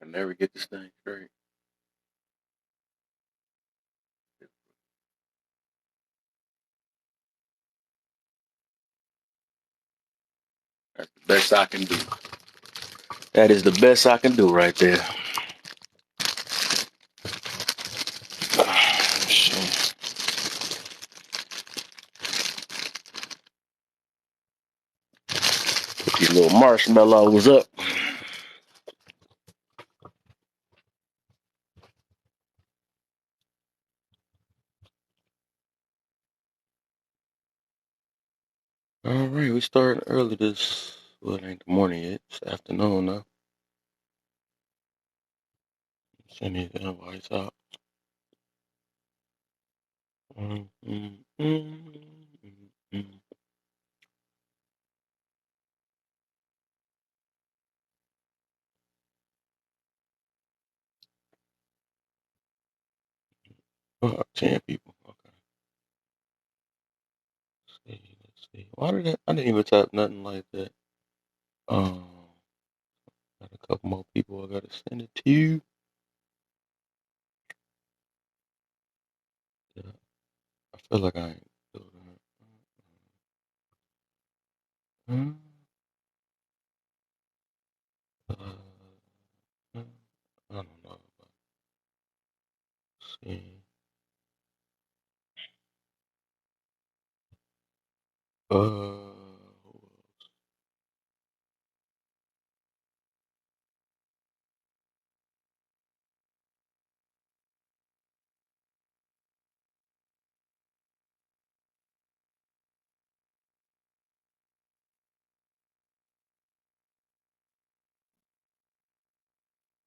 I never get this thing straight. That's the best I can do. That is the best I can do right there. Shit. Put these little marshmallows up. All right, we started early this. Well, it ain't the morning yet. It's the afternoon now. Send these invites out. Mm, mm, mm, mm, mm. Oh, 10 people. Okay. Let's see. Why did I didn't even type nothing like that. Um, got a couple more people I gotta send it to. Yeah, I feel like I ain't doing that. I don't know. Let's see.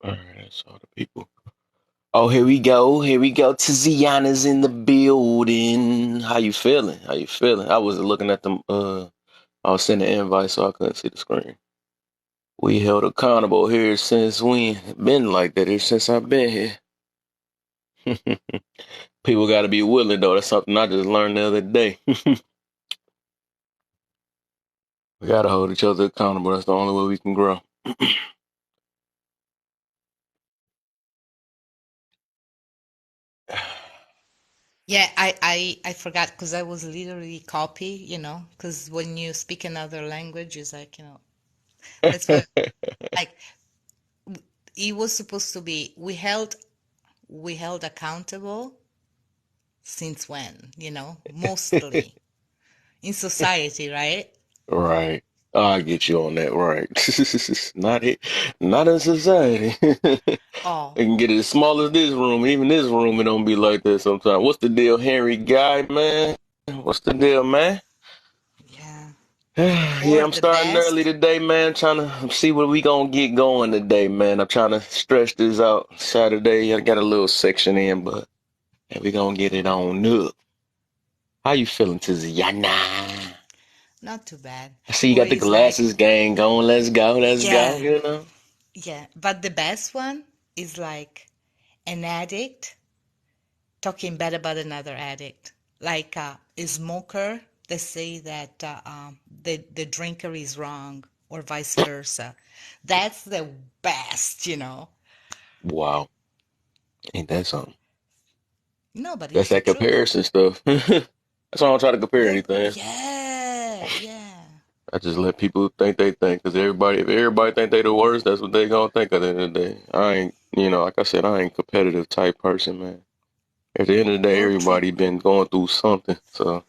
All right, that's all the people. Oh, here we go. Here we go. Tiziana's in the building. How you feeling? How you feeling? I was looking at them. I was sending invites, so I couldn't see the screen. We held accountable here since we been like that here since I've been here. People got to be willing though. That's something I just learned the other day. We got to hold each other accountable. That's the only way we can grow. Yeah, I forgot because I was literally copy, because when you speak another language, it's like, that's why, like, it was supposed to be, we held accountable since when, mostly in society, right? Right. I get you on that. Right. Not it. Not in society. Oh, It can get as small as this room. Even this room, it don't be like that sometimes. What's the deal, Henry Guy, man? What's the deal, man? yeah. Yeah, Or I'm the starting early best. today, man. Trying to see what we gonna get going today, man. I'm trying to stretch this out. Saturday, I got a little section in, but yeah, we gonna get it on up. How you feeling, Tiziana? Not too bad. I see you Or got the it's like, glasses gang going. Let's go, let's go. yeah, You know. yeah. But the best one is like an addict talking bad about another addict, like a smoker. They say that the drinker is wrong, or vice versa. That's the best. Wow, ain't that something? No, but That's it's the that truth. comparison stuff. That's why I don't try to compare Look, anything. yeah, yeah. I just let people think they think, because if everybody think they the worst, that's what they gonna think at the end of the day. I ain't, like I said, I ain't competitive type person, man. At the end of the day, Or everybody been going through something. So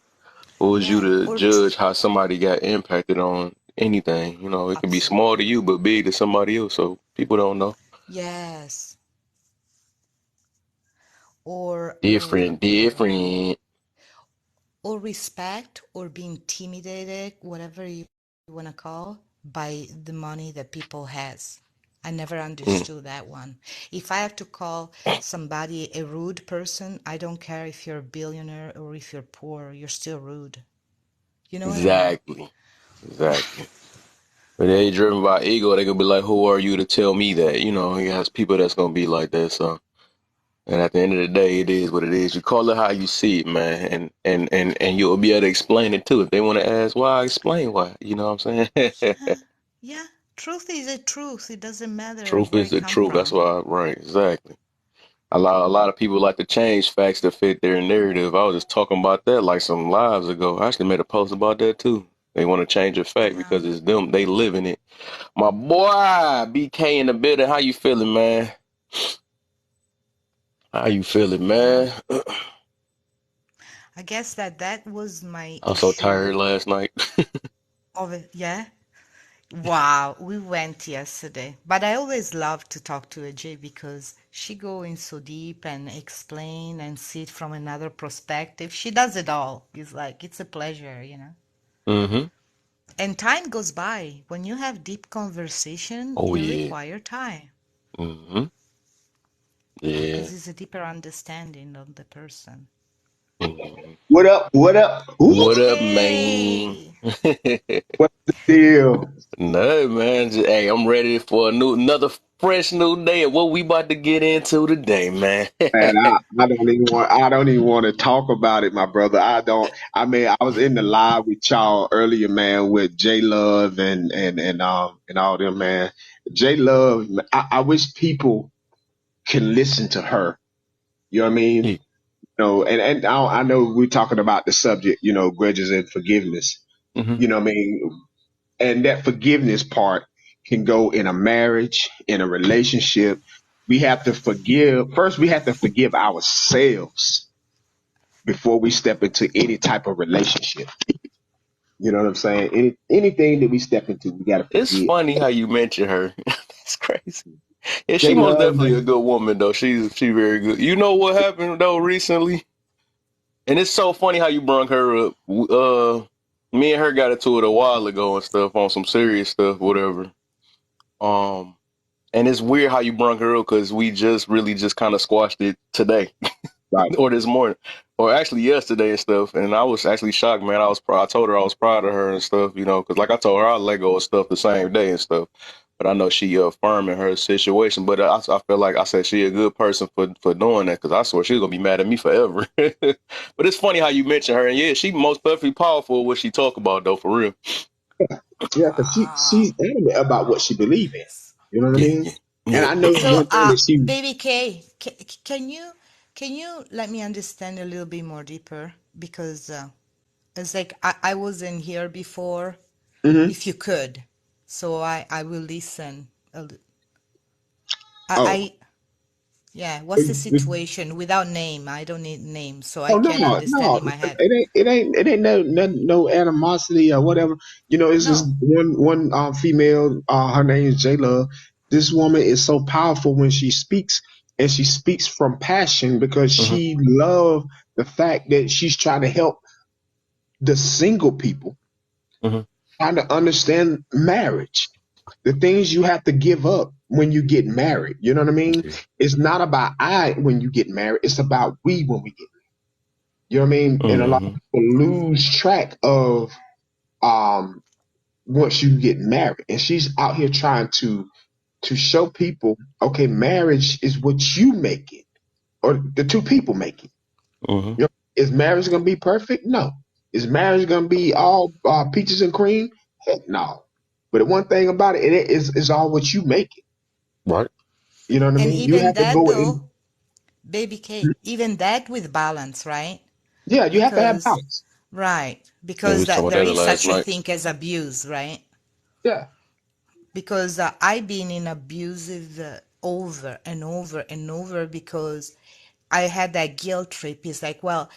who is you yeah, to or judge how somebody got impacted on anything? It can be small to absolutely. you, but big to somebody else. So people don't know. Yes. Or or Different, or different. or respect, or be intimidated, whatever you want to call, by the money that people has. I never Mm, understood that one. If I have to call somebody a rude person, I don't care if you're a billionaire or if you're poor, you're still rude. You know what I mean? exactly, exactly. But they driven by ego, they could be like, "Who are you to tell me that?" He has people that's gonna be like that. So, and at the end of the day, it is what it is. You call it how you see it, man, and you'll be able to explain it too. If they want to ask why, explain why. You know what I'm saying? Yeah, yeah. Truth is a truth. It doesn't matter Truth where is it the come truth. That's from. why, right? Exactly. A lot of people like to change facts to fit their narrative. I was just talking about that like some lives ago. I actually made a post about that too. They want to change a fact Yeah. because it's them. They live in it. My boy, BK in the building. How you feeling, man? How you feeling, Yeah. man? I guess that was my I was so issue tired last night. of it. Yeah. Wow, we went yesterday. But I always love to talk to AJ because she go in so deep and explain and see it from another perspective. She does it all. It's like it's a pleasure, you know. Mm-hmm. And time goes by. When you have deep conversation, Oh you yeah. require time Mm-hmm. because Yeah. it's a deeper understanding of the person. Mm-hmm. What up? What up? Ooh, What up, man? Hey, what's the deal? No, man. Hey, I'm ready for another fresh new day. What we about to get into today, man? Man, I don't even want to talk about it, my brother. I don't. I mean, I was in the live with y'all earlier, man, with Jlove and all them, man. Jlove, I wish people can listen to her. You know what I mean? Yeah. And I know we're talking about the subject, grudges and forgiveness. Mm-hmm. You know what I mean? And that forgiveness part can go in a marriage, in a relationship. We have to forgive. First, we have to forgive ourselves before we step into any type of relationship. You know what I'm saying? Anything that we step into, we got to It's forgive. funny how you mention her. That's crazy. Yeah, she J most Love, definitely a good woman though. She very good. You know what happened though recently? And it's so funny how you brung her up. Me and her got into it a while ago and stuff on some serious stuff, whatever. Um, and it's weird how you brung her up because we just really just kind of squashed it today. right? Or this morning, or actually yesterday and stuff. And I was actually shocked, man. I told her I was proud of her and stuff, because like I told her I'd let go of stuff the same day and stuff. But I know she firm in her situation. But I feel like I said she a good person for doing that because I swear she's gonna be mad at me forever. But it's funny how you mention her, and yeah, she most perfectly powerful what she talk about though, for real. Yeah, because wow. she's adamant about what she believes in. You know what I Yeah, mean? yeah, And yeah. I know So, one thing that she. baby K, can you let me understand a little bit more deeper? Because it's like I wasn't here before. Hmm. If you could, so I will listen. Oh, I yeah. What's the situation without name? I don't need name, so I oh no, can understand no, in my head. it ain't no animosity or whatever. It's just No. one female. Her name is J Love. This woman is so powerful when she speaks, and she speaks from passion because Hmm. she love the fact that she's trying to help the single people Hmm. trying to understand marriage. The things you have to give up when you get married. You know what I mean? Yeah. It's not about I when you get married. It's about we when we get. You know what I mean? And a lot Hmm. of people lose track of um once you get married. And she's out here trying to show people, okay, marriage is what you make it, or the two people make it. Hmm. You know, is marriage gonna be perfect? No. Is marriage gonna be all peaches and cream? Heck no. But the one thing about it, it is all what you make it. Right. You know what I And mean? You even have to that go in. though, baby K, even that with balance, right? Yeah, you have to have Because balance. right, Yeah, we because was talking that about there that is last such a night. thing as abuse, right? Yeah. Because I've been in abusive over and over and over because I had that guilt trip. It's like, well,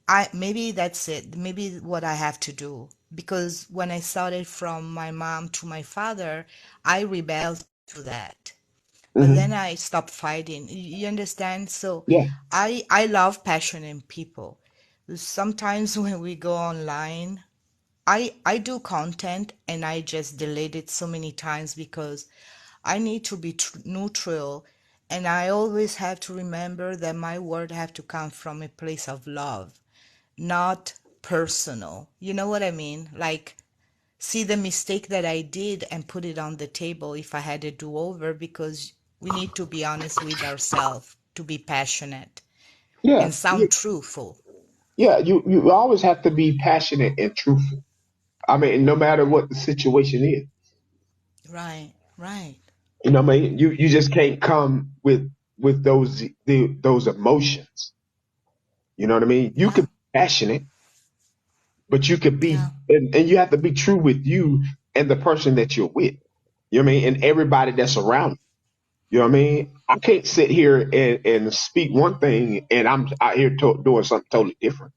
I maybe that's it. Maybe what I have to do. Because when I started from my mom to my father, I rebelled to that. But then Hmm. I stopped fighting. You understand? So Yeah. I love passion in people. Sometimes when we go online, I do content and I just delete it so many times because I need to be neutral, and I always have to remember that my word have to come from a place of love, not personal. You know what I mean? Like see the mistake that I did and put it on the table if I had a do-over, because we need to be honest with ourselves to be passionate Yeah. and sound truthful. Yeah. You always have to be passionate and truthful. I mean, no matter what the situation is. Right. Right. You know what I mean? You just can't come with those emotions. You know what I mean? You could Yeah. be passionate, but you could be Yeah. and you have to be true with you and the person that you're with. You know what I mean? And everybody that's around you. You know what I mean? I can't sit here and speak one thing and I'm out here doing something totally different.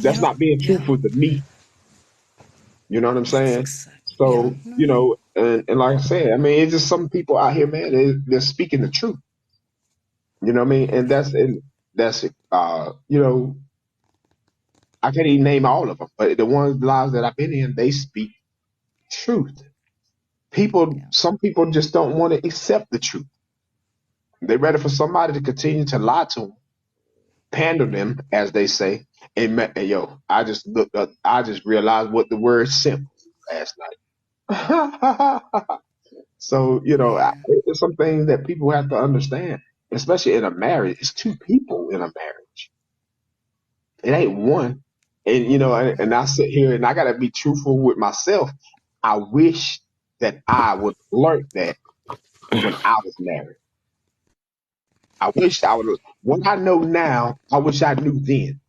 That's Yeah. not being Yeah. truthful to me. You know what I'm That's saying? exact. Yeah. So, No, you no. know, and like I said, I mean, it's just some people out here, man, they're speaking the truth. You know what I mean? And that's you know, I can't even name all of them, but the ones lives that I've been in, they speak truth. Yeah. Some people just don't want to accept the truth. They're ready for somebody to continue to lie to them, pander them, as they say. And yo, I just looked up, I just realized what the word simp last night. So, you know, Yeah. it's some things that people have to understand, especially in a marriage. It's two people in a marriage. It ain't one. And, you know, and I sit here and I got to be truthful with myself. I wish that I would learn that when I was married. I wish I would, what I know now, I wish I knew then.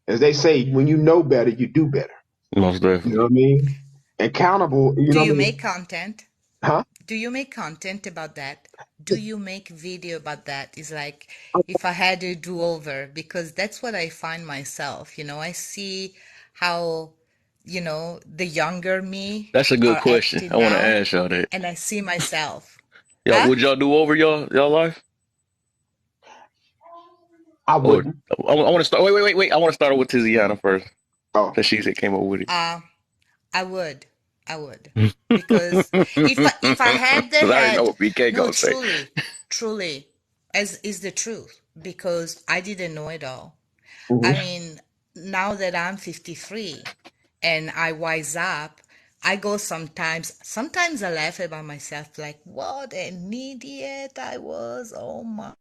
As they say, when you know better, you do better. Most You know definitely. what I mean? Accountable, you Do know what you I mean? make content? Huh? Do you make content about that? Do you make video about that? It's like if I had a do-over, because that's what I find myself. I see how, the younger me That's a good are question. acting I want to now, ask y'all that. and I see myself. Y'all, Huh? would y'all do over y'all life? I Or wouldn't. I want to start. Wait. I want to start with Tiziana first, Oh. cause she said came up with Uh, I would. I would. it. Because if I had the Cause I already know head, what BK no, gonna say. truly, truly, as is the truth, because I didn't know it all. I Hmm. mean, now that I'm 53 and I wise up, I go sometimes I laugh about myself, like, what an idiot I was. Oh my,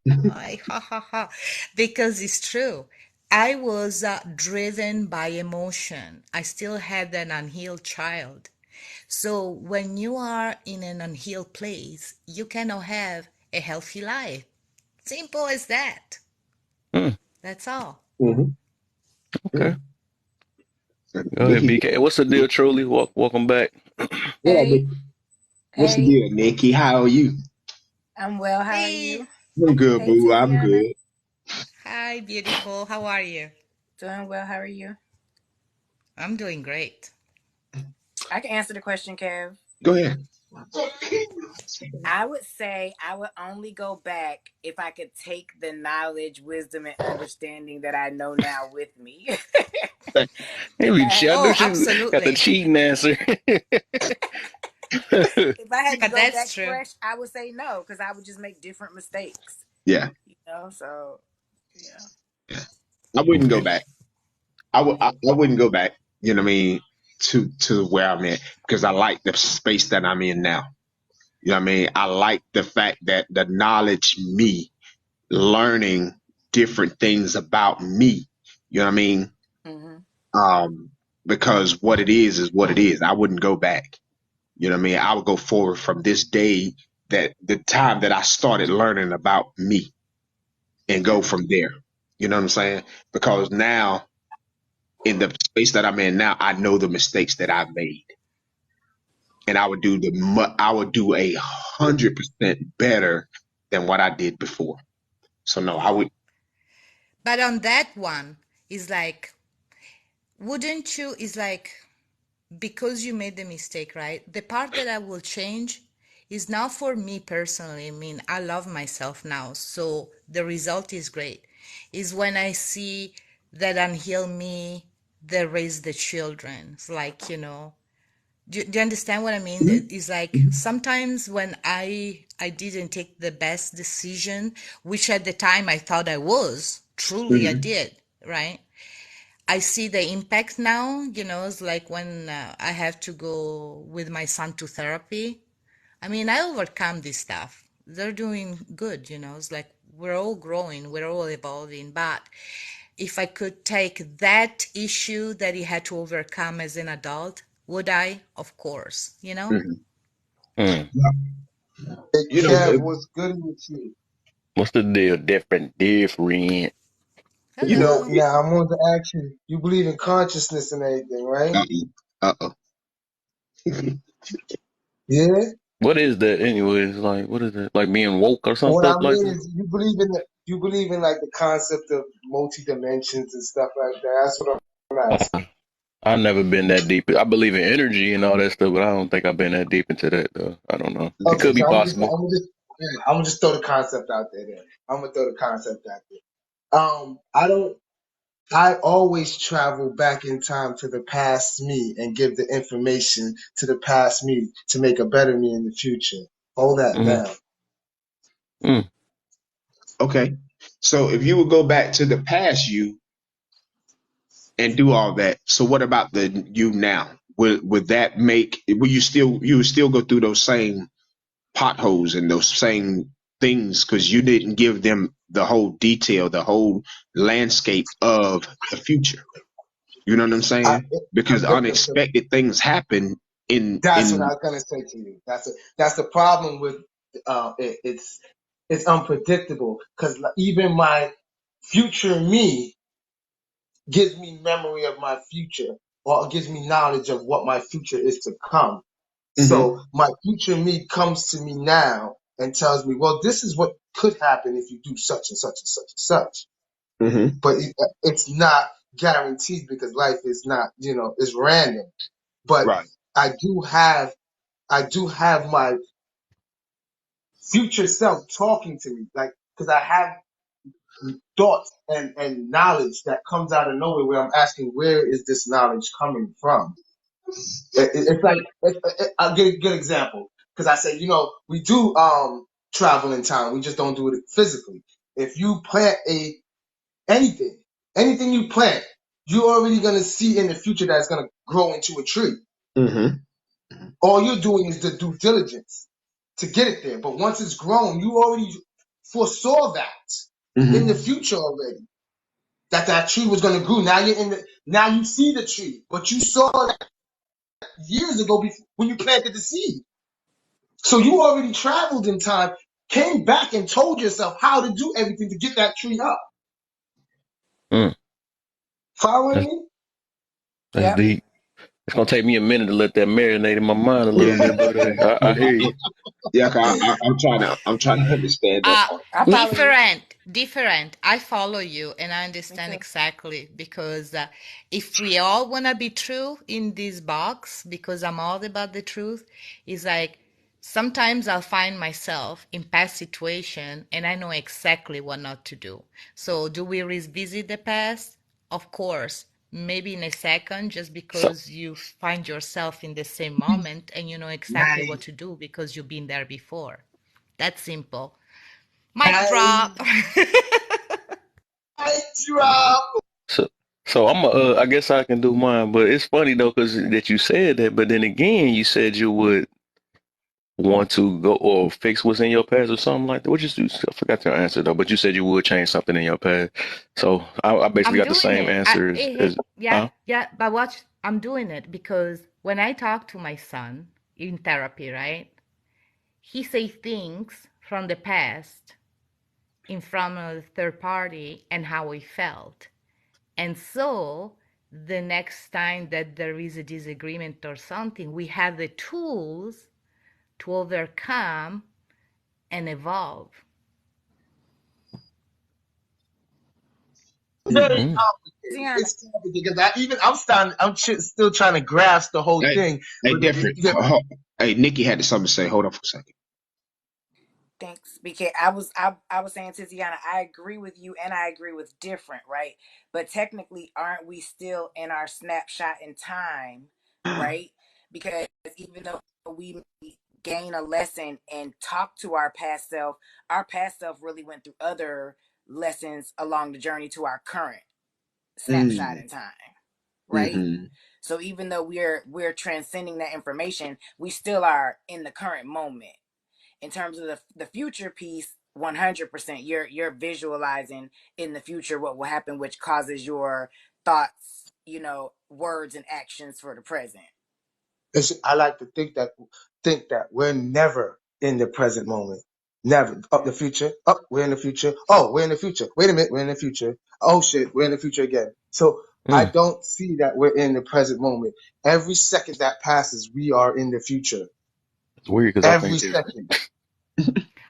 ha ha ha. Because it's true. I was driven by emotion. I still had an unhealed child. So when you are in an unhealed place, you cannot have a healthy life. Simple as that. Hmm, That's all. Hmm. okay, go ahead, Nikki, BK. What's the deal, Truly? Welcome back. what up, Hey, Nikki? What's the hey, deal, Nikki? How are you? I'm well. How are Hey, you? I'm good, Hey, boo. I'm Tiziana. good. hi, beautiful. How are you? Doing well. How are you? I'm doing great. I can answer the question, Kev. Go ahead. I would say I would only go back if I could take the knowledge, wisdom, and understanding that I know now with me. if Maybe I had I to, knew Oh, she got the absolutely. cheating answer. if I had to Yeah, go that's back true. fresh, I would say no because I would just make different mistakes. Yeah, So yeah. yeah. I wouldn't go Okay. back. I wouldn't go back. You know what I mean? To where I'm at because I like the space that I'm in now. You know what I mean? I like the fact that the knowledge me learning different things about me. You know what I mean? Hmm. Um, because what it is what it is. I wouldn't go back. You know what I mean? I would go forward from this day that the time that I started learning about me and go Okay. from there. You know what I'm saying? Because now in the space that I'm in now, I know the mistakes that I've made and I would do 100% better than what I did before. So no, I would. But on that one, is like, wouldn't you, is like, because you made the mistake, right? The part that I will change is not for me personally. I mean, I love myself now, so the result is great. Is when I see that unheal me, that raise the children. It's like, do you understand what I mean? Mhm, It's like mhm, sometimes when I didn't take the best decision, which at the time I thought I was, truly I mhm, did, right? I see the impact now, it's like when I have to go with my son to therapy. I mean, I overcome this stuff. They're doing good, it's like we're all growing, we're all evolving. But if I could take that issue that he had to overcome as an adult, would I? Of course, mhm. Mm. Hey, You know, Kev, what's good with you? What's the deal? Different. you know, Now, Hello. now I want to ask you, you believe in consciousness and everything, right? uh-oh. Yeah? What is that anyways? Like, what is it? Like being woke or some What I stuff like mean that? is you believe in like the concept of multi dimensions and stuff like that. That's what I'm asking. I've never been that deep. I believe in energy and all that stuff, but I don't think I've been that deep into that though. I don't know. It Okay, could be so possible. I'm gonna just throw the concept out there then. I'm gonna throw the concept out there. I don't I always travel back in time to the past me and give the information to the past me to make a better me in the future. Hold that Mm-hmm. down. Mm. Okay. So if you would go back to the past you and do all that, so what about the you now? Would that make will you would still go through those same potholes and those same things because you didn't give them the whole detail, the whole landscape of the future. You know what I'm I, saying? Because the unexpected things happen That's what I in was gonna say to you. That's the problem with it's unpredictable because even my future me gives me memory of my future or gives me knowledge of what my future is to come. hmm So my future me comes to me now and tells me, well, this is what could happen if you do such and such and such and such. hmm But it's not guaranteed because life is not, it's random. But right. I do have I do have my future self talking to me, like, because I have thoughts and knowledge that comes out of nowhere where I'm asking, where is this knowledge coming from? It's like, I'll give a good example. Because I say, we do travel in time, we just don't do it physically. If you plant anything, anything you plant, you're already going to see in the future that it's going to grow into a tree. hmm All you're doing is the due diligence to get it there. But once it's grown, you already foresaw that in the hmm future already that that tree was going to grow. Now you see the tree, but you saw that years ago before, when you planted the seed. So you already traveled in time, came back and told yourself how to do everything to get that tree up. Mm. Following That's, me? that's Yep. deep. It's gonna take me a minute to let that marinate in my mind a little bit, but I hear you. Yeah, I'm trying to understand that Uh, part. I follow you. different. I follow you and I Me understand too. exactly because if we all want to be true in this box, because I'm all about the truth, is like sometimes I'll find myself in past situation and I know exactly what not to do. So do we revisit the past? Of course. Maybe in a second, just So, because you find yourself in the same moment and you know exactly what Nice. to do because you've been there before. That's simple. Mic Nice. drop. Nice drop. so, so I guess I can do mine, but it's funny though, because that you said that, but then again, you said you would want to go or fix what's in your past or something like that. What you, I forgot your answer though, but you said you would change something in your past. So I basically I'm got the doing same it. answer Yeah, huh? yeah, but watch, I'm doing it because when I talk to my son in therapy, right? He say things from the past in front of the third party and how he felt. And so the next time that there is a disagreement or something, we have the tools to overcome and evolve. Very Mm. Mm. complicated. Ziana. It's complicated because still trying to grasp the whole Hey, thing. hey, But different. Hey, Nikki had something to say. Hold on for a second. Thanks. Because I was saying to Tiziana, I agree with you and I agree with different, right? But technically, aren't we still in our snapshot in time, right? Because even though we gain a lesson and talk to our past self really went through other lessons along the journey to our current snapshot Mm. in time, right? hmm So even though we're transcending that information, we still are in the current moment. In terms of the future piece, 100%, you're visualizing in the future what will happen, which causes your thoughts, words and actions for the present. I like to think that we're never in the present moment. Never. Up the future. Up, we're in the future. Oh, we're in the future. Wait a minute, we're in the future. Oh shit, we're in the future again. So I Mm. don't see that we're in the present moment. Every second that passes, we are in the future. It's weird because Every second.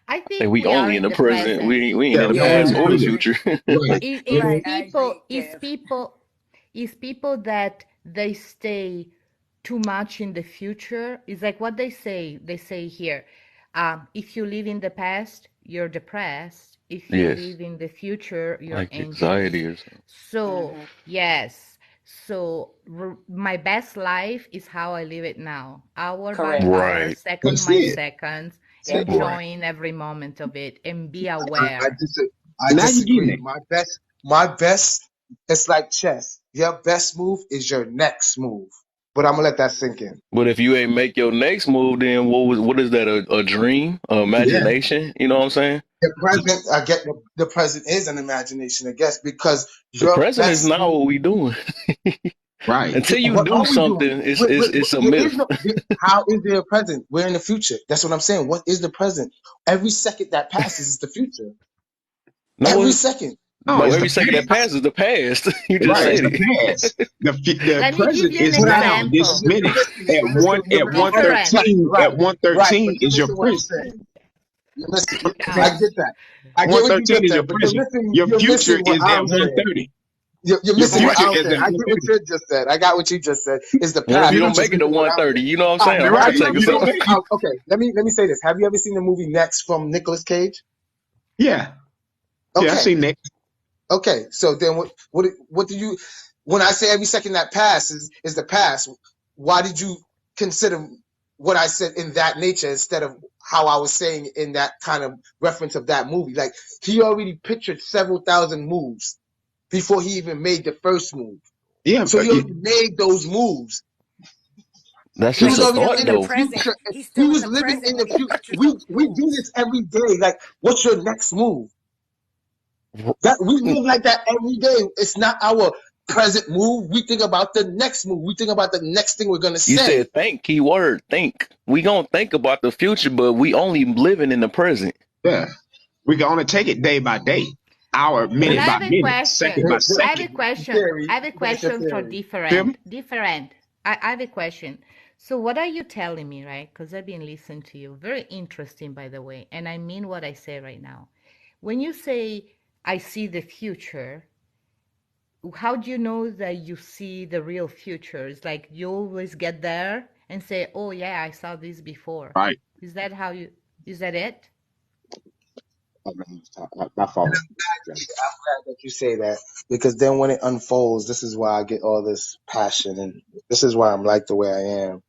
I I think think we we are only in in the the present. present. We ain't Yeah, in the we only in past the Yeah, or the present. future. Right. Is Mhm. I agree, is Kev. people is people that they stay too much in the future. It's like what they say here, if you live in the past you're depressed, if you Yes, live in the future you're like anxious. anxiety or something. So Hmm. yes, so my best life is how I live it now, hour by Correct. hour, Right, second That's by it. second, Yep. right. enjoying every moment of it and be I, I, aware. dis- I Now you getting disagree. it. My best, it's like chess. Your best move is your next move. But I'm gonna let that sink in. But if you ain't make your next move, then what is that? A dream, a Yeah. imagination? You know what I'm saying? The present, I get the present is an imagination, I guess, because The your present is best not move. what we doing. Right. Until you What do are we doing? something, it's a There is myth. no. How is there a present? We're in the future. That's what I'm saying. What is the present? Every second that passes is the future. No, Every second. No, no. it's the Every second that past. passes, the past. You just Right. It's said the it. past. The Let me give present you an is But now, but this example. minute. At you're missing what I'm saying. Different. Right, at one right. But thirteen you're is your missing what I'm present. saying. You're missing. I Yes. get that. I get One what you thirteen just is said, your but present. Your you're future missing what is at I'm one saying. thirty. You're Your missing what future Correct. I'm is saying. at I one get what thirty. you just said. I got what you just said. Is the What if past. you You're don't just make it to missing what I'm 130? saying. You know what I'm saying? A heart Have Right. you attack ever or You seen? don't something. make it. Okay, let me say this. Have you ever seen the movie Next from Nicolas Cage? Yeah. Yeah. I Okay, see Nick. okay. So then what do you? When I say every second that passes is the past, why did you consider what I said in that nature instead of how I was saying in that kind of reference of that movie? Like he already pictured several thousand moves before he even made the first move. Yeah. So he already made those moves. That's He But just was a he's already still thought, in in the the though. present. future. He's He still in was the living present in when the he future. pictures those We do moves. this every day. Like, what's your next move? That we live like that every day. It's not our present move. We think about the next move. We think about the next thing we're gonna You say. said think, keyword, think. We gonna think about the future, but we only living in the present. Yeah. We can only take it day by day, hour, But minute I by have a minute, second question. by I have a second. question. Theory, I have a but it's your question for theory. Feel me? different. I have a question. So what are you telling me, right? Because I've been listening to you. Very interesting, by the way. And I mean what I say right now. When you say I see the future, how do you know that you see the real future? It's like you always get there and say, "Oh yeah, I saw this before." Right. Is that how you? Is that it? Oh, no, my fault. Yeah. Glad that you say that because then when it unfolds, this is why I get all this passion and this is why I'm like the way I am.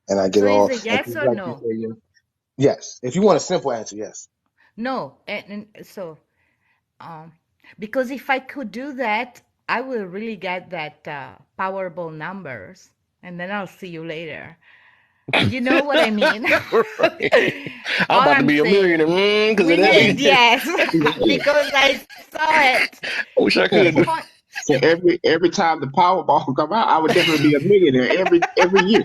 And I get So is all it like yes or like you no? say, yes. If you want a simple answer, yes. No, and so um, because if I could do that, I will really get that Powerball numbers, and then I'll see you later. You know what I mean? Right. I'm All about to I'm be a millionaire saying, because we of that. need I yes, Right. because I saw it. wish I could do. Point. So every time the Powerball come out, I would definitely be a millionaire every year,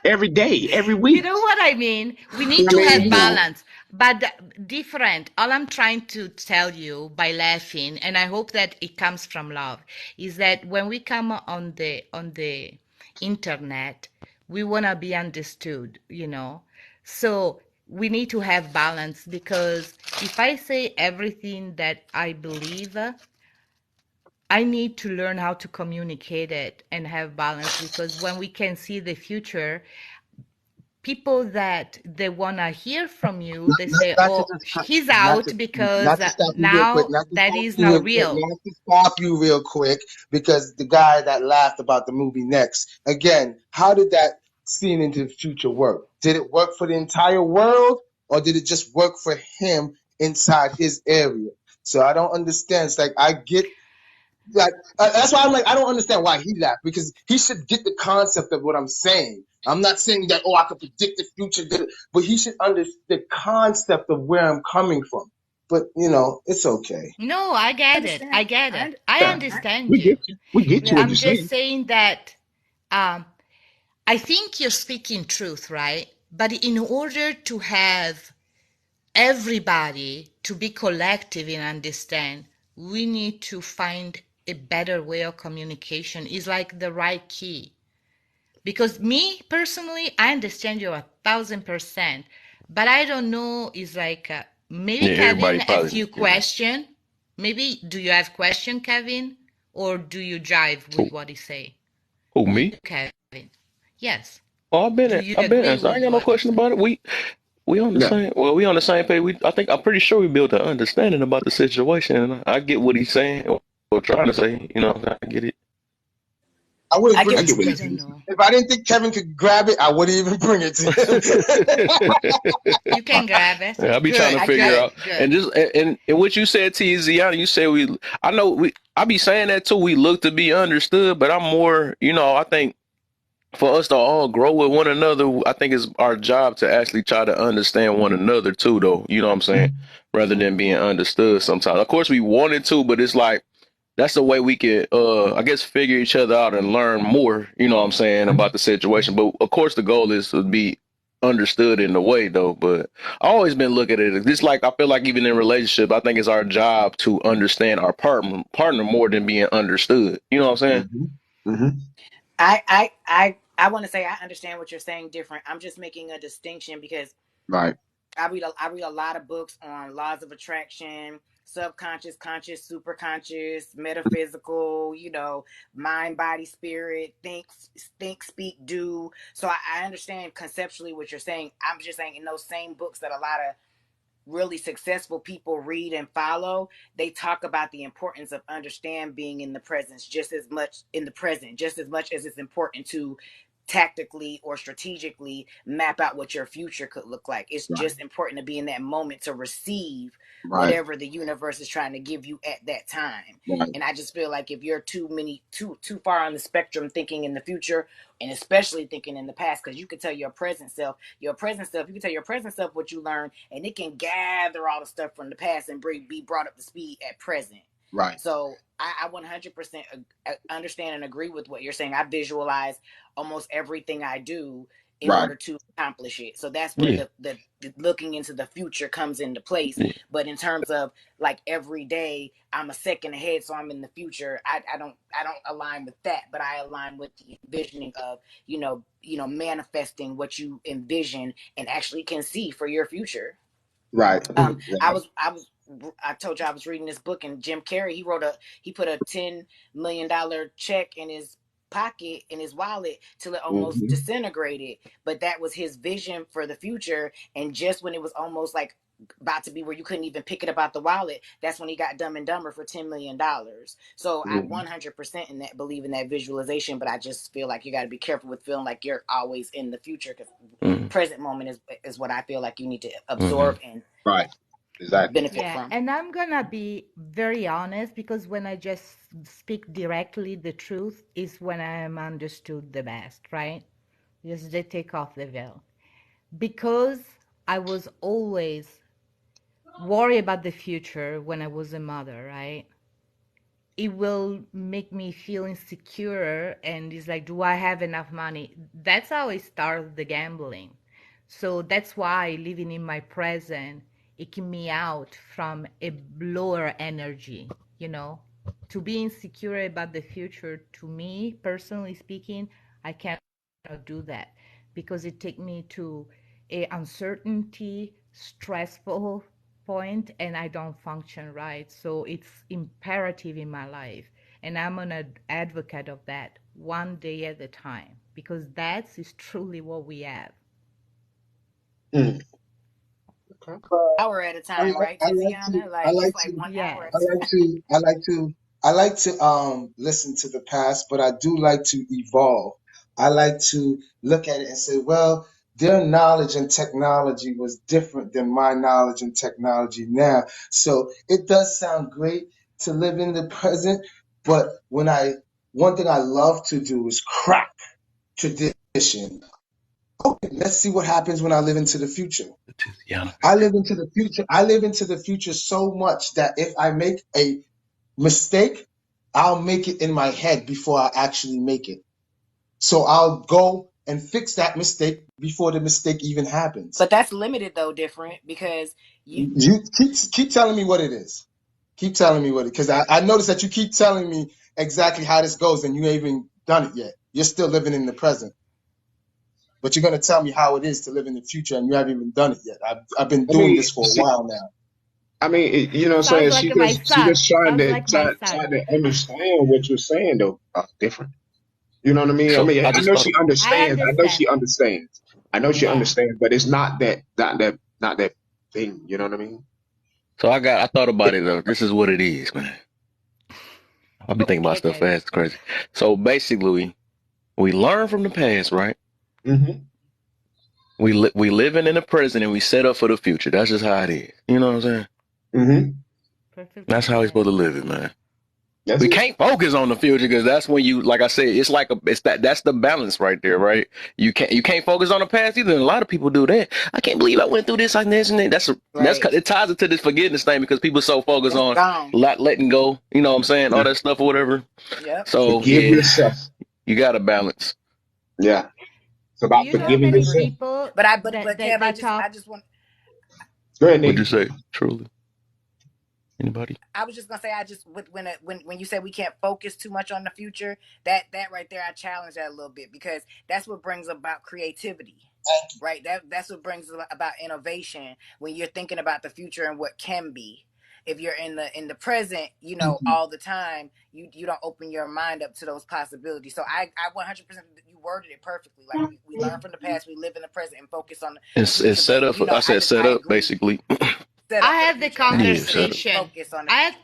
every day, every You week. know what I mean? We I need to mean, have you know, balance, but different. All I'm trying to tell you by laughing, and I hope that it comes from love, is that when we come on the internet, we want to be understood, you know. So we need to have balance because if I say everything that I believe, I need to learn how to communicate it and have balance because when we can see the future, people that they want to hear from you, they say, Not to oh, just cut, he's out because not to stop you real quick, now not to that stop is you not real quick, real. not to stop you real quick, because the guy that laughed about the movie Next, again, how did that scene into the future work? Did it work for the entire world, or did it just work for him inside his area? So I don't understand. It's like I get like that's why I'm like I don't understand why he laughed because he should get the concept of what I'm saying. I'm not saying that I can predict the future, but he should understand the concept of where I'm coming from. But it's okay. No, I I get it. understand. I get I it. I yeah, understand. understand we get you. you. We get you Yeah. what you're I'm just saying. saying that um, I think you're speaking truth, right? But in order to have everybody to be collective and understand, we need to find a better way of communication. Is like the right key. Because me personally, I understand you 1,000%, but I don't know. Is like maybe Yeah, Kevin everybody a probably, few question. Maybe do you have question, Kevin, or do you jive who, with what he say? who You, me? Kevin. Yes. Oh, Do you I've been agree answering. I ain't with got no what he question say? about it. We on the Yeah, same. Well, we on the same page. I'm pretty sure we built an understanding about the situation. And I get what he's saying or trying to say. You know, I get it. I wouldn't I bring I it get to just what him. he's didn't saying. know. If I didn't think Kevin could grab it, I wouldn't even bring it to him. You can grab it. Yeah, I be trying to Good, I figure get good, out, good. and and what you said, Tiziana, you said I know I be saying that too. We look to be understood, but I'm more, I think for us to all grow with one another, I think it's our job to actually try to understand one another too, though. You know what I'm saying? Rather than being understood sometimes. Of course, we wanted to, but it's like that's the way we can, I guess, figure each other out and learn more, you know what I'm saying, about the situation. But of course, the goal is to be understood in the way, though. But I always been looking at it just like I feel like even in relationship, I think it's our job to understand our partner more than being understood. You know what I'm saying? Mm-hmm. Mm-hmm. I want to say I understand what you're saying different. I'm just making a distinction because Right. I read a lot of books on laws of attraction, subconscious, conscious, superconscious, metaphysical, mind, body, spirit, think, speak, do. So I understand conceptually what you're saying. I'm just saying in those same books that a lot of really successful people read and follow, they talk about the importance of understand being in the presence just as much in the present, just as much as it's important to tactically or strategically map out what your future could look like. It's Right. just important to be in that moment to receive Right. whatever the universe is trying to give you at that time. Right. And I just feel like if you're too far on the spectrum thinking in the future and especially thinking in the past, because you can tell you can tell your present self what you learned, and it can gather all the stuff from the past and be brought up to speed at present. Right. So I 100% understand and agree with what you're saying. I visualize almost everything I do in Right. order to accomplish it. So that's where Yeah. the looking into the future comes into place. Yeah. But in terms of like every day, I'm a second ahead, so I'm in the future. I don't align with that, but I align with the envisioning of manifesting what you envision and actually can see for your future. Right. um Right. I told you I was reading this book, and Jim Carrey, he put a $10 million check in his pocket, in his wallet, till it almost Mm-hmm. disintegrated. But that was his vision for the future, and just when it was almost like about to be where you couldn't even pick it up out the wallet, that's when he got Dumb and Dumber for $10 million. So I Mm-hmm. 100% in that believe in that visualization, but I just feel like you got to be careful with feeling like you're always in the future, because Mm-hmm. present moment is what I feel like you need to Mm-hmm. absorb and Right. Exactly. benefit Yeah, from. and I'm gonna be very honest because when I just speak directly the truth is when I am understood the best, right? Just they take off the veil. Because I was always worried about the future when I was a mother, right? It will make me feel insecure, and it's like, do I have enough money? That's how I started the gambling. So that's why living in my present, it keep me out from a lower energy, you know. To be insecure about the future, to me personally speaking, I cannot do that because it take me to a uncertainty, stressful point, and I don't function right. So it's imperative in my life. And I'm an advocate of that, one day at a time, because that is truly what we have. Mm. Okay. Hour at a I time, like, right, I like to, Tiziana? I Like like it's like to, 1 hour at I a Yes. like time. to, I like to, I like to listen to the past, but I do like to evolve. I like to look at it and say, well, their knowledge and technology was different than my knowledge and technology now. So it does sound great to live in the present, but one thing I love to do is crack tradition. Okay, let's see what happens when I live into the future. Yeah. I live into the future. I live into the future so much that if I make a mistake, I'll make it in my head before I actually make it. So I'll go. and fix that mistake before the mistake even happens. But that's limited though, different because you You keep telling me what it is. Keep telling me what it, because I noticed that you keep telling me exactly how this goes, and you ain't even done it yet. You're still living in the present, but you're gonna tell me how it is to live in the future, and you haven't even done it yet. I've been I doing mean, this for a see, while now. I mean, you know what I'm Sounds saying? like my She son. just trying Sounds to like my try son. to understand what you're saying though. Different. You know what I mean? I So mean, I I just know thought she I understands. I know understand. she understands. I know she Yeah. understands, but it's not that thing. You know what I mean? I thought about it though. This is what it is, man. I'll be thinking about Okay, stuff Kevin. fast. It's crazy. So basically, we learn from the past, right? Mm-hmm. We living in the present and we set up for the future. That's just how it is. You know what I'm saying? Mm-hmm. Perfectly That's how we said. supposed to live it, man. That's We it. can't focus on the future because that's when you, like I said, that's the balance right there, right? You can't focus on the past either. And a lot of people do that. I can't believe I went through this like this and that. right. It ties into this forgiveness thing because people so focused It's on gone. letting go. You know what I'm saying? Yeah. All that stuff or whatever. Yep. So Forgive yeah, yourself. you got to balance. Yeah. It's Do about you know how Yep. forgiving many yourself. Agreed. people But that Kev, they talk? I just want Go ahead, Would Nick. you say truly? Anybody? I was just gonna say I just when you said we can't focus too much on the future, that right there I challenge that a little bit because that's what brings about creativity, right? That's what brings about innovation when you're thinking about the future and what can be. If you're in the present, you know, all the time, you don't open your mind up to those possibilities. So I 100% you worded it perfectly. Like we learn from the past, we live in the present and focus on the It's future. set But up. you know, I said set I up agree, basically. set I up for the had the future, and Yeah, set up. conversation. focus on the I had, future.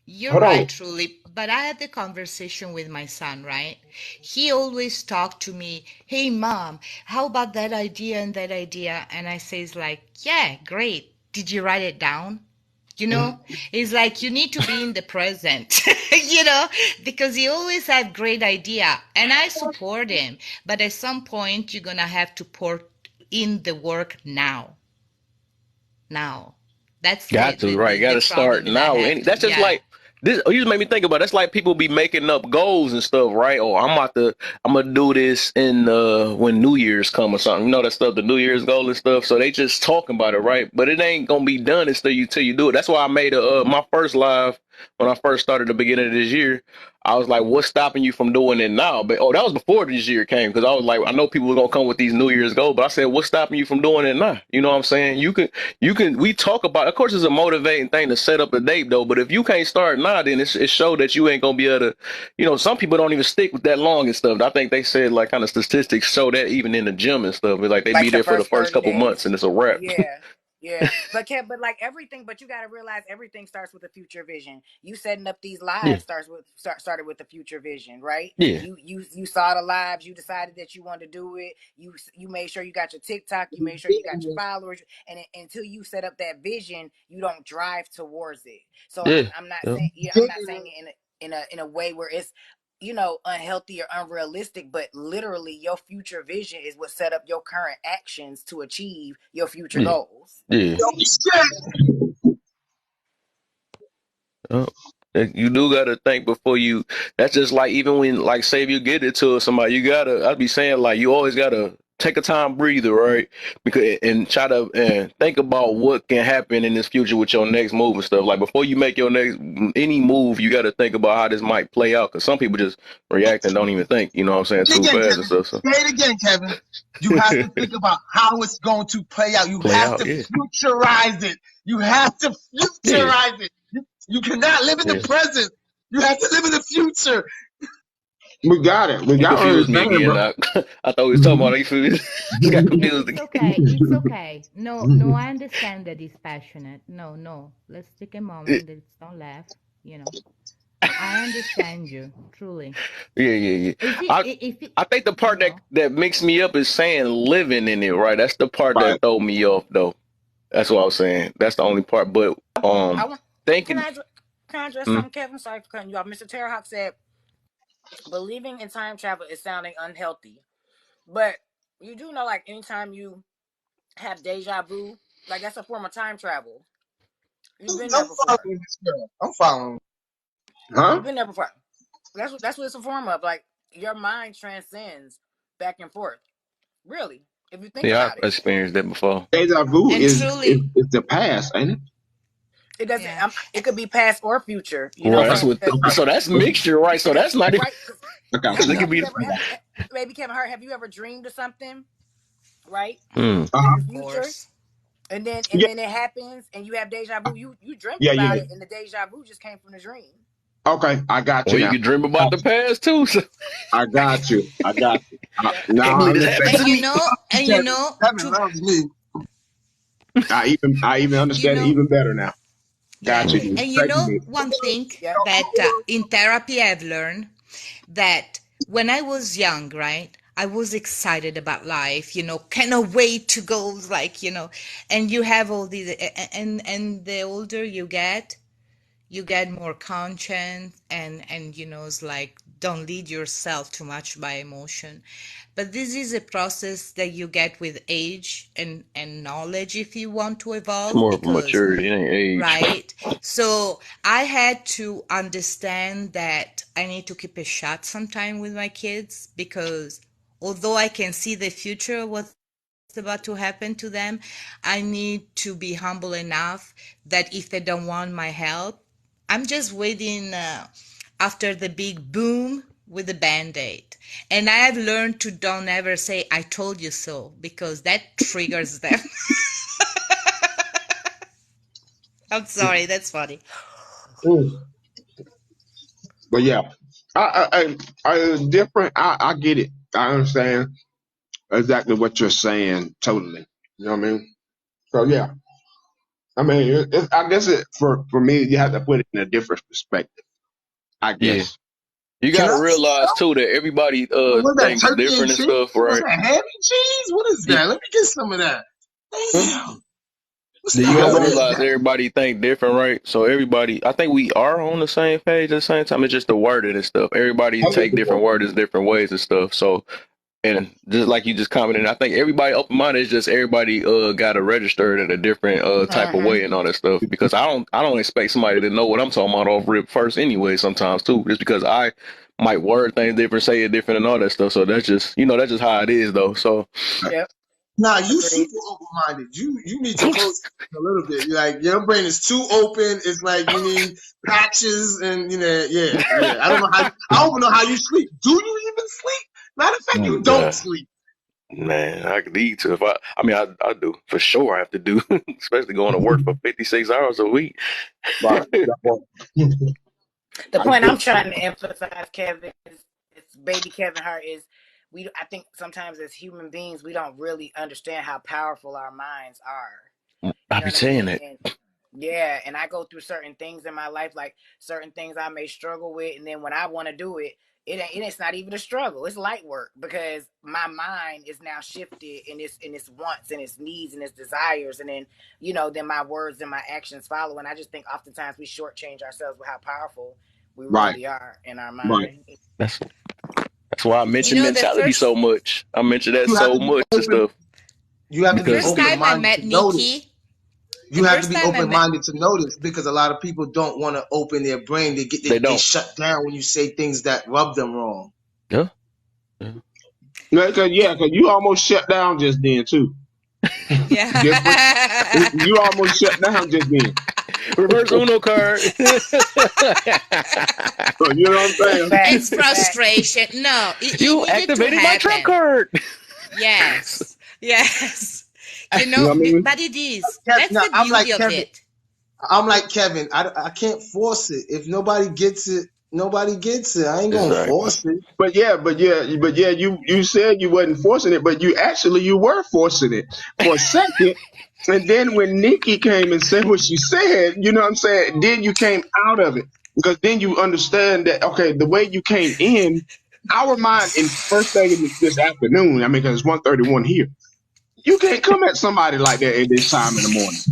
you're Hold right, on. truly, but I had the conversation with my son, right? He always talked to me, hey, mom, how about that idea and that idea? And I says like, yeah, great. Did you write it down? You know, it's like you need to be in the present, you know, because he always had great idea and I support him. But at some point, you're going to have to pour in the work now. Now. That's Got to, right. the Got to start problem that I now. have And to, that's just yeah. like this. You just made me think about it. That's like people be making up goals and stuff, right? Or I'm gonna do this in when New Year's come or something. You know that stuff, the New Year's goal and stuff. So they just talking about it, right? But it ain't gonna be done until you do it. That's why I made my first live when I first started the beginning of this year. I was like, what's stopping you from doing it now? But that was before this year came because I was like, I know people were gonna come with these New Year's goals, but I said, what's stopping you from doing it now? You know what I'm saying? We talk about, of course, it's a motivating thing to set up a date though, but if you can't start now, then it show that you ain't gonna be able to, some people don't even stick with that long and stuff. I think they said like kind of statistics show that even in the gym and stuff, it's like they be Like the there for the first first 30 couple months days. and it's a wrap. Yeah. Yeah. But like everything, but you gotta realize everything starts with a future vision. You setting up these Yeah, lives started with the future vision, right? yeah, You saw the lives, you decided that you wanted to do it. You made sure you got your TikTok, you made sure you got your followers, and until you set up that vision, you don't drive towards it. So yeah, I'm not yeah. saying I'm not saying it in a way where it's unhealthy or unrealistic, but literally your future vision is what set up your current actions to achieve your future Yeah. goals. Yeah. Oh, you do gotta think before you. That's just like even when, like, say if you get it to somebody, you gotta. I'd be saying like you always gotta take a time breather, right? Because and try to and think about what can happen in this future with your next move and stuff. Like before you make your next any move, you gotta think about how this might play out. Because some people just react and don't even think. You know what I'm saying? Say it Too again, fast and Kevin. stuff. So Say it again, Kevin. You have to think about how it's going to play out. You play have out. to Yeah. futurize it. You have to Yeah. futurize it. You cannot live in the Yeah. present. You have to live in the future. We got it. We You got what we're confused me saying, again. bro. I thought we was talking about you. Feel me? Just got Yeah, confused it's again. okay. It's okay. No, no, I understand that he's passionate. No, no. Let's take a moment. Let's don't laugh. You know, I understand you, truly. Yeah, yeah, yeah. Is it, I if it, I think the you part that know, that makes me up is saying living in it, right? That's the part Right. that throw me off, though. That's what I was saying. That's the only part. But I want can thinking, I can I address mm, something, Kevin? Sorry for cutting you off. Mr. Terrahawk said believing in time travel is sounding unhealthy, but you do know, like anytime you have deja vu, like that's a form of time travel. You've been there I'm before. following this girl. I'm following. Huh? You've been there before. That's what it's a form of. Like your mind transcends. back and forth. Really, if you think Yeah, about I've it. experienced that before. Deja vu And is truly, the past, ain't it? It doesn't. yeah. It could be past or future. You know, Right. Okay. That's what. because So that's mixture, right? So because that's not even right. Cause I got because you it now. could have you be. ever I got maybe Kevin Hart? Have you ever dreamed of something, right, you. Mm. in Uh-huh. the Of future, course. Yeah, and then it happens, and you have deja vu. You dreamt yeah, about yeah. it, and the deja vu just came from the dream. Okay, I got you Well, you now. could dream about Got the you. past too. So I got you. I got you. Yep. I can't Now I believe this happened understand. And to me. you Kevin, know, Kevin to loves me. I even you understand it know, even better now. yeah. Got you. And you Thank know, you. one thing Yep. that in therapy I've learned that when I was young, right, I was excited about life, cannot wait to go, like, and you have all these, and the older you get more conscious, and it's like, don't lead yourself too much by emotion. But this is a process that you get with age and knowledge, if you want to It's evolve, more of a because maturity, it ain't age. right, so I had to understand that I need to keep a shot sometime with my kids, because although I can see the future, what's about to happen to them, I need to be humble enough that if they don't want my help, I'm just waiting after the big boom with the band-aid. And I have learned to don't ever say I told you so, because that triggers them. I'm sorry, that's funny. Mm. But yeah, I different. I get it. I understand exactly what you're saying. Totally. You know what I mean? So yeah, I mean, I guess for me, you have to put it in a different perspective. I Yeah, guess. you got Can to I eat realize some? too that everybody What's that, thinks turkey and different and cheese? stuff, What's right? that, ham and cheese? What is You, that? Let me get some of that. huh? Damn. What's You that? got to Well, What is realize that? everybody think different, right? So everybody, I think we are on the same page at the same time. It's just the wording and stuff. Everybody take different words different ways and stuff. So, and just like you just commented, I think everybody open minded is just everybody got to register it in a different type of Mm-hmm. way and all that stuff. Because I don't expect somebody to know what I'm talking about off rip first anyway. Sometimes too, just because I might word things different, say it different, and all that stuff. So that's just that's just how it is though. So Yep. Nah, you Agreed. super open minded. You need to close a little bit. You're like, your brain is too open. It's like you need patches and yeah, yeah. I don't even know how you sleep. Do you even sleep? Matter of fact, you don't uh, sleep. man, I could need to if I mean I do for sure. I have to do, especially going to work for 56 hours a week. right. That part. The I point get I'm it. trying to emphasize, Kevin, is baby Kevin Hart is we. I think sometimes as human beings we don't really understand how powerful our minds are. You I know be what I saying mean? that. And yeah, and I go through certain things in my life, like certain things I may struggle with, and then when I want to do it, it's not even a struggle. It's light work because my mind is now shifted in its wants and its needs and its desires, and then then my words and my actions follow. And I just think oftentimes we shortchange ourselves with how powerful we Right. really are in our Right. mind. That's that's why I mention The mentality so first much. I mention that You have so to be much and open. stuff You have the to be because first open time I minded to met notice. Nikki, the You have to first be time I open met minded to notice because a lot of people don't want to open their brain. they They don't. shut down when you say things that rub them wrong. Yeah, yeah. Yeah, cause you almost shut down just then too. Just when yeah. you almost shut down just then. Reverse Uno card. You know what I'm saying? It's Facts, facts. frustration. No, it You needed to activated my trap happen. card. Yes, yes. You know what I mean? But it is. Kevin, That's now, the beauty of it. I'm like Kevin. I can't force it. If nobody gets it, nobody gets it. I ain't gonna Exactly. force it. But yeah, you said you wasn't forcing it, but you were forcing it for a second. And then when Nikki came and said what she said, you know what I'm saying? Then you came out of it because then you understand that okay, the way you came in, our mind in first thing in this afternoon. I mean, because it's 1:31 here. You can't come at somebody like that at this time in the morning.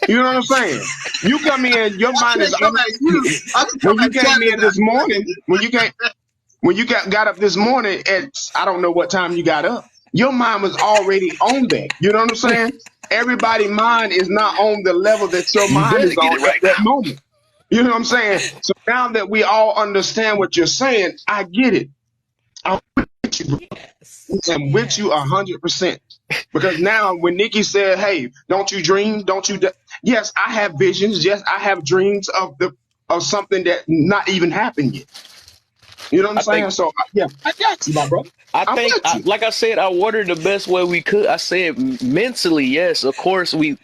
You know what I'm saying? You come in, your I mind is can't come at you. I can come when you at came in Kevin. this morning, when you got up this morning at I don't know what time you got up, your mind was already on that. You know what I'm saying? Everybody's mind is not on the level that your You mind better is get on it at right that now. moment. You know what I'm saying? So now that we all understand what you're saying, I get it. I'm with you, bro. Yes. I am with you Yes. 100%. Because now, when Nikki said, "Hey, don't you dream? Don't you?" Yes, I have visions. Yes, I have dreams of something that not even happened yet. You know what I'm I think saying? So yeah, I got you, my brother. I I'm think, with you. like I said, I ordered the best way we could. I said mentally, yes, of course, we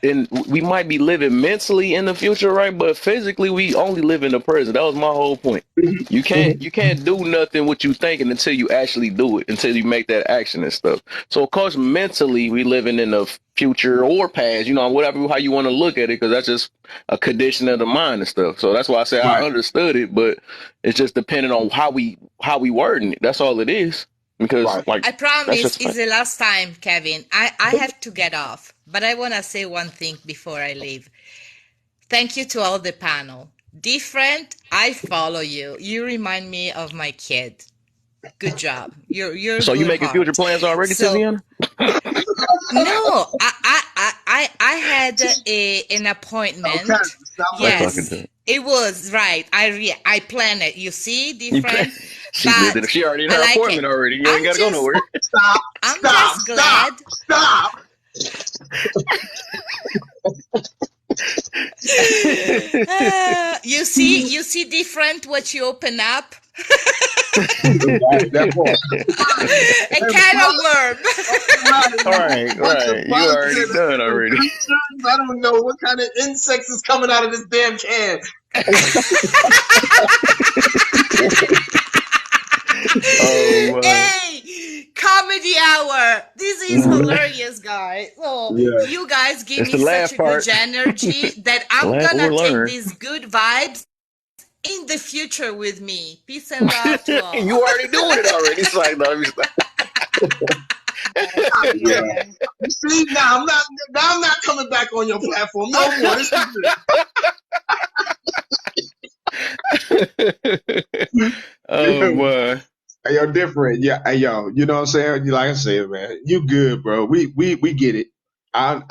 might be living mentally in the future, right? But physically, we only live in the present. That was my whole point. Mhm, You mhm. can't do nothing what you thinking until you actually do it, until you make that action and stuff. So of course, mentally, we living in the future or past, whatever how you want to look at it, because that's just a condition of the mind and stuff. So that's why I say I Right, understood it, but it's just depending on how we wording it. That's all it is. Because right. like I that's promise just a it's fact. the last time, Kevin. I have to get off, but I want to say one thing before I leave. Thank you to all the panel. Different, I follow you. You remind me of my kid. Good job. You're a So you good making future heart. plans already, So Tiziana? no, I had an Okay, appointment. stop I'm playing. fucking Yes, done. it was right. I planned it. You see, You play. different, She lived in. but She already in I her like it. appointment already. You ain't I'm got to go just nowhere. Stop, I'm stop, just stop, glad. stop. You see different what you open up. That part. A And can of bugs, worm. right, a whole Right, bunch of right. You bugs already done and already. creatures. I don't know what kind of insects is coming out of this damn can. Oh my. Hey, comedy hour. This is hilarious, guys. So Yeah. you guys give It's me the such laugh a good part. energy that I'm Laugh gonna or take learn. these good vibes in the future with me. Peace and love to all. You already doing it already. It's like, no, let me stop. All right, see you Yeah. again. See, now I'm not coming back on your platform no more. This is it. Oh boy. Hey, yo, different. Yeah. Hey, yo, you know what I'm saying? Like I said, man, you good, bro. We get it.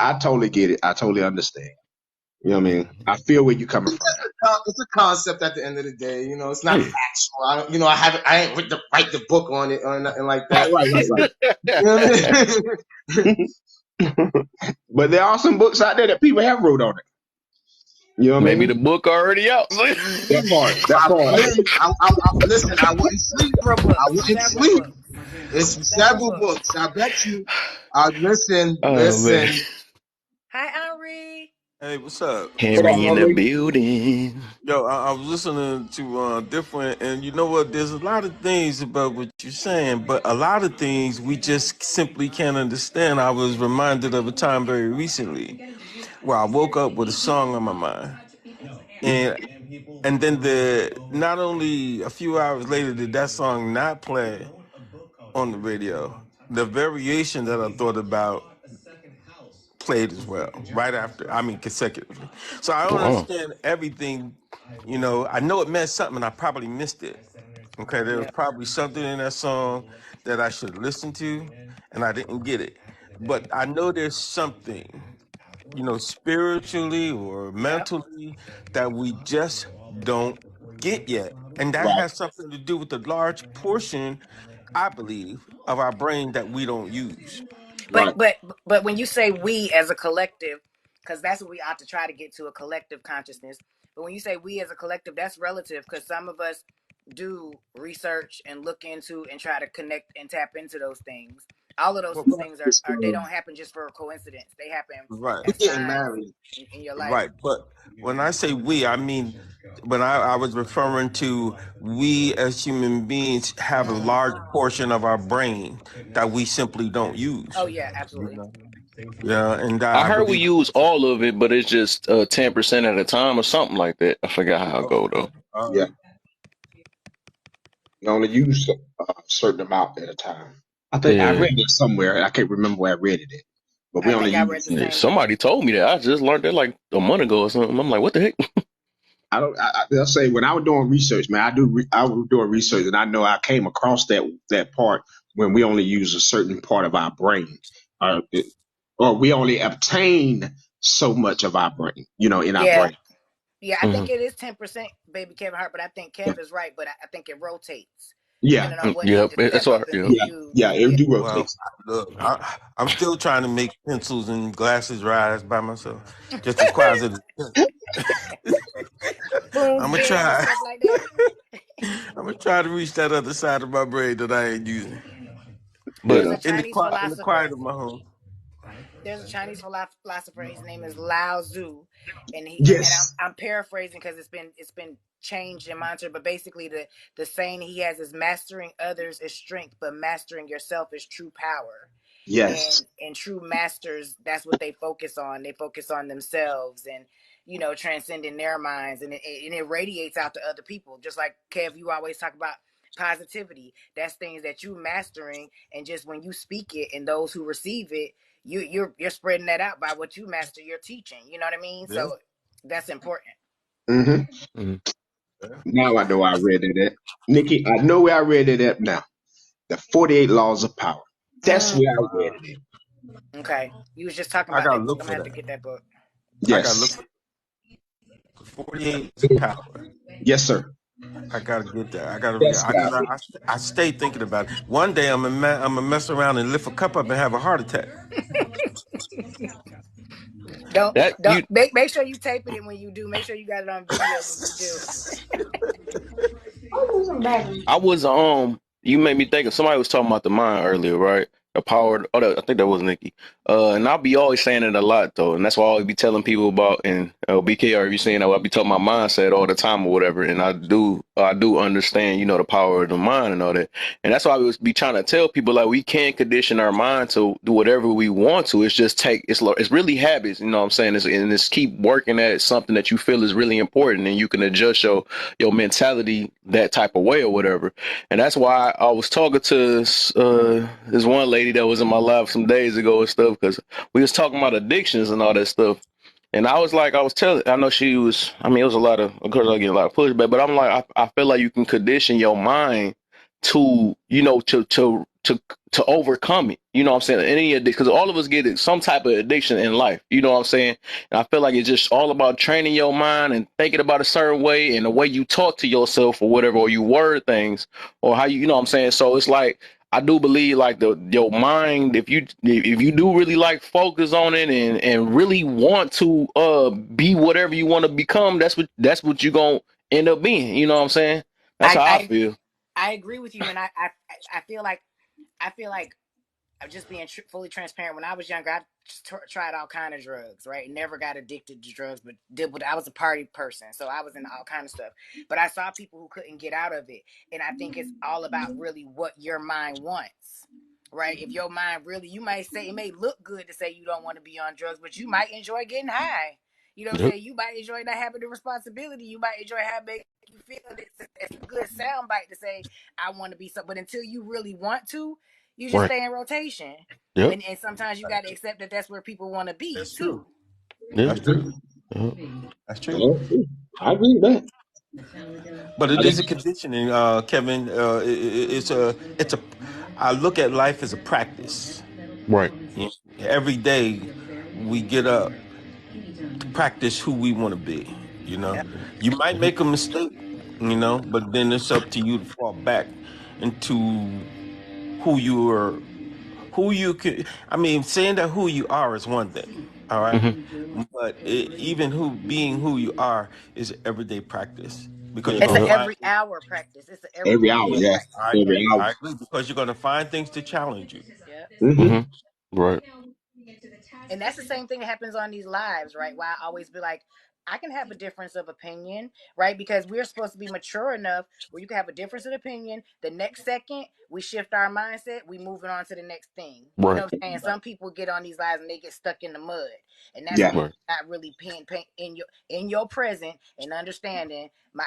I totally get it. I totally understand. You know what I mean? I feel where you coming from It's a concept at the end of the day. You know, it's now. not factual. I don't, I ain't write the book on it or nothing like Right, that. right, You know what I mean? right. But there are some books out there that people have wrote on it. You know what I Maybe mean? the book already out. That part. That part. Probably. Listen, I wouldn't sleep. Several I books. wouldn't Several sleep. books. It's Several several books. books. I bet you. Listen, Oh man. listen. Hi, Henri. Hey, what's up? What's What up, Henry going in on? the Henry? building. Yo, I was listening to different, and you know what? There's a lot of things about what you're saying, but a lot of things we just simply can't understand. I was reminded of a time very recently where I woke up with a song on my mind, and then not only a few hours later did that song not play on the radio, the variation that I thought about played as well, right after, I mean, consecutively. So I don't Wow. understand everything, I know it meant something and I probably missed it. Okay, there was Yeah. probably something in that song that I should listen to and I didn't get it. But I know there's something, spiritually or Yep. mentally that we just don't get yet. And that Right, has something to do with the large portion, I believe, of our brain that we don't use. But right, but but when you say we as a collective, because that's what we ought to try to get to a collective consciousness. But when you say we as a collective, that's relative because some of us do research and look into and try to connect and tap into those things. All of those Well, things are they don't happen just for a coincidence. They happen right. We're as getting signs married. in your life. Right, but when I say we, I mean when I was referring to we as human beings have a large portion of our brain that we simply don't use. Oh yeah, You absolutely. know? Yeah, and I I heard we believe. use all of it, but it's just 10% at a time or something like that. I forgot how it Oh, go though. okay. All yeah. right. You only use a certain amount at a time. I think I Yeah. read it somewhere. I can't remember where I read it, but I we only think I read use. the Yeah. same thing. Somebody told me that. I just learned that like a month ago or something. I'm like, what the heck? I don't. I'll say when I was doing research, man, I was doing research, and I know I came across that part when we only use a certain part of our brain, or, or we only obtain so much of our brain, in our Yeah, brain. yeah. I Hmm. think it is 10%, baby Kevin Hart, but I think Yeah. Kev is right. But I think it rotates. Yeah, depending on what Yeah, need to it's step all up right. and Yeah. be yeah, used. yeah. It Yeah. do Well, rotate. look, I'm still trying to make pencils and glasses rise by myself, just as quiet as it. Spoons, I'm gonna beds, and try. stuff like that. I'm gonna try to reach that other side of my brain that I ain't using You There's But a know. Chinese in the quiet philosopher. of my home. There's a Chinese philosopher. His name is Lao Tzu, and Yes. I'm paraphrasing because it's been changed and monitored. But basically, the saying he has is mastering others is strength, but mastering yourself is true power. Yes. And true masters, that's what they focus on. They focus on themselves and transcending their minds, and it radiates out to other people. Just like Kev, you always talk about positivity. That's things that you mastering, and just when you speak it and those who receive it, you're spreading that out by what you master. You're teaching. You know what I mean? Yeah. So that's important. Hmm. mhm. Yeah. Now I know I read it at. Nikki, I know where I read it at now. The 48 Laws of Power. That's Mm, where I read Wow. it at. okay, you was just talking I about gotta that book. look I'm for gonna have to that. get that book. I gotta look Yes. for 48 of power. Yes, sir. I gotta get that. I gotta read. That's I, where I cause read I stay thinking about it. One day I'm gonna mess around and lift a cup up and have a heart attack. Don't That don't you make sure you taping it when you do. Make sure you got it on video when you do. I was you made me think of somebody was talking about the mind earlier, right? The power. Oh, I think that was Nikki. And I'll be always saying it a lot though, and that's why I always be telling people about. And BK, are you saying that? I be talking my mindset all the time or whatever. And I do understand, the power of the mind and all that. And that's why I was be trying to tell people like we can't condition our mind to do whatever we want to. It's just it's really habits. You know what I'm saying? And it's keep working at something that you feel is really important, and you can adjust your mentality that type of way or whatever. And that's why I was talking to this one lady that was in my life some days ago and stuff, because we was talking about addictions and all that stuff. And I was like, I know she was, I mean, it was of course, I get a lot of pushback, but I'm like, I feel like you can condition your mind to, to overcome it. You know what I'm saying? Any addiction, because all of us get some type of addiction in life. You know what I'm saying? And I feel like it's just all about training your mind and thinking about a certain way and the way you talk to yourself or whatever, or you word things or how you know what I'm saying? So it's like, I do believe like your mind, if you do really like focus on it and really want to be whatever you want to become, that's what you're gonna end up being. You know what I'm saying? That's I how I I, feel. I agree with you, and I feel like I'm just being fully transparent. When I was younger, I tried all kind of drugs. Right, never got addicted to drugs, but I was a party person, so I was in all kind of stuff. But I saw people who couldn't get out of it, and I think it's all about really what your mind wants. Right, if your mind really, you might say it may look good to say you don't want to be on drugs, but you might enjoy getting high. You know what I'm Yep. saying? You might enjoy not having the responsibility. You might enjoy having you feel it's a good sound bite to say I want to be so. But until you really want to, you just Right. stay in rotation. Yep. And sometimes you got to accept that that's where people want to be That's true. too. Yeah. That's true. it. Yep. That's true. Oh, I agree with that. But I it is a just, conditioning, Kevin. It's a. I look at life as a practice. Right. You know, every day we get up to practice who we want to be. You know, Yeah. you might Mhm. make a mistake. You know, but then it's up to you to fall back into who you are, who you can. I mean, saying that who you are is one thing. All right, Mhm. but even who being who you are is everyday practice because you're It's gonna an Yep. find. every hour practice. It's an every hour, everyday Yeah, yeah. I practice. Every agree. hour. I agree because you're gonna find things to challenge you. Yeah. Hmm. Mhm. Right. And that's the same thing that happens on these lives, right? Why I always be like, I can have a difference of opinion, right? Because we're supposed to be mature enough where you can have a difference of opinion. The next second, we shift our mindset, we moving on to the next thing. You know Right. what I'm saying? Some people get on these lives and they get stuck in the mud. And that's Yeah. because Right. you're not really paying in your present and understanding my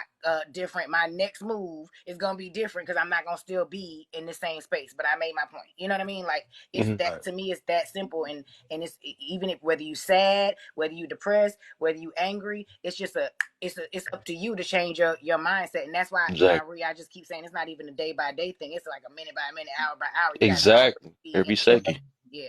different my next move is gonna be different because I'm not gonna still be in the same space. But I made my point. You know what I mean? Like it's Mhm. that Right. to me, it's that simple. And it's even if whether you sad, whether you depressed, whether you angry, it's just it's up to you to change your mindset. And that's why Exactly. I just keep saying it's not even a day by day thing. It's like a minute by minute, hour by hour. You got to always Exactly. be in Every tune. second. Yeah.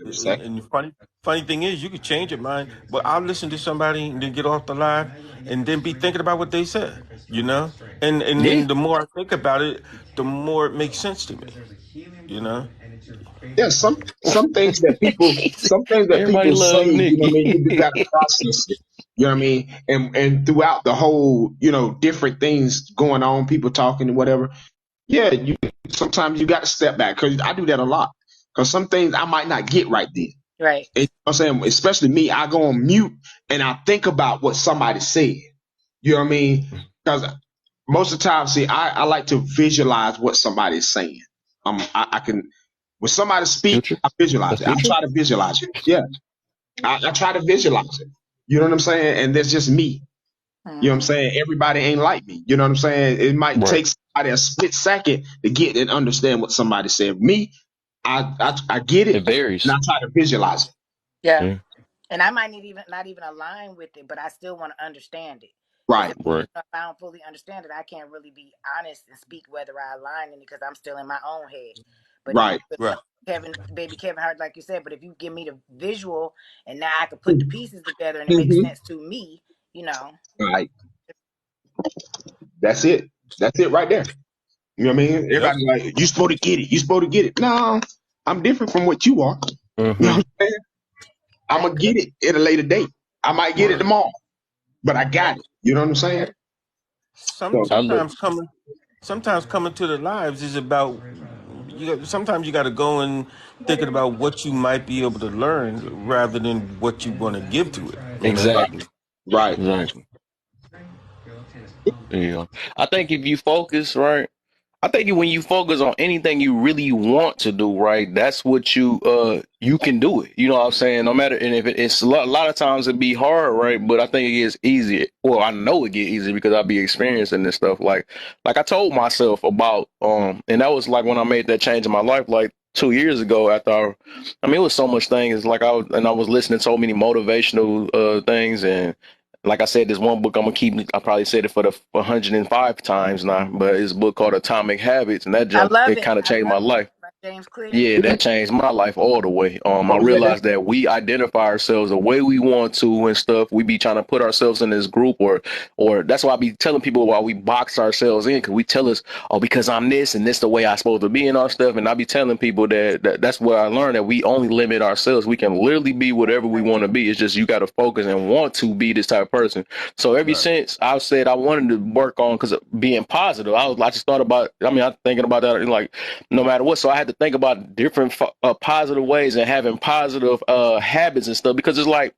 Exactly. And the funny thing is, you could change your mind, but I'll listen to somebody and then get off the live, and then be thinking about what they said. You know, and Yeah. then the more I think about it, the more it makes sense to me. You know. Yeah, some things that Everybody people say, love you know what I mean, Nikki. you just got to process it. You know what I mean? And throughout the whole, you know, different things going on, people talking and whatever. Yeah, you sometimes you got to step back because I do that a lot. Because some things I might not get right then. Right. And, you know what I'm saying, especially me, I go on mute and I think about what somebody said. You know what I mean? Because most of the time, see, I like to visualize what somebody is saying. I can when somebody speak, Future. I visualize That's it. I future. try to visualize it. Yeah, I try to visualize it. You know what I'm saying? And that's just me. You know what I'm Hmm. saying? Everybody ain't like me. You know what I'm saying? It might Right. take somebody a split second to get and understand what somebody said. Me, I get it It and varies. I try to visualize it. Yeah. Yeah. And I might not even align with it, but I still want to understand it. Because Right, Right. if I don't fully understand it, I can't really be honest and speak whether I align in it because I'm still in my own head. But if you, right. Right. Baby Kevin Hart, like you said, but if you give me the visual and now I can put the pieces together and it makes Mm-hmm. sense to me, you know. Right. That's it. That's it right there. You know what I mean? Yep. Everybody like, you supposed to get it. You supposed to get it. No, I'm different from what you are. You know Mm-hmm. what I'm saying? I'm I gonna agree. get it at a later date. I might get it Right. tomorrow, but I Yeah. got it. You know what I'm saying? So, I look. Sometimes coming to the lives is about sometimes you got to go and thinking about what you might be able to learn rather than what you want to give to it. You know. right, Exactly. right. Exactly. Yeah. I think if you focus, right, I think when you focus on anything you really want to do, right, that's what you can do it. You know what I'm saying? No matter, and if it's a lot of times it'd be hard, right? But I think it gets easier. Well, I know it get easier because I be experiencing this stuff. Like I told myself about and that was like when I made that change in my life, like 2 years ago. After I mean, it was so much things. Like I was listening to so many motivational things and. Like I said, this one book I'm gonna keep. I probably said it for the 105 times now, but it's a book called Atomic Habits, and that I junk love it it. kind of I changed love my it. life. By James Clear. Yeah, that changed my life all the way. I Oh yeah, that's realized that we identify ourselves the way we want to and stuff. We be trying to put ourselves in this group, or that's why I be telling people why we box ourselves in because we tell us, oh, because I'm this and this the way I'm supposed to be and all stuff. And I be telling people that's where I learned that we only limit ourselves. We can literally be whatever we want to be. It's just you got to focus and want to be this type of person. So ever Right. since I said I wanted to work on because being positive, I just thought about. I mean, I'm thinking about that like no matter what. So I had to think about different positive ways and having positive habits and stuff because it's like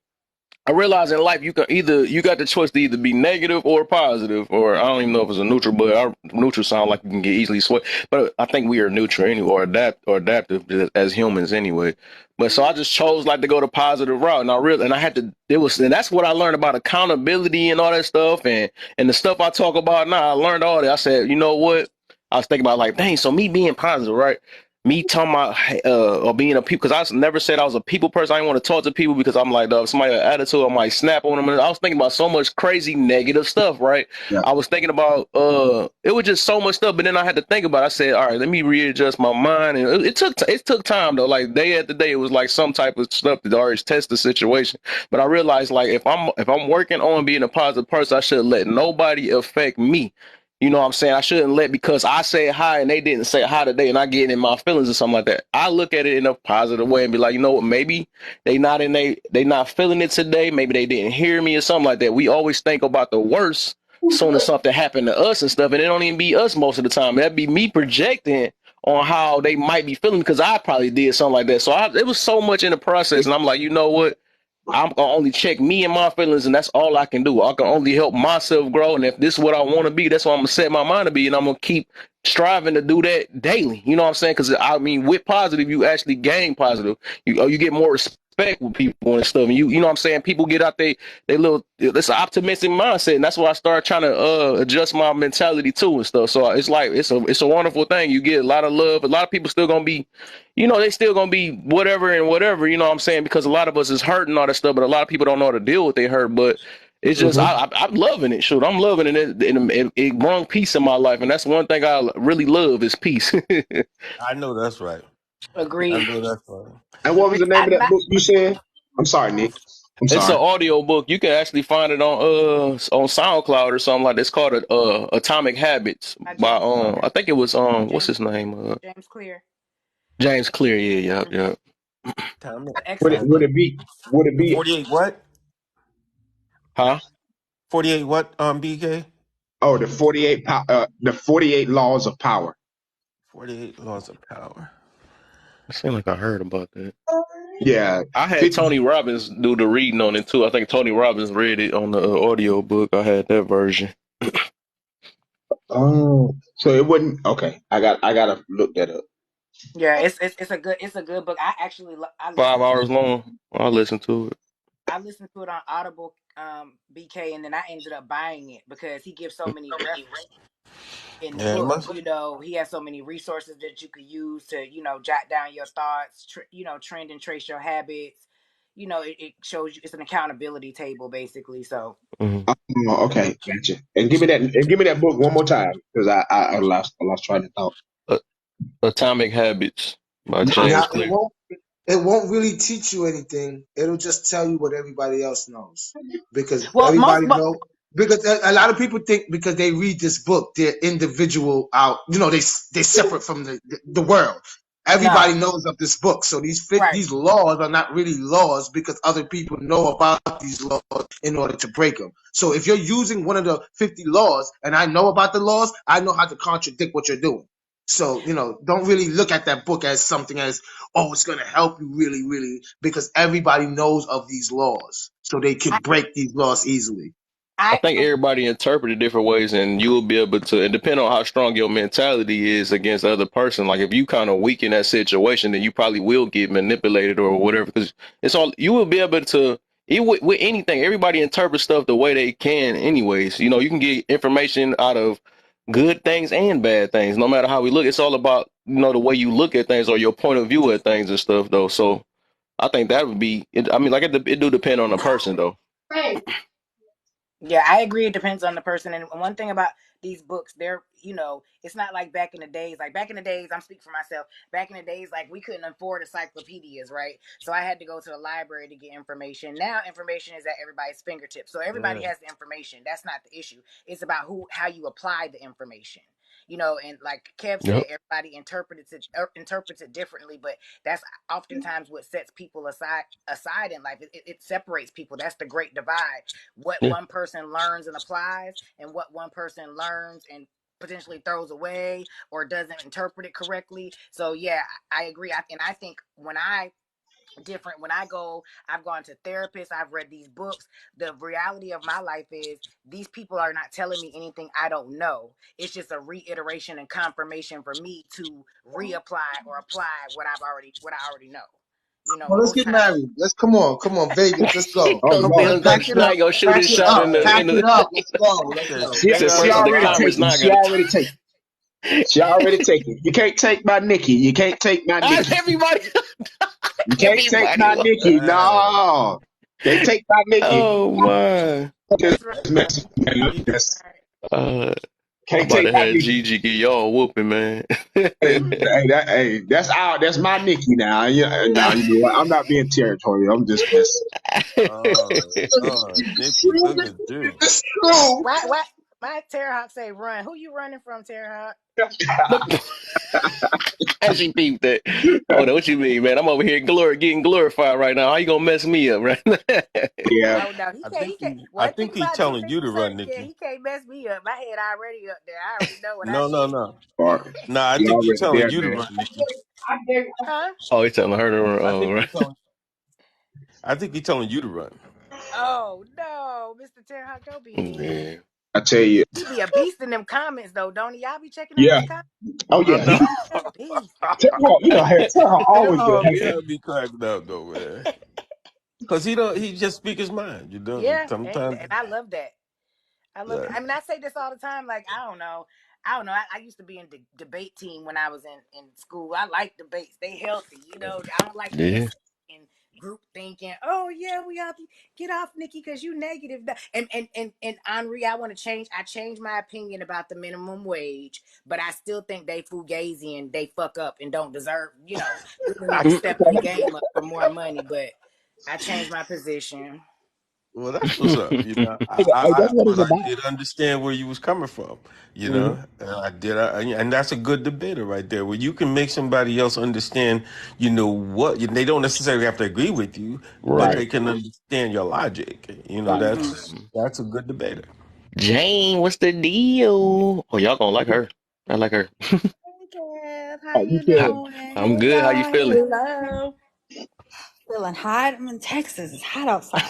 I realize in life you got the choice to either be negative or positive, or I don't even know if it's a neutral, but our neutral sound like you can get easily swayed. But I think we are neutral anyway, or adaptive as humans anyway. But so I just chose like to go the positive route, and I had to. It was, and that's what I learned about accountability and all that stuff, and the stuff I talk about now. I learned all that. I said, you know what? I was thinking about like, dang, so me being positive, right? Me talking about or being a people because I never said I was a people person. I didn't want to talk to people because I'm like, if somebody had an attitude, I might snap on them. And I was thinking about so much crazy negative stuff, right? yeah. I was thinking about it was just so much stuff, but then I had to think about it. I said, all right, let me readjust my mind. And it took time though. Like day after day, it was like some type of stuff to always test the situation. But I realized like if I'm working on being a positive person, I should let nobody affect me. You know what I'm saying? I shouldn't let because I say hi and they didn't say hi today and I get in my feelings or something like that. I look at it in a positive way and be like, you know what, maybe they not feeling it today. Maybe they didn't hear me or something like that. We always think about the worst soon as something happened to us and stuff, and it don't even be us most of the time. That'd be me projecting on how they might be feeling because I probably did something like that. So it was so much in the process, and I'm like, you know what? I'm gonna only check me and my feelings, and that's all I can do. I can only help myself grow, and if this is what I want to be, that's what I'm gonna set my mind to be, and I'm gonna keep striving to do that daily. You know what I'm saying? Because I mean, with positive, you actually gain positive. You get more respect with people and stuff. And you know what I'm saying? People get out they little. It's an optimistic mindset, and that's why I started trying to adjust my mentality too and stuff. So it's like it's a wonderful thing. You get a lot of love. A lot of people still gonna be they still gonna be whatever and whatever, you know what I'm saying? Because a lot of us is hurting all that stuff, but a lot of people don't know how to deal with their hurt. But it's just Mm-hmm. I'm loving it. Shoot, I'm loving it. It brought peace in my life, and that's one thing I really love is peace. I know that's right. I Agreed. know that's funny. And what was the name I, of that my, book you said? I'm sorry, Nick. I'm It's an sorry. audio book. You can actually find it on SoundCloud or something like that. It's called Atomic Habits by by James Clear. I think it was what's James his name? James Clear. James Clear. Yeah, yeah, Hmm. yeah. Time Would it Excellent would book. it be would it The be 48 what? Huh? 48 what? BK. oh the 48 laws of power? 48 laws of power. It seemed like I heard about that. Yeah. I had 50, Tony Robbins do the reading on it too. I think Tony Robbins read it on the audio book. I had that version. oh, so it wouldn't. Okay, I gotta look that up. Yeah, it's a good book. I actually I Five listened to hours long. I listened to it. on Audible, BK, and then I ended up buying it because he gives so many references in the Yeah, it book. must. He has so many resources that you could use to, jot down your thoughts, trend and trace your habits. It shows you, it's an accountability table basically. So Mhm. Oh, okay, gotcha. And give me that book one more time because I lost track of thought. Uh, Atomic Habits by Atomic. James Now Clear. it won't really teach you anything. It'll just tell you what everybody else knows because well most everybody know. Because a lot of people think because they read this book, they're individual out. They separate from the world. Everybody no, knows of this book, so right. these laws are not really laws because other people know about these laws in order to break them. So if you're using one of the 50 laws, and I know about the laws, I know how to contradict what you're doing. So don't really look at that book as something as, oh, it's going to help you really, really, because everybody knows of these laws. So they I can break these laws easily. I I think everybody interpret it different ways, and you will be able to. And depend on how strong your mentality is against the other person. Like if you kind of weak in that situation, then you probably will get manipulated or whatever. Because it's all you will be able to. With anything, everybody interprets stuff the way they can. Anyways, you can get information out of good things and bad things. No matter how we look, it's all about the way you look at things or your point of view at things and stuff. Though, so I think that would be. I mean, like it do depend on the person, though. Yeah, I agree. It depends on the person. And one thing about these books, it's not like back in the days. Like back in the days, I'm speaking for myself. Back in the days, like we couldn't afford encyclopedias, right? So I had to go to the library to get information. Now information is at everybody's fingertips. So everybody Yeah. has the information. That's not the issue. It's about how you apply the information. And like Kev said, Yep. everybody interprets it differently, but that's oftentimes what sets people aside in life. It separates people. That's the great divide, what Yeah. one person learns and applies and what one person learns and potentially throws away or doesn't interpret it correctly. So yeah, I agree. And I think when I go, I've gone to therapists, I've read these books. The reality of my life is these people are not telling me anything I don't know. It's just a reiteration and confirmation for me to reapply or apply what I already know. Well, let's Most get times. married. Come on, Vegas. Let's go. Oh Come Lord, Let's on, pack it now up. you gonna shoot Pack his it shot up. in the Pack in it the. up. Let's go. Let's Says go. He said pack she first in up. the already comments. taken. Now I She gotta. already taken. She already taken. You can't take my Nikki. You can't take my Nikki. Everybody, You can't take everybody. my Nikki. Hey, No, can't take my Nikki. Oh my. That's right. he, Yes. Uh, I'm Can't about take to my have Nikki. Gigi give y'all a whooping, man. Hey, that's my Nikki now. Yeah, now you know what? I'm not being territorial. I'm just messing. Nick, It's true. look at you. It's true. Why my Terror Hawk say run? Who you running from, Terror Hawk? As she peeped that. Oh, no, what you mean, man? I'm over here getting glorified right now. How you gonna mess me up, right? Yeah, Oh no, he can't. I One thing think he's about me, telling you Mr. to run, Service, yeah, Nikki. he can't mess me up. My head already up there. I already know what I No, no, did. no. or No, I you think he's already telling there, you to man. run, Nikki. Huh? Oh, he's telling her to run. I Oh, think right. he's telling. I think he's telling you to run. Oh no, Mr. Terror Hawk, don't be mean. Yeah. I tell you, He be a beast in them comments though, don't he? Y'all be checking out yeah. his comments. Oh I yeah, know. he He a beast. tell her always been Oh, hating. yeah, be cracking up though, man. Cause he don't. He just speak his mind. You know. Yeah, Sometimes. and I love that. I love Yeah. that. I mean, I say this all the time. Like, I don't know. I used to be in the debate team when I was in school. I like debates. They healthy. I don't like Yeah. mess. in group thinking, oh yeah, we all get off Nikki because you negative. And Henri, I changed my opinion about the minimum wage, but I still think they fugazi and they fuck up and don't deserve, really need to step their game up for more money. But I changed my position. Well, that's what's up. You know, Hey, that's what but it's I about. did understand where you was coming from. You Hmm. know, and and that's a good debater right there, where you can make somebody else understand. You know what? They don't necessarily have to agree with you, but Right. Right, they can understand your logic. You know, right. Mm-hmm. that's a good debater. Jane, what's the deal? Oh, y'all gonna like her. I like her. Hey, Kev, how Oh, you you I, said doing? I'm Hey good. How you y'all, feeling? hello. Feeling hot. I'm in Texas. It's hot outside.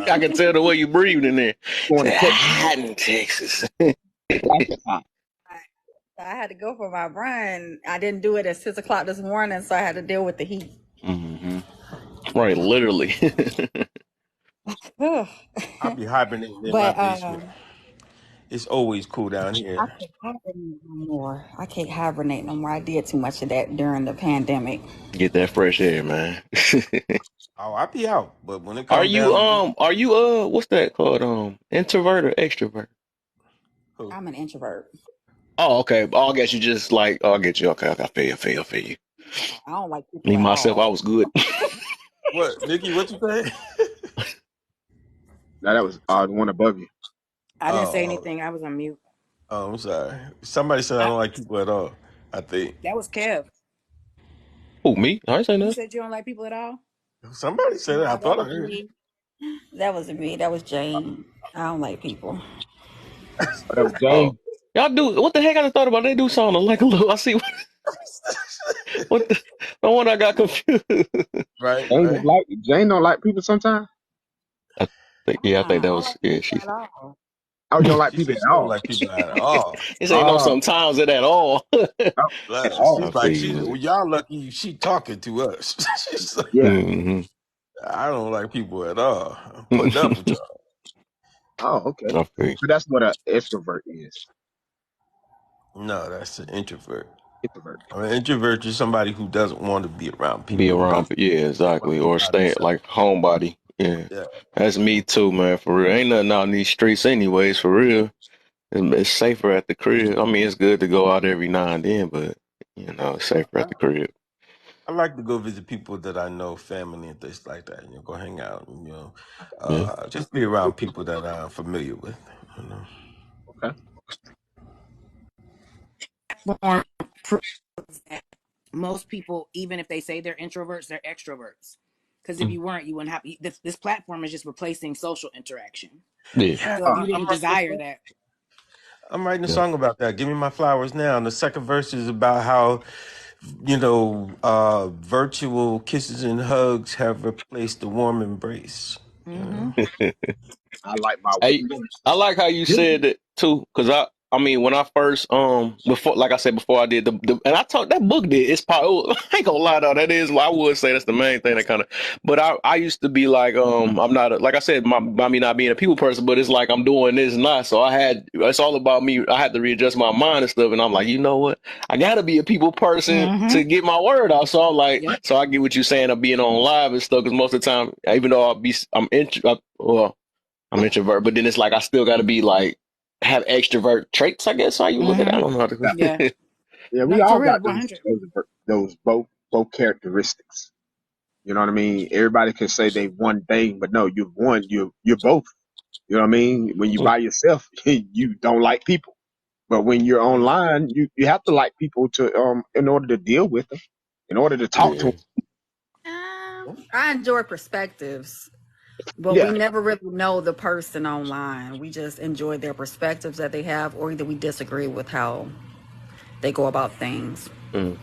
I Wow. can tell the way you breathed in there. going to Said Texas. hot in Texas. That's a lot. I had to go for my run. I didn't do it at 6 o'clock this morning, so I had to deal with the heat. Hmm. Right, literally. Ugh. I'll be hibernating in my But basement. It's always cool down I here. can't hibernate no more. I can't hibernate no more. I did too much of that during the pandemic. Get that fresh air, man. Oh, I'll be out, but when it comes down to business, are you what's that called? Introvert or extrovert? who? I'm an introvert. Oh, okay. Oh, I guess you just like, oh, I get you. Okay, okay. I feel you. I don't like people Me, at myself, I all. was good. What, Nikki? What you say? Now that was the one above you. I didn't say Oh, anything. I was on mute. I'm sorry. Somebody said I I, don't like people at all. I think that was Kev. Who, me? I ain't say You nothing. said you don't like people at all? somebody said it. I No, that thought I was heard. me. That was me. That was Jane. I don't like people. Oh, that was Oh, Jane. y'all do what the heck? I just thought about. They do sound like a little. I see what the. No wonder I got confused. Right, Jane don't right. like Jane don't like people sometimes. I think I that don't was like yeah. people She at all. Oh, you don't like She people said at she don't all. like people at all. It ain't no Oh, sometimes it at all. oh, Like, oh, I she's feel like, you. well, y'all lucky she talking to us. She's like, yeah. Hmm. I don't like people at all. I'm putting up with y'all. Oh, okay. I feel you. So that's what an extrovert is. No, that's an introvert. Introvert. An introvert is somebody who doesn't want to be around Be people, who around, doesn't but yeah, want exactly. to be Or by stay themselves. like homebody. Yeah, Yeah. that's me too, man. For real, ain't nothing out in these streets, anyways. For real, it's safer at the crib. I mean, it's good to go out every now and then, but it's safer I, at the crib. I like to go visit people that I know, family and things like that. Go hang out. And, Yeah. just be around people that I'm familiar with. You know. Okay. Born proves that most people, even if they say they're introverts, they're extroverts. Because if Mm. you weren't, you wouldn't have. This platform is just replacing social interaction. Yeah. Yeah, So if Oh, you didn't desire that, I'm writing a Yeah. song about that. Give me my flowers now. And the second verse is about how, virtual kisses and hugs have replaced the warm embrace. You mm-hmm. know? I like my Hey, woman. I like how you said that too, because I mean, when I first, before, like I said before, I did and I talked that book did. It's probably, I ain't gonna lie though, that is, I would say that's the main thing that kind of, but I used to be like, I'm not, like I said, by me not being a people person, but it's like I'm doing this and not. So it's all about me. I had to readjust my mind and stuff, and I'm like, you know what? I gotta be a people person Mm-hmm. to get my word out. So I'm like, Yep. so I get what you're saying of being on live and stuff, because most of the time, even though well, I'm introvert, but then it's like I still got to be like have extrovert traits. I guess how you look at it. Mm-hmm. I don't know how Yeah, Yeah. to. yeah. We No, for all real, got 100. those both characteristics. You know what I mean? Everybody can say they one thing, but no, you're one. You're both. You know what I mean? When you by yourself, you don't like people. But when you're online, you have to like people to in order to deal with them, in order to talk to Yeah, them. I enjoy perspectives, but we Yeah, never really know the person online. We just enjoy their perspectives that they have, or either we disagree with how they go about things. hmm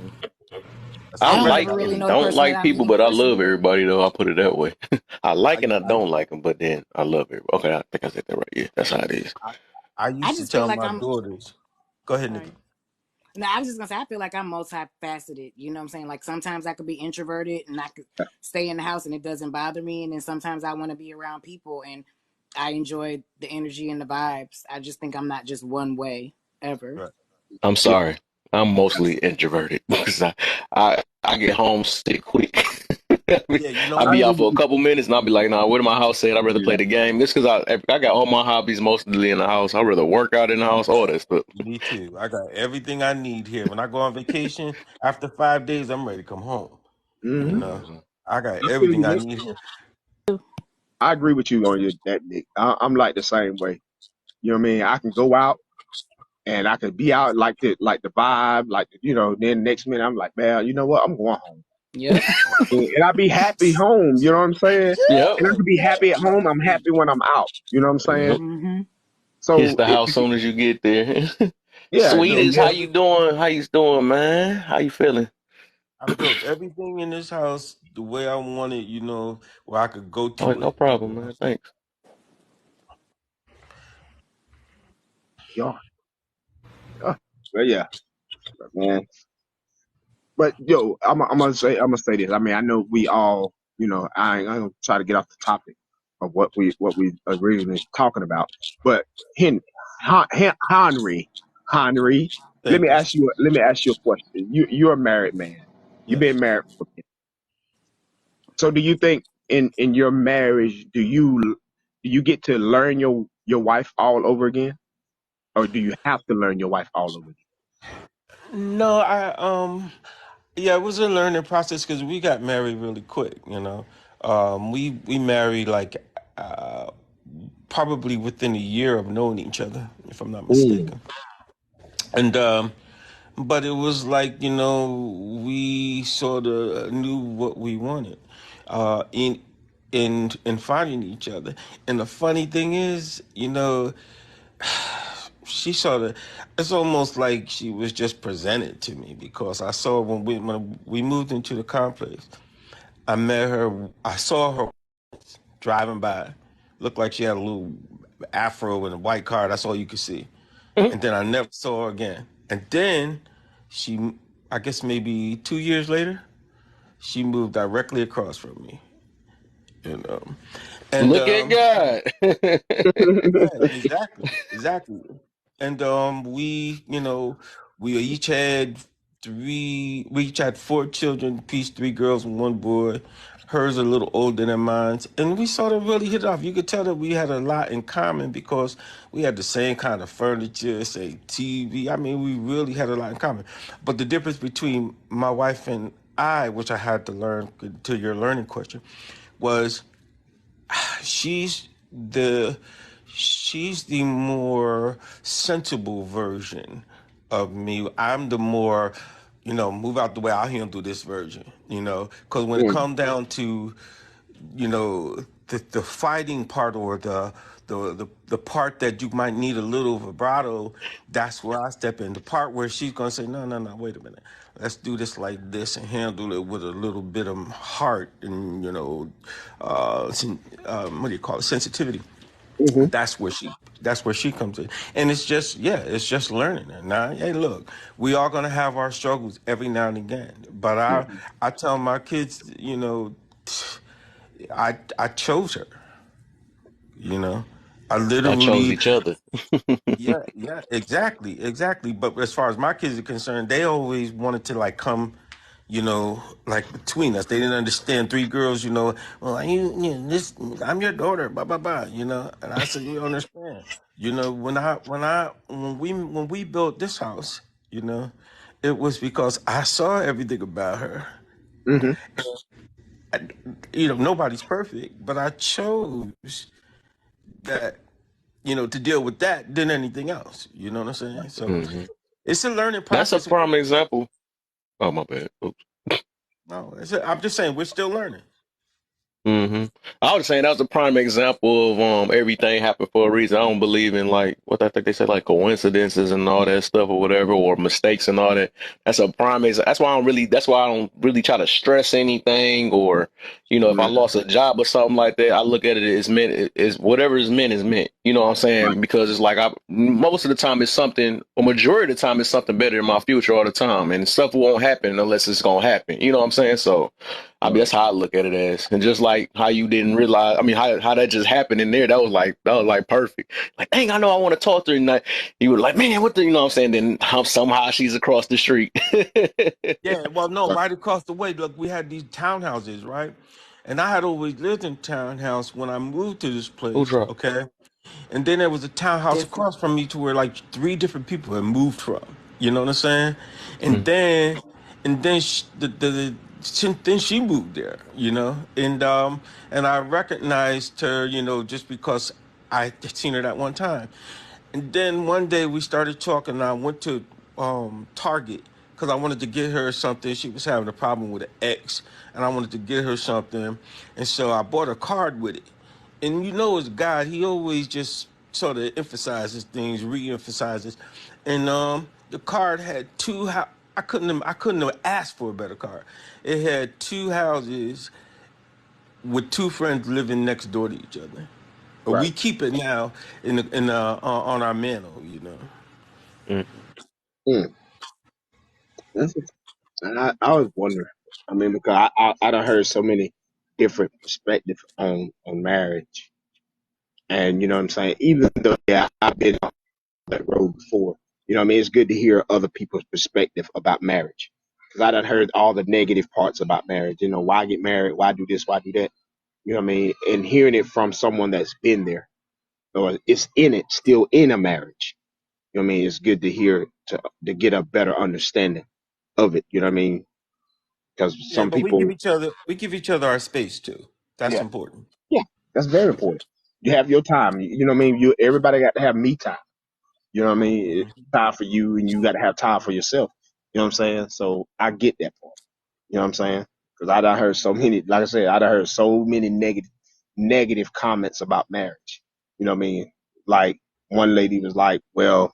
That's I I don't correct. like ever really and know the don't person that like I people, meet in but I person love either. everybody though. I put it that way. I like I, and I I, don't like them, but then I love everybody. Okay, I think I said that right. Yeah, that's how it is. I, I I used to just feel tell like my I'm daughters, go ahead, Nikki. sorry. No, I was just gonna say I feel like I'm multifaceted. You know what I'm saying? Like sometimes I could be introverted and I could stay in the house and it doesn't bother me, and then sometimes I want to be around people and I enjoy the energy and the vibes. I just think I'm not just one way ever. Right. I'm yeah. sorry. I'm mostly introverted because I get homesick quick. Yeah, you know I'll I be what? out agree for a with couple minutes and I'll be like, nah, what am my house at? I'd rather you. play the game. It's because I got all my hobbies mostly in the house. I'd rather work out in the house, all that stuff. Me too. I got everything I need here. When I go on vacation, after 5 days, I'm ready to come home. You Mm-hmm. know, I got I feel you, everything I Nick. need here. I agree with you on your that, Nick. I'm like the same way. You know what I mean? I can go out and I could be out like the vibe, then next minute I'm like, man, you know what? I'm going home. Yep. And I be happy home, you know what I'm saying? Yep. And I can be happy at home, I'm Exactly. happy when I'm out. You know what I'm saying? Yep. Mm-hmm. Hits So the house soon as you get there. yeah, I Sweetest, built yeah. how you doing? How you doing, man? How you feeling? I built everything in this house the way I wanted. Where I could go Oh, to no it. problem, man. Thanks. Yeah. Yeah. But yeah, man. But yo, I'm gonna say this. I mean, I know we all, I ain't gonna try to get off the topic of what we originally talking about. But Henry, Henry, let me Thank you. ask you let me ask you a question. You're a married man. You've Yes. been married for so do you think in your marriage do you get to learn your wife all over again, or do you have to learn your wife all over No, yeah, it was a learning process because we got married really quick. We married like uh, probably within a year of knowing each other, if I'm not again? mistaken. And but it was like we sort of knew what we wanted in in finding each other. And the funny thing is, she sort of, it's almost like she was just presented to me because I saw when we moved into the complex. I met her. I saw her driving by. Looked like she had a little afro in a white car. That's all you could see. And then I never saw her again. And then she, I guess maybe 2 years later, she moved directly across from me. You know, and Look at God. yeah, exactly, exactly. And we each had we each had 4 children, piece 3 girls and 1 boy. Hers a little older than mine, and we sort of really hit it off. You could tell that we had a lot in common because we had the same kind of furniture, say TV. I mean, we really had a lot in common. But the difference between my wife and I, which I had to learn to your learning question, was she's the she's the more sensible version of me. I'm the more, move out the way, I'll handle this version, because when it Mm, comes down to, the fighting part or the part that you might need a little vibrato, that's where I step in. The part where she's gonna say, no, no, no, wait a minute, let's do this like this and handle it with a little bit of heart and what do you call it, sensitivity. mm-hmm, That's where she comes in, and it's just, yeah, it's just learning. And now, hey, look, we are gonna have our struggles every now and again, but I mm-hmm, I tell my kids, I chose her. You know, I I chose literally, each other. yeah, yeah, exactly, exactly. But as far as my kids are concerned, they always wanted to like come, like between us. They didn't understand 3 girls. Well, this, I'm your daughter, blah blah blah. And I said, you understand. When we built this house, you know, it was because I saw everything about her. mm-hmm, Nobody's perfect, but I chose that, to deal with that than anything else. You know what I'm saying? So Hmm. it's a learning That's a process. prime example. Oh, my bad. Oops. No, I'm just saying we're still learning. Hmm. I was saying that was a prime example of everything happened for a reason. I don't believe in like what I think they said like coincidences and all that stuff or whatever or mistakes and all that. That's a prime example. That's why I don't really try to stress anything or if I mm-hmm. lost a job or something like that, I look at it as meant is whatever is meant is meant. You know what I'm Right. saying? Because it's like I most of the time it's something, a majority of the time it's something better in my future all the time, and stuff won't happen unless it's gonna happen. You know what I'm saying? So I mean, that's how I look at it as, and just like how you didn't realize, I mean, how that just happened in there. That was like perfect. Like, dang, I know I want to talk to her, and you were like, man, what the, you know what I'm saying? Then somehow she's across the street. Yeah, well, no, Right. right across the way, look, we had these townhouses, right? And I had always lived in townhouse when I moved to this Who place, dropped? okay? And then there was a townhouse Different. across from me to where like three different people had moved from. You know what I'm saying? And Mm, then, and then then she moved there. You know, and I recognized her. You know, just because I had seen her that one time. And then one day we started talking. And I went to Target because I wanted to get her something. She was having a problem with an ex, and I wanted to get her something. And so I bought a card with it. And you know, as God, He always just sort of emphasizes things, re-emphasizes. And the card had I couldn't have asked for a better card. It had two houses with two friends living next door to each other. But Right. we keep it now on our mantle, you know. mm. Mm. That's I was wondering. I mean, because I done heard so many different perspectives on marriage, and you know what I'm saying. Even though I've been on that road before, you know what I mean. It's good to hear other people's perspective about marriage, because I done heard all the negative parts about marriage. You know, why get married? Why do this? Why do that? You know what I mean? And hearing it from someone that's been there or it's in it, still in a marriage. You know what I mean? It's good to hear to get a better understanding of it. You know what I mean? Because Yeah, some but people, we give each other our space too. That's yeah, important. yeah, that's very important. You have your time. You know what I mean? You everybody got to have me time. You know what I mean? It's time for you, and you got to have time for yourself. You know what I'm saying? So I get that part. You know what I'm saying? Because I done heard so many, like I said, I done heard so many negative comments about marriage. You know what I mean? Like one lady was like, well,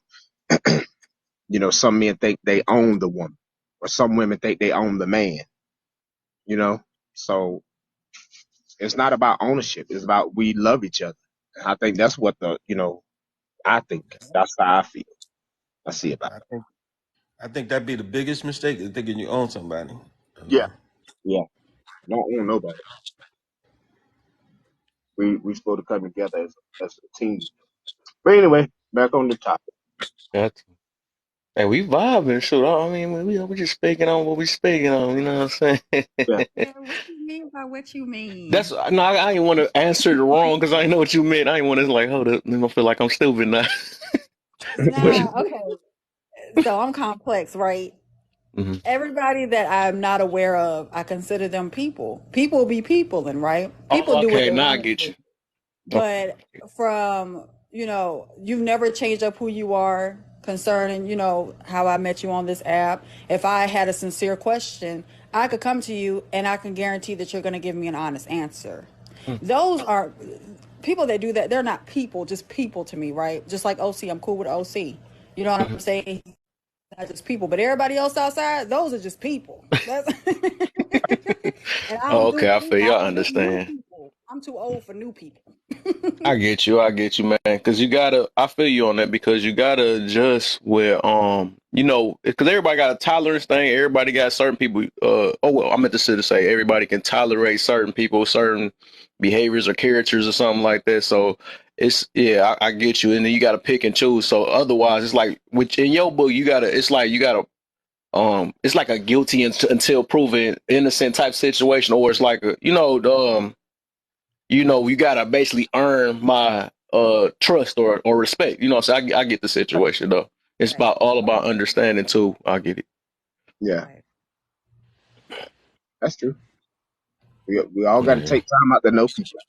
you know, some men think they own the woman, or some women think they own the man. You know, so it's not about ownership. It's about we love each other. And I think that's what I think that's how I feel. I see about I think I think that'd be the biggest mistake is thinking you own somebody. You it. Yeah, know. yeah. Don't own nobody. We supposed to come together as a team. But anyway, back on the topic. That's, hey, we vibing, shoot. I mean, we just speaking on what we speaking on. You know what I'm saying? Yeah. Yeah, what you mean by what you That's mean? no, I didn't want to answer it wrong because I didn't know what you meant. I didn't want to like, hold up, I'm gonna feel like I'm stupid now. But Nah, okay. So I'm complex, right? mhm. Everybody that I'm not aware of, I consider them people. People be people, and right? People Oh, do what okay, they now I want to get do. you. Okay. But from, you've never changed up who you are concerning, how I met you on this app. If I had a sincere question, I could come to you and I can guarantee that you're going to give me an honest answer. Mm, Those are people that do that. They're not people, just people to me, right? Just like OC, I'm cool with OC. You know what mhm. I'm saying? Not just people, but everybody else outside, those are just people. That's and Oh, okay, I feel I you. I don't do new understand. people. I'm too old for new people. I get you, man. Because you gotta, I feel you on that because you gotta adjust where, because everybody got a tolerance thing. Everybody got certain people. Oh well, I meant to say everybody can tolerate certain people, certain behaviors or characters or something like that. So it's yeah, I get you. And then you gotta pick and choose. So otherwise, it's like which in your book, it's like you gotta. It's like a guilty until proven innocent type situation, or it's like you gotta basically earn my trust or respect. You know, so I get the situation though. It's Right, about all about understanding too. I get it. Yeah, right. that's true. We all got to Yeah, take time out to know people.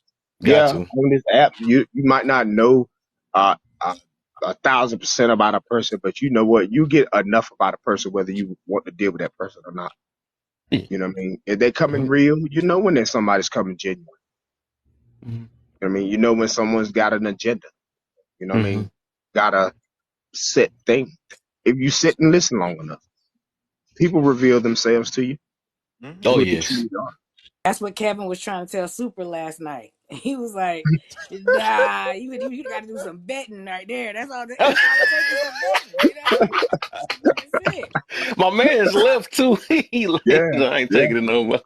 got Yeah, to. on this app, you might not know uh, uh 1,000% about a person, but you know what? You get enough about a person whether you want to deal with that person or not. Yeah. You know what I mean? If they coming Mhm. real, you know when there's somebody's coming genuine. Mhm. You know what I mean? You know when someone's got an agenda. You know what I Mhm. mean? Got a set thing. If you sit and listen long enough, people reveal themselves to you, Hmm. Oh who they yes. truly are. That's what Kevin was trying to tell Super last night. He was like, "Nah, you got to do some betting right there. That's all. That's all it takes is some betting. That's it." My man's left too. He like, Yeah, I ain't yeah. taking it no more.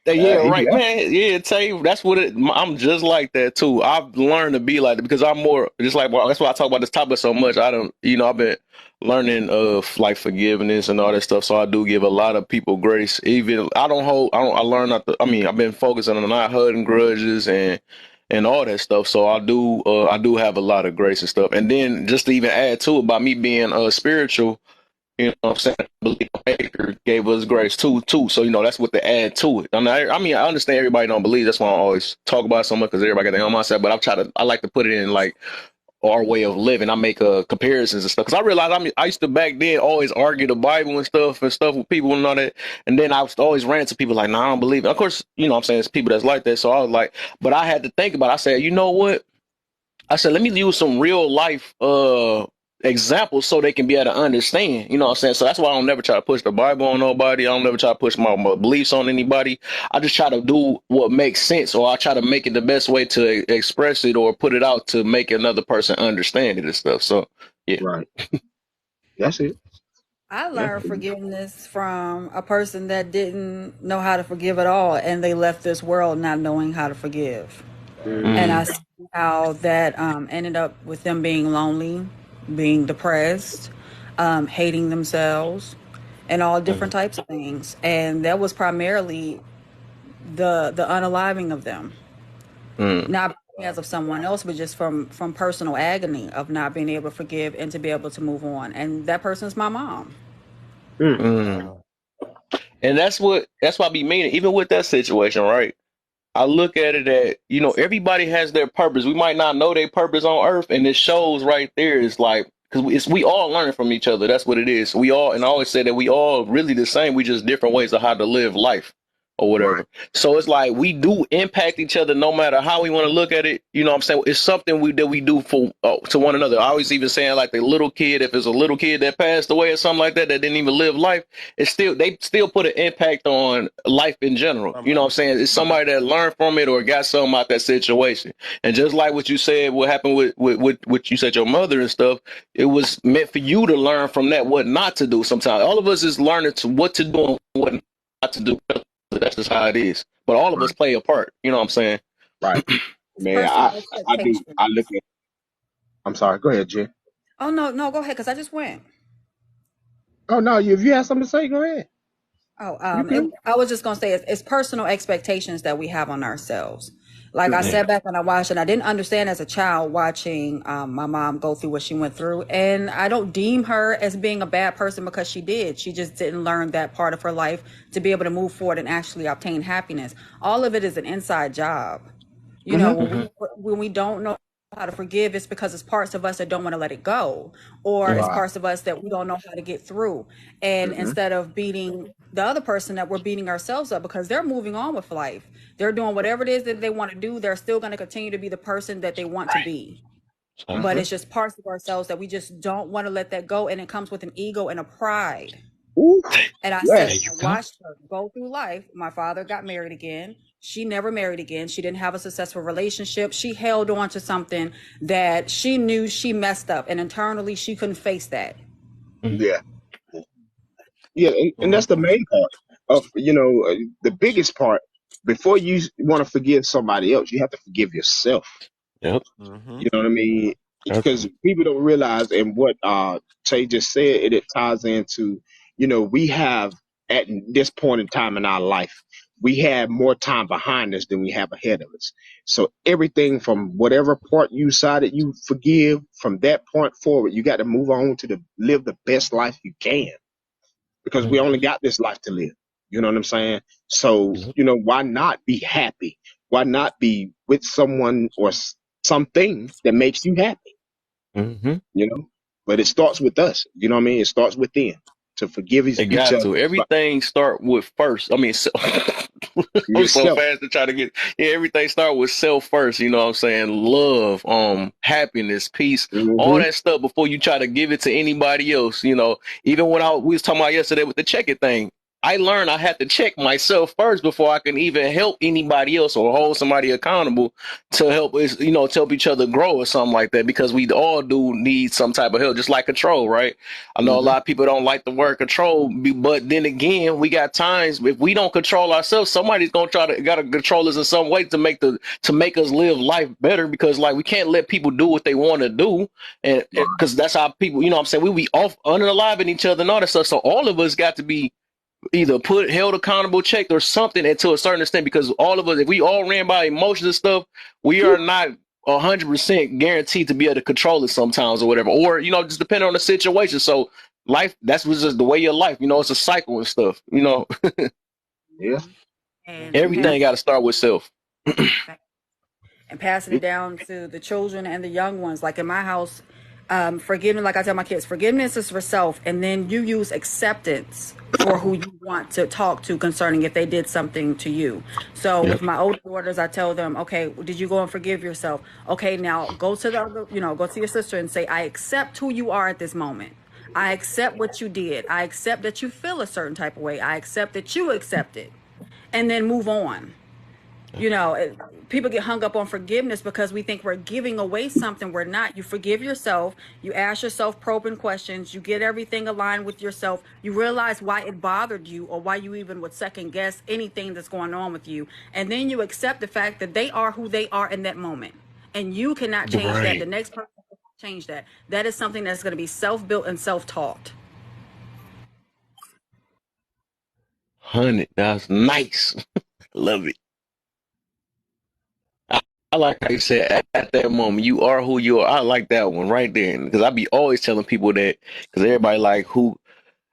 Yeah, He right, left. man. Yeah, Tay, that's what it. I'm just like that too. I've learned to be like that because I'm more just like. Well, that's why I talk about this topic so much. I don't, I've been learning of like forgiveness and all that stuff. So I do give a lot of people grace. Even I don't hold. I don't. I learn not to. I mean, I've been focusing on not holding grudges and all that stuff. So I do. I do have a lot of grace and stuff. And then just to even add to it, by me being spiritual. You know what I'm saying? Belief maker gave us grace too. So, that's what they add to it. I understand everybody don't believe. That's why I always talk about it so much because everybody got their own mindset. But I like to put it in like our way of living. I make comparisons and stuff because I realize I used to back then always argue the Bible and stuff with people and all that. And then I was always ran into people like, I don't believe it. Of course, what I'm saying, it's people that's like that. So I was like, but I had to think about it. I said, you know what? I said, let me use some real life examples so they can be able to understand. You know what I'm saying? So that's why I don't never try to push the Bible on nobody. I don't never try to push my beliefs on anybody. I just try to do what makes sense, or I try to make it the best way to express it or put it out to make another person understand it and stuff. So yeah. Right. That's it. I Yeah. learned forgiveness from a person that didn't know how to forgive at all, and they left this world not knowing how to forgive. And Mm-hmm. I Mm, see how that ended up with them being lonely, being depressed, hating themselves, and all different mm, types of things. And that was primarily the unaliving of them, mm. not because of someone else, but just from personal agony of not being able to forgive and to be able to move on. And that person's my mom. Mm. Mm. And that's what I be meaning. Even with that situation, right? I look at it at, everybody has their purpose. We might not know their purpose on earth, and it shows right there. It's like, because we all learning from each other. That's what it is. We all, and I always say that we all really the same. We just different ways of how to live life or Right. whatever. So it's like we do impact each other no matter how we want to look at it. You know what I'm saying? It's something that we do for to one another. I always even saying like the little kid, if it's a little kid that passed away or something like that didn't even live life, they still put an impact on life in general. My You know what I'm mama. saying? It's somebody that learned from it or got something out that situation. And just like what you said, what happened with what you said your mother and stuff, it was meant for you to learn from that what not to do. Sometimes all of us is learning to what to do and what not to do. That's just how it is. But all of us Right. play a part. You know what I'm saying? Right. It's Man, personal I do. I look expectations. at. I'm sorry. Go ahead, Jen. Oh no, no, go ahead, because I just went. Oh no, if you have something to say, go ahead. Oh, You good? I was just gonna say it's personal expectations that we have on ourselves. Like I Mm-hmm. Yeah. sat back and I watched, and I didn't understand as a child watching my mom go through what she went through, and I don't deem her as being a bad person because she did. She just didn't learn that part of her life to be able to move forward and actually obtain happiness. All of it is an inside job. You know, Mm-hmm. when Mm-hmm. we don't know how to forgive, it's because it's parts of us that don't want to let it go, or it's Mm-hmm. Right. parts of us that we don't know how to get through. And Mm-hmm. instead of beating the other person, that we're beating ourselves up because they're moving on with life. They're doing whatever it is that they want to do. They're still going to continue to be the person that they want to be. So, But Mm-hmm. it's just parts of ourselves that we just don't want to let that go. And it comes with an ego and a pride. Ooh. And I there sat Yes. you and go. watched her go through life. My father got married again. She never married again. She didn't have a successful relationship. She held on to something that she knew she messed up, and internally she couldn't face that. Mm-hmm. Yeah. Yeah, and that's the Mm-hmm. main part of the biggest part. Before you want to forgive somebody else, you have to forgive yourself. Yep. Mm-hmm. You know what I mean? Got Because to. people don't realize, and what Tay just said, it ties into, we have at this point in time in our life, we have more time behind us than we have ahead of us. So everything from whatever part you decided you forgive, from that point forward, you got to move on to live the best life you can, because we Mm-hmm. only got this life to live. You know what I'm saying? So, Yep. why not be happy? Why not be with someone or something that makes you happy? Mm-hmm. You know, but it starts with us. You know what I mean? It starts within, to forgive It each got other, to. but Everything start with first. I mean, so, I'm so yourself. fast to try to get. Yeah, everything start with self first. You know what I'm saying? Love, happiness, peace, all Mm-hmm. that stuff before you try to give it to anybody else. Even when we was talking about yesterday with the check it thing. I learned I had to check myself first before I can even help anybody else or hold somebody accountable to help us, to help each other grow or something like that, because we all do need some type of help, just like control, right? I know a Mm-hmm. lot of people don't like the word control, but then again, we got times if we don't control ourselves, somebody's gonna gotta control us in some way to make us live life better, because like we can't let people do what they want to do, and because that's how people, what I'm saying, we be off unaliving each other and all that stuff. So all of us got to be either held accountable, checked, or something, and to a certain extent, because all of us, if we all ran by emotions and stuff, we are not 100% guaranteed to be able to control it sometimes or whatever, or just depending on the situation. So life, that's just the way your life, it's a cycle and stuff. Yeah. And Everything got to start with self. passing it down to the children and the young ones. Like in my house, forgiveness, like I tell my kids, forgiveness is for self, and then you use acceptance for who you want to talk to concerning if they did something to you. So Yeah. with my older daughters, I tell them, okay, did you go and forgive yourself? Okay, now go to the other, go to your sister and say, I accept who you are at this moment. I accept what you did. I accept that you feel a certain type of way. I accept that you accept it, and then move on. People get hung up on forgiveness because we think we're giving away something we're not. You forgive yourself, you ask yourself probing questions, you get everything aligned with yourself, you realize why it bothered you or why you even would second guess anything that's going on with you, and then you accept the fact that they are who they are in that moment, and you cannot change that. The Right. next person cannot change that. That is something that's going to be self-built and self-taught. 100. That's nice. Love it. I like how you said at that moment, you are who you are. I like that one right there. Because I be always telling people that, because everybody like who,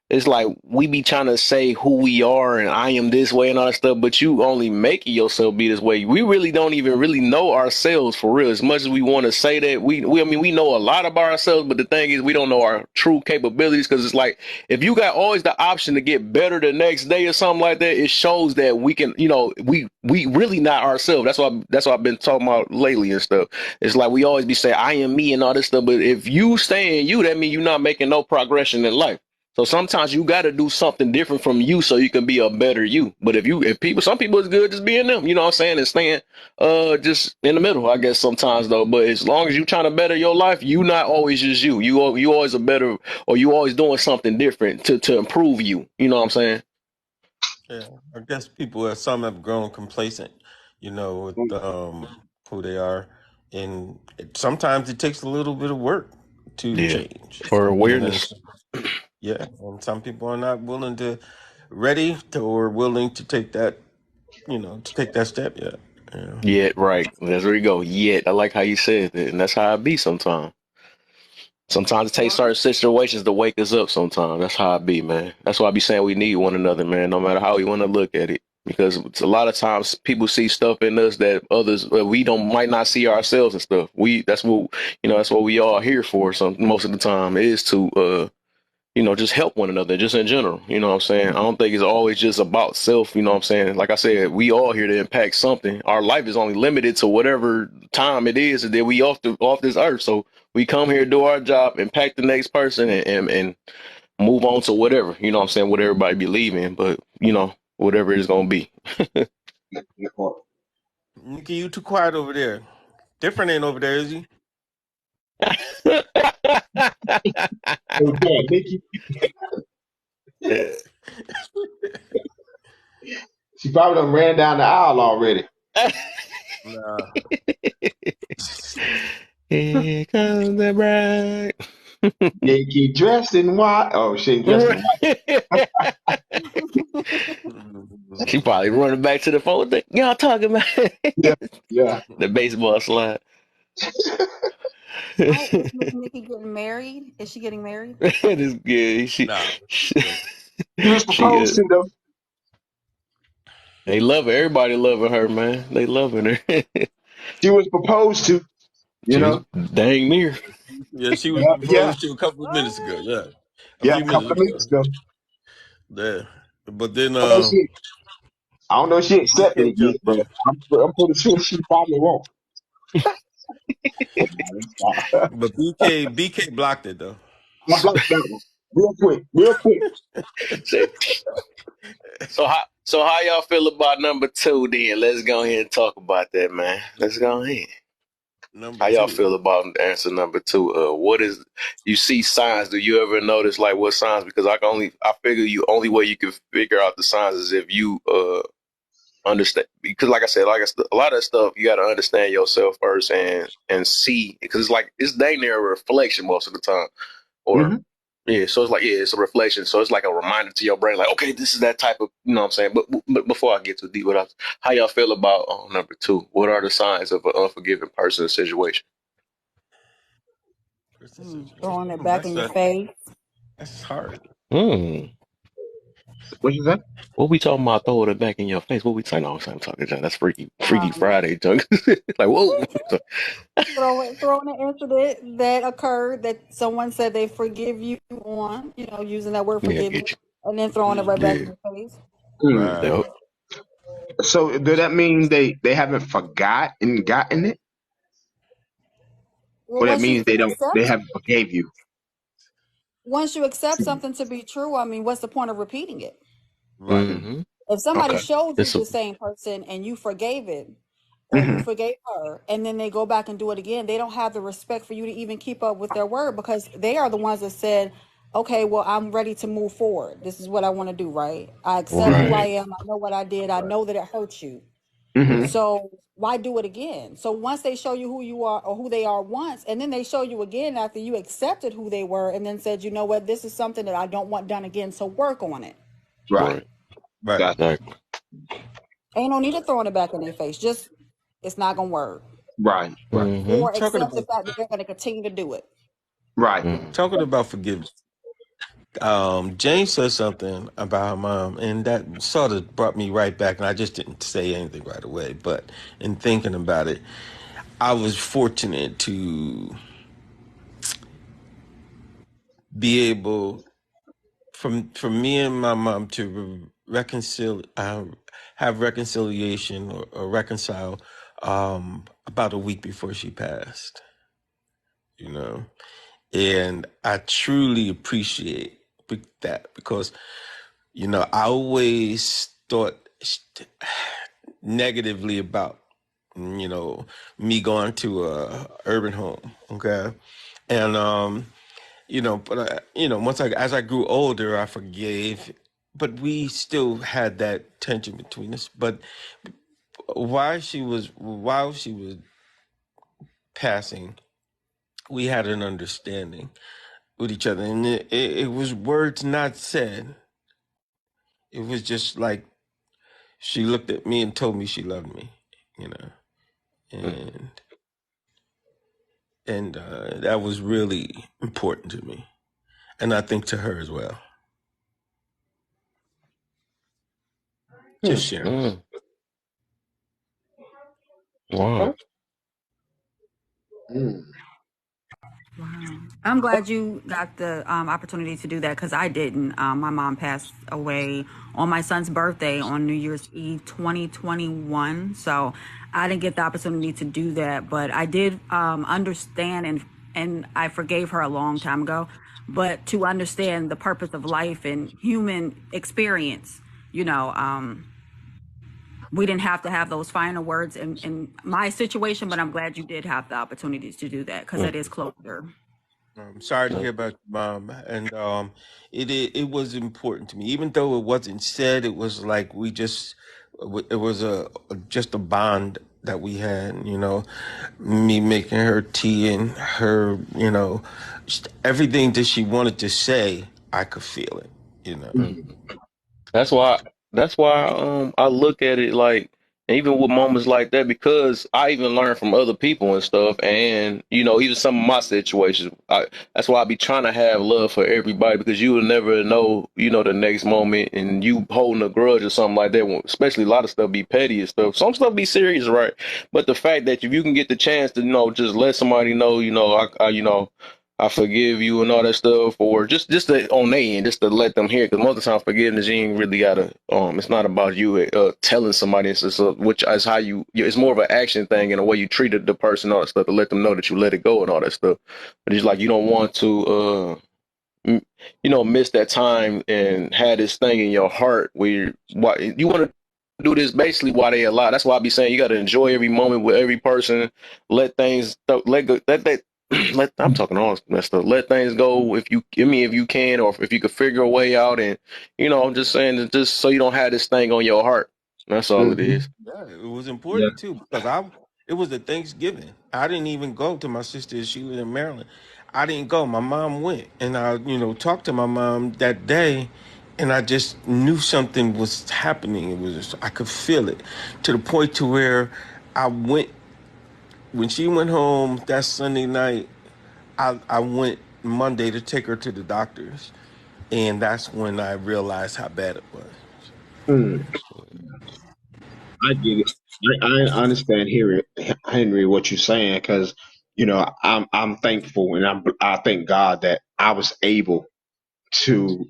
it's like we be trying to say who we are and I am this way and all that stuff, but you only making yourself be this way. We really don't even really know ourselves for real. As much as we want to say that, I mean, we know a lot about ourselves, but the thing is, we don't know our true capabilities, because it's like if you got always the option to get better the next day or something like that, it shows that we can, we really not ourselves. That's what I've been talking about lately and stuff. It's like we always be saying I am me and all this stuff, but if you stay in you, that means you're not making no progression in life. So sometimes you got to do something different from you so you can be a better you. But some people is good just being them, what I'm saying, and staying just in the middle, I guess sometimes though. But as long as you trying to better your life, you not always just you. You always a better, or you always doing something different to improve you. You know what I'm saying? Yeah, I guess some have grown complacent, with who they are, and sometimes it takes a little bit of work to Yeah. change. Or And then, awareness. yeah, and some people are not ready or willing to take that step yet. Yeah. Yet, right. That's where you go. Yet. I like how you said that, and that's how I be sometimes. Sometimes it takes certain situations to wake us up sometimes. That's how I be, man. That's why I be saying we need one another, man, no matter how we want to look at it. Because it's a lot of times people see stuff in us that others we don't might not see ourselves and stuff. That's what we all here for. Some most of the time is to just help one another, just in general. You know what I'm saying? I don't think it's always just about self. You know what I'm saying? Like I said, we all here to impact something. Our life is only limited to whatever time it is that we off this earth. So we come here, do our job, impact the next person, and move on to whatever. You know what I'm saying? What everybody believe in, but whatever it's gonna be. Nikki, you too quiet over there. Different ain't over there, is he? Okay, Nikki, she probably done ran down the aisle already. Nah. Here comes the bride. Nikki dressed in white. Oh, she ain't dressed in white. She probably running back to the phone. Y'all talking about Yeah, yeah. the baseball slide. Oh, is It Miss Nikki getting married? Is she getting married? is good. Nah. She was She proposed to though. they love her. Everybody loving her, man. They loving her. She was proposed to. You She was know. dang near. Yeah, she was Yeah, yeah, proposed to a couple of minutes ago. What? Yeah, a yeah. few A couple minutes of ago. minutes ago. Yeah, but then I don't know if she, I don't know if she accepted BK it yet, jumped but in. I'm pretty sure she probably won't. But BK blocked it though. I blocked that one real quick, real quick. She, So how y'all feel about number two? Then let's go ahead and talk about that, man. Let's go ahead. Number How y'all two. feel about answer number two? What is you see signs? Do you ever notice like what signs? Because I figure you only way you can figure out the signs is if you understand. Because like I said, a lot of that stuff you got to understand yourself first and see because it's dang near a reflection most of the time. Or Hmm. yeah, so it's like it's a reflection. So it's like a reminder to your brain, like okay, this is that type of you know what I'm saying. But before I get too deep, how y'all feel about number two? What are the signs of an unforgiving person situation? Person situation. Throwing it back in your face. That's hard. Hmm. What you say? What we talking about? Throwing it back in your face. What we talking? No, I'm talking. John. That's Freaky Um, Friday, junk. Like whoa. throwing an incident that occurred that someone said they forgive you on, using that word Yeah, I forgiveness, get and then throwing it right Mm, back you. in your face. Mm. Yeah. right. Yep. So does that mean they haven't forgotten gotten it, Well, or that means they haven't forgave you? once you accept something to be true, I mean, what's the point of repeating it? Right. Mm. Mm-hmm. If somebody Okay. showed you It's a the same person and you forgave it, or you Hmm. forgave her, and then they go back and do it again, they don't have the respect for you to even keep up with their word because they are the ones that said, okay, well, I'm ready to move forward. This is what I want to do, right? I accept Hmm. who I right. am. I know what I did. I know that it hurt you. Hmm. Mm-hmm. So why do it again? So once they show you who you are or who they are once, and then they show you again after you accepted who they were and then said, you know what, this is something that I don't want done again. So work on it. Right. Right. Right. Gotcha. Exactly. Ain't no need of throwing it back in their face. Just it's not gonna work. Right. Right. Mm-hmm. Or Talking accept the about fact that they're gonna continue to do it. Right. talking about forgiveness. James said something about her mom, and that sort of brought me right back. And I just didn't say anything right away, but in thinking about it, I was fortunate to be able, from me and my mom, to reconcile, have reconciliation or reconcile about a week before she passed. You know, and I truly appreciate that because I always thought negatively about me going to a urban home. Okay, and but once as I grew older, I forgave, but we still had that tension between us. But while she was passing, we had an understanding with each other, and it was words not said. It was just like she looked at me and told me she loved me, you know, and that was really important to me, and I think to her as well. Just sharing. Mm-hmm. Wow. Mm. Wow. I'm glad you got the opportunity to do that because I didn't. My mom passed away on my son's birthday on New Year's Eve 2021. So I didn't get the opportunity to do that, but I did understand and I forgave her a long time ago. But to understand the purpose of life and human experience, you know, we didn't have to have those final words in my situation, but I'm glad you did have the opportunities to do that because that is Mm-hmm. closure. I'm sorry to hear about your mom, and it was important to me, even though it wasn't said. It was like it was just a bond that we had. Me making her tea and her, just everything that she wanted to say, I could feel it. You know. Mm-hmm. That's why. That's why. I look at it like, even with moments like that, because I even learn from other people and stuff, and even some of my situations. That's why I be trying to have love for everybody because you will never know, the next moment, and you holding a grudge or something like that. Especially a lot of stuff be petty and stuff. Some stuff be serious, right? But the fact that if you can get the chance to, just let somebody know, I forgive you and all that stuff, or just on their end, just to let them hear. Because most of the time, forgiveness you ain't really gotta. It's not about you telling somebody. It's just, which is how it's more of an action thing and the way you treated the person, all that stuff, to let them know that you let it go and all that stuff. But it's like you don't want to. m- miss that time and had this thing in your heart where you want to do this basically while they alive. That's why I be saying you got to enjoy every moment with every person. Let things let go. Let that. I'm talking all messed up. Let things go if you. I mean, if you can, or if you could figure a way out, and I'm just saying that just so you don't have this thing on your heart. That's all it Hmm. is. Yeah, it was Yeah. important too because it was a Thanksgiving. I didn't even go to my sister. She lived in Maryland. I didn't go. My mom went, and I talked to my mom that day, and I just knew something was happening. It was I could feel it to the point to where I went when she went home that Sunday night. I went Monday to take her to the doctors, and that's when I realized how bad it was. Mm, I get it. I understand Henry, what you're saying, because I'm thankful and I thank God that I was able to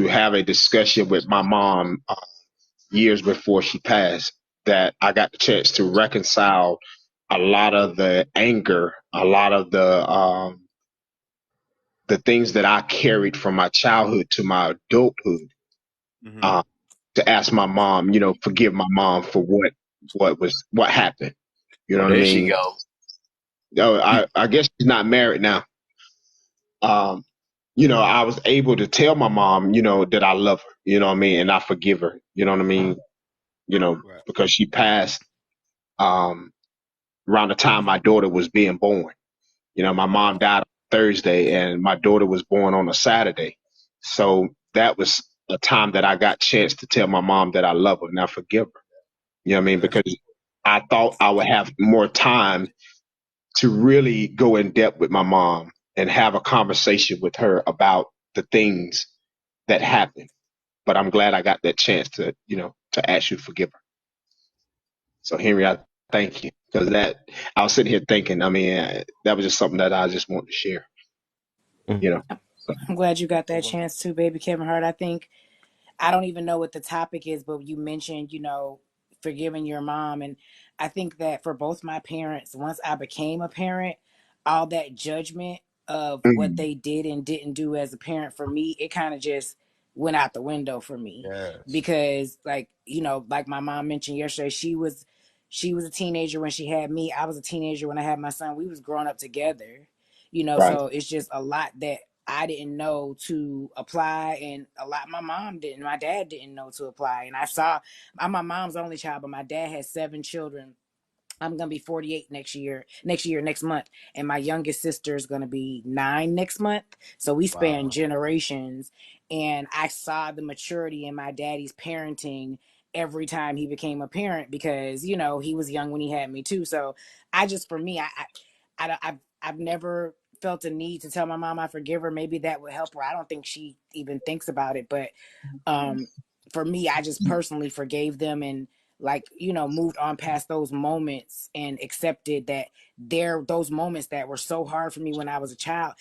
have a discussion with my mom years before she passed. That I got the chance to reconcile a lot of the anger, a lot of the things that I carried from my childhood to my adulthood. Hmm. Uh, to ask my mom, forgive my mom for what happened. You know Oh, what I there she mean? go. Oh, I guess she's not married now. Um, I was able to tell my mom, that I love her. You know what I mean, and I forgive her. You know what I mean? Right. Because she passed um, around the time my daughter was being born. My mom died on Thursday, and my daughter was born on a Saturday. So that was a time that I got chance to tell my mom that I love her and I forgive her. You know what I Yeah, mean? that's Because I thought I would have more time to really go in depth with my mom and have a conversation with her about the things that happened. But I'm glad I got that chance to ask you to forgive her. So Henry, I thank you because I was sitting here thinking. I mean, that was just something that I just wanted to share. Mm. You know. So, I'm glad you got that well, chance too, baby Kevin Hart. I think I don't even know what the topic is, but you mentioned, forgiving your mom. And I think that for both my parents, once I became a parent, all that judgment of what mm, they did and didn't do as a parent for me, it kind of just went out the window for me. yes. Because like my mom mentioned yesterday, she was a teenager when she had me. I was a teenager when I had my son. We was growing up together. right. So it's just a lot that I didn't know to apply, and a lot my mom didn't. My dad didn't know to apply, and I'm my mom's only child, but my dad has 7 children. I'm gonna be 48 next month, and my youngest sister is gonna be 9 next month. So we span Wow. generations, and I saw the maturity in my daddy's parenting every time he became a parent because he was young when he had me too. So I just for me, I've never felt a need to tell my mom I forgive her. Maybe that would help her. I don't think she even thinks about it, but um for me, I just personally forgave them and moved on past those moments and accepted that those moments that were so hard for me when I was a child,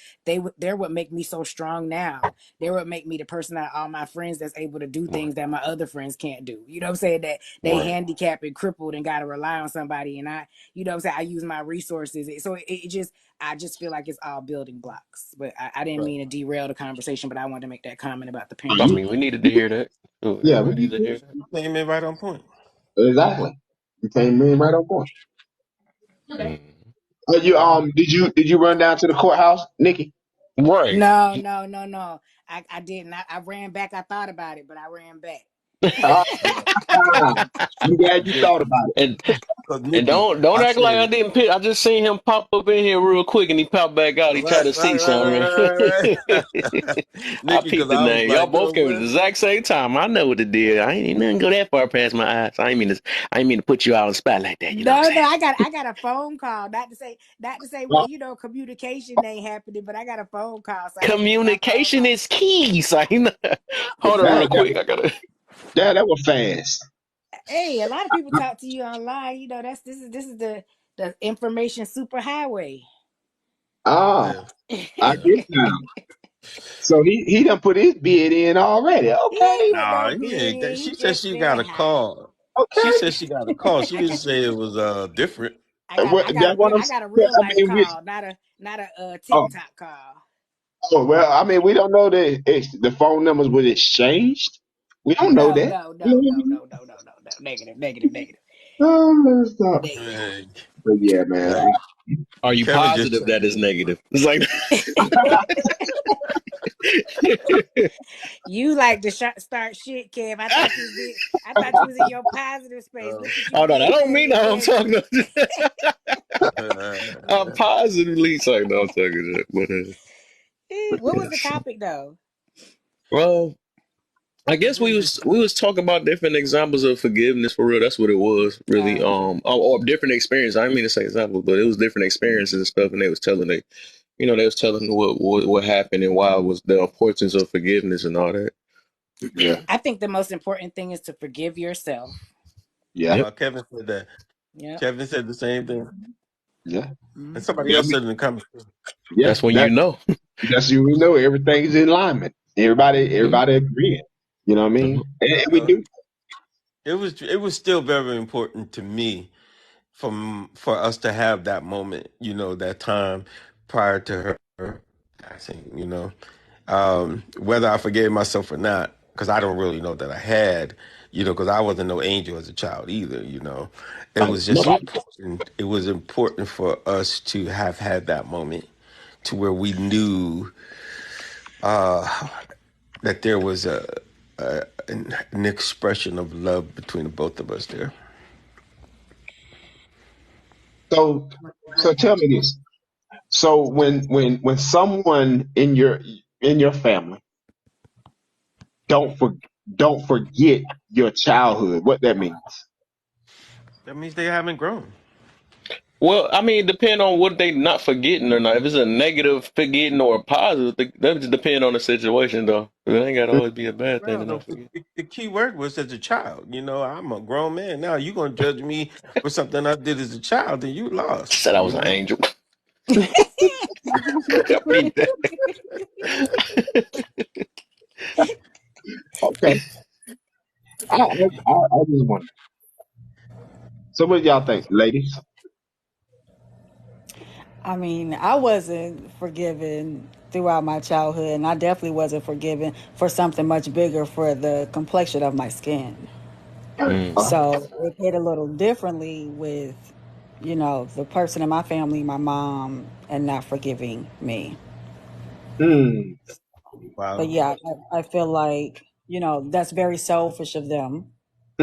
they're what make me so strong now. They're what make me the person that all my friends that's able to do Right. things that my other friends can't do. You know what I'm saying? That they Right. handicapped and crippled and gotta rely on somebody, and what I'm saying, I use my resources. So it just I just feel like it's all building blocks. But I didn't Right. mean to derail the conversation, but I wanted to make that comment about the Oh, I parenting. you, mean, we needed to hear that. Oh, yeah, everybody needed to hear that. You came in right on point. exactly. You came in right on point. Mm. You did you run down to the courthouse, Nikki? Right. No, no, no, no. I didn't. I ran back. I thought about it, but I ran back. Uh, Yeah. I'm glad you Yeah. thought about it. and Cause and Nikki, don't I act like I said, didn't pick. I just seen him pop up in here real quick, and he popped back out. He tried right, to right, see right, something. right, right, right. I Nikki, peeped cause the I was name. Y'all like, you both know came at the what? exact same time. I know what the deal. I ain't nothing go that far past my eyes. I ain't mean to put you out on the spot like that. You know what No, I'm no. I got a phone call. Not to say Uh, communication ain't happening, but I got a phone call, so I saying? had to make my phone Communication call. is key. So I know. Hold on real that, quick. I gotta. that was fast. Hey, a lot of people talk to you online. This is the information superhighway. Ah, Yeah, I yeah. get now. So he done put his bid in already. He ain't Okay, put Nah, no he bid ain't. in. He She said just she said got a hi. call. She okay. said she got a call. She didn't say it was different. I got I got a That's real what I'm I saying. got a real I life mean, call, not a oh, TikTok call. Oh well, I mean, we don't know that the phone numbers was exchanged. We don't know No, that. no, no, no, no, no, no, no, no. Negative, negative, negative, Oh, stop. negative. Man, But yeah, man. Are you Kevin just positive said that is negative? It's like, You like to start shit, Kev. I thought you was being. I thought you was in your positive space. uh, Look at you oh no, that being don't mean negative, no. I'm Kevin. talking. I'm positively saying no. I'm talking that, What was the topic though? well, I guess forgiveness. we was talking about different examples of forgiveness for real. That's what it was really. Okay. Or different experiences. I didn't mean to say examples, but it was different experiences and stuff. And they was telling they was telling what happened and why it was the importance of forgiveness and all that. Yeah, I think the most important thing is to forgive yourself. yeah, Yep, Kevin said that. Yep. Kevin said the same thing, yeah, and Hmm. somebody yeah. else said in the comments. Yeah, that's when you know. that's you. We know everything's in alignment. Mhm. Everybody agreeing. You know what I mean? And we Uh, do. it was still very important to me for us to have that moment, that time prior to her passing, whether I forgave myself or not, because I don't really know that I had, because I wasn't no angel as a child either, it Right. was just Nobody. important. It was important for us to have had that moment to where we knew that there was an expression of love between the both of us there. So, so tell me this. So when someone in your family don't for, don't forget your childhood, what that means? That means they haven't grown. Well, I mean, depend on what they not forgetting or not. If it's a negative forgetting or a positive, that just depend on the situation, though. It ain't got to always be a bad thing Well, to not forget. the key word was as a child. I'm a grown man now. You gonna judge me for something I did as a child, then you lost. Said I was an angel. I mean that. Okay. I just wonder. So what do y'all think, ladies? I mean, I wasn't forgiven throughout my childhood, and I definitely wasn't forgiven for something much bigger for the complexion of my skin. Mm. So it hit a little differently with, the person in my family, my mom, and not forgiving me. Hmm. But Wow. yeah, I feel like, that's very selfish of them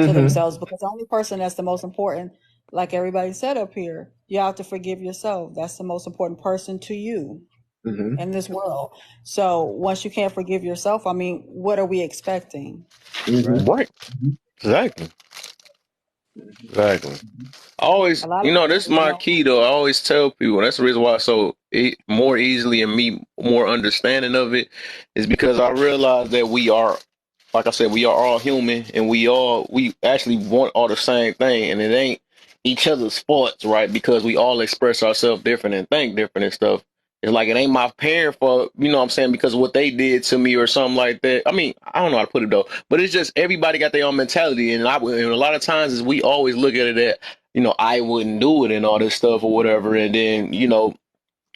to Mm-hmm. themselves because the only person that's the most important, like everybody said up here, you have to forgive yourself. That's the most important person to you Mm-hmm. in this world. So once you can't forgive yourself, I mean, what are we expecting? Mm-hmm. Right. Right. Exactly. Exactly. I always, A lot of this is people my don't. key though. I always tell people that's the reason why more easily and me more understanding of it is because I realize that we are, like I said, we are all human and we actually want all the same thing and it ain't each other's faults, right? Because we all express ourselves different and think different and stuff. It's like it ain't my parent fault, what I'm saying, because of what they did to me or something like that. I mean, I don't know how to put it though, but it's just everybody got their own mentality, and a lot of times is we always look at it at I wouldn't do it and all this stuff or whatever. And then,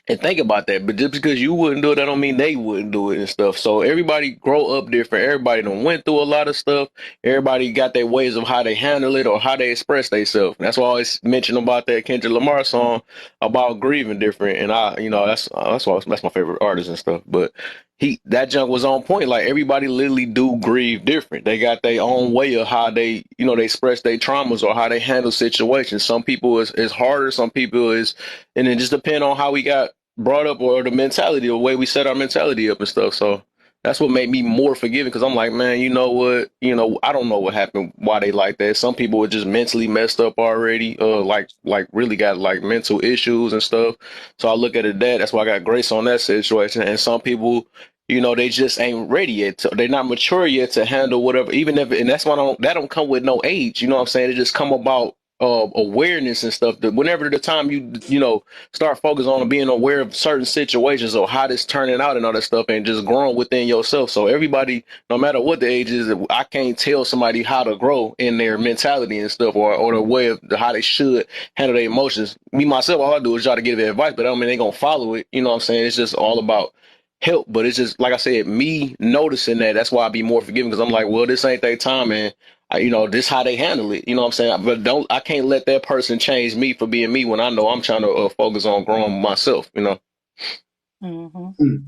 and think about that. But just because you wouldn't do it, that don't mean they wouldn't do it and stuff. So everybody grow up different. Everybody done went through a lot of stuff. Everybody got their ways of how they handle it or how they express themselves. That's why I always mention about that Kendrick Lamar song about grieving different. And that's my favorite artist and stuff. But that junk was on point. Like everybody literally do grieve different. They got their own way of how they express their traumas or how they handle situations. Some people is harder. Some people is, and it just depend on how we got brought up or the mentality, the way we set our mentality up and stuff. So that's what made me more forgiving because I'm like, man, you know what? I don't know what happened, why they like that. Some people were just mentally messed up already, like really got like mental issues and stuff. So I look at it that's why I got grace on that situation. And some people, they just ain't ready yet. They're not mature yet to handle whatever, even if, and that's why that don't come with no age. You know what I'm saying? It just come about awareness and stuff that whenever the time start focusing on being aware of certain situations or how this turning out and all that stuff and just growing within yourself. So everybody, no matter what the age is, I can't tell somebody how to grow in their mentality and stuff or the way of how they should handle their emotions. Me, myself, all I do is try to give advice, but I don't mean they going to follow it. You know what I'm saying? It's just all about, help. But it's just like I said, me noticing that. That's why I be more forgiving because I'm like, well, this ain't their time, and this how they handle it. You know what I'm saying? But I can't let that person change me for being me when I know I'm trying to focus on growing myself. You know? Mm-hmm. Mm,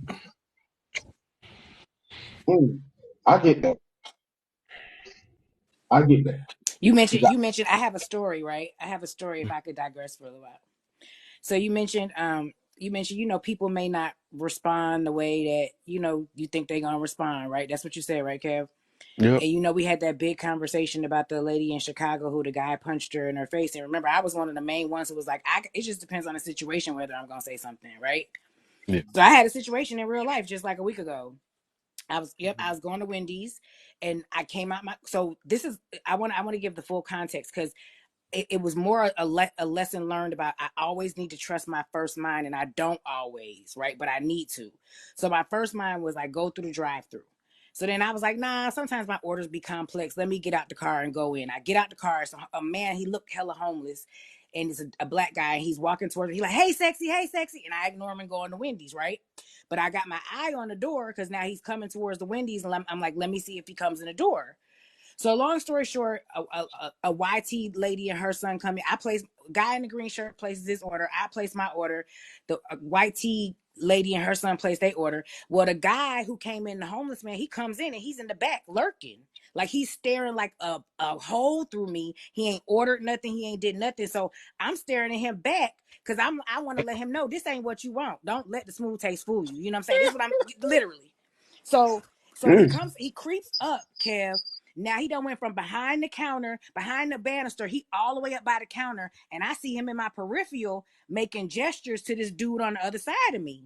mm. I get that. I get that. You mentioned 'Cause I have a story, right? I have a story if I could digress for a little while. So you know, people may not respond the way that, you know, you think they're gonna respond, right? That's what you said, right, Kev? Yep. And you know, we had that big conversation about the lady in Chicago who the guy punched her in her face. And remember, I was one of the main ones who was like, it just depends on the situation whether I'm gonna say something, right? Yeah. So I had a situation in real life just like a week ago. I was going to Wendy's and I came out so this is I want to give the full context because it was more a lesson learned about I always need to trust my first mind and I don't always, right? But I need to. So my first mind was like go through the drive through. So then I was like, nah, sometimes my orders be complex. Let me get out the car and go in. I get out the car. So a man, he looked hella homeless and it's a black guy. And he's walking towards me. He's like, hey, sexy. And I ignore him and go on the Wendy's, right? But I got my eye on the door because now he's coming towards the Wendy's. And I'm like, let me see if he comes in the door. So long story short, a YT lady and her son come in. I place guy in the green shirt places his order. I place my order. The YT lady and her son place their order. Well, the guy who came in, the homeless man, he comes in and he's in the back lurking. Like he's staring like a hole through me. He ain't ordered nothing. He ain't did nothing. So I'm staring at him back because I want to let him know this ain't what you want. Don't let the smooth taste fool you. You know what I'm saying? This is what I'm literally. So Mm. he creeps up, Kev. Now he done went from behind the counter, behind the banister, he all the way up by the counter, and I see him in my peripheral making gestures to this dude on the other side of me.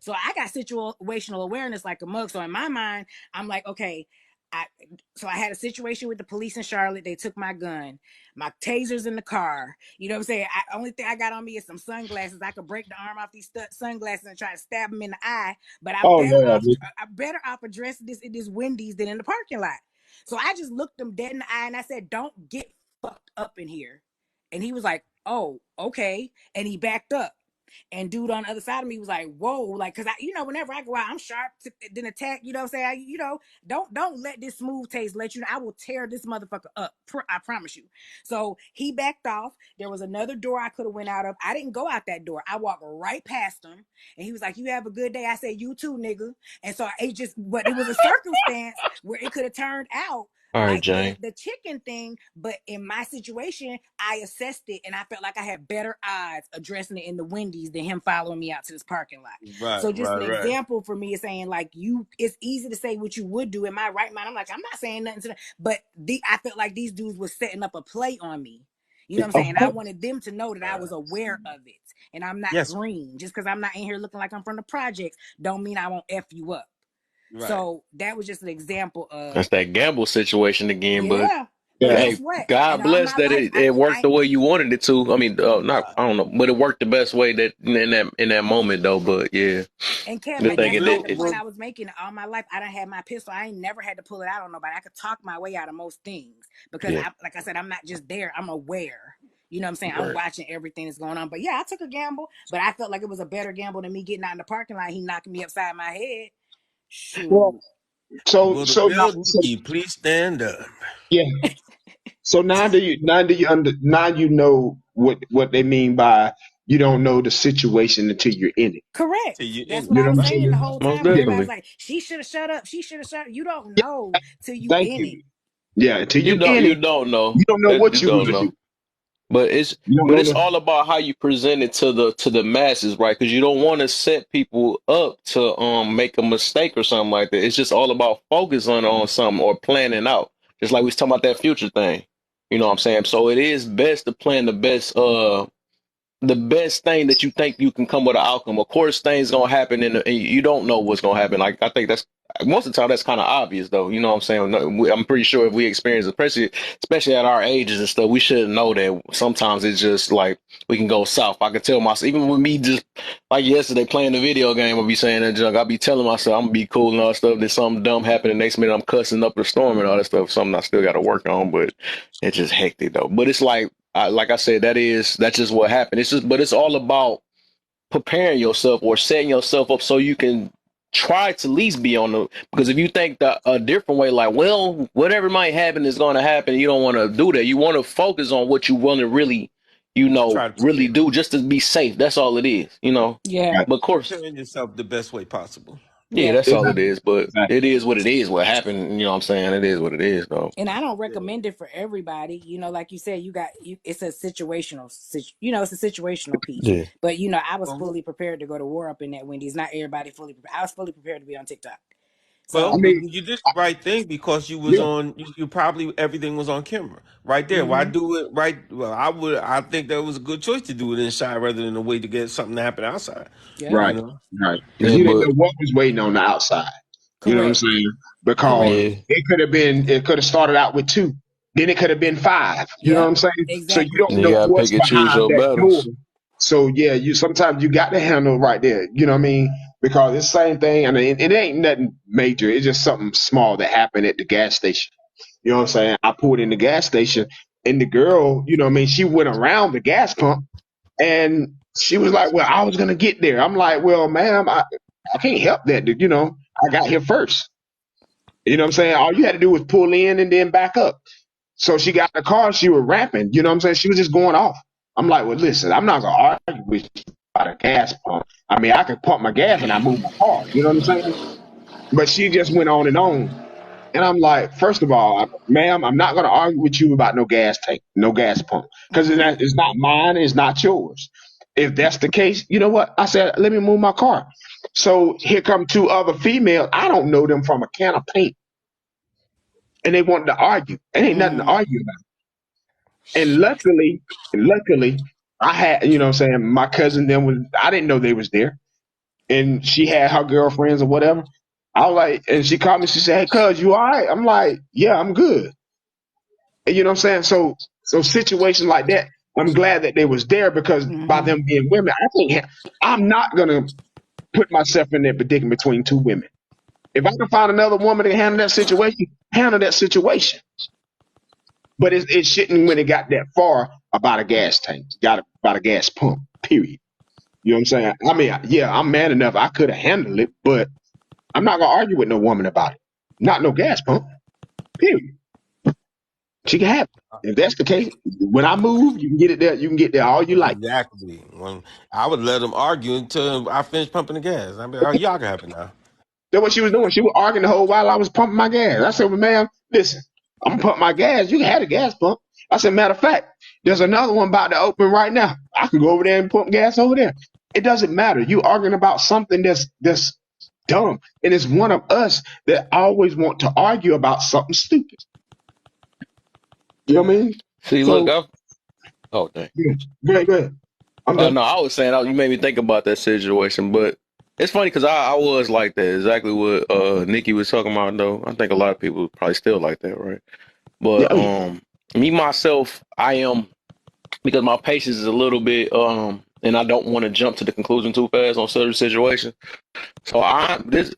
So I got situational awareness like a mug. So in my mind, I'm like, okay, I so I had a situation with the police in Charlotte. They took my gun, my taser's in the car. You know what I'm saying? Only thing I got on me is some sunglasses. I could break the arm off these sunglasses and try to stab him in the eye. But Oh Lord, I better off addressing this in this Wendy's than in the parking lot. So I just looked him dead in the eye and I said, "Don't get fucked up in here." And he was like, "Oh, okay," and he backed up. And dude on the other side of me was like, whoa, like, cause whenever I go out, I'm sharp to then attack, you know what I'm saying? Don't let this smooth taste let you know I will tear this motherfucker up. I promise you. So he backed off. There was another door I could have went out of. I didn't go out that door. I walked right past him and he was like, you have a good day. I said, you too, nigga. And so but it was a circumstance where it could have turned out All right, like Jane. the chicken thing, but in my situation, I assessed it and I felt like I had better odds addressing it in the Wendy's than him following me out to this parking lot. Right, So just right, an right. example for me is saying like it's easy to say what you would do in my right mind. I'm like, I'm not saying nothing to them, but I felt like these dudes were setting up a play on me. You know what I'm of saying? I course. wanted them to know that I was aware of it and I'm not Yes, green. Just because I'm not in here looking like I'm from the projects don't mean I won't F you up. right. So that was just an example of That's that gamble situation again, but yeah. But Yeah. guess hey, what? God And all bless my that life, it worked I the way you wanted it to. I mean, not Right. I don't know, but it worked the best way that in that moment though. But yeah, and Kev, the But and the thing that's it not real the did. point well, I was making. All my life, I don't have my pistol. I ain't never had to pull it out on nobody. I could talk my way out of most things because, Yeah, like I said, I'm not just there. I'm aware. You know what I'm saying? I'm right. watching everything that's going on. But yeah, I took a gamble, but I felt like it was a better gamble than me getting out in the parking lot. He knocking me upside my head. Well, Shoot. will the so now, real Nikki please stand up? yeah. So now you know what they mean by you don't know the situation until you're in it. Correct. Till you That's in what You it, know I what was I'm right? saying the saying? whole Most time when Yeah. everybody's definitely. like, she should have shut up. She should have shut up. You don't Yeah. know till you Thank in it. you. Yeah. Until you in You it, don't know. you don't know You what you don't would do. know. But You don't it's know. all about how you present it to the masses, right? Because you don't want to set people up to make a mistake or something like that. It's just all about focusing on something or planning out. Just like we was talking about that future thing. You know what I'm saying? So it is best to plan the best thing that you think you can come with an outcome. Of course, things gonna happen, and you don't know what's gonna happen. Like I think that's most of the time that's kind of obvious, though. You know what I'm saying? No, I'm pretty sure if we experience, especially at our ages and stuff, we should know that sometimes it's just like we can go south. I can tell myself, even with me, just like yesterday playing the video game, I'll be saying that junk. I'll be telling myself I'm gonna be cool and all that stuff. Then something dumb happened, the next minute I'm cussing up the storm and all that stuff. Something I still got to work on, but it's just hectic though. But it's like I said, that's just what happened. It's just, but it's all about preparing yourself or setting yourself up so you can try to at least be on the, because if you think that a different way, like, well, whatever might happen is going to happen, you don't want to do that. You want to focus on what you want to really, Try to really do, just to be safe. That's all it is. Yeah, Right. But of course, prepare yourself the best way possible. yeah, yeah. that's all it Exactly. is. But Exactly. it is what it is. What happened, you know what I'm saying? It is what it is, though. And I don't Yeah. recommend it for everybody. Like you said, it's a situational, it's a situational piece. Yeah. But I was Well, fully prepared to go to war up in that Wendy's. Not everybody fully prepared. I was fully prepared to be on TikTok. I well, So, mean, you did the right thing because you was yeah. on. You probably everything was on camera right there. Why hmm do it right? Well, I would. I think that was a good choice to do it inside rather than a way to get something to happen outside. yeah, You Right. know. Right. Because Yeah, you didn't but know what was waiting on the outside. You know what I'm correct, saying? Because correct. yeah, it could have started out with two. Then it could have been five. You know what Yep, I'm saying? So you exactly. don't you know gotta what's pick and choose behind your that door. battles. So yeah, you sometimes you got to handle right there. You know what I mean? Because it's the same thing, and it ain't nothing major. It's just something small that happened at the gas station. You know what I'm saying? I pulled in the gas station, and the girl, you know what I mean, she went around the gas pump, and she was like, "Well, I was gonna get there." I'm like, "Well, ma'am, I can't help that. I got here first. You know what I'm saying? All you had to do was pull in and then back up." So she got in the car, she was ramping. You know what I'm saying? She was just going off. I'm like, "Well, listen, I'm not gonna argue with you about a gas pump. I mean, I could pump my gas and I move my car. You know what I'm saying?" But she just went on and on. And I'm like, first of all, ma'am, I'm not going to argue with you about no gas tank, no gas pump, because hmm it's not mine, it's not yours. If that's the case, you know what? I said, let me move my car. So here come two other females. I don't know them from a can of paint, and they wanted to argue. It ain't nothing to mm argue about. And luckily, I had, you know what I'm saying, my cousin then was, I didn't know they was there. And she had her girlfriends or whatever. I was like, and she called me, she said, "Hey, cuz, you all right?" I'm like, "Yeah, I'm good." And you know what I'm saying? So situations like that, I'm glad that they was there because by hmm them being women, I'm not gonna put myself in that predicament between two women. If I can find another woman to handle that situation. But it shouldn't when it got that far about a gas tank, got about a gas pump. Period. You know what I'm saying? I mean, yeah, I'm man enough. I could have handled it, but I'm not gonna argue with no woman about it. Not no gas pump. Period. She can have it. If that's the case, when I move, you can get it there. You can get there all you like. Exactly. When I would let them argue until I finished pumping the gas. I'd be like, "Oh, y'all can have it now." That's what she was doing. She was arguing the whole while I was pumping my gas. I said, "Well, ma'am, listen, I'm gonna pump my gas. You can have a gas pump." I said, "Matter of fact, there's another one about to open right now. I can go over there and pump gas over there. It doesn't matter. You arguing about something that's dumb, and it's one of us that always want to argue about something stupid. You know what I mean? See, look, So, dang. yeah, go ahead, go ahead. I'm Oh done. no, I was saying you made me think about that situation, but it's funny because I was like that. Exactly what Nikki was talking about, though. I think a lot of people probably still like that, right? Yeah, But oh, yeah. me myself, I am, because my patience is a little bit and I don't want to jump to the conclusion too fast on certain situations. So I this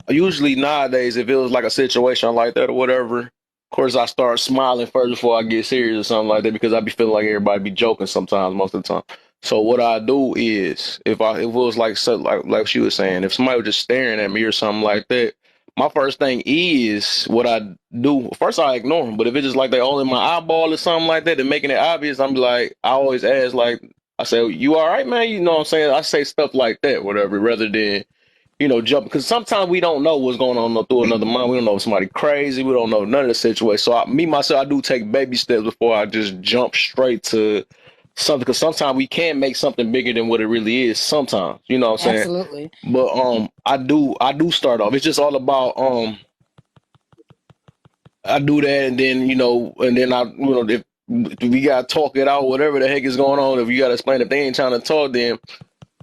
usually nowadays, if it was like a situation like that or whatever, of course I start smiling first before I get serious or something like that because I be feeling like everybody be joking sometimes most of the time. So what I do is if it was like so, like she was saying, if somebody was just staring at me or something like that, my first thing is what I do. First I ignore them, but if it's just like they all in my eyeball or something like that and making it obvious, I'm like I always ask like I say, "You all right, man?" You know what I'm saying? I say stuff like that, whatever, rather than jump, because sometimes we don't know what's going on through another mind. We don't know if somebody crazy. We don't know none of the situation. So me myself, I do take baby steps before I just jump straight to something. Because sometimes we can make something bigger than what it really is. Sometimes, you know what I'm saying. Absolutely. But I do start off. It's just all about I do that, and then and then if we gotta talk it out, whatever the heck is going on. If you gotta explain, if they ain't trying to talk, then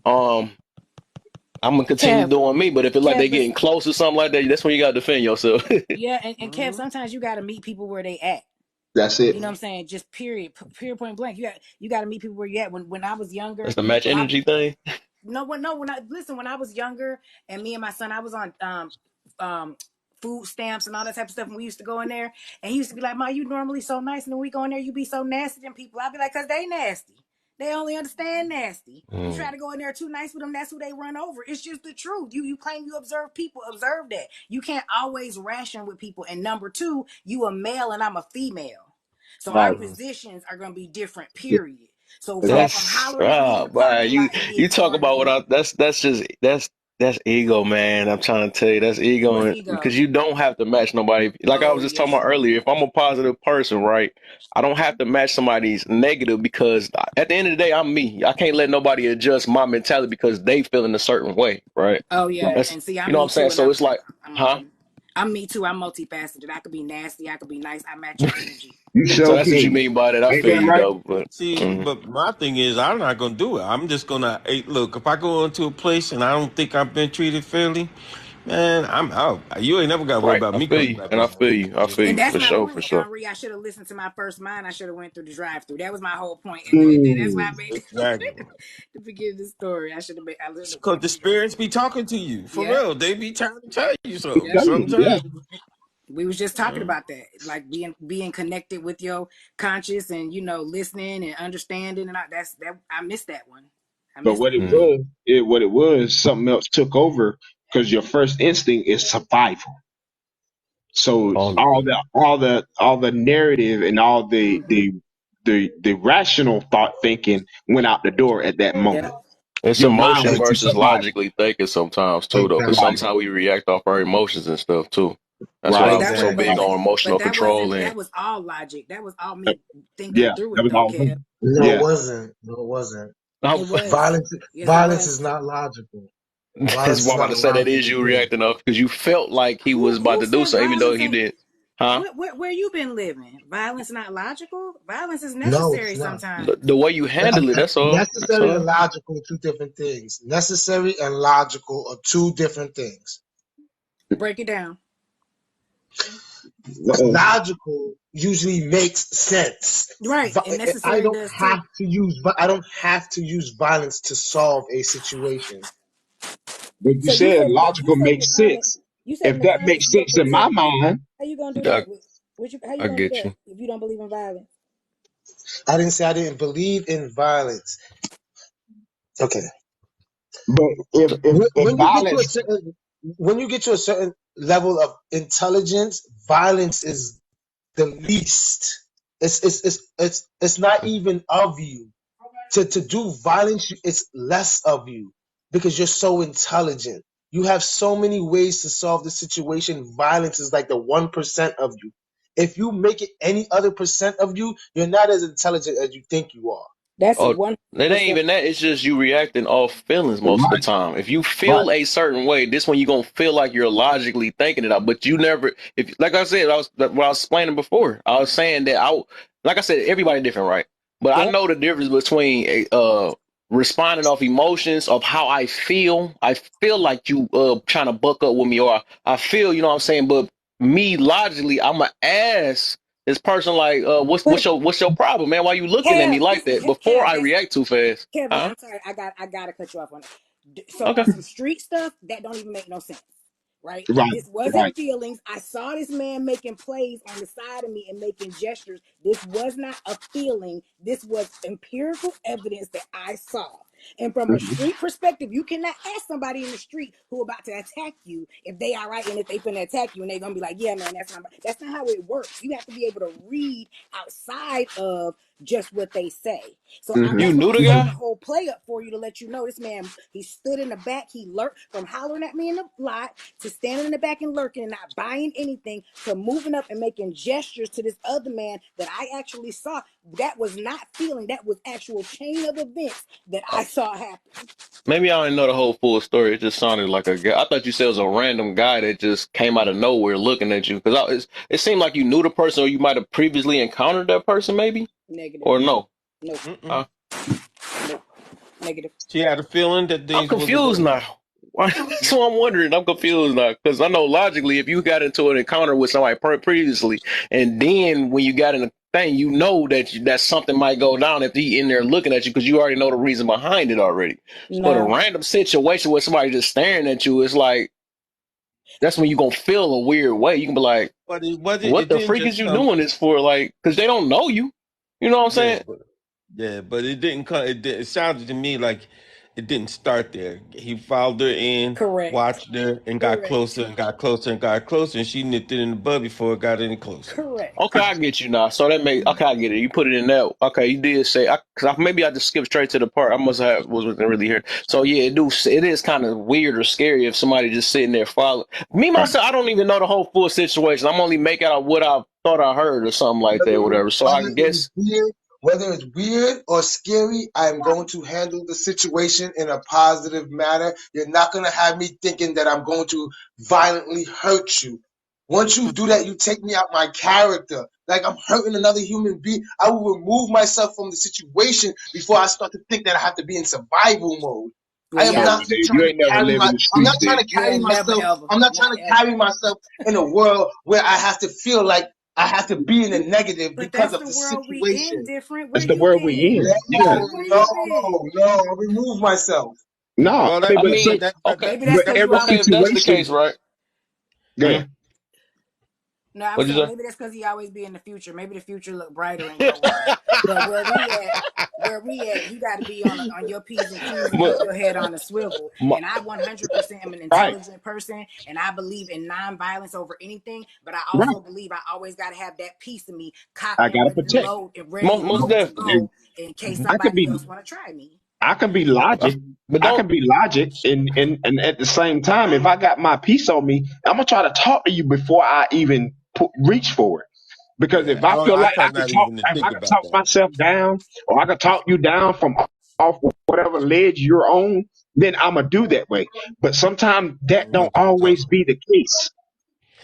um I'm gonna continue Kev, doing me, but if it's like Kev, they getting listen. close or something like that, that's when you gotta defend yourself. Yeah, and Kev, Hmm. sometimes you got to meet people where they at. That's it. You know what I'm saying? Just period, point blank. You got to meet people where you at. When I was That's younger, the match when I energy thing. no when I listen when I was younger and me and my son I was on um food stamps and all that type of stuff and we used to go in there and he used to be like, "Ma, you normally so nice and when we go in there you be so nasty and people." I'd be like, "Cause they nasty." They only understand nasty. You try Mm. to go in there too nice with them, that's who they run over. It's just the truth. You claim you observe people, observe that. You can't always ration with people. And number two, you a male and I'm a female. So our Right. positions are gonna be different, period. So from Exactly. That's hollering at me in the boy, parking lot and you being talk about cordial, that's just that's ego, man. I'm trying to tell you that's what's ego because ego? you don't have to match nobody. Like I was Oh, just talking yes, about you do. earlier, if I'm a positive person, right, I don't have to match somebody's negative because at the end of the day, I'm me. I can't let nobody adjust my mentality because they feel in a certain way, right? Oh yeah, Right. That's and see, you I'm know what me I'm saying. too, and So it's like, huh? I'm me too. I'm multifaceted. I could be nasty. I could be nice. I match your energy. You So sure that's what you can. mean by that. I Ain't feel that you right? though, but. See, Mhm. but my thing is, I'm not gonna do it. I'm just gonna hey, look. If I go into a place and I don't think I've been treated fairly, man, I'm out. You ain't never got to worry Right. about I me feel coming you, back and I around. feel you. I feel And you that's for my sure, for point, sure. Henri. I should have listened to my first mind. I should have went through the drive-through. That was my whole point, and that's why I Mm. made Exactly. the beginning of the story. I should have Because went the through the drive. spirits be talking to you for Yep, real. They be trying to tell you something. yep. Tell you, yeah. Sometimes, We was just talking uh, about that, like being connected with your conscious, and listening and understanding, and that's that. I missed that one. I But missed what that it one. Mm. was, something else took over because your first instinct is survival. So All of all it. the narrative and all Mm-hmm. the rational thought thinking went out the door at that Yep. moment. It's Your mind emotion went to versus survival. logically thinking sometimes too, though, because Exactly. Right, sometimes we react off our emotions and stuff too. That's what right. But I'm that so was Exactly. big on but emotional that control wasn't and that was all logic. That was all Uh, me thinking Yeah, through that it was though, all. Kev. No, it Yeah, wasn't. No, it wasn't. I'm, It was. Violence. Yes, it Violence is was. not logical. it's Violence what is I'm about not to a say that is logical you thing. reacting off because you felt like he was about Who to do said something, even though violence he ain't didn't. Huh? where you been living? Violence not logical? Violence is No, necessary it's not. sometimes. The way you handle it, that's all. That's Necessary and all. logical are two different things. Necessary and logical are two different things. Break it down. uh-oh. Logical usually makes sense. Right. And I necessary don't does too. have to use. I don't have to use violence to solve a situation. But you So you said say logical makes sense. If that violence makes is your sense in my protector. mind, How you gonna do I, that? How you I gonna do get that you. if you don't believe in violence? I didn't say I didn't believe in violence. Okay. but if So, if if When you get to a violence, certain level of intelligence, violence is the least. It's not even of you. To do violence, it's less of you because you're so intelligent. You have so many ways to solve the situation. Violence is like the 1% of you. If you make it any other percent of you, you're not as intelligent as you think you are. That's oh, one it ain't percent. even that. It's just you reacting off feelings most of the right, time. If you right, feel a certain way, this one you gonna feel like you're logically thinking it out. But you never, if like I said, what I was explaining before. I was saying that like I said, everybody different, right? But I Yep. know the difference between responding off emotions of how I feel. I feel like you trying to buck up with me, or I feel, you know what I'm saying. But me logically, I'm gonna ask this person like, But what's your problem, man? Why you looking at me Kev, like that? Before Kev, I that's react too fast, Kevin, huh? I'm sorry. I gotta cut you off on it. So Okay. on some street stuff, that don't even make no sense, right? right, This wasn't right. feelings. I saw this man making plays on the side of me and making gestures. This was not a feeling. This was empirical evidence that I saw. And from a Mhm. street perspective, you cannot ask somebody in the street who about to attack you if they are right and if they finna attack you and they gonna be like, yeah, man, that's not how it works. You have to be able to read outside of just what they say. So Mhm. You that's why knew I'm the setting the guy? whole play up for you to let you know this man, he stood in the back, he lurked from hollering at me in the lot to standing in the back and lurking and not buying anything to moving up and making gestures to this other man that I actually saw. That was not feeling, that was actual chain of events that I saw happen. Maybe I didn't know the whole full story. It just sounded like a guy. I thought you said it was a random guy that just came out of nowhere looking at you. Because it seemed like you knew the person, or you might have previously encountered that person, maybe, Negative. or no. Nope. mm-mm. Uh, Nope. Negative. She had a feeling that I'm things wasn't confused going. now. Why? So I'm wondering. I'm confused now because I know logically, if you got into an encounter with somebody previously, and then when you got in the thing, you know that something might go down if he in there looking at you because you already know the reason behind it already. But a No. random situation where somebody just staring at you, it's like that's when you gonna feel a weird way. You can be like, But it wasn't. "What It the didn't freak is just you come. doing this for?" Like, because they don't know you. You know what I'm Yeah, saying? Yeah, but it didn't come. It sounded to me like it didn't start there. He followed her in, Correct. watched her, and got Correct. closer and got closer and got closer, and she nipped it in the bud before it got any closer. Correct. Okay, I get you now. So that make okay, I get it. You put it in that. Okay, you did say because maybe I just skipped straight to the part. I must have wasn't really here. So yeah, it is kind of weird or scary if somebody just sitting there following me Right. myself. I don't even know the whole full situation. I'm only making out what I thought I heard or something like that, or whatever. So I guess Whether it's weird or scary, I'm going to handle the situation in a positive manner. You're not going to have me thinking that I'm going to violently hurt you. Once you do that, you take me out my character. Like I'm hurting another human being. I will remove myself from the situation before I start to think that I have to be in survival mode. Well, I am No, yeah. not Dave, you trying to ain't never carry lived in my the I'm not streets, trying Dave. to Yeah, carry never myself. ever. I'm not Not trying to ever. carry myself in a world where I have to feel like I have to be in a negative But because that's of the the world we in, situation. different. Where That's the you world we been? in. Yeah. No, Where no, you been? no. I remove myself. No, Well, I mean, I but mean, okay, Maybe that's but because you every okay, always. if that's the case, situation. right? Yeah. No, I'm What'd you saying say? maybe that's because he always be in the future. Maybe the future look brighter in your world. But where we at, you got to be on your p's and q's and But keep your head on a swivel. my, And I 100% am an Right. intelligent person, and I believe in nonviolence over anything. But I Right. also believe I always got to have that piece of me cocked I and gotta ready to protect. load and ready most, and most loaded to definitely. And go in case Mhm. I could somebody be else want to try me. I can be logic. But I can don't be logic, and at the same time, if I got my piece on me, I'm gonna try to talk to you before I even reach for it. Because yeah, if I feel I like try not even to if I think can about talk that. myself down, or I can talk you down from off whatever ledge you're on, then I'm gonna do that way. But sometimes that don't Okay, always be the case.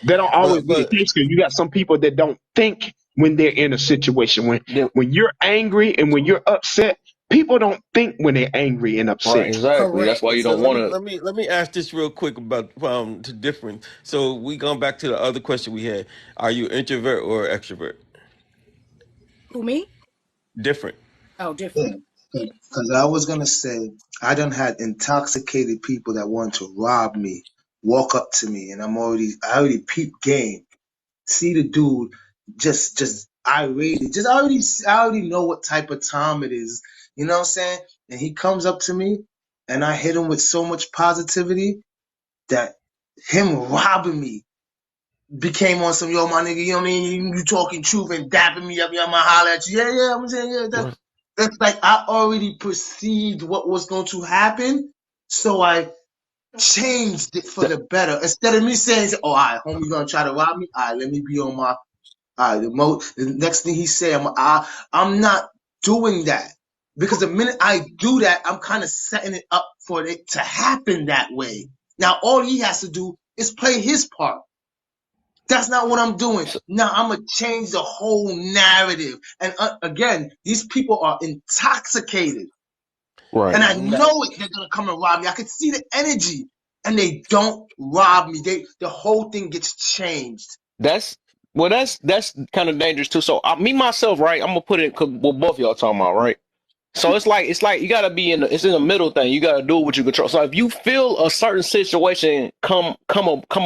That don't always be the but case because you got some people that don't think when they're in a situation. then When you're angry and when you're upset, people don't think when they're angry and right, upset. exactly. That's why Correct. you so don't let want me to. let me let me ask this real quick about to different. So we going back to the other question we had. Are you introvert or extrovert? Who me? Different. Oh, different. Because I was gonna say I done had intoxicated people that want to rob me, walk up to me, and I already peep game. See the dude just irate, I already know what type of time it is. You know what I'm saying? And he comes up to me, and I hit him with so much positivity that him robbing me became on some yo my nigga. You know what I mean? You talking truth and dapping me up. Yeah, I'ma holler at you. Yeah, yeah. I'm saying yeah. That's like I already perceived what was going to happen, so I changed it for the better. Instead of me saying, "Oh, all right, homie, gonna try to rob me. All right, let me be on my." All right, the next thing he said, I'm not doing that because the minute I do that, I'm kind of setting it up for it to happen that way. Now, all he has to do is play his part. That's not what I'm doing. So, Now I'm gonna change the whole narrative. And again, these people are intoxicated, and right. I know it. They're gonna come and rob me. I can see the energy, and they don't rob me. The whole thing gets changed. That's that's kind of dangerous too. So me myself, right? I'm gonna put it 'cause what both y'all talking about, right? So it's like you gotta be it's in the middle thing. You gotta do what you control. So if you feel a certain situation come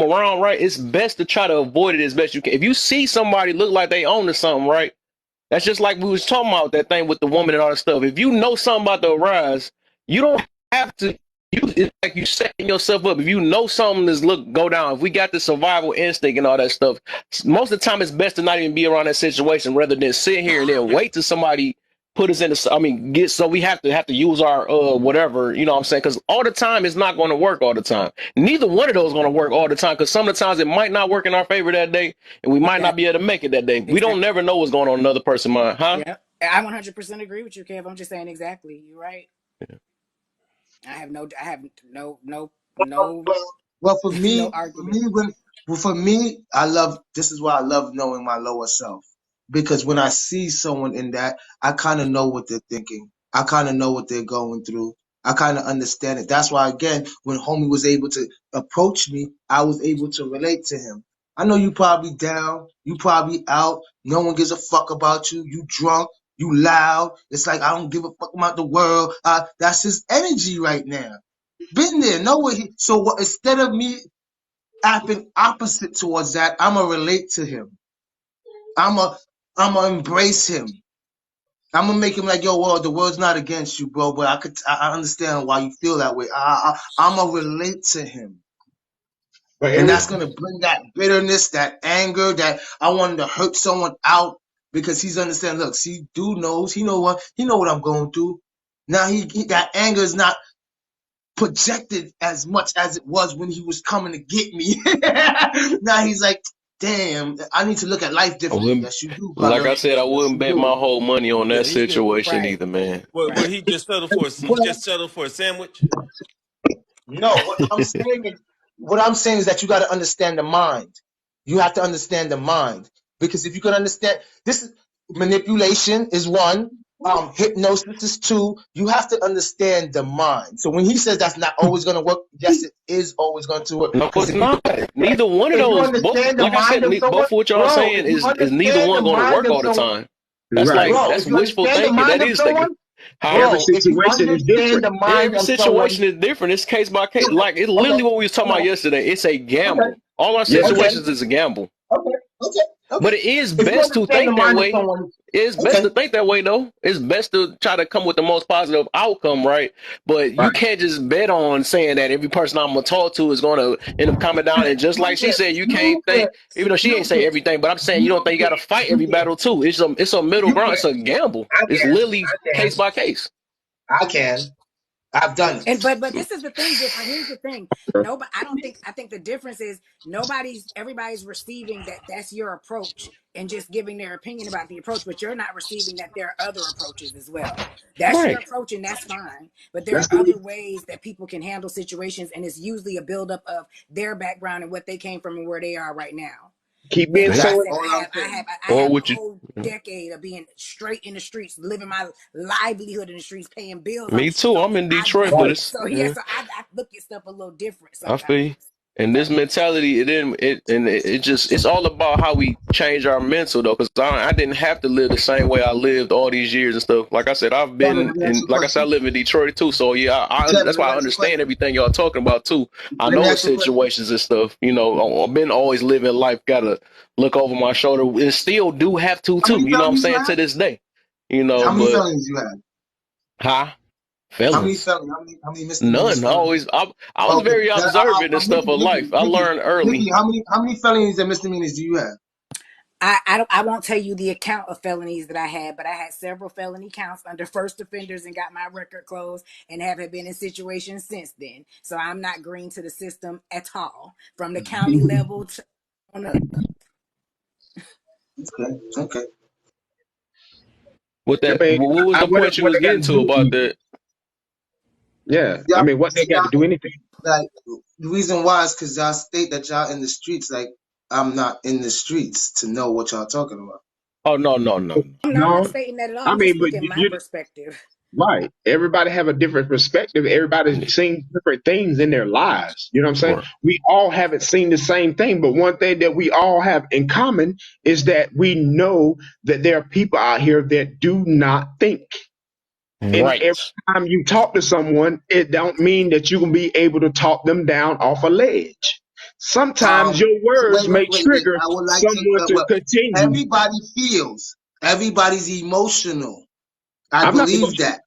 around, right? It's best to try to avoid it as best you can. If you see somebody look like they own to something, right? That's just like we was talking about that thing with the woman and all that stuff. If you know something about the rise, you don't have to. It's like you setting yourself up. If you know something is go down. If we got the survival instinct and all that stuff, most of the time it's best to not even be around that situation rather than sit here and then wait till somebody put us in the. I mean, get so we have to use our whatever, you know what I'm saying? Because all the time it's not going to work all the time. Neither one of those is going to work all the time because some of the times it might not work in our favor that day and we might not Exactly. be able to make it that day. We don't Exactly. never know what's going on in another person's mind, huh? Yeah. I 100% agree with you, Kev. I'm just saying exactly. You're right. I have no, Well, no for argument. me, for me, I love. This is why I love knowing my lower self because when I see someone in that, I kind of know what they're thinking. I kind of know what they're going through. I kind of understand it. That's why, again, when homie was able to approach me, I was able to relate to him. I know you probably down, you probably out. No one gives a fuck about you. You drunk, you loud. It's like I don't give a fuck about the world. That's his energy right now. Been there, know what he. So what, instead of me acting opposite towards that, I'ma relate to him. I'ma I'ma embrace him. I'm gonna make him like, yo, well, the world's not against you, bro, but I understand why you feel that way. I'm gonna relate to him. But And every that's gonna bring that bitterness, that anger, that I wanted to hurt someone out because he's understanding. Look, see, dude knows, he know what I'm going through. Now that anger is not projected as much as it was when he was coming to get me. Now he's like, damn, I need to look at life I differently. wouldn't, Yes, you do, like brother. I said, I Yes, wouldn't you bet my do. whole money on Yeah, that he just situation Right. either, man. well, Right. he just settled for he But just settled for a sandwich. no, what I'm saying is that you got to understand the mind. You have to understand the mind because if you can understand this, is manipulation is one. Hypnosis is two. You have to understand the mind. So when he says that's not always going to work, yes, it is always going to work. No, Because it's not. Neither one of if you those. Both, understand the like I mind said, of someone, both of what y'all bro, saying if you is neither understand the one going to mind work of all the someone, time. right, bro, That's if you wishful understand the thinking. mind That of is thinking. someone, Huh? every bro, if you situation is understand different. the mind Every of someone, situation is different. It's case by case. Like it's okay, literally what we was talking about okay, yesterday. It's a okay, gamble. All our Yes, okay, situations is a gamble. okay, okay, okay. But it is If you best to understand the think that mind of way. someone, It's best okay, to think that way, though. It's best to try to come with the most positive outcome, right? But you right. can't just bet on saying that every person I'm gonna talk to is gonna end up coming down. And just like she said, you can't think, even though she ain't say everything, but I'm saying you don't think you got to fight every battle too. It's a middle you ground. It's can, a gamble. I It's can, literally I case can, by case. I can. I've done it. And but this is the thing different. Here's the thing. Nobody I think the difference is everybody's receiving that that's your approach and just giving their opinion about the approach, but you're not receiving that there are other approaches as well. That's your Right. approach and that's fine. But there That's are the other ways that people can handle situations and it's usually a buildup of their background and what they came from and where they are right now. keep And being like I That's so. said, all I'm I Or have would a you? whole decade of being straight in the streets, living my livelihood in the streets, paying bills on Me the streets. too. So I'm in I Detroit, get but Right. it. it's So yeah, yeah. so I look at stuff a little different I sometimes. feel you. And this So mentality, it just it's all about how we change our mental though. Because I didn't have to live the same way I lived all these years and stuff. Like I said, I've Kevin, been let me ask in. you a Like I said, I question. live in Detroit too. So yeah, Kevin, that's let why me I ask you a understand question. everything y'all talking about too. I Let me know ask it's you a question. situations and stuff. I've been always living life. Gotta look over my shoulder and still do have to How many too. You know what I'm felonies you saying have? to this day. How many But felonies you have? huh? How many Felons. felonies? How many misdemeanors, None. felonies? I was Okay, very observant and stuff of life. I learned Nikki, early. how many felonies and misdemeanors do you have? I won't tell you the account of felonies that I had, but I had several felony counts under first offenders and got my record closed and haven't been in situations since then. So I'm not green to the system at all, from the county level to on up. Okay, okay. What I that? mean, What was the point you what was they got getting to to do? about that? Yeah, I Y'all, mean, what they got to do anything? like the reason why is because y'all state that y'all in the streets. Like I'm not in the streets to know what y'all talking about. Oh no, no, no, no. No, I'm not No, stating that at all. I I'm just mean, but speaking my you perspective. right. Everybody have a different perspective. Everybody's seen different things in their lives. You know what I'm saying? Right. We all haven't seen the same thing, but one thing that we all have in common is that we know that there are people out here that do not think. And every Right. time you talk to someone, it don't mean that you're gonna be able to talk them down off a ledge. Sometimes your words may Wait. trigger I would like to. someone to Well, continue. everybody feels. Everybody's emotional. I I'm not believe emotional. that.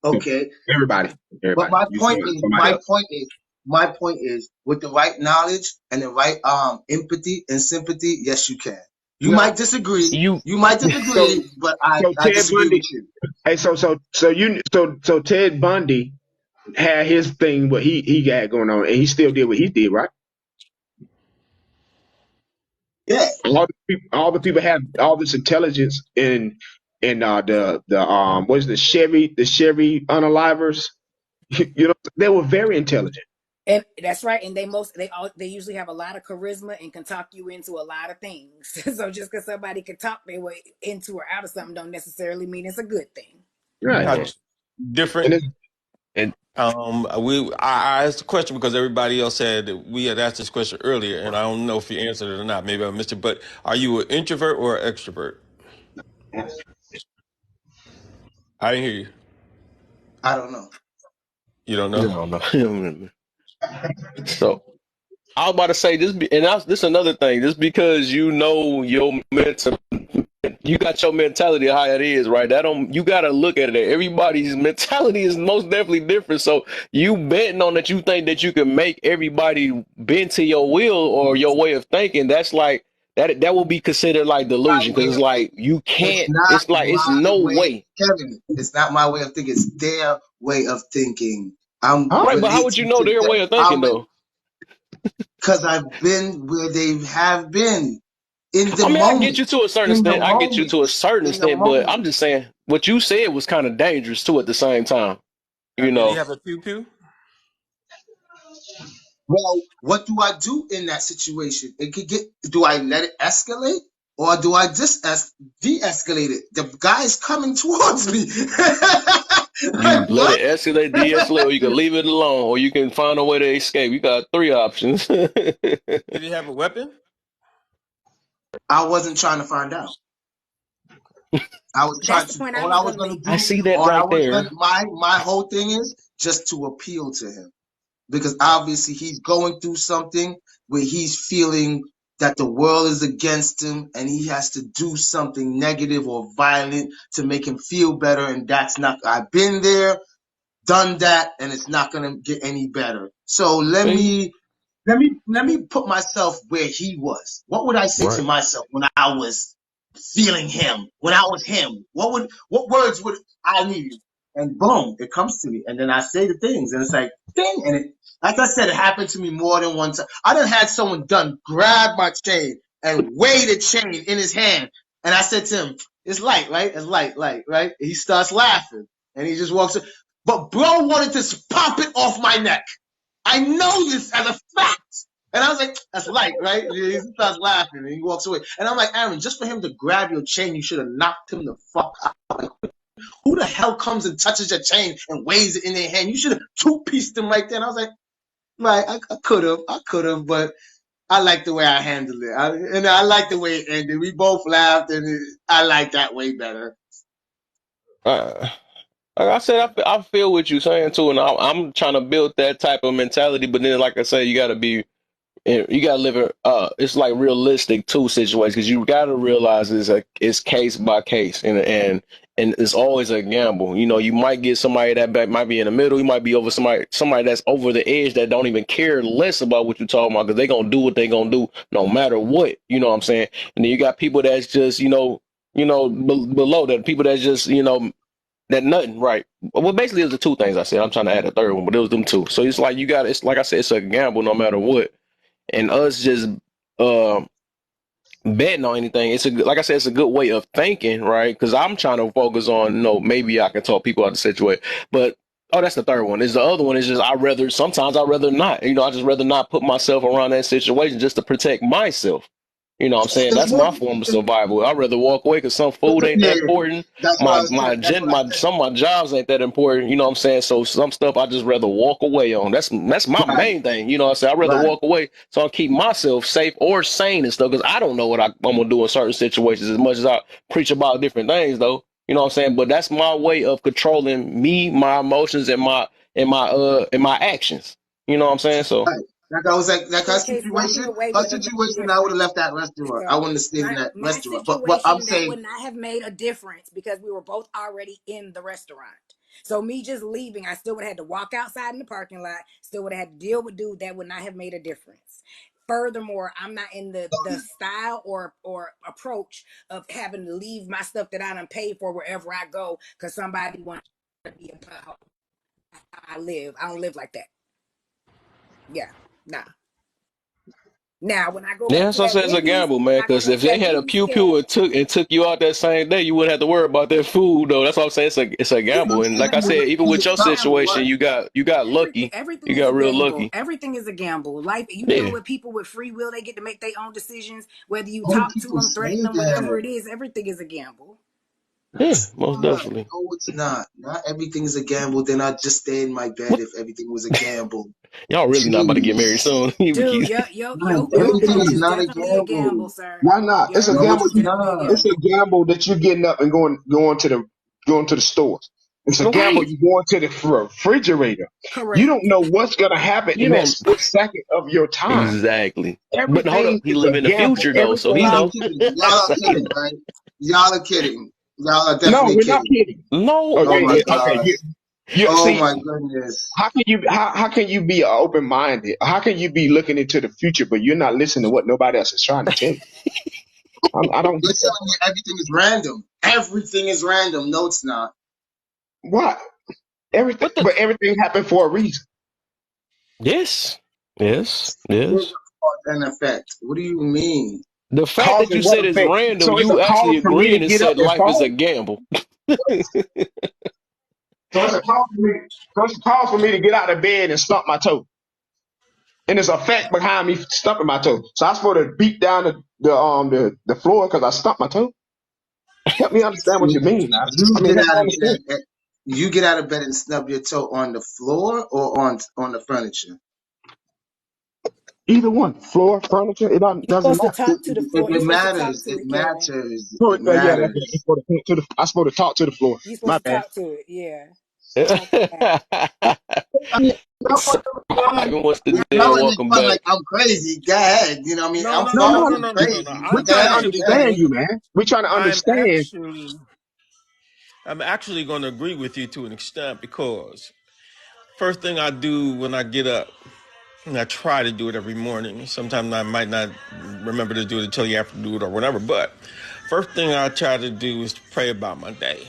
Okay. Everybody, But everybody. You say somebody else. my point is, with the right knowledge and the right empathy and sympathy, yes, you can. No. You. You might So disagree, but so I Ted disagree with Bundy. you. Hey, so Ted Bundy had his thing, what he got going on, and he still did what he did, right? Yeah. All the people have all this intelligence in the what is the Chevy unalivers. You know, they were very intelligent. And that's right. And they usually have a lot of charisma and can talk you into a lot of things. So just because somebody can talk their way into or out of something don't necessarily mean it's a good thing. Right. How different? And it's And I asked the question because everybody else said that we had asked this question earlier, and I don't know if you answered it or not. Maybe I missed it. But are you an introvert or an extrovert? I didn't hear you. I don't know. You don't know. no, no. So I was about to say this, and this another thing. Just because you know your mental you got your mentality how it is, right? That don't you gotta look at it. Everybody's mentality is most definitely different. So you betting on that you think that you can make everybody bend to your will or your way of thinking, that's like that will be considered like My delusion way because it's of like thinking. you It's can't not it's like it's my no way, way. Kevin. It's not my way of thinking. It's their way of thinking. I'm Huh? Right, but how would you relating know to their them. way of thinking though? Because I've been where they have been in the I mean, I get moment. you to a certain In the extent. I get you moment. to a certain In the extent, but I'm moment. just saying what you said was kind of dangerous too at the same time. You Did he know, have a pew pew? Well, what do I do in that situation? It could get. Do I let it escalate, or do I just de-escalate it? The guy's coming towards me. you Like let what? it escalate, de-escalate, or you can leave it alone, or you can find a way to escape. You got three options. Did he have a weapon? I wasn't trying to find out. I was That's trying the to. point I All was I going was to gonna make. I do. see that All I right was there. gonna. My whole thing is just to appeal to him, because obviously he's going through something where he's feeling that the world is against him and he has to do something negative or violent to make him feel better, and that's not. I've been there, done that, and it's not going to get any better. So See? let me put myself where he was. What would I say to Right. myself when I was feeling him, when I was him? What words would I need? And boom, it comes to me, and then I say the things, and it's like ding, and it, like I said, it happened to me more than one time. I done had someone done grab my chain and weigh the chain in his hand, and I said to him, "It's light, right? It's light, right?" And he starts laughing, and he just walks. But bro wanted to pop it off my neck. I know this as a fact. And I was like, that's light, right? He starts laughing and he walks away. And I'm like, Aaron, just for him to grab your chain, you should have knocked him the fuck out. Like, who the hell comes and touches your chain and weighs it in their hand? You should have two-pieced him right there. And I was like, right, I could have, but I like the way I handled it. And I like the way it ended. We both laughed, and I like that way better. Uh, like I said, I feel what you're saying too, and I'm trying to build that type of mentality. But then, like I said, you got to be and you gotta live it. It's like realistic too situations because you gotta realize it's case by case, and it's always a gamble. You know, you might get somebody might be in the middle. You might be over somebody that's over the edge that don't even care less about what you're talking about because they gonna do what they gonna do no matter what. You know what I'm saying? And then you got people that's just below that. People that's just that nothing right. Well, basically, it was the two things I said. I'm trying to add a third one, but it was them two. So it's like it's like I said, it's a gamble no matter what and us just uh betting on anything. It's like I said, it's a good way of thinking, right? Because I'm trying to focus on, maybe I can talk people out of the situation, but that's the third one. Is the other one is just sometimes I rather not. I just rather not put myself around that situation just to protect myself. You know what I'm saying? It's That's more, my form of survival. I'd rather walk away because some food ain't that yeah, important. that's what I My was saying. my That's gen what I my said. some of my jobs ain't that important. You know what I'm saying? So some stuff I just rather walk away on. That's my Right, main thing. You know what I'm saying? I'd rather right. walk away so I keep myself safe or sane and stuff because I don't know what I'm gonna do in certain situations as much as I preach about different things though. You know what I'm saying? But that's my way of controlling me, my emotions, and my actions. You know what I'm saying? So Right. Like I was like In case walking away her would have made a situation, I would have difference. left that restaurant. I So wouldn't have stayed in that my restaurant. But what I'm situation, that saying, would not have made a difference because we were both already in the restaurant. So me just leaving, I still would have had to walk outside in the parking lot, still would have had to deal with dude. That would not have made a difference. Furthermore, I'm not in the style or approach of having to leave my stuff that I done paid for wherever I go because somebody wants to be a butthole. I don't live like that. Yeah, nah. Now, when I go back yeah, to so I that said it's a Wendy's, gamble, when man. I go Because back if to they that had a Wendy's, pew pew Kev, and took you out that same day, you wouldn't have to worry about that food though. That's what I'm saying. It's a gamble, and like I said, even with your gamble, situation, right? you got lucky. everything You is got a real gamble. lucky. Everything is a gamble. Life, you deal Yeah, with people with free will; they get to make their own decisions. Whether you Oh, talk to people them, say threaten them, whatever that. it is, everything is a gamble. yeah, most definitely. No, it's not. Not everything is a gamble. Then I'd just stay in my bed What if everything was a gamble. y'all really not about to get married Jeez. soon? You Dude, keep- Right. your Everything approach is is not a definitely a gamble. gamble, sir. Why not? It's Your a No, approach gamble. it's is definitely a not. It's a gamble. gamble that you're getting up and going to the store. It's a gamble. right. You going to the refrigerator. You don't Correct. know what's gonna happen You in that don't split second of your time. exactly. But hold up, Everything he is live a in the gamble. future though, so he Y'all Everything are know. kidding. Y'all are So, kidding, right? y'all are kidding. Y'all are No, definitely we're not kidding. kidding. No, Oh Okay, my yeah, it, okay. God. You Oh see, my goodness. how can you be open minded? How can you be looking into the future, but you're not listening to what nobody else is trying to tell you? I don't You're get that. telling me everything is random. Everything is random. No, it's not. Why? Everything, but the but everything happened for a reason. yes, yes, There's yes. a cause and effect. What do you mean? The fact Cause that you and what said it's effect? random, So it's a you actually cause for me to agreeing and get up said and life is a fall. gamble. So it's a cause for me. So it's a cause for me to get out of bed and stump my toe. And there's a fact behind me stumping my toe. So I'm supposed to beat down the floor because I stumped my toe. Help me understand what you mean. Now. You I mean, get help me out of understand. bed. You get out of bed and snub your toe on the floor or on the furniture. Either one, floor, furniture, You're doesn't supposed to matter. It, talk to the it, floor. You're it supposed to talk matters. to It it, Kevin. matters. So, It yeah, that's right. matters. I'm supposed to talk to the floor. You're My supposed to bad. talk to it. Yeah. Talk it out. I mean, no, Ivan wants the dead. Y'all want to make Welcome fun like back. I'm crazy. Go ahead. You know what I mean? No, I'm no, no, no, far no, no. no, from no, no, no, no. crazy. We're I'm Go trying to ahead. actually Go ahead. understand going. you, man. We're trying to I'm understand. actually. I'm actually going to agree with you to an extent because first thing I do when I get up, and I try to do it every morning. Sometimes I might not remember to do it until you have to do it or whatever. But first thing I try to do is to pray about my day.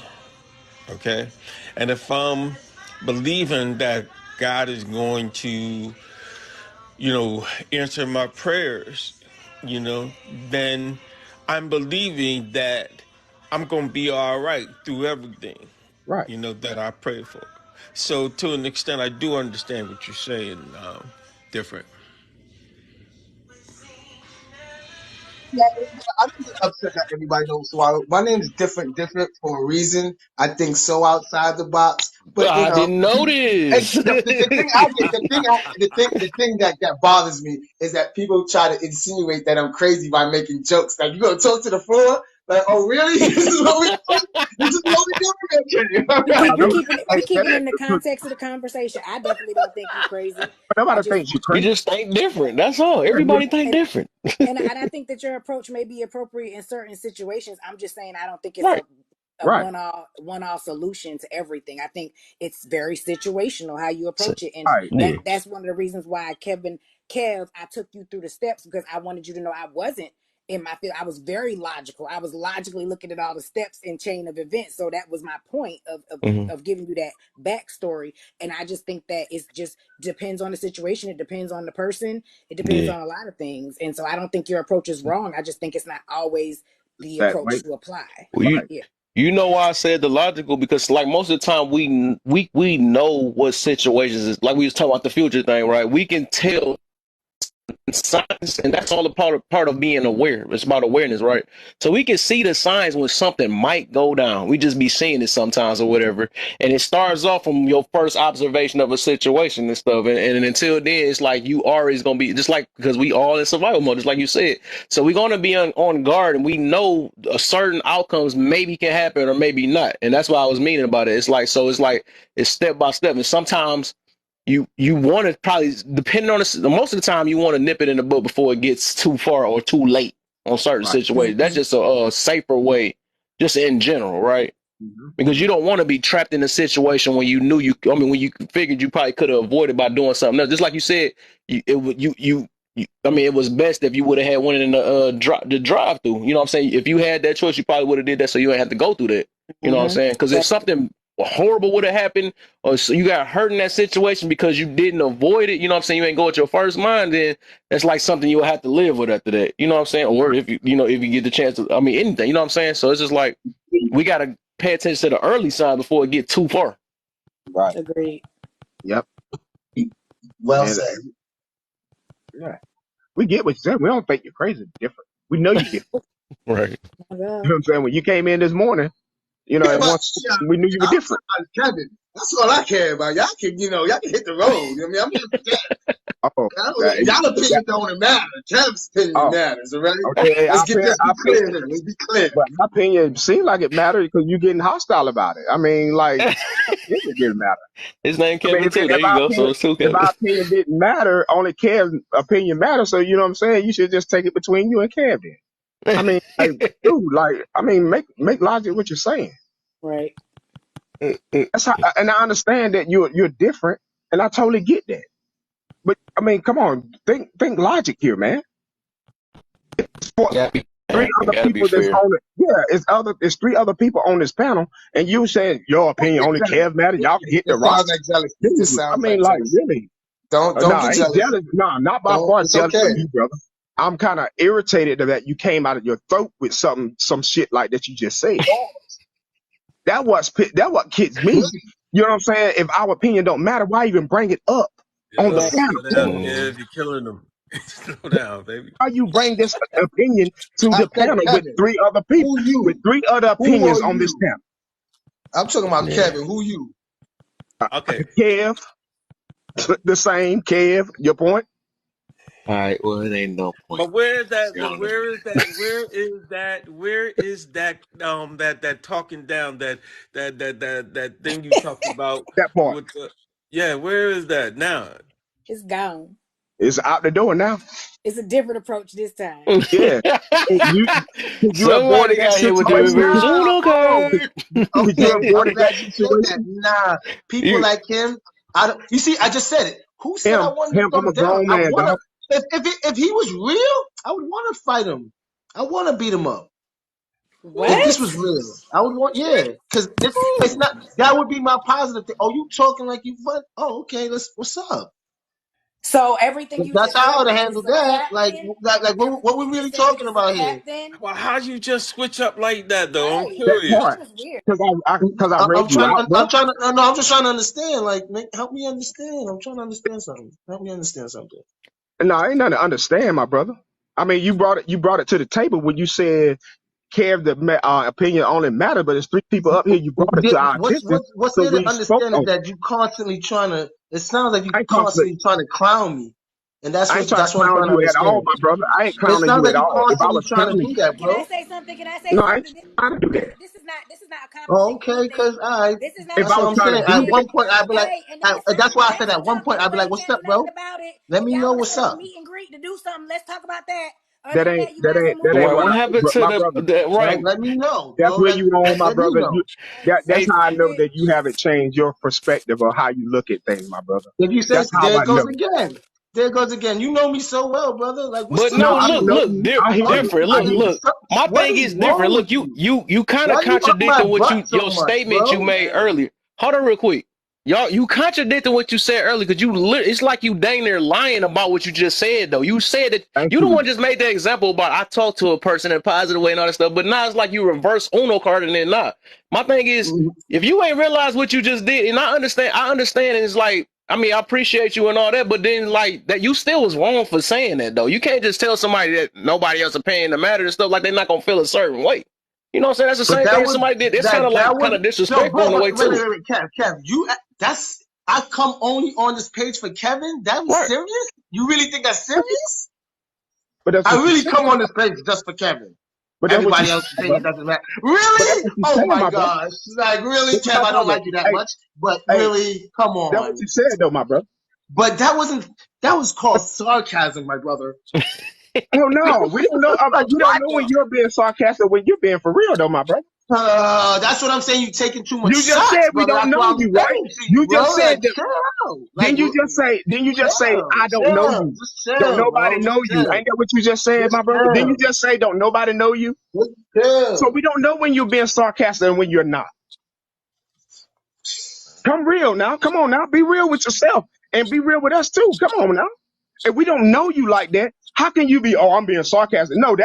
Okay, and if I'm believing that God is going to, answer my prayers, then I'm believing that I'm going to be all right through everything, Right. that I pray for. So to an extent, I do understand what you're saying. Different. Yeah, I don't get upset that everybody don't swallow. My name is different for a reason. I think so outside the box, but I didn't and notice. the thing I get, the thing that bothers me is that people try to insinuate that I'm crazy by making jokes. Like you gonna talk to the floor? Like, oh really? This is what we doing? This is what we doing? We Yeah, keep we no, keeping it we like, keeping it in the context of the conversation. I definitely don't think you crazy. I nobody just thinks you're You crazy. just think different. That's all. right. Everybody think And different. and I think that your approach may be appropriate in certain situations. I'm just saying I don't think it's Right. a Right. one all solution to everything. I think it's very situational how you So, approach it, and Right. yeah. that's one of the reasons why Kev, I took you through the steps because I wanted you to know I wasn't in my field. I was very logical. I was logically looking at all the steps and chain of events. So that was my point Hmm. of giving you that backstory. And I just think that it's just depends on the situation. It depends on the person. It depends Yeah. on a lot of things. And so I don't think your approach is wrong. I just think it's not always the That approach way. to apply. Well, you Right. Yeah. you know why I said the logical because like most of the time we know what situations is like we was talking about the future thing, right? We can tell signs, and that's all a part of being aware. It's about awareness, right? So we can see the signs when something might go down. We just be seeing it sometimes or whatever, and it starts off from your first observation of a situation and stuff. And until then, it's like you always gonna be just like because we all in survival mode, just like you said. So we're gonna be on guard, and we know a certain outcomes maybe can happen or maybe not. And that's what I was meaning about it. It's like so. It's like it's step by step, and sometimes you want to probably depending on most of the time you want to nip it in the book before it gets too far or too late on certain Right. situations. That's Mm-hmm. just a safer way, just in general, right? Mm-hmm. Because you don't want to be trapped in a situation when you knew when you figured you probably could have avoided by doing something else. Just like you said, I mean, it was best if you would have had one in the drive through. You know what I'm saying? If you had that choice, you probably would have did that, so you ain't have to go through that. You know what I'm Mm-hmm. saying? Because if Definitely. something horrible would have happened, or so you got hurt in that situation because you didn't avoid it, you know what I'm saying? You ain't go with your first mind, then that's like something you'll have to live with after that. You know what I'm saying? Or if if you get the chance to, I mean, anything. You know what I'm saying? So it's just like we gotta pay attention to the early sign before it get too far. Right. Agreed. Yep. Well And said. yeah, we get what you said. We don't think you're crazy. Different. We know you're different. Right. My You know God. what I'm saying? When you came in this morning, Yeah, at but once yeah, we knew you were I'm different. talking about Kevin. That's all I care about. Y'all can hit the road. You know what I mean, I'm here for that. Oh, that, Y'all that, opinion don't matter. Kevin's opinion oh, matters, all right? okay. Hey, Let's get this be clear here. Let's be clear. but my opinion seemed like it mattered because you're getting hostile about it. I mean, like, it didn't matter. His name I mean, Kevin too. There you go. So it's two if Kevin. our opinion didn't matter, only Kev's opinion matters. So you know what I'm saying? You should just take it between you and Kev then. I mean, like, dude, like, I mean, make logic what you're saying. Right. That's how, and I understand that you're different, and I totally get that. But I mean, come on, think logic here, man. It's for Gotta be, three other gotta be people that's fair. on it. Yeah, it's three other people on this panel, and you saying your opinion only Jealous. Kev matter. Y'all can hit the It rock. sounds like jealousy. It Dude, just I sounds like mean, like, jealousy. really? Don't Nah, get I ain't jealous. jealous. Nah, not by Don't. far It's jealous of okay. you, brother. I'm kind of irritated that you came out of your throat with some shit like that you just said. That what kids me. You know what I'm saying? If our opinion don't matter, why even bring it up on the Yo, Right. panel? slow down, Mm. Kev. You're killing them. Slow down, baby. Why you bring this opinion to I the said panel with Kevin. three other people, Who with you? three other Who opinions are on this you? panel? I'm talking about Yeah. Kevin. Who you? Okay. Kev, the same. Kev, your point? All right. Well, it ain't no point. But where is that? But Y'all know. where is that? Where is that? Where is that? That talking down that thing you talked about That part with the yeah. Where is that now? It's gone. is out the door now. It's a different approach this time. Yeah. You could you avoided Somebody that got hit with the situation? reverse Uno Oh, Could, card. could you okay. I'm avoided that glad you said that. situation? Nah, people You, like him. I don't. You see, I just said it. Who said I wanted to I'm throw a down? grown I man, wanna. dog. If he was real, I would want to fight him. I want to beat him up. If this What? was real, I would want, yeah, because it's not. That would be my positive thing. Oh, you talking like you fun? Oh, okay. What's up? So everything you That's just how I said would have was just handled a that. cap Like, then? what we Everything you really just said was talking just a about cap here? then? Well, how'd you just switch up like that though? I'm Right. That curious. part. That was weird. Because I read I'm you trying. out, bro. I'm trying to. No, I'm just trying to understand. Like, help me understand. I'm trying to understand something. Help me understand something. No, ain't nothing to understand, my brother. I mean, you brought it to the table when you said Kev, the opinion only matter, but it's three people up here. You brought it to our attention, What's so there to we spoke understand is on it. that you constantly trying to. It sounds like you I ain't constantly, constantly trying to clown me, and I ain't trying to that's what I'm clown trying to you at all, understand. my brother. I ain't It clowning sounds you like at you all. If I constantly was trying to clowning, do that, Can I bro. say something? Can I say no, I ain't something? trying to do that. This is not Oh, accomplishing okay, anything. because I. This is not If That's I what was I'm trying to saying. accomplishing At do that, one anything. point, I'd be like, Hey, and that's that's why I said that's at one tough. point I'd be like, Anybody "What's can't up, do nothing bro? about it. Let If me y'all know want to what's set up a up." meet and greet to do something, let's talk about that. Other that than ain't that, you that might as ain't well move that right. ain't on. what What I. happened to My the brother, that? Right. Let me know. that's Well, where you on, my let me brother. know. That's Hey, how I know Something. that you haven't changed your perspective of how you look at things, my brother. If you say That's how there I it goes know. again, there it goes again. You know me so well, brother. Like, what's but up No, no, with I don't look, you? know look, you. I hear Are you. you? different. I Look, hear you. look. My What thing is is different. wrong Look, with you you? you you kind of Why you up my contradicting what butt you so your much, statement you bro? made earlier. Hold on, real quick. Y'all, you contradicting what you said earlier because it's like you dang near lying about what you just said though. You said that Thank you the you. one just made the example about I talked to a person in a positive way and all that stuff, but now it's like you reverse Uno card and then not. My thing is, if you ain't realized what you just did, and I understand, and it's like, I mean, I appreciate you and all that, but then like that, you still was wrong for saying that though. You can't just tell somebody that nobody else is paying the matter and stuff like they're not gonna feel a certain way. You know what I'm saying? That's the But same thing somebody did. It's kind of that like was kind of no, disrespectful bro. in a But way too. Kev. You that's I come only on this page for Kevin. That was Right. serious. You really think that's serious? But that's I what you really said. come on this page just for Kevin. But that's what you Everybody said, else's my opinion brother. doesn't matter. But that's Really? what you Oh said, my my brother. gosh! Like really, But Kev? my I don't brother, like you that hey, much, but hey, really, come that's what you on. said though, my brother. But that wasn't. That was called sarcasm, my brother. Oh no, we don't know. Like We don't what know when the? you're being sarcastic, when you're being for real though, my brother. That's what I'm saying. You taking too much You just shots, said we brother. don't That's know what I'm you, right? saying to you, You bro. just said Like that. chill. Like Then you just say, I don't know chill. you. Just Don't chill, nobody bro. know Just you. chill. Ain't that what you just said, Just my brother? Then you chill. just say, don't nobody know you. Just So chill. we don't know when you're being sarcastic and when you're not. Come real now. Come on now. Be real with yourself and be real with us too. Come on now. If we don't know you like that, how can you be, oh, I'm being sarcastic? No,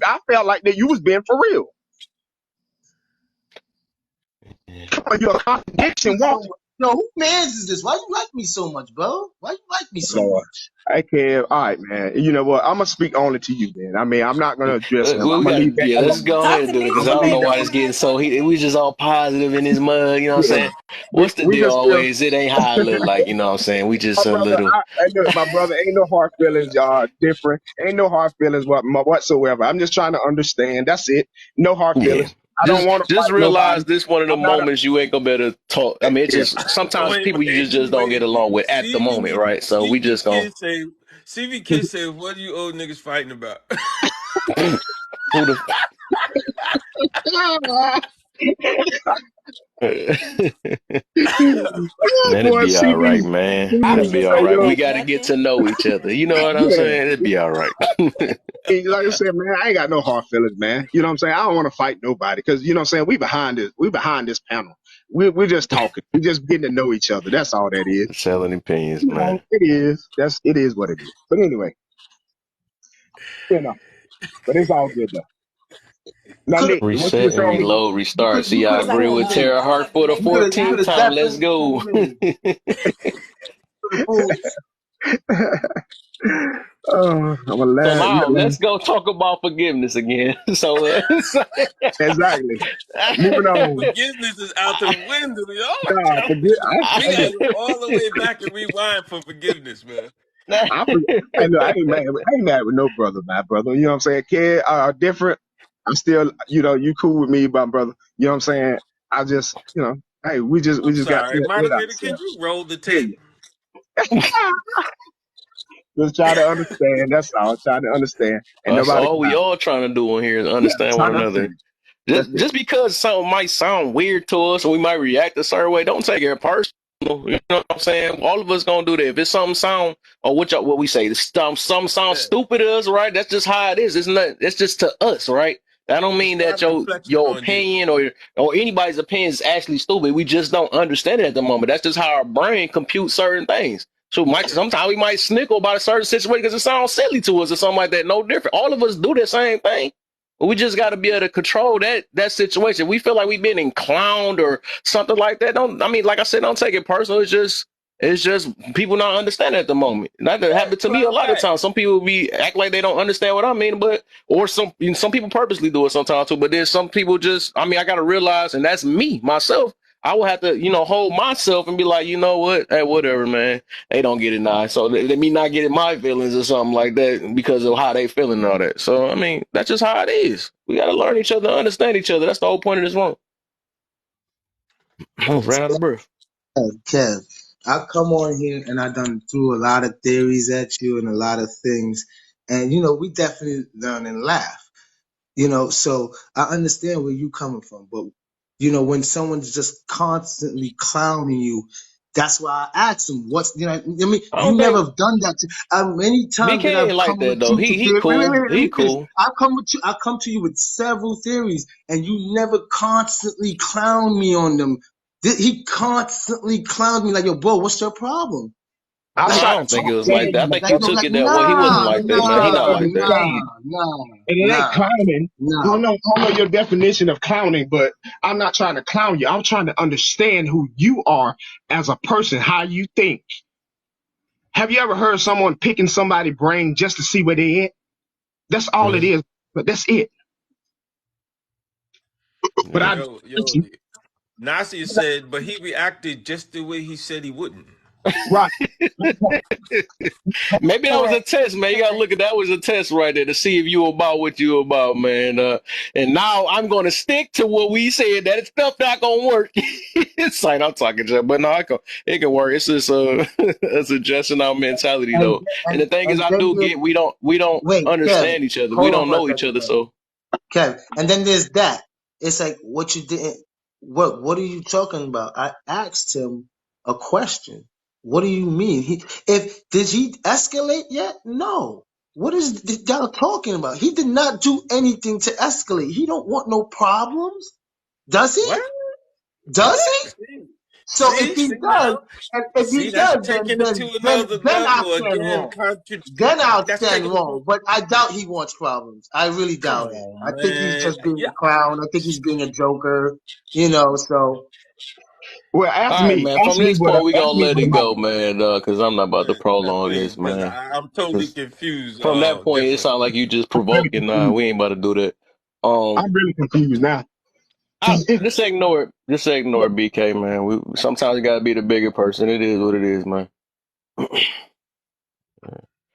I felt like that you was being for real. Yeah. Come on, you're a Me contradiction so walking. much. Yo, who man's is this? Why you like me so much, bro? Why you like me so Lord. much? I can't. All right, man. You know what? I'm gonna speak only to you, man. I mean, I'm not gonna address him. Well, I'm we gonna got leave that yeah. Let's alone. go ahead Talk and to do it me because I'm I gonna don't know leave straight, that why alone. this man. getting so Talk to heated. We me. just all positive in this mud. You know what I'm Yeah. saying? What's the We deal? just feel, Always it ain't how I look like. You know what I'm saying? We my just a brother. little Look, my brother. Ain't no hard feelings. Different. Ain't no hard feelings whatsoever. I'm just trying to understand. That's it. No hard yeah. feelings. I don't want to Just fight nobody. realize this one of the I'm not a. moments you ain't gonna be able to talk. I mean, it's Yeah. just sometimes people you just don't get Wait. along with at the moment, CV right? So we just gonna Kid say, CV Kid say, what are you old niggas fighting about? Who the Oh, Man, it'd boy, be all right, CB. man. I It'd was CB, be just all not right. We saying got to get to nothing. know each other. You know what I'm yeah. saying? It'd be all right. Hey, like I said, man, I ain't got no hard feelings, man. You know what I'm saying? I don't want to fight nobody because you know what I'm saying. We behind this panel. We're just talking. We're just getting to know each other. That's all that is. Selling opinions, You know, man. it is. It is what it is. But anyway, you know. But it's all good though. Now, Could have Nick, what you were Reset and saying, Nick? reload, restart. See, I It's like agree a with loop. Tara It's Hart like for the you readjust. could 14th have time. Let's definitely go. pulled me. Could have pulled. I'm gonna So laugh. now let's go talk about forgiveness again. Exactly. Moving on. Forgiveness is out the window, Nah, yo. forget. We Hey, gotta go all the way back and rewind for forgiveness, man. I, forget, I ain't mad. I ain't mad with no brother, my brother. You know what I'm saying? Kid, different. I'm still, you cool with me, my brother. You know what I'm saying? I just, hey, we I'm just got sorry, to moderator. Can ourselves. you roll the Yeah. tape? Just try to understand. That's all. Try to understand. And That's nobody all we clown. all trying to do in here is Yeah, understand try one to another. understand. That's Just it. just because something might sound weird to us or we might react a certain way, don't take it personal. You know what I'm saying? All of us gonna do that. If it's something sound or what we say, some sound Yeah. stupid to us, right? That's just how it is. It's not. It's just to us, right? That don't It's mean not that a reflection your on you. opinion or anybody's opinion is actually stupid. We just don't understand it at the moment. That's just how our brain computes certain things. So sometimes we might snickle about a certain situation because it sounds silly to us or something like that. No different. All of us do the same thing. But we just got to be able to control that situation. We feel like we've been clowned or something like that. Don't I mean, like I said, don't take it personal. It's just people not understanding at the moment. That Yeah, happened to me a clown lot of back. times. Some people be act like they don't understand what I mean, but or some people purposely do it sometimes too. But then some people just I mean, I got to realize, and that's me myself. I will have to hold myself and be like, you know what, hey, whatever, man. They don't get it now, so they me not getting my feelings or something like that because of how they feeling and all that. So I mean, that's just how it is. We got to learn each other, understand each other. That's the whole point of this one. I almost ran out of breath. Kev, I come on here and I done threw a lot of theories at you and a lot of things, and we definitely learn and laugh. So I understand where you coming from, but when someone's just constantly clowning you, that's why I asked him, I mean, I you don't never think have done that to many times BK that ain't I've like come that with though. you He to he theory. cool. Let He me finish. cool. I come to you with several theories and you never constantly clown me on them. He constantly clowned me like, yo, bro, what's your problem? I No, Like, I try to don't think it was like that. I understand. think you took like, it that way. He wasn't like that, I'm man. He trying not to like that. understand. And it ain't clowning. nah. I don't know your definition of clowning, but I'm not trying to clown you. I'm trying to understand who you are as a person, how you think. Have you ever heard someone picking somebody's brain just to see where they at? That's all it Mhm. is. But that's it. But Yeah. I Yo, Nasir said, but he reacted just the way he said he wouldn't. right. Maybe that was Correct. a test, man. You gotta Correct. look at that was a test right there to see if you about what you about, man. And now I'm gonna stick to what we said. That stuff not gonna work. It's like I'm talking to, but no, it can work. It's just a suggestion our mentality And though. And the and thing is, and I then do there's get we don't wait, Kev, understand each other. We hold on don't for a know each second, other, Kev. so Kev, and then there's that. It's like what you didn't. What are you talking about? I asked him a question. What do you mean? If did he escalate yet? No. What is y'all talking about? He did not do anything to escalate. He don't want no problems. Does he? What? Does What? he? See, So if he see does, now. and if he See, that's does, taking it to another then I'll level stand again. wrong. Then I'll That's stand taking it to. wrong. But I doubt he wants problems. I really Come doubt it. I on, think he's man. just being Yeah. a clown. I think he's being a joker. So Well, all right, man. From this point, we ask gonna me let what it my go, man. Because I'm not about to prolong this, Because man. I'm totally 'Cause confused. from that point, it Different. sounds like you just I'm really provoking. Nah, confused. we ain't about to do that. Um, I'm really confused now. Cause if just ignore it. Just ignore it, BK, man. We sometimes you gotta be the bigger person. It is what it is, man.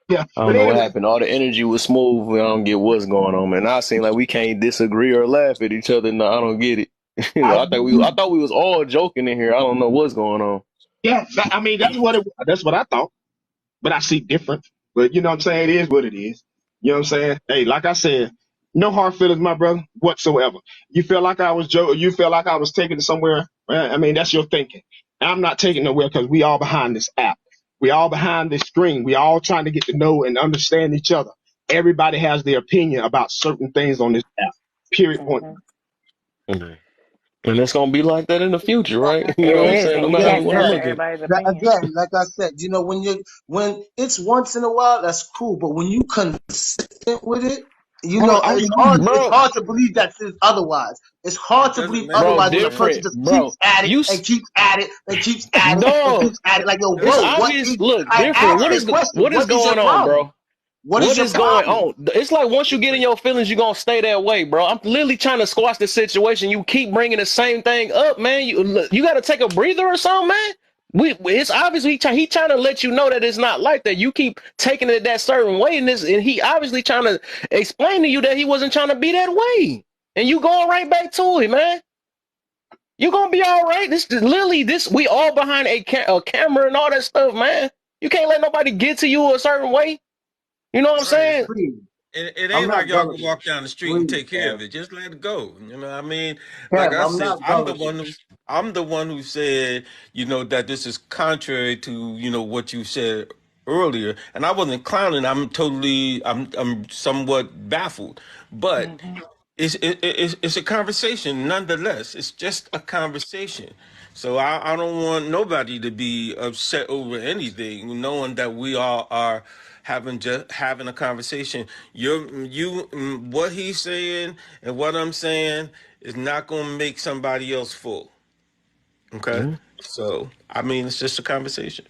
yeah, I don't but know what anyway, happened. All the energy was smooth. I don't get what's going on, man. Now it seems like we can't disagree or laugh at each other. No, I don't get it. I I thought we was all joking in here. I don't know what's going on. yeah, I mean that's what I thought. But I see different. But you know what I'm saying? It is what it is. You know what I'm saying? Hey, like I said. No hard feelings, my brother, whatsoever. You feel like I was you feel like I was taking it somewhere. I mean, that's your thinking. I'm not taking nowhere because we all behind this app. We all behind this screen. We all trying to get to know and understand each other. Everybody has their opinion about certain things on this app. Period. Point. Mhm. Mhm. And it's gonna be like that in the future, right? You It know what I'm is, saying? No and you matter how Again, you can't want to censor look at it. everybody's opinion. again, like I said, when it's once in a while, that's cool. But when you consistent with it, I it's know hard. you. It's Bro, hard to believe that it's otherwise. It's hard It to doesn't believe matter bro, otherwise when a anymore. person different, just keeps bro. at it and keeps at it and keeps at it and Dog. keeps at it. Like, yo, It's bro, what obvious. is? Look, I different. asked the question. What is What is your going on, problem? bro? What is What your is going problem? on? It's like once you get in Listen, your feelings, you're gonna stay that way, bro. I'm literally trying to squash the situation. You keep bringing the same thing up, man. You got to take a breather or something, man. It's obviously he trying to let you know that it's not like that. You keep taking it that certain way, and he obviously trying to explain to you that he wasn't trying to be that way, and you going right back to it, man. You gonna be all right. This is literally this. We all behind a camera and all that stuff, man. You can't let nobody get to you a certain way. You know what I'm right? saying? Please, It I'm ain't not like y'all can gullible. walk down the street and Please, take care Kev. of it. Just let it go. You know what I mean? Like Kev, I I'm said, not gullible. I'm the one who said, that this is contrary to, what you said earlier. And I wasn't clowning. I'm somewhat baffled. But Hmm. it's a conversation nonetheless. It's just a conversation. So I don't want nobody to be upset over anything, knowing that we all are having a conversation. What he's saying and what I'm saying is not going to make somebody else full. Okay, Mhm. so I mean it's just a conversation.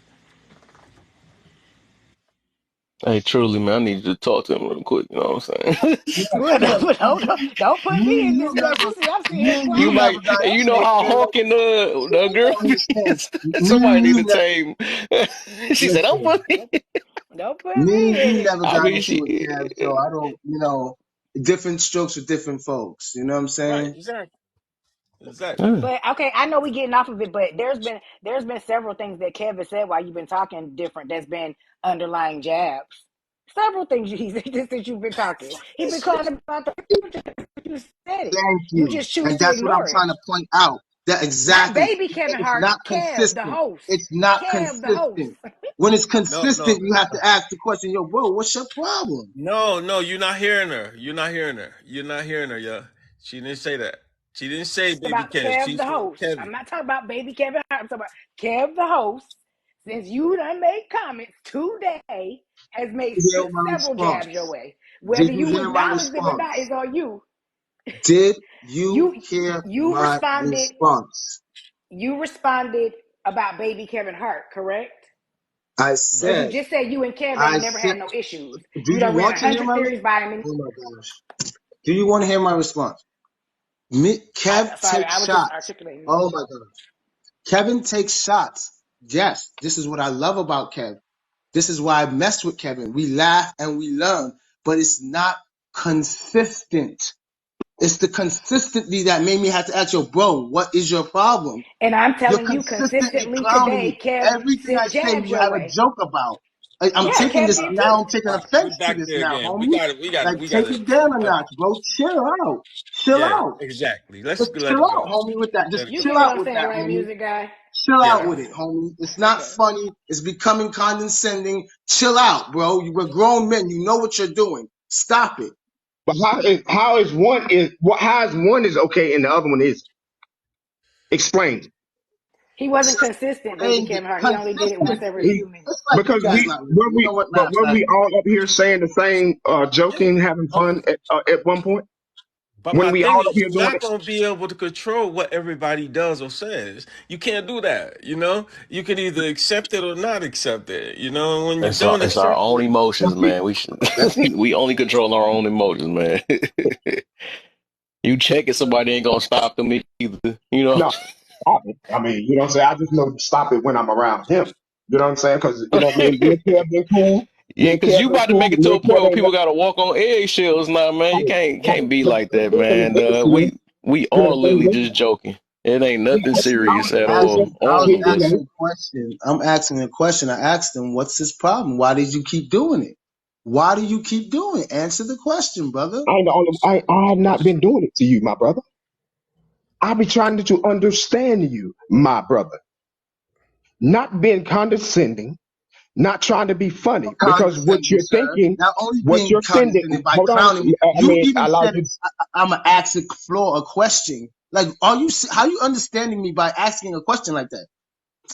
Hey, truly, man, I need you to talk to him real quick. You know what I'm saying? Well, Kev, don't put me me and in you this mess. You never, see, I'm sitting me here and You you quiet. never might, got and you into know it, how Kev. hawking the girl Understand? is. Me Somebody and need you to never. tame. She said, "Don't Listen. put me." Don't put Me and me in you it. never I got mean, into it, she. Kev, so I don't, different strokes for different folks. You know what I'm Right, saying? exactly. Yeah. But okay, I know we getting off of it, but there's been several things that Kevin said while you've been talking different. That's been underlying jabs. Several things you since you've been talking. He's been calling about the future. You said it. Thank You you. just choose And to that's what I'm ignore it. trying to point out. That Not exactly. baby Kevin It's Hart. not Kev, the consistent. host. It's not Kev, the host. consistent. When it's No, no, consistent, you have to ask the question, yo, bro, what's your problem? no, no. You're not hearing her. You're not hearing her. You're not hearing her. Yeah, she didn't say that. She didn't say baby About Kev. Kev She the said host. I'm Kevin. not talking about baby Kevin Hart. I'm talking about Kev the host. Since you done made comments today, has made Did you hear my several response? jabs your way. Did Whether you you hear my acknowledge them or not response? is on you. Did you You hear you my responded. response? You responded about baby Kevin Hart, correct? I Because you said, just said you and Kev I ain't never said, had no issues. do You you done ran want a to hear hundred my theories response? by him. Oh my gosh. Do you want to hear my response? Kev Sorry, takes I was just shots. articulating. Oh my God. Kevin takes shots. Yes, this is what I love about Kev. This is why I mess with Kevin. We laugh and we learn, but it's not consistent. It's the consistency that made me have to ask you, bro, what is your problem? And I'm You're telling you consistently consistently clowning me. today, Kev Everything I sent say, jabs you your have a way. joke about. I'm Yeah, taking Kev this did now. too. I'm taking All right, we offense to back this there now, again. We homie. got it. We got Like, it. We got take it. it down a notch, bro. Chill out. Chill Yeah, out. exactly. Let's Just let chill it out, go. homie, with that. Let Just it You go. chill get what out I'm with saying, that, right, homie. music guy? Chill out Yeah. with it, homie. It's not Okay. funny. It's becoming condescending. Chill out, bro. We're grown men. You know what you're doing. Stop it. But how is one is okay and the other one is? Explain. He wasn't consistent, baby Explain it. Kevin Hart. He only did it once every Consistency. few minutes. It's like you Because guys not listening. You know what? Matter of were fact, we all up here saying the same, joking, having fun at one point? But When my we thing all up is, here you're doing not it? going to be able to control what everybody does or says. You can't do that. You can either accept it or not accept it. And when you don't It's our accept own it, emotions, That's it. man. We should, That's it. we only control our own emotions, man. You checking somebody ain't gonna stop them either. You know. No, stop it. I mean, you know what I'm saying? I just know to stop it when I'm around him. You know what I'm saying? Because, me and Kev been cool. Me Yeah, and cause Kev you been about to cool. make it Me to and a Kev point where ain't people gotta walk on eggshells now, man. You can't be But like that, man. We all literally just joking. It ain't nothing I serious was at asking. all. I All was of us. asking a question. I'm asking a question. I asked him, "What's his problem? Why did you keep doing it?" Why do you keep doing it? Answer the question, brother. I ain't the only, I have not been doing it to you, my brother. I be trying to understand you, my brother. Not being condescending, not trying to be funny, because what Condescending, you're sir. thinking, Not only what being you're sending, condescending by hold on, crowning me, I you mean, I even allow said you, I'm gonna ask the floor a question. Like, are you? How you understanding me by asking a question like that?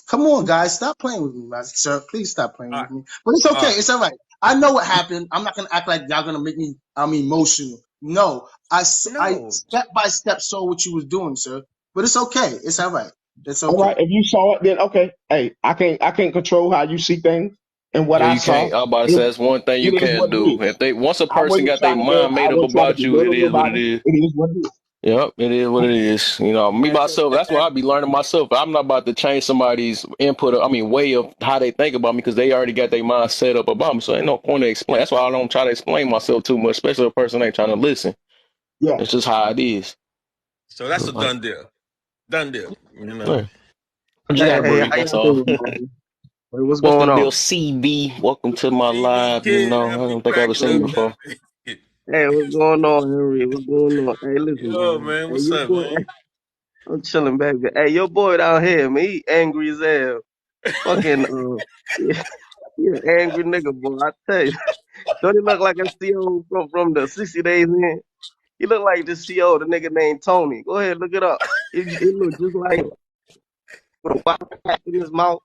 Come on, guys, stop playing with me, sir. Please stop playing All with right, me. But it's okay. all right. It's all right. I know what happened. I'm not gonna act like y'all gonna make me. I'm emotional. No, I No, step by step saw what you was doing, sir. But it's okay. It's all right. It's all okay. right, if you saw it, then okay. Hey, I can't control how you see things and what Yeah, I you saw. can't. I'm about to say It, that's one thing you it is what can't it do. is. If they once a I person wasn't got their trying to be, mind I made up wasn't trying to about you, it belittle is what it nobody. is. It is what it is. Yep, it is what it is. You know, me man. myself. That's what I be learning myself. I'm not about to change somebody's input. I mean, way of how they think about me because they already got their mind set up about me. So ain't no point to explain. That's why I don't try to explain myself too much, especially if a person ain't trying to listen. Yeah. It's just how it is. So that's a Like, done deal. Done deal. You know. yeah. I just got Hey, to hey, breathe. how That's y'all all. doing, man? Hey, what's What's the going deal, on? CB? Welcome to my CV live. You kid, know, I I be don't think I ever cracking seen you Hey, up, before. man. hey, what's going on, Henry? What's going on? Hey, listen, Yo, man. man, Hey, what's your up, boy, man? I'm chilling, baby. Hey, your boy down here, man, he angry as hell. Fucking, yeah, he an angry nigga, boy. I tell you. Don't he look like a CO from the 60 Days In? He look like the CO, the nigga named Tony. Go ahead, look it up. He look just like him, with a white hat in his mouth,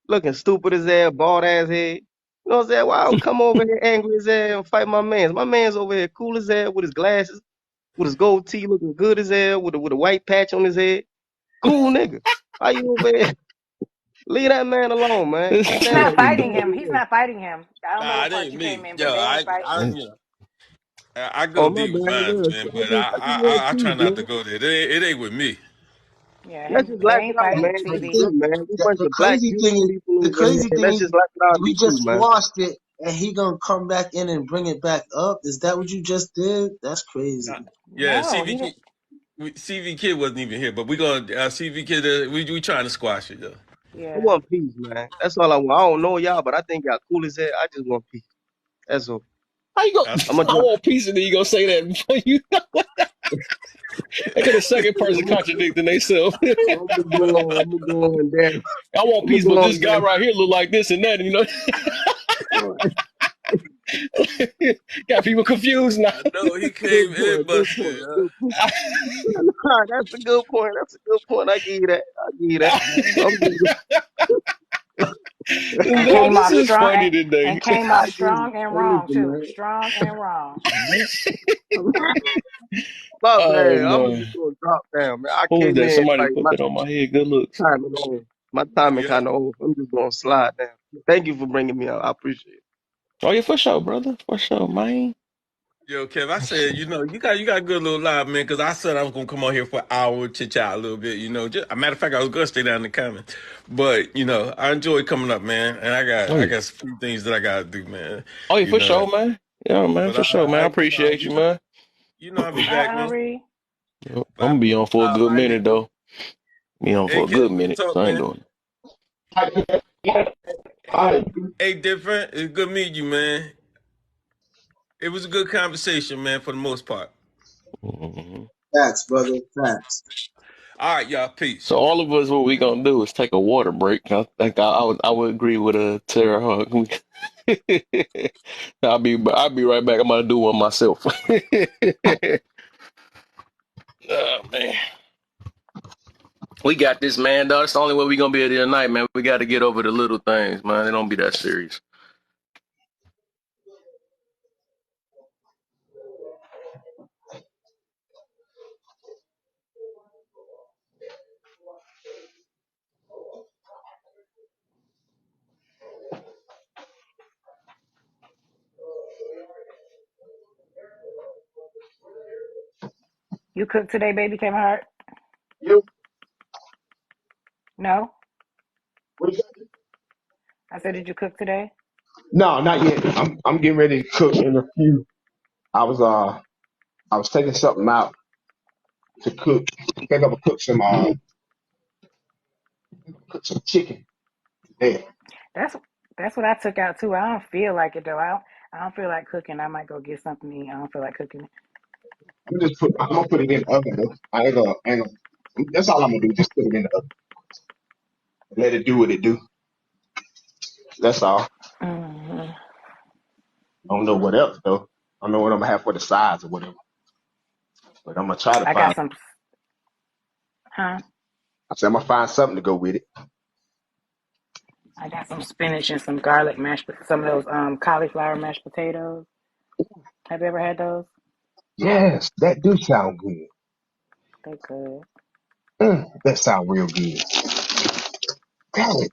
looking stupid as hell, bald ass head. You know what I'm saying? Why I don't come over here angry as hell and fight my mans? My man's over here cool as hell with his glasses, with his gold tee looking good as hell, with a white patch on his head. Cool nigga. Why you over here? Leave that man alone, man. He's Stand not up for fighting your him. man. He's not fighting him. I don't know Nah, what it part ain't you came me. in, Yo, but they ain't fighting I, him. you know, I go Oh my deep bad, with mine, man. man. I But just want I try peace, not to man. go there. It ain't with me. Yeah, Let's just they laugh it ain't out, fighting man. him, Be CV. cool, man. We bunch The of black, crazy thing beautiful is, people the in crazy here. thing Let's is, just laugh it out. we Be just cool, man. squashed it, and he gonna come back in and bring it back up. Is that what you just did? That's crazy. Nah, yeah, No, he didn't. CV kid wasn't even here, but we gonna CV kid. We trying to squash it though. I Yeah. want peace, man. That's all I want. I don't know y'all, but I think y'all cool as hell. I just want peace. That's all. How you go? That's I'm what's gonna I up. drop. want peace, and then you gonna say that before you know what? They could a second person I'm contradicting themselves. gonna go on. I'm gonna go on down. I want I'm gonna peace, go but this on guy down. right here look like this and that. You know, All right. got people confused now. I know he came Good in point. Good busted. point. Good point. That's a good point. That's a good point. I give you that. I give you that. I'm just. And No, came this off is strong funny and today. came I off give you. strong and Hey, wrong listen, too. man. Strong and wrong. My Oh bad. I'm no, just gonna drop down, man. I who was came that? in Somebody like put my that on my head. Good looks. timing on. My timing Yeah. kind of off. I'm just gonna slide down. Thank you for bringing me out. I appreciate it. Oh yeah, for sure, brother. For sure, man. Yo, Kev, I said, you got a good little live, man, because I said I was gonna come on here for an hour, chit chat a little bit, Just a matter of fact, I was gonna stay down in the comments, but I enjoy coming up, man, and Oh I yeah, got a few things that I gotta do, man. oh yeah, You for know, sure, man. Yeah, man, but for sure, man. I appreciate you, man. I'll be back, Bye, man. Henri. Yep. I'm Bye, gonna be on for a good bye, minute Negro. though. Be on Hey, for a Kev, good good minute. talk, I ain't man. doing Hey, different. It's good meeting you, man. It was a good conversation, man, for the most part. it. Mhm. Facts, brother. Facts. All right, y'all. Peace. So all of us, what we gonna do is take a water break. I think I would agree with Tara Hug. I'll be right back. I'm gonna do one myself. Oh man, we got this, man. Dog. That's the only way we gonna be here tonight, man. We got to get over the little things, man. It don't be that serious. You cooked today, baby? Came hurt? You, No. what you say? I said, did you cook today? No, not yet. I'm getting ready to cook in a few. I was taking something out to cook. I think I'm gonna cook some chicken. Yeah. That's that's what I took out too. I don't feel like it though. I don't feel like cooking. I might go get something to eat. I don't feel like cooking it. I'm gonna put it in the oven though. I ain't gonna, that's all I'm gonna do. Just put it in the oven. Let it do what it do. That's all. Hmm. I don't know what else though. I don't know what I'm gonna have for the sides or whatever. But I'm gonna try to I got find. some, huh? I said I'm gonna find something to go with it. I got some spinach and some garlic mashed, some of those cauliflower mashed potatoes. Have you ever had those? Yes, that do sound good. They good. That sound real good. Dang it,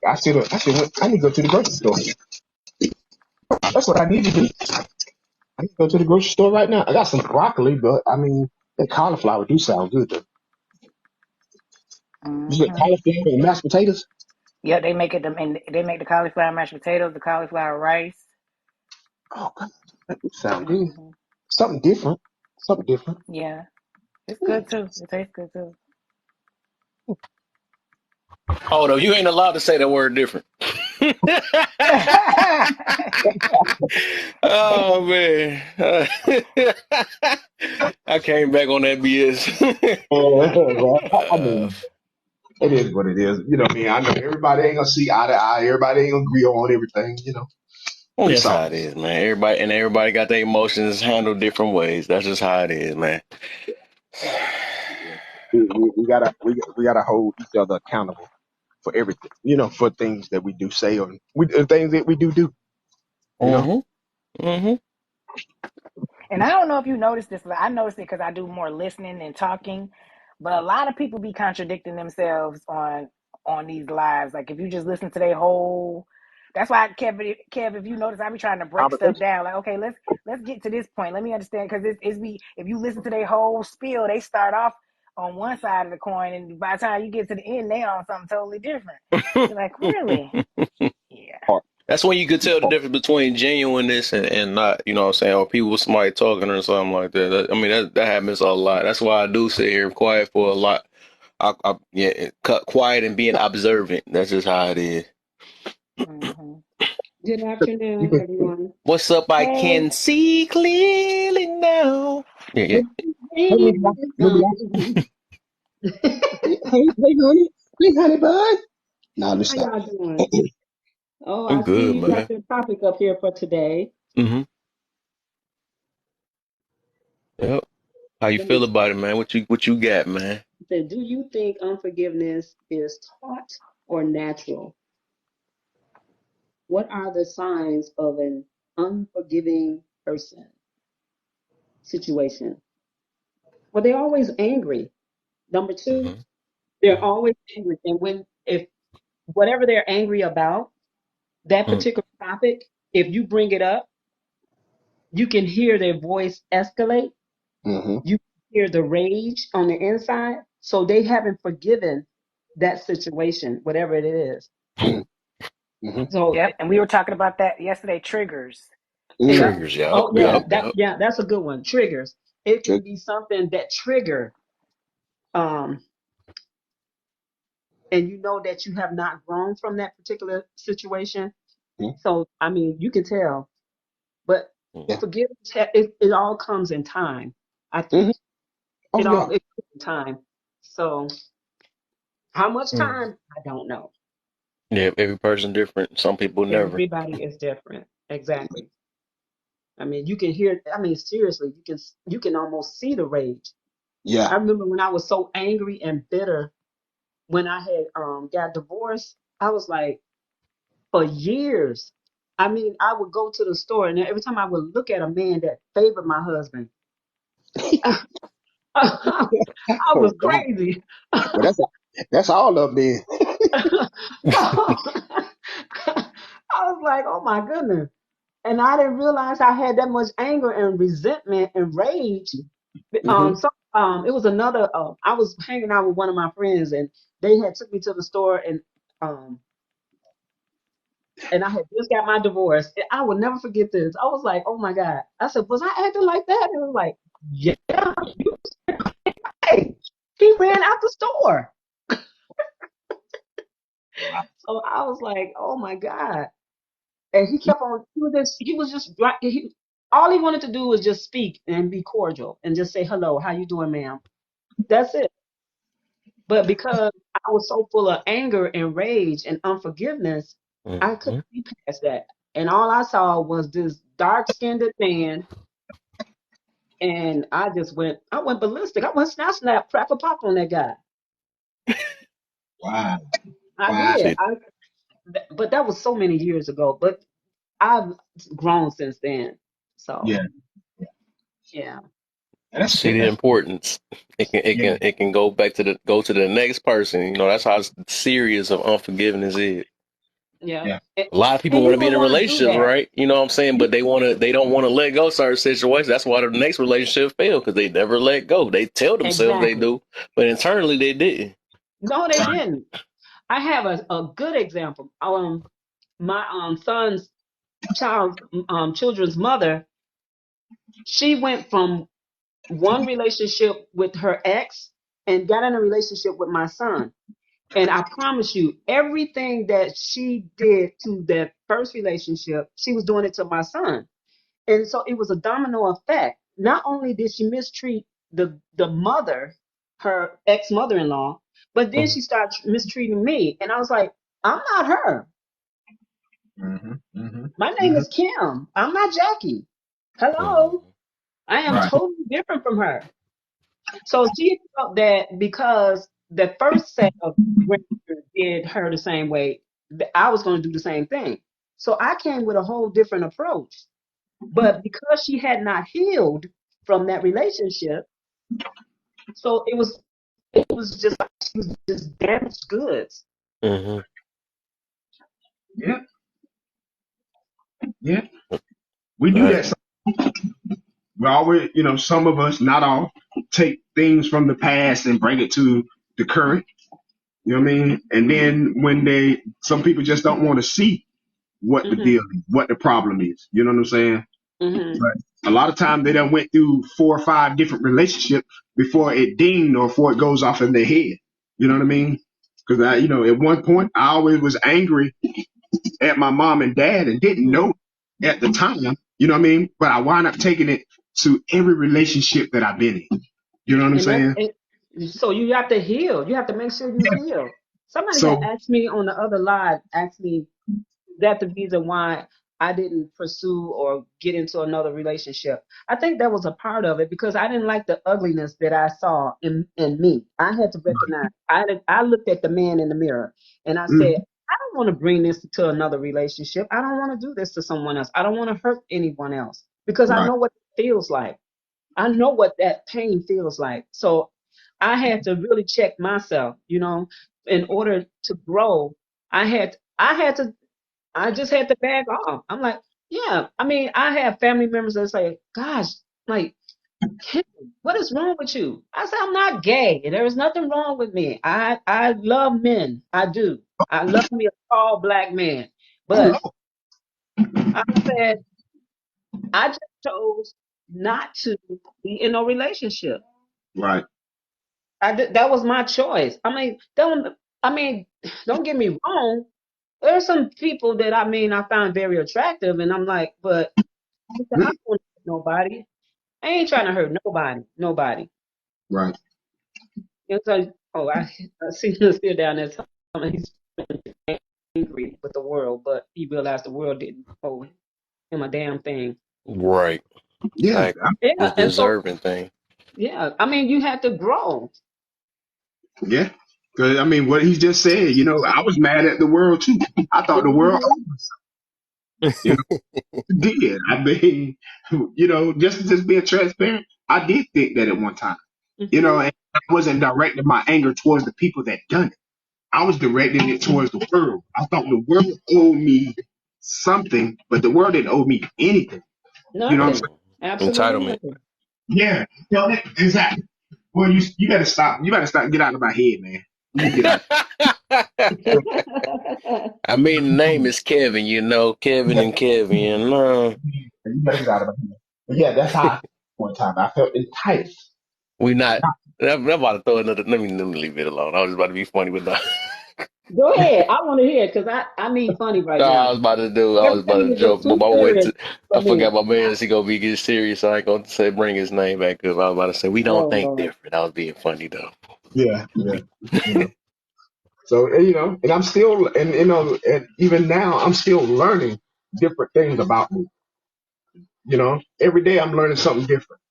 I need to go to the grocery store. That's what I need to do. I need to go to the grocery store right now. I got some broccoli, but I mean, that cauliflower do sound good though. You get Hmm. cauliflower and mashed potatoes? Yeah, they make it. And they make the cauliflower mashed potatoes, the cauliflower rice. Oh, God, that do sound good. Hmm. Something different. Something different. Yeah, it's Mm. good too. It tastes good too. Hold on, you ain't allowed to say that word different. Oh man, I came back on that BS. Well, I uh, mean, it is what it is. You know what I mean? I know everybody ain't gonna see eye to eye. Everybody ain't gonna agree on everything, you know. But it's that's all how it is, man. Everybody got their emotions handled different ways. That's just how it is, man. we gotta hold each other accountable for everything, you know, for things that we do say or things that we do, you know. Mm-hmm. Mm-hmm. And I don't know if you noticed this, but I noticed it because I do more listening than talking. But a lot of people be contradicting themselves on these lives. Like if you just listen to their whole, that's why Kev, if you notice, I be trying to break stuff Conversation. down. Like, okay, let's get to this point. Let me understand because it's be if you listen to their whole spiel, they start off on one side of the coin, and by the time you get to the end, they on something totally different. You're like, really? Yeah. Part, That's when you could tell the part. difference between genuineness and not, you know what I'm saying, or people somebody talking or something like that. I mean, that happens a lot. That's why I do sit here quiet for a lot. Yeah, cut quiet and being observant. That's just how it is. Hmm. Good You afternoon, can, everyone. What's up? I Hey, can see clearly now. Yeah, yeah. the hey, rain Libya, is Libya. gone. Hey, honey bud. No, let me How stop. y'all doing? Oh, I'm I see good, you got man. your topic up here for today. Mm-hmm. Yep. How you Let me feel about it, man? What you got, man? say, do you think unforgiveness is taught or natural? What are the signs of an unforgiving person situation? Well, they're always angry. Number two, Mm-hmm. they're always angry. And if whatever they're angry about, that Mm-hmm. particular topic, if you bring it up, you can hear their voice escalate. Mm-hmm. You can hear the rage on the inside. So they haven't forgiven that situation, whatever it is. Mm-hmm. So, Yep. And we were talking about that yesterday. Triggers. Mm-hmm. yep. Triggers, yep, Oh yep, yeah, Mm-hmm. that yep. yeah, that's a good one. Triggers. It can be something that trigger, um, and you know that you have not grown from that particular situation. So, I mean, you can tell, but Yeah. Mm-hmm. forgiveness, it all comes in time. I Mm-hmm. think Oh yeah. it comes in time. So, how much time? I don't know. Yeah, every person different. Some people never. Everybody is different. Exactly. I mean, you can hear. I mean, seriously, you can almost see the rage. Yeah. I remember when I was so angry and bitter when I had got divorced. I was like, for years. I mean, I would go to the store, and every time I would look at a man that favored my husband, I Oh was God. crazy. Well, that's all of them. I was like, oh my goodness. And I didn't realize I had that much anger and resentment and rage. Mm-hmm. It was another. I was hanging out with one of my friends, and they had took me to the store, um, and I had just got my divorce. And I will never forget this. I was like, oh my god. I said, was I acting like that? And it was like, yeah. Hey, he ran out the store. So I was like, oh my god. And he kept on. He was just like all he wanted to do was just speak and be cordial and just say hello, how you doing, ma'am? That's it. But because I was so full of anger and rage and unforgiveness, I Mm-hmm. couldn't see past that. And all I saw was this dark-skinned man, and I went ballistic. I went snap, crack a pop on that guy. Wow. I Wow. did. See, But that was so many years ago. But I've grown since then. So Yeah. yeah, That's see good. the That's importance. yeah. It can go to the next person. You know, that's how serious of unforgiveness is. yeah. Yeah. And, A lot of people and want you to be in don't a want to do relationship, that. right? You know what I'm saying? But they don't want to let go of certain situations. That's why the next relationship failed because they never let go. They tell themselves they Exactly. do, but internally they didn't. No, they Right. didn't. I have a good example. My son's children's mother, she went from one relationship with her ex and got in a relationship with my son. And I promise you, everything that she did to that first relationship, she was doing it to my son. And so it was a domino effect. Not only did she mistreat the mother, her ex mother in law, but then she started mistreating me. And I was like, I'm not her. Mm-hmm. Mm-hmm. My name Mm-hmm. is Kim. I'm not Jackie. Hello. Mm-hmm. I am Right. totally different from her. So she felt that because the first set of grandparents did her the same way, that I was going to do the same thing. So I came with a whole different approach. But because she had not healed from that relationship, so it was just like she was just damaged goods. Mm-hmm. Yeah. Yeah. We do Right. that. We always, some of us, not all, take things from the past and bring it to the current. You know what I mean? And then some people just don't want to see what the Mhm. deal is, what the problem is. You know what I'm saying? Mhm. But a lot of times they done went through 4 or 5 different relationships before it dinged or before it goes off in their head. You know what I mean? Because at one point I always was angry at my mom and dad and didn't Mhm. know at the time. You know what I mean? But I wound up taking it to every relationship that I've been in. You know what I'm And that's saying? it. So you have to heal. You have to make sure you Yeah. heal. Somebody had So, asked me on the other live, asked me that the reason why I didn't pursue or get into another relationship. I think that was a part of it because I didn't like the ugliness that I saw in me. I had to recognize. I looked at the man in the mirror and I said, mm, I don't want to bring this to another relationship. I don't want to do this to someone else. I don't want to hurt anyone else because I right. know what it feels like. I know what that pain feels like. So I had to really check myself, in order to grow. I just had to back off. I'm like, yeah. I mean, I have family members that say, gosh, like, Kim, what is wrong with you? I said, I'm not gay. There is nothing wrong with me. I love men. I do. I love me a tall black man. Oh, But Lord. I said, I just chose not to be in a relationship. Right. That was my choice. I mean, don't get me wrong. There's some people that I find very attractive, and I'm like, but I said, I Mm, don't want to hurt nobody. I ain't trying to hurt nobody. Nobody. right. And so, I see him still down there. He's angry with the world, but he realized the world didn't owe him a damn thing. Right. Yeah. Exactly. Yeah, This and so deserving thing. yeah, I mean, you have to grow. Yeah. Because, what he just said, I was mad at the world too. I thought the world Hmm. owed us. You know, it did. Just being transparent, I did think that at one time. Hmm. And I wasn't directing my anger towards the people that done it. I was directing it towards the world. I thought the world owed me something, but the world didn't owe me anything. You know what I'm Nothing. saying? Absolutely Entitlement. nothing. Yeah. Exactly. Well, you better stop. You better stop. Get out of my head, man. You need to get out. I mean, the name is Kevin, Kevin Yeah, and Kevin, you better get out of my head. But yeah, that's how I felt one time. I felt entitled. we not. I'm about to throw another. Let me leave it alone. I was about to be funny, but no. Go ahead. I want to hear it because I need funny right No, now. I was about Everything to is just joke, but too my way serious to, for I forgot me. my man. He gonna be getting serious. So I ain't gonna say bring his name back up. I was about to say we don't Oh think Lord. different. I was being funny though. Yeah, yeah. You know. So and I'm still, and and even now I'm still learning different things about me. Every day I'm learning something different.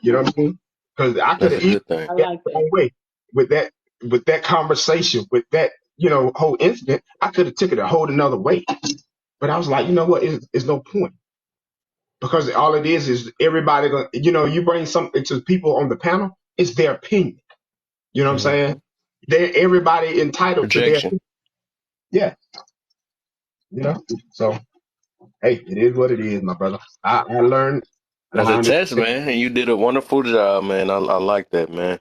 You know what I mean? Because I could That's a have easily good thing. I went like the that. wrong way with that conversation, with that whole incident. I could have took it a whole another way. But I was like, you know what? It's no point because all it is everybody. You bring something to people on the panel. It's their opinion. You know what I'm saying? Hmm. They're everybody entitled to their Projection. yeah. So hey, it is what it is, my brother. I learned That's a 100. test, man, and you did a wonderful job, man. I like that, man.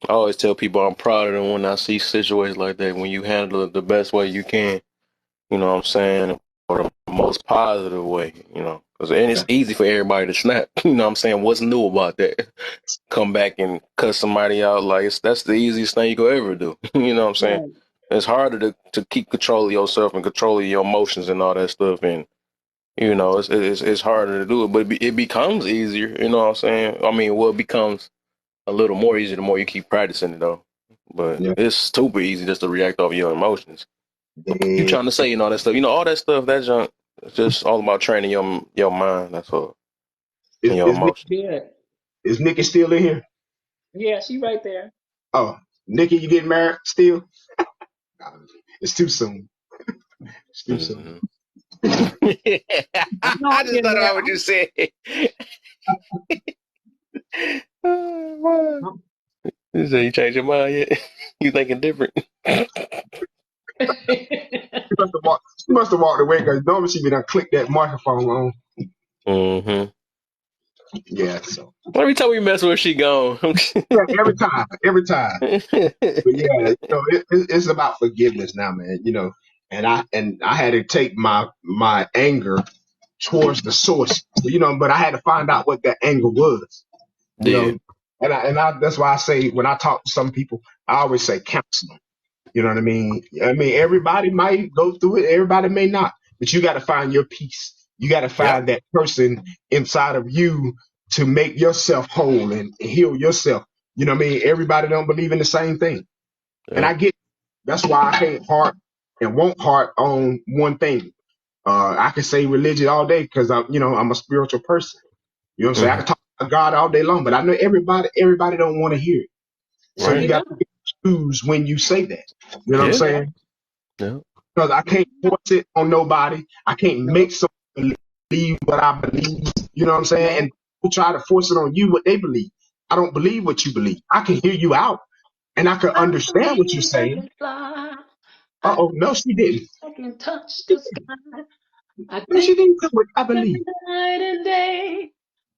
I always tell people I'm proud of them when I see situations like that. When you handle it the best way you can, you know what I'm saying, or the most positive way, because and it's easy for everybody to snap. You know what I'm saying? What's new about that? Come back and cut somebody out like that's the easiest thing you could ever do. You know what I'm saying? Right. It's harder to keep control of yourself and control of your emotions and all that stuff, and it's harder to do it, but it becomes easier. You know what I'm saying? I mean, well, it becomes a little more easy the more you keep practicing it, though. But Yeah. it's super easy just to react off your emotions. You Yeah. trying to say, all that stuff, all that stuff, that junk. It's just all about training your mind. That's all, Is and your is Nick, emotions. Good. is Nikki still in here? Yeah, she right there. Oh, Nikki, you getting married still? It's too soon. It's too soon. Hmm. You know I I'm just getting thought there. about what you said. I'm- You say you changed your mind yet? You thinking different? She must have walked away because normally she be done click that microphone on. Mm-hmm. Yeah. So Every time we mess with her, she gone. yeah, every time. But yeah, it's about forgiveness now, man. And I had to take my anger towards the source. But I had to find out what that anger was. You Yeah, know, and that's why I say when I talk to some people, I always say counseling. You know what I mean? I mean, everybody might go through it, everybody may not, but you got to find your peace. You got to yep, find that person inside of you to make yourself whole and heal yourself. You know what I mean? Everybody don't believe in the same thing. And yep. I get that's why I can't heart and won't heart on one thing. I can say religion all day because I'm a spiritual person. You know what I'm saying? I Hmm. can talk about God all day long, but I know everybody don't want to hear it. So no, you Right. they got don't. to choose when you say that. You know what I'm Yeah. saying? Yeah. Because I can't force it on nobody. I can't No, make someone believe what I believe. You know what I'm saying? no. And people try to force it on you what they believe. I don't believe what you believe. I can hear you out and I can I understand what you're believe I saying. can fly. Uh I oh, no, she didn't. can touch the sky. I No, think she didn't do what I believe. night and day.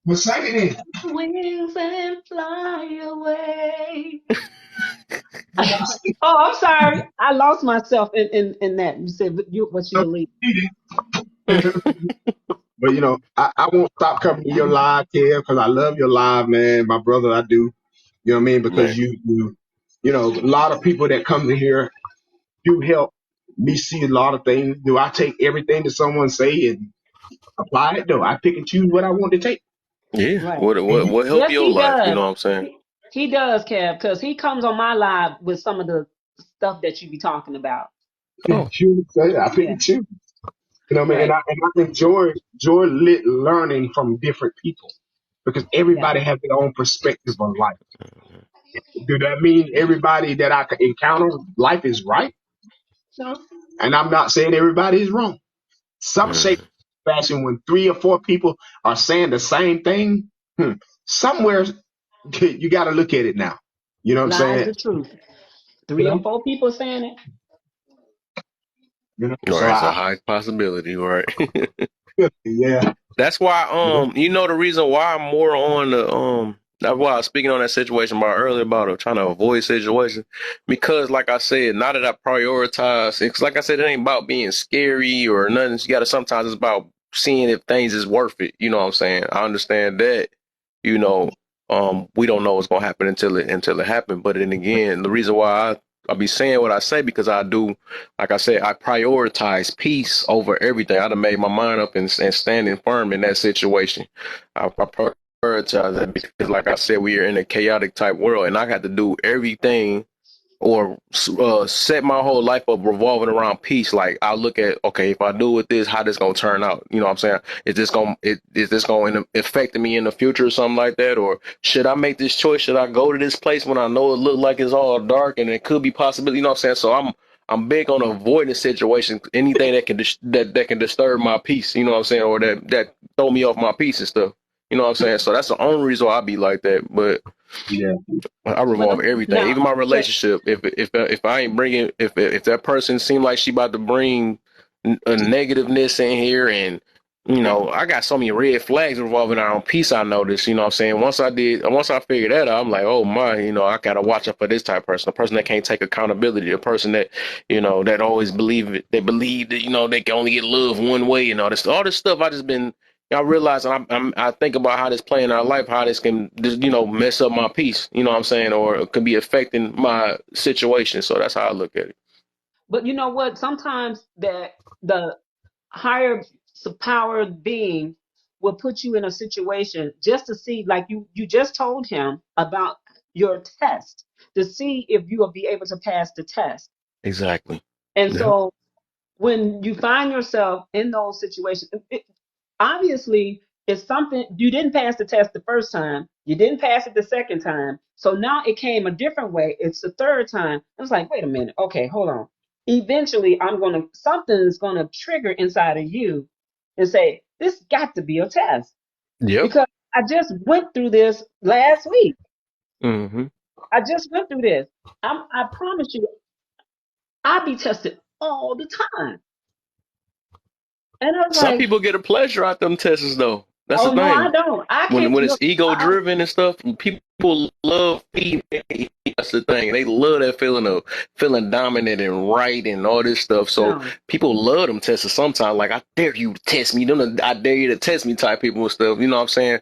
Well, sing it in. Wings and fly away. Oh, I'm sorry. I lost myself in that. You said what you No, believe. she didn't. But I won't stop coming to your live, Kev, because I love your live, man. My brother, I do. You know what I mean? Because Man. a lot of people that come to here do help me see a lot of things. Do I take everything that someone say and apply it? No, I pick and choose what I want to take. Yeah. Right. And you, What help Yes, your he life? You does. know what I'm saying? He does, Kev, because he comes on my live with some of the stuff that you be talking about. pick and Oh. choose. I pick Yeah. and choose. You know what I mean? And Right. I enjoy learning from different people because Yeah. everybody has their own perspective on life. Do that mean everybody that I could encounter, life is right? No. And I'm not saying everybody is wrong. Some shape Mm-hmm. or fashion, when three or four people are saying the same thing, somewhere you got to look at it now. You know what I'm Lies saying? the truth. You Three or know, four people saying it. So Right. It's a high possibility, right? yeah, That's why, yeah, the reason why I'm more on that's why I was speaking on that situation about earlier about trying to avoid situation. Because like I said, now that I prioritize, it's like I said, it ain't about being scary or nothing. You gotta sometimes it's about seeing if things is worth it. You know what I'm saying? I understand that, you know, we don't know what's gonna happen until it happened. But then again, the reason why be saying what I say because I do, like I said, I prioritize peace over everything. I done made my mind up and standing firm in that situation. I prioritize that because, like I said, we are in a chaotic type world, and I got to do everything or set my whole life up revolving around peace. Like I look at, okay, if I do with this, how this gonna turn out? You know what I'm saying? Is this going to affect me in the future or something like that? Or should I make this choice? Should I go to this place when I know it look like it's all dark and it could be possibility? You know what I'm saying? So I'm big on avoiding situations, anything that can that can disturb my peace. You know what I'm saying? Or that throw me off my peace and stuff. You know what I'm saying? So that's the only reason why I be like that. But Yeah. I But revolve everything, now, even my but relationship. If I ain't bringing, if that person seem like she about to bring a negativeness in here, and I got so many red flags revolving around peace. I noticed, you know what I'm saying. Once I figured that out, I'm like, oh my, I gotta watch out for this type of person, a person that can't take accountability, a person that, that always they believe that, they can only get love one way, and all this stuff. I just been. I realize, and I think about how this play in our life, how this can, mess up my peace, you know what I'm saying, or it could be affecting my situation. So that's how I look at it. but you know what? Sometimes that the higher powered being will put you in a situation just to see, like you just told him about your test to see if you will be able to pass the test. Exactly. And Yeah. so when you find yourself in those situations, obviously it's something you didn't pass the test the first time, you didn't pass it the second time, so now it came a different way. It's the third time. It's like, wait a minute, okay, hold on. Eventually, something's gonna trigger inside of you and say, this got to be a test Yep. because I just went through this last week. Hmm. I just went through this. I promise you, I be tested all the time, and I was Some like, people get a pleasure out them tests, though. That's the oh no, I thing. don't. I when can't when it's look. ego driven and stuff, people love feeding. That's the thing. They love that feeling of feeling dominant and right and all this stuff. So No. people love them tests sometimes. Like, I dare you to test me. Them I dare you to test me type people and stuff. You know what I'm saying?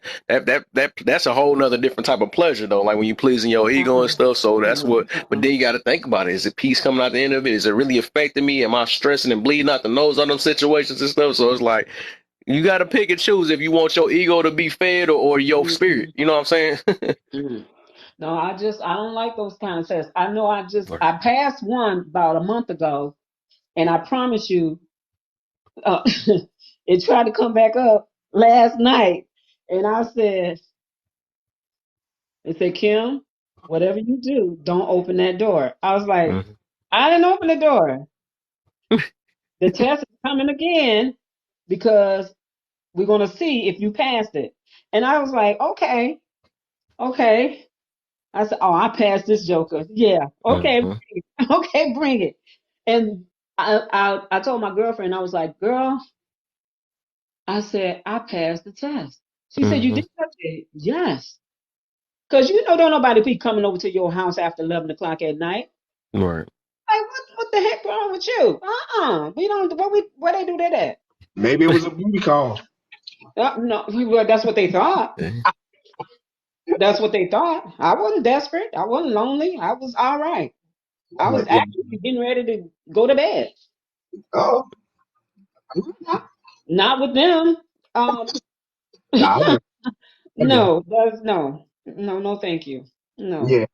That's a whole nother different type of pleasure though. Like when you pleasing your ego and Uh-uh. stuff. So that's No. what. But then you got to think about it. Is it peace coming out the end of it? Is it really affecting me? Am I stressing and bleeding out the nose on them situations and stuff? So it's like you got to pick and choose if you want your ego to be fed or your spirit. Mm-mm. You know what I'm saying? Mm. No, I don't like those kind of tests. I know Right. I passed one about a month ago, and I promise you, uh, it tried to come back up last night, and they said, Kim, whatever you do, don't open that door. I was like, Mhm. I didn't open the door. The test is coming again because we're gonna see if you passed it. And I was like, okay, okay. I said, "Oh, I passed this joker. Yeah, okay, Mhm. okay, bring it." And I told my girlfriend, I was like, "Girl," I said, "I passed the test." She said, "You Mhm. did?" I said, "Yes." Because don't nobody be coming over to your house after 11 o'clock at night. Right. Like, what the heck wrong with you? We don't. Where they do that at? Maybe it was a booty call. No, well, that's what they thought. Eh. That's what they thought. I wasn't desperate. I wasn't lonely. I was all right. I was Yeah. actually getting ready to go to bed. Oh, Not with them. Um, I get, I get. no, no, thank you. No, Yeah.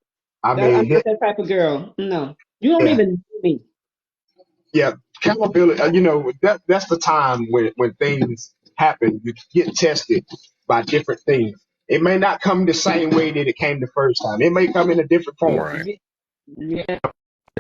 I I'm mean, not that type of girl. No, you don't yeah, even know me. yeah. Accountability. That's the time when things happen. You get tested by different things. It may not come the same way that it came the first time. It may come in a different form. Right. Yeah,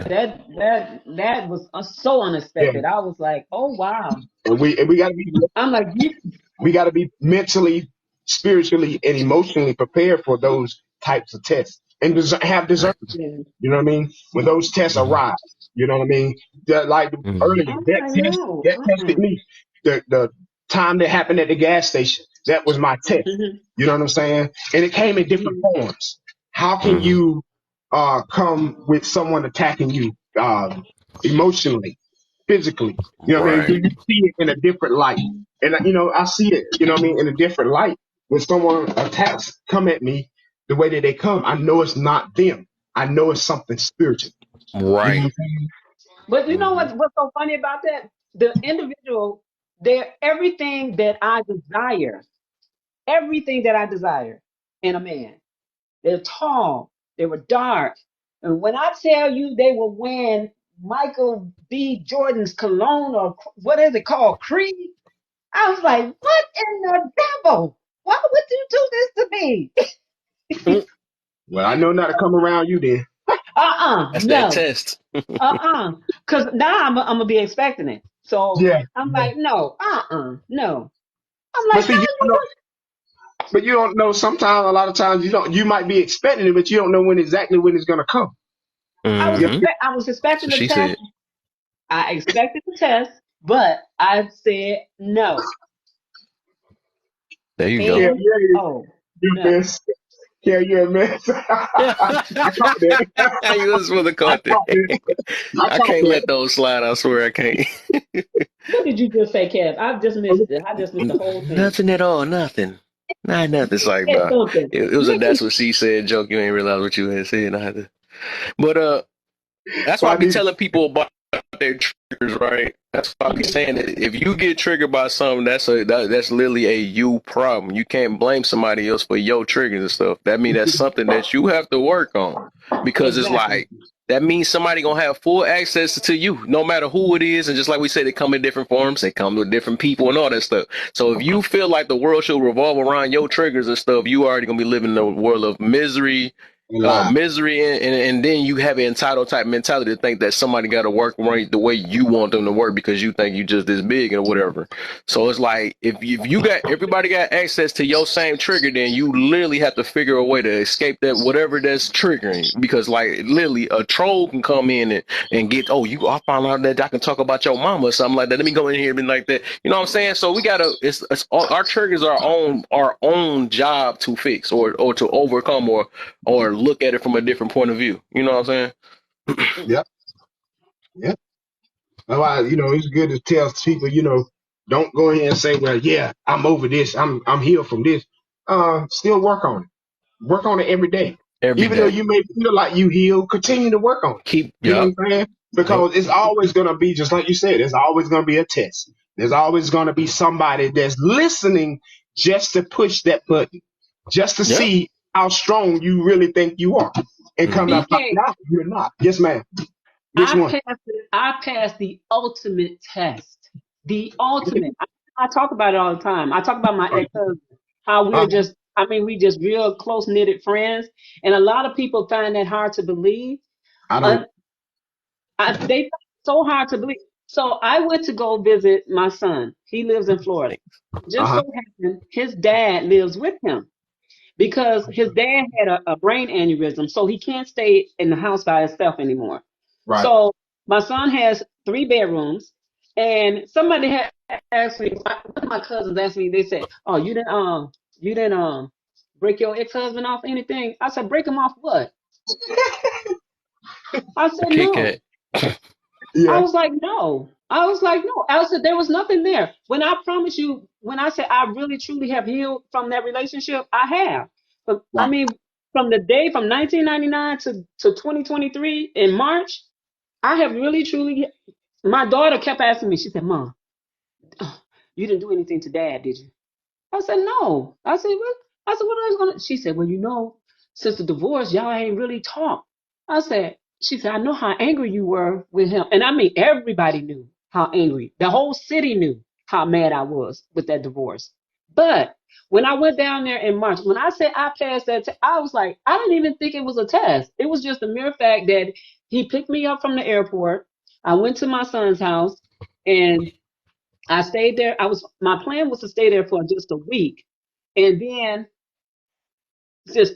that was so Yeah. unexpected. I was like, oh wow. And we gotta be I'm like, you. we gotta be mentally, spiritually, and emotionally prepared for those types of tests and have discernment. Exactly. Yeah. You know what I mean? When those tests Mhm. arise, you know what I mean? Like Mhm. earlier, I'm that like, test no. that tested me. The time that happened at the gas station, that was my test. Mhm, You know what I'm saying? And it came in different mhm, forms. How can Mhm. you come with someone attacking you emotionally, physically? You know what I mean? Do Right. you see it in a different light? And I see it, you know what I mean, in a different light. When someone attacks, come at me the way that they come, I know it's not them. I know it's something spiritual. You know what Right. I'm saying? But you know Hmm. what's so funny about that? The individual, they're everything that I desire in a man. They're tall, they were dark. And when I tell you they were wearing Michael B. Jordan's cologne or what is it called, Creed, I was like, what in the devil? Why would you do this to me? Well, I know not to come around you then. That's that No. test. Because now I'm gonna be expecting it. So Yeah. I'm Yeah. like, no, no. I'm But like, see, no, you don't know. But you don't know. Sometimes, a lot of times, you don't. You might be expecting it, but you don't know exactly when it's gonna come. Yeah. I was That's expecting what the she test. said. I expected the test, but I said no. There you Yeah. go. And Yeah. oh You no. miss. Yeah. You miss. I caught that. You was supposed to I caught that. caught that. I I caught can't that. let those slide. I swear I can't. What did you just say, Kev? I just missed it. I just missed the whole thing. Nothing at all. Nothing. Not nothing. It's You like, said bro. something. It was a You that's just what she said joke. You ain't realize what you had said either. But that's why I Well, I be need. telling people about their triggers, right? That's why I be saying that if you get triggered by something, that's literally a you problem. You can't blame somebody else for your triggers and stuff. That means that's something that you have to work on because it's exactly. like that means somebody gonna have full access to you, no matter who it is. And just like we said, they come in different forms, they come with different people and all that stuff. So if you feel like the world should revolve around your triggers and stuff, you already gonna be living in a world of misery, Lie. and then you have an entitled type mentality to think that somebody got to work right the way you want them to work because you think you just this big or whatever. So it's like if you got everybody got access to your same trigger, then you literally have to figure a way to escape that whatever that's triggering. Because like literally a troll can come in and get I found out that I can talk about your mama or something like that. Let me go in here and be like that. You know what I'm saying? So we gotta it's all, our triggers are our own job to fix or to overcome or look at it from a different point of view. You know what I'm saying? Yep. Yep. That's why it's good to tell people. Don't go ahead and say, well, yeah, I'm over this. I'm healed from this. Still work on it. Work on it every day. Every Even though day. you may feel like you healed, continue to work on it. You know Yep. what I'm saying? Yep. Because it's always going to be, just like you said, there's always going to be a test. There's always going to be somebody that's listening just to push that button, just to Yep. see how strong you really think you are. And come to Mm-hmm. find BK, out you're not. Yes, ma'am. Which one? I passed the ultimate test. The ultimate. I talk about it all the time. I talk about my ex-husband, how Uh, we just real close knitted friends. And a lot of people find that hard to believe. I don't. Un- they find it so hard to believe. So I went to go visit my son. He lives in Florida. Just Uh-huh. so happened, his dad lives with him because his dad had a brain aneurysm, so he can't stay in the house by himself anymore. Right. So my son has 3 bedrooms, and somebody had asked me. One of my cousins asked me. They said, "Oh, you didn't break your ex-husband off anything?" I said, "Break him off what?" I A said, Kit "No." Kat. I Yeah. was like, no. I was like, no. I said, there was nothing there. When I promise you, when I said I really truly have healed from that relationship, I have. But I Right. mean, from 1999 to 2023 in March, I have really truly. My daughter kept asking me. She said, "Mom, you didn't do anything to Dad, did you?" I said, no. I said, what? I said, what I was gonna. She said, well, since the divorce, y'all ain't really talked. I said, she said, I know how angry you were with him. And I mean, everybody knew how angry. The whole city knew how mad I was with that divorce. But when I went down there in March, when I said I passed I was like, I didn't even think it was a test. It was just the mere fact that he picked me up from the airport. I went to my son's house and I stayed there. My plan was to stay there for just a week. And then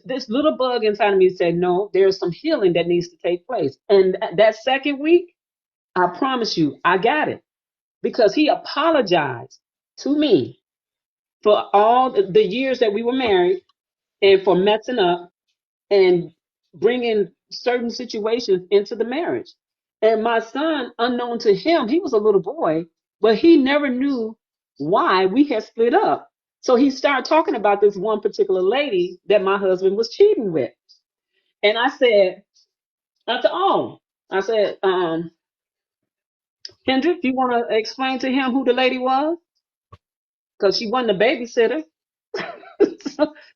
this little bug inside of me said, no, there's some healing that needs to take place. And that second week, I promise you, I got it because he apologized to me for all the years that we were married and for messing up and bringing certain situations into the marriage. And my son, unknown to him, he was a little boy, but he never knew why we had split up. So he started talking about this one particular lady that my husband was cheating with. And I said, I said, oh, I said, Hendrik, you want to explain to him who the lady was? Because she wasn't a babysitter.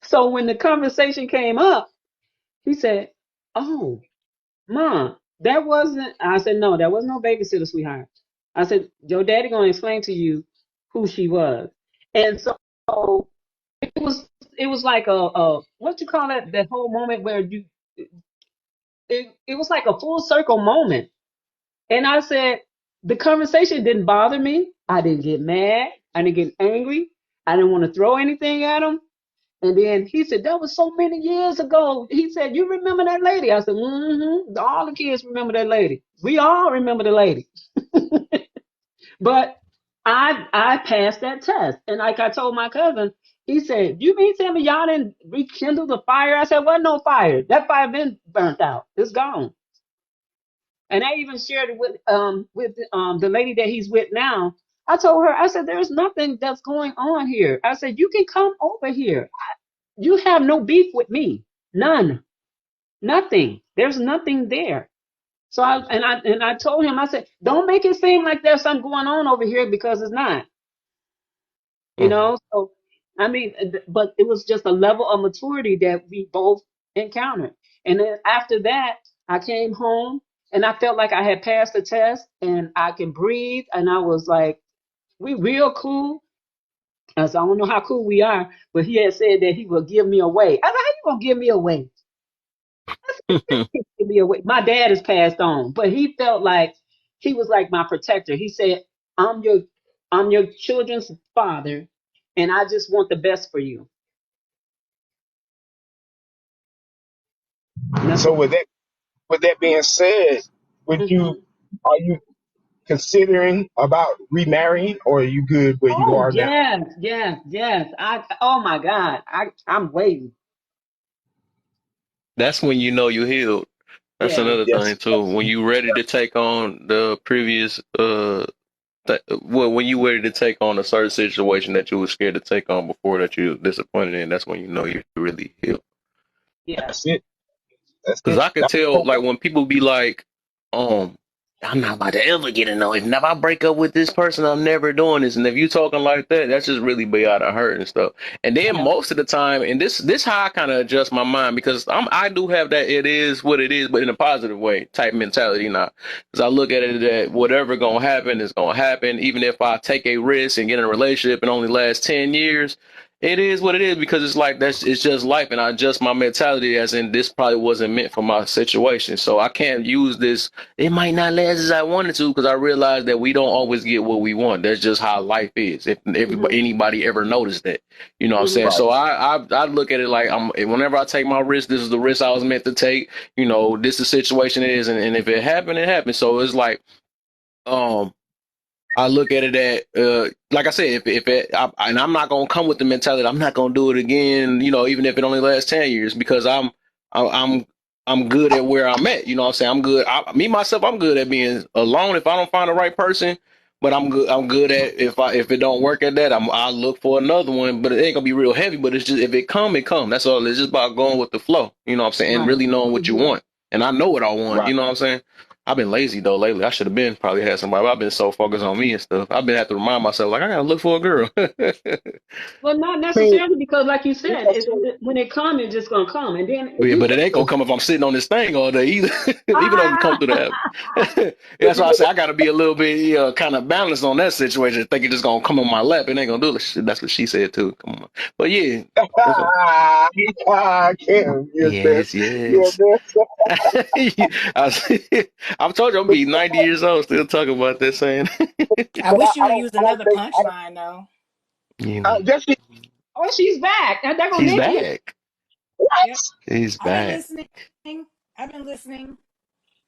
So when the conversation came up, he said, oh, Mom, that wasn't, I said, no, that was no babysitter, sweetheart. I said, your daddy going to explain to you who she was. And so it was, it was like what you call it, that whole moment where it was like a full circle moment. And I said, the conversation didn't bother me. I didn't get mad. I didn't get angry. I didn't want to throw anything at him. And then he said, that was so many years ago. He said, you remember that lady? I said, mm-hmm. All the kids remember that lady. We all remember the lady. But I passed that test. And like I told my cousin, he said, you mean tell me y'all didn't rekindle the fire? I said, wasn't no fire. That fire been burnt out. It's gone. And I even shared it with the lady that he's with now. I told her, I said, there's nothing that's going on here. I said, you can come over here. You have no beef with me. None. Nothing. There's nothing there. So I told him, I said, don't make it seem like there's something going on over here because it's not. You Mm. know? So I mean, but it was just a level of maturity that we both encountered. And then after that, I came home and I felt like I had passed the test and I can breathe. And I was like, we real cool. I said, I don't know how cool we are, but he had said that he would give me away. I said, how you gonna give me away? Give me away. My dad has passed on, but he felt like he was like my protector. He said, I'm your I'm your children's father, and I just want the best for you. And that's So what. with that being said, would Mhm. you are you considering about remarrying, or are you good where you Oh are now? yes, yes, yes. Oh my God, I'm waiting. That's when you know you healed. That's Yeah, another Yes. thing too. When you ready to take on the previous well, when you ready to take on a certain situation that you were scared to take on before that you were disappointed in, that's when you know you really healed. yeah. That's it. That's Cause it. I could tell, like when people be like, um, I'm not about to ever get annoyed. And if I break up with this person, I'm never doing this. And if you talking like that, that's just really be out of hurt and stuff. And then Yeah. most of the time, and this how I kind of adjust my mind because I do have that it is what it is, but in a positive way type mentality now. Because I look at it that whatever gonna happen is gonna happen. Even if I take a risk and get in a relationship and only last 10 years, it is what it is because it's like it's just life, and I adjust my mentality as in this probably wasn't meant for my situation. So I can't use this. It might not last as I wanted to because I realize that we don't always get what we want. That's just how life is. If Hmm. everybody anybody ever noticed that, you know what I'm saying. Hmm. Right. So I look at it like whenever I take my risk, this is the risk I was meant to take. You know, this the situation it is, and if it happened, it happened. So it's like um. I look at it at like I said, if it and I'm not gonna come with the mentality I'm not gonna do it again, you know, even if it only lasts 10 years, because I'm I'm good at where I'm at. You know what I'm saying? I'm good. Me myself, I'm good at being alone if I don't find the right person. But I'm good at if it don't work at that, I'll look for another one. But it ain't gonna be real heavy. But it's just if it come, it come. That's all. It's just about going with the flow. You know what I'm saying? And Right. really knowing what you Hmm. want. And I know what I want. Right. You know what I'm saying? I've been lazy though lately. I should have been probably had somebody. But I've been so focused on me and stuff. I've been have to remind myself like I gotta look for a girl. Well, not I mean, necessarily because, like you you said, know, so when it comes, it's just gonna come, and then Yeah, you but can. it ain't gonna come if I'm sitting on this thing all day either. Even though it can come through the app. That's why I say I gotta be a little bit kind of balanced on that situation. Think it's just gonna come on my lap. It ain't gonna do it. That's what she said too. Come on. But yeah, that's what. Cam, you're the Yes, best. You're yes. the best. I've told you I'm be 90 years old still talking about that saying. I But wish you I would don't. use I don't another think. punchline though. You know, Just Oh, she's back. And there go she's Nikki. back. Yep. She's I've been back. listening. I've been listening.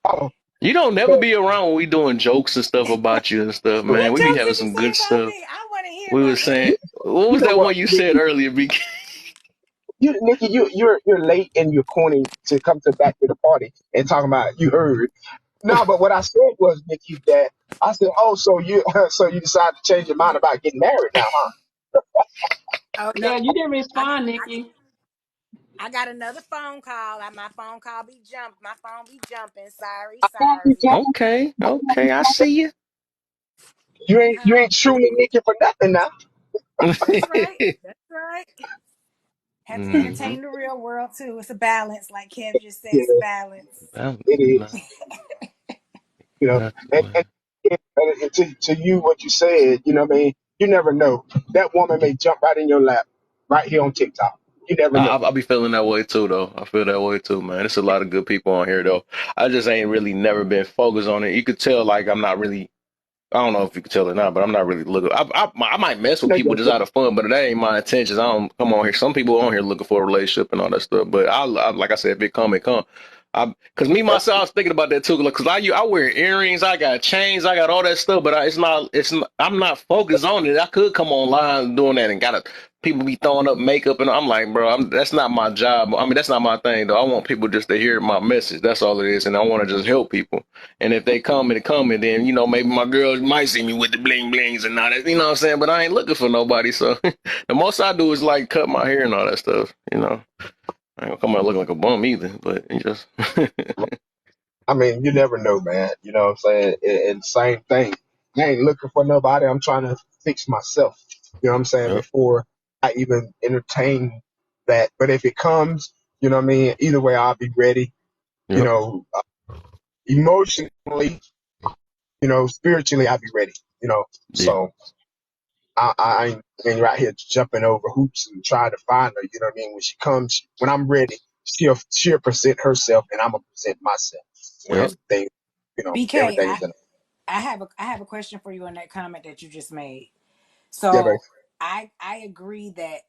what? You don't never be around when we doing jokes and stuff about you and stuff, man. What We be jokes having did you some say good about stuff. me? I want to hear We was about that. saying, what You was know that what, one you said Nikki? earlier? Nikki, you're late and you're corny to come to back to the party and talking about you heard. No, but what I said was, Nikki, that I said, oh, so you so you decided to change your mind about getting married now, huh? Oh no, Yeah, you didn't I did. respond, I did. Nikki. I got another phone call. My phone call be jump. My phone be jumping. Sorry, Don't be sorry. jumping. Okay, okay, I see you. You Huh? ain't truly Nikki for nothing now. That's right. That's right. Have to Hmm. entertain the real world too. It's a balance, like Kev just said. Yeah, It's a balance. Well, it you know, is. You know, got to, and, man. to you, what you said, you know what I mean? You never know. That woman may jump right in your lap right here on TikTok. You never know. I be feeling that way too, though. I feel that way too, man. There's a lot of good people on here, though. I just ain't really never been focused on it. You could tell, like, I'm not really. I don't know if you can tell it now, but I'm not really looking. I might mess with No, people just out of fun, but that ain't my intentions. I don't come on here. Some people on here looking for a relationship and all that stuff. But like I said, if it come, it come. Cause me myself, I was thinking about that too. Cause I wear earrings, I got chains, I got all that stuff, but it's not. I'm not focused on it. I could come online doing that and gotta people be throwing up makeup, and I'm like, bro, that's not my job. I mean, that's not my thing though. I want people just to hear my message. That's all it is, and I want to just help people. And if they come and then, maybe my girl might see me with the bling blings and all that, you know what I'm saying? But I ain't looking for nobody. So the most I do is like cut my hair and all that stuff. I ain't gonna come out looking like a bum either, but it just, I mean, you never know, man. You know what I'm saying? And same thing. I ain't looking for nobody. I'm trying to fix myself. You know what I'm saying? yep, Before I even entertain that. But if it comes, you know what I mean? Either way, I'll be ready. You yep, know, emotionally, spiritually, I'll be ready. yeah, So I ain't right here jumping over hoops and trying to find her. You know what I mean? When she comes, when I'm ready, she'll present herself, and I'm gonna present myself. When yep, everything, BK, everything is in. I have a question for you on that comment that you just made. Yeah, baby. So I agree that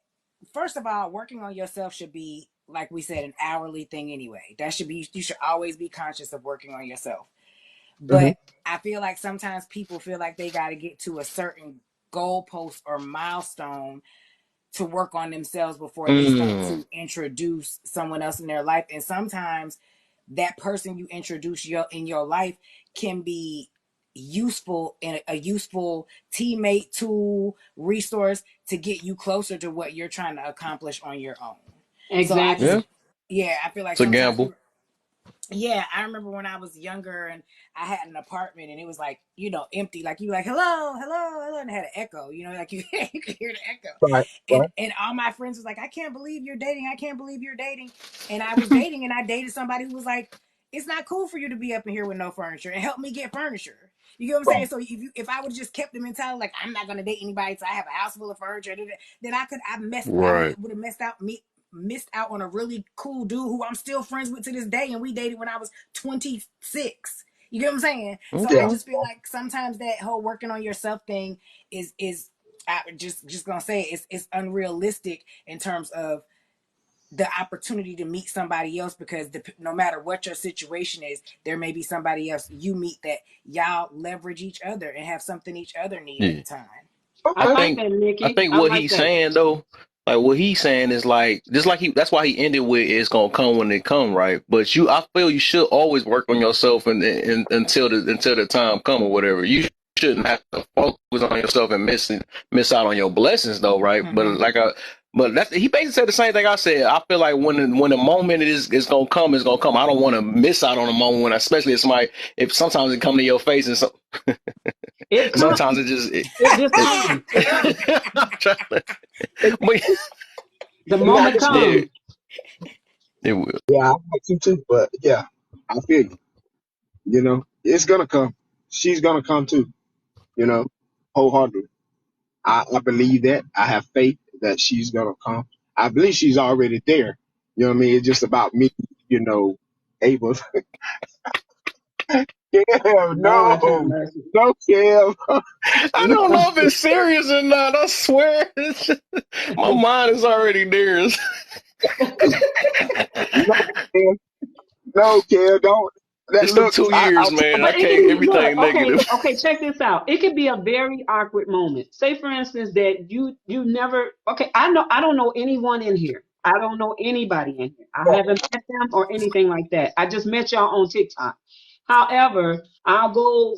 first of all, working on yourself should be, like we said, an hourly thing anyway. That should be, you should always be conscious of working on yourself. Hmm. But I feel like sometimes people feel like they got to get to a certain goalpost or milestone to work on themselves before they start mm, to introduce someone else in their life. And sometimes that person you introduce in your life can be useful and a useful teammate, tool, resource to get you closer to what you're trying to accomplish on your own. So I just, yeah, Exactly. yeah, I feel like it's a sometimes gamble. people, yeah, I remember when I was younger and I had an apartment and it was like, empty. Like you like, hello, hello, hello, and it had an echo, like you could hear the echo. Right, right. And all my friends was like, I can't believe you're dating. I can't believe you're dating. And I was dating and I dated somebody who was like, it's not cool for you to be up in here with no furniture and help me get furniture. You get what I'm saying? Right. So if I would have just kept the mentality like I'm not gonna date anybody, so I have a house full of furniture, then I Right. would have missed out on a really cool dude who I'm still friends with to this day, and we dated when I was 26. You get what I'm saying? So I Yeah. Okay. just feel like sometimes that whole working on yourself thing is I just gonna say it's unrealistic in terms of the opportunity to meet somebody else because no matter what your situation is, there may be somebody else you meet that y'all leverage each other and have something each other need at Yeah. the time. I I Okay. like think that, I Nikki. think I what like he's that. saying though, like what he's saying is like just like that's why he ended with it's gonna come when it come, right? But I feel you should always work on yourself and until the time come or whatever. You shouldn't have to focus on yourself and miss out on your blessings though, right? But Mm-hmm. but that's he basically said the same thing I said. I feel like when the moment is gonna come, it's gonna come. I don't want to miss out on a moment when, especially if sometimes it come to your face and It comes. sometimes it just It just it, comes. It comes. I'm trying to, And but The now moment this, yeah, comes. it will. yeah, I like you too, but yeah, I feel you. It's gonna come. She's gonna come too. Wholeheartedly. I believe that. I have faith that she's gonna come. I believe she's already there. You know what I mean? It's just about me, able. Yeah, Lord have no, mercy. no, Kev. I don't No, know if it's serious or not. I swear, my mind is already there. no, Kev. No, Kev. Don't. That It's them look. 2 years, man. I But it can can't be, look, everything okay, negative. okay, check this out. It could be a very awkward moment. Say for instance that you never, okay, I don't know anyone in here. I don't know anybody in here. I haven't met them or anything like that. I just met y'all on TikTok. However, I'll go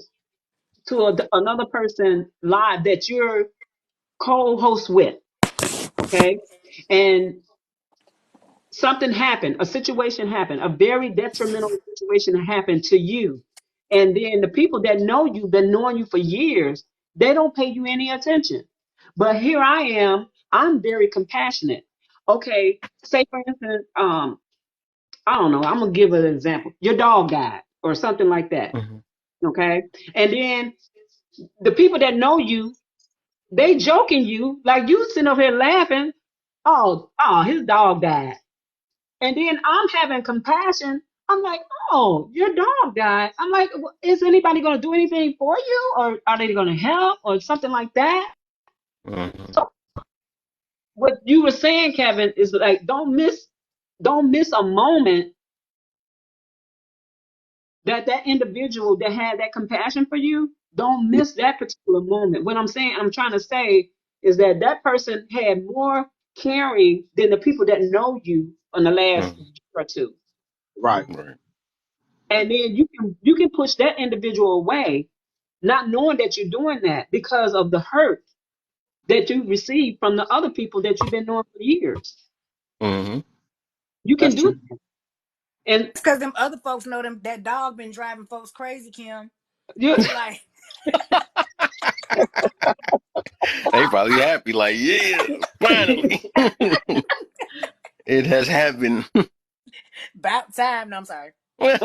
to another person live that you're co-host with, okay? And something happened, a situation happened, a very detrimental situation happened to you. And then the people that know you, been knowing you for years, they don't pay you any attention. But here I am, I'm very compassionate. Okay, say for instance, I don't know, I'm gonna give an example. Your dog died or something like that. Hmm. Okay. And then the people that know you, they joking you, like you sitting up here laughing. Oh, his dog died. And then I'm having compassion. I'm like, oh, your dog died. I'm like, is anybody going to do anything for you? Or are they going to help or something like that? Hmm. So what you were saying, Kevin, is like, don't miss a moment that that individual that had that compassion for you, don't miss that particular moment. What I'm trying to say is that that person had more caring than the people that know you in the last Hmm. year or two. Right. Right. And then you can push that individual away, not knowing that you're doing that because of the hurt that you received from the other people that you've been knowing for years. Hmm. You can That's do true. that. And It's because them other folks know them that dog been driving folks crazy, Kim. you They like They probably happy, like, yeah, finally, it has happened. about time. No, I'm sorry. That's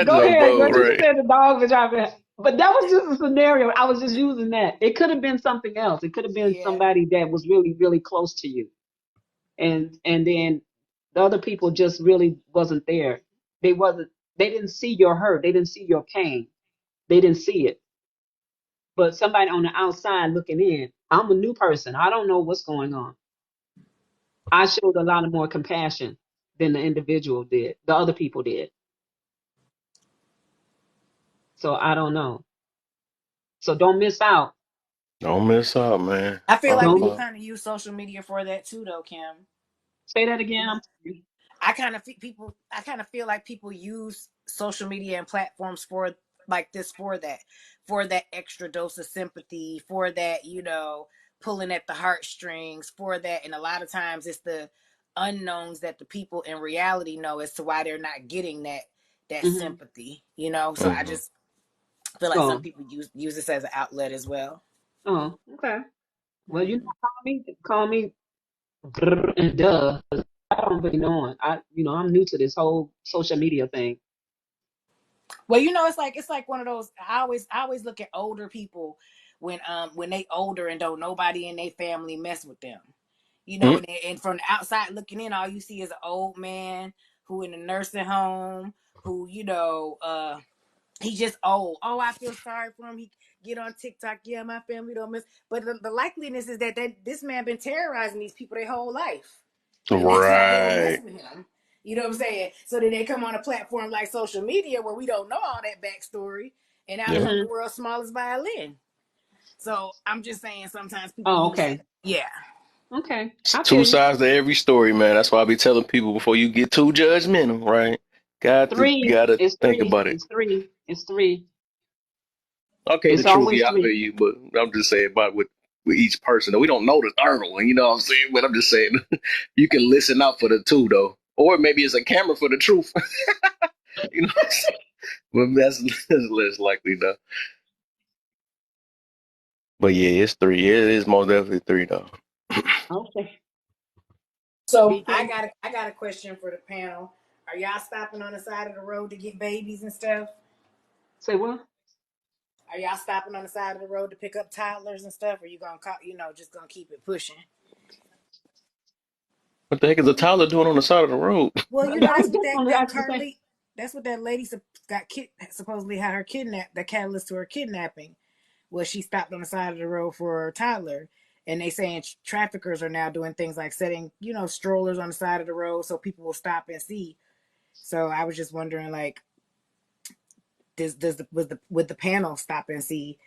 go your ahead, bro, but you right? said the dog was driving. But that was just a scenario. I was just using that. It could have been something else. It could have been Yeah. somebody that was really, really close to you. And then the other people just really wasn't there. They didn't see your hurt. They didn't see your pain. They didn't see it. But somebody on the outside looking in, I'm a new person. I don't know what's going on. I showed a lot of more compassion than the individual did, the other people did. So I don't know. So don't miss out. Don't miss out, man. I feel like Don't people Alpha. kind of use social media for that too, though, Kim. say that again. You know, I'm sorry. I kind of feel like people use social media and platforms for like this for that extra dose of sympathy, for that, pulling at the heartstrings, for that, and a lot of times it's the unknowns that the people in reality know as to why they're not getting that Mm-hmm. sympathy. So I Hmm. just feel like some Oh, people use this as an outlet as well. oh, okay. Well, Mhm. call me, and duh. I don't really know it. I'm new to this whole social media thing. Well, it's like one of those. I always look at older people when they older and don't nobody in their family mess with them. And from the outside looking in, all you see is an old man who in a nursing home who he's just old. Oh, I feel sorry for him. He get on TikTok. Yeah, my family don't miss. But the likeliness is that this man been terrorizing these people their whole life, and that's why they don't mess Right. with him. You know what I'm saying? So then they come on a platform like social media where we don't know all that backstory, and out Yep. come Mm-hmm. the world's smallest violin. So I'm just saying sometimes people Oh, use that. okay. Yeah. Okay. It's I feel two you. sides to every story, man. That's why I be telling people before you get too judgmental, right? You Three. gotta It's think three. about it. It's three. It's three. Okay, the It's truth, always yeah, I feel three. you, but I'm just saying about with each person. Though. We don't know the third one, you know what I'm saying? But I'm just saying you can listen out for the two though. Or maybe it's a camera for the truth. you know what I'm saying? But that's less likely though. But yeah, it's three. It is most definitely three though. Okay. So I BK. got a question for the panel. Are y'all stopping on the side of the road to get babies and stuff? Say what? Are y'all stopping on the side of the road to pick up toddlers and stuff? Or you gonna just gonna keep it pushing? What the heck is a toddler doing on the side of the road? Well, I that's was what just that going to that ask the car same. lady. That's what that lady supposedly had her kidnapped. The catalyst to her kidnapping was she stopped on the side of the road for a toddler, and they saying traffickers are now doing things like setting strollers on the side of the road so people will stop and see. So I was just wondering, like, does the would the panel stop and see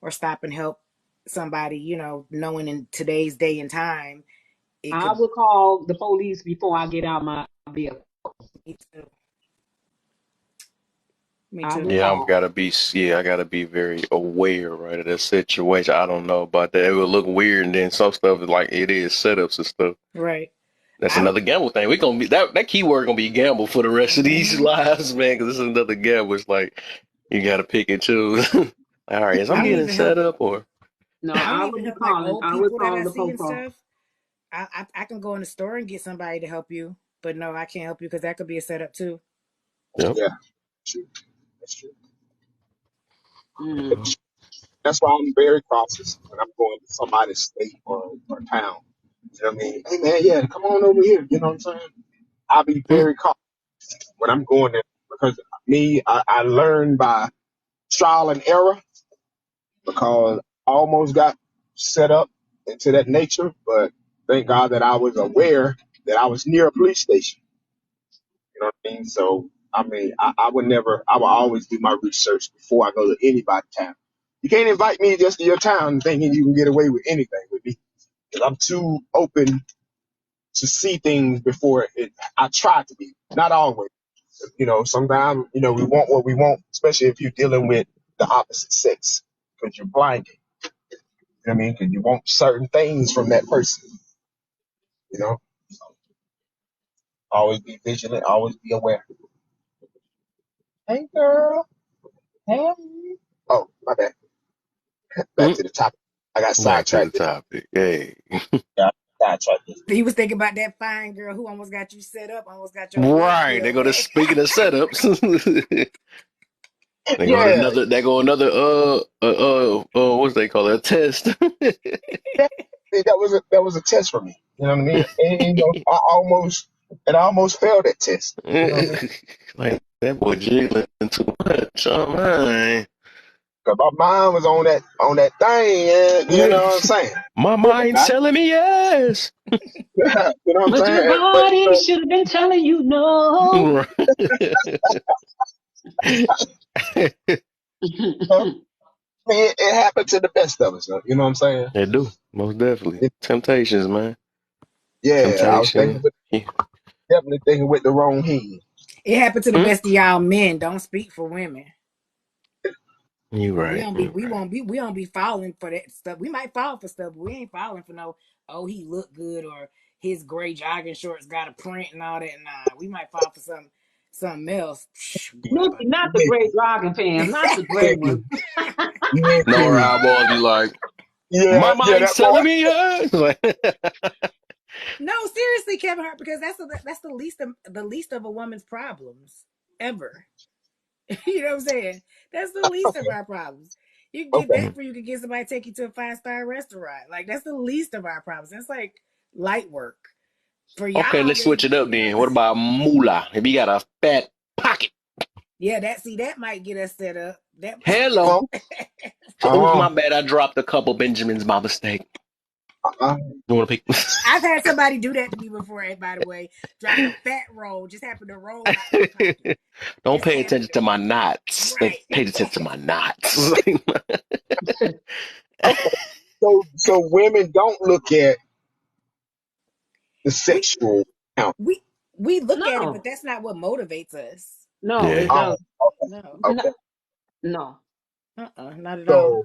or stop and help somebody, knowing in today's day and time it I could. will call the police before I get out my vehicle. Me too. Me I too. will Yeah, call. I gotta be very aware, right, of that situation. I don't know about that. It would look weird, and then some stuff is like it is setups and stuff. Right. That's I another gamble thing. We gonna be that keyword gonna be gamble for the rest of these mhm. lives, man. Because this is another gamble. It's like you gotta pick and choose. All right, is I'm I don't getting even set help. up or No, I don't I even would be help like calling. old I would people that call I the see and popo. stuff. I can go in the store and get somebody to help you, but no, I can't help you because that could be a setup too. yep. Yeah, true. That's true. Mm. That's why I'm very cautious when I'm going to somebody's state or town. You know what I mean? Hey man, yeah, come on over here. You know what I'm saying? I'll be Mm, very cautious when I'm going there because I learned by trial and error because I almost got set up into that nature, but thank God that I was aware that I was near a police station. You know what I mean? So I mean, I would never, I would always do my research before I go to anybody's town. You can't invite me just to your town thinking you can get away with anything with me. 'Cause I'm too open to see things before it. I try to be, not always. You know, sometimes we want what we want, especially if you're dealing with the opposite sex, because you're blinded. You know what I mean? Because you want certain things from that person. You know, always be vigilant, always be aware. Hey, girl. Hey. Oh, my bad. Back mm. to the topic. I got Back to the sidetracked. topic. Hey, Yeah, sidetracked. He was thinking about that fine girl who almost got you set up, almost got your blood right. They boiled. go to speaking of setups. They go to Yeah, another. They go another. What's they call it? A test. yeah. That was a test for me. You know what I mean? And, I almost failed that test. You know what I mean? Like that boy jiggling too much. Oh my. Cause my mind was on that thing. Yeah, you know what I'm saying? My But mind's telling me yes. you know what I'm But your saying? But body should have been telling you no. Right. I mean, it happened to the best of us. You know what I'm saying? They do, most definitely. Temptations, man. Yeah, I was Temptation. Yeah. definitely thinking with the wrong head. It happened to the Mm, best of y'all men. Don't speak for women. you We right. don't be You we right. won't be we don't be falling for that stuff. We might fall for stuff, but we ain't falling for no, oh, he look good or his gray jogging shorts got a print and all that. Nah, we might fall for something else. Boy, Not the Maybe, gray jogging pants, not the gray maybe, ones. No, maybe. our boys be like, Yeah, my yeah, mind's that boy. telling me yes. Like, no, seriously, Kevin Hart, because that's the least of a woman's problems ever. You know what I'm saying? That's the least of Okay, our problems. You can get okay. that for you can get somebody to take you to a 5-star restaurant. Like that's the least of our problems. That's like light work. For okay, y'all, let's switch it up then. What about moolah? If you got a fat pocket, yeah, that might get us set up. That hello. Oh, Oh, uh, my bad. I dropped a couple Benjamins by mistake. uh, You want to pick? I've had somebody do that to me before. By the way, dropped a fat roll, just happened to roll out their pocket. Don't Just pay had attention to my knots. They right. pay attention to my knots. okay. So women don't look at the we sexual count. we we look at it, but No, that's not what motivates us. no, it Yeah. Oh, does No, not. okay. No. not at all.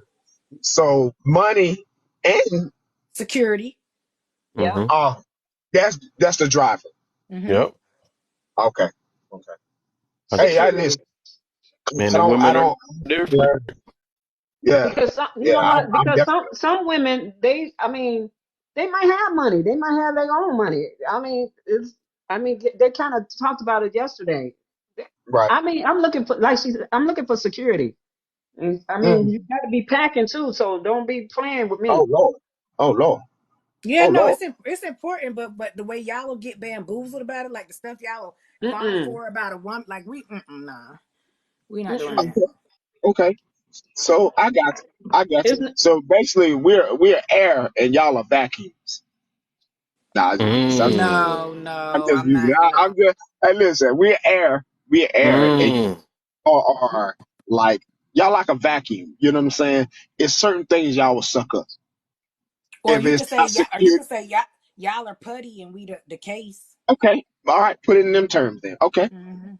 So money and Security. Yeah. Mm-hmm. uh that's the driver. Mm-hmm. Yep. Okay. Okay. Hey, I Security. listen. Men I and don't. I women are don't. different. Yeah. Yeah. Because you Yeah. know what? I'm Because definitely some women, I mean, they might have money. They might have their own money. I mean, I mean, they kind of talked about it yesterday. right. I mean, I'm looking for, like I'm looking for security. And, I mean, Mm. you got to be packing too, so don't be playing with Oh me. Lord. Oh Lord. Yeah, Oh no, Lord. it's important, but the way y'all will get bamboozled about it, like the stuff y'all will fall Mm-mm. for about a woman, like nah, we not doing Mm-mm. that. Okay. Okay. So I got you. I got you. Isn't So basically, we're air and y'all are vacuums. Nah, I'm just using. No, Mm. I'm no, just I'm using. not. No, I'm just. Hey, listen. We're air. We're air, and Mm. are like y'all like a vacuum. You know what I'm saying? It's certain things y'all will suck up. or If you it's can say not y'all, or you secure, can say y'all are putty and we the case. okay. All right. Put it in them terms then. Okay. Mm-hmm.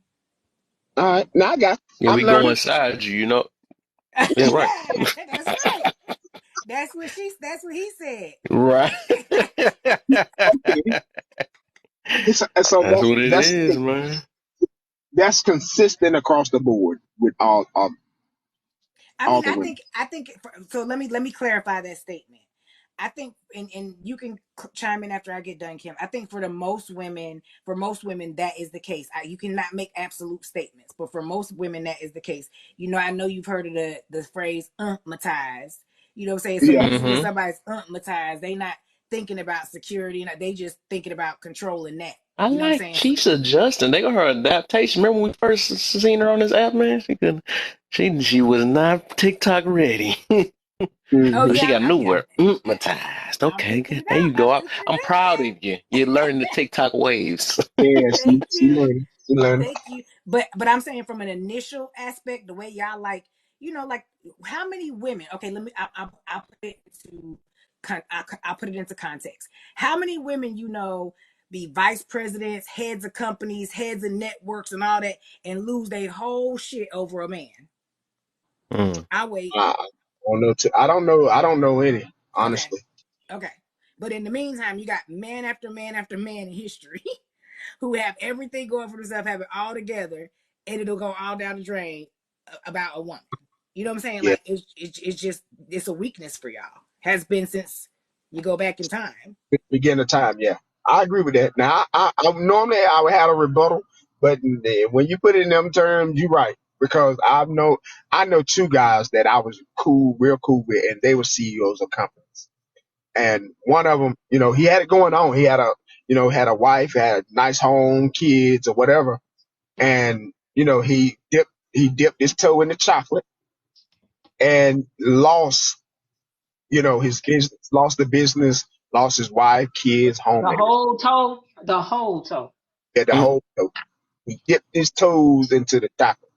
All right. Now I got. Yeah, I'm we go learning. inside you, you know. Yeah, right. That's right. That's what he said. Right. Okay. So That's what it that's is, man. that's consistent across the board with I all mean, the women. I think. So let me clarify that statement. I think, and you can chime in after I get done, Kim. I think for most women, that is the case. You cannot make absolute statements, but for most women, that is the case. I know you've heard of the phrase "matized." You know what I'm saying? So Yeah, usually when Mm-hmm. somebody's matized, they not thinking about security, and they just thinking about controlling that. I You know what I'm like saying? So, she's adjusting. They got her adaptation. Remember when we first seen her on this app, man? She was not TikTok ready. oh hmm But she yeah, got a new word. Hypnotized. I'm Okay, picking good. it There up. you I'm go. picking it I'm up, proud man. of you. You're learning the TikTok waves. yeah, Thank she you. learning, she learning. Thank you. But I'm saying from an initial aspect, the way y'all like, like how many women? Okay, let me. I'll put it into. I'll put it into context. How many women be vice presidents, heads of companies, heads of networks, and all that, and lose their whole shit over a man? Mm. I wait. I don't know. I don't know any Okay, honestly. okay. But in the meantime, you got man after man after man in history who have everything going for themselves, have it all together, and it'll go all down the drain about a woman. You know what I'm saying? Yeah, Like it's just it's a weakness for y'all. Has been since you go back in time. beginning of time. Yeah, I agree with that. Now, I normally I would have a rebuttal, but when you put it in them terms, you're right because I know two guys that I was cool, real cool with, and they were CEOs of companies. And one of them, he had it going on. He had had a wife, had a nice home, kids, or whatever. And he dipped his toe in the chocolate and lost, his business, lost the business, lost his wife, kids, home, The and everything. whole toe, the whole toe. Yeah, the Mm. whole toe. He dipped his toes into the chocolate.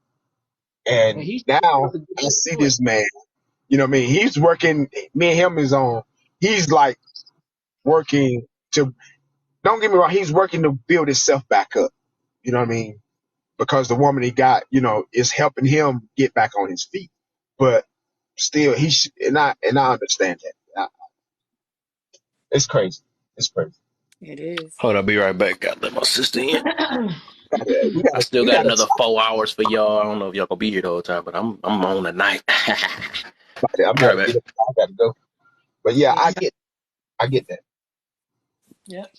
And And he's now supposed to get I his see foot. this man. What I mean? He's working. Me and him is on. He's like working to. Don't get me wrong. He's working to build himself back up. You know what I mean? Because the woman he got, is helping him get back on his feet. But still, and I understand that. It's crazy. It's crazy. It is. Hold on, I'll be right back. Gotta let my sister in. We I got still we got got to another 4 hours for y'all. I don't know if y'all gonna be here the whole time, but I'm on tonight. I'm Be about right to back. get up. I got to go. But yeah, Yeah. I get that. Yep.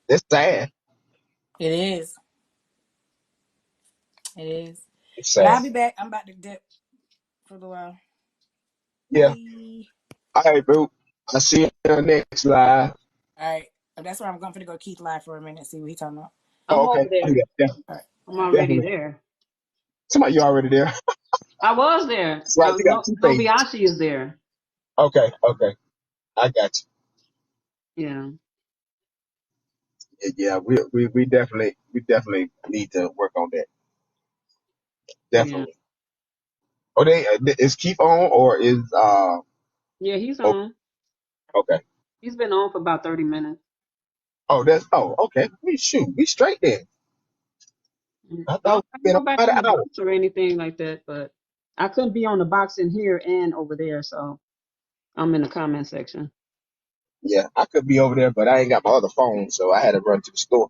It's sad. It is. It is. It's But sad. I'll be back. I'm about to dip for a little while. Yeah. Bye. All right, bro. I'll see you on the next live. All right. That's where I'm going to go Keith live for a minute. See what he's talking about. Oh, I'm over okay. Oh, there. yeah, definitely, All right. I'm All right. already definitely. there. Somebody, you already there? I was there. That's right. You got No, two pages. Nobiashi is there. Okay, okay. I got Yeah, you. Yeah, we definitely need to work on that. yeah, Definitely. Oh, is Keith on or is yeah. He's oh, on. okay. He's been on for about 30 minutes. Okay. We straight then. I No, thought I we can been on go back about on an the hour. box or anything like that, but I couldn't be on the box in here and over there, so I'm in the comment section. Yeah, I could be over there, but I ain't got my other phone, so I had to run to the store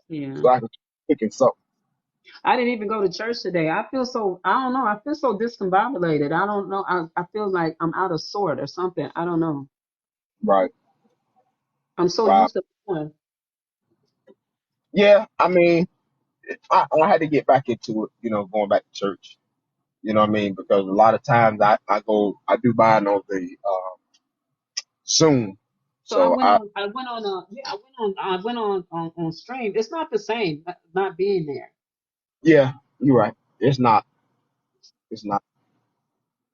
Yeah. so I could pick something. I didn't even go to church today. I feel so, I don't know. I feel so discombobulated. I don't know. I feel like I'm out of sort or something. I don't know. Right. I'm so Wow. used to going. Yeah, I mean, I had to get back into it, going back to church. You know what I mean? Because a lot of times I do mine on the Zoom. So I So went on, I went on stream. It's not the same not being there. yeah, you're right. It's not.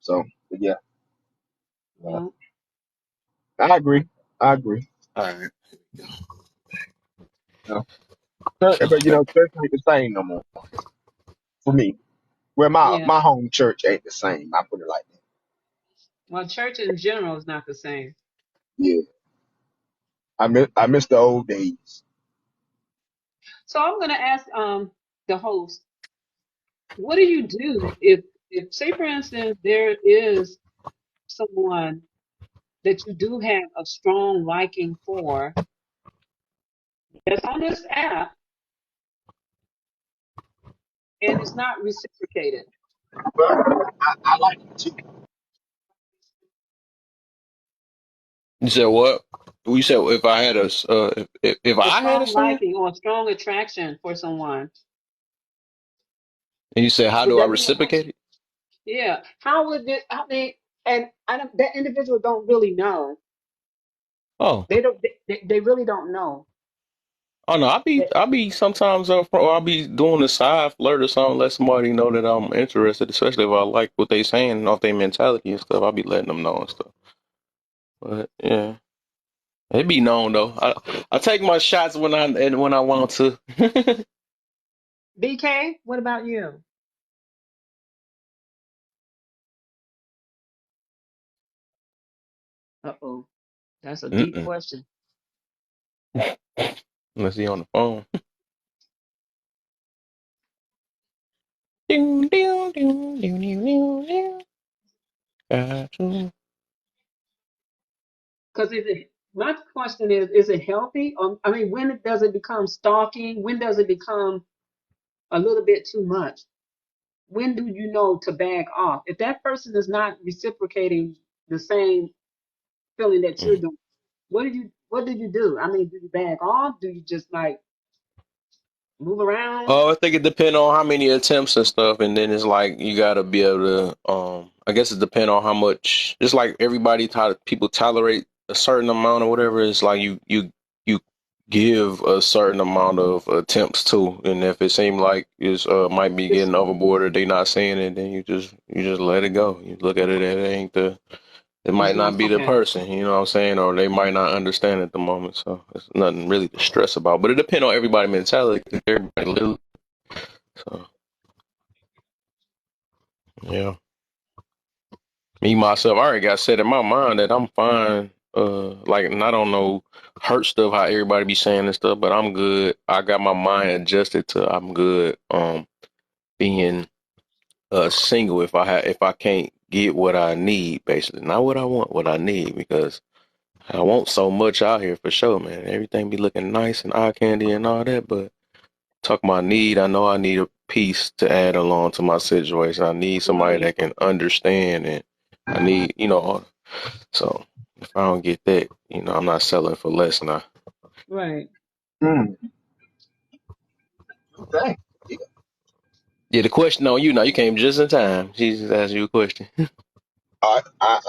So, but yeah, uh, Yeah. I agree. I agree. All right. You know, So but back. church ain't the same no more for me. Well, my Yeah. my home church ain't the same. I put it like that. Well, church in general is not the same. Yeah, I miss the old days. So I'm gonna ask the host, what do you do if say for instance there is someone that you do have a strong liking for, that's on this app and it's not reciprocated. But I like it too. You said what? You said if I had if A I had a strong son, liking or a strong attraction for someone. and you said how Would do I that be reciprocate it? yeah? How would it, I mean, and I don't, that individual don't really know. Oh, They don't. They really don't know. oh no, That, I be sometimes or I'll be doing a side flirt or something, let somebody know that I'm interested, especially if I like what they saying off their mentality and stuff. I'll be letting them know and stuff. But yeah, it be known though. I take my shots when I want to. BK, what about you? Uh oh, that's a deep Mm-mm. question. Unless he on the phone. Ding, ding, ding, ding, ding, ding, ding. Got you. Because my question is it healthy? I mean, when does it become stalking? When does it become a little bit too much? When do you know to back off? If that person is not reciprocating the same feeling that you're Mm. doing, what do you do? I mean, do you back off? Do you just like move around? Oh, I think it depends on how many attempts and stuff, and then it's like you gotta be able to. I guess it depends on how much. It's like everybody, people tolerate a certain amount or whatever. It's like you give a certain amount of attempts too, and if it seems like it's might be It's getting overboard or they not saying it, then you just let it go. You look at it, it ain't the. It it's might not not be the okay. person, you know what I'm saying, or they might not understand at the moment. So it's nothing really to stress about. But it depends on everybody's mentality. 'Cause everybody live. So yeah, me myself, I already got set in my mind that I'm fine. Like, and I don't know hurt stuff how everybody be saying and stuff, but I'm good. I got my mind adjusted to I'm good. Being single if I can't get what I need, basically, not what I want, what I need, because I want so much out here for sure, man. Everything be looking nice and eye candy and all that, but talk about need, I know I need a piece to add along to my situation. I need somebody Right, that can understand, and I need, so if I don't get that, I'm not selling for less now. right. Mm, okay. Yeah. Yeah, the question on you now, you came just in time. She just asked you a question. I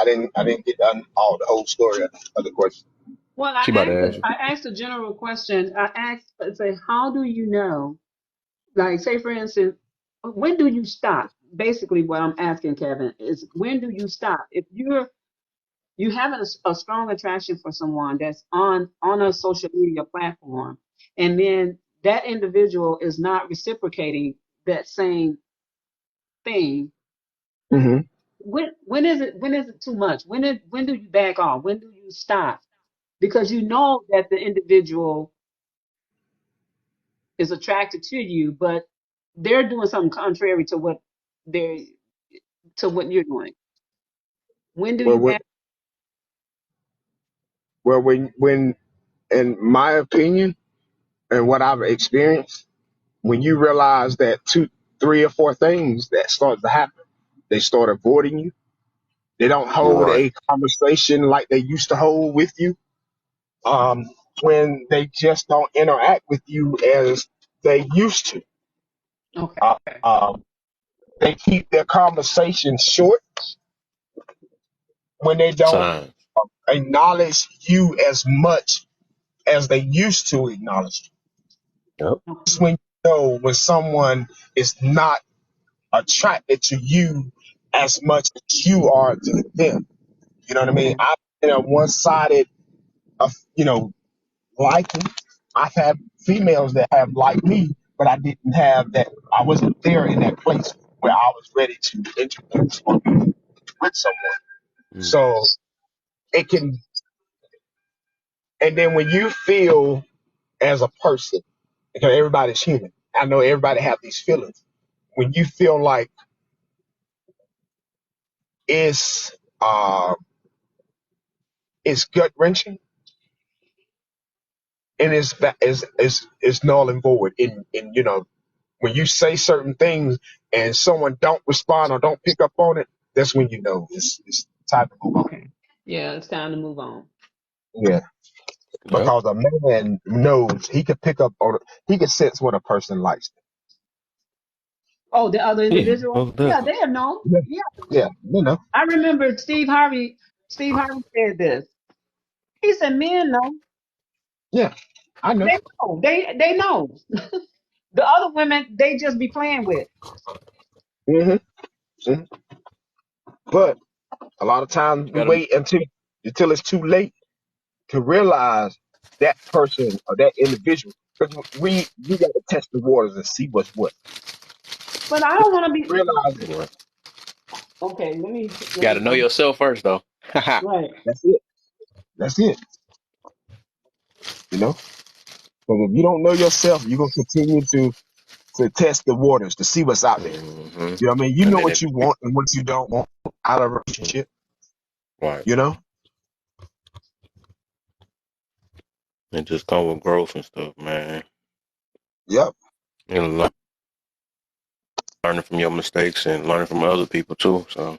didn't get done all the whole story of the question. Well, She about to ask you. I asked a general question. I asked, say, how do you know? Like, say, for instance, when do you stop? Basically, what I'm asking, Kevin, is when do you stop? If you have a strong attraction for someone that's on a social media platform, and then that individual is not reciprocating that same thing, Hmm. when is it too much? When do you back off? When do you stop? Because you know that the individual is attracted to you, but they're doing something contrary to they're what you're doing. When do Well, you when, back? when, in my opinion, and what I've experienced, when you realize that two, three, or four things that start to happen, they start avoiding you. They don't hold Right. a conversation like they used to hold with you. Um, when they just don't interact with you as they used to. Okay. Uh, um, they keep their conversation short when they don't Sign. acknowledge you as much as they used to acknowledge you. Yep. It's when you know when someone is not attracted to you as much as you are to them. You know what I mean? Okay. I've been a one sided of liking. I've had females that have liked me, but I didn't have that. I wasn't there in that place where I was ready to introduce or be with someone. Mm. So it can, and then when you feel as a person, because everybody's human, I know everybody have these feelings. When you feel like it's uh, it's gut wrenching, and it's null and void. In when you say certain things and someone don't respond or don't pick up on it, that's when you know it's time to move on. Okay. Yeah, it's time to move on. Yeah, Yep. because a man knows he could pick up on it. He can sense when a person likes Oh, the other Yeah, individual? most Yeah, definitely. they have known. it. Yeah. Yeah, yeah. I remember Steve Harvey. Steve Harvey said this. He said, "Men know. Yeah, I know. They know. They know. The other women, they just be playing with." hmm But a lot of times we Gotta wait until it's too late to realize that person or that individual. Because we got to test the waters and see what's what. But I don't want to be. Realize it. right. Okay, let Gotta me. know yourself first, though. Right. That's it. That's it. You know. Because if you don't know yourself, you're gonna continue to test the waters to see what's out there. hmm You know what I mean? You And know then what you want and what you don't want out of a relationship. right, You know. it just come with growth and stuff, man. Yep. And learning from your mistakes and learning from other people too. So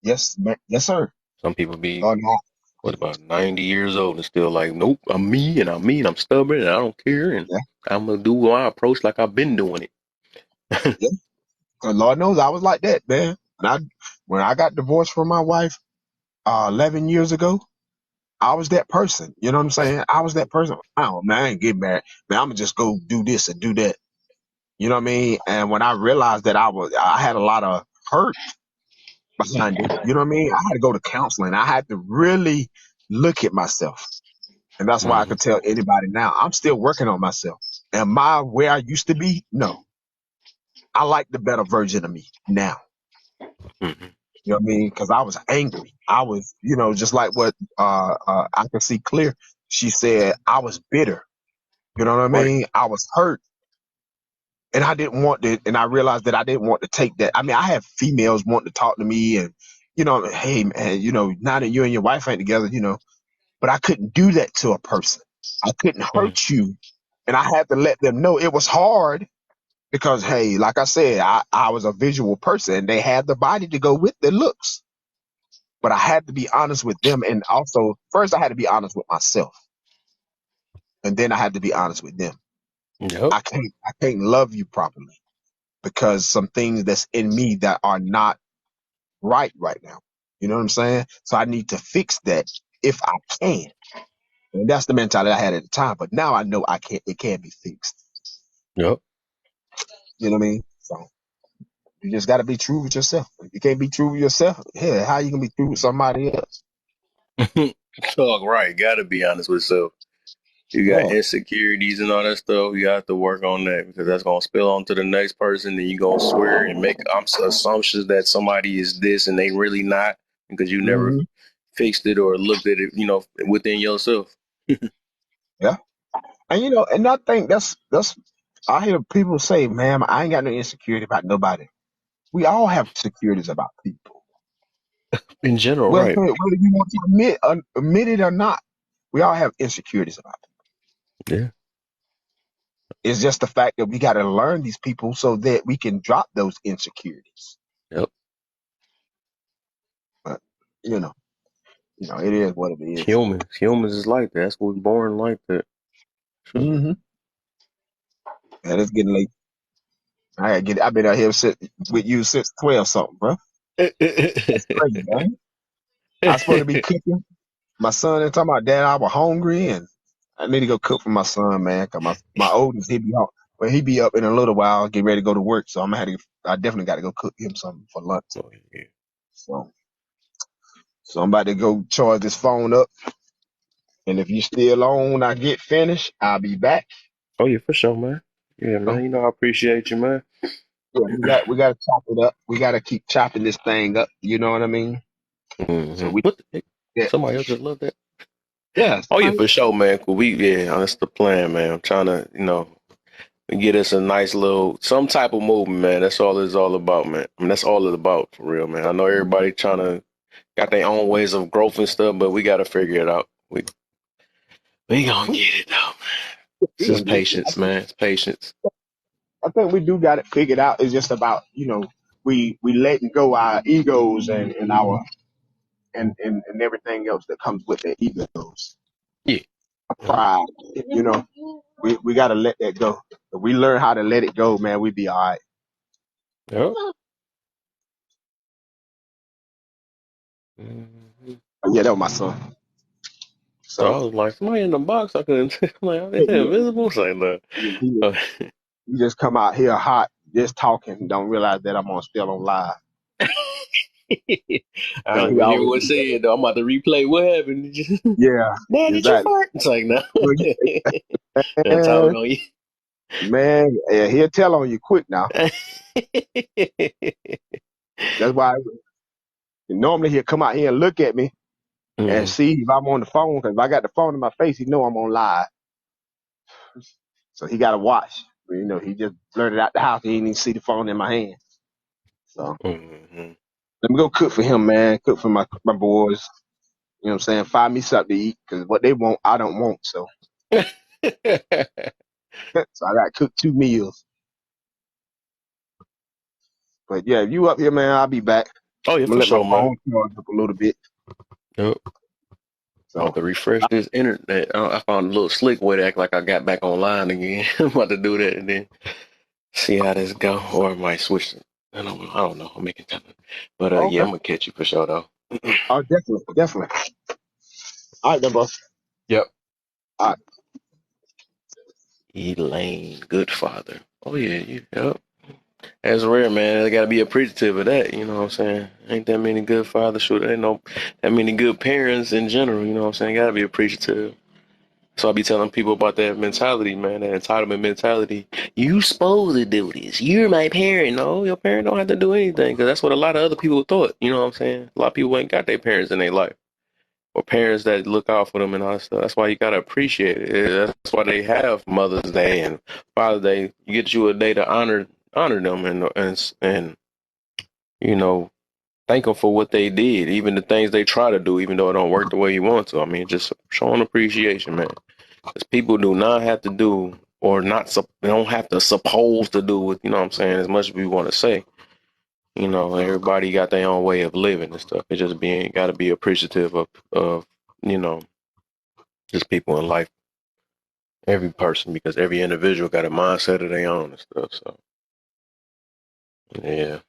Yes, yes, sir. some people be Lord, no. what about 90 years old and still like, nope, I'm me and I'm me and I'm stubborn and I don't care and Yeah. I'm gonna do my approach like I've been doing it. Yeah. 'Cause Lord knows I was like that, man. When I got divorced from my wife 11 years ago, I was that person. You know what I'm saying? I was that person. Oh man, I ain't get married. Man, I'm gonna just go do this and do that. You know what I mean? And when I realized that I had a lot of hurt behind it. You know what I mean? I had to go to counseling. I had to really look at myself. And that's why I hmm could tell anybody now, I'm still working on myself. Am I where I used to be? No. I like the better version of me now. hmm You know what I mean? Because I was angry. I was, just like what I can see clear. She said I was bitter. You know what I Right. mean? I was hurt, and I didn't want to. And I realized that I didn't want to take that. I mean, I have females wanting to talk to me, and hey man, now that you and your wife ain't together, but I couldn't do that to a person. I couldn't mm hurt you, and I had to let them know it was hard because hey, like I said, I was a visual person, and they had the body to go with the looks. But I had to be honest with them, and also first I had to be honest with myself, and then I had to be honest with them. Yep. I can't love you properly because some things that's in me that are not right now. You know what I'm saying? So I need to fix that if I can. And that's the mentality I had at the time. But now I know I can't. It can be fixed. Yep. You know what I mean? So you just got to be true with yourself. If you can't be true with yourself, yeah, how you gonna be true with somebody else? Talk right. Gotta be honest with yourself. You got Yeah, insecurities and all that stuff. You have to work on that because that's gonna spill on to the next person. And you gonna swear and make assumptions that somebody is this and they really not because you never hmm fixed it or looked at it, within yourself. yeah. And and I think that's I hear people say, "Man, I ain't got no insecurity about nobody." We all have insecurities about people, In general, whether right? you want to admit it or not. We all have insecurities about people. Yeah. It's just the fact that we got to learn these people so that we can drop those insecurities. Yep. But you know, it is what it is. Humans is like that. That's what we're born like that. Sure. Mm-hmm. And it's getting late. I gotta get. I've been out here with you since 12 something, bro. That's crazy, man. I was supposed to be cooking. My son and talking about dad. I was hungry and I need to go cook for my son, man. Cause my oldest he be up in a little while, get ready to go to work. So I definitely got to go cook him something for lunch. Oh, yeah. So I'm about to go charge this phone up. And if you still on when I get finished, I'll be back. Oh, yeah, for sure, man. Yeah, You know? man. I appreciate you, man. Yeah, we got to chop it up. We got to keep chopping this thing up. You know what I mean? So we What the heck? yeah Somebody else just love that. yeah Oh yeah, somebody, for sure, man. Cool. That's the plan, man. I'm trying to, get us a nice little some type of movement, man. That's all it's all about, man. I mean, that's all it's about for real, man. I know everybody trying to got their own ways of growth and stuff, but we got to figure it out. But We gonna get it though. It's We just gonna get it. patience, man. It's patience. I think we do got it figured out. It's just about, we letting go our egos and our and everything else that comes with their egos, Yeah. Yep. pride. We gotta let that go. If we learn how to let it go, man, we be all right. Yep. Mhm. Yeah, that was my son. So So I was like, somebody in the box. I couldn't. I'm like, is yeah, it invisible? It's like, look. he, he just come out here hot, just talking, don't realize that I'm on still on live. I So don't he even hear always, what said though. I'm about to replay what happened. yeah, Dad, did you exactly. fart? It's like, no. Well, I'm Man, talking on you. man, yeah, he'll tell on you quick now. That's why normally he'll come out here and look at me and Mhm. see if I'm on the phone. Because if I got the phone in my face, he know I'm on live. So he got to watch. He just blurted out the house. He didn't even see the phone in my hand. So Mhm. let me go cook for him, man. Cook for my boys. You know what I'm saying? Find me something to eat because what they want, I don't want. So, so I got to cook 2 meals. But yeah, if you up here, man, I'll be back. Oh yeah, I'm gonna for let my sure, man. phone charge up a little bit. Yep. I'm about So, to refresh this internet. I found a little slick way to act like I got back online again. I'm about to do that and then see how this go, or I might switch it. I don't know. I'm making time. But yeah, okay. I'm gonna catch you for sure though. Oh, definitely, definitely. All right, then, boss. Yep. All right. Elaine, good father. Oh yeah, yep. That's rare, man. I gotta be appreciative of that. You know what I'm saying? Ain't that many good fathers. Sure, ain't no that many good parents in general. You know what I'm saying? Gotta be appreciative. So I be telling people about that mentality, man. That entitlement mentality. You supposed to do this. You're my parent. No, your parent don't have to do anything because that's what a lot of other people thought. You know what I'm saying? A lot of people ain't got their parents in their life or parents that look out for them and all that stuff. That's why you gotta appreciate it. That's why they have Mother's Day and Father's Day. You get you a day to honor them and you know, thank them for what they did, even the things they try to do, even though it don't work the way you want to. I mean, just showing appreciation, man. Because people do not have to do or not, they don't have to suppose to do what, you know what I'm saying, as much as we want to say. Everybody got their own way of living and stuff. It just being, got to be appreciative of, you know, just people in life, every person, because every individual got a mindset of their own and stuff. So, yeah.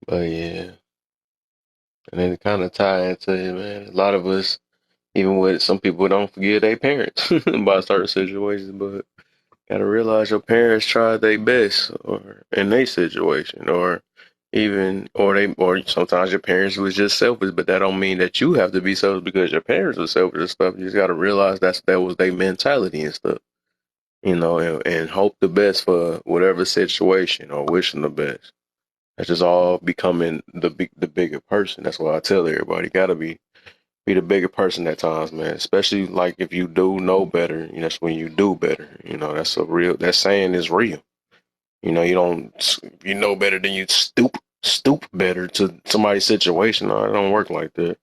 But yeah. And then kind of tie into it, man. A lot of us, even with some people don't forgive their parents about certain situations, but gotta realize your parents tried their best or in their situation or sometimes your parents was just selfish, but that don't mean that you have to be selfish because your parents were selfish and stuff. You just gotta realize that was their mentality and stuff. And hope the best for whatever situation or wishing the best. That's just all becoming the bigger person. That's why I tell everybody, gotta be the bigger person at times, man. Especially like if you do know better, that's when you do better. That saying is real. You don't, you know better than you stoop better to somebody's situation. No, it don't work like that.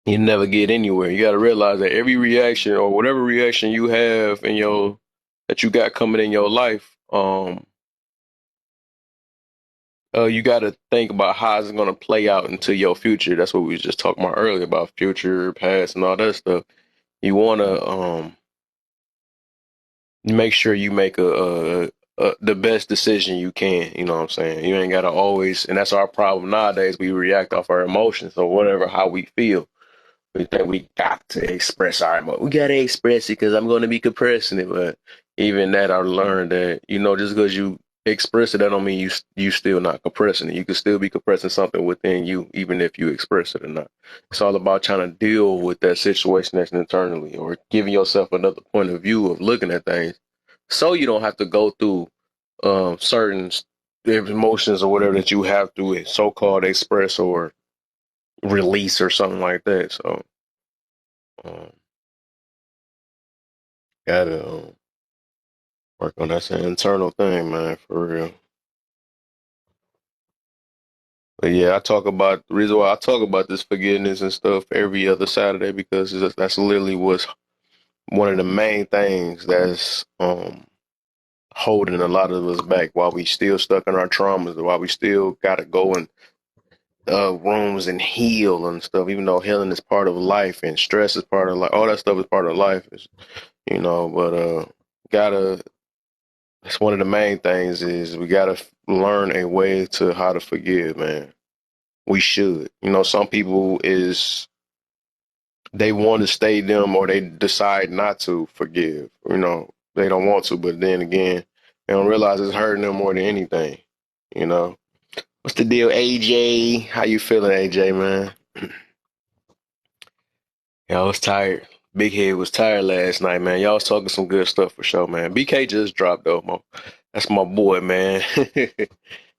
You never get anywhere. You got to realize that every reaction or whatever reaction you have that you got coming in your life, you got to think about how it's going to play out into your future. That's what we was just talking about earlier about future, past, and all that stuff. You want to make sure you make the best decision you can. You know what I'm saying? You ain't got to always, and that's our problem nowadays. We react off our emotions or whatever, how we feel. We think we got to express our emotion. We got to express it because I'm going to be compressing it. But even that, I learned that, just because you express it, that don't mean you still not compressing it. You can still be compressing something within you, even if you express it or not. It's all about trying to deal with that situation that's internally or giving yourself another point of view of looking at things so you don't have to go through certain emotions or whatever that you have to so-called express or release or something like that. So um, gotta work on that internal thing, man, for real. But yeah, I talk about the reason why I talk about this forgiveness and stuff every other Saturday because that's literally what's one of the main things that's holding a lot of us back while we still stuck in our traumas, while we still gotta go in rooms and heal and stuff. Even though healing is part of life and stress is part of life, all that stuff is part of life. But gotta. That's one of the main things is we gotta learn a way to how to forgive, man. We should. Some people is they want to stay them or they decide not to forgive. They don't want to, but then again, they don't realize it's hurting them more than anything. You know, what's the deal, AJ? How you feeling, AJ, man? Yeah, I was tired. Big Head was tired last night, man. Y'all was talking some good stuff for sure, man. BK just dropped though, that's my boy, man.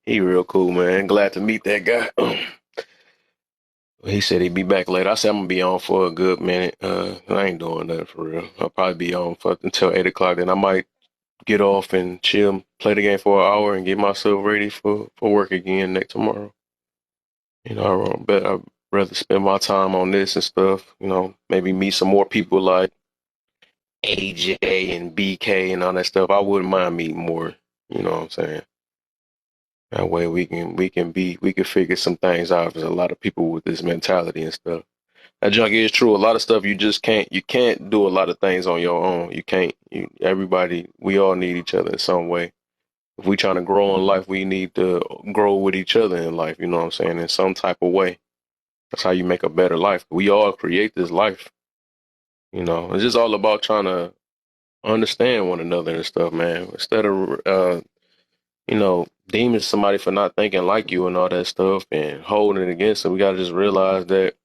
He real cool, man. Glad to meet that guy. He said he'd be back later. I said I'm gonna be on for a good minute. I ain't doing nothing for real. I'll probably be on for until 8 o'clock. Then I might get off and chill, play the game for an hour, and get myself ready for work again next tomorrow. I'd rather spend my time on this and stuff. Maybe meet some more people like AJ and BK and all that stuff. I wouldn't mind meeting more. You know what I'm saying? That way we can figure some things out. There's a lot of people with this mentality and stuff. That junk is true. A lot of stuff you can't do a lot of things on your own. You can't. Everybody, we all need each other in some way. If we trying to grow in life, we need to grow with each other in life. You know what I'm saying? In some type of way. That's how you make a better life. We all create this life. It's just all about trying to understand one another and stuff, man. Instead of deeming somebody for not thinking like you and all that stuff and holding it against them, we gotta just realize that.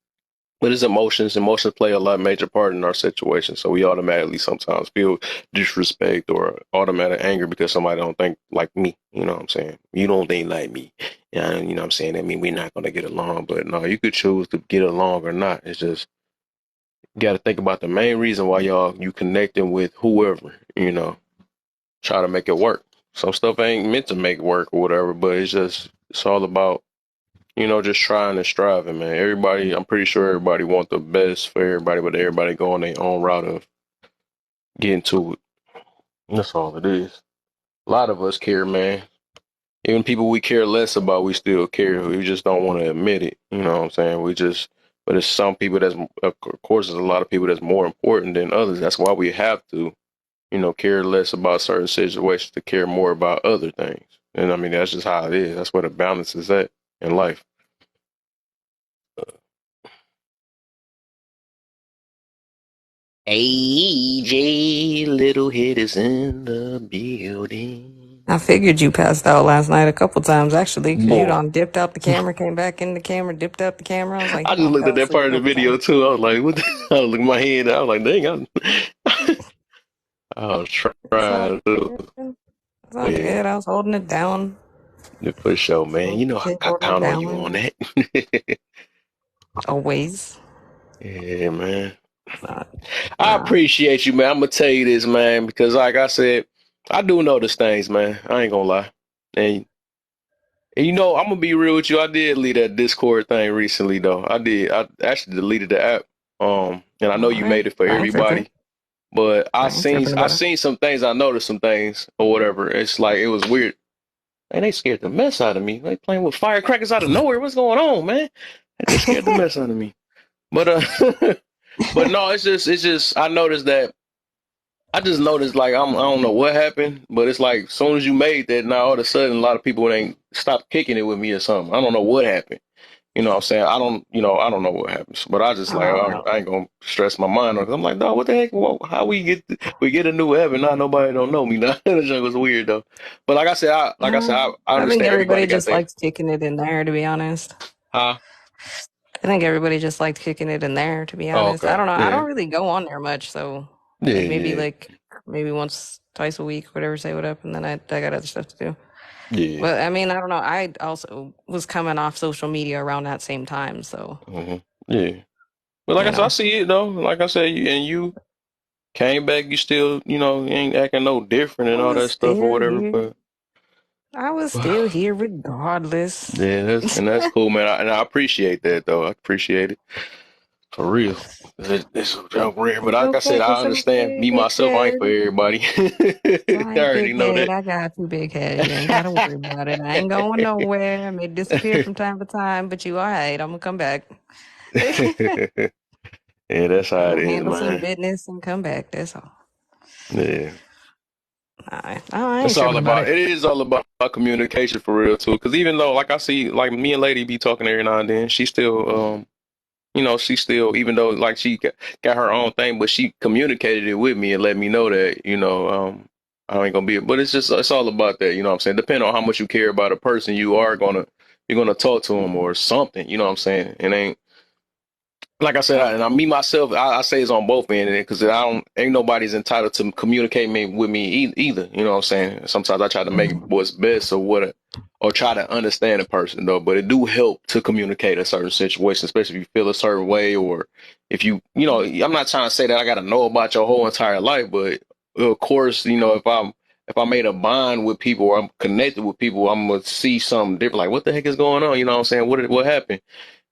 But it's emotions. Emotions play a lot major part in our situation. So we automatically sometimes feel disrespect or automatic anger because somebody don't think like me. You know what I'm saying? You don't think like me. And you know what I'm saying? That mean we're not gonna get along. But no, you could choose to get along or not. It's just you gotta think about the main reason why you connecting with whoever, try to make it work. Some stuff ain't meant to make work or whatever, but it's all about just trying and striving, man. I'm pretty sure everybody want the best for everybody, but everybody go on their own route of getting to it. That's all it is. A lot of us care, man. Even people we care less about, we still care. We just don't want to admit it. You know what I'm saying? But it's some people of course, there's a lot of people that's more important than others. That's why we have to, care less about certain situations to care more about other things. And I mean, that's just how it is. That's where the balance is at in life. AJ, little head is in the building. I figured you passed out last night a couple times actually, because you Boy, done dipped out the camera, came back in the camera, dipped out the camera. I was like, I he just done looked at fell that asleep part a of the couple video times. too. I was like, what I was looking at my head. I was like, dang, I was It's all trying to. good. It's all Yeah, good. I was holding it down. for sure, man. Hold You know, the I holding it count on down you on and that. always. Yeah, man. Nah, I nah. appreciate you, man. I'm gonna tell you this, man, because like I said, I do notice things, man. I ain't gonna lie. And I'm gonna be real with you. I did leave that Discord thing recently, though. I did. I actually deleted the app. And I know you I ain't, made it for I ain't tripping. everybody, but I I ain't seen tripping I about it. seen some things. I noticed some things or whatever. It's like it was weird. And they scared the mess out of me. They playing with firecrackers out of nowhere. What's going on, man? They scared the mess out of me. But but no, it's just I just noticed like I don't know what happened, but it's like as soon as you made that, now all of a sudden a lot of people ain't stopped kicking it with me or something. I don't know what happened. You know what I'm saying? I don't know what happens, but I just I like don't know. I ain't gonna stress my mind on it. I'm like, dog, what the heck? How we get a new heaven? Now nobody don't know me. Now that junk was weird though. But I I think understand everybody everybody got just they likes kicking it in there, to be honest. huh? I think everybody just liked kicking it in there, to be Oh, honest. I okay. don't know. I Yeah. don't really go on there much, so Yeah, yeah, maybe once, twice a week, whatever, say what up, and then I got other stuff to do. yeah. But I mean, I don't know. I also was coming off social media around that same time, so Yeah. But like I you said, I know. see it though. Like I said, you came back, you still, you ain't acting no different I and all that was stuff or still whatever. here. But I was still here regardless. Yeah, that's cool, man. And I appreciate that though. I appreciate it for real. It's a joke rare, but It's like I said, okay, I cause some understand. Me big myself, I ain't for head. everybody. I I ain't already big know head. that. I got too big head. You ain't gotta worry about it. I ain't going nowhere. I may disappear from time to time, but you all right. I'm gonna come back. Yeah, that's I'm how it gonna is, handle some man. business and come back. That's all. Yeah. All right. I ain't It's all tripping about about it. it is all about communication for real too. Because even though, like I see, like me and Lady be talking every now and then, she still, she still, even though like she got her own thing, but she communicated it with me and let me know that, I ain't gonna be. But it's all about that. You know what I'm saying? Depending on how much you care about a person, you're gonna talk to them or something. You know what I'm saying? It ain't. Like I said, Yeah. me myself, I say it's on both ends because ain't nobody's entitled to communicate with me either. You know what I'm saying? Sometimes I try to make what's best or try to understand a person though. But it do help to communicate a certain situation, especially if you feel a certain way or if I'm not trying to say that I got to know about your whole entire life, but of course, if I made a bond with people or I'm connected with people, I'm gonna see something different. Like, what the heck is going on? You know what I'm saying? What happened?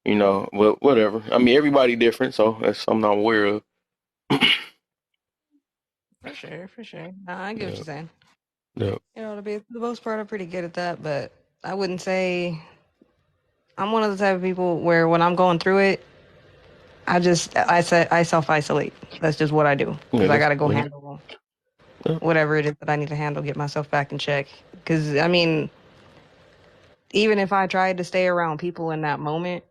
Well, whatever. I mean, everybody different, so that's something I'm aware of. For sure, for sure. Nah, I get what Yeah, you're saying. yeah. To be the most part, I'm pretty good at that, but I wouldn't say I'm one of the type of people where when I'm going through it, I self isolate. That's just what I do Yeah, because I that's got to go yeah, handle yeah. whatever it is that I need to handle, get myself back in check. Because I mean, even if I tried to stay around people in that moment,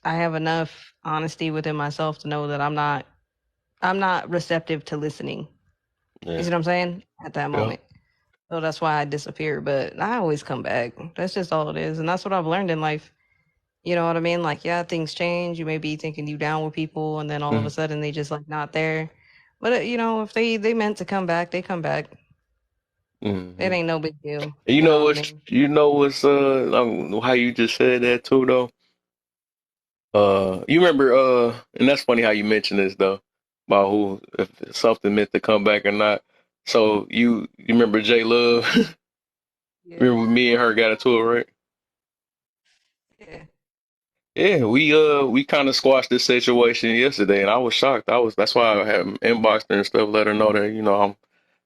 I have enough honesty within myself to know that I'm not receptive to listening. You Yeah. see what I'm saying? At that Yeah. moment. So that's why I disappear, but I always come back. That's just all it is. And that's what I've learned in life. You know what I mean? Like, yeah, things change. You may be thinking you down with people, and then all of a Mm-hmm. sudden they just like not there. But if they meant to come back, they come back. Mm-hmm. It ain't no big deal. You You know know what I what's mean? how you just said that too though. You remember and that's funny how you mentioned this though about who if something meant to come back or not. So you remember Jlove? Yeah. Remember me and her got into it, right? Yeah. Yeah, we kind of squashed this situation yesterday, and I was shocked. That's why I had inboxed her and stuff, let her know that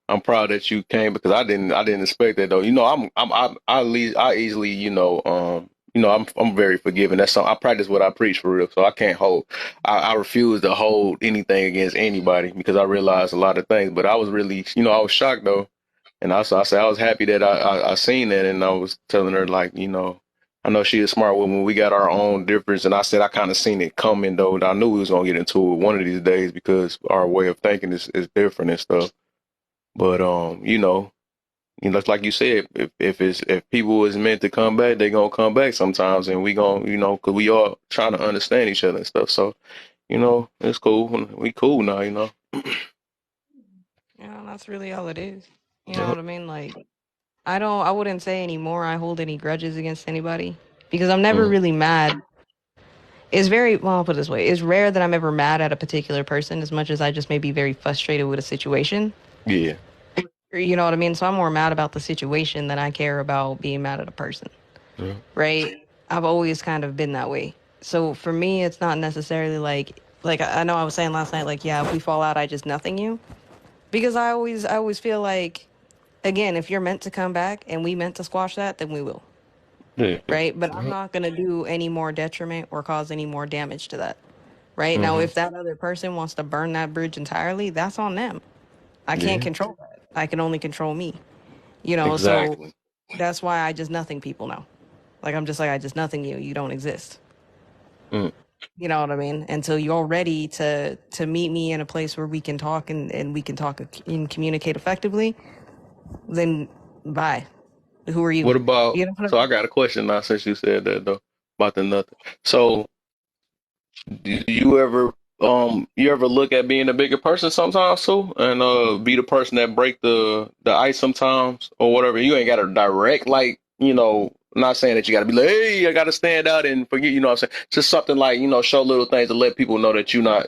I'm proud that you came because I didn't expect that though. I easily I'm very forgiving. That's something I practice what I preach for real, so I can't hold. I refuse to hold anything against anybody because I realize a lot of things. But I was really I was shocked though. And also, I said I was happy that I seen that, and I was telling her like, I know she is smart when we got our own difference, and I said I kind of seen it coming though. I knew we was gonna get into it one of these days because our way of thinking is different and stuff. But it's like you said, if people is meant to come back, they gonna come back sometimes, and we gonna because we all trying to understand each other and stuff. So it's cool. We cool now. Yeah, that's really all it is. You know Yeah. what I mean? Like, I wouldn't say anymore I hold any grudges against anybody because I'm never Mm, really mad. Well, I'll put it this way. It's rare that I'm ever mad at a particular person as much as I just may be very frustrated with a situation. yeah. You know what I mean? So I'm more mad about the situation than I care about being mad at a person, Yeah. right? I've always kind of been that way. So for me, it's not necessarily like I know I was saying last night, like, yeah, if we fall out, I just nothing you. Because I always feel like, again, if you're meant to come back and we meant to squash that, then we will. Yeah. Right? But I'm Yeah. not going to do any more detriment or cause any more damage to that. Right? Now, Hmm. if that other person wants to burn that bridge entirely, that's on them. I can't Yeah. control that. I can only control me. So Exactly. that's why I just nothing people now. Like, I'm just like, I just nothing you. You don't exist. Mm. You know what I mean? Until you're ready to meet me in a place where we can talk and we can talk and communicate effectively, then bye. Who are you? What about? You know what I So I mean? got a question now since you said that though about the nothing. So do you ever look at being a bigger person sometimes too, and be the person that break the ice sometimes or whatever? You ain't got to direct like not saying that you got to be like, hey, I got to stand out and forget. You know what I'm saying? Just something like show little things to let people know that you not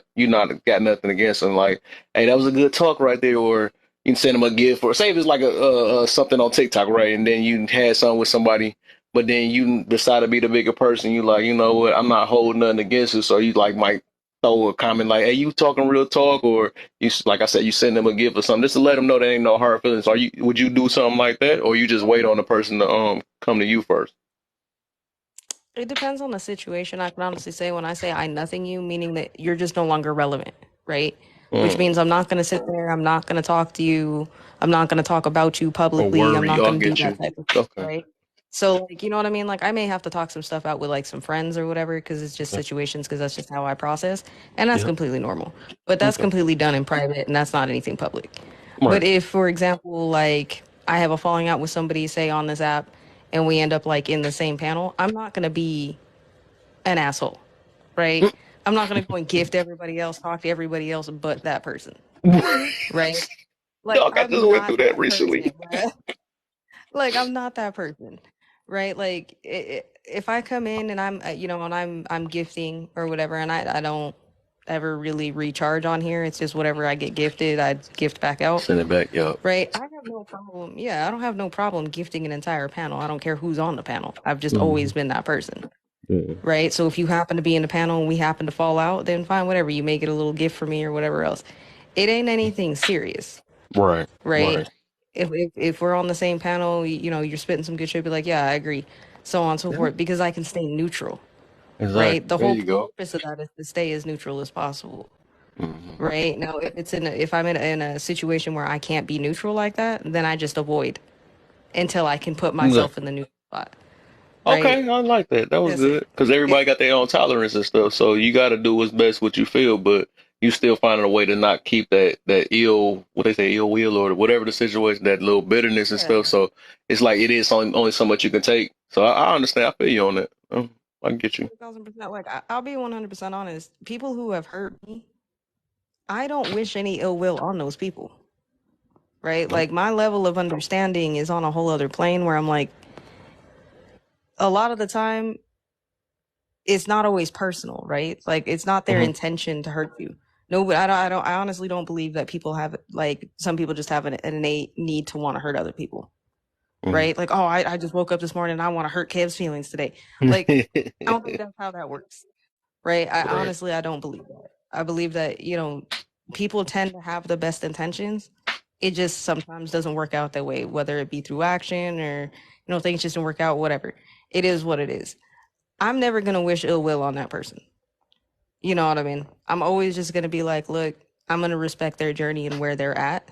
got nothing against them. Like, hey, that was a good talk right there, or. You can send them a gift, or say if it's like a something on TikTok, right? And then you had something with somebody, but then you decide to be the bigger person. You like, you know what? I'm not holding nothing against it. So you like might throw a comment like, "Hey, you talking real talk?" Or you, like I said, you send them a gift or something just to let them know there ain't no hard feelings. Are you? Would you do something like that, or you just wait on the person to come to you first? It depends on the situation. I can honestly say when I say I nothing you, meaning that you're just no longer relevant, right? Which Mm. means I'm not going to sit there. I'm not going to talk to you. I'm not going to talk about you Or publicly. I'm worry? not I'll going to do get that you. type of stuff, Okay. right? So, like, you know what I mean? Like, I may have to talk some stuff out with like some friends or whatever because it's just Okay. situations because that's just how I process. And that's Yeah. completely normal. But that's Okay. completely done in private and that's not anything public. But Right. if, for example, like I have a falling out with somebody, say on this app, and we end up like in the same panel, I'm not going to be an asshole, right? I'm not gonna go and gift everybody else, talk to everybody else but that person, right? Like Dog, I just I'm went through not that that recently. person, right? Like I'm not that person, right? Like if I come in and I'm, and I'm gifting or whatever, and I don't ever really recharge on here. It's just whatever I get gifted, I gift back out, Send it back, y'all. right? I have no problem. Yeah, I don't have no problem gifting an entire panel. I don't care who's on the panel. I've just Mm-hmm. always been that person. Mm-hmm. Right? So if you happen to be in the panel and we happen to fall out, then fine, whatever. You make it a little gift for me or whatever else. It ain't anything serious, Right. right? Right. If we're on the same panel, you're spitting some good shit, be like, yeah, I agree, so on and so Yeah. forth, because I can stay neutral, right? Exactly. The There whole you go. purpose of that is to stay as neutral as possible, Mm-hmm. right? Now, if I'm in a situation where I can't be neutral like that, then I just avoid until I can put myself in Exactly. the neutral spot, right? Okay, I like that. That was That's it. good because everybody got their own tolerance and stuff. So you got to do what's best what you feel, but you still finding a way to not keep that ill, what they say, ill will or whatever the situation, that little bitterness and Yeah. stuff. So it's like it is only so much you can take. So I understand. I feel you on that. I can get you. 1,000%. Like, I'll be 100% honest. People who have hurt me, I don't wish any ill will on those people, right? Nope. Like, my level of understanding is on a whole other plane where I'm like, a lot of the time, it's not always personal, right? Like, it's not their Mm-hmm. intention to hurt you. No, but I honestly don't believe that people have, like, some people just have an innate need to want to hurt other people, right? Like, oh, I just woke up this morning and I want to hurt Kev's feelings today. Like, I don't think that's how that works. Right? I Right. honestly I don't believe that. I believe that, people tend to have the best intentions. It just sometimes doesn't work out that way, whether it be through action or, things just don't work out, whatever. It is what it is. I'm never gonna wish ill will on that person. You know what I mean? I'm always just gonna be like, look, I'm gonna respect their journey and where they're at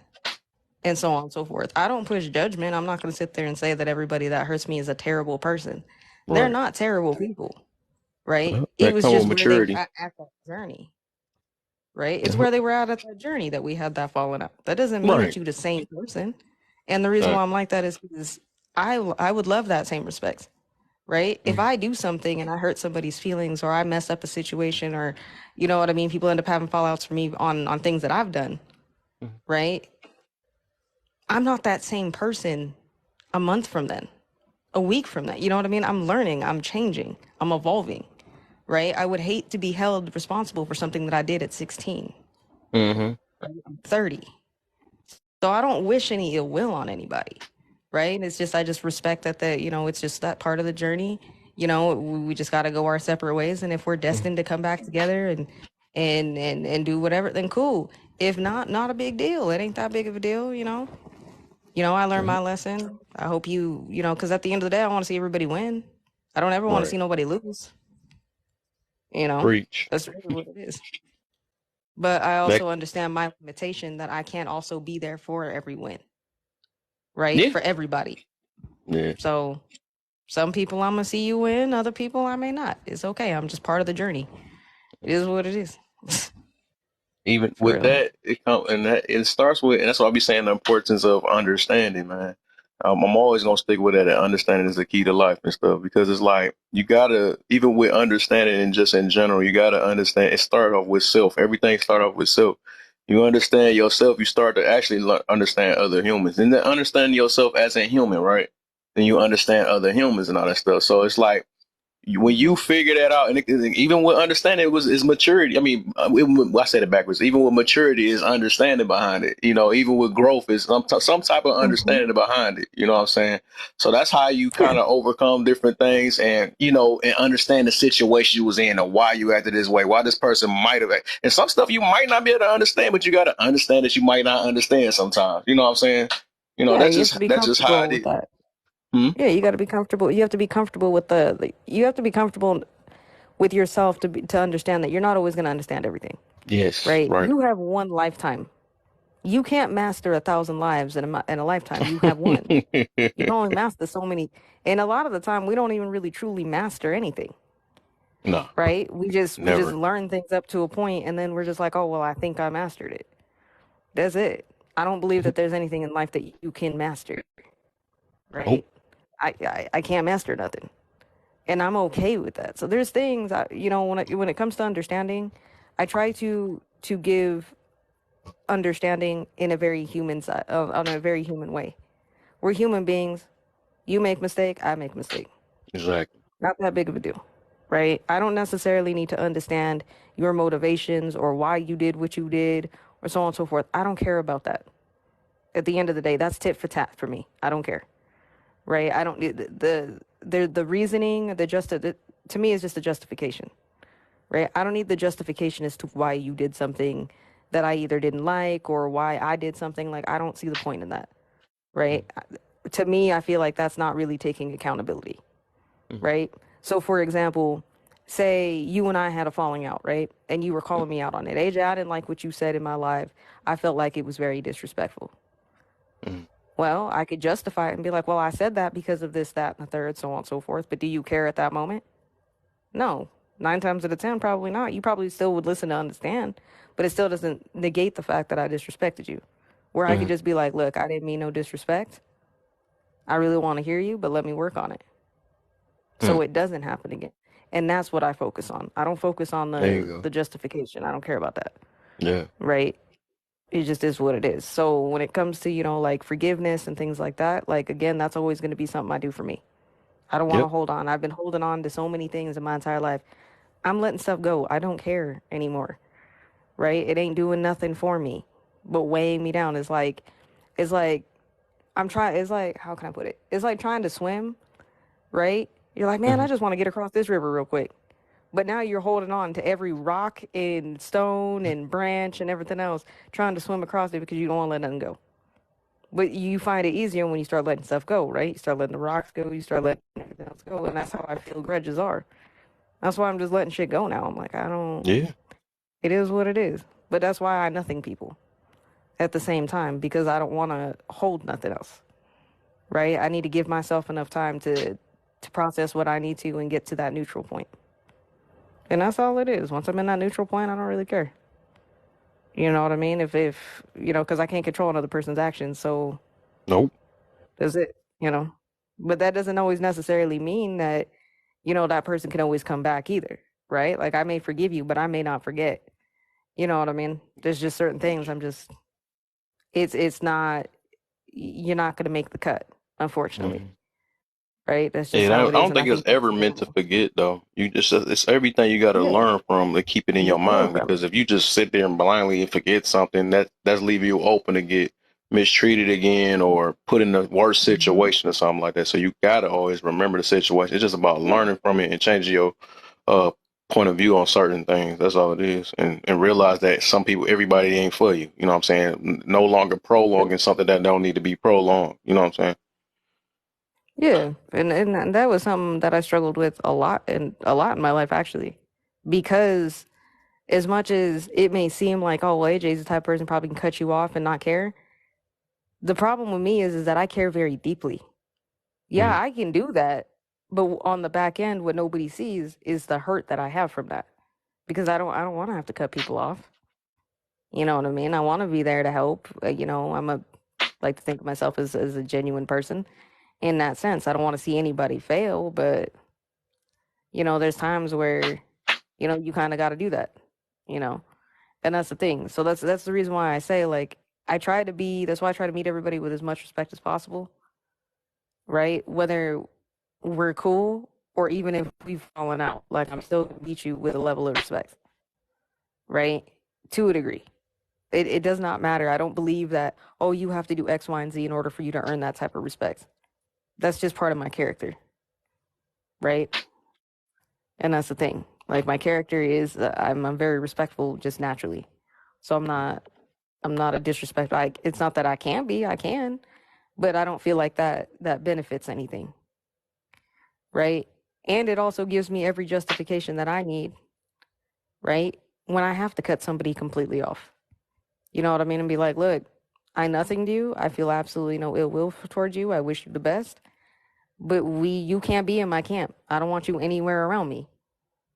and so on and so forth. I don't push judgment. I'm not gonna sit there and say that everybody that hurts me is a terrible person. They're Right. not terrible people, right? Well, It that was come with just where they were maturity. at that journey, right? It's Yep. where they were at that journey that we had that falling out. That doesn't mean that Right. you're the same person. And the reason why I'm Exactly. like that is because I would love that same respect, right? If Mm-hmm. I do something and I hurt somebody's feelings or I mess up a situation or you know what I mean, people end up having fallouts for me on things that I've done, right? I'm not that same person a month from then, a week from that. You know what I mean? I'm learning, I'm changing, I'm evolving, right? I would hate to be held responsible for something that I did at 16, Mm-hmm. 30. So I don't wish any ill will on anybody, right? It's just I just respect that it's just that part of the journey. We just got to go our separate ways, and if we're destined to come back together and do whatever, then cool. If not, not a big deal. It ain't that big of a deal, you know. I learned Yep. my lesson. I hope because at the end of the day, I want to see everybody win. I don't ever want to Right. see nobody lose. You know, Preach. that's really what it is. But I Back. also understand my limitation that I can't also be there for every win, right? Yeah. For everybody. Yeah. So some people I'm gonna see you win, other people I may not. It's okay. I'm just part of the journey. It is what it is. Even For with real. that, it starts with, and that's why I be saying the importance of understanding, man. I'm always gonna stick with that. And understanding is the key to life and stuff because it's like you gotta, even with understanding and just in general, you gotta understand. It start off with self. Everything start off with self. You understand yourself, you start to actually understand other humans, and then understanding yourself as a human, right? Then you understand other humans and all that stuff. So it's like when you figure that out, and even with understanding, is maturity. I mean, I said it backwards. Even with maturity, is understanding behind it. Even with growth, is some type of Hmm. understanding behind it. You know what I'm saying? So that's how you Yeah. kind of overcome different things, and and understand the situation you was in, or why you acted this way, why this person might have. And some stuff you might not be able to understand, but you got to understand that you might not understand sometimes. You know what I'm saying? Yeah, That's you have just to be that's just how comfortable it with is. that. Hmm? Yeah, you got to be comfortable. You have to be comfortable with you have to be comfortable with yourself to understand that you're not always going to understand everything, Yes, right? right. You have one lifetime. You can't master 1,000 lives in a lifetime. You have one. You can only master so many. And a lot of the time, we don't even really truly master anything, No, right? We just never. learn things up to a point, and then we're just like, oh well, I think I mastered it. That's it. I don't believe that there's anything in life that you can master, Nope. right? I can't master nothing, and I'm okay with that. So there's things when it comes to understanding, I try to give understanding in a very human side, on a very human way. We're human beings. You make mistake, I make mistake. Exactly. Not that big of a deal, right? I don't necessarily need to understand your motivations or why you did what you did or so on and so forth. I don't care about that. At the end of the day, that's tit for tat for me. I don't care, right? I don't need the reasoning, to me is just a justification, right? I don't need the justification as to why you did something that I either didn't like or why I did something. Like, I don't see the point in that, right? To me, I feel like that's not really taking accountability, Mhm. right? So, for example, say you and I had a falling out, right? And you were calling me out on it. AJ, I didn't like what you said in my live. I felt like it was very disrespectful. Mhm. Well, I could justify it and be like, well, I said that because of this, that, and the third, so on and so forth. But do you care at that moment? No. 9 times out of 10, probably not. You probably still would listen to understand, but it still doesn't negate the fact that I disrespected you. Where I could Mhm. just be like, look, I didn't mean no disrespect. I really want to hear you, but let me work on it so Mhm. it doesn't happen again. And that's what I focus on. I don't focus on There you the go. justification. I don't care about that, Yeah. right? It just is what it is. So when it comes to, like forgiveness and things like that, like again, that's always going to be something I do for me. I don't want to Yep. hold on. I've been holding on to so many things in my entire life. I'm letting stuff go. I don't care anymore, right? It ain't doing nothing for me, but weighing me down is it's like I'm trying. It's like, how can I put it? It's like trying to swim, right? You're like, man, I Mhm. just want to get across this river real quick. But now you're holding on to every rock and stone and branch and everything else, trying to swim across it because you don't want to let nothing go. But you find it easier when you start letting stuff go, right? You start letting the rocks go, you start letting everything else go, and that's how I feel grudges are. That's why I'm just letting shit go now. I'm like, I don't. Yeah. It is what it is. But that's why I nothing people at the same time because I don't want to hold nothing else, right? I need to give myself enough time to process what I need to and get to that neutral point. And that's all it is. Once I'm in that neutral point, I don't really care. You know what I mean? If because I can't control another person's actions, so Nope. that's it. But that doesn't always necessarily mean that that person can always come back either, right? Like I may forgive you, but I may not forget. You know what I mean? There's just certain things it's not you're not going to make the cut, unfortunately, Mhm. right? That's just And I how I it is, don't and I think it's think that's ever meant to normal. forget though. It's everything you got to Yeah, learn from to keep it in you your just learn mind. from it. Because if you just sit there and blindly forget something, that's leaving you open to get mistreated again or put in a worse Hmm. situation or something like that. So you gotta always remember the situation. It's just about Yeah, learning from it and changing your uh point of view on certain things. That's all it is. And realize that everybody ain't for you. You know what I'm saying? No longer prolonging something that don't need to be prolonged. You know what I'm saying? yeah, and that was something that I struggled with a lot in my life actually, because as much as it may seem like, oh, well, AJ's the type of person probably can cut you off and not care. The problem with me is that I care very deeply. Yeah, Mhm. I can do that, but on the back end, what nobody sees is the hurt that I have from that. Because I don't want to have to cut people off. You know what I mean? I want to be there to help. I'm a like to think of myself as a genuine person in that sense. I don't want to see anybody fail, but there's times where you kind of got to do that. You know, and that's the thing. So that's the reason why I say like I try to be. That's why I try to meet everybody with as much respect as possible, right? Whether we're cool or even if we've fallen out, like I'm still gonna meet you with a level of respect, right? To a degree. It does not matter. I don't believe that, oh, you have to do X, Y, and Z in order for you to earn that type of respect. That's just part of my character, right? And that's the thing. Like my character is, I'm very respectful just naturally. So I'm not a disrespectful. It's not that I can't be, I can, but I don't feel like that benefits anything, right? And it also gives me every justification that I need, right? When I have to cut somebody completely off. You know what I mean? And be like, look, I nothinged you. I feel absolutely no ill will towards you. I wish you the best. But you can't be in my camp. I don't want you anywhere around me.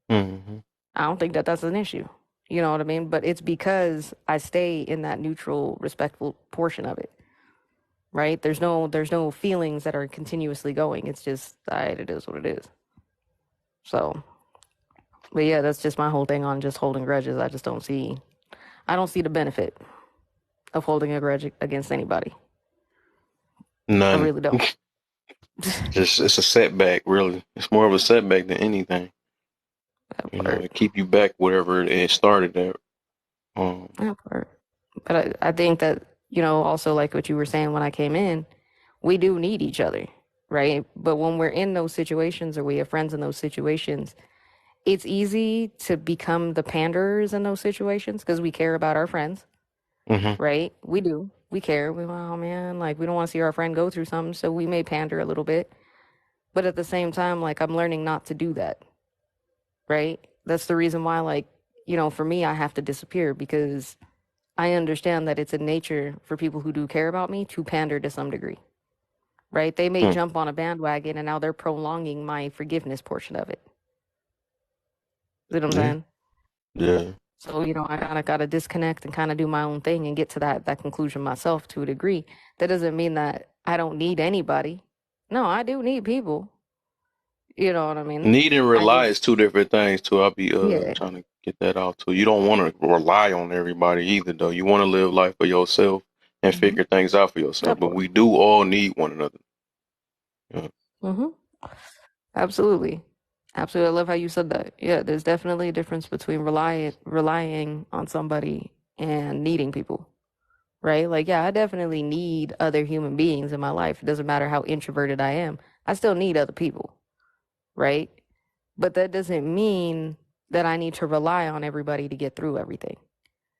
Mm-hmm. I don't think that that's an issue. You know what I mean? But it's because I stay in that neutral, respectful portion of it, right? There's no feelings that are continuously going. It's just, all right, it is what it is. So, but yeah, that's just my whole thing on just holding grudges. I don't see the benefit of holding a grudge against anybody. I None. really don't. Just it's a setback, really. It's more of a setback than anything. That You know, part. it keep you back whatever it started at. That part. But I think that, also like what you were saying when I came in, we do need each other, right? But when we're in those situations or we have friends in those situations, it's easy to become the panderers in those situations because we care about our friends, Mm-hmm. right? We do. We care. Oh man, like we don't want to see our friend go through something, so we may pander a little bit. But at the same time, like I'm learning not to do that, right? That's the reason why, like, for me, I have to disappear because I understand that it's in nature for people who do care about me to pander to some degree, right? They may jump on a bandwagon and now they're prolonging my forgiveness portion of it. You know what I'm Yeah. saying? Yeah. So, I kind of got to disconnect and kind of do my own thing and get to that conclusion myself to a degree. That doesn't mean that I don't need anybody. No, I do need people. You know what I mean? Need and I rely is just, two different things too. I'll be yeah. trying to get that out too. You don't want to rely on everybody either though. You want to live life for yourself and Mm-hmm. figure things out for yourself. That But part. we do all need one another. Yeah. Mm-hmm. Absolutely. Absolutely. I love how you said that. Yeah, there's definitely a difference between relying on somebody and needing people. Right? Like, yeah, I definitely need other human beings in my life. It doesn't matter how introverted I am. I still need other people. Right? But that doesn't mean that I need to rely on everybody to get through everything.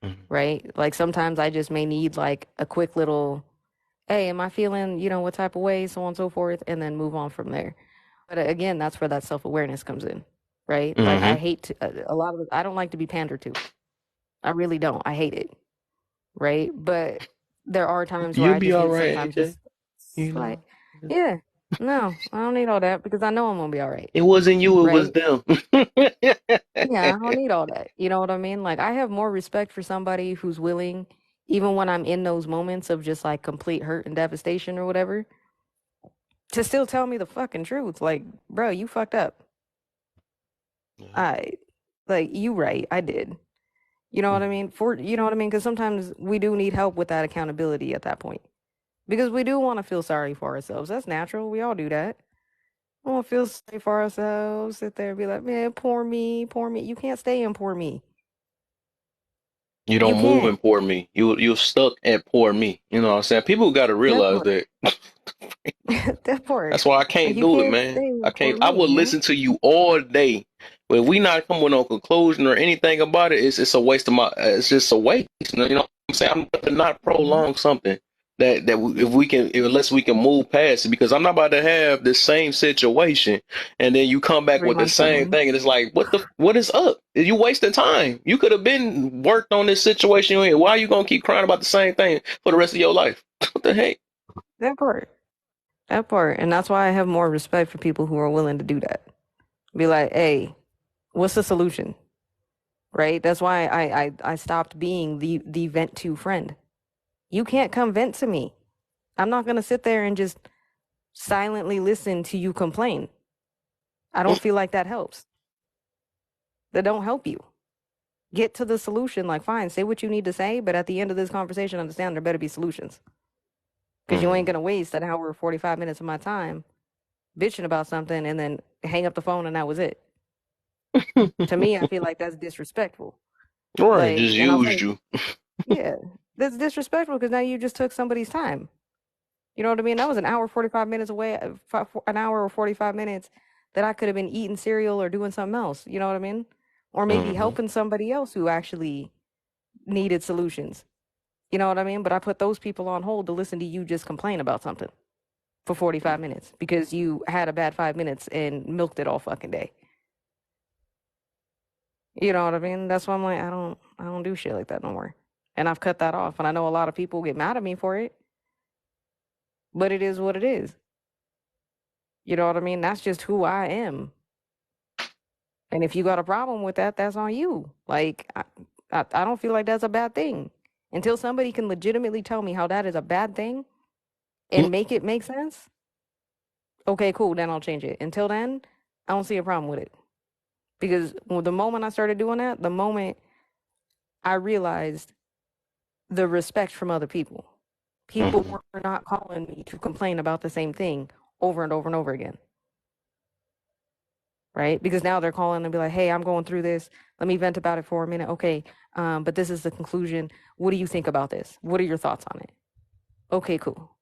Mm-hmm. Right? Like sometimes I just may need like a quick little, hey, am I feeling, what type of way, so on and so forth, and then move on from there. But again, that's where that self awareness comes in, right? Like I Mm-hmm. hate a lot of I don't like to be pandered to. I really don't. I hate it, right? But there are times where You'll I be just all need right, sometimes AJ. just You like, know. yeah, no, I don't need all that because I know I'm gonna be all right, It wasn't you, it was right? them. Yeah, I don't need all that. You know what I mean? Like I have more respect for somebody who's willing, even when I'm in those moments of just like complete hurt and devastation or whatever, to still tell me the fucking truth. Like, bro, you fucked up. Yeah. I like you right. I did. You know what I Mhm. mean? You know what I mean? Because sometimes we do need help with that accountability at that point. Because we do want to feel sorry for ourselves. That's natural. We all do that. We want to feel sorry for ourselves. Sit there and be like, man, poor me, poor me. You can't stay in poor me. You You don't move can't. and poor me. You're stuck at poor me. You know what I'm saying? People got to That realize part. that. That part. That's why I Like can't you do it, can't man. stay I in can't. poor I me, will man. listen to you all day, but if we not coming to a conclusion or anything about it, it's a waste of my. It's just a waste. You know what I'm saying? I'm about to not Hmm. prolong something if we can, unless we can move past it, because I'm not about to have the same situation, and then you come back with the 3 months same down. thing, and it's like, what is up? You wasting time. You could have been worked on this situation. Why are you gonna keep crying about the same thing for the rest of your life? What the heck? That part. That part. And that's why I have more respect for people who are willing to do that. Be like, hey, what's the solution? Right? That's why I stopped being the vent to friend. You can't come vent to me. I'm not gonna sit there and just silently listen to you complain. I don't feel like that helps. That don't help you. Get to the solution. Like, fine, say what you need to say, but at the end of this conversation, understand there better be solutions. Because you ain't Mm, gonna waste an hour or 45 minutes of my time bitching about something and then hang up the phone and that was it. To me, I feel like that's disrespectful. Right, Like, just and I'll used say, you. yeah, that's disrespectful because now you just took somebody's time. You know what I mean? That was an hour 45 minutes away, an hour or 45 minutes that I could have been eating cereal or doing something else. You know what I mean? Or maybe Mm-hmm. helping somebody else who actually needed solutions. You know what I mean? But I put those people on hold to listen to you just complain about something for 45 minutes because you had a bad 5 minutes and milked it all fucking day. You know what I mean? That's why I'm like, I don't do shit like that no more. And I've cut that off. And I know a lot of people get mad at me for it, but it is what it is. You know what I mean? That's just who I am. And if you got a problem with that, that's on you. Like, I don't feel like that's a bad thing. Until somebody can legitimately tell me how that is a bad thing and make it make sense, okay, cool, then I'll change it. Until then, I don't see a problem with it. Because the moment I started doing that, the moment I realized the respect from other people. People Mm-hmm. were not calling me to complain about the same thing over and over and over again. Right? Because now they're calling and be like, hey, I'm going through this. Let me vent about it for a minute. Okay, but this is the conclusion. What do you think about this? What are your thoughts on it? Okay, cool.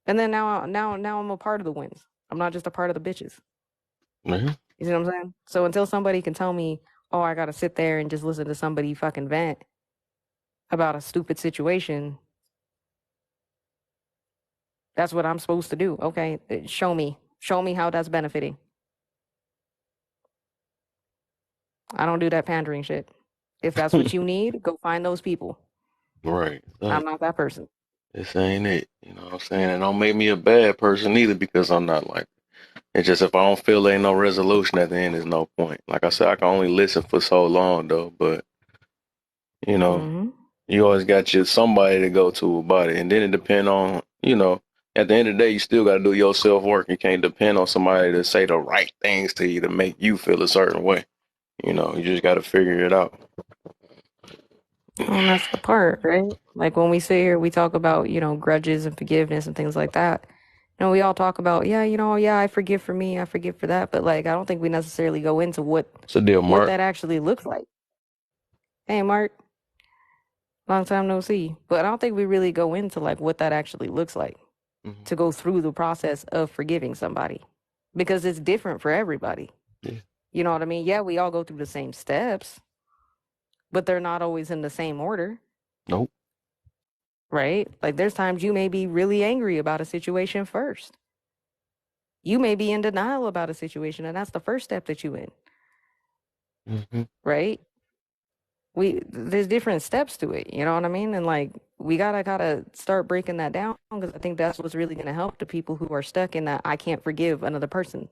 And then now I'm a part of the wins. I'm not just a part of the bitches. Mm-hmm. You see what I'm saying? So until somebody can tell me, oh, I gotta sit there and just listen to somebody fucking vent about a stupid situation, that's what I'm supposed to do. Okay, show me. Show me how that's benefiting. I don't do that pandering shit. If that's what you need, go find those people. Right. I'm Exactly. not that person. This ain't it. You know what I'm saying? And don't make me a bad person either because I'm not like it's just if I don't feel there ain't no resolution at the end, there's no point. Like I said, I can only listen for so long though, but you know, Mm-hmm. you always got your somebody to go to about it. And then it depend on, at the end of the day you still gotta do your self work. You can't depend on somebody to say the right things to you to make you feel a certain way. You just gotta figure it out. Well, and that's the part, right? Like when we sit here, we talk about, grudges and forgiveness and things like that. We all talk about, yeah, yeah, I forgive for me, I forgive for that. But like, I don't think we necessarily go into It's a deal, what Mark. that actually looks like. Hey, Mark, long time no see. But I don't think we really go into like what that actually looks like Hmm. to go through the process of forgiving somebody because it's different for everybody. Yeah. You know what I mean? Yeah, we all go through the same steps, but they're not always in the same order, Nope. right? Like there's times you may be really angry about a situation first. You may be in denial about a situation, and that's the first step that you in, Hmm. right? There's different steps to it, you know what I mean? And like we gotta start breaking that down because I think that's what's really gonna help the people who are stuck in that I can't forgive another person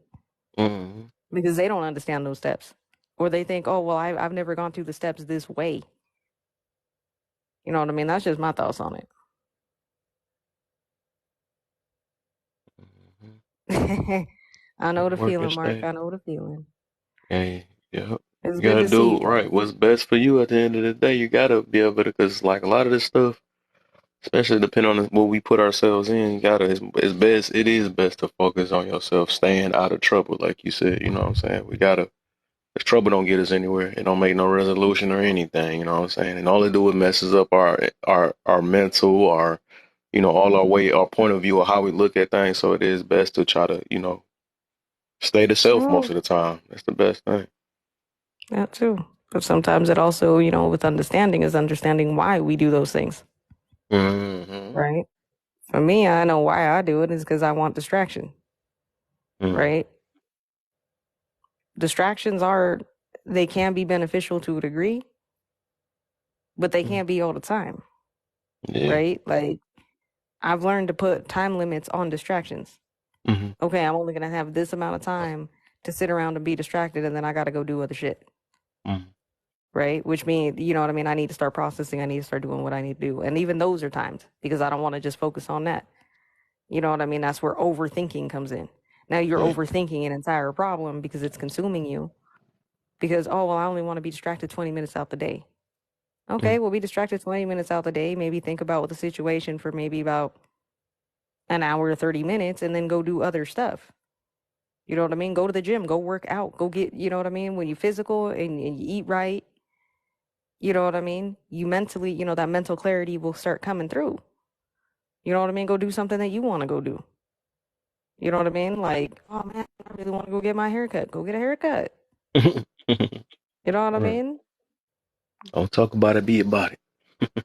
Hmm. because they don't understand those steps. Or they think, oh well, I've never gone through the steps this way. You know what I mean? That's just my thoughts on it. Hmm. I know Gotta the work feeling, and Mark. stay. I know the feeling. Hey, yeah. It's You good gotta to see do you, though. right. What's best for you at the end of the day. You gotta be able to, because like a lot of this stuff, especially depending on what we put ourselves in, it's best. It is best to focus on yourself, staying out of trouble, like you said. You know what I'm saying? We gotta. Cause trouble don't get us anywhere. It don't make no resolution or anything. You know what I'm saying? And all it do is messes up our mental, all our point of view, or how we look at things. So it is best to try to stay to self most Well, of the time. That's the best thing. that too. But sometimes it also, with understanding is understanding why we do those things, Hmm. right? For me, I know why I do it is because I want distraction, Hmm. right? Distractions they can be beneficial to a degree, but they can't be all the time, Yeah. right? Like I've learned to put time limits on distractions. Hmm. Okay, I'm only going to have this amount of time to sit around and be distracted, and then I got to go do other shit. Hmm. Right? Which means, you know what I mean? I need to start processing. I need to start doing what I need to do. And even those are timed because I don't want to just focus on that. You know what I mean? That's where overthinking comes in. Now you're Yeah. overthinking an entire problem because it's consuming you. Because, oh, well, I only want to be distracted 20 minutes out the day. Mm. Okay, we'll be distracted 20 minutes out the day. Maybe think about the situation for maybe about an hour or 30 minutes and then go do other stuff. You know what I mean? Go to the gym, go work out, go get, you know what I mean? When you're physical and you eat right, you know what I mean? You mentally, that mental clarity will start coming through. You know what I mean? Go do something that you want to go do. You know what I mean? Like, oh man, I really want to go get my haircut. Go get a haircut. You know what I Right. mean? Don't talk about it, be about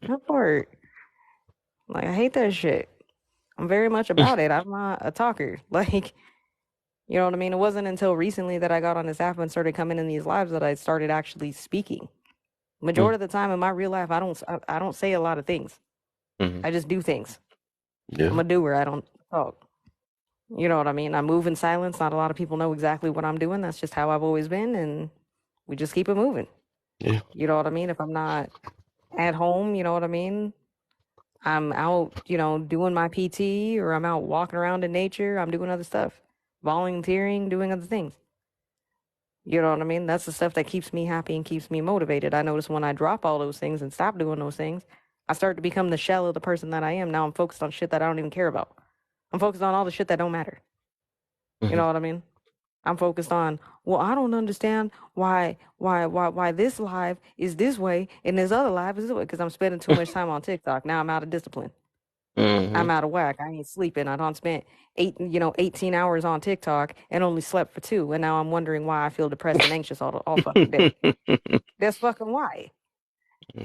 That part. Like, I hate that shit. I'm very much about it. I'm not a talker. Like, you know what I mean? It wasn't until recently that I got on this app and started coming in these lives that I started actually speaking. it. Majority of the time in my real life, I don't say a lot of things. Mm-hmm. I just do things. I'm Yeah. a doer. I don't talk. You know what I mean? I move in silence. Not a lot of people know exactly what I'm doing. That's just how I've always been, and we just keep it moving. Yeah. You know what I mean? If I'm not at home, you know what I mean? I'm out, doing my PT, or I'm out walking around in nature. I'm doing other stuff, volunteering, doing other things. You know what I mean? That's the stuff that keeps me happy and keeps me motivated. I notice when I drop all those things and stop doing those things, I start to become the shell of the person that I am. Now I'm focused on shit that I don't even care about. I'm focused on all the shit that don't matter. You Mm-hmm. know what I mean? I'm focused on, well, I don't understand why this live is this way and this other live is this way, because I'm spending too much time on TikTok. Now I'm out of discipline. Mm-hmm. I'm out of whack. I ain't sleeping. I don't spent 18 hours on TikTok and only slept for 2. And now I'm wondering why I feel depressed and anxious all fucking day. That's fucking why.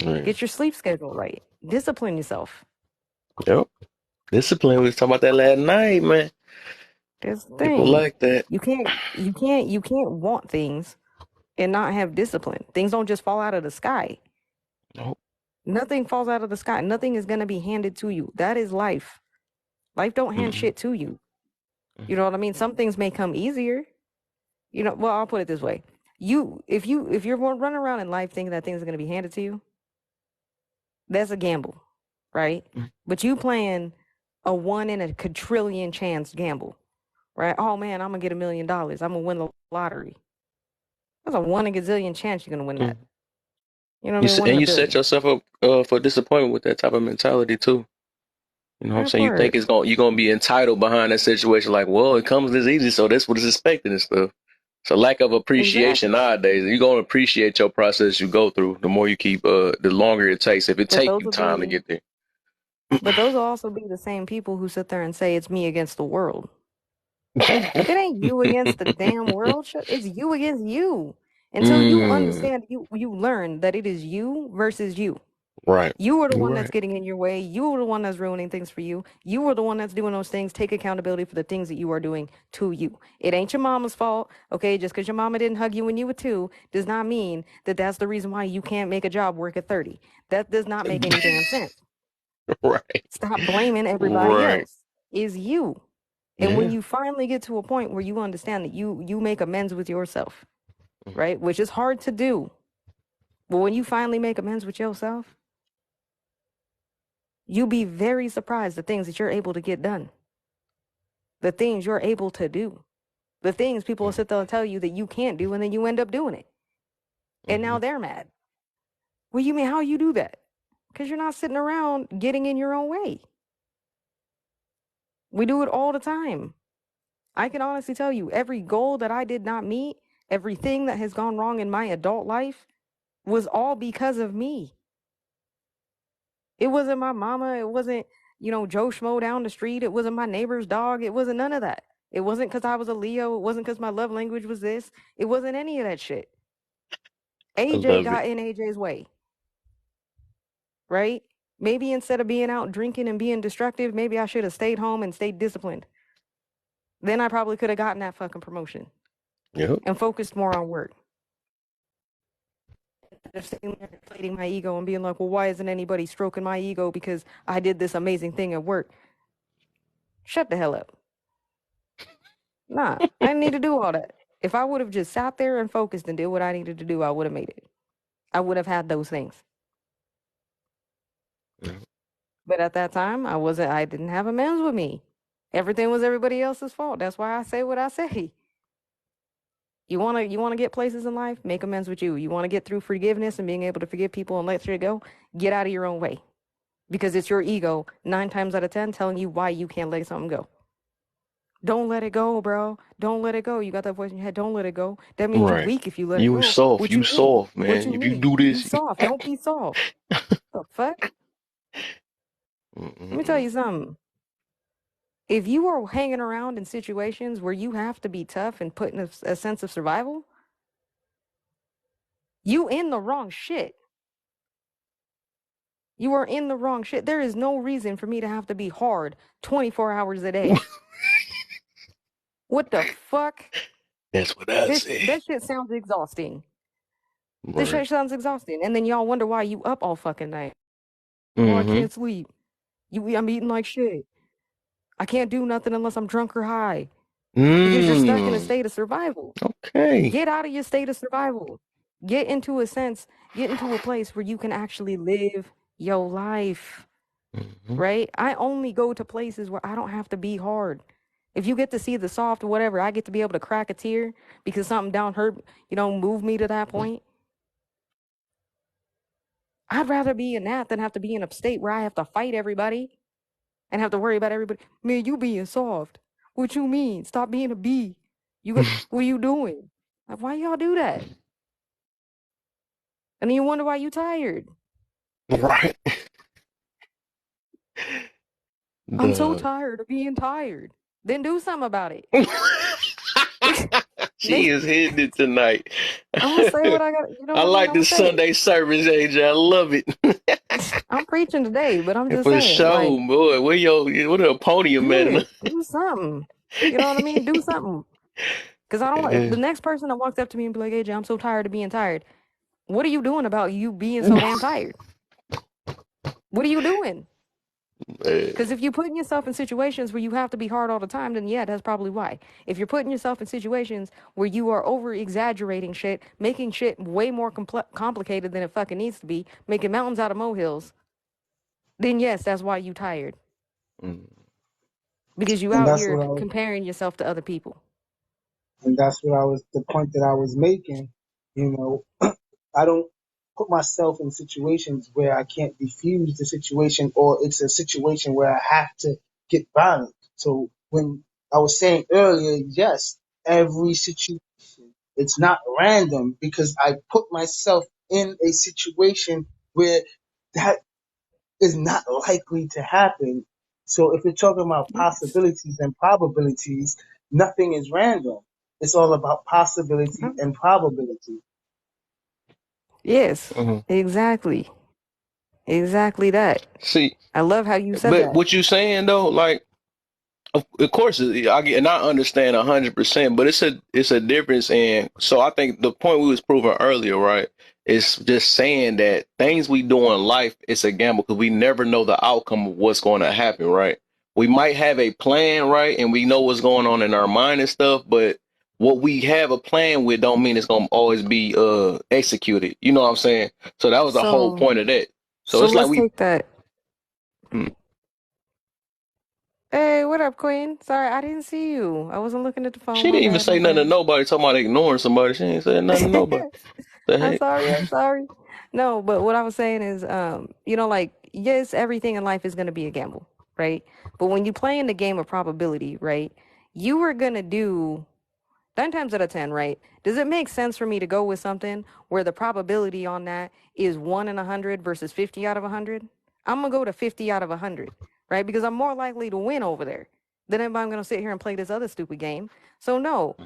Right. Get your sleep schedule right. Discipline yourself. Yep. Discipline. We was talking about that last night, man. That's the People thing. like that. You can't want things and not have discipline. Things don't just fall out of the sky. Nope. Nothing falls out of the sky. Nothing is gonna be handed to you. That is life. Life don't hand Mm-hmm. shit to you. You know what I mean? Some things may come easier. Well, I'll put it this way. If you're running around in life thinking that things are gonna be handed to you, that's a gamble, right? But you playing a 1 in a quadrillion chance gamble, right? Oh man, I'm gonna get $1 million. I'm gonna win the lottery. That's a 1 in a gazillion chance you're gonna win that. Mm-hmm. You know what I mean? One in a You set billion. yourself up for disappointment with that type of mentality too. You know what I'm That saying? You think part. you're gonna be entitled behind that situation, like, well, it comes this easy, so that's what is expected and stuff. It's a lack of appreciation Exactly. nowadays. You're gonna appreciate your process you go through. The more you keep, the longer it takes. If it But takes those you will time to be get there. but those will also be the same people who sit there and say it's me against the world. It ain't you against the damn world. It's you against you. Until you Mm, understand, you learn that it is you versus you. right. You are the You're one that's right. getting in your way. You are the one that's ruining things for you. You are the one that's doing those things. Take accountability for the things that you are doing to you. It ain't your mama's fault, okay? Just because your mama didn't hug you when you were 2 does not mean that that's the reason why you can't make a job work at 30. That does not make any damn sense. Right. Stop blaming everybody Right. else. It's you. And when Yeah. you finally get to a point where you understand that you make amends with yourself, Mhm. right? Which is hard to do. But when you finally make amends with yourself, you'll be very surprised the things that you're able to get done, the things you're able to do, the things people will sit there and tell you that you can't do, and then you end up doing it. And now Mhm. they're mad. What do you mean? How you do that? Because you're not sitting around getting in your own way. We do it all the time. I can honestly tell you, every goal that I did not meet, everything that has gone wrong in my adult life was all because of me. It wasn't my mama. It wasn't, Joe Schmo down the street. It wasn't my neighbor's dog. It wasn't none of that. It wasn't because I was a Leo. It wasn't because my love language was this. It wasn't any of that shit. I AJ love it. got in AJ's way, right? Maybe instead of being out drinking and being destructive, maybe I should have stayed home and stayed disciplined. Then I probably could have gotten that fucking promotion Yep. and focused more on work. Instead of sitting there inflating my ego and being like, well, why isn't anybody stroking my ego because I did this amazing thing at work? Shut the hell up. Nah, I didn't need to do all that. If I would have just sat there and focused and did what I needed to do, I would have made it. I would have had those things. Mhm. But at that time, I didn't have amends with me. Everything was everybody else's fault. That's why I say what I say. You wanna get places in life, make amends with you. You wanna get through forgiveness and being able to forgive people and let shit go, get out of your own way. because it's your ego 9 times out of 10 telling you why you can't let something go. Don't let it go, bro. Don't let it go. You got that voice in your head. Don't let it go. That means you Right. weak if you let it You go. soft. What You you mean? soft, What man. you If you mean? do Be this. soft. Don't be soft. The fuck? Let me tell Mm-mm-mm. you something. If you are hanging around in situations where you have to be tough and put in a sense of survival, you in the wrong shit. You are in the wrong shit. There is no reason for me to have to be hard 24 hours a day. What the fuck? That's what I said. That shit sounds exhausting. This Right. shit sounds exhausting. And then y'all wonder why you up all fucking night. Oh, I Mm-hmm. can't sleep. I'm eating like shit. I can't do nothing unless I'm drunk or high. Because you're stuck in a Mm. state of survival. Okay. Get out of your state of survival. Get into a sense, get into a place where you can actually live your life, Mm-hmm. right? I only go to places where I don't have to be hard. If you get to see the soft or whatever, I get to be able to crack a tear because something down hurt, move me to that point. I'd rather be in that than have to be in a state where I have to fight everybody and have to worry about everybody. Man, you being soft. What you mean? Stop being a bee. What are you doing? Like, why y'all do that? And then you wonder why you tired. Right. I'm so The tired of being tired. Then do something about it. she Make, is hitting it tonight. I'm gonna say what I got. You know I what I mean? like I'm the gonna say Sunday service, AJ. I love it. it. I'm preaching today, but I'm just For saying, like, sure, boy. What a podium, man. shit, do something. You know what I mean? Do something. Because I don't want Yeah. the next person that walks up to me and be like, AJ, I'm so tired of being tired. What are you doing about you being so damn tired? What are you doing? Man. Because if you're putting yourself in situations where you have to be hard all the time, then yeah, that's probably why. If you're putting yourself in situations where you are over exaggerating shit, making shit way more complicated than it fucking needs to be, making mountains out of molehills, then yes, that's why you tired. Mm. Because you And out that's here what I was, comparing yourself to other people. and that's what I was, the point that I was making. You know, I don't put myself in situations where I can't diffuse the situation, or it's a situation where I have to get violent. So when I was saying earlier, yes, every situation, it's not random because I put myself in a situation where that is not likely to happen. So if you're talking about Yes. possibilities and probabilities, nothing is random. It's all about possibility and probability. Yes, Mhm. exactly. Exactly that. See, I love how you said but that. what you saying though, like, of course, I get and I understand 100%, but it's a difference. And so I think the point we was proving earlier, right, is just saying that things we do in life it's a gamble because we never know the outcome of what's going to happen, right? We might have a plan, right, and we know what's going on in our mind and stuff, but what we have a plan with don't mean it's gonna always be executed. You know what I'm saying? So that was the whole So, point of that. So so it's like let's we. take that. Hmm. Hey, what up, Queen? Sorry, I didn't see you. I wasn't looking at the phone. She My didn't even bad, my say nothing to bad. nobody. Talking about ignoring somebody. She ain't said nothing to nobody. The I'm heck? sorry, I'm sorry. No, but what I was saying is, like, yes, everything in life is going to be a gamble, right? But when you play in the game of probability, right, you are going to do 9 times out of 10, right? Does it make sense for me to go with something where the probability on that is 1 in 100 versus 50 out of 100? I'm going to go to 50 out of 100, right? Because I'm more likely to win over there than if I'm going to sit here and play this other stupid game. So, no,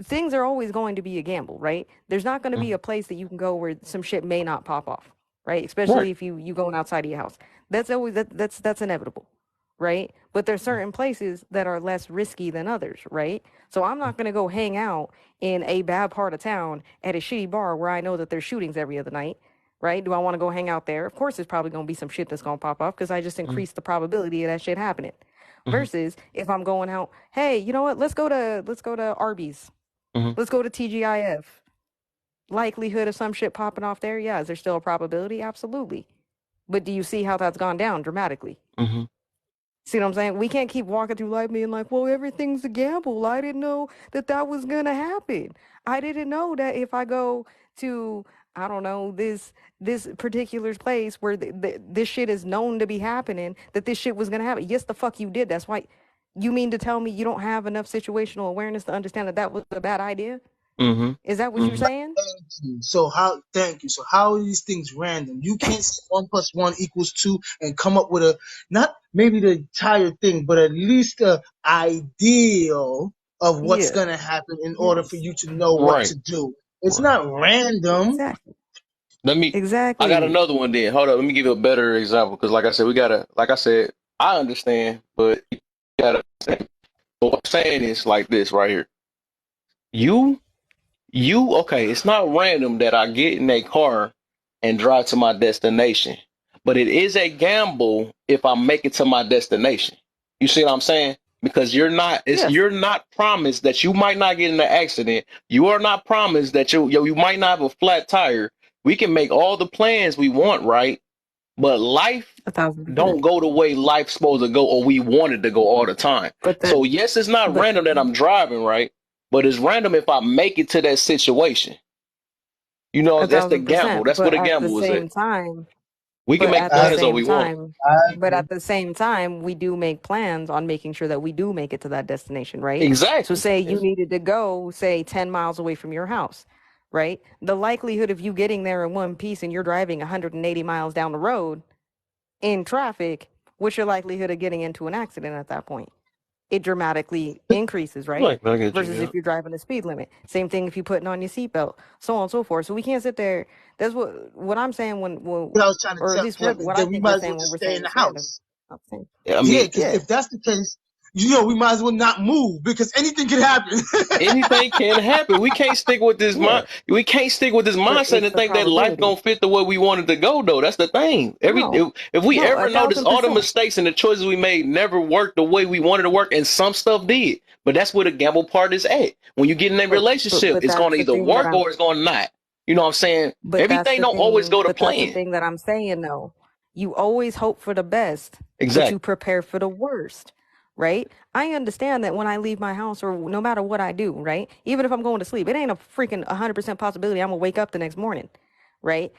things are always going to be a gamble, right? There's not going to be a place that you can go where some shit may not pop off, right? Right. Especially if you going outside of your house. That's always that's inevitable, right? But there's certain places that are less risky than others, right? So I'm not gonna go hang out in a bad part of town at a shitty bar where I know that there's shootings every other night, right? Do I want to go hang out there? Of course, there's probably gonna be some shit that's gonna pop off because I just Mm-hmm. increased the probability of that shit happening. Mm-hmm. Versus if I'm going out, hey, you know what? Let's go to Arby's. Mm-hmm. Let's go to TGIF. Likelihood of some shit popping off there, yeah. Is there still a probability? Absolutely. But do you see how that's gone down dramatically? Mm-hmm. See what I'm saying? We can't keep walking through life being like, well, everything's a gamble. I didn't know that that was going to happen. I didn't know that if I go to I don't know, this particular place where this shit is known to be happening, that this shit was gonna happen. Yes, the fuck you did. That's why. You mean to tell me you don't have enough situational awareness to understand that that was a bad idea? Mm-hmm. Is that what you're Mm-hmm. saying? Thank you. So how? Thank you. So how are these things random? You can't say 1+1 = 2 and come up with a not maybe the entire thing, but at least a ideal of what's Yeah. gonna happen in order for Yes. you to know what Right. to do. It's Right. not random. Exactly. Let me. I got Exactly. another one. Then hold up. Let me give you a better example because, like I said, we gotta. Like I said, I understand, but you gotta. What I'm saying is like this right here. You okay, it's not random that I get in a car and drive to my destination, but it is a gamble if I make it to my destination. You see what I'm saying? Because Yes. you're not promised that you might not get in an accident. You are not promised that you might not have a flat tire. We can make all the plans we want, right? But life 1,000%. don't go the way life's supposed to go or we want it to go all the time. But that, So yes, it's not but random that I'm driving, right? But it's random if I make it to that situation. You know, a that's the thousand gamble. percent. That's what But a at the gamble is at. same time, We can but make at the I plans all same we want. time, I but agree. at the same time, we do make plans on making sure that we do make it to that destination, right? So Exactly. say you needed to go, say 10 miles away from your house, right? The likelihood of you getting there in one piece and you're driving 180 miles down the road in traffic, what's your likelihood of getting into an accident at that point? It dramatically increases, right? Like, I get you, Versus yeah. if you're driving the speed limit. Same thing if you're putting on your seatbelt, so on and so forth. So we can't sit there. That's what I'm saying What I was trying to or at tell least him is what I that we think we're might as well saying when just we're stay saying in the it's random. house. I'm saying, I Yeah, mean, because yeah, if that's the case, we might as well not move because anything can happen. anything can happen. We can't stick with this yeah, mind. We can't stick with this but mindset it's and the think that life probability. gonna fit the way we wanted to go. Though that's the thing. No, If we no, ever a notice, thousand all the percent. mistakes and the choices we made never worked the way we wanted to work, and some stuff did. But that's where the gamble part is at. When you get in a relationship, But it's that's gonna the either thing that work I'm. or it's gonna not. You know what I'm saying? But that's Everything the don't always thing. go to But that's the plan. thing that I'm saying though. You always hope for the best, but you Exactly. prepare for the worst, right? I understand that when I leave my house or no matter what I do, right? Even if I'm going to sleep, it ain't a freaking 100% possibility I'm gonna wake up the next morning, right?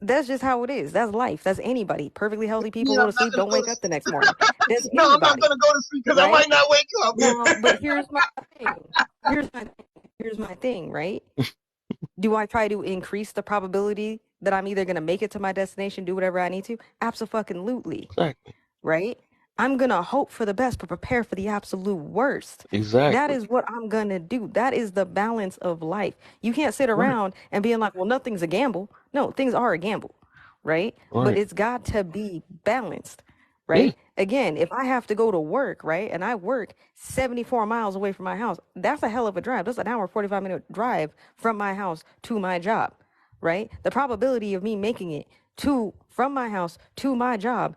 That's just how it is. That's life. That's anybody. Perfectly healthy people Yeah, go I'm to not sleep, gonna don't go wake to up the sleep. next morning. That's No, I'm not anybody, gonna go to sleep because I right? might not wake up. Now, but here's my thing, right? Do I try to increase the probability that I'm either going to make it to my destination, do whatever I need to? Absolutely, Exactly. right? I'm going to hope for the best, but prepare for the absolute worst. That Exactly. is what I'm going to do. That is the balance of life. You can't sit Right. around and being like, well, nothing's a gamble. No, things are a gamble, right? But Right. it's got to be balanced, Yeah. right? Again, if I have to go to work, right, and I work 74 miles away from my house, that's a hell of a drive. That's an hour, 45-minute drive from my house to my job, right? The probability of me making it from my house to my job,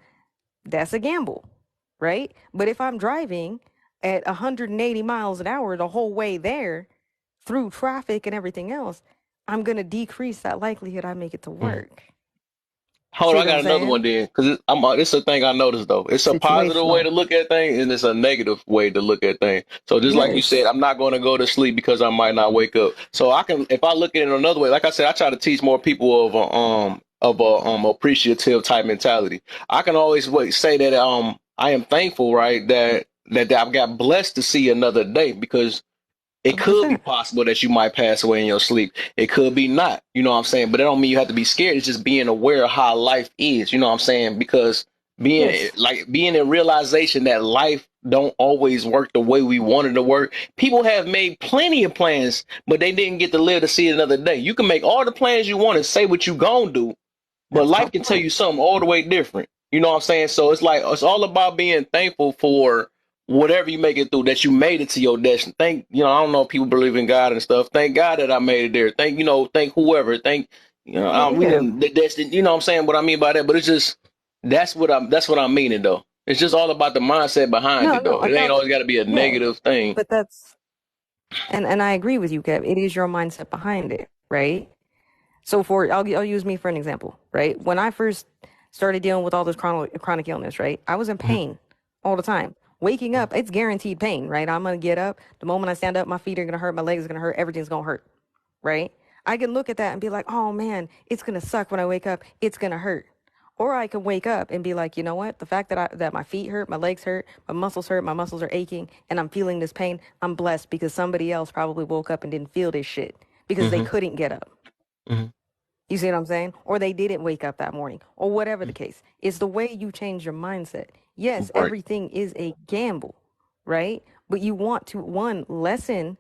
that's a gamble, right? But if I'm driving at 180 miles an hour the whole way there through traffic and everything else, I'm going to decrease that likelihood I make it to Mm. work. Hold See on, I what I'm got another one saying? then, because it's a thing I noticed though. It's a positive way Situational. to look at things, and it's a negative way to look at things. So just like you said, Yes. I'm not going to go to sleep because I might not wake up. So I can, if I look at it another way, like I said, I try to teach more people of a appreciative type mentality. I can always say that I am thankful, right, that I've got blessed to see another day because it could be 100%. possible that you might pass away in your sleep. It could be not. You know what I'm saying? But that don't mean you have to be scared. It's just being aware of how life is. You know what I'm saying? Because Yes. being in realization that life don't always work the way we wanted to work. People have made plenty of plans, but they didn't get to live to see another day. You can make all the plans you want and say what you gonna do, but That's the life can tell point. you something all the way different. You know what I'm saying? So it's like it's all about being thankful for whatever you make it through, that you made it to your destination. Thank I don't know if people believe in God and stuff. Thank God that I made it there. Thank whoever. We Yeah. didn't the destiny. You know what I'm saying? What I mean by that, but it's just that's what I'm meaning though. It's just all about the mindset behind No, it no, though. a It ain't thousand. always got to be a Yeah. negative thing. But that's, and I agree with you, Kev. It is your mindset behind it, right? So I'll use me for an example, right? When I first started dealing with all this chronic illness, right? I was in Mhm. pain all the time. Waking up, it's guaranteed pain, right? I'm gonna get up. The moment I stand up, my feet are gonna hurt, my legs are gonna hurt, everything's gonna hurt, right? I can look at that and be like, oh man, it's gonna suck when I wake up. It's gonna hurt. Or I can wake up and be like, you know what? The fact that that my feet hurt, my legs hurt, my muscles hurt, my muscles are aching, and I'm feeling this pain, I'm blessed because somebody else probably woke up and didn't feel this shit because they Mm-hmm. couldn't get up. Mm-hmm. You see what I'm saying? Or they didn't wake up that morning, or whatever the case. It's the way you change your mindset. Yes, Right. everything is a gamble, right? But you want to, one, lessen,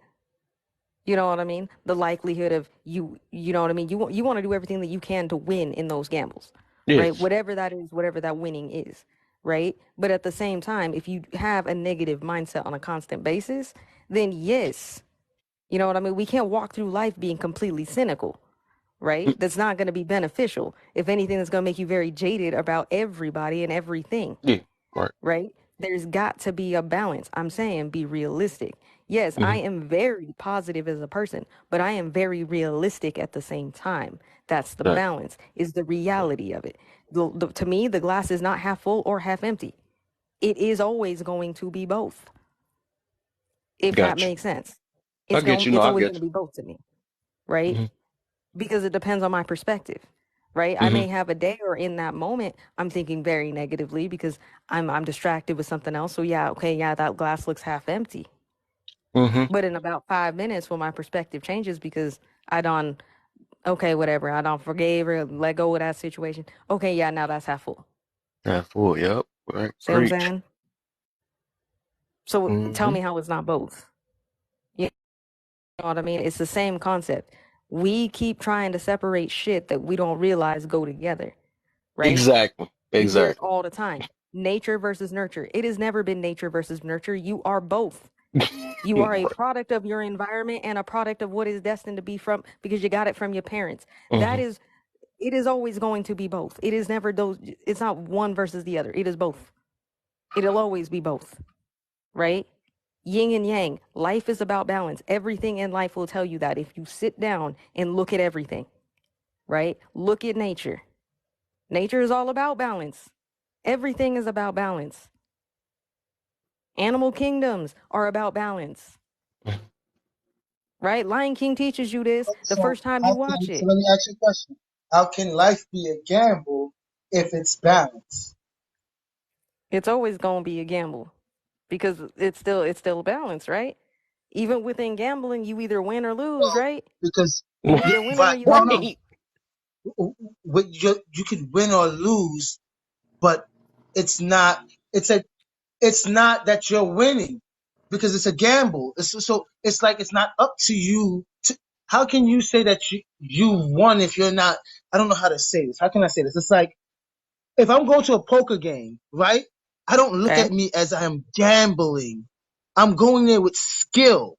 you know what I mean? The likelihood of you know what I mean? You want to do everything that you can to win in those gambles, right? Yes. Whatever that is, whatever that winning is, right? But at the same time, if you have a negative mindset on a constant basis, then yes, you know what I mean? We can't walk through life being completely cynical, right? Mm, That's not going to be beneficial. If anything, that's going to make you very jaded about everybody and everything, yeah. Right. right? There's got to be a balance. I'm saying be realistic. Yes, I Mm-hmm. am very positive as a person, but I am very realistic at the same time. That's the Exactly. balance, is the reality of it. To me, the glass is not half full or half empty. It is always going to be both, if that Got you. makes sense. I get you. No, It's I always going get to be both to me, right? you. Because it depends on my perspective, right? I Mm-hmm. may have a day or in that moment I'm thinking very negatively because I'm distracted with something else. So yeah, okay, yeah, that glass looks half empty. Mm-hmm. But in about 5 minutes, when my perspective changes because I don't, okay, whatever, I don't forgave or let go of that situation. Okay, yeah, now that's half full. Half full. Yep. Right. See what I'm Preach. saying? So tell Mm-hmm. me how it's not both. You know what I mean? It's the same concept. We keep trying to separate shit that we don't realize go together, right? Exactly. You hear it Exactly. all the time. Nature versus nurture. It has never been nature versus nurture. You are both. You are a Right. product of your environment and a product of what is destined to be from because you got it from your parents. That Mm-hmm. is, it is always going to be both. It is never those, it's not one versus the other. It is both. It'll always be both, right? Yin and yang. Life is about balance. Everything in life will tell you that if you sit down and look at everything, right? Look at nature. Nature is all about balance. Everything is about balance. Animal kingdoms are about balance, right? Lion King teaches you this the So first time you how watch can, so it. let me ask you a question. How can life be a gamble if it's balanced? It's always going to be a gamble because it's still balance, right? Even within gambling, you either win or lose, Well, right? because You you, either winning or but you no, no, losing. Right. you could win or lose, but it's not. It's a. It's not that you're winning because it's a gamble. So it's like it's not up to you. How can you say that you won if you're not? I don't know how to say this. How can I say this? It's like if I'm going to a poker game, right? I don't look Okay. at me as I am gambling. I'm going there with skill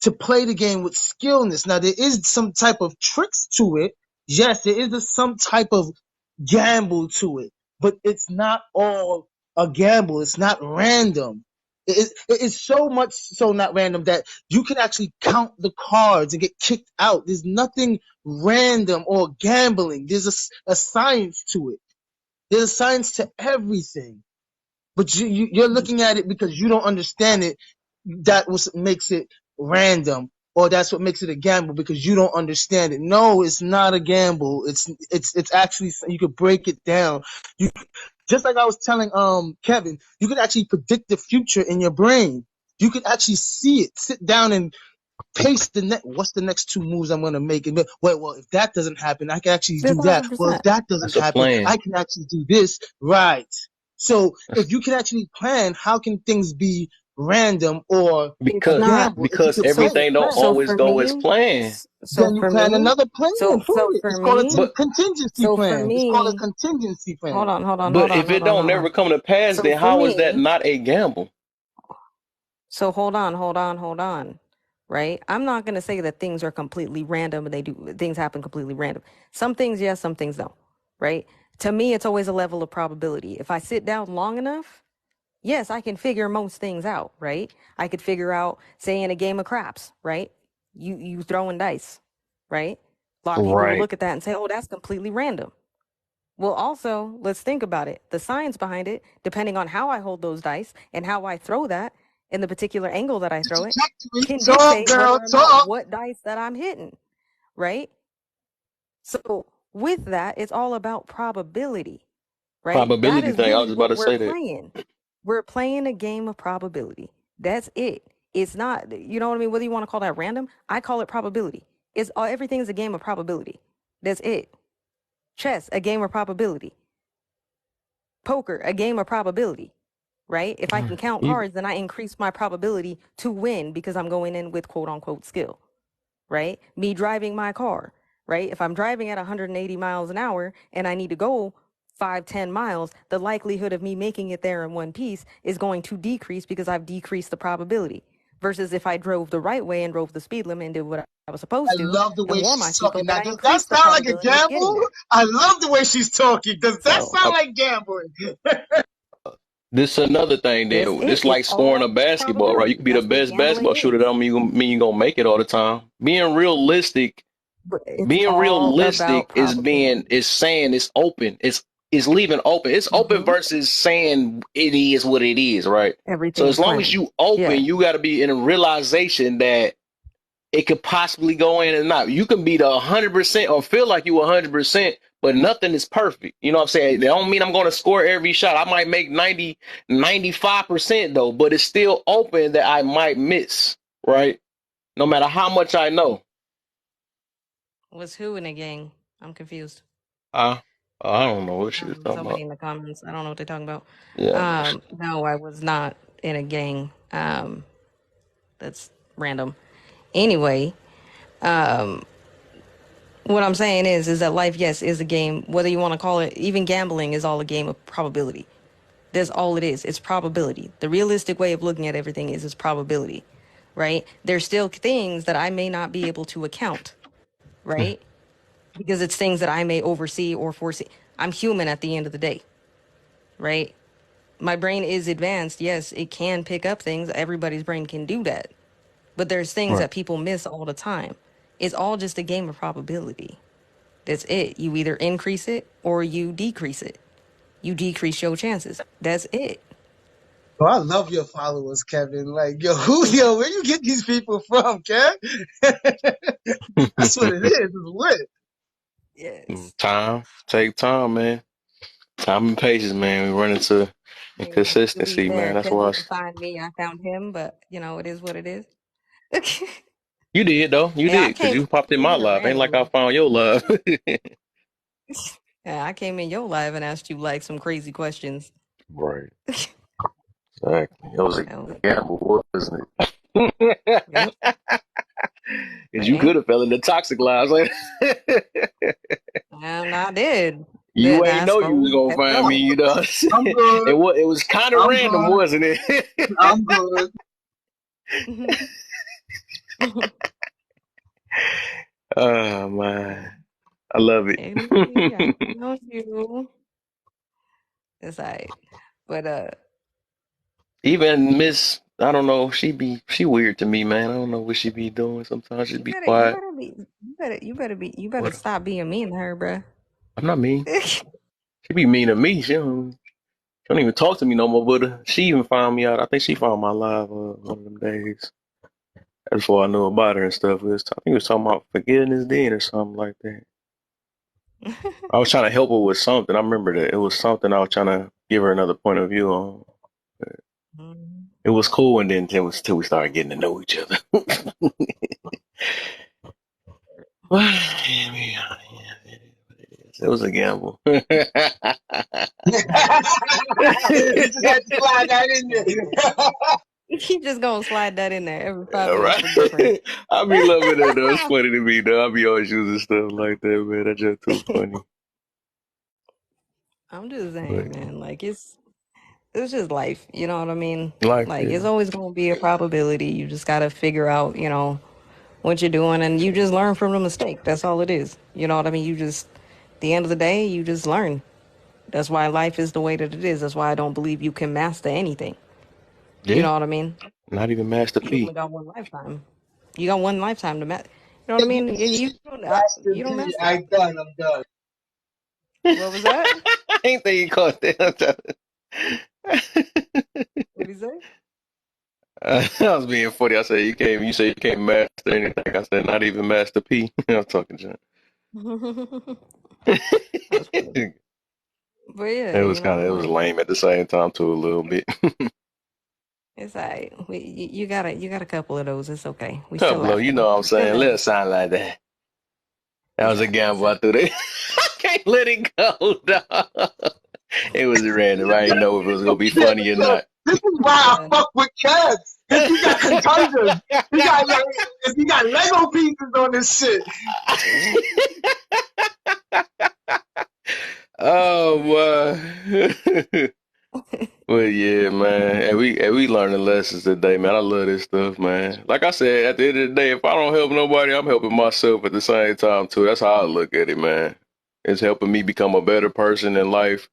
to play the game with skillness. Now there is some type of tricks to it. Yes, there is some type of gamble to it, but it's not all a gamble. It's not random. It's so much so not random that you can actually count the cards and get kicked out. There's nothing random or gambling. There's a science to it. There's a science to everything. But you're looking at it because you don't understand it. That was makes it random, or that's what makes it a gamble because you don't understand it. No, it's not a gamble. It's actually you could break it down. You just like I was telling Kevin, you could actually predict the future in your brain. You could actually see it. Sit down and pace the next. What's the next two moves I'm gonna make? And wait, well, if that doesn't happen, I can actually That's do that. Well, if 100%. that doesn't That's a happen, plan. I can actually do this. Right. So That's if you can actually plan, how can things be random or It's a because not. gamble? If you because could plan So, it, everything don't plan it. so always for go as me, planned. so Then you for plan me, another plan for so it. for It's called a me, But contingency so for plan. It's called a me, contingency hold plan. on, hold on, hold but on, if it hold on, don't hold never on. come to pass, So then for how is that me, not a gamble? so hold on. Right? I'm not gonna say that things are completely random and things happen completely random. Some things yes, some things don't. Right? To me, it's always a level of probability. If I sit down long enough, yes, I can figure most things out, right? I could figure out, say, in a game of craps, right? You throwing dice, right? A lot of people will Right. look at that and say, "Oh, that's completely random." Well, also, let's think about it. The science behind it, depending on how I hold those dice and how I throw that, in the particular angle that I throw it, can Talk, dictate whether girl, or not talk. what dice that I'm hitting. right? So with that, it's all about probability, right? That Probability is thing. I was really just about what to we're say that. playing. We're playing a game of probability. That's it. It's not, you know what I mean? Whether you want to call that random, I call it probability. It's everything is a game of probability. That's it. Chess, a game of probability. Poker, a game of probability, right? If I can count Even cards, then I increase my probability to win because I'm going in with quote unquote skill, right? Me driving my car, right? If I'm driving at 180 miles an hour and I need to go 5, 10 miles, the likelihood of me making it there in one piece is going to decrease because I've decreased the probability. Versus if I drove the right way and drove the speed limit and did what I was I supposed to love the and way wore my she's talking. seatbelt, then Now, I does that increased the sound like a probability of getting gamble? there. I love the way she's talking. Does that So sound like gambling? this another thing. that's Then it. it's It's like scoring a all basketball, right? You probability. could be the That's what best gambling basketball shooter. That is. don't mean you gonna make it all the time. Being realistic, But it's being all about realistic probability. is saying it's open. It's leaving open. It's open Hmm. versus saying it is what it is, right? So as Everything's long as plain. you open, Yeah. you got to be in a realization that it could possibly go in and not. You can be the 100% or feel like you 100%, but nothing is perfect. You know what I'm saying? That don't mean I'm going to score every shot. I might make 95% though, but it's still open that I might miss, right? No matter how much I know. Was who in the gang? I'm confused. I I don't know what she was talking Somebody about. in the comments. I don't know what they're talking about. Yeah. No, I was not in a gang. That's random. Anyway, what I'm saying is that life, yes, is a game. Whether you want to call it, even gambling is all a game of probability. That's all it is. It's probability. The realistic way of looking at everything is it's probability, right? There's still things that I may not be able to account, right? Because it's things that I may oversee or foresee. I'm human at the end of the day, right? My brain is advanced. Yes, it can pick up things. Everybody's brain can do that. But there's things Right. that people miss all the time. It's all just a game of probability. That's it. You either increase it or you decrease it. You decrease your chances. That's it. Oh, I love your followers, Kevin. Like, yo, where you get these people from, Kev? That's what it is. It's lit. Yes. Time. Take time, man. Time and patience, man. We run into I mean, to be inconsistency, man. fair, That's Kevin why didn't find me. I found him, but you know, it is what it is. you did though. You Yeah, I did because came you popped in in my here life. Ain't like I randomly. found your love. Yeah, I came in your live and asked you like some crazy questions. Right. Exactly. It was a I was like, gamble, wasn't it? yep, Because you man. could have fell in the toxic lies. Like, And I did. you Then ain't I know you was suppose gonna kept find me, going. you know. I'm good. It was kind of I'm random, good. wasn't it? I'm good. Oh man, I love it. Anyway, I found you. It's alright. But Even Miss, I don't know. She weird to me, man. I don't know what she be doing. Sometimes she be you quiet. better be you better What? stop being mean to her, bruh. I'm not mean. She be mean to me. She don't even talk to me no more. But she even found me out. I think she found my live one of them days. That's before I knew about her and stuff. I think it was talking about forgiveness then or something like that. I was trying to help her with something. I remember that it was something I was trying to give her another point of view on. Mhm. It was cool, and then it was till we started getting to know each other. Well, yeah, it was a gamble. You just had to slide that in Yeah. there. He just gonna slide that in there every All 5 minutes right. for different. I be loving that though. It's funny to me though. I be always using stuff like that, man. That's just too funny. I'm just saying, But man, like it's just life, you know what I mean? life, Like yeah. it's always gonna be a probability. You just gotta figure out, what you're doing and you just learn from the mistake. That's all it is. You know what I mean? You just at the end of the day, you just learn. That's why life is the way that it is. That's why I don't believe you can master anything. You Yeah. know what I mean? Not even Master You only P. got one lifetime. You got one lifetime to master. You know what I mean? Master You don't P. master I nothing. done. I'm done. What was that? I ain't think he caught that. What did he say? I was being funny. I said you can't. You say you can't master anything. I said not even master P. I was talking junk. That's funny. But yeah, It was kind of it was like lame at the same time too a little bit. it's like you got a couple of those. It's okay. We still Couple of, you know laughing. what I'm We still saying? Let laughing. it sound like that. That was a Exactly. gamble I threw there. I can't let it go, dog. It was random. I didn't know if it was gonna be Yeah, funny or so not. this is why I fuck with Kev. Cause he got contenders. He got like, he got Lego pieces on this shit. Oh boy. Well, yeah, man. And we learning lessons today, man. I love this stuff, man. Like I said, at the end of the day, if I don't help nobody, I'm helping myself at the same time too. That's how I look at it, man. It's helping me become a better person in life.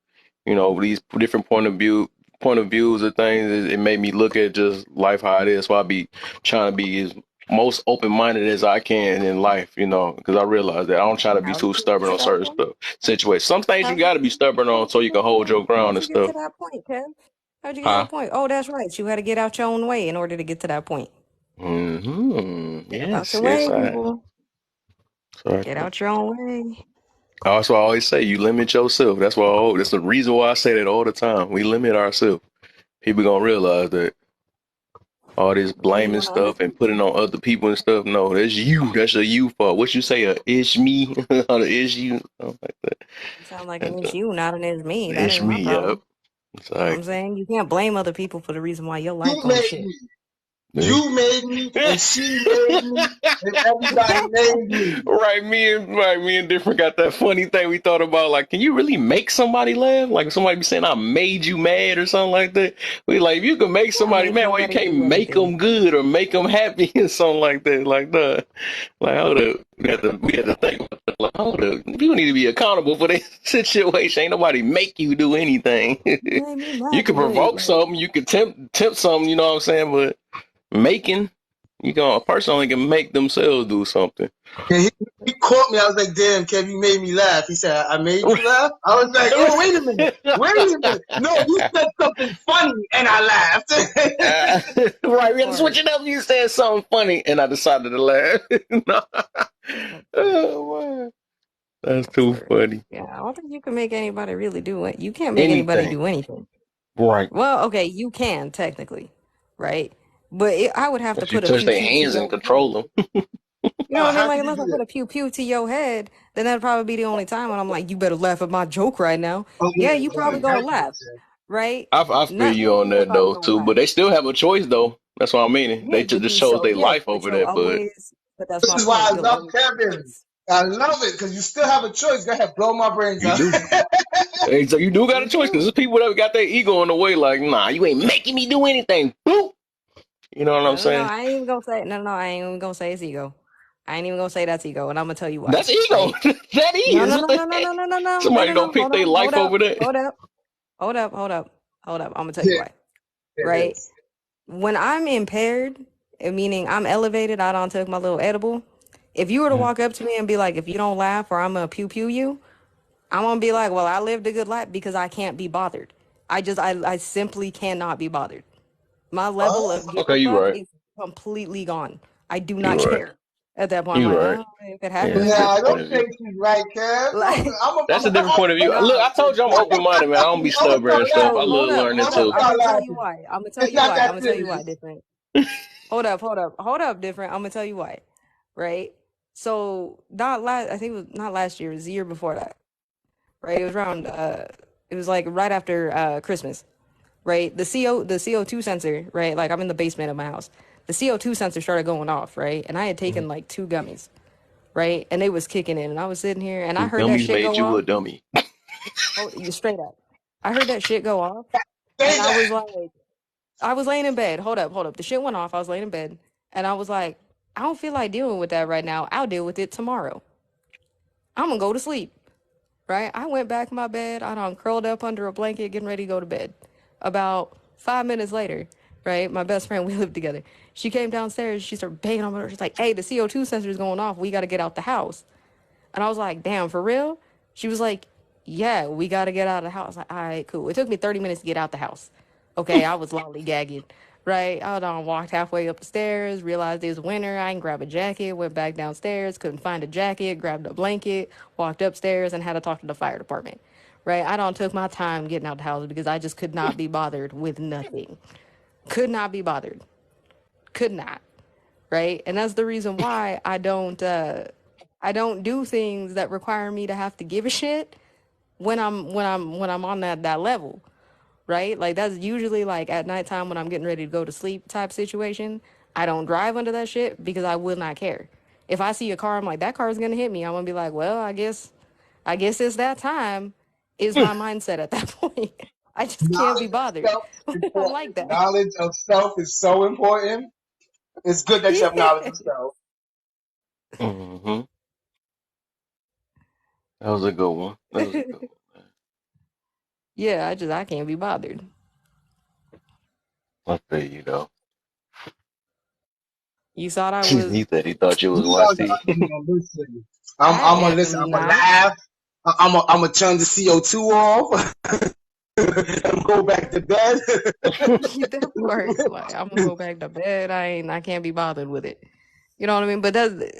You know, these different point of views of things. It made me look at just life how it is. So I be trying to be as most open minded as I can in life. You know, because I realize that I don't try to be How did too you get stubborn to on that certain point? stuff situations. Some things you How got to be stubborn on so you can hold your ground how'd and you get stuff. to that point, Kev? How'd you get to Huh? that point? Oh, that's right. You had to get out your own way in order to get to that point. Get up out Yes, your yes, way, I. people. So Get out your own way. that's why I always say you limit yourself. That's the reason why I say that all the time. We limit ourselves. People gonna realize that all this You blaming want other stuff and putting on other people and stuff. No, that's you. That's a you fault. What you say? Ish me? Ish you? Something like that. you sound like an And, it's you, not an it's me. That ish ain't my me. Yep. problem. I'm Exactly. saying you can't blame other people for the reason why your life You going to made shit. me. Yeah. You made me, and she made me, and everybody made me. Right, me and different got that funny thing we thought about. Like, can you really make somebody laugh? Like, if somebody be saying I made you mad or something like that. We like, if you can make Can't somebody make mad, well, you nobody can't do make anything. them good or make them happy or something like that. Like that. Like, hold up, we had to think about that. Like, hold up, people need to be accountable for their situation. Ain't nobody make you do anything. You made me You mad can today. provoke Like, something, you can tempt something. You know what I'm saying? But making, a person only can make themselves do something. And he caught me. I was like, damn, Kev, you made me laugh. He said, I made you laugh? I was like, oh, wait a minute. Wait a minute. No, you said something funny, and I laughed. Right, we had to switch or it up. You said something funny, and I decided to laugh. No. that's funny. Oh, man. That's Yes, too sir. funny. Yeah, I don't think you can make anybody really do it. You can't make anybody Anything. do anything. Right. Well, okay, you can technically, right? But I would have to If you put a touch pew their pew to hands and your control head. them. You know what I mean? How Like, could you unless I do put that? a pew pew to your head, then that'd probably be the only time when I'm like, you better laugh at my joke right now. Oh, yeah, Yeah, you right. probably gonna That makes laugh, sense. right? I feel Not you many on people that, probably though, gonna too. laugh. But they still have a choice, though. That's what I mean. Yeah, They but just you chose show, their yeah, life but over you'll that. But always, but that's This my is why point. I You'll love always have a Kevin. choice. I love it, because you still have a choice. Go ahead, blow my brains you out. do. Hey, so you do got a You choice because do. there's people that got their ego in the way. Like, nah, you ain't making me do anything. Boop. You know what I'm No, saying? I ain't even gonna say, no, I ain't even gonna say it's ego. I ain't even gonna say that's ego, and I'm gonna tell you why, That's ego. right? That No, is. no, What no, the no, no, heck? no, no, no, no, no, Somebody no, no. don't pick Hold their on, life hold up, over that. hold up, hold up, hold up, hold up. I'm gonna tell you Yeah, why, it right? is. When I'm impaired, meaning I'm elevated, I don't took my little edible. If you were to walk up to me and be like, if you don't laugh or I'm gonna pew pew you, I'm gonna be like, well, I lived a good life because I can't be bothered. I simply cannot be bothered. My level of give Okay, a you fuck right. is completely gone. I do not You right. care at that point. I'm You like, right. oh, if it Yeah, happened, that's it a Nah, different happened. point don't of view. say she's right, Kev. Like, That's a different point of view. Look, nah, I told you I'm open minded, man. I don't be I'm gonna stubborn start and stuff. I laughing. so love learning I'm hold gonna up. too. I'm start gonna tell you laughing. why. I'm gonna tell It's you not why. I'm that gonna tell you why. serious. Different. Hold up. Different. I'm gonna tell you why. Right. So not last. I think it was not last year. It was the year before that. Right. It was around. It was like right after Christmas. Right. The CO2 sensor. Right. Like I'm in the basement of my house. The CO2 sensor started going off. Right. And I had taken like two gummies. Right. And they was kicking in, and I was sitting here, and I Two heard that gummies shit made go you off. a dummy. Oh, you straight up. I heard that shit go off, Say and I that. was like. I was laying in bed. Hold up. The shit went off. I was laying in bed, and I was like, I don't feel like dealing with that right now. I'll deal with it tomorrow. I'm gonna go to sleep. Right? I went back in my bed. I done curled up under a blanket, getting ready to go to bed. About 5 minutes later, right? My best friend, we lived together. She came downstairs. She started banging on my door. She's like, "Hey, the CO2 sensor is going off. We got to get out the house." And I was like, "Damn, for real?" She was like, "Yeah, we got to get out of the house." Like, all right, cool. It took me 30 minutes to get out the house. Okay, I was lollygagging. Right? I done walked halfway up the stairs, realized it was winter. I didn't grab a jacket, went back downstairs, couldn't find a jacket, grabbed a blanket, walked upstairs, and had to talk to the fire department. Right? I done took my time getting out the house because I just could not be bothered with nothing. Could not be bothered. Could not. Right? And that's the reason why I don't do things that require me to have to give a shit when I'm on that level, right? Like that's usually like at nighttime when I'm getting ready to go to sleep type situation. I don't drive under that shit because I will not care. If I see a car, I'm like, that car is gonna hit me. I'm gonna be like, well, I guess it's that time. Is my mindset at that point? I just can't be Knowledge of bothered. self is I'm important. like that. Knowledge of self is so important. It's good that you have Yeah, knowledge of self. Mm-hmm. That was a good one. That was a good one, yeah. I can't be bothered. man. I feel you though. You thought I was. He said he thought you was You know the YT. other man. Listen, I I'm gonna listen. am I'm gonna not. laugh. I'm gonna turn the CO2 off and go back to bed. That part. Like I'm gonna go back to bed. I can't be bothered with it. You know what I mean? But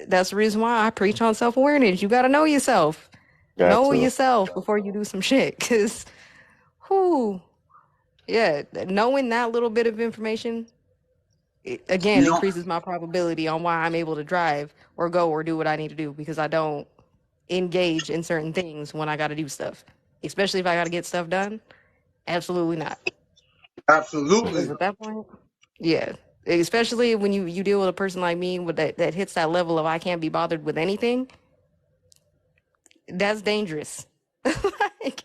that's the reason why I preach on self awareness. You gotta know yourself. Got Know to. yourself before you do some shit. Cause who yeah, knowing that little bit of information again You know, increases my probability on why I'm able to drive or go or do what I need to do because I don't engage in certain things when I gotta do stuff. Especially if I gotta get stuff done. Absolutely not. absolutely. Because at that point, yeah. Especially when you deal with a person like me with that hits that level of I can't be bothered with anything, that's dangerous. Like,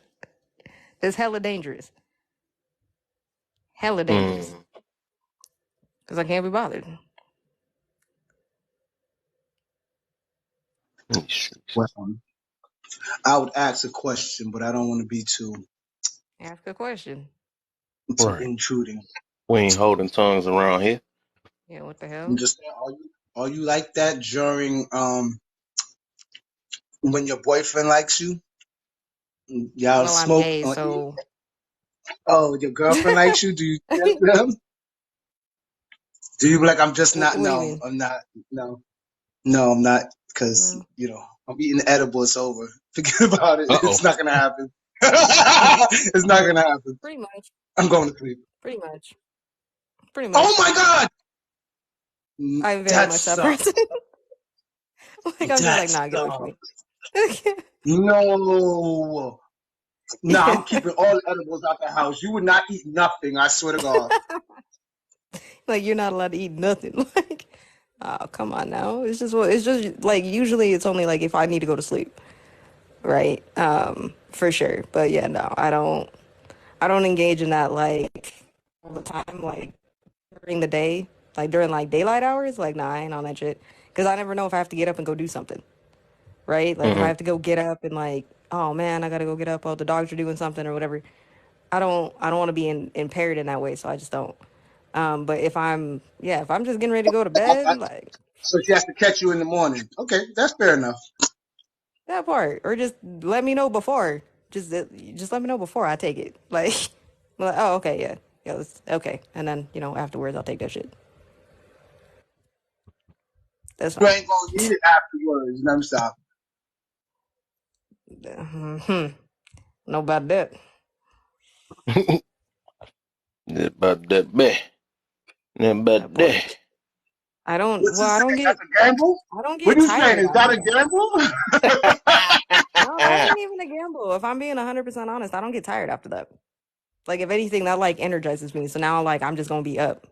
it's hella dangerous. Hella dangerous. Mm. Because I can't be bothered. These streets. Well, I would ask a question, but I don't want to be Ask a question. too Right. intruding. We ain't holding tongues around here. Yeah, what the I'm hell? just saying, are you like that during when your boyfriend likes you? Y'all Well, I'm smoke gay, or eat? so Oh, your girlfriend likes you? Do you tell them? Do you be like, I'm just not? what do you No, mean? I'm not. No, no, I'm not. Because No, I'm eating edible. It's over. Forget about it. Uh oh. It's not gonna happen. It's not gonna happen. pretty much. I'm going to sleep. Pretty much. Pretty Oh much. my god, I'm very that much that sucks. person. Like I'm just That like, nah, get away from sucks. me. No. Nah, I'm keeping all the edibles out the house. You would not eat nothing. I swear to God. Like you're not allowed to eat nothing. Like, oh come on now. It's just like usually it's only like if I need to go to sleep, right? For sure. But yeah, no, I don't engage in that like all the time, like during the day, like during like daylight hours. Like nah, I ain't on that shit. Cause I never know if I have to get up and go do something, right? Like if I Mm-hmm. have to go get up and like, oh man, I gotta go get up. Oh, the dogs are doing something or whatever. I don't want to be impaired in that way, so I just don't. But if I'm just getting ready to go to I, bed, I, like so she has to catch you in the morning. Okay, that's fair enough. that part, or just let me know before. Just let me know before I take it. Like, like oh okay, yeah, okay, and then afterwards I'll take that shit. That's You fine. ain't gonna need it afterwards. Let me stop. Hmm. No about that. That about that bad. That That about that. part. I don't. What's Well, this I don't saying? That's get. a gamble? I don't What get are you saying? tired Is that after a that. gamble? No, that ain't even a gamble. If I'm being 100% honest, I don't get tired after that. Like if anything, that like energizes me. So now like I'm just gonna be up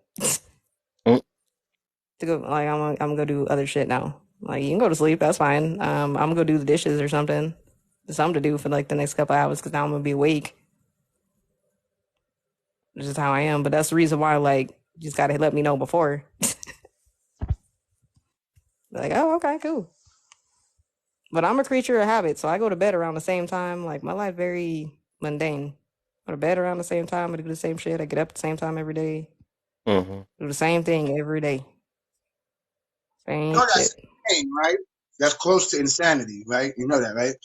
Mm, to go. Like I'm gonna go do other shit now. Like you can go to sleep. That's fine. I'm gonna go do the dishes or something. Something to do for like the next couple hours because now I'm gonna be awake. This is how I am. But that's the reason why like you just gotta let me know before. Like oh okay cool. But I'm a creature of habit, so I go to bed around the same time. Like my life very mundane. Go to bed around the same time. I do the same shit. I get up at the same time every day. mm-hmm. Do the same thing every day. You Same know that's shit. insane, right? That's close to insanity, right? You know that, right?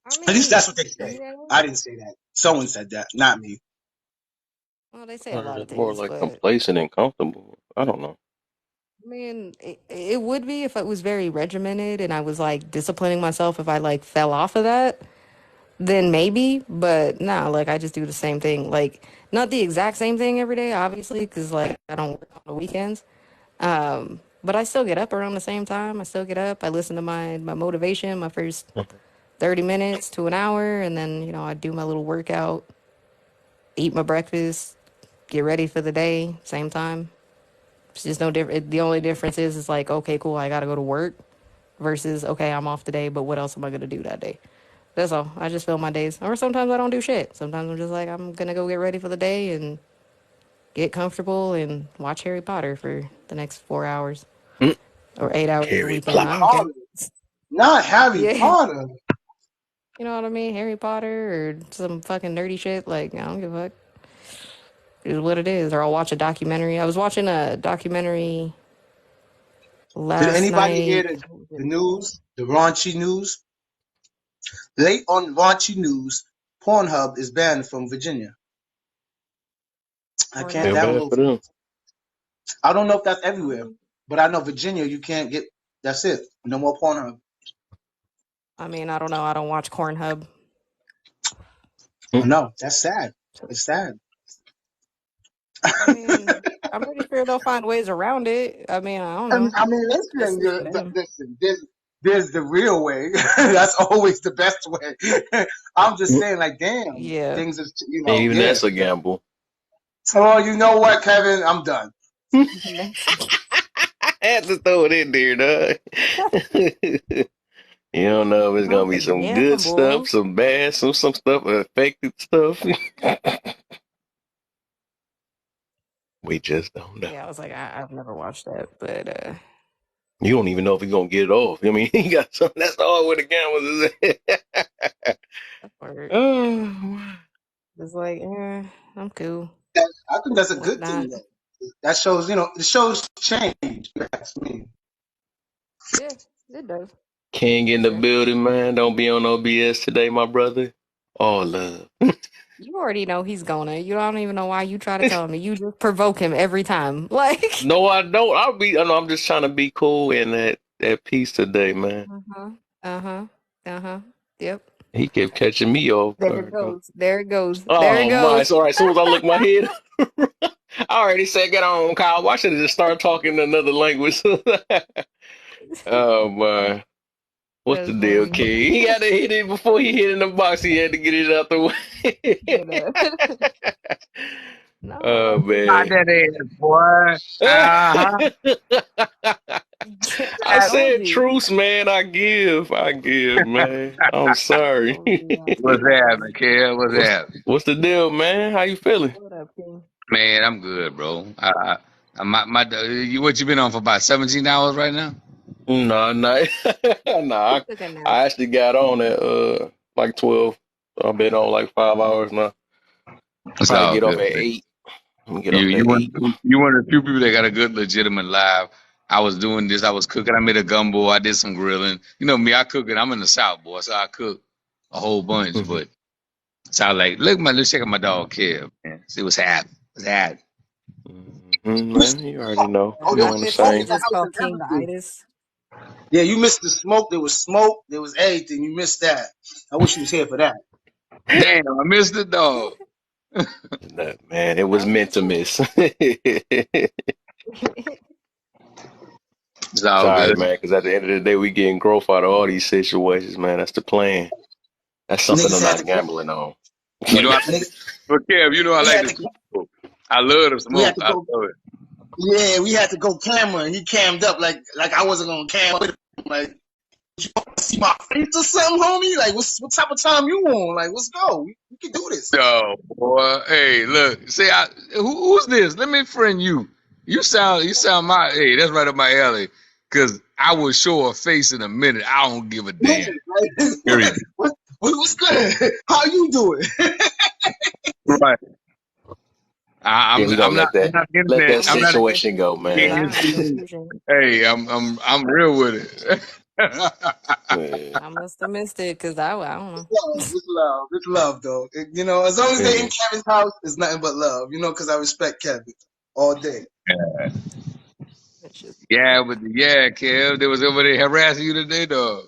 I At least mean, that's what they say. yeah. I didn't say that. Someone said that, not me. Well, they say a lot Or of more things, like but complacent and comfortable. I don't know. I mean, it would be if it was very regimented and I was like disciplining myself. If I like fell off of that, then maybe. But nah, like I just do the same thing. Like not the exact same thing every day, obviously, because like I don't work on the weekends. But I still get up around the same time. I still get up. I listen to my motivation, my first 30 minutes to an hour, and then I do my little workout, eat my breakfast, get ready for the day, same time. It's just no different. The only difference is like, okay, cool, I gotta go to work versus okay, I'm off today, but what else am I gonna do that day? That's all. I just fill my days. Or sometimes I don't do shit. Sometimes I'm just like, I'm gonna go get ready for the day and get comfortable and watch Harry Potter for the next 4 hours Mm, or 8 hours of the Harry weekend. Harry I Potter. don't care. Potter, not Harry Yeah. Potter. You know what I mean? Harry Potter or some fucking nerdy shit. Like, I don't give a fuck. It is what it is. Or I'll watch a documentary. I was watching a documentary Did last anybody hear night. the news, the raunchy news? Late on raunchy news, Pornhub is banned from Virginia. I can't Feel Pornhub? bad download. for them. I don't know if that's everywhere, but I know Virginia, you can't get. That's it. No more Pornhub. I mean, I don't know. I don't watch Cornhub. I Mm, know. That's sad. So, It's sad. I mean, I'm pretty sure they'll find ways around it. I mean, I don't And know. I mean, That listen, sucks for them. listen. There's the real way. That's always the best way. I'm just mm. saying, like, damn, Yeah. things is, And even yeah. that's a gamble. So you know what, Kevin? I'm done. That's I had to throw it in there, dog. You don't know if it's not gonna be a some good stuff, gamble. some bad, some stuff, affected stuff. We just don't know. Yeah, I was like, I've never watched that, but You don't even know if he's gonna get it off. I mean, he got something. That's all with the gamblers is. that part Oh, was like, I'm cool. I think that's a good thing, Whatnot. though. That shows, it shows change. That's me. Yeah, it does. King For in the sure. building, man. Don't be on no BS today, my brother. All love. You already know he's gonna. You don't even know why you try to tell me. You just provoke him every time. Like, No, I don't. I'm just trying to be cool in that piece today, man. uh-huh. Uh-huh. Uh-huh. Yep. He kept catching me off There it guard, though. goes. There it goes. There it Oh my! goes. It's all right. As soon as I look my head, I already said, "Get on, Kyle." I should have just started talking another language. Oh my! What's the That's deal, funny. King? He had to hit it before he hit in the box. He had to get it out the But way. Oh no. Got man! that ass, boy. Uh-huh. I Told said you. truce, man. I give, man. I'm sorry. Told you not What's to. happening, kid? What's what's happening? what's the deal, man? How you feeling? What up, King? Man, I'm good, bro. What you been on for about 17 hours right now? No, no, no. He I, took a nap. I actually got on at like 12. So I've been on like 5 hours now. It's Probably all get off good, at man. 8. I'm gonna get You off you at one 8. you one of the few people that got a good legitimate live. I was doing this. I was cooking. I made a gumbo. I did some grilling. You know me. I cook it. I'm in the South, boy, so I cook a whole bunch. Mhm. But so I like let's check out my dog Kev, man. See what's happening. What's happening? Man, you already know. And Oh, We there I on was the could smoke say in same. the just house call and King the everything. itis. Yeah, you missed the smoke. There was smoke. There was everything. You missed that. I wish you was here for that. Damn, I missed the dog. Nah, man, it was I meant missed to miss. it. It's It's all all right, good. man, because at the end of the day, we getting growth out of all these situations, man. That's the plan. That's something Niggas I'm had not to go. gambling on. You know I like Nigga, to, but Kev, you know I we like had to to. smoke. I love to We had smoke. to I go. love it. Yeah, we had to go camera, and he cammed up like I wasn't gonna cam with him. Like, you want to see my face or something, homie? Like, what type of time you on? Like, let's go. We can do this. No, boy. Hey, look. See, who's this? Let me friend you. You sound my. Hey, that's right up my alley. Cause I will show a face in a minute. I don't give a Yeah, damn. like, Period. what's good? How you doing? Right. Yeah, we gonna I'm not. let I'm that not getting let that. that I'm not Confusion. situation go, getting man. Sign of into. confusion. Hey, I'm real with it. Yeah. I must have missed it because I don't know. Love, it's love, it's love, though. As long as they Yeah. in Kevin's house, it's nothing but love. Because I respect Kevin all day. That shit's Yeah, but yeah, Kev, they was over there harassing you today, dog.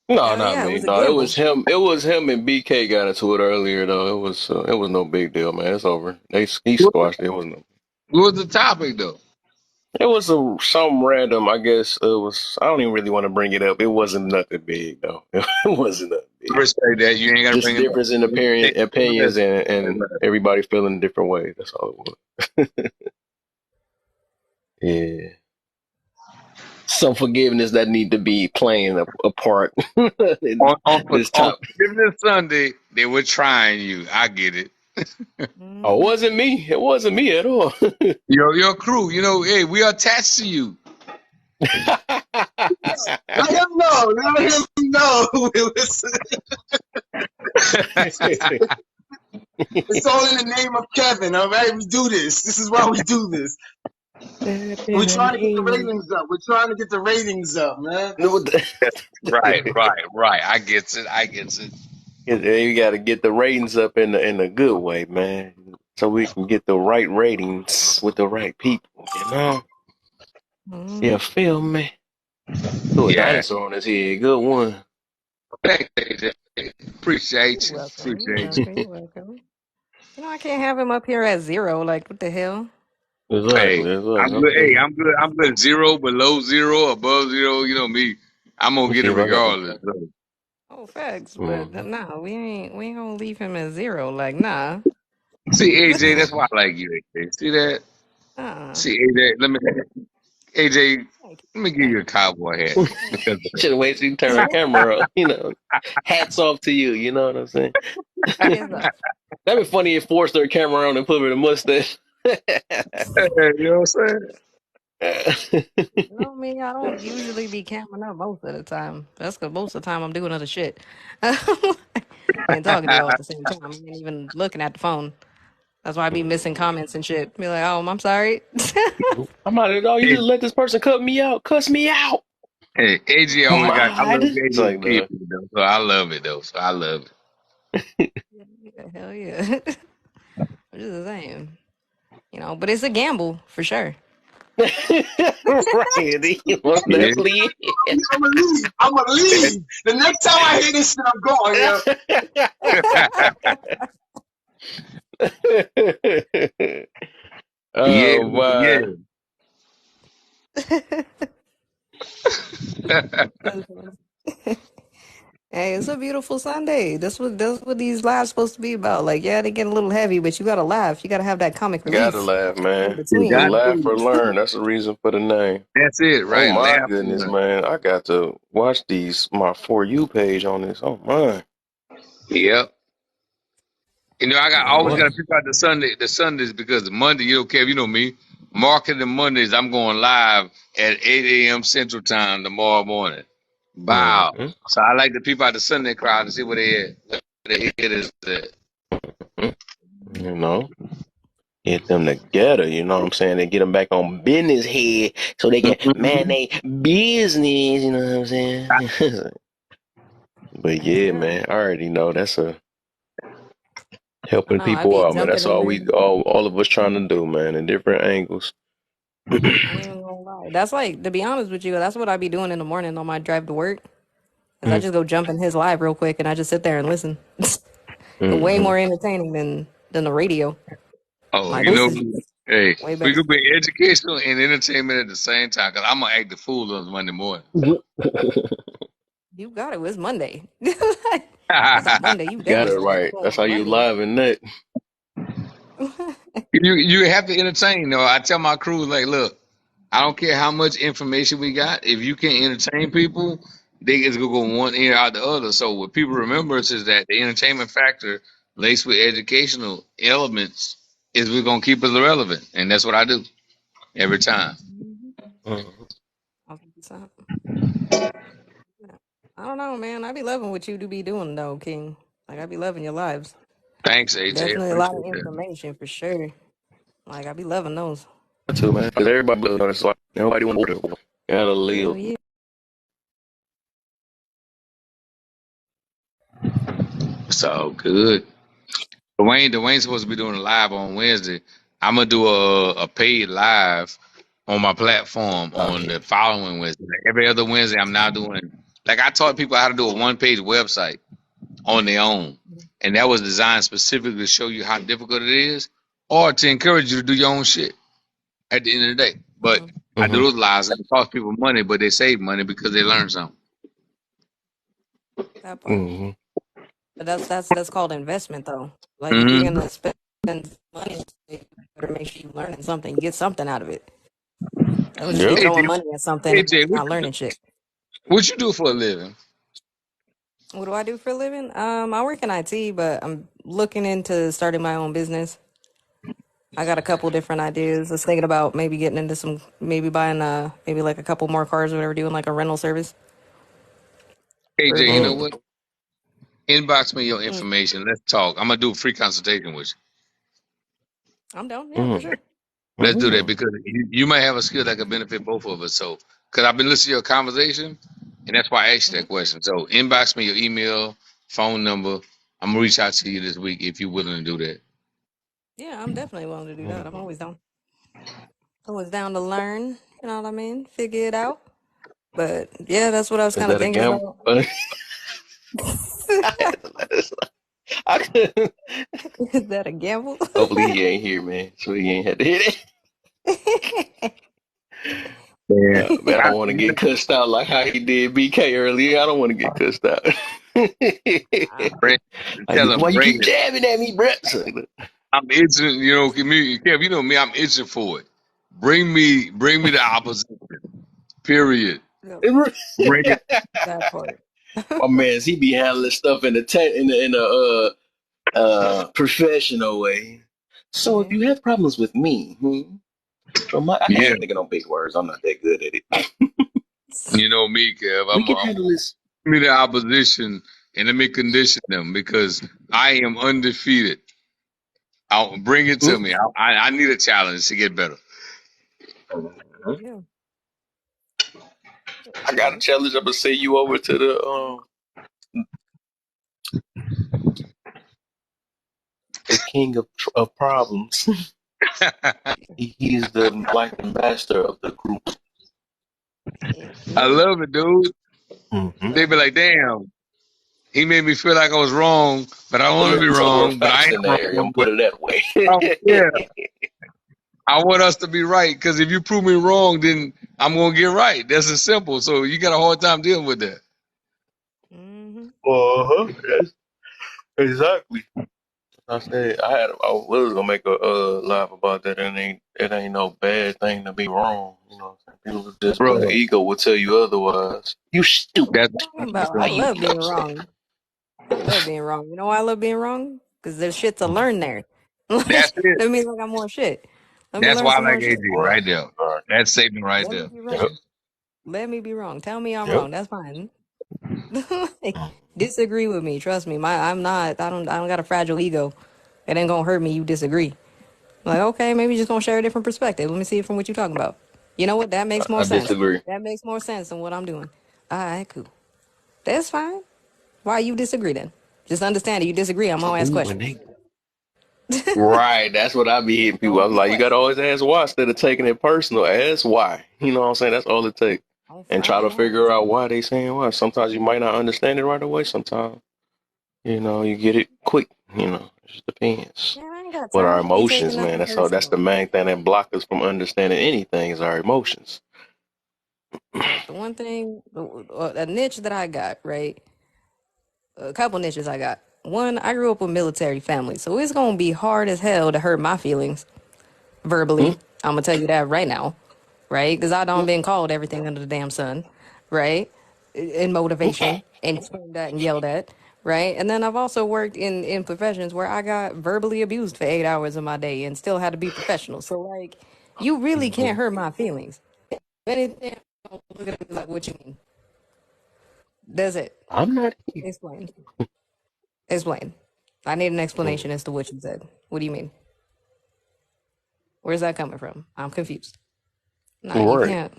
No, hell not yeah, it me. was a No, it gamble. was him. It was him and BK got into it earlier though. It was no big deal, man. It's over. He What squashed it. It was no. what was the topic though? It was some random. I guess it was. I don't even really want to bring it up. It wasn't nothing big though. It wasn't nothing I big. respect that. You ain't gotta Just bring it up. difference in opinions and Right. everybody feeling different ways. That's all it was. Yeah. Some forgiveness that need to be playing a part in this On topic. Forgiveness Sunday, they were trying you. I get it. Oh, it Hmm. wasn't me. It wasn't me at all. Your crew, hey, we are attached to you. Let him know. Let him know. It's all in the name of Kevin, all right? We do this. This is why we do this. Step We're in the trying to get the name. ratings up. We're trying to get the ratings up, man. No, Right. I get it. You got to get the ratings up in a good way, man, so we can get the right ratings with the right people. Hmm. Yeah, feel me? Threw a Yeah. dinosaur on his head. Good one. Thanks, AJ. You're Appreciate you. welcome. You're Appreciate you. welcome. You're welcome. I can't have him up here at zero. Like, what the hell? Hey, Exactly. I'm Exactly. good. Hey, Okay. I'm good. Zero, below zero, above zero. You know me. I'm Let gonna me get see it if I got the. regardless. So. Oh, facts. But Mm-hmm. nah, we ain't gonna leave him at zero. Like, nah. See, AJ, that's why I like you, AJ. See that? Uh-uh. See, AJ, AJ, Can't let me give can't you a cowboy hat because of Should have waited till you turn the camera on. Hats off to you. You know what I'm saying? hands That'd up. be funny if forced their camera on and put with a mustache. that. You know what I'm saying? You know me, I don't usually be camming up most of the time. That's because most of the time I'm doing other shit. And talking to y'all at the same time. I ain't even looking at the phone. That's why I be missing comments and shit. Be like, oh, I'm sorry. I'm out of it. Oh, you Hey, just let this person cut me out. Cuss me out. hey, AJ always got. I Mod. love It's AJ like the. people though, so I love it though. So I love it. Yeah, hell yeah. I'm just saying. But it's a gamble for sure. Right. Most Yeah. definitely. I'm gonna leave. I'm gonna leave. The next time I hear this shit, I'm going, yo. Yeah, Oh, yeah. my. Hey, it's a beautiful Sunday. That's what these lives supposed to be about. Like, yeah, they get a little heavy, but you gotta laugh. You gotta have that comic Gotta relief laugh, in man. You To got between. laugh to. or learn. That's the reason for the name. That's it, Oh, right? my Laugh. goodness, man. I got to watch my For You page on this. Oh, my. Yep. I Oh, always my. got to pick out the Sundays because Monday, Kev, you know me. Marketing Mondays, I'm going live at 8 a.m. Central Time tomorrow morning. Wow. Mm-hmm. So I like to peep out the Sunday crowd and see what they hit is at. You know, get them together. You know what I'm saying? They get them back on business head so they can man Mhm. they business. You know what I'm saying? But yeah, Yeah, man, I already know that's a I helping know. I people be out, man. jumping That's in all there. all of us trying to do, man, in different angles. I ain't even gonna lie. That's like, to be honest with you, that's what I be doing in the morning on my drive to work. Is I Mm-hmm. just go jump in his live real quick and I just sit there and listen. Way Mm-hmm. more entertaining than the radio. Oh, Like, this is hey, way we better. could be educational and entertainment at the same time because I'm going to act the fool on Monday morning. You got it. It's Monday. It's Monday. You Got definitely it gonna have right. fun That's how on you Monday. live and nut. You have to entertain though. I tell my crew like, look, I don't care how much information we got. If you can't entertain people, they just go one ear out the other. So what people remember is that the entertainment factor laced with educational elements is we're gonna keep us relevant, and that's what I do every time. Mhm. Mm-hmm. 100%. Yeah. I don't know, man. I be loving what you do be doing though, King. Like, I be loving your lives. Thanks, AJ. Definitely a lot of Appreciate that. information for sure. Like, I be loving those. Too, man. Because everybody knows it's like nobody want to gotta Hell live. yeah. So good. Dwayne's supposed to be doing a live on Wednesday. I'm gonna do a paid live on my platform Oh on yeah. the following Wednesday. Like every other Wednesday, I'm now doing like I taught people how to do a one page website on their own, and that was designed specifically to show you how difficult it is, or to encourage you to do your own shit at the end of the day. But Mhm. I do Mm-hmm. those lives and it cost people money, but they save money because they learn something. That part. Mm-hmm. But that's called investment though. Like if you're Mm-hmm. gonna spend money, you better make sure you're learning something. Get something out of it. Don't just be Yep. throwing AJ, money at something and AJ, you're not learning shit. what you do for a living? What do I do for a living? I work in IT, but I'm looking into starting my own business. I got a couple different ideas. I was thinking about maybe getting into some, maybe buying maybe like a couple more cars or whatever, doing like a rental service for AJ, you know people. Mm. what? Inbox me your Mm, information. Let's talk. I'm gonna do a free consultation with you. I'm down, yeah, for Mm. sure. Let's do Mm. that because you might have a skill that could benefit both of us. So, because I've been listening to your conversation, and that's why I asked you Hmm. that question. So, inbox me your email, phone number. I'm gonna reach out to you this week if you're willing to do that. Yeah, I'm definitely willing to do that. I'm Mm. always down. Always down to learn. You know what I mean? Figure it out. But yeah, that's what I was Is kind of that a thinking gamble? about. I couldn't. Is that a gamble? Hopefully he ain't here, man. So he ain't had to hit it. Yeah. Man, I don't want to get cussed out like how he did BK earlier. I don't want to get cussed out. Ah, Bring, tell Like, them, why you bring keep it. jabbing at me, Brett? I'm itching. You know, Kev, you know me. I'm itching for it. Bring me the opposition. Period. yeah, Bring it. that part. My man, he be handling stuff in the professional way. So if Yeah. you have problems with me, I Yeah. can't think of no big words. I'm not that good at it. You know me, Kev. We I'm. can handle this. Give me the opposition and let me condition them because I am undefeated. I'll bring it to Mm. me. I need a challenge to get better. Yeah. I got a Yeah. challenge. I'm gonna send you over to the king of problems. He's the like the master of the group. Heck I yeah. love it, dude. Mm-hmm. They be like, damn, he made me feel like I was wrong, but I don't want to Yeah, be some more wrong, but I facts am in the area. I'm wrong. gonna put But it that way. oh yeah, I want us to be right because if you prove me wrong, then I'm gonna get right. That's as simple. So you got a hard time dealing with that. Hmm. Uh-huh. Yes, exactly. I said I was gonna make a live about that, and it ain't no bad thing to be wrong. You know, what I'm saying? People just Bro, the ego will tell you otherwise. You stupid. that's Talking That's about, how I you. love You know being what I'm wrong. I love being wrong. You know why I love being wrong? Because there's shit to learn there. that's Like, it. that means I got more shit. Let me That's learn why I some like more AJ shit. saying? right there. Right. Right. That's saving right Let me there. be Yep. wrong. Let me be wrong. Tell me I'm Yep. wrong. That's fine. Like, disagree with me. Trust me. I'm not. I don't got a fragile ego. It ain't gonna hurt me. You disagree. Like, okay, maybe just gonna share a different perspective. Let me see it from what you're talking about. You know what? That makes more I sense. disagree. That makes more sense than what I'm doing. All right, cool. That's fine. Why you disagree then? Just understand that you disagree. I'm gonna ask Ooh, and questions. they right. That's what I be hitting people. I Gonna was be like, you gotta questions. always ask why instead of taking it personal. Ask why. You know what I'm saying? That's all it takes. On And try Friday to night. figure out why they saying why. Sometimes you might not understand it right away. Sometimes you get it quick. It just depends. Man, I ain't got But our time to be taking emotions, man, nothing that's all. That's the personal. main thing that block us from understanding anything is our emotions. Look, the one thing, a niche that I got, right? A couple niches I got. One, I grew up with military family, so it's gonna be hard as hell to hurt my feelings verbally. Mm, I'm gonna tell you that right now, right? Because I don't mm, been called everything under the damn sun, right? In mm. motivation and screamed at and yelled at, right? And then I've also worked in professions where I got verbally abused for 8 hours of my day and still had to be professional. So like, you really can't Mhm. hurt my feelings. If anything, look at me like, what you mean? That's it. I'm not here. Explain. Explain. I need an Mm. explanation as to what you said. What do you mean? Where's that coming from? I'm confused. Nah, you Right. can't.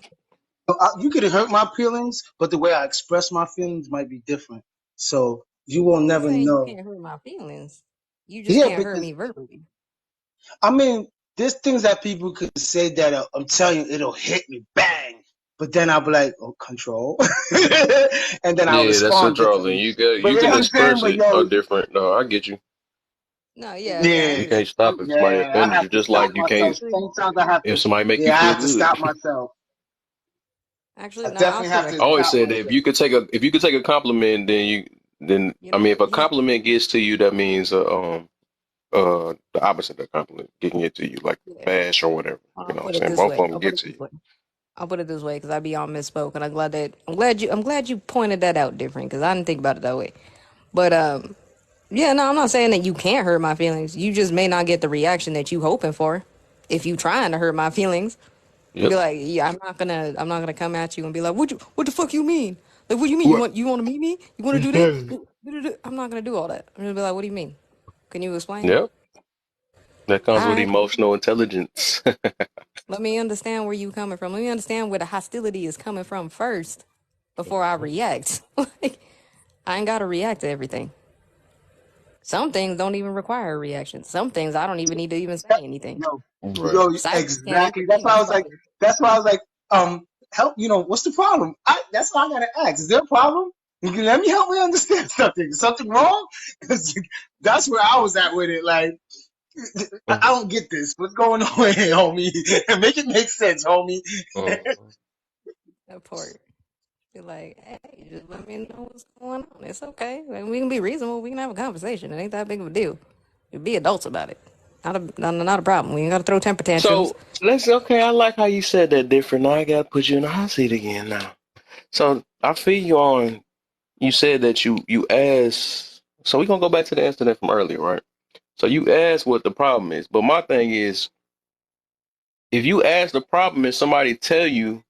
You can hurt my feelings, but the way I express my feelings might be different. So you will I ain't never saying you know. can't hurt my feelings. You just Yeah, can't hurt because me verbally. I mean, there's things that people could say that I'm telling you, it'll hit me bang. But then I'll be like, oh, control. And then I'll Yeah, that's respond controlling. differently. You could But you you know could what I'm saying? express But it yo, a different. No, I get you. No, yeah, yeah. yeah, You can't stop if somebody yeah, I offended have you. to Just stop like you can't myself. Actually, Sometimes I have if to, somebody make you yeah, I feel have to good. stop myself. actually, I no, I'll definitely have correct to I always stop said that myself. if you could take a compliment, then you. You I know mean if what? a He, compliment gets to you, that means the opposite of compliment getting it to you, like yeah. bash or whatever. You I'll know what I'm put it saying? this Both way. of them I'll put get it to this you. way. I'll put it this way because I be on misspoke, and I'm glad you pointed that out different because I didn't think about it that way. But yeah, no, I'm not saying that you can't hurt my feelings. You just may not get the reaction that you hoping for. If you trying to hurt my feelings, and be Yep. like, yeah, I'm not gonna come at you and be like, what the fuck you mean? Like, what do you mean? Right. You want to meet me? You want to do this? I'm not gonna do all that. I'm gonna be like, what do you mean? Can you explain? Yep. That All comes with right. emotional intelligence. Let me understand where you coming from. Let me understand where the hostility is coming from first before I react. Like, I ain't gotta react to everything. Some things don't even require a reaction. Some things I don't even need to even say anything. Yo, Right. yo, Silence can exactly. even be my fucking. That's why I was like, help. You know, what's the problem? That's why I gotta ask. Is there a problem? You can let me help me understand something. Is something wrong? 'Cause that's where I was at with it. Like, I Mhm. don't get this. What's going on here, homie? Make it make sense, homie. Mhm. That part. Be like, hey, just let me know what's going on. It's okay. Like, we can be reasonable. We can have a conversation. It ain't that big of a deal. We be adults about it. Not a problem. We ain't gotta throw temper tantrums. So let's okay. I like how you said that different. Now I gotta put you in the hot seat again. Now, so I feel you on. You said that you asked. So we're gonna go back to the incident from earlier, right? So you asked what the problem is, but my thing is, if you ask the problem and somebody tell you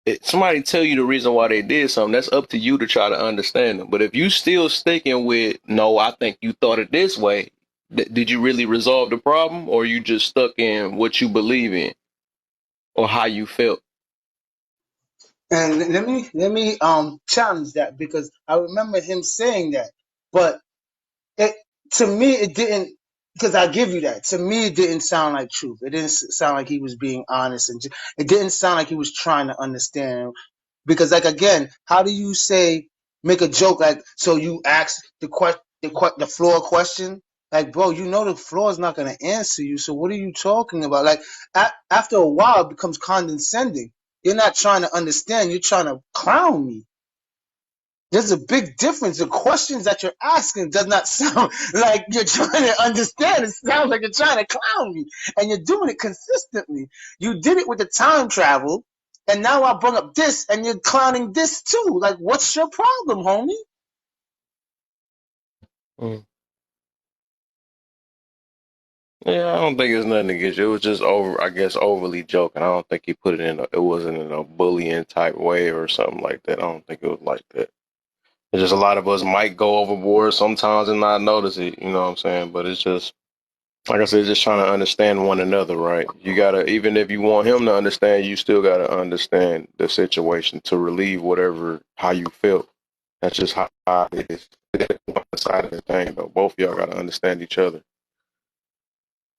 the reason why they did something, that's up to you to try to understand them. But if you still sticking with, no, I think you thought it this way, did you really resolve the problem, or you just stuck in what you believe in or how you felt? And let me challenge that because I remember him saying that. But it to me it didn't, because I give you that. To me it didn't sound like truth. It didn't sound like he was being honest, and it didn't sound like he was trying to understand. Because like again, how do you say make a joke like so you ask the floor question? Like, bro, you know the floor is not going to answer you. So what are you talking about? Like, after a while, it becomes condescending. You're not trying to understand. You're trying to clown me. There's a big difference. The questions that you're asking does not sound like you're trying to understand. It sounds like you're trying to clown me. And you're doing it consistently. You did it with the time travel, and now I bring up this, and you're clowning this too. Like, what's your problem, homie? Mm. Yeah, I don't think it's nothing against you. It was just I guess, overly joking. I don't think he put it it wasn't in a bullying type way or something like that. I don't think it was like that. It's just a lot of us might go overboard sometimes and not notice it, you know what I'm saying? But it's just, like I said, just trying to understand one another, right? You gotta, even if you want him to understand, you still gotta understand the situation to relieve how you felt. That's just how it is. It's one side of the thing, though. Both of y'all gotta understand each other,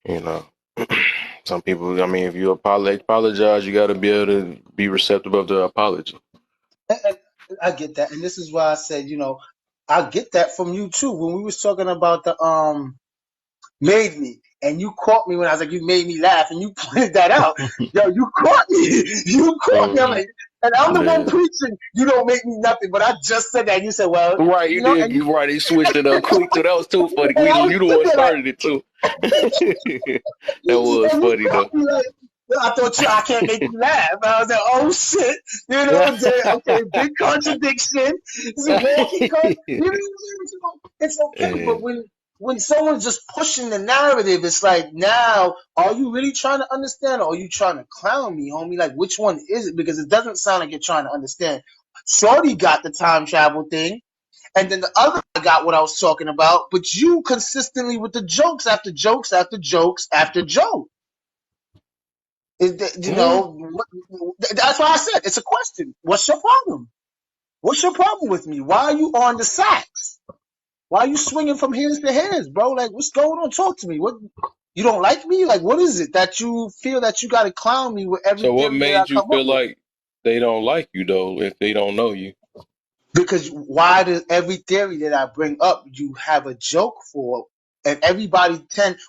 you know. Some people, I mean, if you apologize, you gotta be able to be receptive of the apology. And I get that, and this is why I said, I get that from you too. When we was talking about the made me. And you caught me when I was like, you made me laugh, and you pointed that out. Yo, you caught me. You caught me. I'm Mhm. like, and I'm the one Yeah. preaching. You don't make me nothing, but I just said that. And you said, well, Right, you did. and You right. He switched it up quick too. That was too funny. I was You the one sitting there like, started it too. That was and you funny caught though. me like, I thought I can't make you laugh. I was like, oh shit, okay, big contradiction. It's a walking it's okay, Yeah. but when someone's just pushing the narrative, it's like, now, are you really trying to understand, or are you trying to clown me, homie? Like, which one is it? Because it doesn't sound like you're trying to understand. Shorty got the time travel thing. And then the other guy got what I was talking about, but you consistently with the jokes after jokes after jokes after joke. Yeah. That's why I said it's a question. What's your problem? What's your problem with me? Why are you on the sacks? Why are you swinging from hands to hands, bro? Like, what's going on? Talk to me. What, you don't like me? Like, what is it that you feel that you got to clown me with every So what theory that I made you come up feel with? like they don't like you though if they don't know you? Because why does every theory that I bring up you have a joke for? And everybody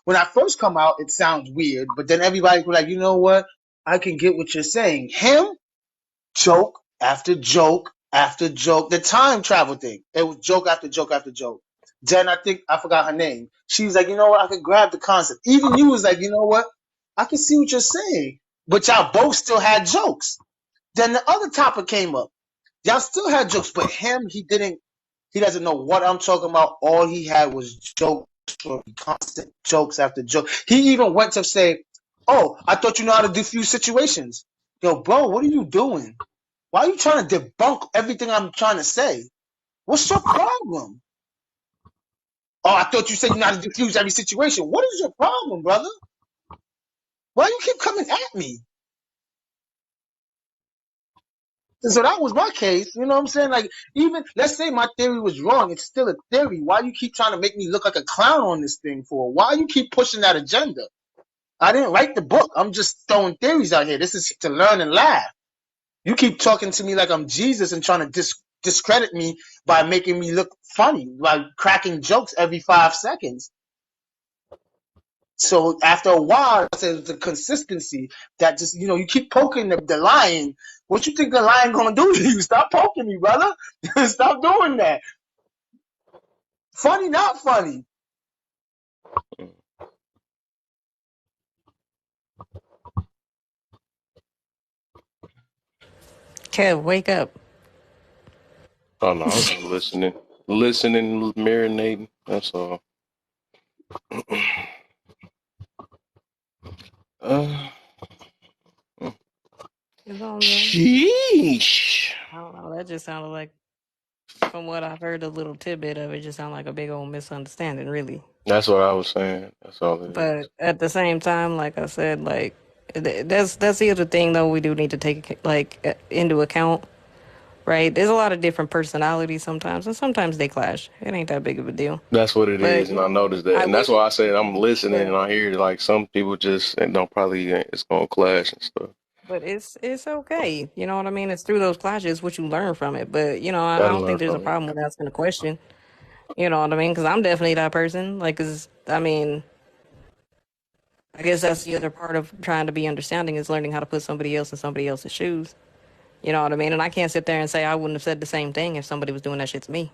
when I first come out, it sounds weird, but then everybody's like, you know what? I can get what you're saying. Him, joke after joke after joke. The time travel thing. It was joke after joke after joke. Then I think I forgot her name. She was like, you know what? I could grab the concept. Even you was like, you know what? I can see what you're saying. But y'all both still had jokes. Then the other topic came up. Y'all still had jokes, but him, he doesn't know what I'm talking about. All he had was jokes, constant jokes after joke. He even went to say, oh, I thought you know how to diffuse situations. Yo, bro, what are you doing? Why are you trying to debunk everything I'm trying to say? What's your problem? Oh, I thought you said you know how to diffuse every situation. What is your problem, brother? Why you keep coming at me? So that was my case. You know what I'm saying? Like, even let's say my theory was wrong, it's still a theory. Why you keep trying to make me look like a clown on this thing for? Why you keep pushing that agenda? I didn't write the book. I'm just throwing theories out here. This is to learn and laugh. You keep talking to me like I'm Jesus and trying to discredit me by making me look funny, by cracking jokes every 5 seconds. So after a while, I said the consistency that just, you keep poking the lion. What you think the lion gonna do to you? Stop poking me, brother. Stop doing that. Funny, not funny. Kev, wake up. Oh no, I'm just listening, marinating. That's all. Uh, It's on the. sheesh. I don't know. That just sounded like, from what I've heard, a little tidbit of it just sounded like a big old misunderstanding, really. That's what I was saying. That's all it is. But at the same time, like I said, like that's the other thing though we do need to take like into account, right? There's a lot of different personalities sometimes, and sometimes they clash. It ain't that big of a deal. That's what it But is, and I noticed that, I and that's will. why I said I'm listening, and But I hear like some people just and don't probably it's gonna clash and stuff. but it's okay. You know what I mean? It's through those clashes what you learn from it. But I Gotta don't learn think there's a from it. problem with asking a question. You know what I mean? Because I'm definitely that person. Like, cause I mean, I guess that's the other part of trying to be understanding is learning how to put somebody else in somebody else's shoes. You know what I mean? And I can't sit there and say I wouldn't have said the same thing if somebody was doing that shit to me.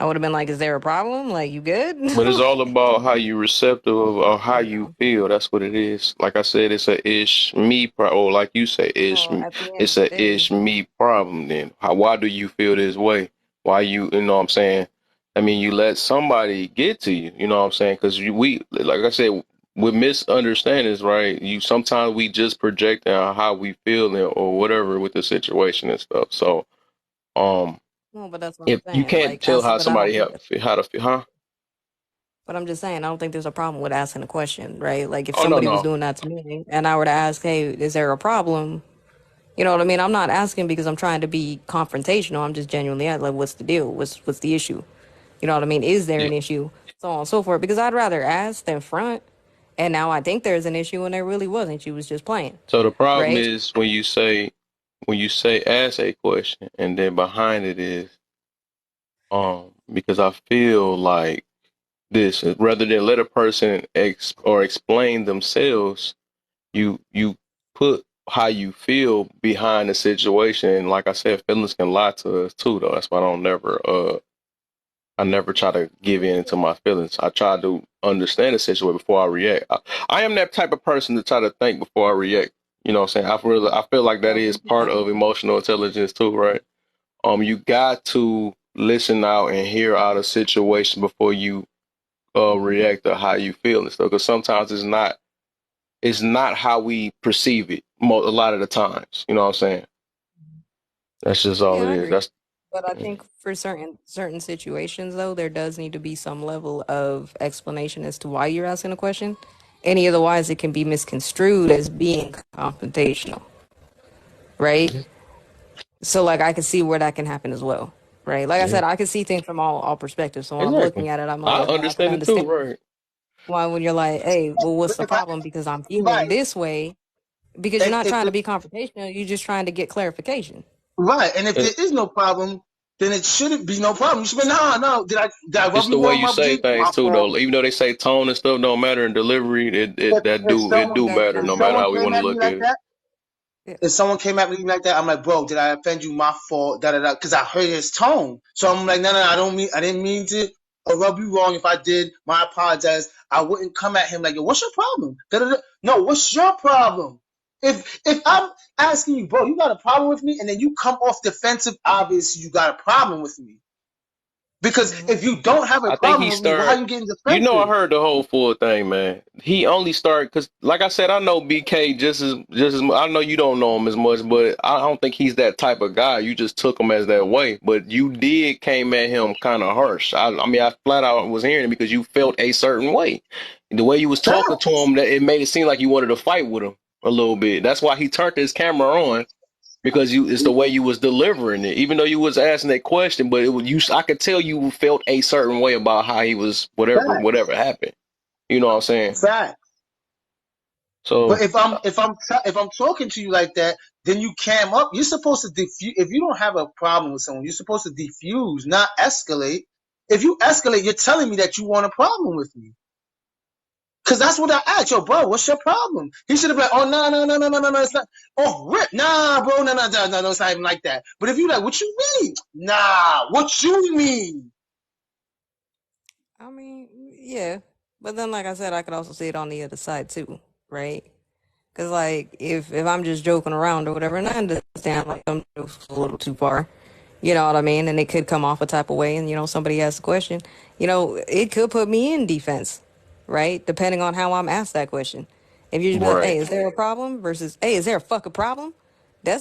I would have been like, "Is there a problem? Like, you good?" But it's all about how you receptive or how You you know. feel. That's what it is. Like I said, it's a ish me or like you say ish. Well, at the end It's of the a day, ish me problem. Then why do you feel this way? Why you know what I'm saying? I mean, you let somebody get to you. You know what I'm saying? Because we like I said with misunderstandings, right? You sometimes we just project on how we feel or whatever with the situation and stuff. So well, but that's what I'm if you saying. can't Like, tell how but I don't somebody think that. how to feel, huh? But I'm just saying, I don't think there's a problem with asking a question, right? Like, if Oh no somebody was no. doing that to me, and I were to ask, "Hey, is there a problem?" You know what I mean? I'm not asking because I'm trying to be confrontational. I'm just genuinely like, "What's the deal? What's the issue?" You know what I mean? Is there Yeah. an issue? So on and so forth. Because I'd rather ask than front. And now I think there's an issue, and there really wasn't. You was just playing, So the problem right? is when you say ask a question and then behind it is because I feel like this rather than let a person explain themselves, you put how you feel behind the situation. And like I said, feelings can lie to us too though. That's why I never try to give in to my feelings. I try to understand the situation before I react. I am that type of person to try to think before I react. You know what I'm saying? I feel like that Well, is thank you for part that. of emotional intelligence too, right? You got to listen out and hear out a situation before you react to how you feel and stuff. Because sometimes it's not how we perceive it a lot of the times. You know what I'm saying? That's just all Yeah, it I is. agree. That's But I think for certain situations, though, there does need to be some level of explanation as to why you're asking a question. Any otherwise, it can be misconstrued as being confrontational, right? So like I can see where that can happen as well, right? Like I Yeah, said, I can see things from all perspectives. So when I'm looking exactly. at it, I'm like, I okay, I can understand it too, understand right? why when you're like, hey, well, what's the If I problem? Because I'm feeling right, this way. Because you're not trying to be confrontational, you're just trying to get clarification. right, and if Uh, there is no problem, then it shouldn't be no problem. You should be no, no. Did I rub It's the you way wrong, you my say G? things My too, fault. though. Even though they say tone and stuff don't matter in delivery, If if it someone do That matter, if no matter does. someone how we came want to at me look like at it. that. Yeah. If someone came at me like that, I'm like, bro, did I offend you? My fault. Da da da. Because I heard his tone, so I'm like, no, no, I didn't mean to rub you wrong. If I did, I apologize. I wouldn't come at him like, yo, what's your problem? Da da da. No, what's your problem? If I'm asking you, bro, you got a problem with me, and then you come off defensive, obviously you got a problem with me. Because Hmm. if you don't have a I think problem he with me, why are started. you getting I defensive? heard the whole full thing, man. He only started because, like I said, I know BK just as I know you don't know him as much, but I don't think he's that type of guy. You just took him as that way, but you did came at him kind of harsh. I mean, I flat out was hearing it because you felt a certain way. The way you was talking to Facts. him, that it made it seem like you wanted to fight with him a little bit. That's why he turned his camera on because it's the way you was delivering it, even though you was asking that question, but it was you. I could tell you felt a certain way about how he was, Facts. whatever happened. You know what I'm saying? Facts. But So if I'm talking to you like that, then you cam up. You're supposed to diffuse. If you don't have a problem with someone, you're supposed to diffuse, not escalate. If you escalate, you're telling me that you want a problem with me. Cause that's what I asked. Yo, bro, what's your problem? He should have been, oh no, no, no, no, no, no, no, it's not. Oh, rip, nah, bro, no, no, no, no, no, it's not even like that. But if you like, what you mean? Nah, what you mean? I mean, yeah. But then, like I said, I could also see it on the other side too, right? Because like if I'm just joking around or whatever, and I understand like I'm just a little too far, you know what I mean, and it could come off a type of way, and somebody asks a question, it could put me in defense, right? Depending on how I'm asked that question. If you just be like, right. "Hey, is there a problem?" versus, "Hey, is there a fucking problem?"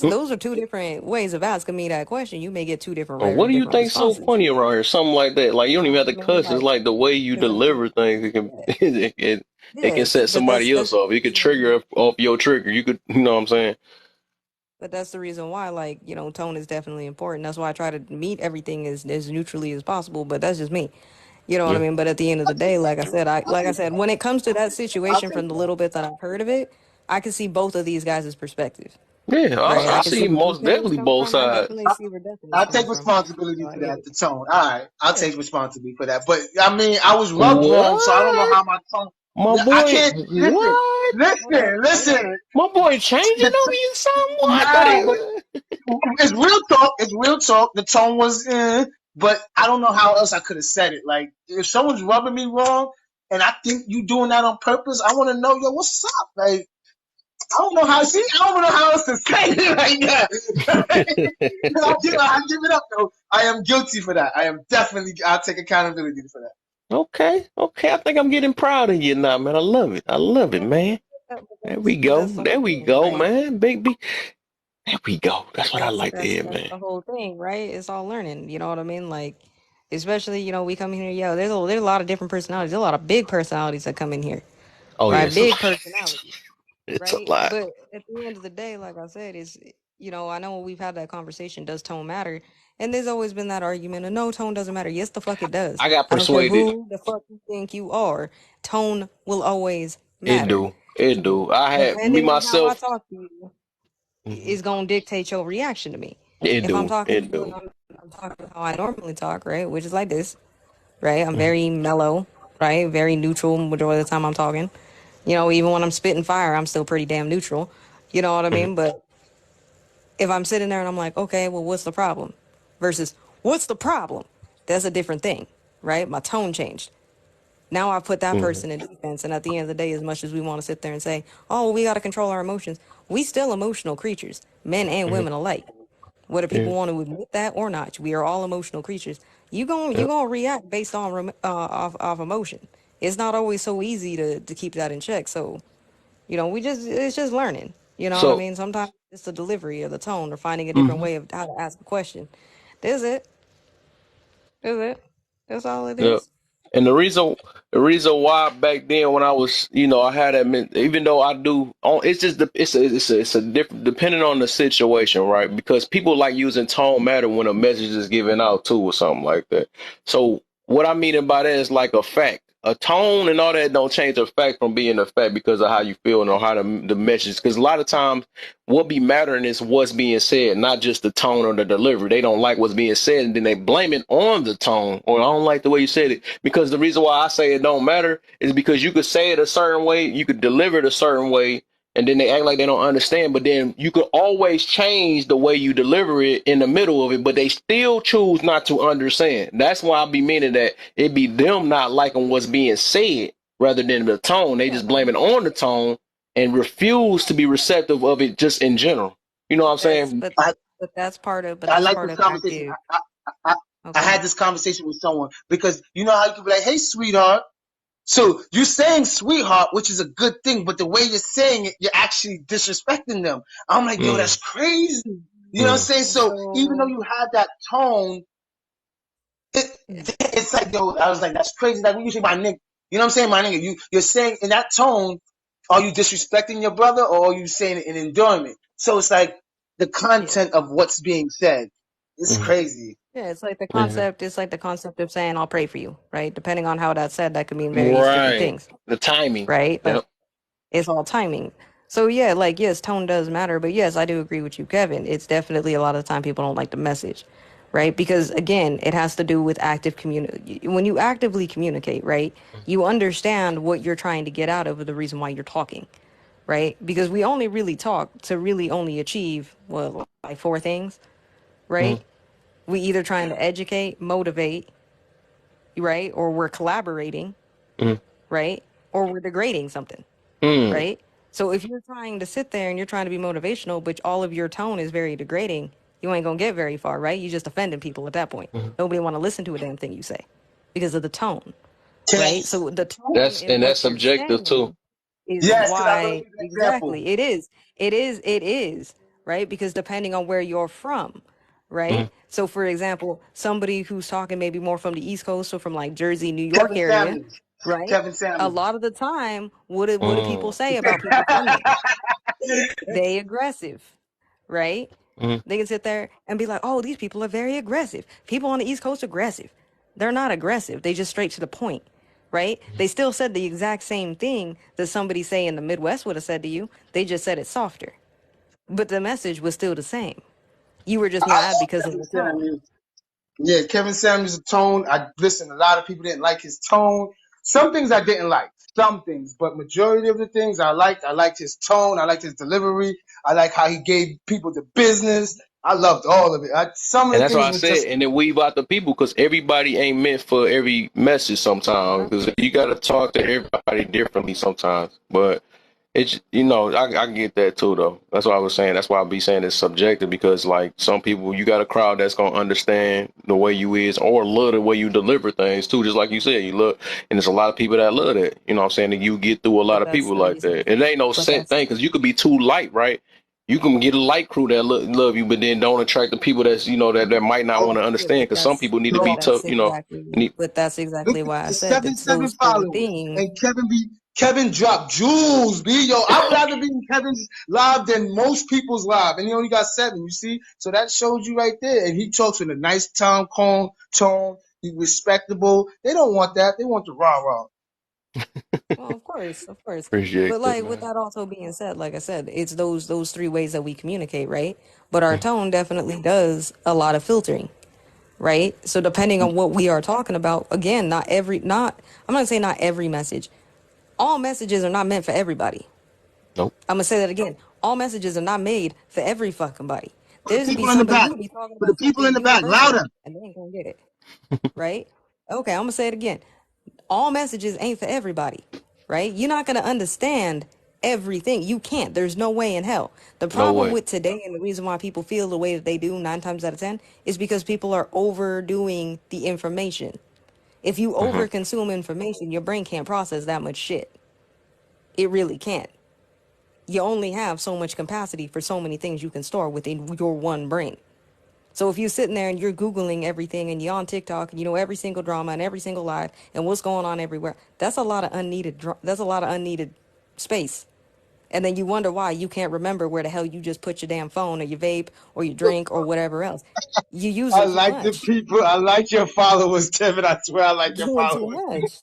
Mm, Those are two different ways of asking me that question. You may get two different Well, what do you different think so responses. funny around here? Something like that. Like you don't You even know have what to I mean? cuss. It's Like, like the way you 'cause I mean, deliver things. It can yeah, it can yeah, set but that's somebody else the off. You could reason. trigger off your trigger. You could, you know what I'm saying? But that's the reason why, like, tone is definitely important. That's why I try to meet everything as neutrally as possible. But that's just me. You know what I Yeah, mean? But at the end of I the take, day, I take that. when it comes to that I'll situation, take from the that. little bit that I've heard of it, I can see both of these guys' perspective. yeah. Right? I I can see see where most BK is definitely coming both from. I sides. definitely see where Dustin is I coming take from. responsibility So I for get that. it. The tone. All right, I'll Yeah. take responsibility for that. But I mean, I was rubbed wrong, so I don't know What? how my tongue. My I boy, can't listen, what? Hold up. listen, Hold up. listen. My boy changing The on you somewhat? I thought nah, but it's real talk. It's real talk. The tone was, but I don't know how else I could have said it. Like if someone's rubbing me wrong, and I think you doing that on purpose, I want to know, yo, what's up? Like I don't know how. See, I don't know how else to say it right now. I give it up though. I am guilty for that. I am definitely. I'll take accountability for that. Okay, okay. I think I'm getting proud of you now, man. I love it. I love it, man. But There we but go. that's the There whole we thing, go, right? man. Big. There we go. That's what I like to hear, That's man. the whole thing, right? It's all learning. You know what I mean? Like, especially we come in here. Yo, there's a lot of different personalities. There's a lot of big personalities that come in here, Oh right? yeah, it's a Big lot. personalities, It's a right? lot. But at the end of the day, like I said, is I know we've had that conversation. Does tone matter? And there's always been that argument of no, tone doesn't matter. Yes, the fuck it does. I got I don't care persuaded. who the fuck you think you are. Tone will always It matter. do. It do. I had me Depending on how I myself. talk to you, Mhm. is gonna dictate your reaction to me. It If I'm do. talking to It you and do. I'm talking how I normally talk, right, which is like this, right? I'm Mhm. very mellow, right? Very neutral majority of the time I'm talking. Even when I'm spitting fire, I'm still pretty damn neutral. You know what I Mhm. mean? But if I'm sitting there and I'm like, okay, well, what's the problem? Versus, what's the problem? That's a different thing, right? My tone changed. Now I put that Mhm. person in defense, and at the end of the day, as much as we want to sit there and say, "Oh, we got to control our emotions," we still emotional creatures, men and Mhm. women alike. Whether Yeah. people want to admit that or not, we are all emotional creatures. You Yep. gonna react based on off emotion. It's not always so easy to keep that in check. So it's just learning. You know what I So. mean? Sometimes it's the delivery or the tone or finding a different Mhm. way of how to ask a question. That's it. That's it. That's all it Yep. is. And the reason why back then when I was, I had that, even though I do, it's just it's a different depending on the situation, right? Because people like using tone matter when a message is given out too, or something like that. So what I mean by that is like a fact. A tone and all that don't change a fact from being a fact because of how you feel and or how the message. Because a lot of times, what be mattering is what's being said, not just the tone or the delivery. They don't like what's being said, and then they blame it on the tone, or I don't like the way you said it. Because the reason why I say it don't matter is because you could say it a certain way, you could deliver it a certain way, and then they act like they don't understand. But then you could always change the way you deliver it in the middle of it, but they still choose not to understand. That's why I be meaning that it be them not liking what's being said rather than the tone. They Yeah, just blame it on the tone and refuse to be receptive of it just in general. You know what I'm that's saying? but I, but that's part of I like this conversation. active. I, Oh, I go had ahead. this conversation with someone because you know how you can be like, "Hey, sweetheart." So you're saying sweetheart, which is a good thing, but the way you're saying it, you're actually disrespecting them. I'm like, yo, Mm, that's crazy. You know what I'm mm, saying? So even though So you had that tone, it, yeah, it's like, yo, I was like, that's crazy. Like when you say my nigga, you know what I'm saying? My nigga, you're saying in that tone, are you disrespecting your brother or are you saying it in endearment? So it's like the yeah. content of what's being said. It's mm, crazy. Yeah, it's like the yeah. concept. It's like the concept of saying "I'll pray for you," right? Depending on how that's said, that could mean various different Right. things, The timing. right? Like Yep. it's all timing. So yeah, like yes, tone does matter, but yes, I do agree with you, Kevin. It's definitely a lot of the time people don't like the message, right? Because again, it has to do with active community. When you actively communicate, right, you understand what you're trying to get out of the reason why you're talking, right? Because we only really talk to really only achieve what like four things, Mm, right? We either trying to educate, motivate, right, or we're collaborating, mm, right, or we're degrading something, mm, right? So if you're trying to sit there and you're trying to be motivational, but all of your tone is very degrading, you ain't gonna get very far, right? You just offending people at that point. mm. Nobody want to listen to a damn thing you say because of the tone, right? Yes, So the tone That's in and that's what you're subjective too. saying is yes, because I'm going to why give you an example. exactly it is right because depending on where you're from, right? Mm, So for example, somebody who's talking maybe more from the East Coast or from like Jersey, New York Kevin area, Samuels. right? Kevin A Samuels. lot of the time, what do people mm, say about people from there? They aggressive, right? mm, They can sit there and be like, "Oh, these people are very aggressive. People on the East Coast aggressive." They're not aggressive. They just straight to the point, right? They still said the exact same thing that somebody say in the Midwest would have said to you. They just said it softer, but the message was still the same. You were just I mad love because of Kevin the tone. Samuels. Yeah, Kevin Samuels' tone. I listen. A lot of people didn't like his tone. Some things I didn't like. Some things, but majority of the things I liked. I liked his tone. I liked his delivery. I like how he gave people the business. I loved all of it. Some of And the that's why things I were said, just and then weave out the people because everybody ain't meant for every message sometimes. Because you got to talk to everybody differently sometimes. But it's, I get that too, though. That's what I was saying. That's why I be saying it's subjective because, like, some people, you got a crowd that's going to understand the way you is or love the way you deliver things too. Just like you said, you look, and there's a lot of people that love that. You know what I'm saying? And you get through a lot But of that's people the like reason. that. It ain't no But set that's thing because you could be too light, right? You can get a light crew that love you, but then don't attract the people that's that might not want to yeah, understand. Because some people need to but be so. tough. that's exactly Need, but that's Look exactly at why I the said seven it's seven those four followers, things. and Kevin dropped jewels. B yo, I'd rather be in Kevin's live than most people's live, and he only got seven. You see, so that shows you right there. And he talks with a nice tone. He's respectable. They don't want that. They want the rah rah. Well, of course, of course. appreciate But that, like with man. that also being said, like I said, it's those three ways that we communicate, right? But our tone definitely does a lot of filtering, right? So depending on what we are talking about, again, not I'm not gonna say not every message. All messages are not meant for everybody. Nope. I'm gonna say that again. All messages are not made for every fucking body. For the There's be people in the somebody back. you be talking For the about people something in the back, universal louder. and they ain't gonna get it, right? Okay, I'm gonna say it again. All messages ain't for everybody, right? You're not gonna understand everything. You can't. There's no way in hell. The No problem way. with today and the reason why people feel the way that they do 9 times out of 10 is because people are overdoing the information. If you Hmm. overconsume information, your brain can't process that much shit. It really can't. You only have so much capacity for so many things you can store within your one brain. So if you're sitting there and you're Googling everything and you're on TikTok and you know every single drama and every single live and what's going on everywhere, that's a lot of that's a lot of unneeded space. And then you wonder why you can't remember where the hell you just put your damn phone or your vape or your drink or whatever else. You're I using too like the much. people. I like your followers, Kevin. I swear I like your Doing too followers. much.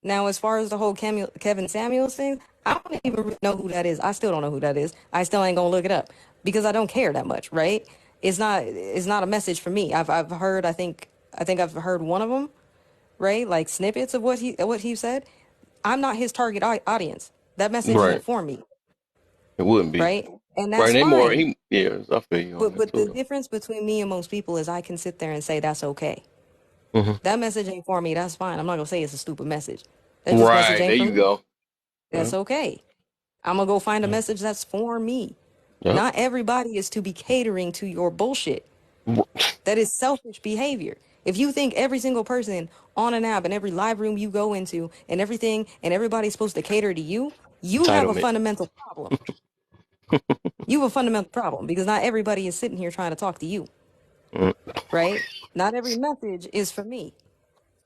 Now, as far as the whole Kevin Samuels thing, I don't even really know who that is. I still don't know who that is. I still ain't gonna look it up because I don't care that much, right? It's not a message for me. I've heard I think I've heard one of them, right? Like snippets of what he said. I'm not his target audience. That message Right. isn't for me, It wouldn't be. right? And Right. that's They more. fine. Yeah, I feel you on that But the too. difference between me and most people is I can sit there and say that's okay. Hmm. That message ain't for me. That's fine. I'm not gonna say it's a stupid message. That just message Right. There ain't for you me. go. Yeah. That's okay. I'm gonna go find a Yeah. message that's for me. Yep. Not everybody is to be catering to your bullshit. That is selfish behavior. If you think every single person on an app and every live room you go into and everything and everybody's supposed to cater to you, you have a Entitlement. fundamental problem. You have a fundamental problem because not everybody is sitting here trying to talk to you, Mm. right? Not every message is for me,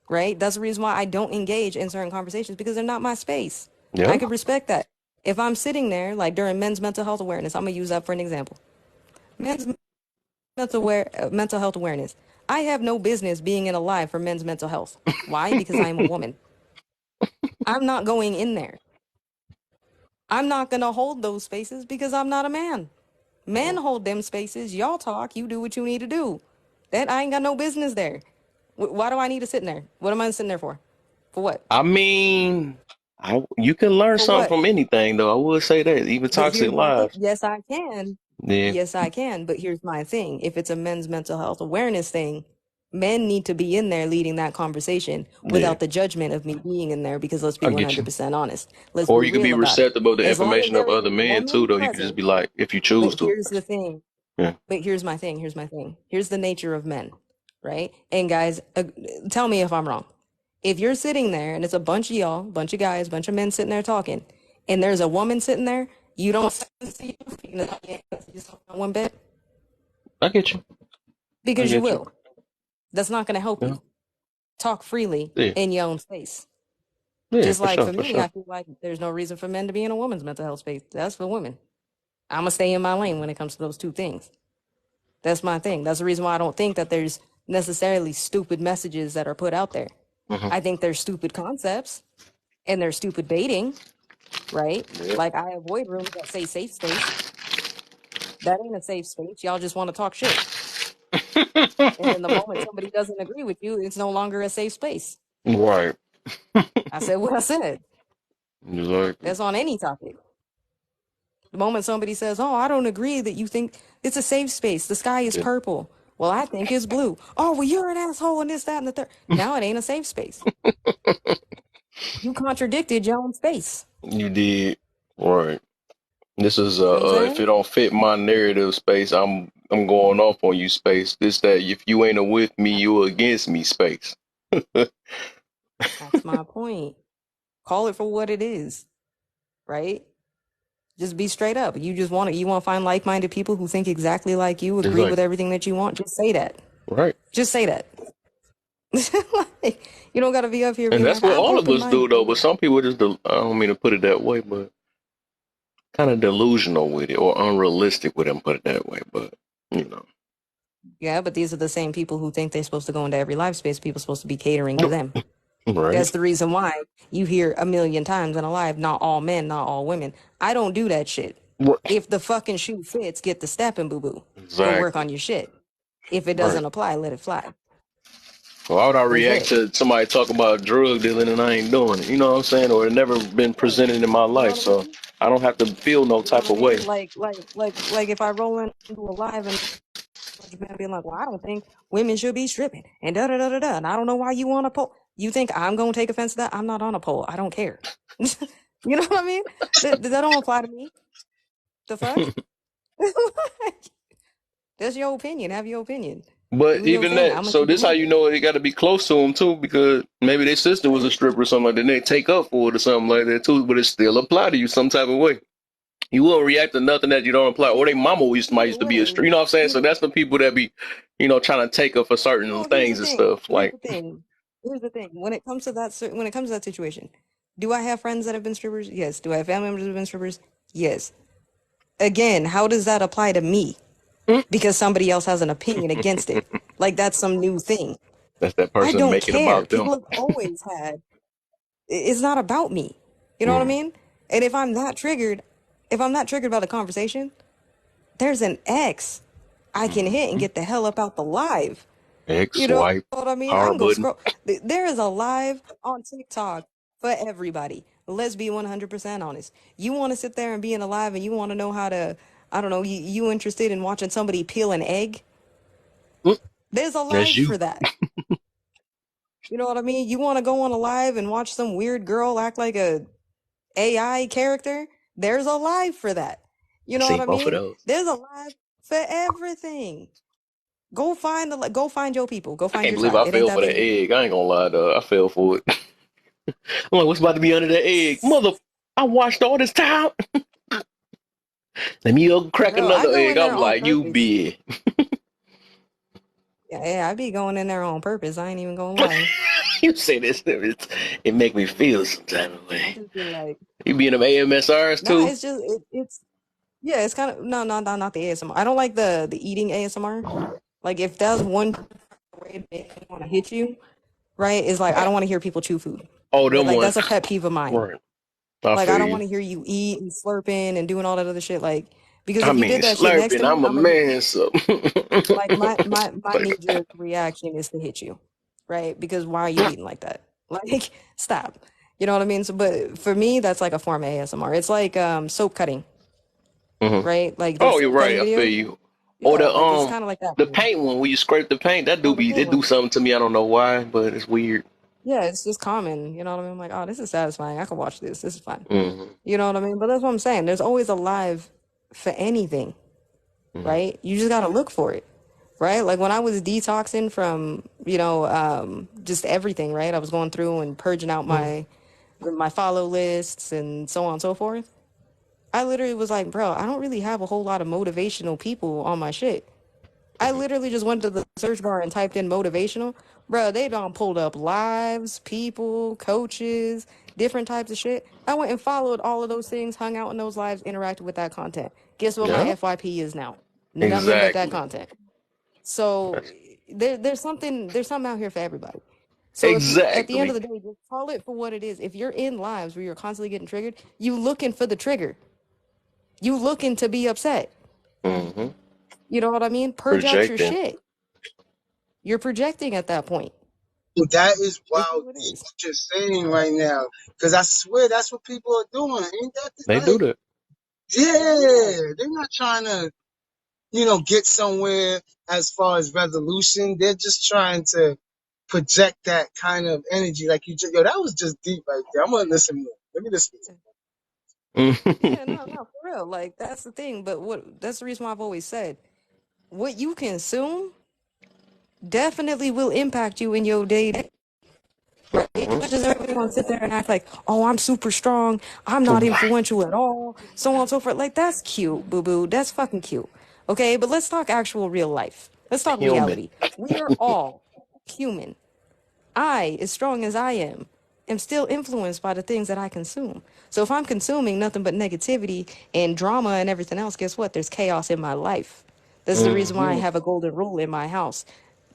right? That's the reason why I don't engage in certain conversations because they're not my space. I Yep. could respect that. If I'm sitting there, like during men's mental health awareness, I'm gonna use that for an example. Men's mental health awareness. I have no business being in a live for men's mental health. Why? Because I am a woman. I'm not going in there. I'm not gonna hold those spaces because I'm not a man. Men hold them spaces. Y'all talk. You do what you need to do. That I ain't got no business there. Why do I need to sit in there? What am I sitting there for? For what? I mean, you can learn For something what? from anything, though. I would say that, even But toxic here's my thing. lives. Yes, I can. Yeah, Yes, I can. But here's my thing. If it's a men's mental health awareness thing, men need to be in there leading that conversation yeah, without the judgment of me being in there because let's be I get you. 100% honest. Let's Or be you could be real about it. receptive of the As long as information of there is other a men too, woman though. You could just present. be like, if you But choose to. here's the thing. Yeah, But here's my thing. Here's my thing. Here's the nature of men, right? And guys, tell me if I'm wrong. If you're sitting there and it's a bunch of y'all, bunch of guys, bunch of men sitting there talking, and there's a woman sitting there, you don't see one bit I get you. I because you get you. will. That's not going to help Yeah, you. Talk freely yeah, in your own space. yeah, Just for like sure, for for me, I sure. feel like there's no reason for men to be in a woman's mental health space. That's for women. I'm gonna stay in my lane when it comes to those two things. That's my thing. That's the reason why I don't think that there's necessarily stupid messages that are put out there. Hmm. I think there's stupid concepts and there's stupid baiting, right? Yeah. Like I avoid rooms that say safe space. That ain't a safe space. Y'all just want to talk shit. And then the moment somebody doesn't agree with you, it's no longer a safe space. Right. I said what I said. Exactly. That's on any topic. The moment somebody says, "Oh, I don't agree that you think it's a safe space. The sky is Yeah. purple." Well, I think it's blue. Oh, well, you're an asshole and this, that, and the third. Now it ain't a safe space. You contradicted your own space. You did. Right. This is You know what I'm if it saying? don't fit my narrative space, I'm going off on you space. This that if you ain't a with me, you against me space. That's my point. Call it for what it is, right? Just be straight up. You want to find like-minded people who think exactly like you, agree with Exactly. everything that you want. Just say that. Right. Just say that. Like, you don't got to be up here And being that's like, what I'm all of us do though. But open-minded. some people just I don't mean to put it that way, but kind of delusional with it or unrealistic with them. Put it that way, but you know. Yeah, but these are the same people who think they're supposed to go into every life space. People supposed to be catering to them. Right. That's the reason why you hear a million times in a live, not all men, not all women. I don't do that shit. Right. If the fucking shoe fits, get the stepping, boo boo, and work Exactly. on your shit. If it Right. doesn't apply, let it fly. Why would I That's react it. to somebody talking about drug dealing and I ain't doing it? You know what I'm saying? Or it never been Right. presented in my You know life, what I so mean? I don't have to feel no You know type what I of way. mean? Like if I roll into a live and man being like, well, I don't think women should be stripping and da da da da da. And I don't know why you on a pole. You think I'm gonna take offense to that? I'm not on a pole. I don't care. You know what I mean? That don't apply to me. The fuck? That's your opinion. Have your opinion. But Do your even thing. that, I'm gonna so keep it this how moving. you know it got to be close to them too, because maybe their sister was a stripper or something like that. And they take up for it or something like that too, but it still apply to you some type of way. You wouldn't react to nothing that you don't apply. Or they mama might Either used to be a way, street. You know what I'm saying? you So know, that's the people that be, trying to take her for certain no, here's the things and thing. stuff. Here's Like, the thing. Here's the thing. When it comes to that, when it comes to that situation, do I have friends that have been strippers? Yes. Do I have family members that have been strippers? Yes. Again, how does that apply to me? mm, Because somebody else has an opinion against it. Like that's some new thing. that's that I person don't make it care. about them. People have always had. It's not about me. You know what I Mm, mean? And if I'm that triggered by the conversation, there's an X I can hit and mm, get the hell up out the live. X You know swipe what I mean? I power can go button. scroll. There is a live on TikTok for everybody. Let's be 100% honest. You want to sit there and be in a live and you want to know how to, I don't know, you interested in watching somebody peel an egg? Mm, There's a that's live you. for that. You know what I mean? You want to go on a live and watch some weird girl act like a AI character? There's a live for that. You I know what seen I both of mean? those. There's a live for everything. Go find your people. Go I find can't your believe tribe. I It ain't fell that for big that of a deal. egg. I ain't gonna lie, though. I fell for it. I'm like, what's about to be under the egg? Mother, I watched all this time. Let me go crack Bro, I another go egg. in there I'm on like, you purpose. be. Yeah, I be going in there on purpose. I ain't even gonna lie. You say this, it make me feel some type of I way. just be like, You be in them AMSRs nah, too? it's just it's yeah, it's kind of no, not the ASMR. I don't like the eating ASMR. Like if that's one way to make me want to hit you, right? Is like I don't want to hear people chew food. Oh, Right? them Like ones. that's a pet peeve of mine. Right. I Like I feel don't you. want to hear you eat and slurping and doing all that other shit. Like because I if you mean, did that shit next to slurping. me, I'm a I'm gonna hit you. man, so. Like my But knee jerk reaction is to hit you, right? Because why are you eating like that? Like stop. You know what I mean? So, but for me, that's like a form of ASMR. It's like soap cutting, mhm. right? Like those Oh, you're soap cutting right. I feel videos. you. Or Yeah, like it's kind of like that the for me. paint one where you scrape the paint. That do Oh, the be paint it do one. something to me. I don't know why, but it's weird. Yeah, it's just common. You know what I mean? I'm like, oh, this is satisfying. I can watch this. This is fun. Hmm. You know what I mean? But that's what I'm saying. There's always a live for anything, Hmm. right? You just gotta look for it, right? Like when I was detoxing from, just everything, right? I was going through and purging out my follow lists and so on and so forth. I literally was like, bro, I don't really have a whole lot of motivational people on my shit. I literally just went to the search bar and typed in motivational. Bro, they done pulled up lives, people, coaches, different types of shit. I went and followed all of those things, hung out in those lives, interacted with that content. Guess what my Yeah. FYP is now? Nothing but that Exactly. content. So That's there's something out here for everybody. So if you at the end of exactly. the day, just call it for what it is. If you're in lives where you're constantly getting triggered, you looking for the trigger. You looking to be upset. Hmm. You know what I mean? Purge out your Projecting. shit. You're projecting at that point. That is It's wild what it deep is. what you're saying right now. Because I swear that's what people are doing. Ain't that They do like, that. yeah, they're not trying to, get somewhere as far as resolution. They're just trying to project that kind of energy. Like yo, that was just deep right there. I'm gonna listen more. Let me listen. Yeah, no, for real. Like that's the thing. But that's the reason why I've always said what you consume definitely will impact you in your day to day. Right? As Mhm. much as everyone sit there and act like, oh, I'm super strong, I'm not Right. influential at all, so on and so forth. Like that's cute, boo boo. That's fucking cute. Okay, but let's talk actual real life. Let's talk Human. reality. We are all human. I, as strong as I am still influenced by the things that I consume. So if I'm consuming nothing but negativity and drama and everything else, guess what? There's chaos in my life. That's the reason why I Hmm. have a golden rule in my house.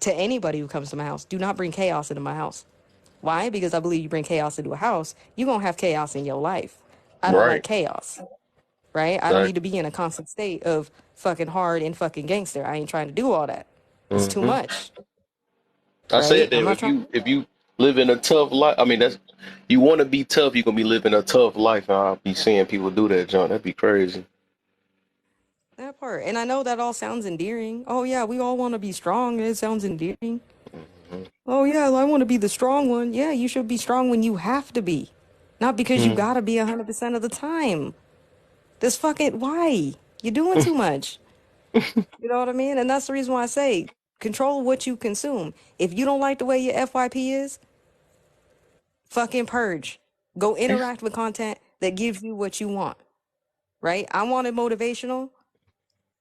To anybody who comes to my house, do not bring chaos into my house. Why? Because I believe you bring chaos into a house, you're going to have chaos in your life. I don't like Right. chaos, right? I don't need to Exactly. be in a constant state of fucking hard and fucking gangster. I ain't trying to do all that. It's too Hmm. much, I right? said I'm that not if trying to you do if that. you live in a tough life, I mean that's you want to be tough. You're gonna be living a tough life. And I'll be seeing people do that, John. That'd be crazy. That part. And I know that all sounds endearing. Oh, yeah, we all want to be strong. It sounds endearing. Oh, yeah, I want to be the strong one. Yeah, you should be strong when you have to be. Not because you Hmm. gotta be 100% of the time. This fucking, why? You're doing too much. You know what I mean? And that's the reason why I say control what you consume. If you don't like the way your FYP is, fucking purge. Go interact with content that gives you what you want. right? I wanted motivational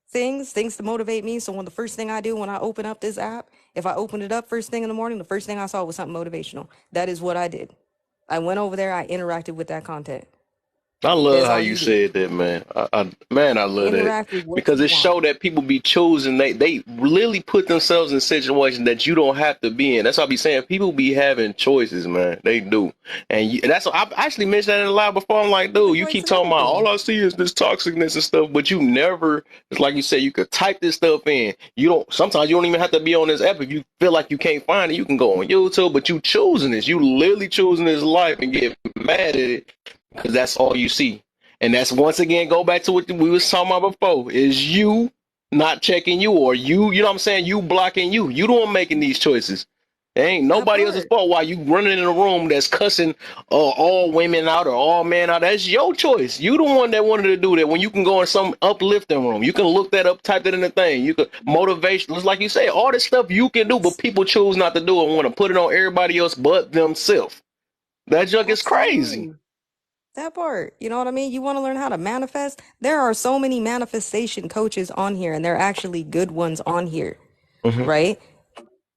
things to motivate me. So when the first thing I do when I open up this app, if I opened it up first thing in the morning, the first thing I saw was something motivational. That is what I did. I went over there, I interacted with that content. I love That's how all you you do. said that, man. Man, I love that Interact with what because you it want. showed that people be choosing. They really put themselves in situations that you don't have to be in. That's what I be saying. People be having choices, man. They do, and that's what I actually mentioned that in a live before. I'm like, You can dude, you choice keep talking about everything. all I see is this toxicness and stuff, but you never. It's like you said, you could type this stuff in. You don't. Sometimes you don't even have to be on this app if you feel like you can't find it. You can go on YouTube, but you choosing this. You literally choosing this life and get mad at it because that's all you see. And that's once again go back to what we was talking about before. Is you not checking you or you know what I'm saying? You blocking you. You the one making these choices. It ain't That nobody else's part. fault why you running in a room that's cussing all women out or all men out. That's your choice. You the one that wanted to do that when you can go in some uplifting room. You can look that up, type that in the thing. You can motivation. Just like you say, all this stuff you can do, but people choose not to do it and want to put it on everybody else but themselves. That junk is crazy. Absolutely. That part. You know what I mean? You want to learn how to manifest? There are so many manifestation coaches on here, and they're actually good ones on here, Hmm. right?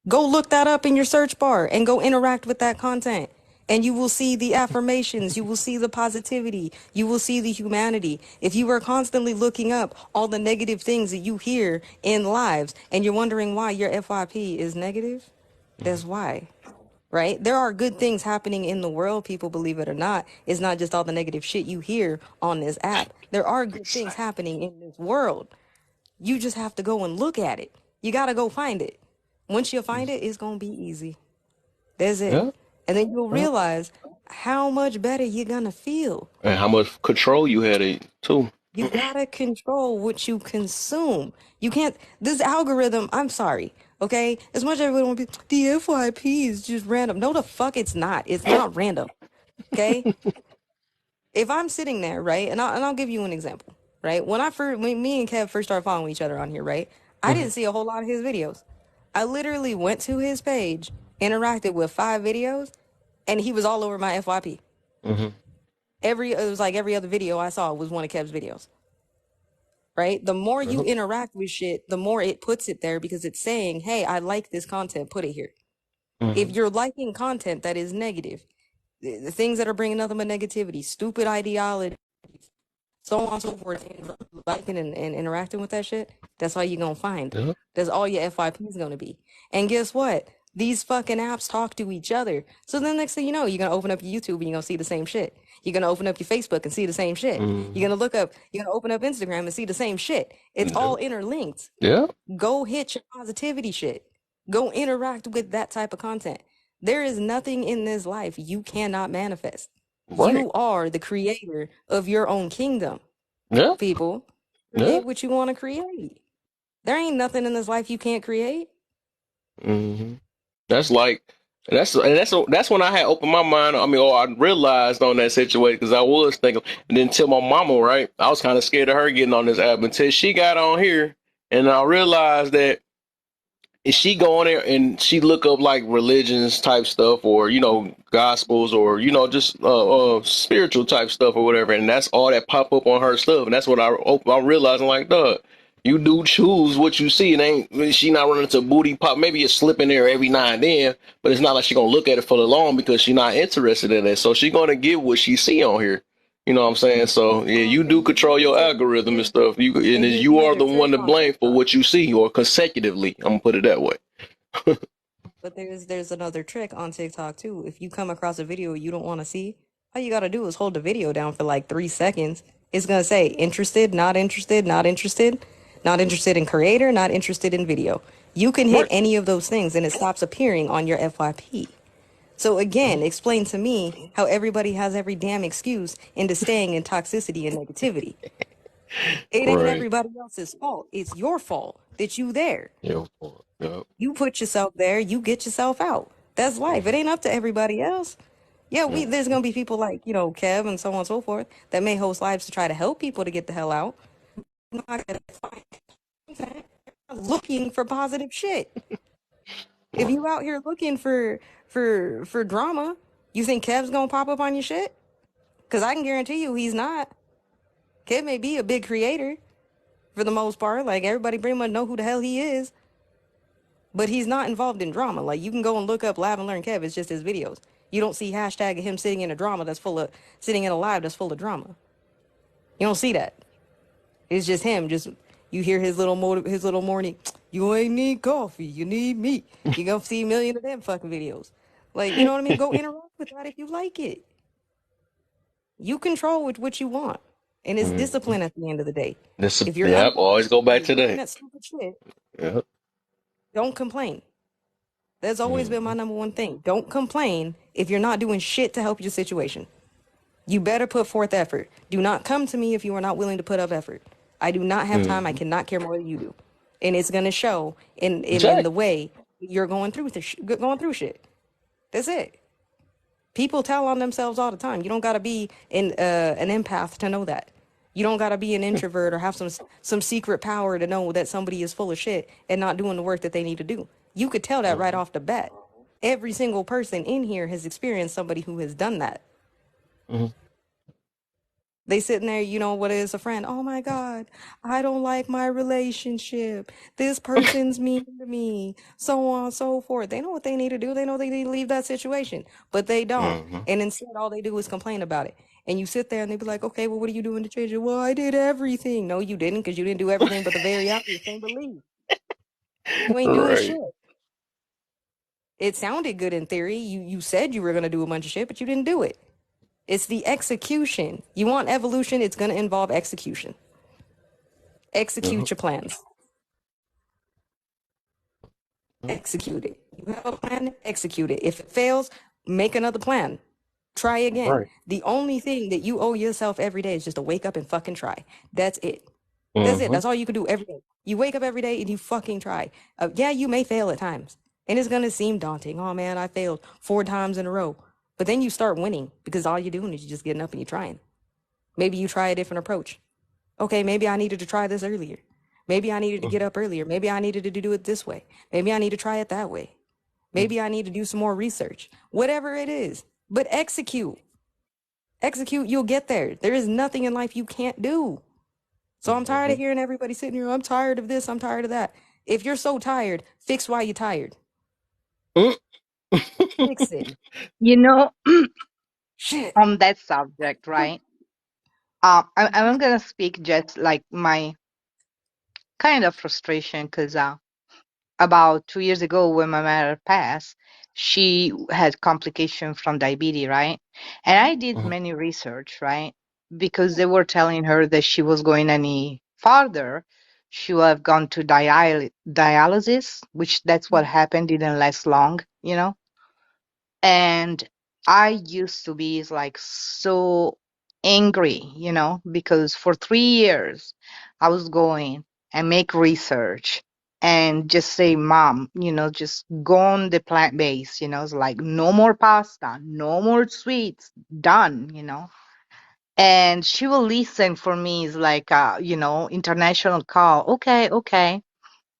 Go look that up in your search bar and go interact with that content. And you will see the affirmations, you will see the positivity, you will see the humanity. If you are constantly looking up all the negative things that you hear in lives and you're wondering why your FYP is negative, that's why. Right? There are good things happening in the world, people, believe it or not. It's not just all the negative shit you hear on this app. There are good things happening in this world. You just have to go and look at it. You got to go find it. Once you find it, it's going to be easy. That's it. Yeah. And then you'll Yeah. realize how much better you're going to feel. And how much control you had it too. You got to control what you consume. You can't, this algorithm, I'm sorry, okay? As much as everyone will be, the FYP is just random. No, the fuck it's not. It's not random, okay? If I'm sitting there, right, and I'll give you an example, right? When me and Kev first started following each other on here, right, I Hmm. didn't see a whole lot of his videos. I literally went to his page, interacted with 5 videos, and he was all over my FYP. Hmm. It was like every other video I saw was one of Kev's videos, right? The more you Yep. interact with shit, the more it puts it there because it's saying, hey, I like this content, put it here. If Hmm. you're liking content that is negative, the things that are bringing nothing but negativity, stupid ideology, so on and so forth, and liking and interacting with that shit, that's all you're gonna find. Yep. That's all your FYP is gonna be. And guess what? These fucking apps talk to each other. So then next thing you know, you're gonna open up your YouTube and you're gonna see the same shit. You're gonna open up your Facebook and see the same shit. Hmm. You're gonna open up Instagram and see the same shit. It's Yep. all interlinked. Yep. Go hit your positivity shit. Go interact with that type of content. There is nothing in this life you cannot manifest. Right. You are the creator of your own kingdom, Yep. people. Create Yep. what you want to create. There ain't nothing in this life you can't create. Hmm. That's like that's when I had opened my mind. I mean, or I realized on that situation because I was thinking, and then tell my mama, right? I was kind of scared of her getting on this app until she got on here, and I realized that if she go on there and she look up like religions type stuff or gospels or just spiritual type stuff or whatever, and that's all that pop up on her stuff, and that's what I realized. I'm like, duh, you do choose what you see. It ain't she not running into booty pop. Maybe it's slipping there every now and then, but it's not like she gonna look at it for the long because she not interested in it. So she gonna get what she see on here. You know what I'm saying? So yeah, you do control your algorithm and stuff. And And here's you are another the trick one to on blame for TikTok. what you see, or consecutively. I'm gonna put it that way. But there's another trick on TikTok too. If you come across a video you don't want to see, all you gotta do is hold the video down for like 3 seconds. It's gonna say interested, not interested, not interested, not interested in creator, not interested in video. You can hit Right. any of those things and it stops appearing on your FYP. So again, explain to me how everybody has every damn excuse into staying in toxicity and negativity. It ain't Right. everybody else's fault. It's your fault that you there. Yeah. Yep. You put yourself there, you get yourself out. That's life. It Mhm. ain't up to everybody else. Yeah, Yep. there's gonna be people like, Kev and so on and so forth that may host lives to try to help people to get the hell out. You're not gonna find content. You're looking for positive shit. If Right. you out here looking for drama, you think Kev's gonna pop up on your shit? Cause I can guarantee you he's not. Kev may be a big creator for the most part. Like everybody pretty much know who the hell he is, but he's not involved in drama. Like you can go and look up Live and Learn Kev. It's just his videos. You don't see hashtag of him sitting in a drama that's full of sitting in a live that's full of drama. You don't see that. It's just him. Just you hear his little morning. You ain't need coffee. You need me. You gonna see a million of them fucking videos. Like you know what I mean? Go interact with that if you like it. You control what you want, and it's Mm-hmm. discipline at the end of the day. This, If you're yep, always go undisciplined and back you're to doing that. that stupid shit, Yep. don't complain. That's always been Mm-hmm. my number one thing. Don't complain if you're not doing shit to help your situation. You better put forth effort. Do not come to me if you are not willing to put up effort. I do not have time. I Mm-hmm. cannot care more than you do. And it's going to show in the Exactly. way you're going through shit. That's it. People tell on themselves all the time. You don't got to be an empath to know that. You don't got to be an introvert or have some secret power to know that somebody is full of shit and not doing the work that they need to do. You could tell that right Mm-hmm. off the bat. Every single person in here has experienced somebody who has done that. Mm-hmm. They sitting there, you know what is a friend? Oh my God, I don't like my relationship. This person's mean to me. So on and so forth. They know what they need to do. They know they need to leave that situation, but they don't. Mm-hmm. And instead, all they do is complain about it. And you sit there and they be like, okay, well, what are you doing to change it? Well, I did everything. No, you didn't, because you didn't do everything but the very obvious thing, believe. You ain't doing Right. shit. It sounded good in theory. You said you were gonna do a bunch of shit, but you didn't do it. It's the execution. You want evolution, it's going to involve execution. Yep. Execute your plans. Execute it. You have a plan, execute it. If it fails, make another plan. Try again. Right. The only thing that you owe yourself every day is just to wake up and fucking try. That's it. That's it. Mm-hmm. That's all you can do every day. You wake up every day and you fucking try. Yeah, you may fail at times. And it's going to seem daunting. Oh man, I failed 4 times in a row. But then you start winning because all you're doing is you're just getting up and you're trying. Maybe you try a different approach. Okay, maybe I needed to try this earlier. Maybe I needed to get up earlier. Maybe I needed to do it this way. Maybe I need to try it that way. Maybe I need to do some more research. Whatever it is. But execute. Execute, you'll get there. There is nothing in life you can't do. So I'm tired Mm-hmm. of hearing everybody sitting here. I'm tired of this. I'm tired of that. If you're so tired, fix why you're tired. Fix it. You know, Shit. on that subject, right? I'm gonna speak just like my kind of frustration because about 2 years ago when my mother passed, she had complication from diabetes, right? And I did Mm-hmm. many research, right? Because they were telling her that she was going any farther, she would have gone to dialysis, which that's what happened, didn't last long, you know? And I used to be like so angry, because for 3 years I was going and make research and just say, Mom, just go on the plant based, it's like no more pasta, no more sweets, done. And she will listen for me. It's like, international call. Okay, okay.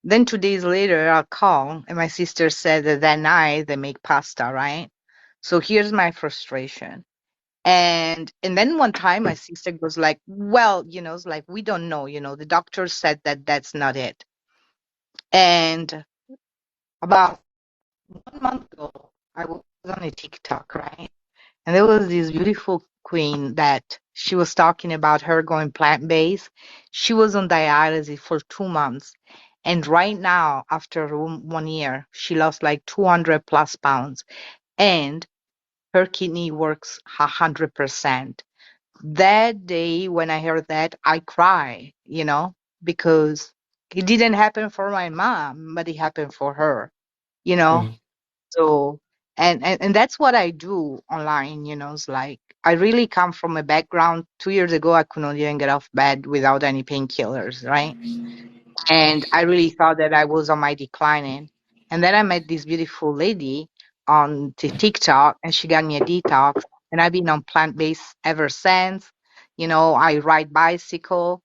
Then 2 days later, I'll call, and my sister said that that night they make pasta, right? So here's my frustration. And then one time my sister was like, well, it's like we don't know, the doctor said that that's not it. And about 1 month ago, I was on a TikTok, right? And there was this beautiful queen that she was talking about her going plant-based. She was on dialysis for 2 months. And right now, after 1 year, she lost like 200 plus pounds. And her kidney works 100%. That day when I heard that, I cry, because it didn't happen for my mom, but it happened for her, you know. Mm-hmm. So, and that's what I do online, it's like I really come from a background. 2 years ago, I could not even get off bed without any painkillers, right? And I really thought that I was on my declining. And then I met this beautiful lady on TikTok, and she got me a detox. And I've been on plant based ever since. I ride bicycle.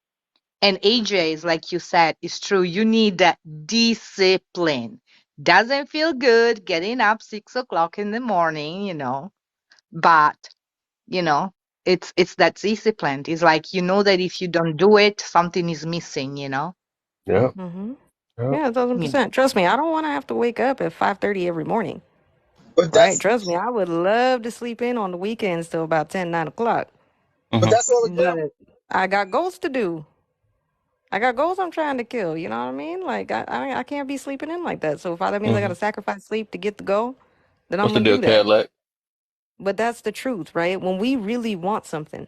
And AJ is like you said, it's true. You need that discipline. Doesn't feel good getting up 6 o'clock in the morning, but you know. It's that discipline. It's like you know that if you don't do it, something is missing, you know? Yeah. Mm-hmm. Yeah. Yeah, Yeah. 1,000%. Trust me, I don't want to have to wake up at 5:30 every morning. But Right? that's Trust me, I would love to sleep in on the weekends till about 10, 9 o'clock. but Hmm. that's all a gamble. But I got goals to do. I got goals I'm trying to kill. You know what I mean? Like I can't be sleeping in like that. So if that means I got Hmm. to sacrifice sleep to get the goal, then I'm What's the gonna deal, do that. Cadillac? But that's the truth, right? When we really want something,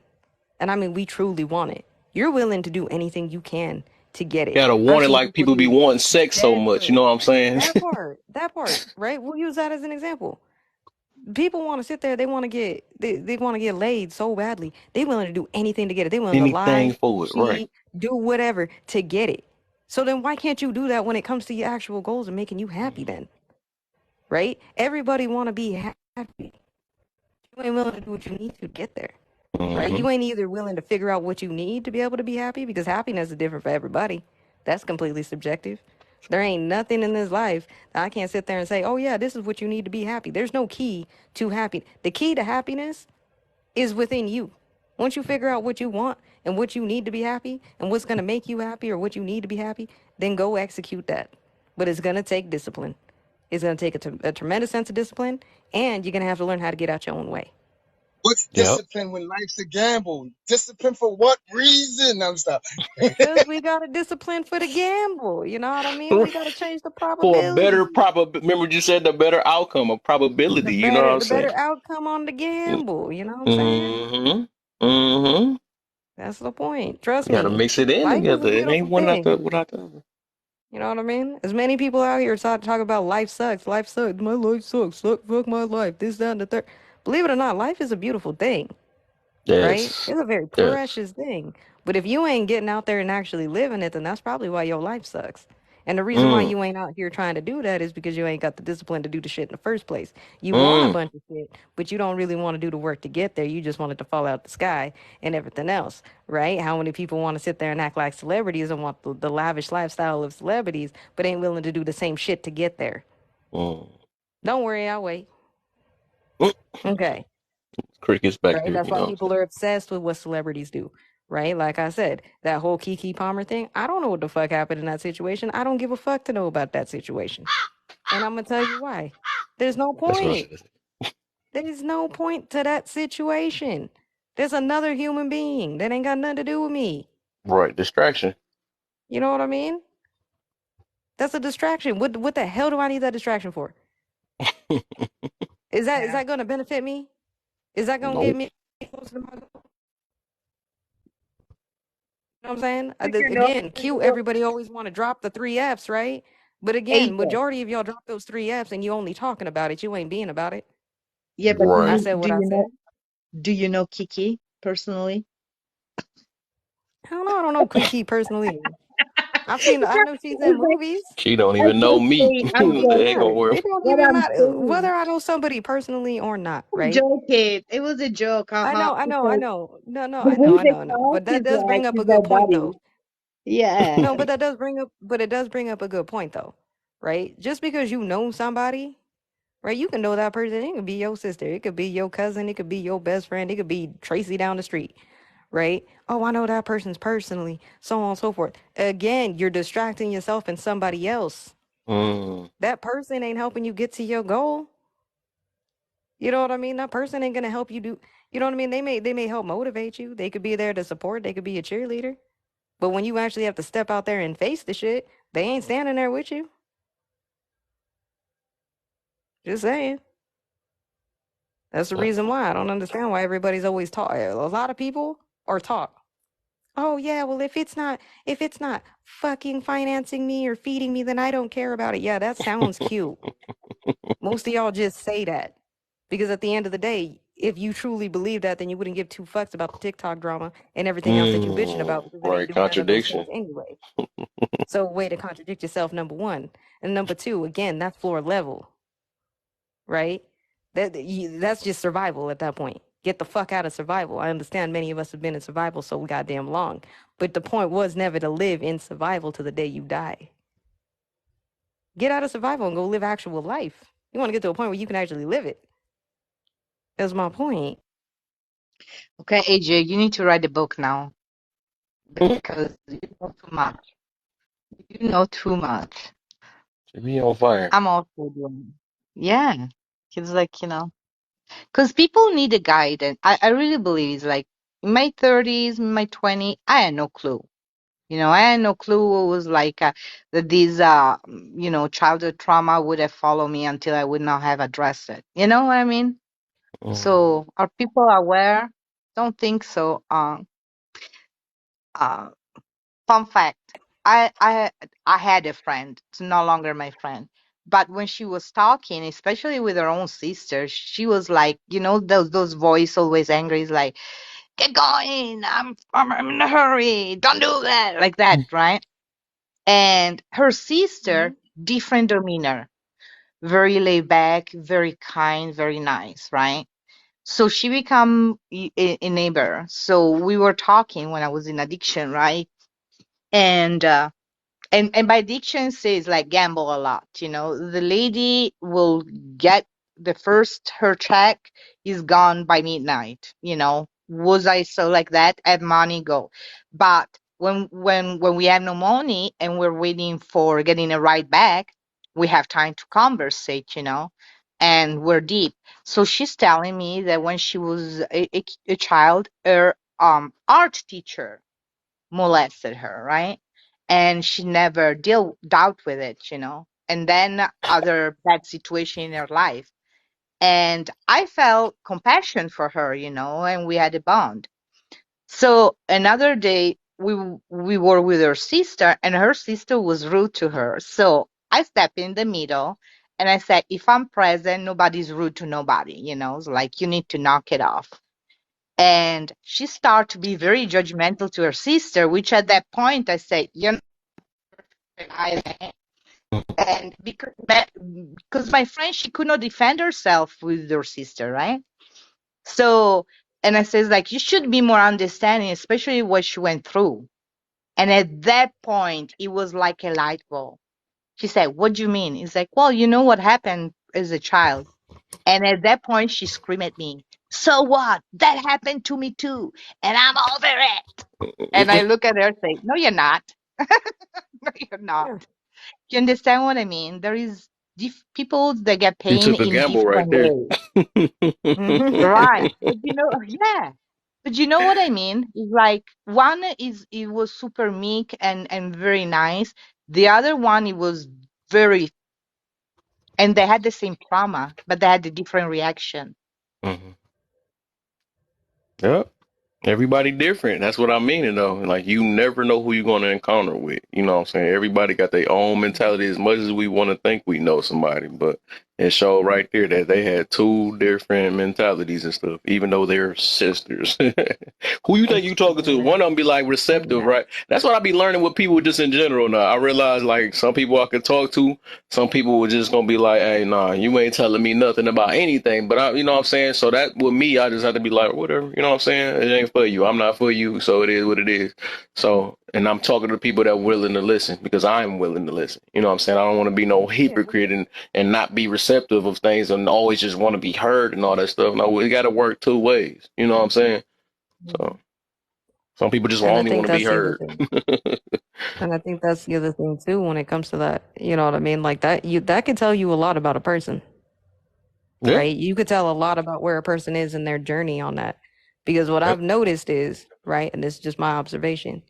and I mean we truly want it, you're willing to do anything you can to get it. Gotta I've want it seen like people people be do wanting sex so dead much. You know drugs. what I'm saying? That part, right? We'll use that as an example. People want to sit there, they want to get laid so badly. They willing to do anything to get it. They willing to Anything lie, for it, right? cheat, do whatever to get it. So then why can't you do that when it comes to your actual goals and making you happy then? Right? Everybody want to be happy. You ain't willing to do what you need to get there. Right? Hmm. You ain't either willing to figure out what you need to be able to be happy because happiness is different for everybody. That's completely subjective. There ain't nothing in this life that I can't sit there and say, "Oh yeah, this is what you need to be happy." There's no key to happy. The key to happiness is within you. Once you figure out what you want and what you need to be happy and what's going to make you happy or what you need to be happy, then go execute that. But it's going to take discipline. It's going to take a tremendous sense of discipline, and you're going to have to learn how to get out your own way. What's Yep. discipline when life's a gamble? Discipline for what reason? I'm stop. Because we got to discipline for the gamble. You know what I mean? We got to change the For a better probability. remember you said the better outcome, a The probability. You know what better I'm the saying? better outcome on the gamble. You know what I'm saying? Mm-hmm. Mm-hmm. That's the point. Trust Got to me. mix it in Life is a together. It ain't beautiful one thing. without the other. You know what I mean? As many people out here talk about life sucks, life sucks, my life sucks, fuck my life, this, that, and the third. Believe it or not, life is a beautiful thing, right? Yes. It's a very Yes. precious thing. But if you ain't getting out there and actually living it, then that's probably why your life sucks. And the reason why Mm. you ain't out here trying to do that is because you ain't got the discipline to do the shit in the first place. You want a Mm. bunch of shit, but you don't really want to do the work to get there. You just want it to fall out the sky and everything else, right? How many people want to sit there and act like celebrities and want the lavish lifestyle of celebrities, but ain't willing to do the same shit to get there? Mm. Don't worry, I'll wait. Mm. Okay. Crickets back Right? here. That's You why know what I'm people saying? are obsessed with what celebrities do. Right? Like I said, that whole Kiki Palmer thing, I don't know what the fuck happened in that situation. I don't give a fuck to know about that situation. And I'm going to tell you why. There's no That's what I point. said. There's no point to that situation. There's another human being that ain't got nothing to do with me. Right. Distraction. You know what I mean? That's a distraction. What the hell do I need that distraction for? Is Yeah. that going to benefit me? Is that going to get Nope. me closer to my goal? You know what I'm saying? Do you know? Again, cute. Everybody always want to drop the three F's, right? But again, AJ. majority of y'all drop those three F's and you only talking about it. You ain't being about it. Yeah, but I Right. said do what I you know? said. Do you know Kiki personally? I don't know. I don't know Kiki personally. I know she's in It's like, movies. She don't I'm even know just me. saying, I'm It What the don't just heck gonna matter. work? It don't what even I'm matter saying. whether I know somebody personally or not, I'm right? joking. It was a joke, haha. I Because know. No, the way I they know. talk But that is does like bring up a it's good like point, though. buddies. Yeah. No, but it does bring up a good point, though, right? Just because you know somebody, right? You can know that person. It could be your sister. It could be your cousin. It could be your best friend. It could be Tracy down the street, right? Oh, I know that person's personally, so on and so forth. Again, you're distracting yourself and somebody else. Mm. That person ain't helping you get to your goal. You know what I mean? That person ain't gonna help you do. You know what I mean? They may help motivate you. They could be there to support. They could be a cheerleader. But when you actually have to step out there and face the shit, they ain't standing there with you. Just saying. That's the Mm. reason why I don't understand why everybody's always talk. A lot of people are talk. Oh yeah, well if it's not fucking financing me or feeding me, then I don't care about it. Yeah, that sounds cute. Most of y'all just say that because at the end of the day, if you truly believe that, then you wouldn't give two fucks about the TikTok drama and everything else that you bitching about Mm. because it ain't Right. doing none of those things Contradiction. anyway. So way to contradict yourself, number one, and number two, again, that's floor level, right? That's just survival at that point. Get the fuck out of survival. I understand many of us have been in survival so goddamn long, but the point was never to live in survival to the day you die. Get out of survival and go live actual life. You want to get to a point where you can actually live it. That's my point. Okay, AJ, you need to write a book now because you know too much. You know too much. Be on fire. I'm also doing. Yeah, it's like, because people need a guide, and I really believe it's like in my 30s, in my 20s, I had no clue. I had no clue what was like that these, childhood trauma would have followed me until I would not have addressed it. You know what I mean? Mm. So are people aware? Don't think so. Uh, Fun fact: I had a friend. It's no longer my friend. But when she was talking, especially with her own sister, she was like, those voice always angry, is like, "Get going! I'm in a hurry! Don't do that!" Like that, right? And her Hmm. sister, different demeanor, very laid back, very kind, very nice, right? So she become a neighbor. So we were talking when I was in addiction, right? And and by addiction says like gamble a lot. The lady will get the first her check is gone by midnight. Was I so like that? At money go, but when we have no money and we're waiting for getting a ride back, we have time to conversate. And we're deep. So she's telling me that when she was a child, her art teacher molested her, right? And she never dealt with it. And then other bad situation in her life. And I felt compassion for her, and we had a bond. So another day we were with her sister, and her sister was rude to her. So I stepped in the middle and I said, if I'm present, nobody's rude to nobody. It's like you need to knock it off. And she started to be very judgmental to her sister, which at that point I said, I and because my friend, she could not defend herself with her sister, right? So, and I says like, you should be more understanding, especially what she went through. And at that point, it was like a light bulb. She said, what do you mean? It's like, well, you know what happened as a child. And at that point, she screamed at me, so what? That happened to me too. And I'm over it. And I look at her and say, no, you're not. No, you're not. Yeah. You understand what I mean? There is people that get You pain took a in gamble right different there. ways. Right. But yeah. But you know what I mean? It's like one is it was super meek and very nice. The other one it was very, and they had the same trauma, but they had a different reaction. Mhm. Yep. Everybody different. That's what I mean, though. Like you never know who you're gonna encounter with. You know what I'm saying? Everybody got their own mentality as much as we want to think we know somebody, but it showed right there that they had two different mentalities and stuff, even though they're sisters. Who you think you talking to? Yeah. One of them be like receptive, Yeah. right? That's what I be learning with people just in general now. I realize like some people I could talk to, some people were just gonna be like, hey, nah, you ain't telling me nothing about anything. But you know what I'm saying? So that with me, I just have to be like, whatever, you know what I'm saying? It ain't for you. I'm not for you. So it is what it is. So, and I'm talking to people that are willing to listen because I'm willing to listen. You know what I'm saying? I don't want to be no Yeah. hypocrite and not be receptive of things and always just want to be heard and all that stuff. No, we got to work two ways. You know what I'm saying? So Mhm. some people just And I only think want to be that's the other heard. thing. And I think that's the other thing too when it comes to that. You know what I mean? Like that could tell you a lot about a person, Yeah. right? You could tell a lot about where a person is in their journey on that. Because what Yep. I've noticed is, right, and this is just my observation,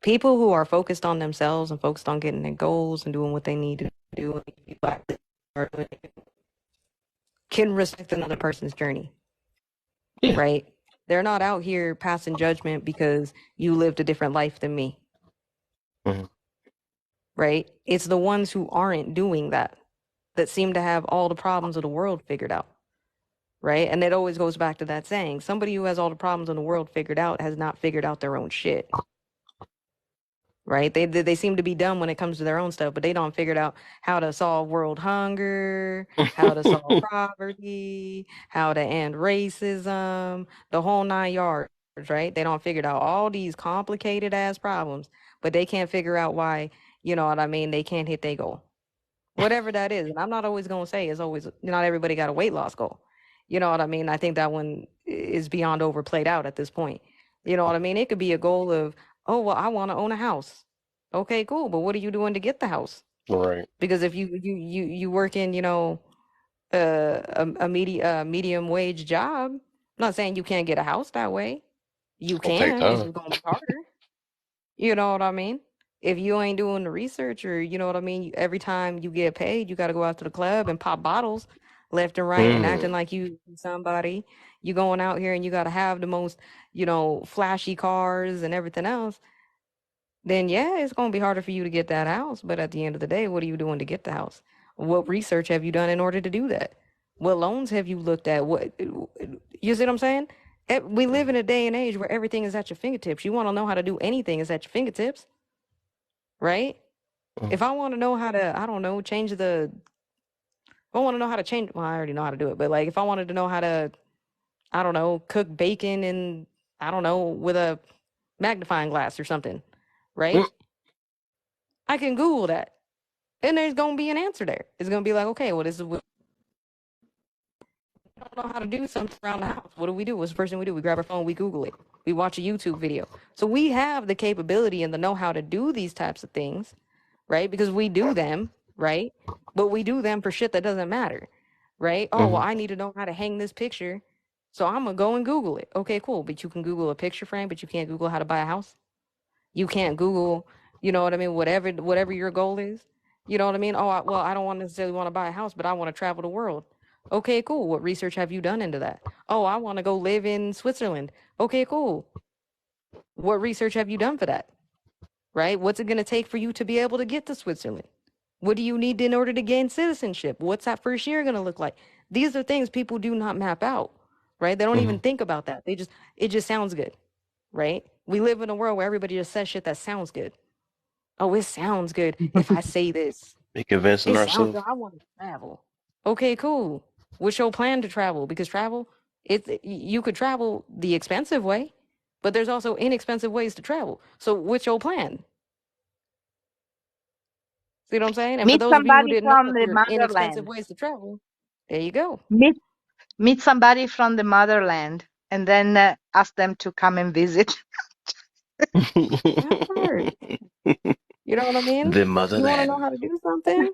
people who are focused on themselves and focused on getting their goals and doing what they need to do can respect another person's journey, Yeah. right? They're not out here passing judgment because you lived a different life than me, Mhm. right? It's the ones who aren't doing that that seem to have all the problems of the world figured out, right? And it always goes back to that saying, somebody who has all the problems in the world figured out has not figured out their own shit, right? They seem to be dumb when it comes to their own stuff, but they don't figured out how to solve world hunger, how to solve poverty, how to end racism, the whole nine yards, right? They don't figured out all these complicated ass problems, but they can't figure out why, you know what I mean, they can't hit their goal. Whatever that is. And I'm not always gonna say it's always not everybody got a weight loss goal. You know what I mean? I think that one is beyond overplayed out at this point. You know what I mean? It could be a goal of, oh, well, I want to own a house. Okay, cool. But what are you doing to get the house? Right. Because if you work in, a medium wage job, I'm not saying you can't get a house that way. You It's gonna take can. It's time. just gonna be harder. You know what I mean? If you ain't doing the research, or you know what I mean, every time you get paid, you got to go out to the club and pop bottles left and right and acting Mm. like you somebody. You going out here and you got to have the most, flashy cars and everything else. Then yeah, it's going to be harder for you to get that house. But at the end of the day, what are you doing to get the house? What research have you done in order to do that? What loans have you looked at? You see what I'm saying? We live in a day and age where everything is at your fingertips. You want to know how to do anything, it's at your fingertips, right? Mm. If I want to know how to, I don't know, if I want to know how to change, well, I already know how to do it, but like if I wanted to know how to, I don't know, cook bacon and, I don't know, with a magnifying glass or something, Mm. right? I can Google that. And there's going to be an answer there. It's going to be like, okay, well, this is what I don't know how to do something around the house. What do? What's the first thing we do? We grab our phone, we Google it. We watch a YouTube video. So we have the capability and the know how to do these types of things, right? Because we do them, right? But we do them for shit that doesn't matter, right? Oh, well, Mm. I need to know how to hang this picture. So I'm going to go and Google it. Okay, cool. But you can Google a picture frame, but you can't Google how to buy a house. You can't Google, you know what I mean, whatever your goal is. You know what I mean? Oh, well, I don't want necessarily want to buy a house, but I want to travel the world. Okay, cool. What research have you done into that? Oh, I want to go live in Switzerland. Okay, cool. What research have you done for that? Right? What's it going to take for you to be able to get to Switzerland? What do you need in order to gain citizenship? What's that first year going to look like? These are things people do not map out, right? They don't even Mm. think about that. It just sounds good, right? We live in a world where everybody just says shit that sounds good. Oh, it sounds good if I say this. Be convincing It sounds ourselves. good. I want to travel. Okay, cool. What's your plan to travel? Because travel, you could travel the expensive way, but there's also inexpensive ways to travel. So what's your plan? See what I'm saying? And for Meet those of you who somebody didn't know from that the there's inexpensive motherland. ways to travel, there you go. Meet somebody from the motherland, and then ask them to come and visit. That part. You know what I mean? The You want to know motherland. how to do something,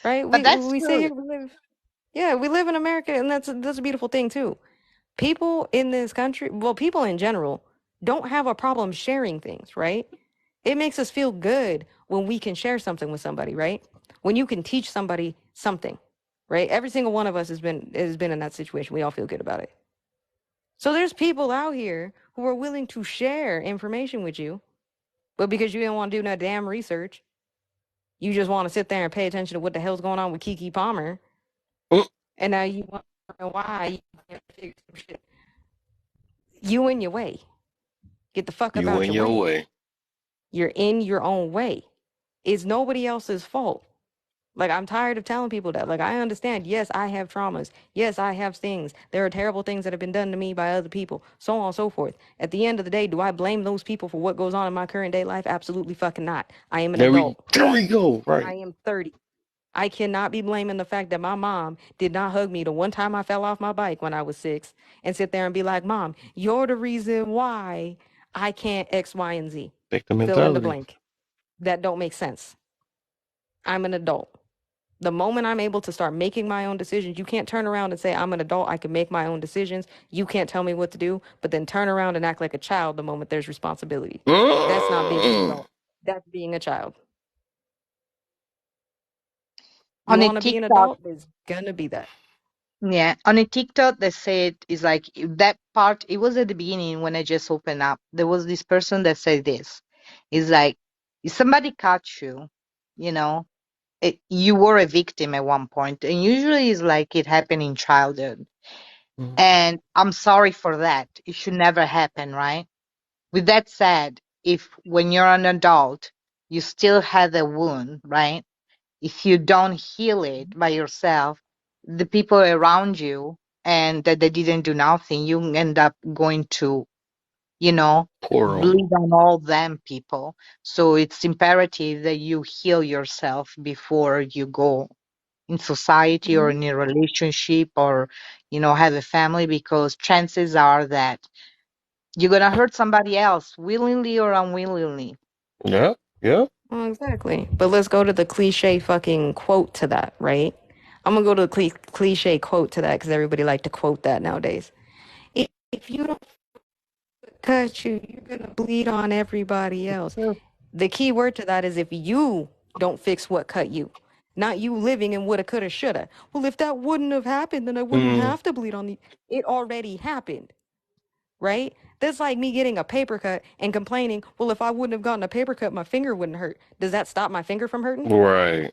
right? But that's We sit true. here, we live. Yeah, we live in America, and that's a beautiful thing too. People in this country, well, people in general, don't have a problem sharing things, right? It makes us feel good when we can share something with somebody, right? When you can teach somebody something, right? Every single one of us has been in that situation. We all feel good about it. So there's people out here who are willing to share information with you, but because you don't want to do no damn research, you just want to sit there and pay attention to what the hell's going on with Kiki Palmer, Mm. and now you want to know why you can't figure some shit. You in your way. Get the fuck up You out in your your way. way. You're in your own way. It's nobody else's fault. Like, I'm tired of telling people that. Like, I understand. Yes, I have traumas. Yes, I have things. There are terrible things that have been done to me by other people, so on and so forth. At the end of the day, do I blame those people for what goes on in my current day life? Absolutely fucking not. I am an adult. There we go. I Right. am 30. I cannot be blaming the fact that my mom did not hug me the one time I fell off my bike when I was 6 and sit there and be like, Mom, you're the reason why I can't X, Y, and Z. Victim Fill in the mentality. blank. That don't make sense. I'm an adult. The moment I'm able to start making my own decisions, you can't turn around and say, I'm an adult, I can make my own decisions. You can't tell me what to do, but then turn around and act like a child the moment there's responsibility. That's not being an Mm. adult. That's being a child. You On a want to be an TikTok, adult? There's gonna be that. yeah, on a TikTok, they said is like that part. It was at the beginning when I just opened up. There was this person that said this. It's like if somebody caught you, you know, you were a victim at one point, and usually it's like it happened in childhood. Mm. And I'm sorry for that. It should never happen, right? With that said, if when you're an adult, you still have a wound, right? If you don't heal it by yourself, the people around you and that they didn't do nothing, you end up going to, you know, Poor 'em. bleed on all them people. So it's imperative that you heal yourself before you go. in society or Mhm. in a relationship or, have a family, because chances are that you're going to hurt somebody else willingly or unwillingly. Yeah, yeah. Well, exactly. But let's go to the cliche fucking quote to that, right? I'm gonna go to the cliche quote to that because everybody like to quote that nowadays. If you don't cut you, you're gonna bleed on everybody else. Sure. The key word to that is if you don't fix what cut you, not you living in woulda, coulda, shoulda. Well, if that wouldn't have happened, then I wouldn't Mm, have to bleed on the. It already happened, right? That's like me getting a paper cut and complaining. Well, if I wouldn't have gotten a paper cut, my finger wouldn't hurt. Does that stop my finger from hurting? right.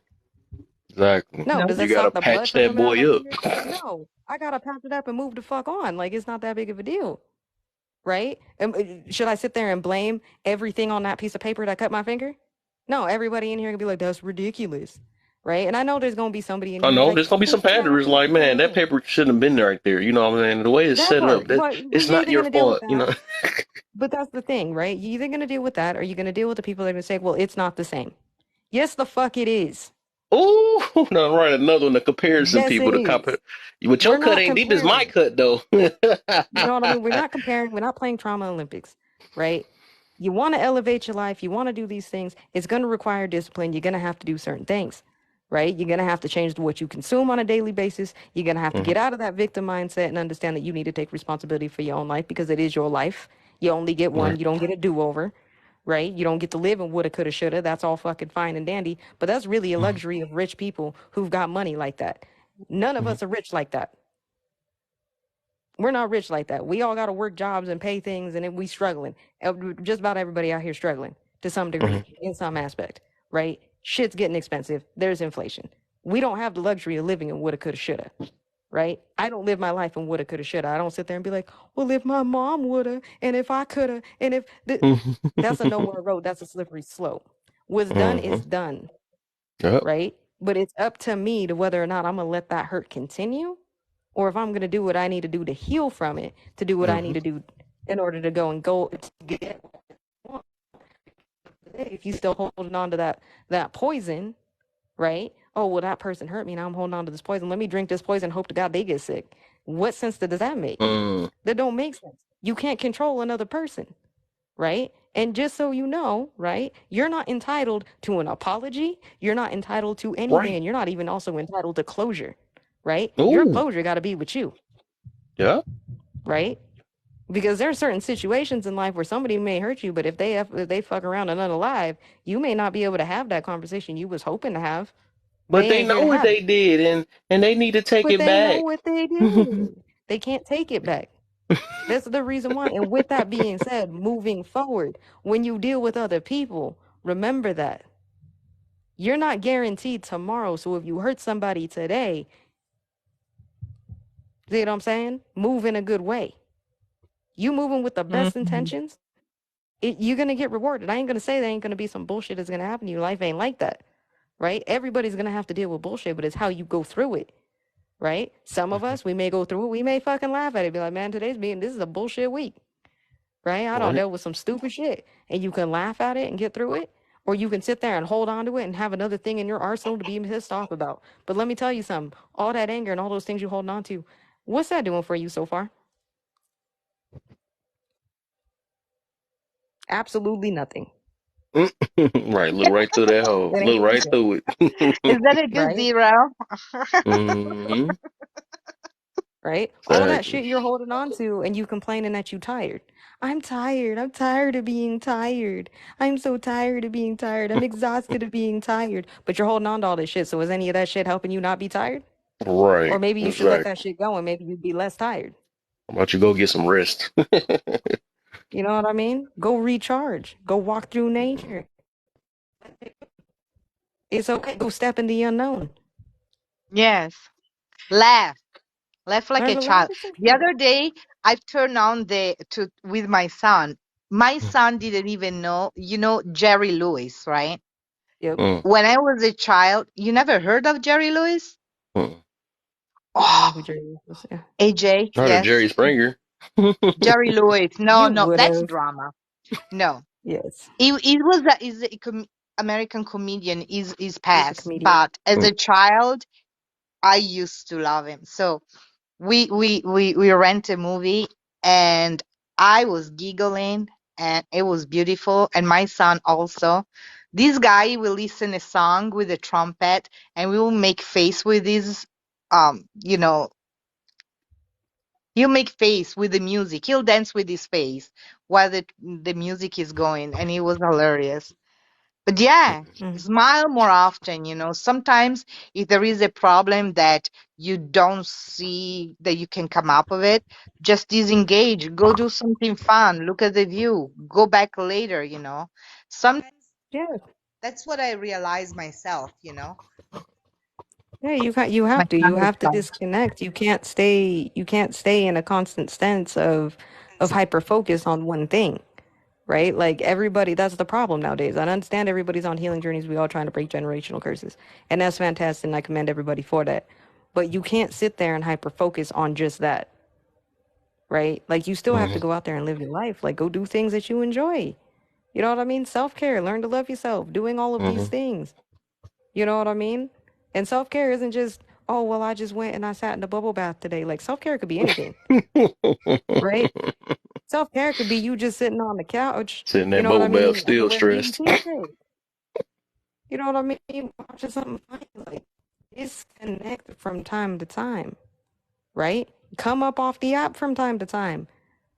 Exactly. No. Does No. You that gotta stop the blood patch from that coming out of my boy up. finger? No. I gotta patch it up and move the fuck on. Like it's not that big of a deal, right? Should I sit there and blame everything on that piece of paper that cut my finger? No. Everybody in here gonna be like, "That's ridiculous," right? And I know there's gonna be somebody in I here know like, there's gonna be "Well, some you know, panderers like, man, that paper shouldn't have been there right there. You know what I'm saying? The way it's that set up, part." that But it's you're not either your gonna deal with fault. You that. know. But that's the thing, right? You're either gonna deal with that, or you're gonna deal with the people that are gonna say, "Well, it's not the same." Yes, the fuck it is. Oh, no, right. Another one, the comparison Yes, people, it the cop. is. But your We're cut not ain't deep as my comparing. cut though. You know what I mean? We're not comparing, we're not playing trauma Olympics, right? You want to elevate your life, you want to do these things, it's going to require discipline. You're going to have to do certain things, right? You're going to have to change what you consume on a daily basis. You're going to have to Mhm, get out of that victim mindset and understand that you need to take responsibility for your own life because it is your life. You only get one, right. you don't get a do over, right? You don't get to live in woulda, coulda, shoulda. That's all fucking fine and dandy. But that's really a Mhm, luxury of rich people who've got money like that. None of mhm, us are rich like that. We're not rich like that. We all got to work jobs and pay things, and then we struggling. Just about everybody out here struggling to some degree, mhm, in some aspect, right? Shit's getting expensive. There's inflation. We don't have the luxury of living in woulda, coulda, shoulda, right? I don't live my life in woulda, coulda, shoulda. I don't sit there and be like, well, if my mom woulda, and if I coulda, and if that's a mhm, nowhere road. That's a slippery slope. What's done is mhm. done, Yep. right? But it's up to me to whether or not I'm gonna let that hurt continue or if I'm going to do what I need to do to heal from it, to do what I need Mhm, to do in order to go to get what I want. If you still holding on to that poison, right? Oh, well, that person hurt me. Now I'm holding on to this poison. Let me drink this poison. Hope to God they get sick. What sense does that make? mm, That don't make sense. You can't control another person, right? And just so you know, right, you're not entitled to an apology. You're not entitled to anything, right. and you're not even also entitled to closure, right? Your Ooh. closure got to be with you, Yeah. right? Because there are certain situations in life where somebody may hurt you, but if they fuck around and unalive, you may not be able to have that conversation you was hoping to have. But They they ain't here know to what have it. they did, and they need to take But it they know back. what they did. They can't take it back. That's the reason why. And with that being said, moving forward, when you deal with other people, remember that you're not guaranteed tomorrow. So if you hurt somebody today, see what I'm saying? Move in a good way. You moving with the best Mhm. intentions, you're gonna get rewarded. I ain't gonna say there ain't gonna be some bullshit that's gonna happen to you. Life ain't like that, right? Everybody's gonna have to deal with bullshit, but it's how you go through it, right? Some of us, we may go through it, we may fucking laugh at it, be like, man, this is a bullshit week, right? I don't Right. deal with some stupid shit, and you can laugh at it and get through it, or you can sit there and hold on to it and have another thing in your arsenal to be pissed off about. But let me tell you something: all that anger and all those things you holding on to, what's that doing for you so far? Absolutely nothing. Right. Look right through that hole. It ain't Look doing right shit, through Is it. that a good right? zero? Hmm. Right? All that Exactly. shit you're holding on to and you complaining that you tired. I'm tired. I'm tired of being tired. I'm so tired of being tired. I'm exhausted of being tired. But you're holding on to all this shit. So is any of that shit helping you not be tired? Or Right. maybe you should let Exactly. that shit go and maybe you'd be less tired. How about you go get some rest? You know what I mean? Go recharge. Go walk through nature. It's okay. Go step in the unknown. Yes. Laugh. Laugh like Learn a to laugh child. at some The shit. other day, I turned on the to with my son. My son didn't even know, Jerry Lewis, right? Yep. Mm, When I was a child, you never heard of Jerry Lewis? mm. I don't know Oh, who Jerry is. Yeah. AJ, Heard of yes. Jerry Springer? Jerry Lewis. No, You no, would that's have. drama. No. Yes. It was a is a American comedian is He's a passed, comedian. but as a child, I used to love him. So we rent a movie, and I was giggling, and it was beautiful, and my son also. This guy will listen a song with a trumpet, and we will make face with this, you know, he'll make face with the music. He'll dance with his face while the music is going, and it was hilarious. But yeah, Mm. smile more often, you know. Sometimes if there is a problem that you don't see that you can come up with it, just disengage, go do something fun, look at the view, go back later, you know. Sometimes Yeah. that's what I realize myself, you know. Yeah, you My have to son is like, disconnect. You can't stay in a constant sense of hyper focus on one thing, right? Like everybody, that's the problem nowadays. I understand everybody's on healing journeys. We all trying to break generational curses, and that's fantastic. And I commend everybody for that. But you can't sit there and hyper focus on just that, right? Like you still have to Hmm. go out there and live your life. Like go do things that you enjoy. You know what I mean? Self care, learn to love yourself, doing all of these Hmm. things. You know what I mean? And self care isn't just, oh, well, I just went and I sat in a bubble bath today. Like self care could be anything, right? Self care could be you just sitting on the couch, Sitting you that know what I bubble bath, mean? still Reading stressed. TV. You know what I mean? Watching something funny. Like disconnect from time to time, right? Come up off the app from time to time,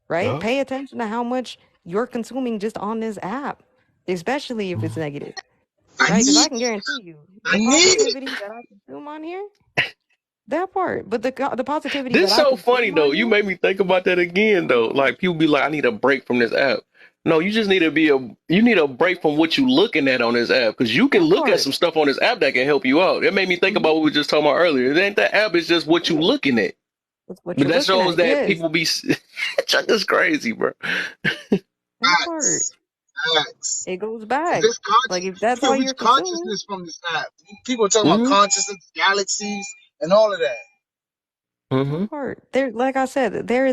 right? Yeah. Pay attention to how much you're consuming just on this app, especially if it's negative, I right? Because need, I can guarantee you I the need. positivity that I consume on here. That part, but the positivity that This I so funny consume though. on You here, made me think about that again though. Like people be like, I need a break from this app. No, you just need to be a you need a break from what you looking at on this app because you can that look at part, some stuff on this app that can help you out. It made me think hmm about what we were just talking about earlier. It ain't that app; it's just what you yeah, looking at. that's what But you're that looking shows at. that Yes, people be that's crazy, bro. that part. Facts. Facts. It goes Because back. this Like if you that's can all reach you're consuming, consciousness from this app. People are talking about Hmm. consciousness, galaxies, and all of that. that Hmm. part. There, like I said, there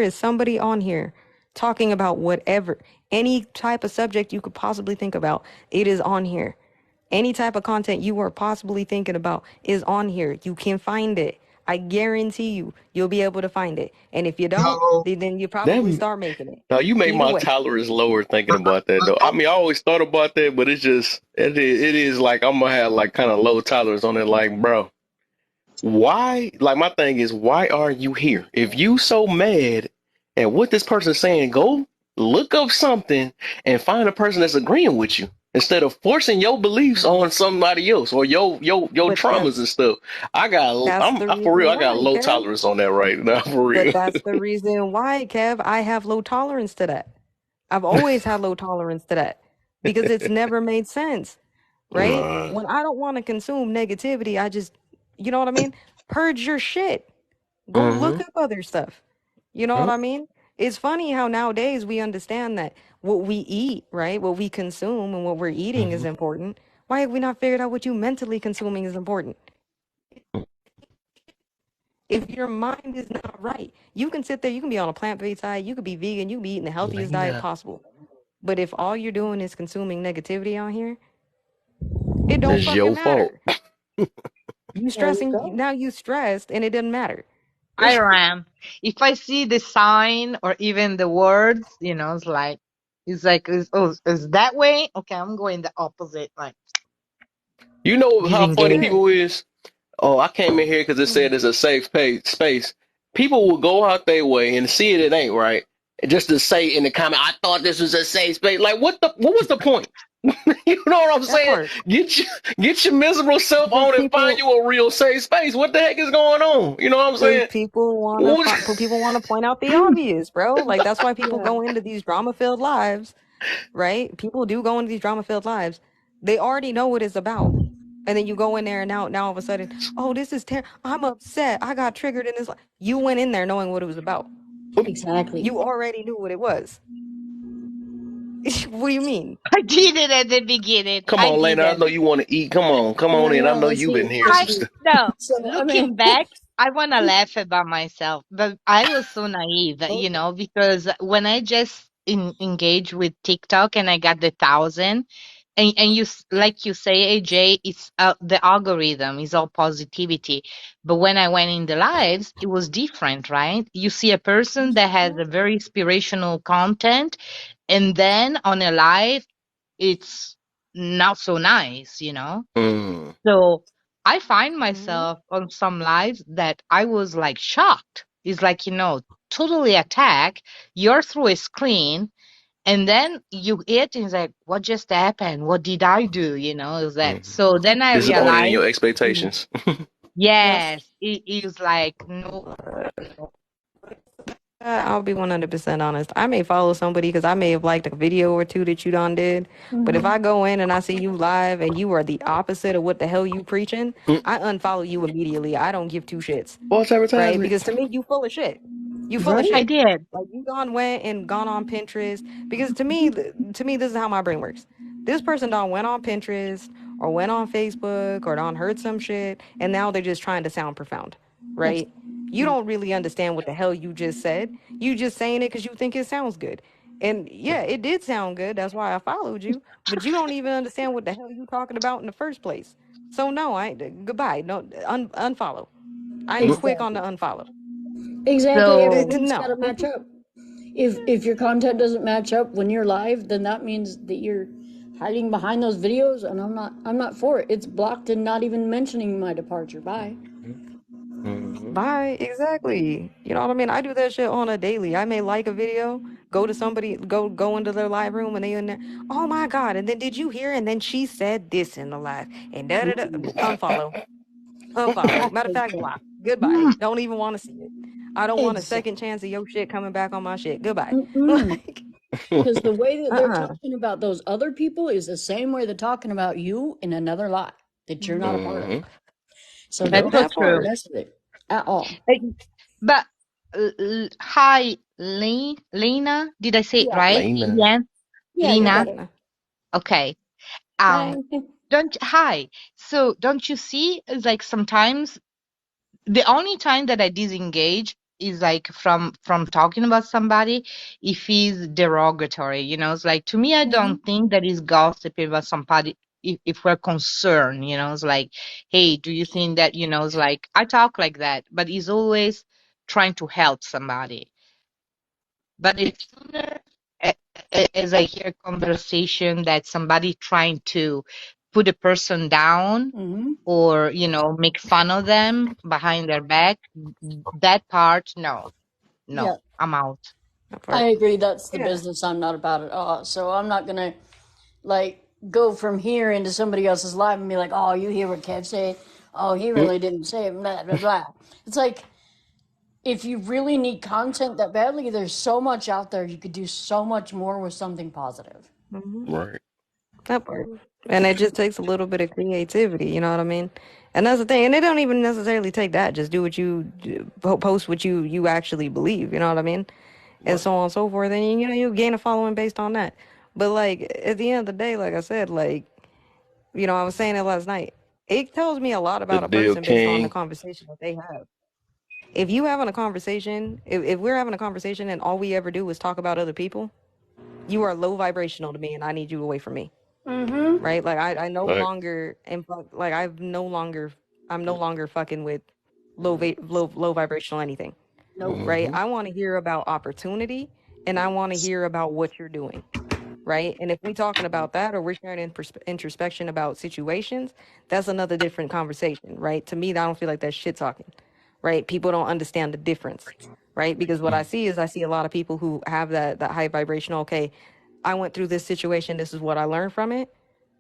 is somebody on here talking about whatever, any type of subject you could possibly think about. It is on here. Any type of content you are possibly thinking about is on here. You can find it. I guarantee you, you'll be able to find it. And if you don't, Yo, then you probably That start making it. now you make Either my way. tolerance lower thinking about that though. I mean, I always thought about that, but it's just it is like I'm gonna have like kind of low tolerance on it. Like, bro. Why, like my thing is, why are you here? If you so mad at what this person's saying, go look up something and find a person that's agreeing with you instead of forcing your beliefs on somebody else or your But traumas and stuff. that's the I, for real, reason I got why, low Kev. tolerance on that right now, for But real. that's the reason why, Kev, I have low tolerance to that. I've always had low tolerance to that because it's never made sense, right? Nah. When I don't want to consume negativity, I just, you know what I mean? Purge your shit. Go look Mm-hmm. up other stuff. You know what Yep. I mean? It's funny how nowadays we understand that what we eat, right? What we consume and what we're eating is Mm-hmm. important. Why have we not figured out what you mentally consuming is important? If your mind is not right, you can sit there, you can be on a plant-based diet, you could be vegan, you can be eating the healthiest diet Lena, possible. But if all you're doing is consuming negativity on here, it don't it's fucking your fault. matter. You There you stressing go. now you stressed and it doesn't matter. I ram. If I see the sign or even the words, you know, it's that way. Okay, I'm going the opposite. Like You know how funny disengage. Yeah. people is? Oh, I came in here because it Mm. said it's a safe space. People will go out their way and see it ain't right. Just to say in the comment, I thought this was a safe space. Like, what was the point? You know what I'm That saying? part. Get you, get your miserable self Because on and find people you a real safe space. What the heck is going on? You know what I'm because saying? people want to What? people want to point out the obvious, bro. Like that's why people Yeah. go into these drama-filled lives, right? People do go into these drama-filled lives. They already know what it's about. And then you go in there and now all of a sudden, oh, this is terrible. I'm upset. I got triggered in this. You went in there knowing what it was about. Exactly. You already knew what it was. What do you mean? I did it at the beginning. Come I on, did Lena. I it. know you want to eat. Come on No, in. I know no. you've been See, here I some stuff. no. so I mean, Looking back, I want to laugh about myself, but I was so naive, you okay. know, because when I just engaged with TikTok and I got the 1,000. and like you say, AJ, it's the algorithm is all positivity. But when I went in the lives, it was different, right? You see a person that has a very inspirational content, and then on a live, it's not so nice, you know? Mm. So I find Mhm. myself on some lives that I was like shocked. It's like, totally attack. You're through a screen, and then you hit and it's like, what just happened? What did I do? Is that Mm. so then I Disappointed in realized, your expectations. Yep. yes, it was like no, no. I'll be 100% honest. I may follow somebody because I may have liked a video or two that you done did. But if I go in and I see you live and you are the opposite of what the hell you preaching, Mm. I unfollow you immediately. I don't give two shits. False Right? advertisement. Because to me, you full of shit. You full of Right? I shit. did. Like you went and gone on Pinterest. Because to me, this is how my brain works. This person done went on Pinterest or went on Facebook or done heard some shit, and now they're just trying to sound profound, right? You don't really understand what the hell you just said. You just saying it because you think it sounds good. And yeah, it did sound good. That's why I followed you. But you don't even understand what the hell you talking about in the first place. So no, goodbye. No, unfollow. I'm Mm. quick on the Exactly. unfollow. Exactly. So Everything's got No. to match up. If your content doesn't match up when you're live, then that means that you're hiding behind those videos, and I'm not for it. It's blocked and not even mentioning my departure. Bye. Mm. Bye. Exactly. You know what I mean? I do that shit on a daily. I may like a video, go to somebody, go into their live room, and they in there. Oh my god! And then did you hear? And then she said this in the live, and da da da. Unfollow. Unfollow. Matter of fact, block. Goodbye. mm, Don't even want to see it. I don't want a second Exactly. chance of your shit coming back on my shit. Goodbye. Mm-mm. Like, Because the way that they're uh-uh. talking about those other people is the same way they're talking about you in another lie that you're not a part of. Mm. So Yep. don't that's so have That to true. part. mess with it at all. Like, but hi, Lena. Did I say it Yeah. right? Lena. Yeah, Yeah, you got Lena. it. Lena. Okay. Hi. Don't hi. So don't you see? It's like sometimes the only time that I disengage is like from talking about somebody if he's derogatory. It's like to me, I Mm-hmm. don't think that is gossiping about somebody if we're concerned. It's like, hey, do you think that it's like I talk like that, but he's always trying to help somebody. But as sooner as I hear conversation that somebody trying to put a person down Mm-hmm. or make fun of them behind their back, that part, no, Yeah, no, I'm out. That I part. agree. That's the Yeah. business I'm not about at all. So I'm not gonna like go from here into somebody else's life and be like, "Oh, you hear what Kev said? Oh, he Mm. really didn't say it." Blah blah blah. It's like if you really need content that badly, there's so much out there. You could do so much more with something positive. Hmm. Right. That part. And it just takes a little bit of creativity, you know what I mean? And that's the thing. And it don't even necessarily take that. Just do what post what you actually believe, you know what I mean? And Right. so on and so forth. And you gain a following based on that. But like at the end of the day, like I said, like, I was saying it last night. It tells me a lot The about a Deal person based on the King. conversation that they have. If you having a conversation, if we're having a conversation and all we ever do is talk about other people, you are low vibrational to me and I need you away from me. Mm-hmm. Right? Like I no Right. longer am like I'm no longer fucking with low vibrational anything. Nope. Right? Mm-hmm. I want to hear about opportunity and I want to hear about what you're doing. Right? And if we talking about that or we're sharing introspection about situations, that's another different conversation, right? To me, I don't feel like that's shit talking, right? People don't understand the difference, right? Because what I see is I see a lot of people who have that high vibrational. Okay, I went through this situation. This is what I learned from it,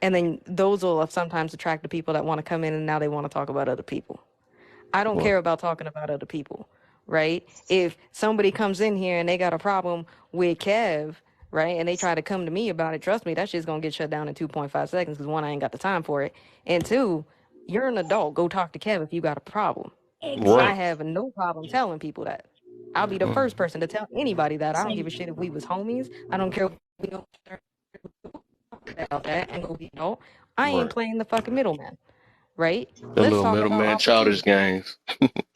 and then those will sometimes attract the people that want to come in and now they want to talk about other people. I don't Right. care about talking about other people, right? If somebody comes in here and they got a problem with Kev, right, and they try to come to me about it, trust me, that shit's gonna get shut down in 2.5 seconds because one, I ain't got the time for it, and two, you're an adult. Go talk to Kev if you got a problem. I Right. have no problem telling people that. I'll be the Mm. first person to tell anybody that. I don't give a shit Same. if we was homies. I don't care if we don't about that and go be adult. I ain't Right. playing the fucking middleman, right? The Let's little talk about middleman childish opportunity. games.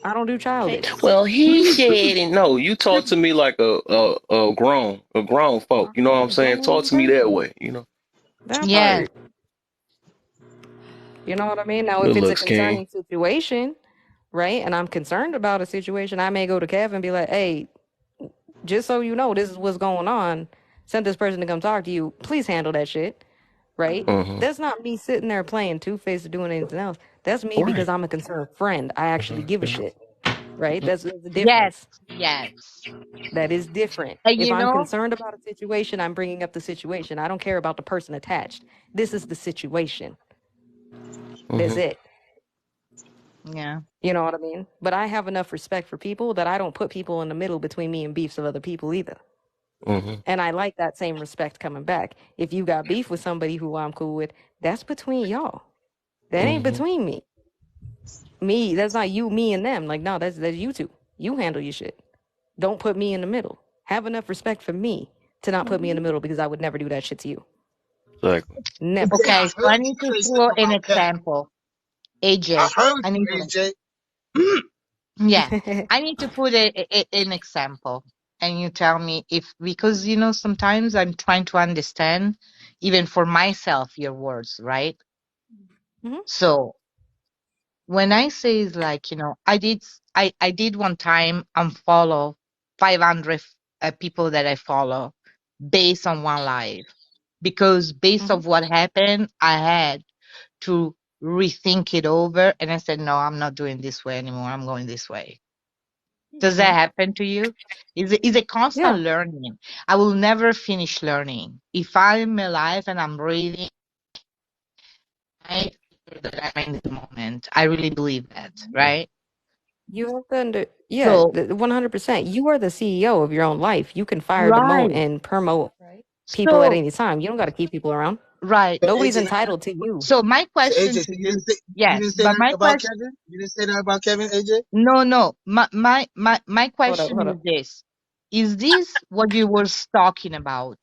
I don't do Hey, childish. Well, he said it. No, you talk to me like a grown folk. You know what I'm saying? Grown Talk ass to me that person. way. That Yes. part. You know what I mean? Now, Good if it's a looks, King. concerning situation, right, and I'm concerned about a situation, I may go to Kev and be like, hey, just so you know, this is what's going on. Send this person to come talk to you. Please handle that shit, right? Mm-hmm. That's not me sitting there playing two-faced or doing anything else. That's me because Right. I'm a concerned friend. I actually give a shit, right? That's the Yes, difference. yes. That is different. And If you I'm know, concerned about a situation, I'm bringing up the situation. I don't care about the person attached. This is the situation. That's Mm-hmm. it. yeah. You know what I mean? But I have enough respect for people that I don't put people in the middle between me and beefs of other people either. Mm-hmm. And I like that same respect coming back. If you got beef with somebody who I'm cool with, that's between y'all. That ain't Mm-hmm. between me. Me, that's not you, me, and them. Like, no, that's you two. You handle your shit. Don't put me in the middle. Have enough respect for me to not put me in the middle because I would never do that shit to you. Exactly. Never. AJ, I Okay, so heard I you need to say throw something an about Kevin. example. I AJ, heard I you, need AJ. yeah, I need to put an example, and you tell me if because sometimes I'm trying to understand even for myself your words, right? Mhm, So when I say is like I did one time unfollow 500 people that I follow based on one live because based mhm, of what happened, I had to rethink it over, and I said, no, I'm not doing this way anymore. I'm going this way. Does that mhm. happen to you? Is a constant Yeah. learning. I will never finish learning. If I'm alive and I'm breathing, I figure that I'm in the moment. I really believe that, right? You have to yeah, So 100%. You are the CEO of your own life. You can fire, demote, right. and promote people at So any time. You don't got to keep people around. right. So Nobody's AJ, entitled to you. So my so AJ, question so to you you, didn't say yes, but that my about question, Kevin? You didn't say that about Kevin, AJ? no, no. My Hold up, question hold is up. this: is this what you were talking about?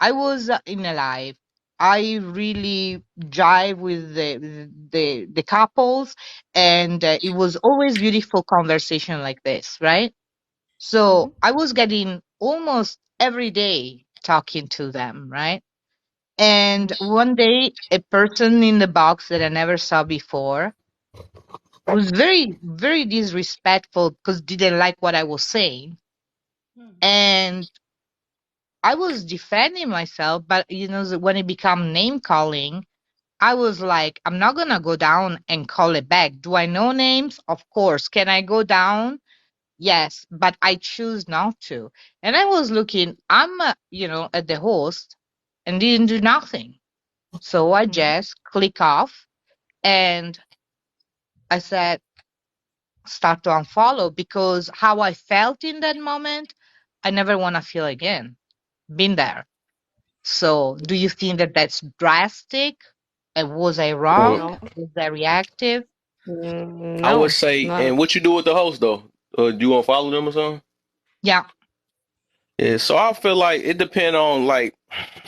I was in a live. I really jive with the couples, and it was always beautiful conversation like this, right? Hmm. So I was getting almost every day talking to them, right? And Hmm. one day, a person in the box that I never saw before was very, very disrespectful because didn't like what I was saying. And I was defending myself, but when it became name calling, I was like, I'm not gonna go down and call it back. Do I know names? Of course. Can I go down? Yes, but I choose not to. And I was looking, at the host and didn't do nothing. So I Hmm. just click off and I said, start to unfollow because how I felt in that moment, I never want to feel again. Been there. So do you think that that's drastic? Was I Well, wrong? No. Was I reactive? I would No. say, Not. and what you do with the host though? Do you want to follow them or something? Yeah. Yeah. So I feel like it depend on like,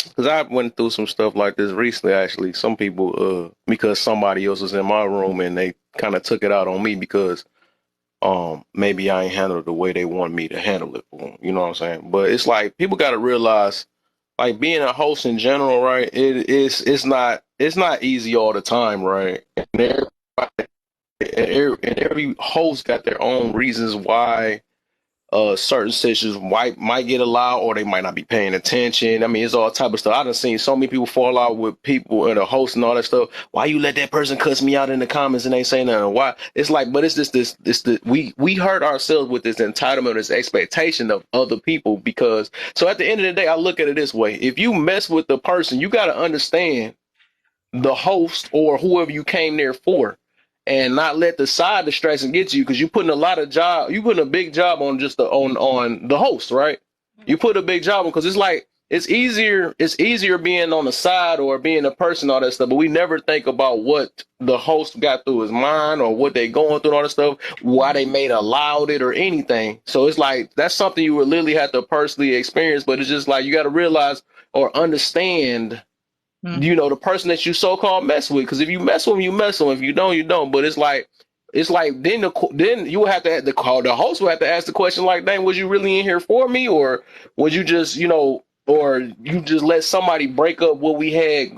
because I went through some stuff like this recently. Actually, some people, because somebody else was in my room and they kind of took it out on me because maybe I ain't handled it the way they want me to handle it for 'em, you know what I'm saying? But it's like people got to realize like being a host in general, right? It's not easy all the time, right? And every host got their own reasons why certain sessions might get allowed or they might not be paying attention. I mean, it's all type of stuff. I done seen so many people fall out with people and the host and all that stuff. Why you let that person cuss me out in the comments and they say nothing? Why? It's like, but it's just this we hurt ourselves with this entitlement, this expectation of other people because so at the end of the day, I look at it this way. If you mess with the person, you gotta understand the host or whoever you came there for and not let the side distraction get you because you putting a big job on just on the host, right? You put a big job on because it's like it's easier being on the side or being a person, all that stuff, but we never think about what the host got through his mind or what they going through and all that stuff, why they made allowed it or anything. So it's like that's something you would literally have to personally experience, but it's just like you got to realize or understand Mm, the person that you so-called mess with, because if you mess with them, you mess with them. If you don't, you don't. But it's like then you will have to the host will have to ask the question like, dang, was you really in here for me, or was you just or you just let somebody break up what we had,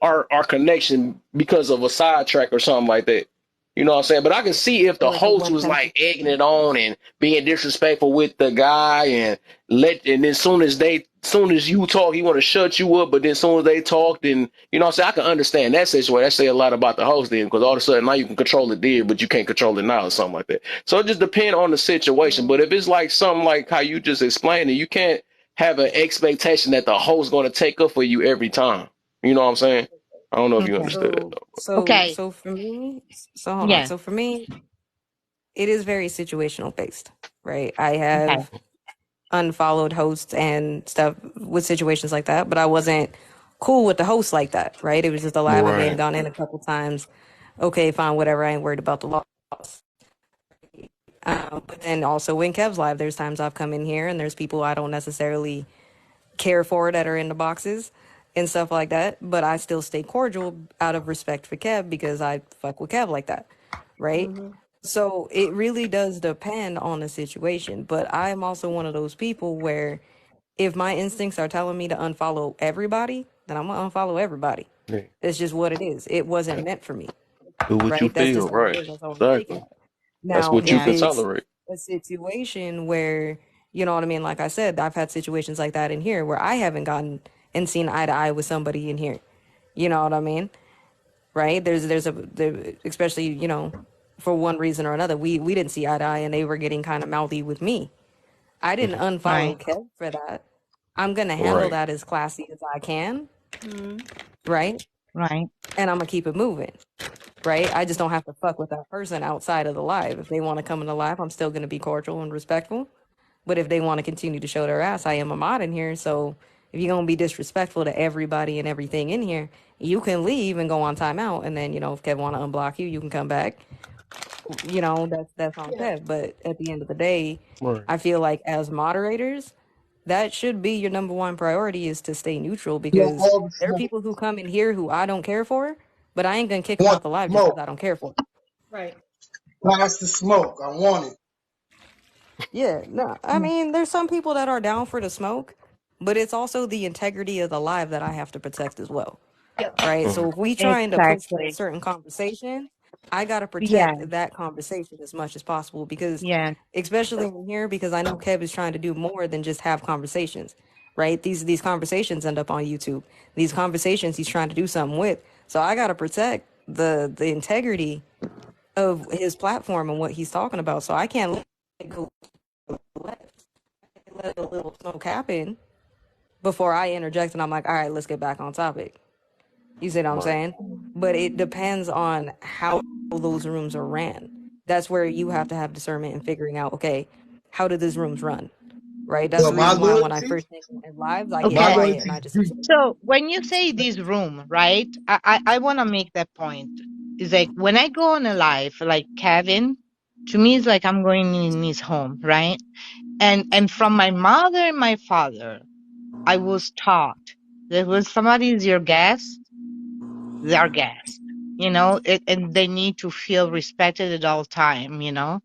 our connection because of a sidetrack or something like that. You know what I'm saying? But I can see if Or the like a host one was time. like egging it on and being disrespectful with the guy and then soon as you talk, he want to shut you up, but then soon as they talk, then you know what I'm saying, I can understand that situation. That say a lot about the host then, because all of a sudden now you can control it there, but you can't control it now or something like that. So it just depends on the situation. But if it's like something like how you just explained it, you can't have an expectation that the host gonna take up for you every time. You know what I'm saying? I don't know if you Okay. understood it So, though. Okay. so for me, so hold on. Yeah. So for me, it is very situational based, right? I Okay. have unfollowed hosts and stuff with situations like that, but I wasn't cool with the host like that, right? It was just a live. I may have Right. gone in a couple times. Okay, fine, whatever. I ain't worried about the loss. But then also in Kev's live, there's times I've come in here and there's people I don't necessarily care for that are in the boxes and stuff like that. But I still stay cordial out of respect for Kev because I fuck with Kev like that, right? So it really does depend on the situation. But I'm also one of those people where if my instincts are telling me to unfollow everybody, then I'm gonna unfollow everybody. Yeah. It's just what it is. It wasn't meant for me, Do what you right? That's feel, just what it right? is. That's all I'm taking Exactly. it. That's Now, what you if Yeah. can it's tolerate. a situation where, you know what I mean, like I said, I've had situations like that in here where I haven't gotten and seen eye to eye with somebody in here. You know what I mean? Right? Especially, you know, for one reason or another, we didn't see eye to eye and they were getting kind of mouthy with me. I didn't Mhm. Right. unfollow Kev for that. I'm gonna handle Right. that as classy as I can, right? Right. And I'm gonna keep it moving, right? I just don't have to fuck with that person outside of the live. If they want to come in the live, I'm still gonna be cordial and respectful. But if they want to continue to show their ass, I am a mod in here. So if you're gonna be disrespectful to everybody and everything in here, you can leave and go on timeout. And then, you know, if Kev want to unblock you, you can come back. You know, that's on Kev. But at the end of the day, Right. I feel like as moderators, that should be your number one priority is to stay neutral Want because all the there are smoke. people who come in here who I don't care for, but I ain't gonna kick them Want out the live the just because smoke. I don't care for 'em. Right. Pass the smoke. I want it. Yeah, no, I mean, there's some people that are down for the smoke, but it's also the integrity of the live that I have to protect as well, right? Mhm. So if we trying to push a Exactly. certain conversation, I gotta Yeah. protect that conversation as much as possible because, Yeah. especially in here, because I know Kev is trying to do more than just have conversations, right? These conversations end up on YouTube. These conversations he's trying to do something with, so I gotta protect the integrity of his platform and what he's talking about. So I can't let it go left. Let a little smoke happen before I interject and I'm like, all right, let's get back on topic. You see what I'm Right. saying? But it depends on how those rooms are ran. That's where you have to have discernment in figuring out, okay, how do these rooms run? Right? That's Yo, the my reason why when I loyalty, first came in lives, I get my Okay. quiet and loyalty I is just deep. observe. So when you say this room, right? I want to make that point. It's like when I go on a live, like Kevin, to me, it's like I'm going in his home, right? And from my mother and my father, I was taught that when somebody is your guest, they're guest. You know, and they need to feel respected at all time. You know,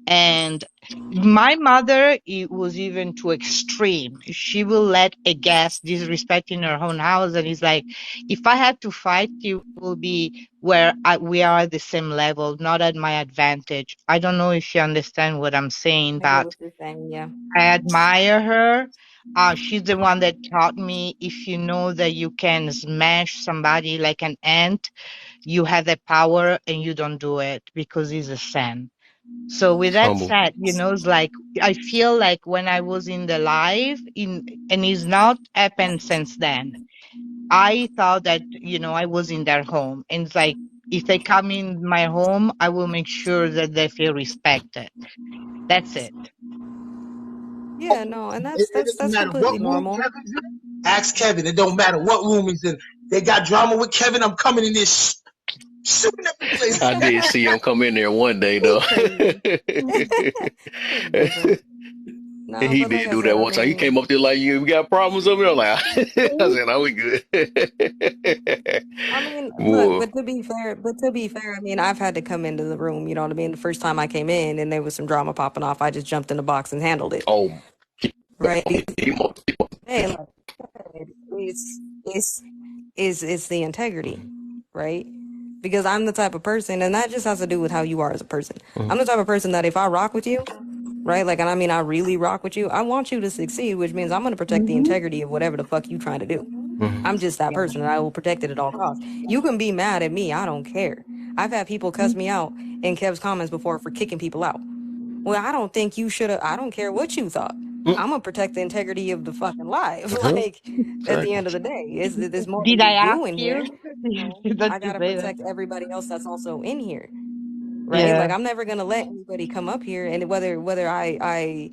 and my mother, it was even too extreme. She will let a guest disrespect in her own house, and it's like, if I had to fight, it will be where we are at the same level, not at my advantage. I don't know if you understand what I'm saying, I get but what you're saying, yeah. I admire her. She's the one that taught me if you know that you can smash somebody like an ant, you have the power and you don't do it because it's a sin. So with that Humble. said, you know, it's like I feel like when I was in the live and it's not happened since then. I thought that, you know, I was in their home. And it's like if they come in my home, I will make sure that they feel respected. That's it. Yeah, no, and It doesn't that's matter what completely room normal. Kevin's in. Ask Kevin. It don't matter what room he's in. They got drama with Kevin. I'm coming in this shooting up the place. I did see him come in there one day He though. crazy. He different. No, He but like did I do said, that I one time. He mean, came up there like, "You got problems over there?" Like, I said, "No, we good." look, Whoa. but to be fair, I mean, I've had to come into the room, you know what I mean? The first time I came in and there was some drama popping off, I just jumped in the box and handled it. Oh, Right? he, Hey, look, it's is the integrity, right? Because I'm the type of person, and that just has to do with how you are as a person. I'm the type of person that if I rock with you, right? Like, and I mean, I really rock with you. I want you to succeed, which means I'm going to protect the Mm-hmm. integrity of whatever the fuck you trying to do. Mm-hmm. I'm just that Yeah. person, and I will protect it at all costs. You can be mad at me. I don't care. I've had people cuss me out in Kev's comments before for kicking people out. Well, I don't think you should have. I don't care what you thought. I'm gonna protect the integrity of the fucking live. Mm-hmm. Like, at the Exactly. end of the day, there's more than Did I just ask you in here. you? You know, I Don't you gotta say that? protect everybody else that's also in here, right? Yeah. Like, I'm never gonna let anybody come up here, and whether I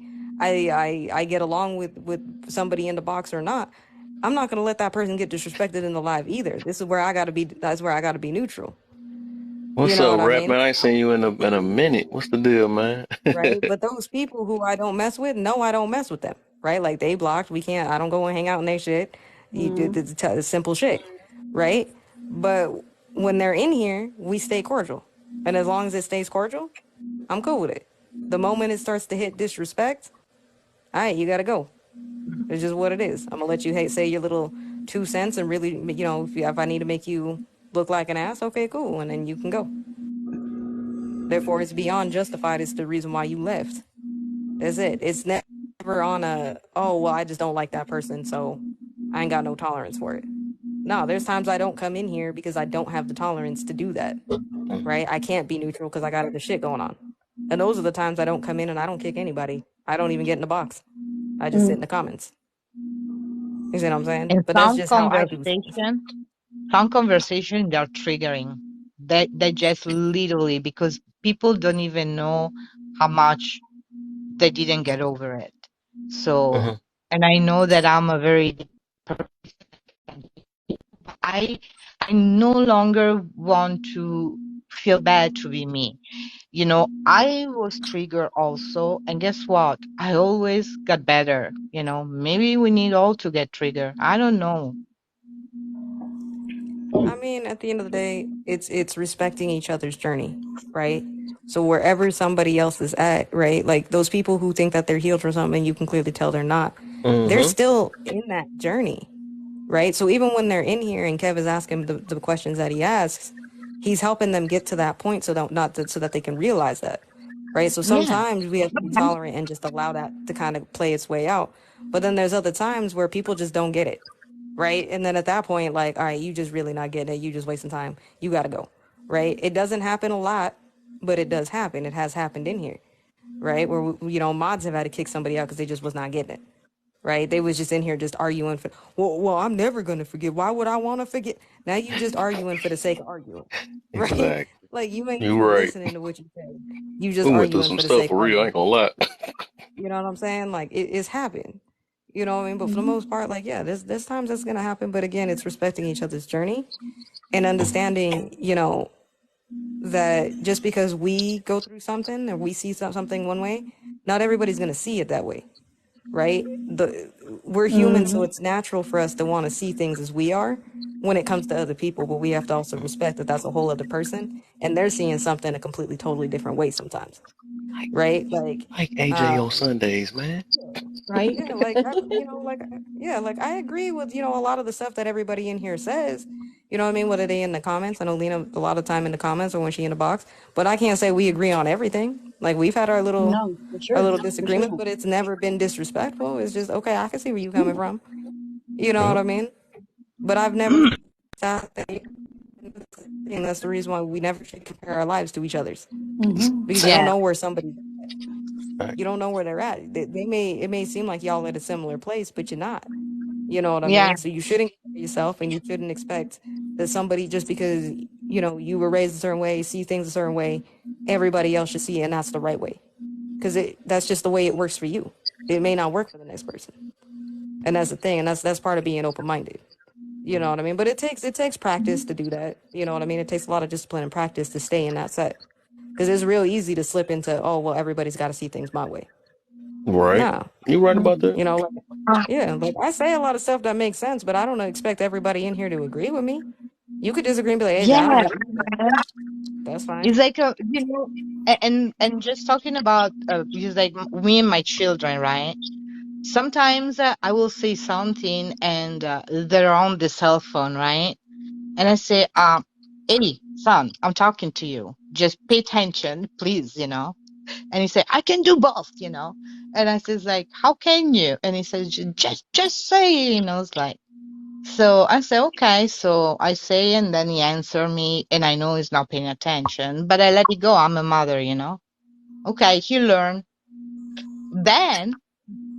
get along with somebody in the box or not, I'm not gonna let that person get disrespected in the live either. This is where I gotta be. That's where I gotta be neutral. You What's know up, what I rap mean? man? I ain't seen you in a minute. What's the deal, man? Right? But those people who I don't mess with, no, I don't mess with them. Right? Like, they blocked. We can't. I don't go and hang out in their shit. You did Mm-hmm. the simple shit, right? But when they're in here, we stay cordial, and as long as it stays cordial, I'm cool with it. The moment it starts to hit disrespect, all right, you gotta go. It's just what it is. I'm gonna let you say your little 2 cents and really, if I need to make you look like an ass, okay, cool, and then you can go. Therefore, it's beyond justified. It's the reason why you left. That's it. It's never on a, oh, well, I just don't like that person, so I ain't got no tolerance for it. No, there's times I don't come in here because I don't have the tolerance to do that, right? I can't be neutral because I got other shit going on. And those are the times I don't come in and I don't kick anybody. I don't even get in the box. I just sit in the comments. You see what I'm saying? And But that's just how I do things. some conversation, they're triggering. They just literally, because people don't even know how much they didn't get over it. So, Mm-hmm. and I know that I'm a very I I no longer want to feel bad to be me. You know, I was triggered also, and guess what? I always got better. You know, maybe we need all to get triggered. I don't know. I mean, at the end of the day, it's respecting each other's journey, right? So wherever somebody else is at, right? Like, those people who think that they're healed from something, you can clearly tell they're not. They're Mm-hmm. still in that journey, right? So even when they're in here and Kev is asking the questions that he asks, he's helping them get to that point so that not to, so that they can realize that, right? So Yeah. sometimes we have to be tolerant and just allow that to kind of play its way out. But then there's other times where people just don't get it, right? And then at that point, like, all right, you just really not getting it. You just wasting time. You got to go, right? It doesn't happen a lot, but it does happen. It has happened in here, right? Where, mods have had to kick somebody out because they just was not getting it, right? They was just in here just arguing for, well, I'm never gonna forget. Why would I want to forget? Now you just arguing for the sake of arguing, right? Exactly. Like, you ain't You're even right. listening to what you say. You just We went through arguing some for the stuff sake of for real. I arguing. ain't gonna lie. You know what I'm saying? Like, it's happened. You know what I mean? But for the Mm-hmm. most part, like, yeah, there's times that's gonna happen. But again, it's respecting each other's journey and understanding, that just because we go through something or we see something one way, not everybody's gonna see it that way, right? We're human, so Mm-hmm. it's natural for us to want to see things as we are when it comes to other people, but we have to also respect that that's a whole other person and they're seeing something a completely totally different way sometimes, right? Like, Like AJ on um Sundays, man. Right? yeah, like, yeah, like, I agree with, a lot of the stuff that everybody in here says. You know what I mean? Whether they in the comments, I know Lena a lot of time in the comments or when she in the box, but I can't say we agree on everything. Like, we've had No, for our sure. little For disagreements, sure. but it's never been disrespectful. It's just, okay, I can see where you coming from. You know what Yep. I mean? But I've never thought that, and that's the reason why we never should compare our lives to each other's, Mm-hmm. because you don't Yeah. know where somebody, Right. you don't know where they're at. It may seem like y'all at a similar place, but you're not. You know what I Yeah. mean? So you shouldn't compare yourself, and you shouldn't expect that somebody, just because you were raised a certain way, see things a certain way, everybody else should see it, and that's the right way, because that's just the way it works for you. It may not work for the next person, and that's the thing, and that's part of being open minded. You know what I mean? But it takes practice to do that. You know what I mean? It takes a lot of discipline and practice to stay in that set, because it's real easy to slip into, oh, well, everybody's got to see things my way. Right. Nah, You right about that? like, yeah, like, I say a lot of stuff that makes sense, but I don't expect everybody in here to agree with me. You could disagree and be like, hey, I don't Yeah. agree with that. That's fine. It's like and just talking about because like me and my children, right? Sometimes I will say something and they're on the cell phone, right? And I say, hey, son, I'm talking to you. Just pay attention, please, And he said, I can do both, And I says like, how can you? And he says, just say, It's like, so I say, okay. So I say, and then he answer me, and I know he's not paying attention, but I let it go. I'm a mother. Okay, he learned. Then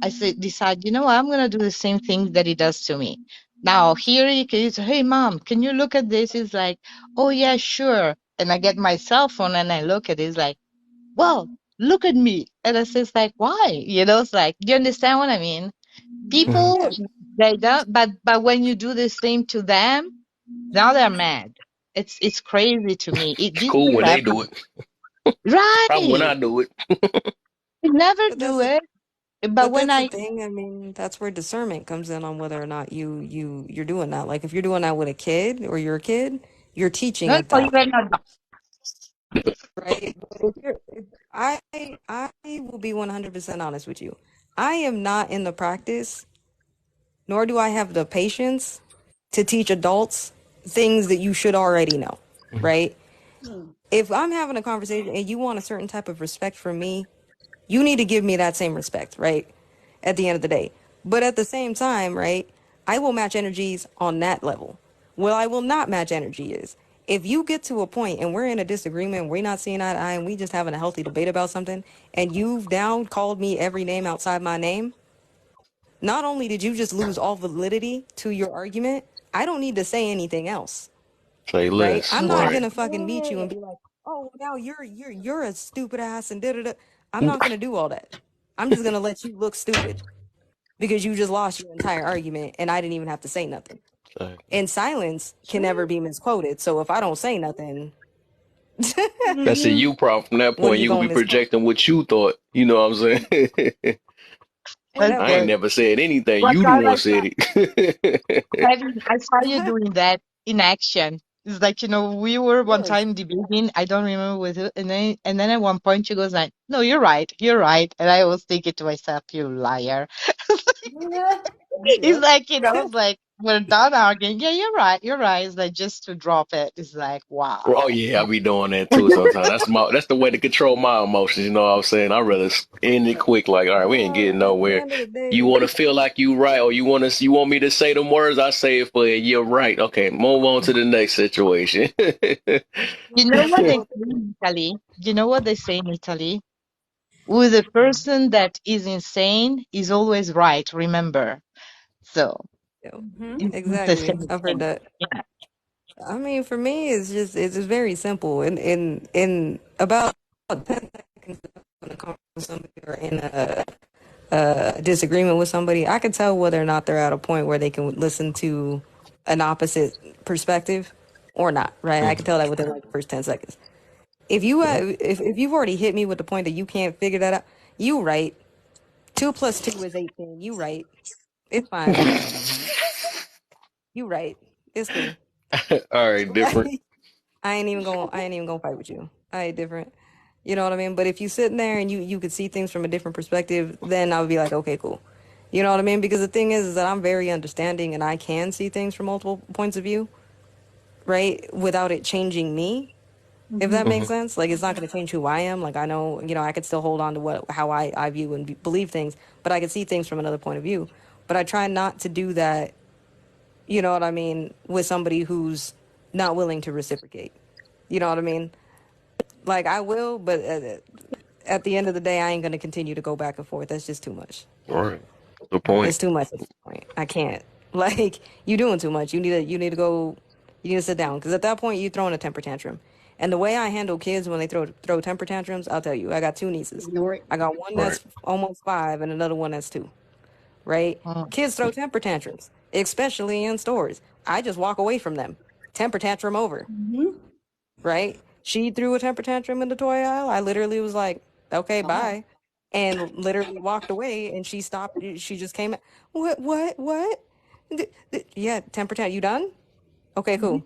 I say, decide, what? I'm gonna do the same thing that he does to me. Now here he is, hey mom, can you look at this? He's like, oh yeah, sure. And I get my cell phone and I look at it. It's like, well, look at me. And I says like, why? It's like, do you understand what I mean? Mhm. People, Yeah, they don't, but when you do the same to them, now they're mad. It's crazy to me. It's This cool is when they do happening. it. Probably when Right. I do it. I never But do that's the it. But but when that's the I, thing. I mean, that's where discernment comes in on whether or not you're doing that. Like if you're doing that with a kid or you're a kid, you're teaching no, at no, that even not. right? But I will be 100% honest with you. I am not in the practice, nor do I have the patience to teach adults things that you should already know, right? If I'm having a conversation and you want a certain type of respect from me, you need to give me that same respect, right? At the end of the day. But at the same time, right, I will match energies on that level. Well, I will not match energy is if you get to a point and we're in a disagreement, we're not seeing eye to eye, and we just having a healthy debate about something, and you've now called me every name outside my name, not only did you just lose all validity to your argument, I don't need to say anything else, Say right? less. I'm not Right. gonna fucking meet you and be like, oh, now you're a stupid ass and da da da. I'm not gonna do all that. I'm just gonna let you look stupid because you just lost your entire argument and I didn't even have to say nothing. Exactly. And silence can never be misquoted. So if I don't say nothing, Now, see, you problem from that what are point, you you could going be to misquote? projecting what you thought. You know what I'm saying? That I ain't Okay. part. never said anything. What You the God one said it. I saw you doing that in action. It's like, we were one Yes. time debating, I don't remember with who, and then at one point she goes like, no, you're right. And I was thinking to myself, you liar. It's Yep. like, it's like, we're done arguing. Yeah, you're right. It's like, just to drop it. It's like, Oh wow. yeah, I be doing that too sometimes. That's the way to control my emotions. You know what I'm saying? I'd rather end it quick. Like, all right, we ain't getting Well, at the nowhere. end of the You day, want to feel like you right, or you want me to say them words? I say it for you. You're right. Okay, move on to the next situation. You know what they well, say in Italy? You know what they say in Italy? With a person that is insane is always right, remember. So yeah, it's the exactly. same I've heard thing. that. Yeah. I mean, for me, it's just very simple. In about 10 seconds when it comes to somebody or in a disagreement with somebody, I can tell whether or not they're at a point where they can listen to an opposite perspective or not. Right? I can tell that within like the first 10 seconds. If you Yeah. if you've already hit me with the point that you can't figure that out, you right. 2 plus 2 is 18. You right. It's fine. You right. It's cool. All right, different. Right? I ain't even gonna fight with you. I ain't different. You know what I mean? But if you sitting there and you could see things from a different perspective, then I would be like, okay, cool. You know what I mean? Because the thing is that I'm very understanding and I can see things from multiple points of view, right? Without it changing me, if that Hmm. makes sense. Like it's not going to change who I am. Like I know, I could still hold on to how I view and believe things, but I could see things from another point of view. But I try not to do that, you know what I mean, with somebody who's not willing to reciprocate. You know what I mean? Like I will, but at the end of the day, I ain't gonna continue to go back and forth. That's just too much. All right. The point. It's too much at this point. I can't. Like you doing too much. You need to go. You need to sit down because at that point you throwing a temper tantrum. And the way I handle kids when they throw temper tantrums, I'll tell you. I got two nieces. ignore it. I got one Right. that's almost 5 and another one that's 2. Right? Mm. Kids throw temper tantrums, especially in stores. I just walk away from them. Temper tantrum over. Right? She threw a temper tantrum in the toy aisle. I literally was like, okay, Bye. bye. And literally walked away and she stopped. She just came. What? Yeah, temper tantrum. You done? Okay, cool.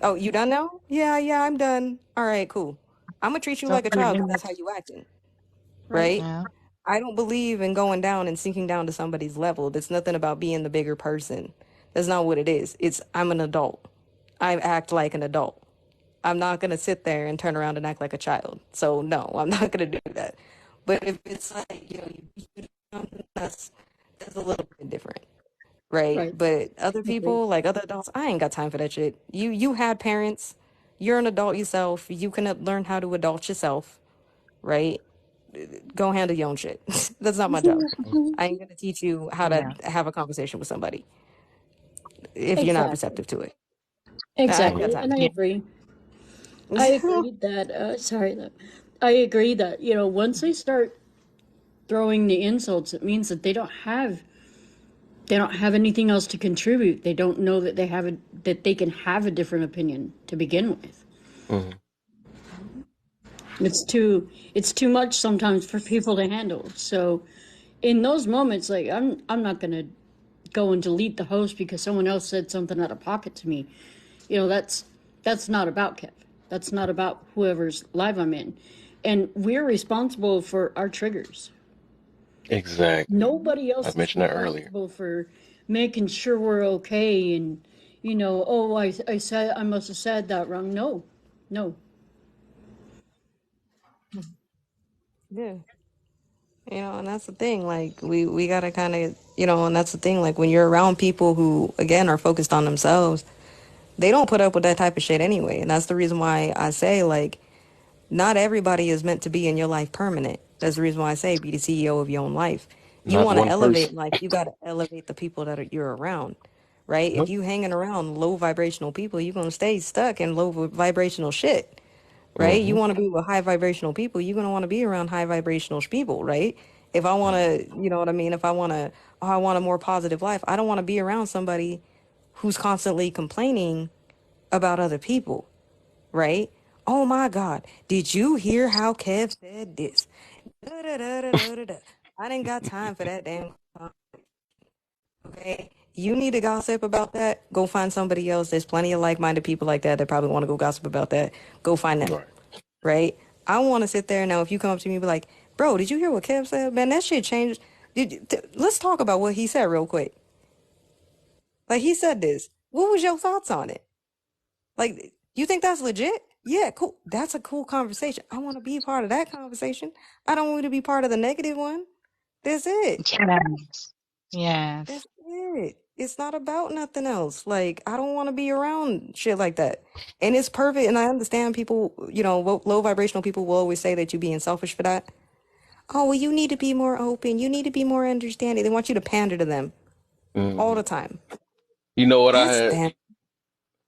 Oh, you done now? Yeah, I'm done. All right, cool. I'm gonna treat you Don't like a child really because much. that's how you acting, Right. right? Yeah. I don't believe in going down and sinking down to somebody's level. That's nothing about being the bigger person. That's not what it is. It's I'm an adult. I act like an adult. I'm not gonna sit there and turn around and act like a child. So no, I'm not gonna do that. But if it's like, that's a little bit different, right? Right. But other Agree. people, like other adults, I ain't got time for that shit. You had parents. You're an adult yourself. You can learn how to adult yourself, right? Go handle your own shit. That's not my job. I ain't gonna teach you how to Yeah. have a conversation with somebody if you're not Exactly. receptive to it. I ain't got Exactly. time. And I Yeah. agree. I agree that, I agree that, once they start throwing the insults, it means that they don't have anything else to contribute. They don't know that that they can have a different opinion to begin with. Mm-hmm. It's too much sometimes for people to handle. So in those moments, like I'm not gonna go and delete the host because someone else said something out of pocket to me. That's not about Kev. That's not about whoever's live I'm in. And we're responsible for our triggers. Exactly. Nobody I else is mentioned that earlier. responsible for making sure we're okay and oh, I must have said that wrong. No. No. Yeah. And that's the thing. Like we gotta kind of, and that's the thing. Like when you're around people who, again, are focused on themselves, they don't put up with that type of shit anyway. And that's the reason why I say, like, not everybody is meant to be in your life permanent. That's the reason why I say be the CEO of your own life. You Not want to one elevate person. life, you got to elevate the people that you're around, right? If Yep. you hanging around low vibrational people, you're gonna stay stuck in low vibrational shit, right? You Mm-hmm. want to be with high vibrational people, you're gonna want to be around high vibrational people, right? If I want to, you know what I mean? If I want to, oh, I want a more positive life, I don't want to be around somebody who's constantly complaining about other people, right? Oh my God, did you hear how Kev said this? Da, da, da, da, da, da, da. I didn't got time for that damn. Okay, you need to gossip about that. Go find somebody else. There's plenty of like-minded people like that that probably want to go gossip about that. Go find them, Right. right? I want to sit there now. If you come up to me and be like, "Bro, did you hear what Kev said? Man, that shit changed." Let's talk about what he said real quick. Like he said this. What was your thoughts on it? Like, you think that's legit? Yeah, cool. That's a cool conversation. I want to be part of that conversation. I don't want to be part of the negative one. That's it. Yes. Yes. That's it. It's not about nothing else. Like, I don't want to be around shit like that. And it's perfect. And I understand people, low vibrational people will always say that you're being selfish for that. Oh, well, you need to be more open. You need to be more understanding. They want you to pander to them all Mm-hmm. the time. You know what I Ask had? them.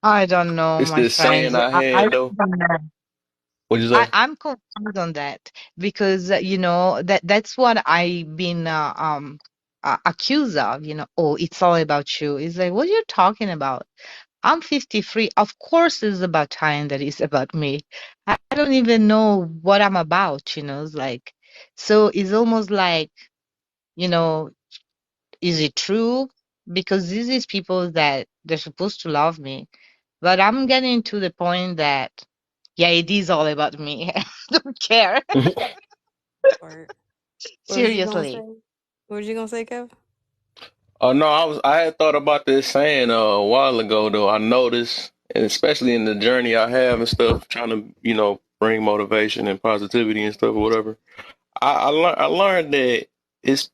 I don't know, It's my this saying friends. I I had really though. don't know. What'd you say? I'm confused on that because that's what I've been accused of. Oh, it's all about you. It's like, what are you talking about? I'm 53. Of course, it's about time that it's about me. I don't even know what I'm about. It's like, so it's almost like, you know, is it true? Because this is people that they're supposed to love me, but I'm getting to the point that, yeah, it is all about me. I don't care. Or what was you gonna say? Seriously. What was you gonna say, Kev? Oh no, I had thought about this saying a while ago though. I noticed, and especially in the journey I have and stuff, trying to bring motivation and positivity and stuff or whatever. I learned that it's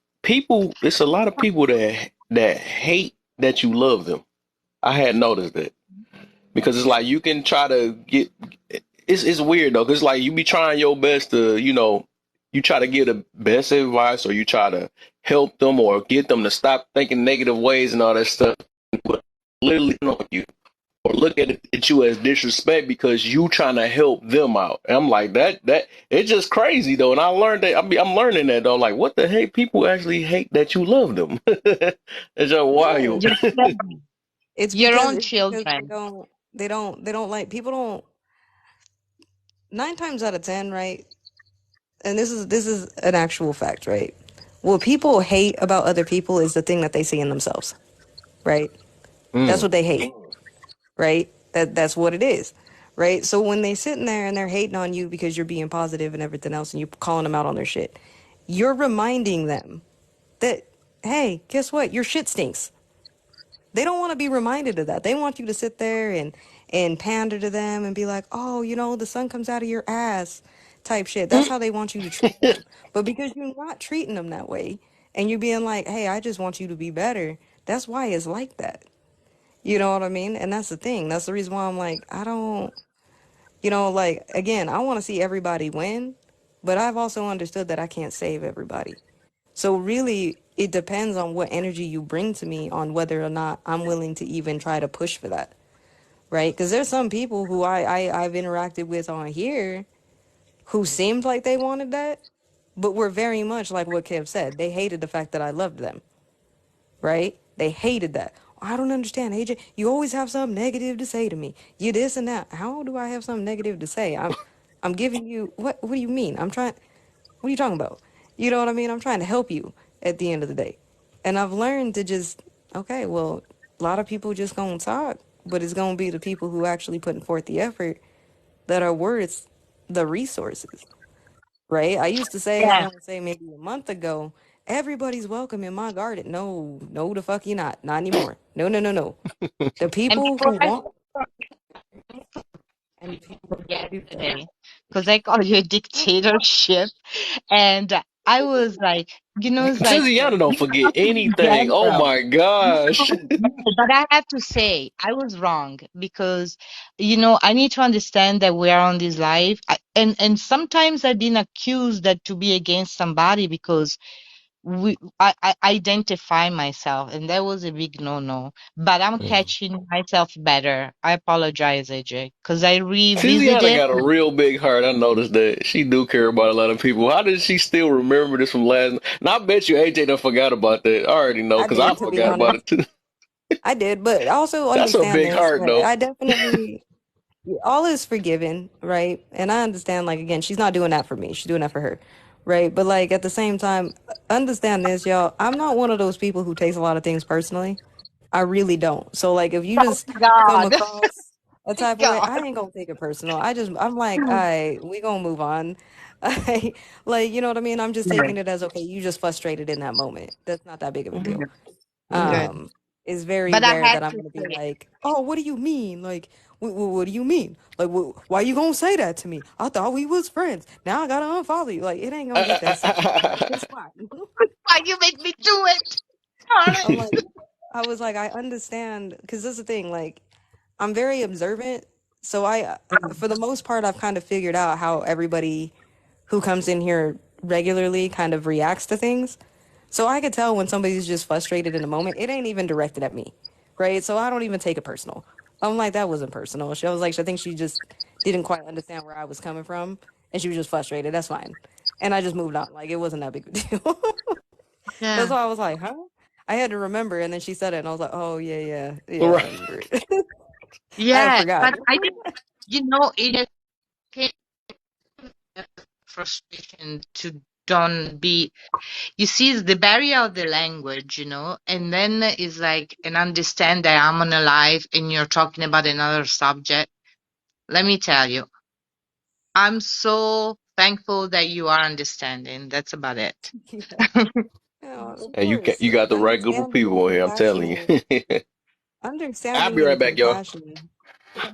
a lot of people that hate that you love them. I had noticed that because it's like you can try to get it's weird though, because like you be trying your best to you try to give the best advice, or you try to help them or get them to stop thinking negative ways and all that stuff, but literally on you or look at you as disrespect because you trying to help them out. And I'm like that it's just crazy though. And I learned that I'm learning that though. Like what the heck, people actually hate that you love them. It's just Yeah. wild. Your children, It's your because own they children. don't like people don't 9 times out of 10, right? And this is an actual fact, right? What people hate about other people is the thing that they see in themselves, right? That's Mm, what they hate, right? That's what it is, right? So when they sitting there and they're hating on you because you're being positive and everything else, and you calling them out on their shit, you're reminding them that, hey, guess what? Your shit stinks. They don't want to be reminded of that. They want you to sit there and pander to them and be like, oh, you know, the sun comes out of your ass type shit. That's how they want you to treat them. But because you're not treating them that way and you're being like, hey, I just want you to be better, that's why it's like that. You know what I mean? And that's the thing. That's the reason why I'm like, I don't, like, again, I want to see everybody win, but I've also understood that I can't save everybody. So really, it depends on what energy you bring to me on whether or not I'm willing to even try to push for that, right? Because there's some people who I've interacted with on here who seemed like they wanted that, but were very much like what Kev said. They hated the fact that I loved them, right? They hated that. I don't understand, AJ. You always have something negative to say to me. You this and that. How do I have something negative to say? I'm giving you what do you mean? I'm trying what are you talking about? You know what I mean? I'm trying to help you at the end of the day. And I've learned to just, okay, well, a lot of people just gonna talk, but it's gonna be the people who actually putting forth the effort that are worth the resources, right? I used to say, I Yeah. want to say maybe a month ago, everybody's welcome in my garden. No, no, the fuck you not. Not anymore. No, no, no, no. The And people before who I want and the people who forget do that. today, because I call you a dictatorship, and I was like, it's like Tiziana don't we forget talk in anything. Oh general. my gosh. No, no, but I have to say, I was wrong because, I need to understand that we are on this live. And sometimes I've been accused that to be against somebody because I identify myself, and that was a big no-no. But I'm catching myself better. I apologize, AJ, because I Tiziana revisited. got a real big heart. I noticed that. She do care about a lot of people. How did she still remember this from last? And I bet you AJ done forgot about that. I already know I because I did, to be forgot about honest. it too. I did, but also That's a understand big this. heart Like, though. I definitely all is forgiven, right? And I understand, like, again, she's not doing that for me. She's doing that for her, right? But, like, at the same time, understand this, y'all. I'm not one of those people who takes a lot of things personally. I really don't. So, like, if you just come God, across a type of way, God. I ain't gonna take it personal. I'm like, all right, we gonna move on. Like, you know what I mean? I'm just Right. taking it as, okay, you just frustrated in that moment. That's not that big of a deal. Mhm. Good. um it's very But I rare had that I'm to gonna be say, like, oh, what do you mean? Like, what do you mean? Like, why you gonna say that to me? I thought we was friends. Now I gotta unfollow you. Like, it ain't gonna get that serious. Like, it's fine. why you make me do it? Darn it. I'm like, I was like, I understand, because this is the thing. Like, I'm very observant, so for the most part, I've kind of figured out how everybody who comes in here regularly kind of reacts to things. So I could tell when somebody's just frustrated in a moment. It ain't even directed at me, right? So I don't even take it personal. I'm like, that wasn't personal. She I was like, I think she just didn't quite understand where I was coming from, and she was just frustrated. That's fine, and I just moved on. Like, it wasn't that big of a deal. That's Yeah. why I was like, huh? I had to remember, and then she said it, and I was like, oh yeah, yeah, yeah, I Right. remember it. I had Yeah. forgot. But I think, it is frustration to don't be. You see, it's the barrier of the language, and then is like an understand that I'm on a live and you're talking about another subject. Let me tell you, I'm so thankful that you are understanding. That's about it. Yeah. Yeah, of And course. you got the right group of Understanding and people in here. I'm telling compassion. you. I'll be Understanding right and back, y'all. compassion.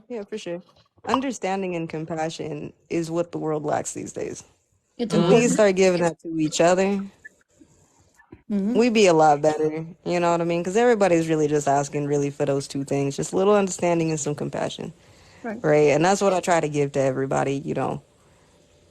Yeah, for sure. Understanding and compassion is what the world lacks these days. It's If we important. start giving that to each other, Hmm. we'd be a lot better. You know what I mean? Because everybody's really just asking really for those two things, just a little understanding and some compassion, Right. right? And that's what I try to give to everybody.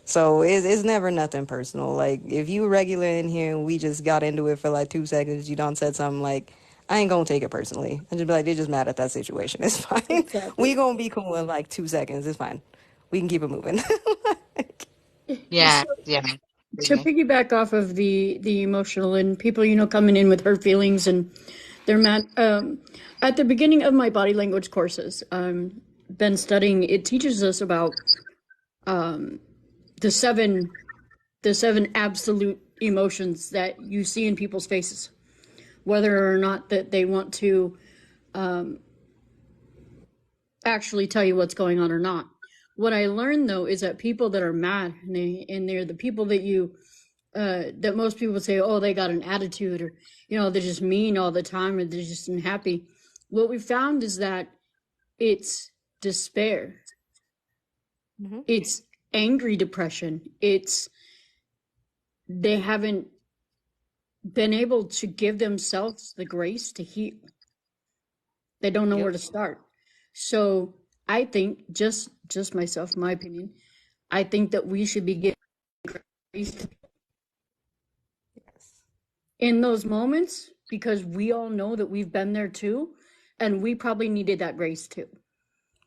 So it's never nothing personal. Like, if you regular in here and we just got into it for like 2 seconds, you done said something like, I ain't gonna take it personally. I just be like, they're just mad at that situation. It's fine. We Exactly. gonna be cool in like 2 seconds. It's fine. We can keep it moving. Yeah, So yeah. to Really. piggyback off of the emotional and people, coming in with hurt feelings and they're mad. At the beginning of my body language courses, been studying. It teaches us about the seven the seven absolute emotions that you see in people's faces, whether or not that they want to actually tell you what's going on or not. What I learned though is that people that are mad, and they're the people that you that most people say, oh, they got an attitude, or they're just mean all the time, or they're just unhappy. What we found is that it's despair, Hmm. it's angry depression, it's they haven't been able to give themselves the grace to heal. They don't know where Yep. to start. So I think, just myself, my opinion, I think that we should be giving grace Yes. in those moments, because we all know that we've been there too, and we probably needed that grace too.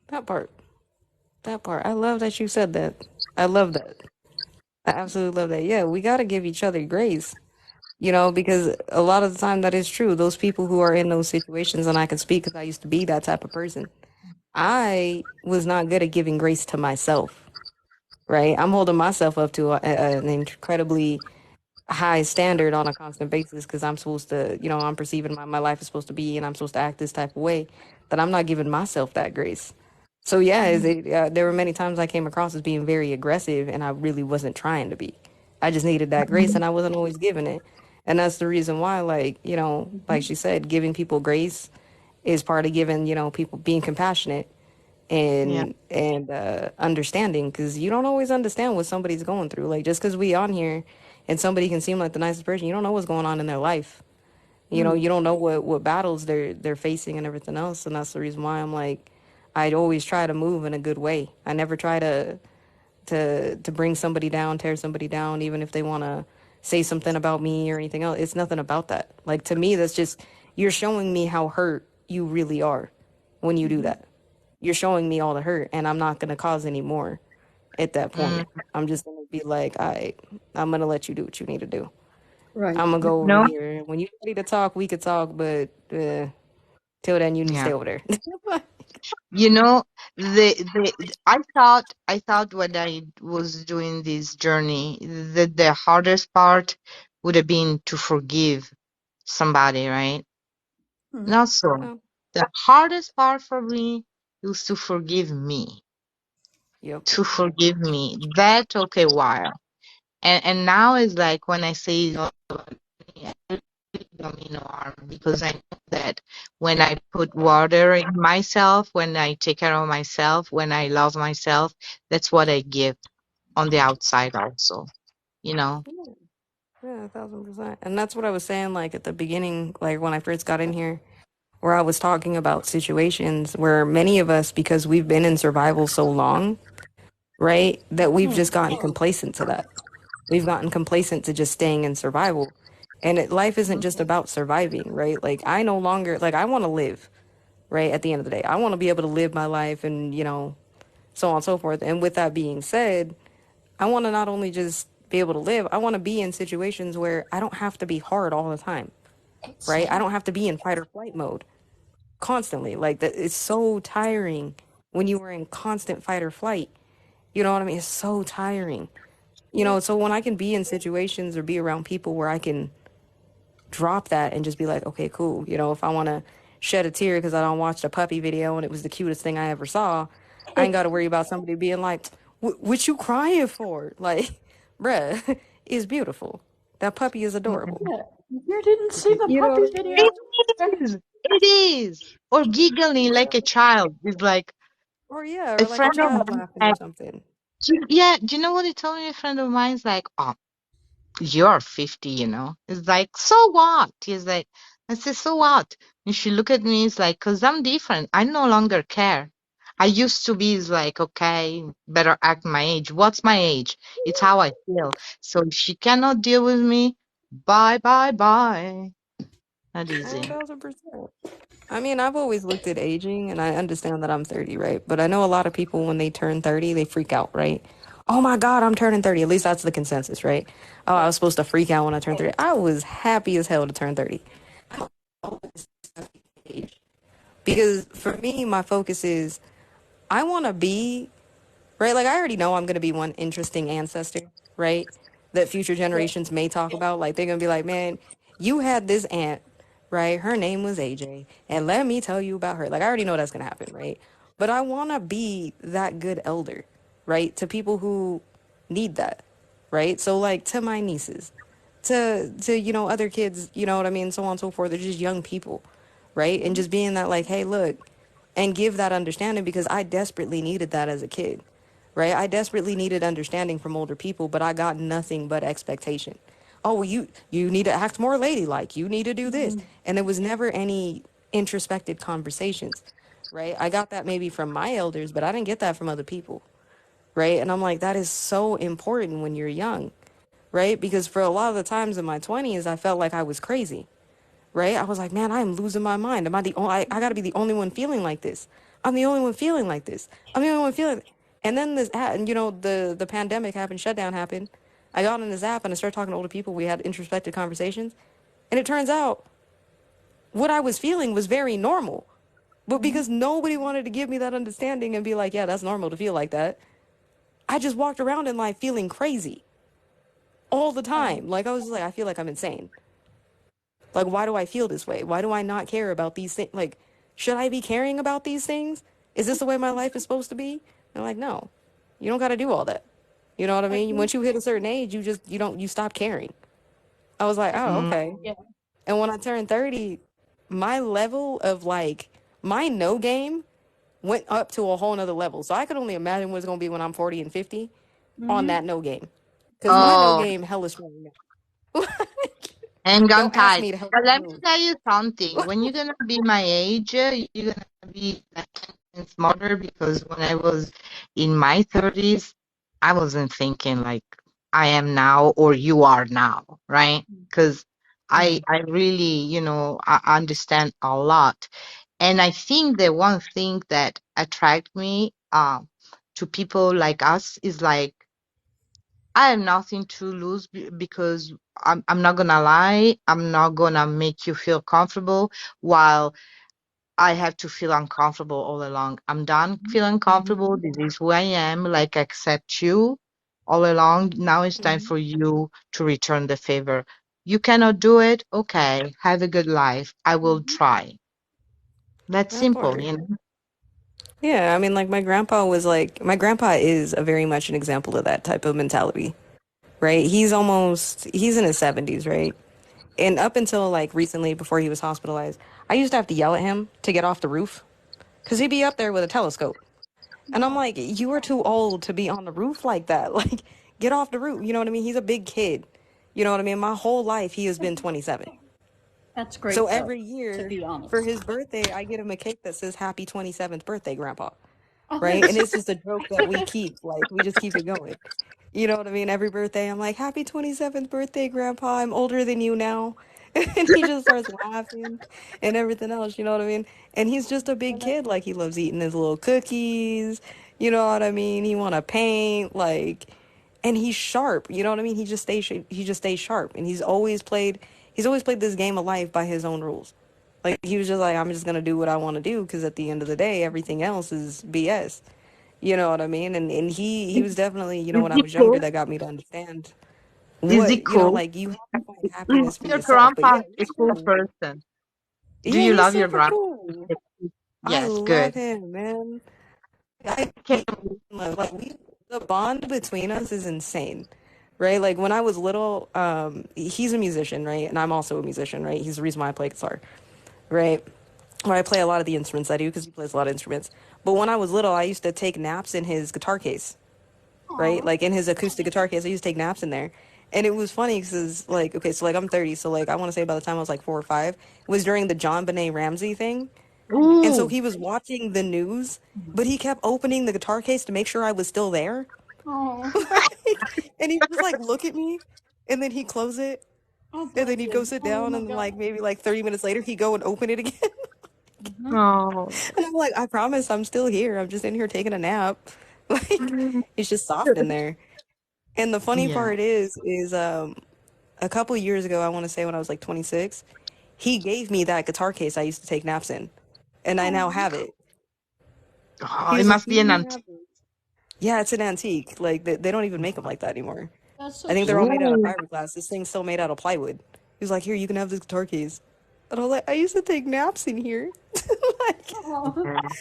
That part. That part. I love that you said that. I love that. I absolutely love that. Yeah, we got to give each other grace, because a lot of the time that is true. Those people who are in those situations, and I can speak because I used to be that type of person. I was not good at giving grace to myself, right? I'm holding myself up to an incredibly high standard on a constant basis because I'm supposed to, I'm perceiving my life is supposed to be and I'm supposed to act this type of way, that I'm not giving myself that grace. So yeah, there were many times I came across as being very aggressive and I really wasn't trying to be. I just needed that grace and I wasn't always giving it. And that's the reason why, like, like she said, giving people grace is part of giving, people being compassionate Yeah. and understanding, because you don't always understand what somebody's going through. Like, just because we on here and somebody can seem like the nicest person, you don't know what's going on in their life. Mm. You don't know what battles they're facing and everything else. And that's the reason why I'm like, I'd always try to move in a good way. I never try to bring somebody down, tear somebody down, even if they want to say something about me or anything else. It's nothing about that. Like, to me, that's just, you're showing me how hurt you really are when you do that. You're showing me all the hurt, and I'm not going to cause any more at that Mm. point. I'm just going to be like, all right, I'm going to let you do what you need to do. Right. I'm going to go over No. here. When you're ready to talk, we could talk, but till then, you need to Yeah. stay over there. You know, I thought when I was doing this journey that the hardest part would have been to forgive somebody, right? Mm. Not so. Oh, The hardest part for me was to forgive me. yep. To forgive me. That took a while. And now it's like when I say domino arm, because I know that when I put water in myself, when I take care of myself, when I love myself, that's what I give on the outside also, you know? Yeah, yeah, 1,000%. And that's what I was saying, like at the beginning, like when I first got in here, where I was talking about situations where many of us, because we've been in survival so long, right, that we've Mm. just gotten complacent to that. We've gotten complacent to just staying in survival. And life isn't just about surviving, right? Like, I no longer, like, I want to live, right? At the end of the day, I want to be able to live my life and, so on and so forth. And with that being said, I want to not only just be able to live, I want to be in situations where I don't have to be hard all the time, right? I don't have to be in fight or flight mode constantly. Like, that, it's so tiring when you are in constant fight or flight. You know what I mean? It's so tiring. Yep. So when I can be in situations or be around people where I can drop that and just be like, okay, cool. If I want to shed a tear because I don't watched a puppy video and it was the cutest thing I ever saw, I ain't got to worry about somebody being like, what you crying for? Like, bruh, it's beautiful. That puppy is adorable. Yeah. You didn't see the You know puppy what I mean? video. It is. It is. Or giggling like a child. It's like Or yeah, a or like a friend of child mine laughing or had, something. yeah, do you know what he told me? A friend of mine's like, oh, you're 50, you know. It's like, so what? He's like, I said, so what? And she looked at me, it's like, because I'm different. I no longer care. I used to be is like, okay, better act my age. What's my age? It's how I feel. So if she cannot deal with me, bye, bye, bye. Not Oh, easy. 1,000%. I mean, I've always looked at aging, and I understand that I'm 30, right? But I know a lot of people, when they turn 30, they freak out, right? Oh my God, I'm turning 30. At least that's the consensus, right? Oh, I was supposed to freak out when I turned 30. I was happy as hell to turn 30. Because for me, my focus is I want to be, right? Like, I already know I'm going to be one interesting ancestor, right? That future generations may talk about. Like, they're going to be like, man, you had this aunt, right? Her name was AJ. And let me tell you about her. Like, I already know that's going to happen, right? But I want to be that good elder, right? To people who need that. right? So like to my nieces, to other kids, you know what I mean, so on and so forth. They're just young people, right? And just being that like, hey, look, and give that understanding because I desperately needed that as a kid, right? I desperately needed understanding from older people, but I got nothing but expectation. Oh, well, you need to act more ladylike. You need to do this, and there was never any introspective conversations, right? I got that maybe from my elders, but I didn't get that from other people, right? And I'm like, that is so important when you're young, right? Because for a lot of the times in my 20s, I felt like I was crazy, right? I was like, man, I am losing my mind. Am I the only, I got to be the only one feeling like this. I'm the only one feeling like this. I'm the only one feeling. And then and the pandemic happened, shutdown happened. I got on this app and I started talking to older people. We had introspective conversations. And it turns out what I was feeling was very normal. But because nobody wanted to give me that understanding and be like, yeah, that's normal to feel like that, I just walked around in life feeling crazy all the time. Like I was just like, I feel like I'm insane. Like, why do I feel this way? Why do I not care about these things? Like, should I be caring about these things? Is this the way my life is supposed to be? I'm like, no, you don't got to do all that. You know what I I mean? think Once you hit a certain age, you stop caring. I was like, I oh, think Mm. okay. yeah. And when I turned 30, my level of like, my no game went up to a whole nother level. So I could only imagine what it's going to be when I'm 40 and 50 on that no game. Because my no Oh, game hella strong now. hang on Don't ask tight. me to help But you let me move. tell you something. When you're gonna be my age, you're gonna be like 10 times smarter because when I was in my 30s, I wasn't thinking like I am now or you are now, right? Because Mm, I really, I understand a lot. And I think the one thing that attract me to people like us is like I have nothing to lose because I'm not gonna lie, I'm not gonna make you feel comfortable while I have to feel uncomfortable all along. I'm done feeling comfortable. This is who I am. Like, accept you all along. Now it's time mm, for you to return the favor. You cannot do it? Okay. Have a good life. I will try. That's that simple, part. you know? Yeah, I mean, like my grandpa is a very much an example of that type of mentality, right? He's in his 70s, right? And up until like recently, before he was hospitalized, I used to have to yell at him to get off the roof because he'd be up there with a telescope. And I'm like, you are too old to be on the roof like that. Like, get off the roof. You know what I mean? He's a big kid. You know what I mean? My whole life, he has been 27. That's So great though, every to year be for honest. his birthday, I get him a cake that says Happy 27th birthday, Grandpa. Oh, Right? And that's it's just a joke that we keep. Like, we just keep it going. You know what I mean? Every birthday, I'm like, Happy 27th birthday, Grandpa. I'm older than you now. And he just starts laughing and everything else. You know what I mean? And he's just a big kid. Like, he loves eating his little cookies. You know what I mean? He want to paint. Like, and he's sharp. You know what I mean? He just stays sharp. And he's always played this game of life by his own rules. Like, he was just like, I'm just gonna do what I want to do because at the end of the day, everything else is BS. You know what I mean? And he was definitely, Is when I he was younger, cool? that got me to understand Is he what, cool? like, you have to find Is happiness for your yourself. But yeah, grandpa a he's cool cool. person? Do Yeah, you he's love your super grandpa? cool. I Yes, love good. him, man. I Can love, like, the bond between us is insane. Right? Like when I was little, he's a musician, right? And I'm also a musician, right? He's the reason why I play guitar, right? Where I play a lot of the instruments I do because he plays a lot of instruments. But when I was little, I used to take naps in his guitar case, right? Like in his acoustic guitar case, I used to take naps in there. And it was funny because, like, okay, so like I'm 30, so like I want to say by the time I was like 4 or 5, it was during the John Benet Ramsey thing. And so Ooh. he was watching the news, but he kept opening the guitar case to make sure I was still there. oh, And he would just like look at me, and then he'd close it, oh, and bless then he'd go him. sit Oh down, my and then God. like maybe like 30 minutes later, he'd go and open it again. Oh. And I'm like, I promise I'm still here. I'm just in here taking a nap. Like, Mm. it's just soft in there. And the funny Yeah. part is a couple years ago, I want to say when I was like 26, he gave me that guitar case I used to take naps in, and I now Oh, have it. Oh, He it was like, must be "You an can antique. have it." Yeah, it's an antique. Like they don't even make them like that anymore. that's I so think they're all made out of sweet. Ooh. fiberglass. This thing's still made out of plywood. He was like, "Here, you can have this guitar case." And I was like, "I used to take naps in here." Like, Oh,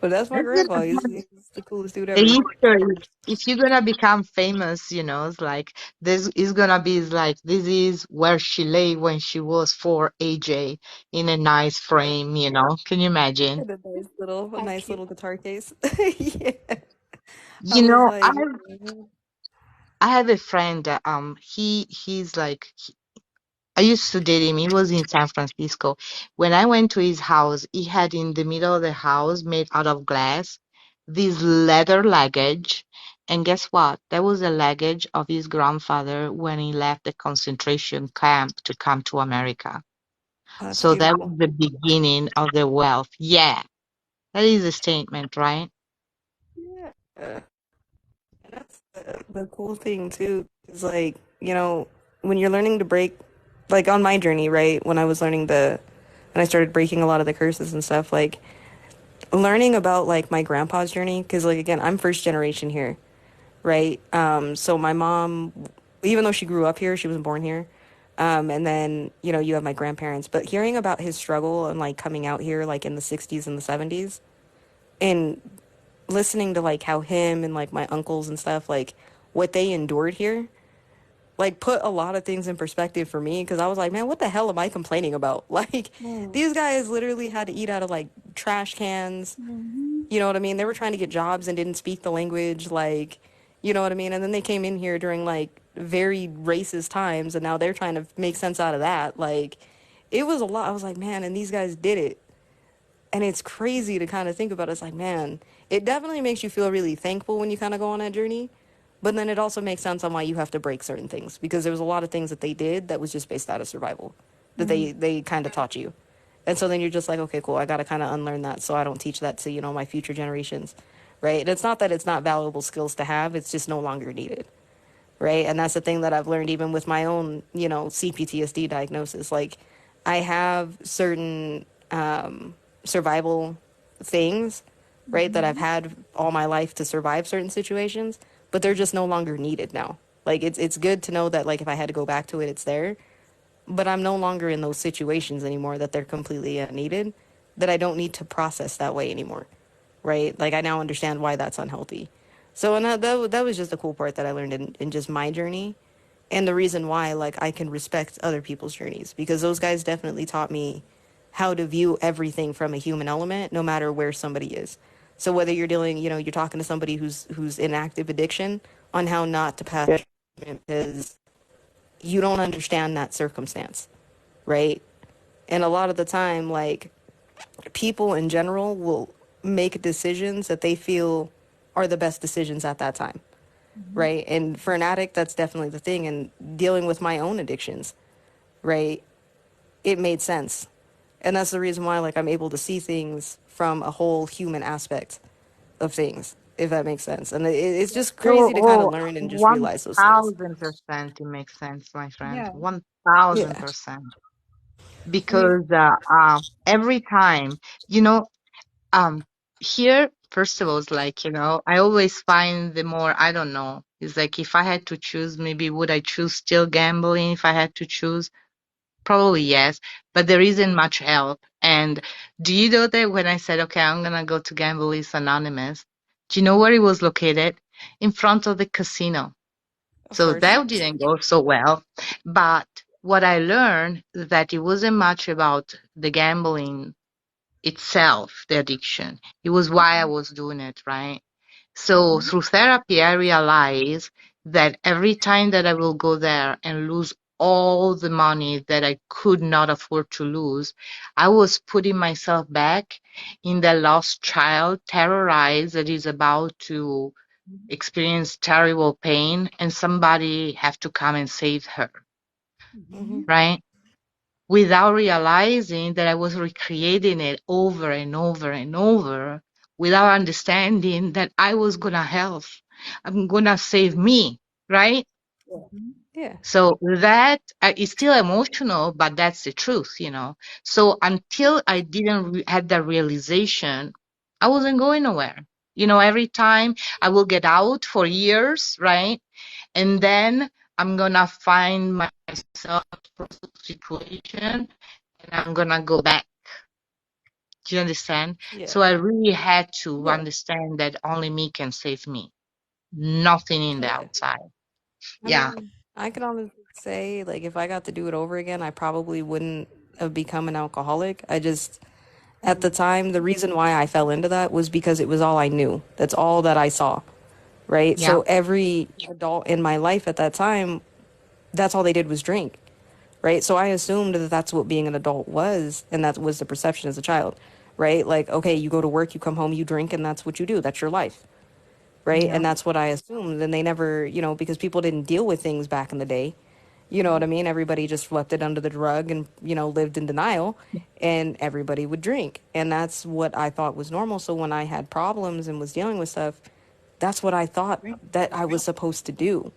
But that's my That's grandpa. He's the coolest dude the ever. history. If you're gonna become famous, it's like this is gonna be like this is where she lay when she was for AJ in a nice frame. Can you imagine? And a How nice cute. little guitar case. Yeah. I You was know, I like, have I have a friend that he's like I used to date him. He was in San Francisco. When I went to his house, he had in the middle of the house, made out of glass, this leather luggage. And guess what? That was a luggage of his grandfather when he left the concentration camp to come to America. oh, that's So that beautiful. was the beginning of the wealth. Yeah, that is a statement, right? Yeah. And that's the cool thing too. Is like, when you're learning to break, like on my journey, right? When I started breaking a lot of the curses and stuff, like learning about like my grandpa's journey, because like again, I'm first generation here, right? So my mom, even though she grew up here, she wasn't born here. And then, you have my grandparents, but hearing about his struggle and like coming out here like in the 60s and the 70s and listening to like how him and like my uncles and stuff, like what they endured here, like put a lot of things in perspective for me because I was like, man, what the hell am I complaining about? Like Oh. these guys literally had to eat out of like trash cans. Hmm. You know what I mean? They were trying to get jobs and didn't speak the language, like, you know what I mean? And then they came in here during like very racist times and now they're trying to make sense out of that. Like it was a lot. I was like, man, and these guys did it. And it's crazy to kind of think about. It's like, man, it definitely makes you feel really thankful when you kind of go on that journey. But then it also makes sense on why you have to break certain things because there was a lot of things that they did that was just based out of survival that they kind of taught you. And so then you're just like, okay, cool. I got to kind of unlearn that so I don't teach that to, my future generations. Right. And it's not that it's not valuable skills to have, it's just no longer needed. Right. And that's the thing that I've learned even with my own, CPTSD diagnosis. Like, I have certain survival things, right, that I've had all my life to survive certain situations, but they're just no longer needed now. Like, it's good to know that, like, if I had to go back to it, it's there, but I'm no longer in those situations anymore that they're completely needed, that I don't need to process that way anymore, right? Like I now understand why that's unhealthy. So and that was just the cool part that I learned in just my journey, and the reason why like I can respect other people's journeys because those guys definitely taught me how to view everything from a human element, no matter where somebody is. So whether you're dealing, you're talking to somebody who's in active addiction, on how not to pass judgment because you don't understand that circumstance, right? And a lot of the time, like people in general will make decisions that they feel are the best decisions at that time, right? And for an addict, that's definitely the thing. And dealing with my own addictions, right? It made sense. And that's the reason why, like, I'm able to see things from a whole human aspect of things, if that makes sense. And it's just Oh, crazy to kind of oh, learn and just one realize those things. thousand percent it makes sense, my friend. Yeah. One Yeah. thousand percent. We. Because every time, you know, um, here, first of all, it's like, I always find the more, I don't know, it's like if I had to choose, maybe would I choose still gambling if I had to choose? Probably yes, but there isn't much help. And do you know that when I said, okay, I'm gonna go to Gamblers Anonymous, do you know where it was located? In front of the casino. Of So course. that didn't go so well. But what I learned that it wasn't much about the gambling itself, the addiction. It was why I was doing it, right? So Mhm. through therapy, I realized that every time that I will go there and lose all the money that I could not afford to lose, I was putting myself back in the lost child terrorized that is about to experience terrible pain and somebody have to come and save her, Mm-hmm. right? Without realizing that I was recreating it over and over and over without understanding that I was gonna help. I'm gonna save me, right? Yeah. So that is still emotional, but that's the truth. So until I didn't had that realization, I wasn't going nowhere. Every time I will get out for years, right? And then I'm gonna find myself in a situation and I'm gonna go back. Do you understand? Yeah. So I really had to Yeah. understand that only me can save me. Nothing in the Yeah. outside. I Yeah. mean, I can honestly say, like, if I got to do it over again, I probably wouldn't have become an alcoholic. I just, at the time, the reason why I fell into that was because it was all I knew. That's all that I saw, right? Yeah. So every adult in my life at that time, that's all they did was drink, right? So I assumed that that's what being an adult was, and that was the perception as a child, right? Like, okay, you go to work, you come home, you drink, and that's what you do. That's your life, right? Yeah. And that's what I assumed. And they never, because people didn't deal with things back in the day. You know what I mean? Everybody just swept it under the rug and, lived in denial, and everybody would drink. And that's what I thought was normal. So when I had problems and was dealing with stuff, that's what I thought that I was supposed to do,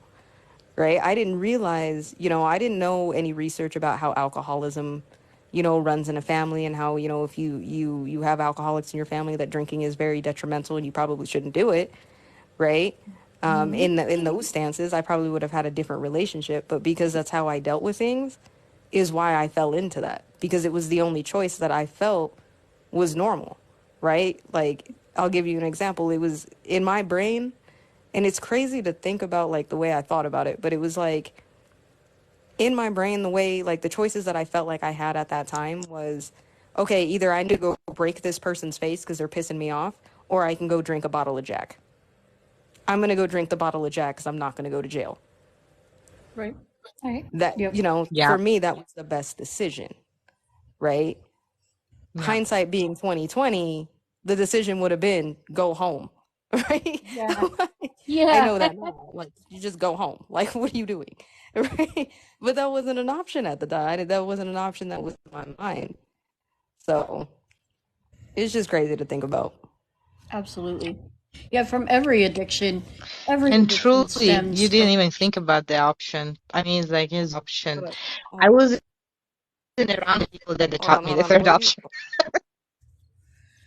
right? I didn't realize, I didn't know any research about how alcoholism, runs in a family, and how, if you have alcoholics in your family, that drinking is very detrimental and you probably shouldn't do it, right? Hmm. In those stances, I probably would have had a different relationship, but because that's how I dealt with things, is why I fell into that, because it was the only choice that I felt was normal, right? Like, I'll give you an example. It was in my brain, and it's crazy to think about, like, the way I thought about it, but it was like in my brain, the way, like, the choices that I felt like I had at that time was, okay, either I need to go break this person's face because they're pissing me off, or I can go drink a bottle of Jack. I'm going to go drink the bottle of Jack because I'm not going to go to jail. Right. Right. That, Yep. Yeah. for me, that was the best decision, right? Yeah. Hindsight being 2020, the decision would have been go home, right? Yeah. I Yeah. know that now. Like, you just go home. Like, what are you doing? Right? But that wasn't an option at the time. That wasn't an option that was in my mind. So it's just crazy to think about. Absolutely. Yeah. From every And addiction truly, you stems didn't from. even think about the option. I mean, it's like his option. But, I was around people that hold taught on, me hold the on. third What were you, option.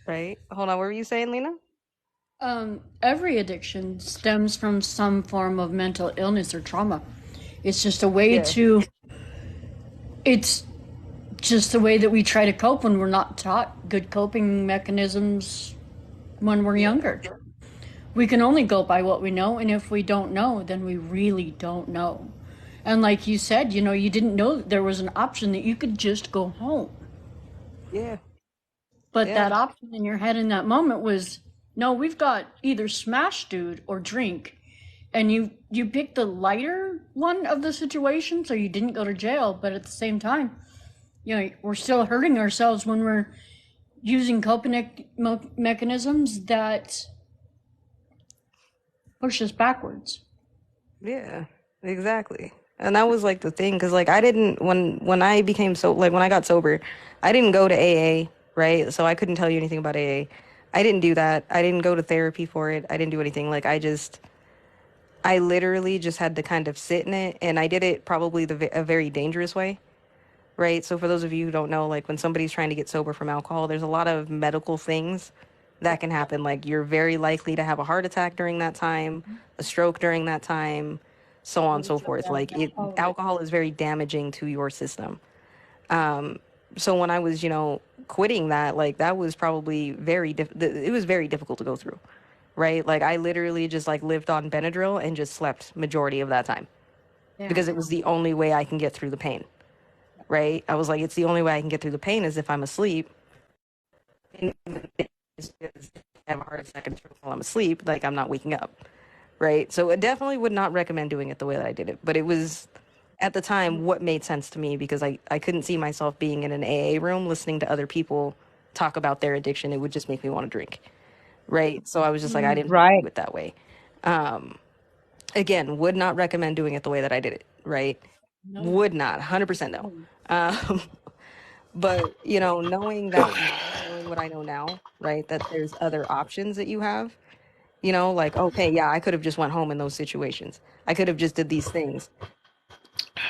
right? Hold on. What were you saying, Lena? Every addiction stems from some form of mental illness or trauma. It's just a way Yeah. to. It's just the way that we try to cope when we're not taught good coping mechanisms when we're Yeah. younger. We can only go by what we know, and if we don't know, then we really don't know. And like you said, you didn't know that there was an option that you could just go home. Yeah. But that Yeah. option in your head in that moment was, no, we've got either smash dude or drink. And you picked the lighter one of the situation, so you didn't go to jail, but at the same time, we're still hurting ourselves when we're using coping mechanisms that push us backwards. Yeah, exactly. And that was like the thing, because like I didn't when I became so like when I got sober, I didn't go to AA, right? So I couldn't tell you anything about AA. I didn't do that. I didn't go to therapy for it. I didn't do anything. Like I literally just had to kind of sit in it, and I did it probably a very dangerous way, right? So for those of you who don't know, like when somebody's trying to get sober from alcohol, there's a lot of medical things that can happen. Like you're very likely to have a heart attack during that time, a stroke during that time, so on and so forth. Yeah, Like all of it. alcohol is very damaging to your system. So when I was, quitting that, like that was probably it was very difficult to go through, right? Like I literally just like lived on Benadryl and just slept majority of that time Yeah. because it was the only way I can get through the pain, right? I was like, it's the only way I can get through the pain is if I'm asleep. And if I have a heart attack and stroke while I'm asleep, like I'm not waking up, right? So I definitely would not recommend doing it the way that I did it. But it was at the time what made sense to me because I couldn't see myself being in an AA room listening to other people talk about their addiction. It would just make me want to drink, right? So I was just like, I didn't want to Right. do it that way. Again, would not recommend doing it the way that I did it, right? No. Would not, 100% no. Um, but knowing that now, knowing what I know now, right, that there's other options that you have, like, okay, yeah, I could have just went home in those situations. I could have just did these things.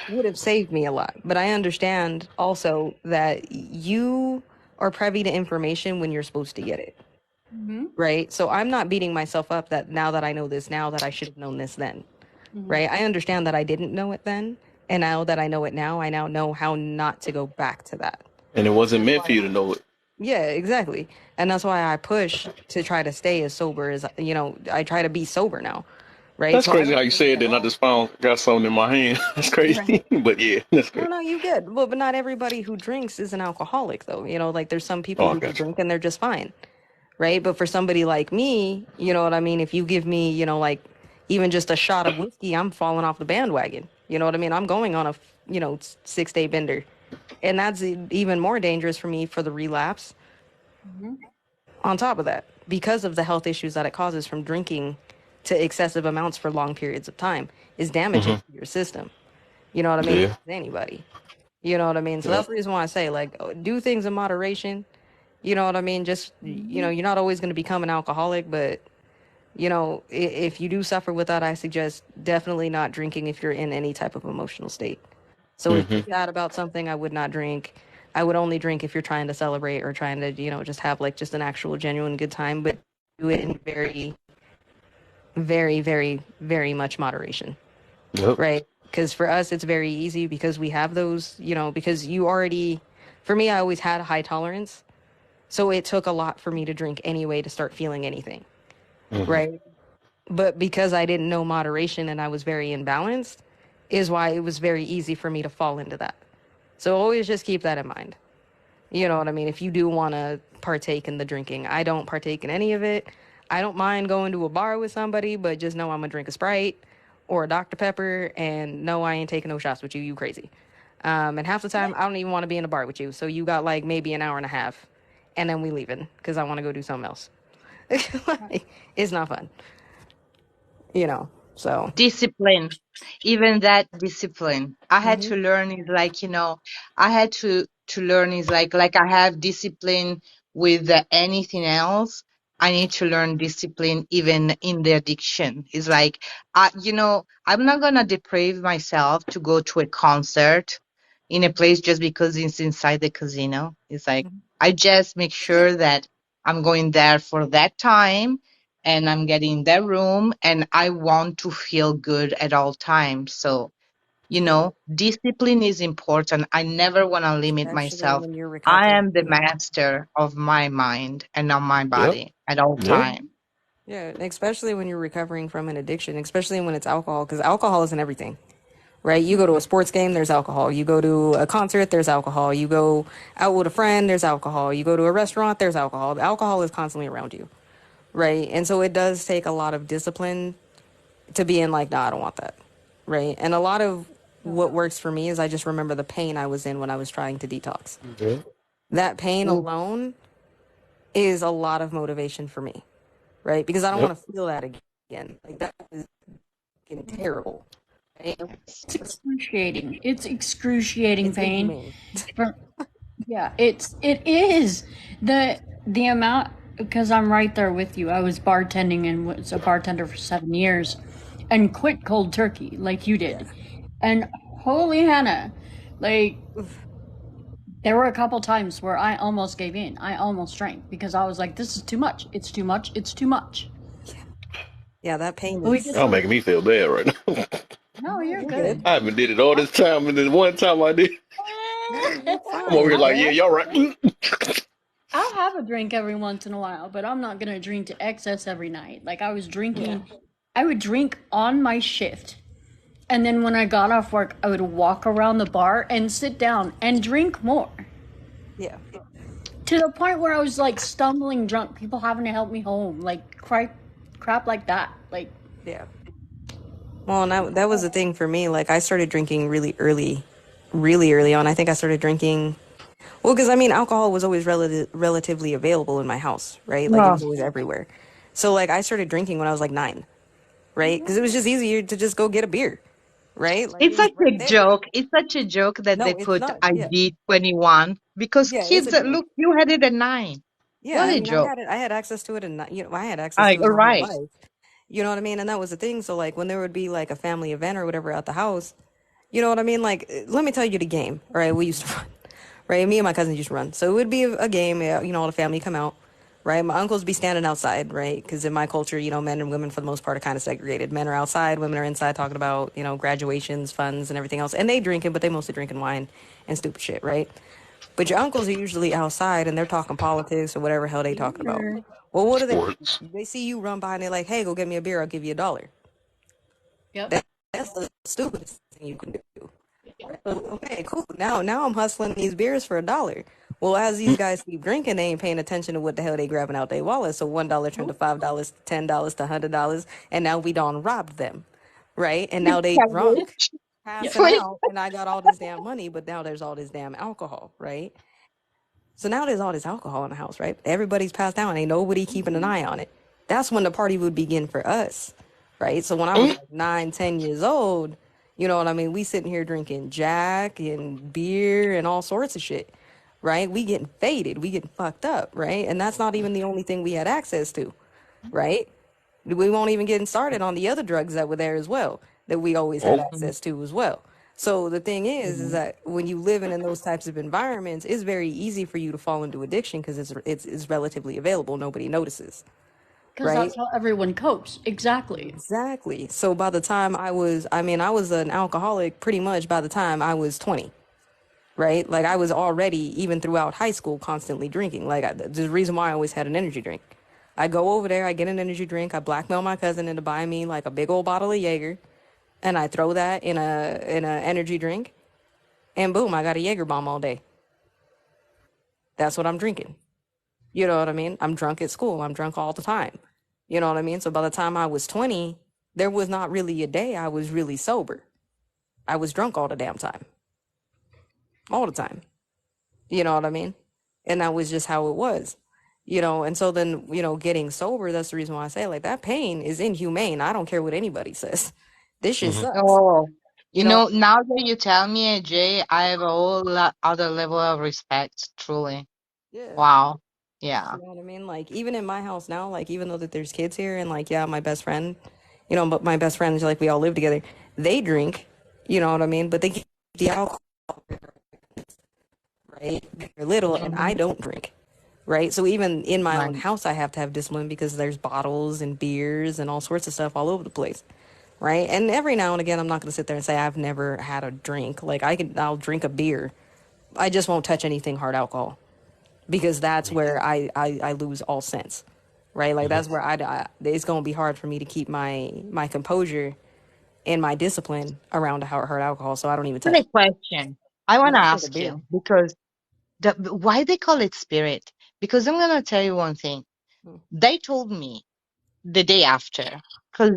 Would have saved me a lot. But I understand also that you are privy to information when you're supposed to get it, Mm-hmm. right? So I'm not beating myself up that now that I know this now that I should have known this then, Mm-hmm. right? I understand that I didn't know it then. And now that I know it now, I now know how not to go back to that. And it wasn't meant for you to know it. Yeah, exactly. And that's why I push to try to stay as sober as, I try to be sober now, right? That's So I crazy how don't you drink said at that. And I all. just found got something in my hand. That's crazy, Right. but yeah, that's No, crazy. no, you good. Well, but not everybody who drinks is an alcoholic, though. Like there's some Oh, people I who can got you. drink and they're just fine, right? But for somebody like me, you know what I mean? If you give me, like even just a shot of whiskey, I'm falling off the bandwagon. You know what I mean? I'm going on a, 6-day bender. And that's even more dangerous for me for the relapse Mhm. on top of that because of the health issues that it causes from drinking to excessive amounts for long periods of time is damaging Hmm. to your system. You know what I mean? Yeah. Anybody. You know what I mean? So Yep. that's the reason why I say, like, do things in moderation. You know what I mean? Just, you're not always going to become an alcoholic, but, if you do suffer with that, I suggest definitely not drinking if you're in any type of emotional state. So if Hmm. you're sad about something, I would not drink. I would only drink if you're trying to celebrate or trying to, just have like just an actual genuine good time, but do it in very, very, very, very much moderation, Yep. right? Because for us, it's very easy because we have those, because you already, for me, I always had a high tolerance. So it took a lot for me to drink anyway to start feeling anything, Hmm. right? But because I didn't know moderation and I was very imbalanced, is why it was very easy for me to fall into that. So always just keep that in mind. You know what I mean? If you do want to partake in the drinking, I don't partake in any of it. I don't mind going to a bar with somebody, but just know I'm gonna drink a Sprite or a Dr. Pepper, and no, I ain't taking no shots with you. You crazy. And half the time, I don't even want to be in a bar with you. So you got like maybe an hour and a half, and then we leaving because I want to go do something else. Like, it's not fun, you know. So. Discipline, even that discipline I had Hmm. to learn is like, I had to learn is like I have discipline with anything else. I need to learn discipline even in the addiction. It's like, I'm not gonna deprive myself to go to a concert in a place just because it's inside the casino. It's like I just make sure that I'm going there for that time and I'm getting that room and I want to feel good at all times. So, Yeah, discipline is important. I never want to limit especially myself. when you're I recovering. am the master of my mind and of my Yep. body at all Yep. times. Yeah, especially when you're recovering from an addiction, especially when it's alcohol, because alcohol isn't everything, right? You go to a sports game, there's alcohol. You go to a concert, there's alcohol. You go out with a friend, there's alcohol. You go to a restaurant, there's alcohol. Alcohol is constantly around you, right? And so it does take a lot of discipline to be in like, nah, I don't want that, right? And a lot of what works for me is I just remember the pain I was in when I was trying to detox. Yep. That pain Mm. alone is a lot of motivation for me, right? Because I don't Yep. want to feel that again. Like that is fucking terrible. Right? It's excruciating. It's excruciating It's pain. inhumane. For, yeah, it is the amount because I'm right there with you. I was bartending and was a bartender for 7 years, and quit cold turkey like you Yeah. did. And holy Hannah, like there were a couple times where I almost gave in. I almost drank because I was like, "This is too much. It's too much. It's too much." Yeah, that pain But we is. just Y'all making me feel bad right now. no, No, you're you're good. good. I haven't did it all this time, and then one time I did, No, you're I'm over here fine. I'll, like, yeah, But y'all right. I'll have a drink every once in a while, but I'm not gonna drink to excess every night. Like I was yeah, drinking, I would drink on my shift, and then when I got off work, I would walk around the bar and sit down and drink more. yeah, To the point where I was like stumbling drunk, people having to help me home, like crap like that. Like yeah. Well, and that was the thing for me. Like, I started drinking really early on. I think I started drinking. Well, because I mean, alcohol was always relatively available in my house, right? Like, it No, was always everywhere. So, like, I started drinking when I was like 9, right? Because it was just easier to just go get a beer, right? Like, it it's was such right a there. joke. It's such a joke that they No, it's put not. Yeah, ID 21 because yeah, it's kids, a joke. look, you had it at 9. Yeah, What I a mean, I joke. had it. I had access to it, and I had access Like, to it all my whole right. life. You know what I mean? And that was the thing. So, like, when there would be like a family event or whatever at the house, you know what I mean? Like, let me tell you the game. All right, we used to run, right? Me and my cousins used to run. So it would be a game. All the family come out, right? My uncles be standing outside, right? Because in my culture, men and women for the most part are kind of segregated. Men are outside, women are inside talking about graduations, funds, and everything else. And they drinking, but they mostly drinking wine and stupid shit, right? But your uncles are usually outside and they're talking politics or whatever hell they talking about. Beer. Well, what do? Sports. They see you run by and they're like, "Hey, go get me a beer. I'll give you $1." Yep. That's the stupidest thing you can do. Okay, cool. Now I'm hustling these beers for $1. Well, as these guys keep drinking, they ain't paying attention to what the hell they grabbing out their wallet. So $1 turned to Nope. $5, $10 to $100, and now we done robbed them, right? And now they Yeah, drunk, rich. Yep. passing out, and I got all this damn money, but now there's all this damn alcohol, right? So now there's all this alcohol in the house, right? Everybody's passed out, and ain't nobody keeping an eye on it. That's when the party would begin for us, right? So when I was Mm. like 9, 10 years old, you know what I mean? We sitting here drinking Jack and beer and all sorts of shit, right? We getting faded, we getting fucked up, right? And that's not even the only thing we had access to, right? We won't even get started on the other drugs that were there as well, that we always had Oh, access to as well. So the thing is Mhm. that when you live in those types of environments, it's very easy for you to fall into addiction because it's relatively available. Nobody notices, Because right? that's how everyone copes. Exactly. Exactly. So by the time I was an alcoholic pretty much by the time I was 20, right? Like I was already, even throughout high school, constantly drinking. Like there's a reason why I always had an energy drink. I go over there, I get an energy drink, I blackmail my cousin into buying me like a big old bottle of Jaeger, and I throw that in a energy drink, and boom, I got a Jaeger bomb all day. That's what I'm drinking. You know what I mean? I'm drunk at school. I'm drunk all the time. You know what I mean? So by the time I was 20, there was not really a day I was really sober. I was drunk all the damn time. All the time. You know what I mean? And that was just how it was. You know, and so then, getting sober, that's the reason why I say like that pain is inhumane. I don't care what anybody says. This shit hmm sucks. Oh, You know? now that you tell me, Jay, I have a whole other level of respect, truly. Yeah. Wow. Yeah. You know what I mean? Like even in my house now, like even though that there's kids here and like yeah, my best friend, but my best friends like we all live together. They drink, you know what I mean? But they keep the alcohol, right? They're little and I Hmm. don't drink. Right? So even in my own Right. house I have to have discipline because there's bottles and beers and all sorts of stuff all over the place. Right? And every now and again I'm not gonna sit there and say I've never had a drink. Like I'll drink a beer. I just won't touch anything hard alcohol. Because that's where I lose all sense, right? Like hmm that's where it's gonna be hard for me to keep my composure and my discipline around hard alcohol, so I don't even touch Quick it. question. I want But to I'll take a ask beer. you because why they call it spirit? Because I'm going to tell you one thing. They told me the day after, because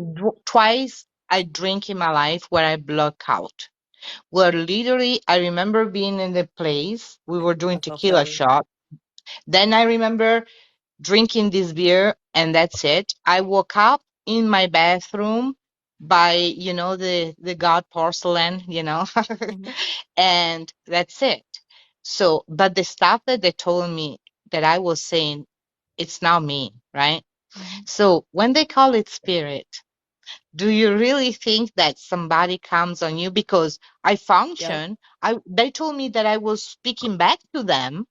twice I drink in my life where I block out. Where literally I remember being in the place, we were doing I feel tequila sorry. shot. Then I remember drinking this beer and that's it. I woke up in my bathroom by, the god porcelain, Hmm. and that's it. So, but the stuff that they told me that I was saying, it's not me, right? Hmm. So when they call it spirit, do you really think that somebody comes on you? Because I Yep. function, they told me that I was speaking back to them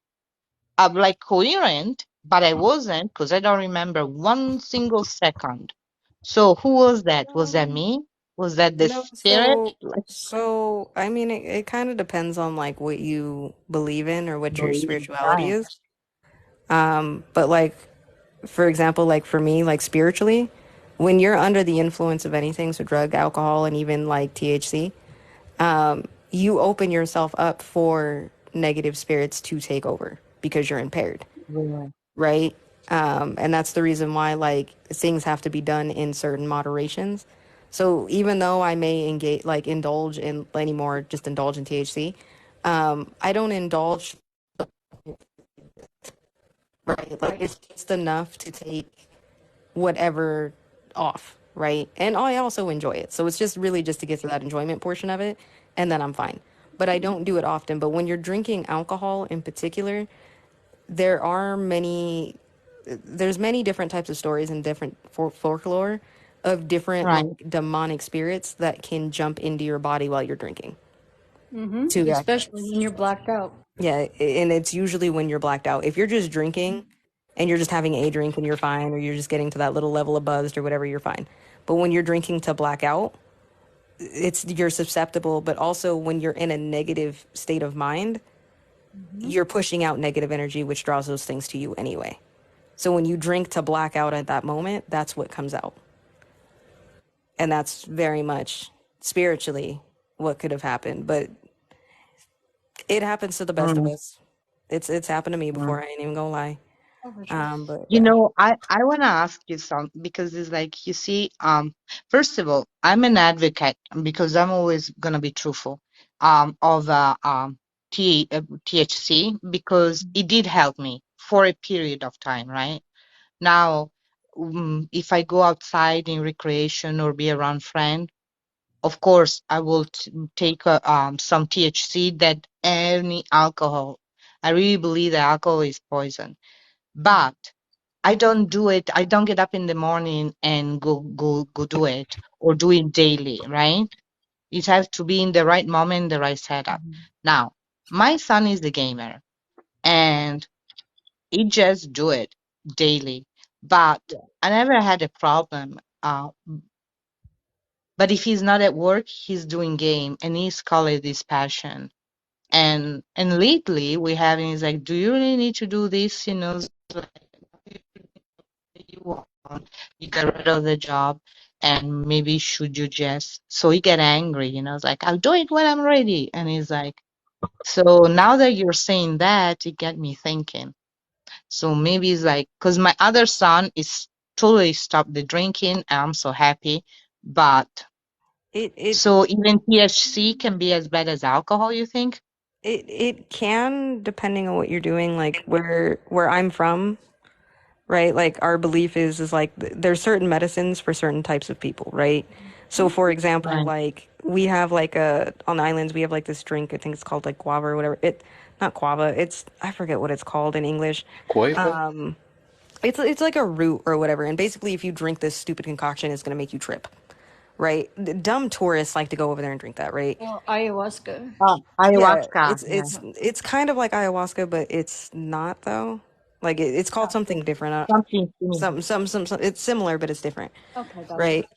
like coherent, but I wasn't because I don't remember one single second. So who was that? Was that Um, me? Was that the no, spirit? so I mean, it kind of depends on like what you believe in or what your Believe, spirituality right? is. But like for example, like for me, like spiritually, when you're under the influence of anything, so drug, alcohol, and even like THC, you open yourself up for negative spirits to take over because you're impaired, Yeah. right? And that's the reason why like things have to be done in certain moderations. So even though I may indulge in anymore, just indulge in THC, I don't indulge, right? Like it's just enough to take whatever off, right? And I also enjoy it. So it's just really just to get to that enjoyment portion of it, and then I'm fine. But I don't do it often. But when you're drinking alcohol in particular, there are there's many different types of stories and different folklore of different Right. like demonic spirits that can jump into your body while you're drinking to Especially access. when you're blacked out. Yeah, and it's usually when you're blacked out. If you're just drinking and you're just having a drink and you're fine, or you're just getting to that little level of buzzed or whatever, you're fine. But when you're drinking to black out, you're susceptible. But also when you're in a negative state of mind, you're pushing out negative energy, which draws those things to you anyway. So when you drink to black out at that moment, that's what comes out. And that's very much spiritually what could have happened. But it happens to the best of Mm, us. It's happened to me mm. before, I ain't even gonna lie. Oh, for sure. But You yeah. know, I want to ask you something because it's like, you see, first of all, I'm an advocate because I'm always going to be truthful, of THC because it did help me for a period of time, right? Now, if I go outside in recreation or be around friends, of course, I will take some THC that any alcohol. I really believe that alcohol is poison, but I don't do it. I don't get up in the morning and go do it or do it daily, right? It has to be in the right moment, the right setup. Now, my son is the gamer and he just do it daily, but I never had a problem. But if he's not at work, he's doing game and he's call it his passion. And lately we having is like, do you really need to do this? You know, you want. You get rid of the job, and maybe should you just? So he get angry, you know. It's like, I'll do it when I'm ready, and he's like, so now that you're saying that, it get me thinking. So maybe it's like, because my other son is totally stopped the drinking, and I'm so happy. But It so even THC can be as bad as alcohol, you think? it can, depending on what you're doing, like where I'm from, right? Like our belief is like there's certain medicines for certain types of people, right? So for example, Right. like we have like a on the islands we have like this drink, I think it's called like guava or whatever. It not guava, it's I forget what it's called in English. Quavo? It's like a root or whatever, and basically if you drink this stupid concoction, it's gonna make you trip, right? The dumb tourists like to go over there and drink that, right? Well, ayahuasca. Yeah, Ayahuasca. Yeah. it's kind of like ayahuasca, but it's not though. Like it's called something different. Something similar. Some. It's similar, but it's different, Okay, gotcha. right?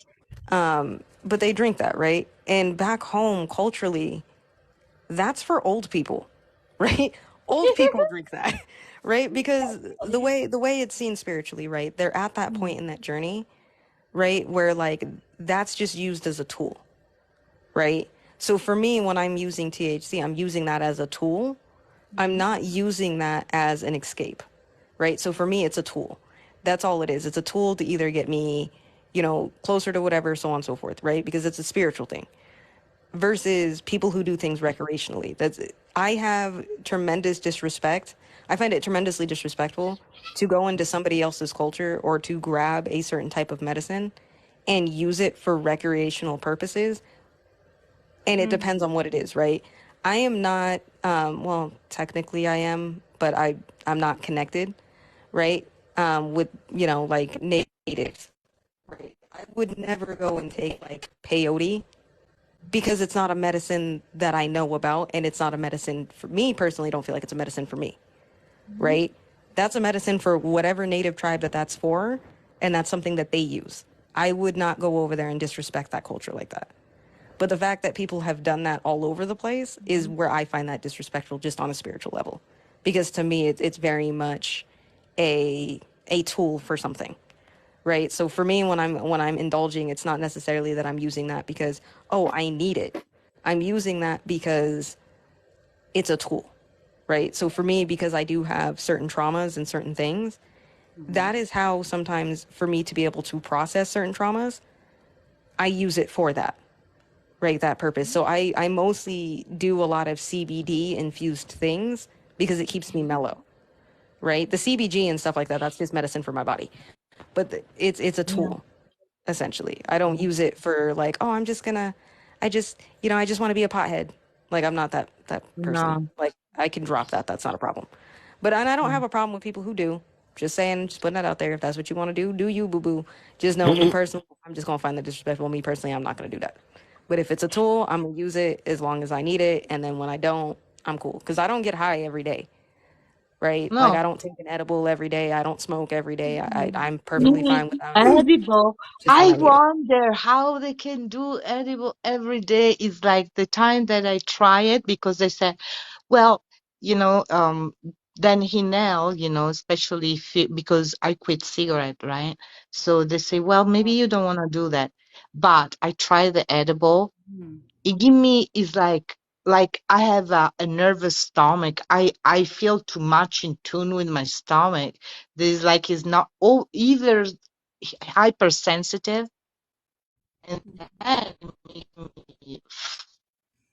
But they drink that, right? And back home, culturally, that's for old people, right? Old people drink that, right? Because the way it's seen spiritually, right? They're at that point in that journey, right? Where like that's just used as a tool, right? So for me, when I'm using THC, I'm using that as a tool. I'm not using that as an escape, right? So for me, it's a tool. That's all it is. It's a tool to either get me, closer to whatever, so on and so forth, right? Because it's a spiritual thing versus people who do things recreationally. I have tremendous disrespect. I find it tremendously disrespectful to go into somebody else's culture or to grab a certain type of medicine and use it for recreational purposes, and it depends on what it is, right? I am not, well, technically I am, but I'm not connected, right? With, like natives, right? I would never go and take like peyote because it's not a medicine that I know about, and it's not a medicine for me personally. Don't feel like it's a medicine for me, right? That's a medicine for whatever native tribe that's for, and that's something that they use. I would not go over there and disrespect that culture like that. But the fact that people have done that all over the place is where I find that disrespectful, just on a spiritual level, because to me it's very much a tool for something, right? So for me, when I'm indulging, it's not necessarily that I'm using that because, oh, I need it. I'm using that because it's a tool, right? So for me, because I do have certain traumas and certain things, that is how sometimes for me to be able to process certain traumas, I use it for that, right? That purpose. So I mostly do a lot of CBD infused things because it keeps me mellow, right? The CBG and stuff like that, that's just medicine for my body. But it's a Yeah. tool, essentially. I don't use it for like, oh, I just want to be a pothead. Like I'm not that person. No. Like I can drop that. That's not a problem. But and I don't have a problem with people who do. Just saying, just putting that out there. If that's what you want to do you, boo boo. Just know me personally, I'm just gonna find that disrespectful. Me personally, I'm not gonna do that. But if it's a tool, I'm gonna use it as long as I need it, and then when I don't, I'm cool. Because I don't get high every day, right? Like No. I don't take an edible every day. I don't smoke every day. I'm perfectly Me, fine without it, edible. just when I I need it. wonder how they can do edible every day. Is like the time that I try it because they said, well, then he now, especially if because I quit cigarette, right? So they say, well, maybe you don't want to do that. But I try the edible. Mm. It give me is like I have a nervous stomach. I feel too much in tune with my stomach. There's like is not all either hypersensitive and that make me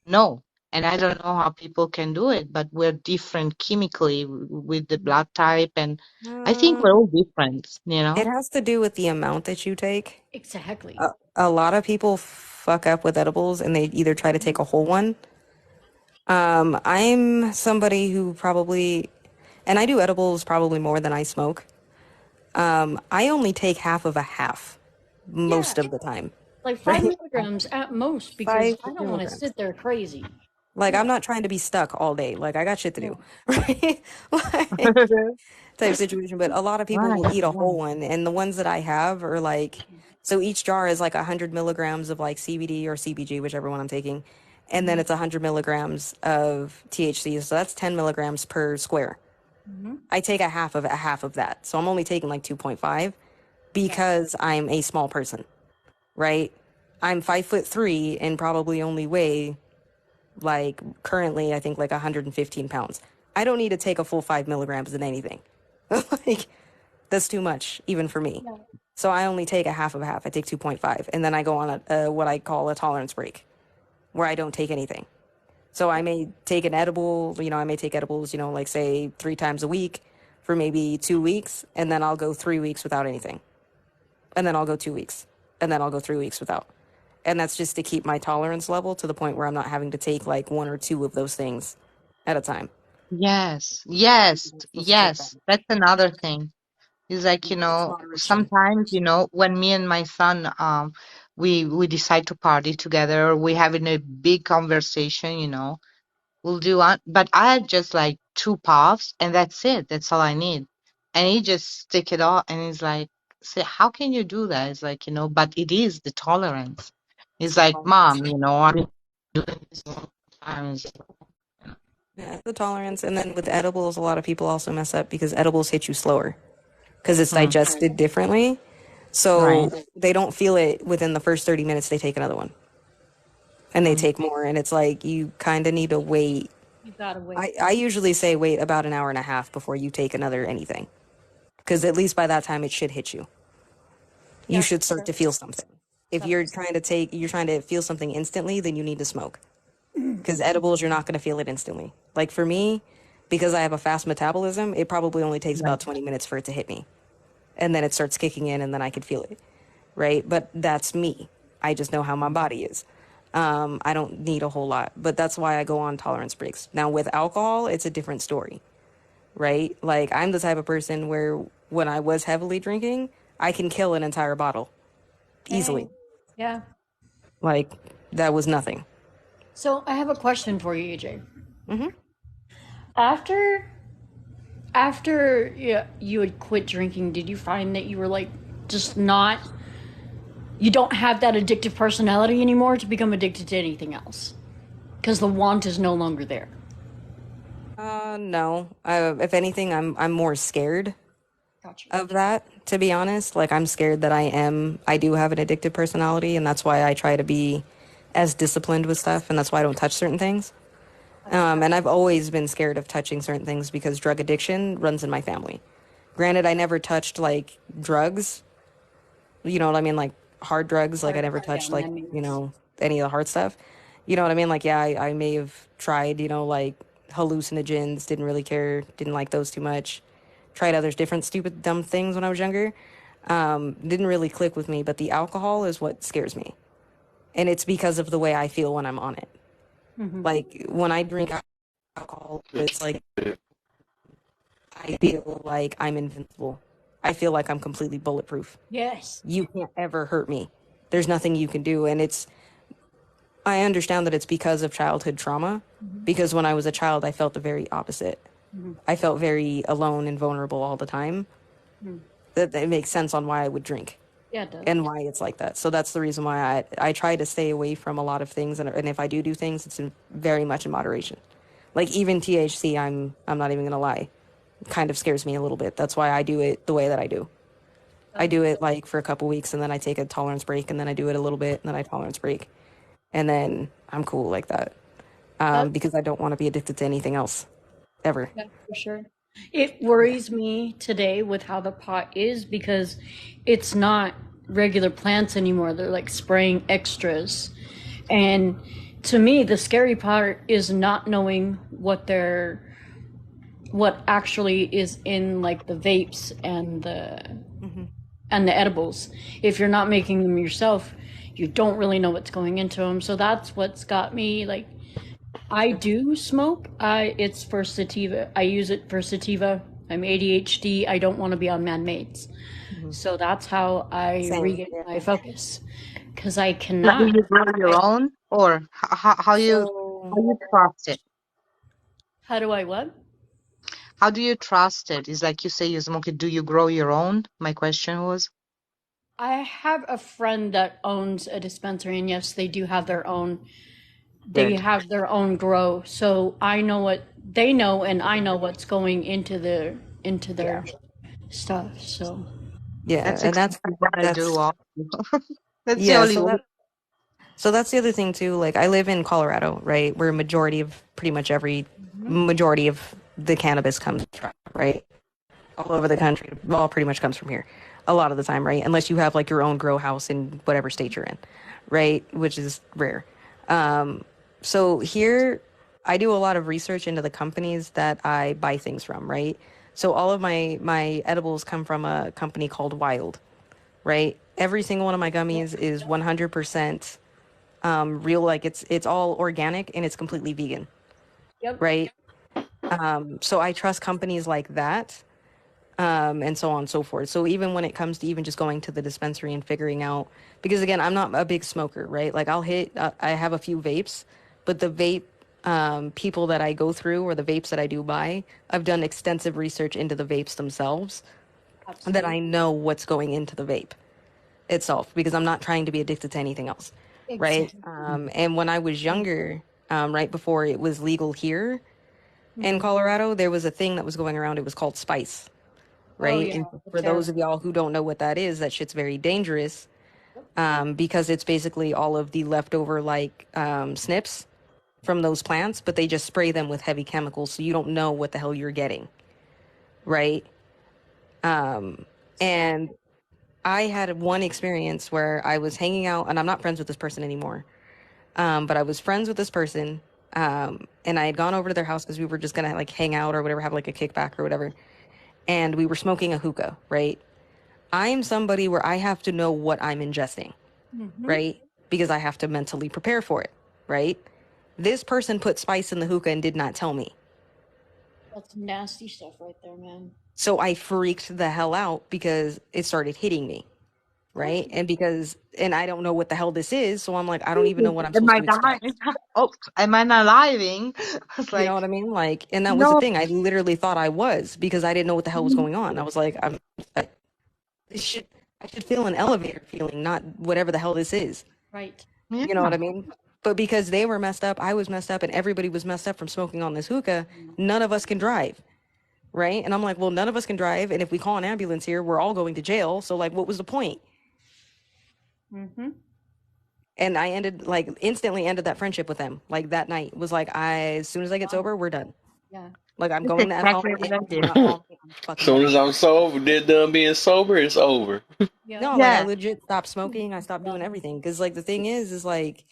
no. And I don't know how people can do it, but we're different chemically with the blood type, and I think we're Um, all different. it has to do with the amount that you take. Exactly. A lot of people fuck up with edibles and they either try to take a whole one. I'm somebody who probably, and I do edibles probably more than I smoke. I only take half of a half Yeah, most of the time, like five right? milligrams at most because Five I don't want to milligrams. sit there crazy. Like, I'm Yeah, not trying to be stuck all day. Like, I got shit to yeah. do, right? Like, right, type situation. But a lot of people will eat a right. whole one, and the ones that I have are like, so each jar is like 100 milligrams of like CBD or CBG, whichever one I'm taking, and then Mm-hmm. it's 100 milligrams of THC. So that's 10 milligrams per square. Mm-hmm. I take a half of that, so I'm only taking like 2.5 Yeah. because I'm a small person, right? I'm 5'3" and probably only weigh like currently I think like 115 pounds. I don't need to take a full 5 milligrams in anything. Like that's too much even for me. Yeah. So I only take a half of a half. I take 2.5 and then I go on a what I call a tolerance break where I don't take anything. So I may take an edible, I may take edibles, like say 3 times a week for maybe 2 weeks and then I'll go 3 weeks without anything. And then I'll go 2 weeks and then I'll go 3 weeks without. And that's just to keep my tolerance level to the point where I'm not having to take like one or two of those things at a time. Yes, You're yes, not supposed to take that. yes. That's another thing. It's like, It's moderation. sometimes, when me and my son, we decide to party together, we having a big conversation, we'll do one, but I had just like two puffs and that's it. That's all I need. And he just stick it all and he's like, say, how can you do that? It's like, but it is the tolerance. It's It's the like, tolerance. mom, I've been doing this a long time. Yeah, it's the tolerance. And then with edibles, a lot of people also mess up because edibles hit you slower because it's Mm, digested differently. right. So they don't feel it within the first 30 minutes, they take another one and they Mm. take more. And it's like you kind of need to wait. You gotta wait. I usually say wait about an hour and a half before you take another anything because at least by that time it should hit you. You Yeah. should start to feel something. If That you're trying to feel something instantly, then you need to smoke. Because edibles, you're not going to feel it instantly. Like for me, because I have a fast metabolism, it probably only takes Right. about 20 minutes for it to hit me. And then it starts kicking in, and then I could feel it. Right? But that's me. I just know how my body is. I don't need a whole lot. But that's why I go on tolerance breaks. Now, with alcohol, it's a different story. Right? Like, I'm the type of person where when I was heavily drinking, I can kill an entire bottle easily. dang. Yeah. Like, that was nothing. So I have a question for you, AJ. Hmm. After after you had quit drinking, did you find that you were like just not you don't have that addictive personality anymore to become addicted to anything else? Because the want is no longer there. No. If anything, I'm more scared Gotcha. of that, to be honest. Like, I'm scared that I do have an addictive personality, and that's why I try to be as disciplined with stuff, and that's why I don't touch certain things. And I've always been scared of touching certain things because drug addiction runs in my family. Granted, I never touched like drugs, you know what I mean? Like hard drugs, like I Right. never Yeah, touched like, man means. any of the hard stuff. You know what I mean? Like, yeah, I may have tried, like hallucinogens, didn't really care, didn't like those too much. Tried other different stupid, dumb things when I was younger. Didn't really click with me, but the alcohol is what scares me. And it's because of the way I feel when I'm on it. Mm-hmm. Like when I drink alcohol, it's like I feel like I'm invincible. I feel like I'm completely bulletproof. Yes. You can't ever hurt me. There's nothing you can do. And I understand that it's because of childhood trauma. Mm-hmm. Because when I was a child, I felt the very opposite. Mm-hmm. I felt very alone and vulnerable all the time. Mm-hmm. That it makes sense on why I would drink Yeah, it does. and why it's like that. So that's the reason why I try to stay away from a lot of things. And if I do things, it's very much in moderation. Like even THC, I'm not even gonna lie, kind of scares me a little bit. That's why I do it the way that I do. I do it like for a couple weeks and then I take a tolerance break and then I do it a little bit and then I tolerance break and then I'm cool like that. That Because I don't want to be addicted to anything else ever. Yeah, for sure. It worries me today with how the pot is because it's not regular plants anymore. They're like spraying extras. And to me, the scary part is not knowing what actually is in like the vapes and the edibles. If you're not making them yourself, you don't really know what's going into them. So that's what's got me like I do smoke. I It's for sativa. I use it for sativa. I'm ADHD. I don't want to be on man-mades. So that's how I Same. regain Yeah. my focus because I Now, do cannot. you grow your I, own, or So how you trust it? how do I what? How do you trust it? It's like you say you smoke it. Do you grow your own? My question was. I have a friend that owns a dispensary, and yes, they do have their own. They Good. have their own grow, so I know what they know, and I know what's going into yeah, their stuff. So yeah, That's and exactly what I do that's also. That's the yeah. only way. So that's the other thing too. Like I live in Colorado, right, where majority of pretty much every majority of the cannabis comes from, right, all over the country. All pretty much comes from here, a lot of the time, right, unless you have like your own grow house in whatever state you're in, right, which is rare. So here, I do a lot of research into the companies that I buy things from, right. So all of my edibles come from a company called Wild, right. Every single one of my gummies is 100% real, like it's all organic and it's completely vegan, yep. right. So I trust companies like that, and so on and so forth. So even when it comes to even just going to the dispensary and figuring out, because again, I'm not a big smoker, right, like I have a few vapes, but the vape people that I go through or the vapes that I do buy, I've done extensive research into the vapes themselves, that Absolutely. I know what's going into the vape itself, because I'm not trying to be addicted to anything else, right? Exactly. And when I was younger, right before it was legal here in Mhm. Colorado, there was a thing that was going around. It was called spice, Oh right? yeah, And the for those terror. of y'all who don't know what that is, that shit's very dangerous, Yep. because it's basically all of the leftover like snips from those plants, but they just spray them with heavy chemicals, so you don't know what the hell you're getting, right? And I had one experience where I was hanging out, and I'm not friends with this person anymore. But I was friends with this person, and I had gone over to their house because we were just gonna like hang out or whatever, have like a kickback or whatever. And we were smoking a hookah, right? I'm somebody where I have to know what I'm ingesting, Mhm. right? Because I have to mentally prepare for it, right? This person put spice in the hookah and did not tell me. That's nasty stuff right there, man. So I freaked the hell out because it started hitting me, Of course. right? And I don't know what the hell this is. So I'm like, I don't even know what I'm Am supposed I to dying? expect. Oh, am I not living? I was You know what like, I mean? Like, and that was the no. thing. I literally thought I was, because I didn't know what the hell was going on. I was like, I, this should, I should feel an elevator feeling, not whatever the hell this is. Right. Yeah. You know what I mean? But because they were messed up, I was messed up, and everybody was messed up from smoking on this hookah, none of us can drive. Right. And I'm like, well, none of us can drive. And if we call an ambulance here, we're all going to jail. So, like, what was the point? Mhm. And I ended, like, instantly ended that friendship with them. Like, that night was like, as soon as I get Wow. sober, we're done. Yeah. Like, I'm That's going at home. exactly If what I you do did. not call me, I'm fucking Soon done. as I'm sober, done being sober, it's over. Yeah. No, like, I Yeah. legit stopped smoking. I stopped Yeah. doing everything. Because, like, the thing is like,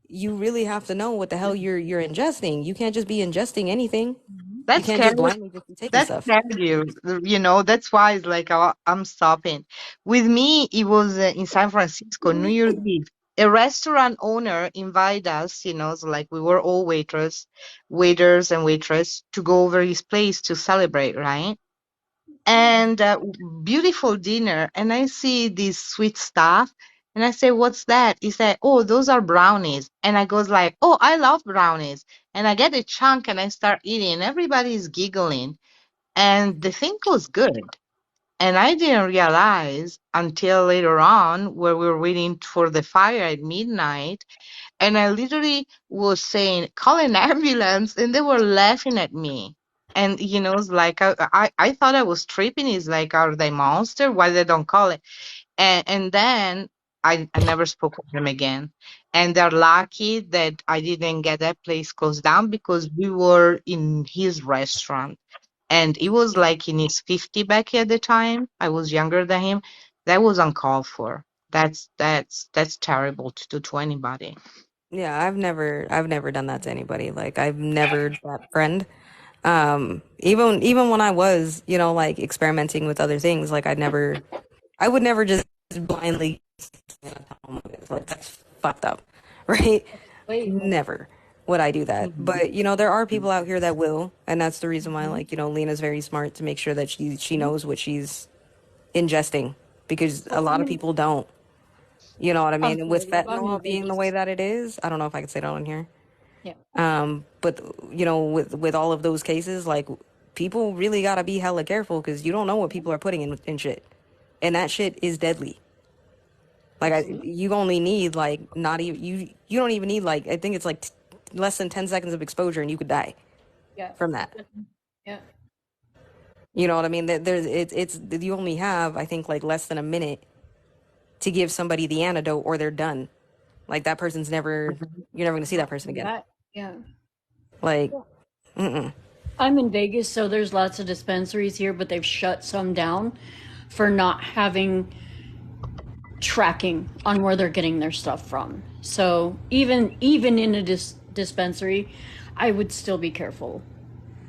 you really have to know what the hell you're ingesting. You can't just be ingesting anything. You That's can't scary. just blindly just be taking That stuff. scared you, that's why it's like I'm stopping. With me, it was in San Francisco, New Year's Eve. A restaurant owner invited us, so like we were all waiters and waitress to go over his place to celebrate, right? And beautiful dinner. And I see this sweet stuff, and I say, "What's that?" He said, "Oh, those are brownies." And I goes like, "Oh, I love brownies." And I get a chunk and I start eating, and everybody is giggling and the thing was good. And I didn't realize until later on, where we were waiting for the fire at midnight, and I literally was saying, call an ambulance, and they were laughing at me. And it's like I thought I was tripping. It's like, are they monster? Why they don't call it? And then I never spoke with them again. And they're lucky that I didn't get that place closed down because we were in his restaurant. And he was like in his 50 back at the time. I was younger than him. That was uncalled for. That's terrible to do to anybody. Yeah, I've never done that to anybody. Like I've never that friend. Even when I was, like experimenting with other things, like I would never just blindly like that's fucked up, right? Wait. Never would I do that. Mhm. But there are people out here that will, and that's the reason why, like, Lena's very smart to make sure that she knows what she's ingesting because a Well, lot of people don't. You know what I I'm mean? And with sorry. I'm in fentanyl being the way Vegas. that it is, I don't know if I could say that on here. Yeah. But with all of those cases, like people really gotta be hella careful because you don't know what people are putting in shit, and that shit is deadly. Like Absolutely. you only need like not even you don't even need like I think it's like less than 10 seconds of exposure and you could die Yeah. from that. Yeah. You know what I mean? There's it's you only have I think like less than a minute to give somebody the antidote or they're done. Like that person's never you're never gonna see that person again. That. Yeah. Like mm-mm. I'm in Vegas, so there's lots of dispensaries here, but they've shut some down for not having tracking on where they're getting their stuff from. So even in a dispensary, I would still be careful.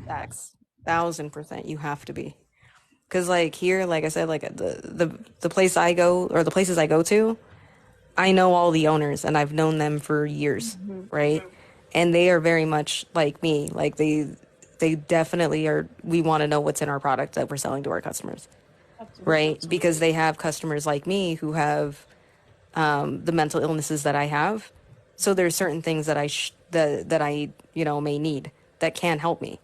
Facts. 1,000% you have to be. Cause like here, like I said, like the place I go or the places I go to, I know all the owners and I've known them for years, Hmm. right? And they are very much like me. Like they definitely are we want to know what's in our product that we're selling to our customers, Absolutely. right? Because they have customers like me who have the mental illnesses that I have. So there's certain things that that I, may need that can help me,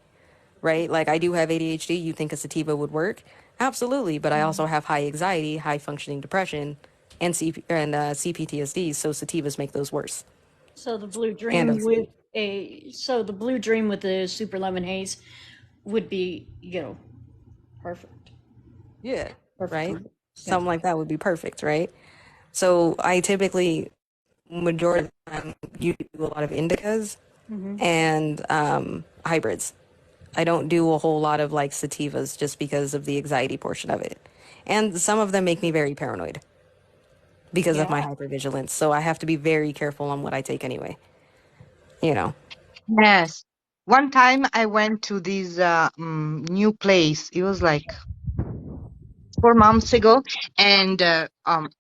right? Like I do have ADHD. You think a sativa would work? Absolutely, but I also have high anxiety, high functioning depression, and CPTSD. So sativas make those worse. So the blue And dream with the blue dream with the super lemon haze would be, perfect. yeah, Perfect right. combo. Yeah. Something like that would be perfect, right? So I typically majority of the time you do a lot of indicas Hmm. and hybrids. I don't do a whole lot of like sativas just because of the anxiety portion of it. And some of them make me very paranoid because of Yeah. my hypervigilance. So I have to be very careful on what I take anyway. You know. Yes. One time I went to this new place. It was like 4 months ago, and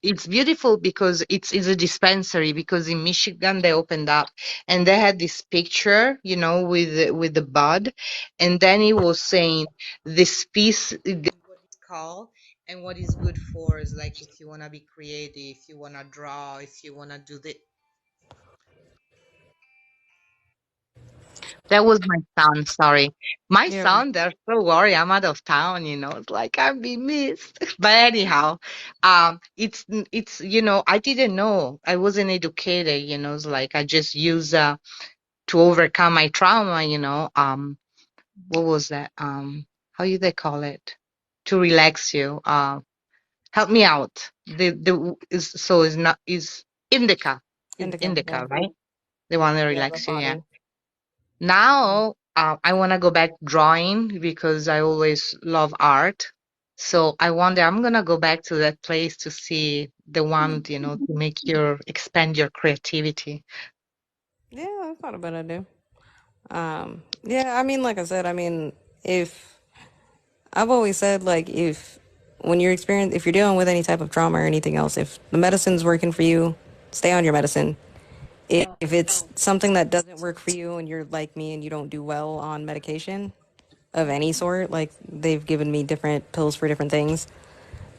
it's beautiful because it's a dispensary. Because in Michigan they opened up, and they had this picture, with the bud, and then he was saying this piece, what it's called, and what is good for is like if you want to be creative, if you want to draw, if you want to do the That was my son, sorry. My Yeah. son, they're so worried I'm out of town, it's like I'm being missed. But anyhow, I didn't know. I wasn't educated, it's like I just use to overcome my trauma, what was that? How do they call it? To relax you. Help me out. The is so is not is indica. Indica. Yeah. Indica, right? The one that Yeah. The relax you, yeah. body. Now, I want to go back drawing because I always love art. So I wonder, I'm gonna go back to that place to see the one, to make expand your creativity. Yeah. That's not a bad idea. Yeah. I mean, like I said, I mean, if I've always said, like, when if you're dealing with any type of trauma or anything else, if the medicine's working for you, stay on your medicine. Yeah. If it's something that doesn't work for you and you're like me and you don't do well on medication of any sort, like they've given me different pills for different things,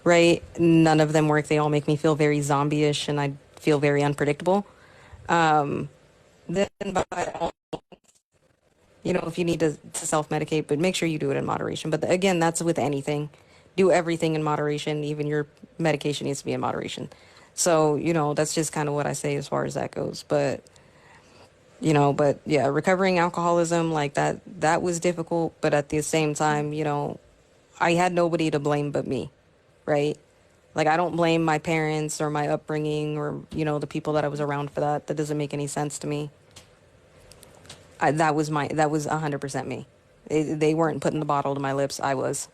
right? None of them work. They all make me feel very zombie-ish and I feel very unpredictable. Then by all, if you need to self-medicate, but make sure you do it in moderation. But again, that's with anything. do everything in moderation. Even your medication needs to be in moderation. So, that's just kind of what I say as far as that goes. But yeah, recovering alcoholism, like that was difficult. But at the same time, I had nobody to blame but me, right? Like, I don't blame my parents or my upbringing or, the people that I was around for that. That doesn't make any sense to me. That was 100% me. They weren't putting the bottle to my lips. I was.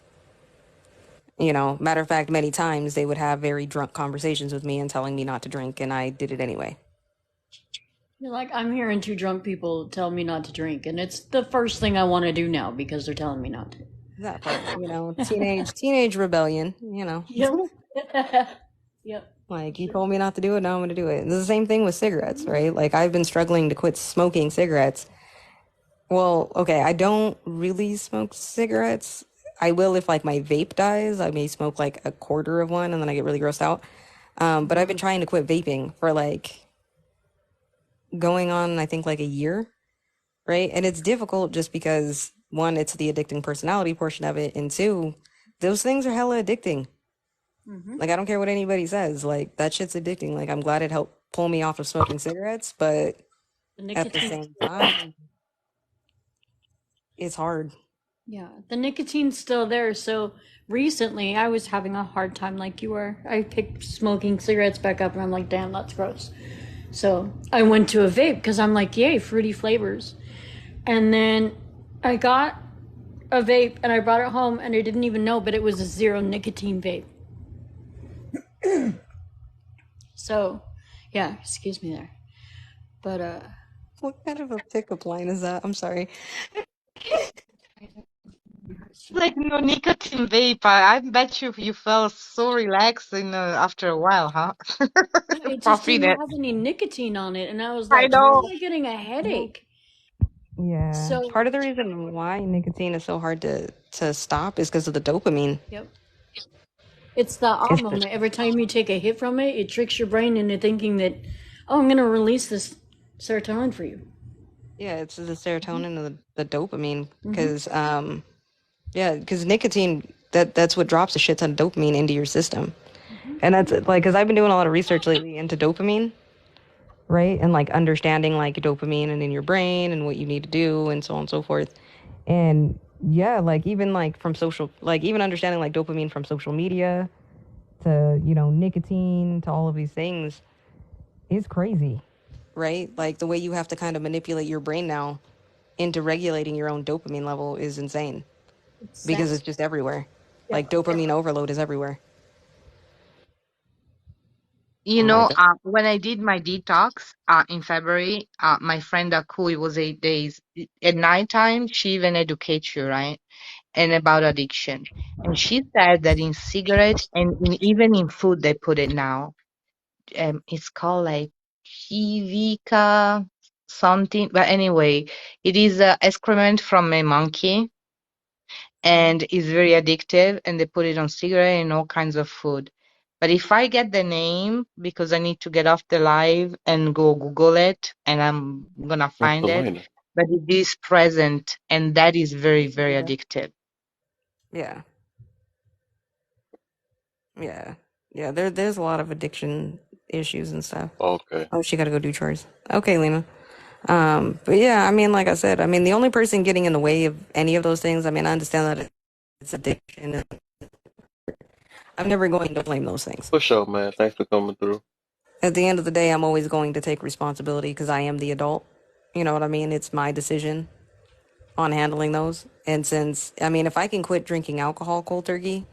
Matter of fact, many times they would have very drunk conversations with me and telling me not to drink, and I did it anyway. You're like, I'm hearing two drunk people tell me not to drink, and it's the first thing I want to do now because they're telling me not That part, to. teenage rebellion. Yep. Yep. Like, you Sure. told me not to do it, now I'm gonna do it. And it's the same thing with cigarettes, right? Like, I've been struggling to quit smoking cigarettes. Well, okay, I don't really smoke cigarettes. I will if like my vape dies. I may smoke like a quarter of one and then I get really grossed out. But I've been trying to quit vaping for like going on, I think, like a year, right? And it's difficult just because one, it's the addicting personality portion of it, and two, those things are hella addicting. Mm-hmm. Like, I don't care what anybody says, like, that shit's addicting. Like, I'm glad it helped pull me off of smoking cigarettes, but The at the nicotine. same time, it's hard. Yeah, the nicotine's still there. So recently, I was having a hard time, like you were. I picked smoking cigarettes back up, and I'm like, damn, that's gross. So I went to a vape because I'm like, yay, fruity flavors. And then I got a vape and I brought it home, and I didn't even know, but it was a zero nicotine vape. So, yeah, excuse me there. But What kind of a pickup line is that? I'm sorry. Like no nicotine vape. I bet you felt so relaxed after a while, huh? no, it just Puffy didn't that. have any nicotine on it, and I was I like, how know. am I getting a Well, headache? yeah. So, Part of the reason why nicotine is so hard to stop is because of the dopamine. yep. It's the aha It's just moment. Every time you take a hit from it, it tricks your brain into thinking that, oh, I'm going to release this serotonin for you. yeah, it's the serotonin and the dopamine Mm-hmm. because yeah, because nicotine that's what drops a shit ton of dopamine into your system. And that's like because I've been doing a lot of research lately into dopamine, right? And like understanding like dopamine and in your brain and what you need to do and so on and so forth. And yeah, like even like from social, like even understanding like dopamine from social media to, nicotine to all of these things is crazy, right? Like the way you have to kind of manipulate your brain now into regulating your own dopamine level is insane It's because sad. it's just everywhere. Like Yep. dopamine overload is everywhere. You I'm like, know, when I did my detox in February, my friend Aku, it was 8 days. At nighttime, she even educates you, right? And about addiction. And she said that in cigarettes and even in food, they put it now. It's called like Kivika something. But anyway, it is excrement from a monkey and is very addictive, and they put it on cigarette and all kinds of food. But if I get the name, because I need to get off the live and go Google it, and I'm gonna That's find it, Elena. but it is present, and that is very, very yeah, addictive. yeah, yeah, yeah. There's a lot of addiction issues and stuff. Okay. Oh, she got to go do chores. Okay, Lena. But yeah, I mean, like I said, I mean, the only person getting in the way of any of those things, I mean, I understand that it's addiction. I'm never going to blame those things. For sure, man. Thanks for coming through. At the end of the day, I'm always going to take responsibility because I am the adult. You know what I mean? It's my decision on handling those. And since, I mean, if I can quit drinking alcohol cold turkey,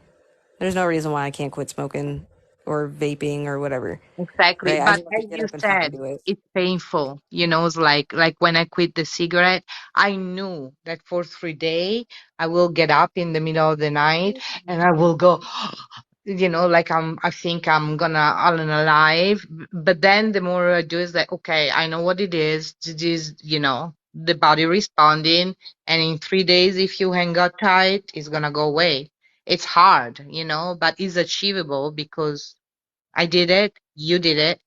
there's no reason why I can't quit smoking or vaping or whatever. Exactly. Right? I But just have to as get you up and fucking said, do it. it's painful. It's like when I quit the cigarette, I knew that for 3 days I will get up in the middle of the night and I will go, like I think I'm gonna unalive. But then the more I do is like, okay, I know what it is. It is, the body responding, and in 3 days, if you hang out tight, it's gonna go away. It's hard, but it's achievable because I did it, you did it.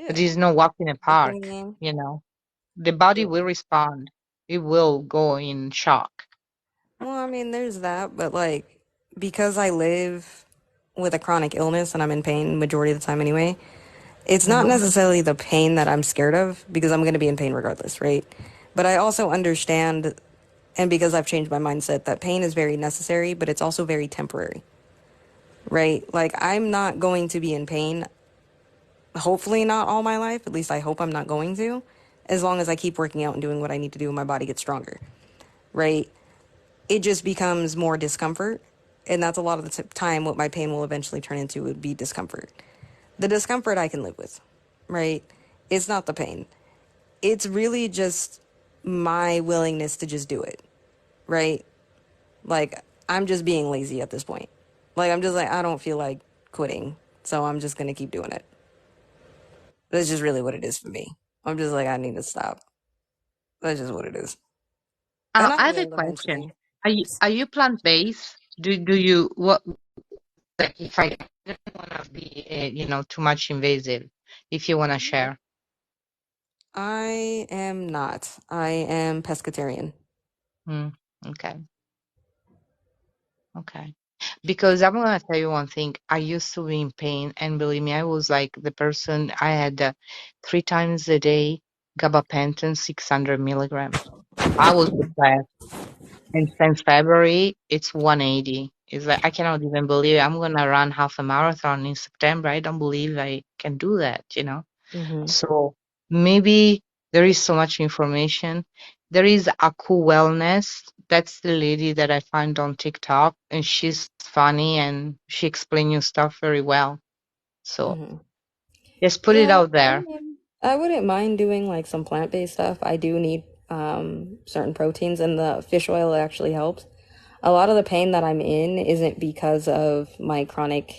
It Yeah. is no walk in a I park, mean, you know. The body yeah. will respond. It will go in shock. Well, I mean, there's that, but like, because I live with a chronic illness and I'm in pain majority of the time anyway, it's not Hmm. necessarily the pain that I'm scared of because I'm going to be in pain regardless, right? But I also understand, and because I've changed my mindset, that pain is very necessary, but it's also very temporary, right? Like, I'm not going to be in pain, hopefully not all my life, at least I hope I'm not going to, as long as I keep working out and doing what I need to do and my body gets stronger, right? It just becomes more discomfort. And that's a lot of the time what my pain will eventually turn into would be discomfort. The discomfort I can live with, right? It's not the pain. It's really just my willingness to just do it, right? Like, I'm just being lazy at this point. Like, I'm just like, I don't feel like quitting, so I'm just gonna keep doing it. That's just really what it is for me. I'm just like, I need to stop. That's just what it is. And I I have a will question. eventually. Are you plant-based? Do you what like if I don't want to be too much invasive, if you want to share? I am not. I am pescatarian. Hmm. Okay. Okay. Because I'm gonna tell you one thing. I used to be in pain, and believe me, I was like the person. I had 3 times a day gabapentin, 600 milligrams. I was depressed, and since February, it's 180. It's like I cannot even believe it. I'm gonna run half a marathon in September. I don't believe I can do that. Mm-hmm. So maybe there is so much information. There is Aku Wellness. That's the lady that I find on TikTok, and she's funny and she explains you stuff very well. So Mm-hmm. just put it Yeah, out I there. mean, I wouldn't mind doing like some plant-based stuff. I do need certain proteins, and the fish oil actually helps. A lot of the pain that I'm in isn't because of my chronic.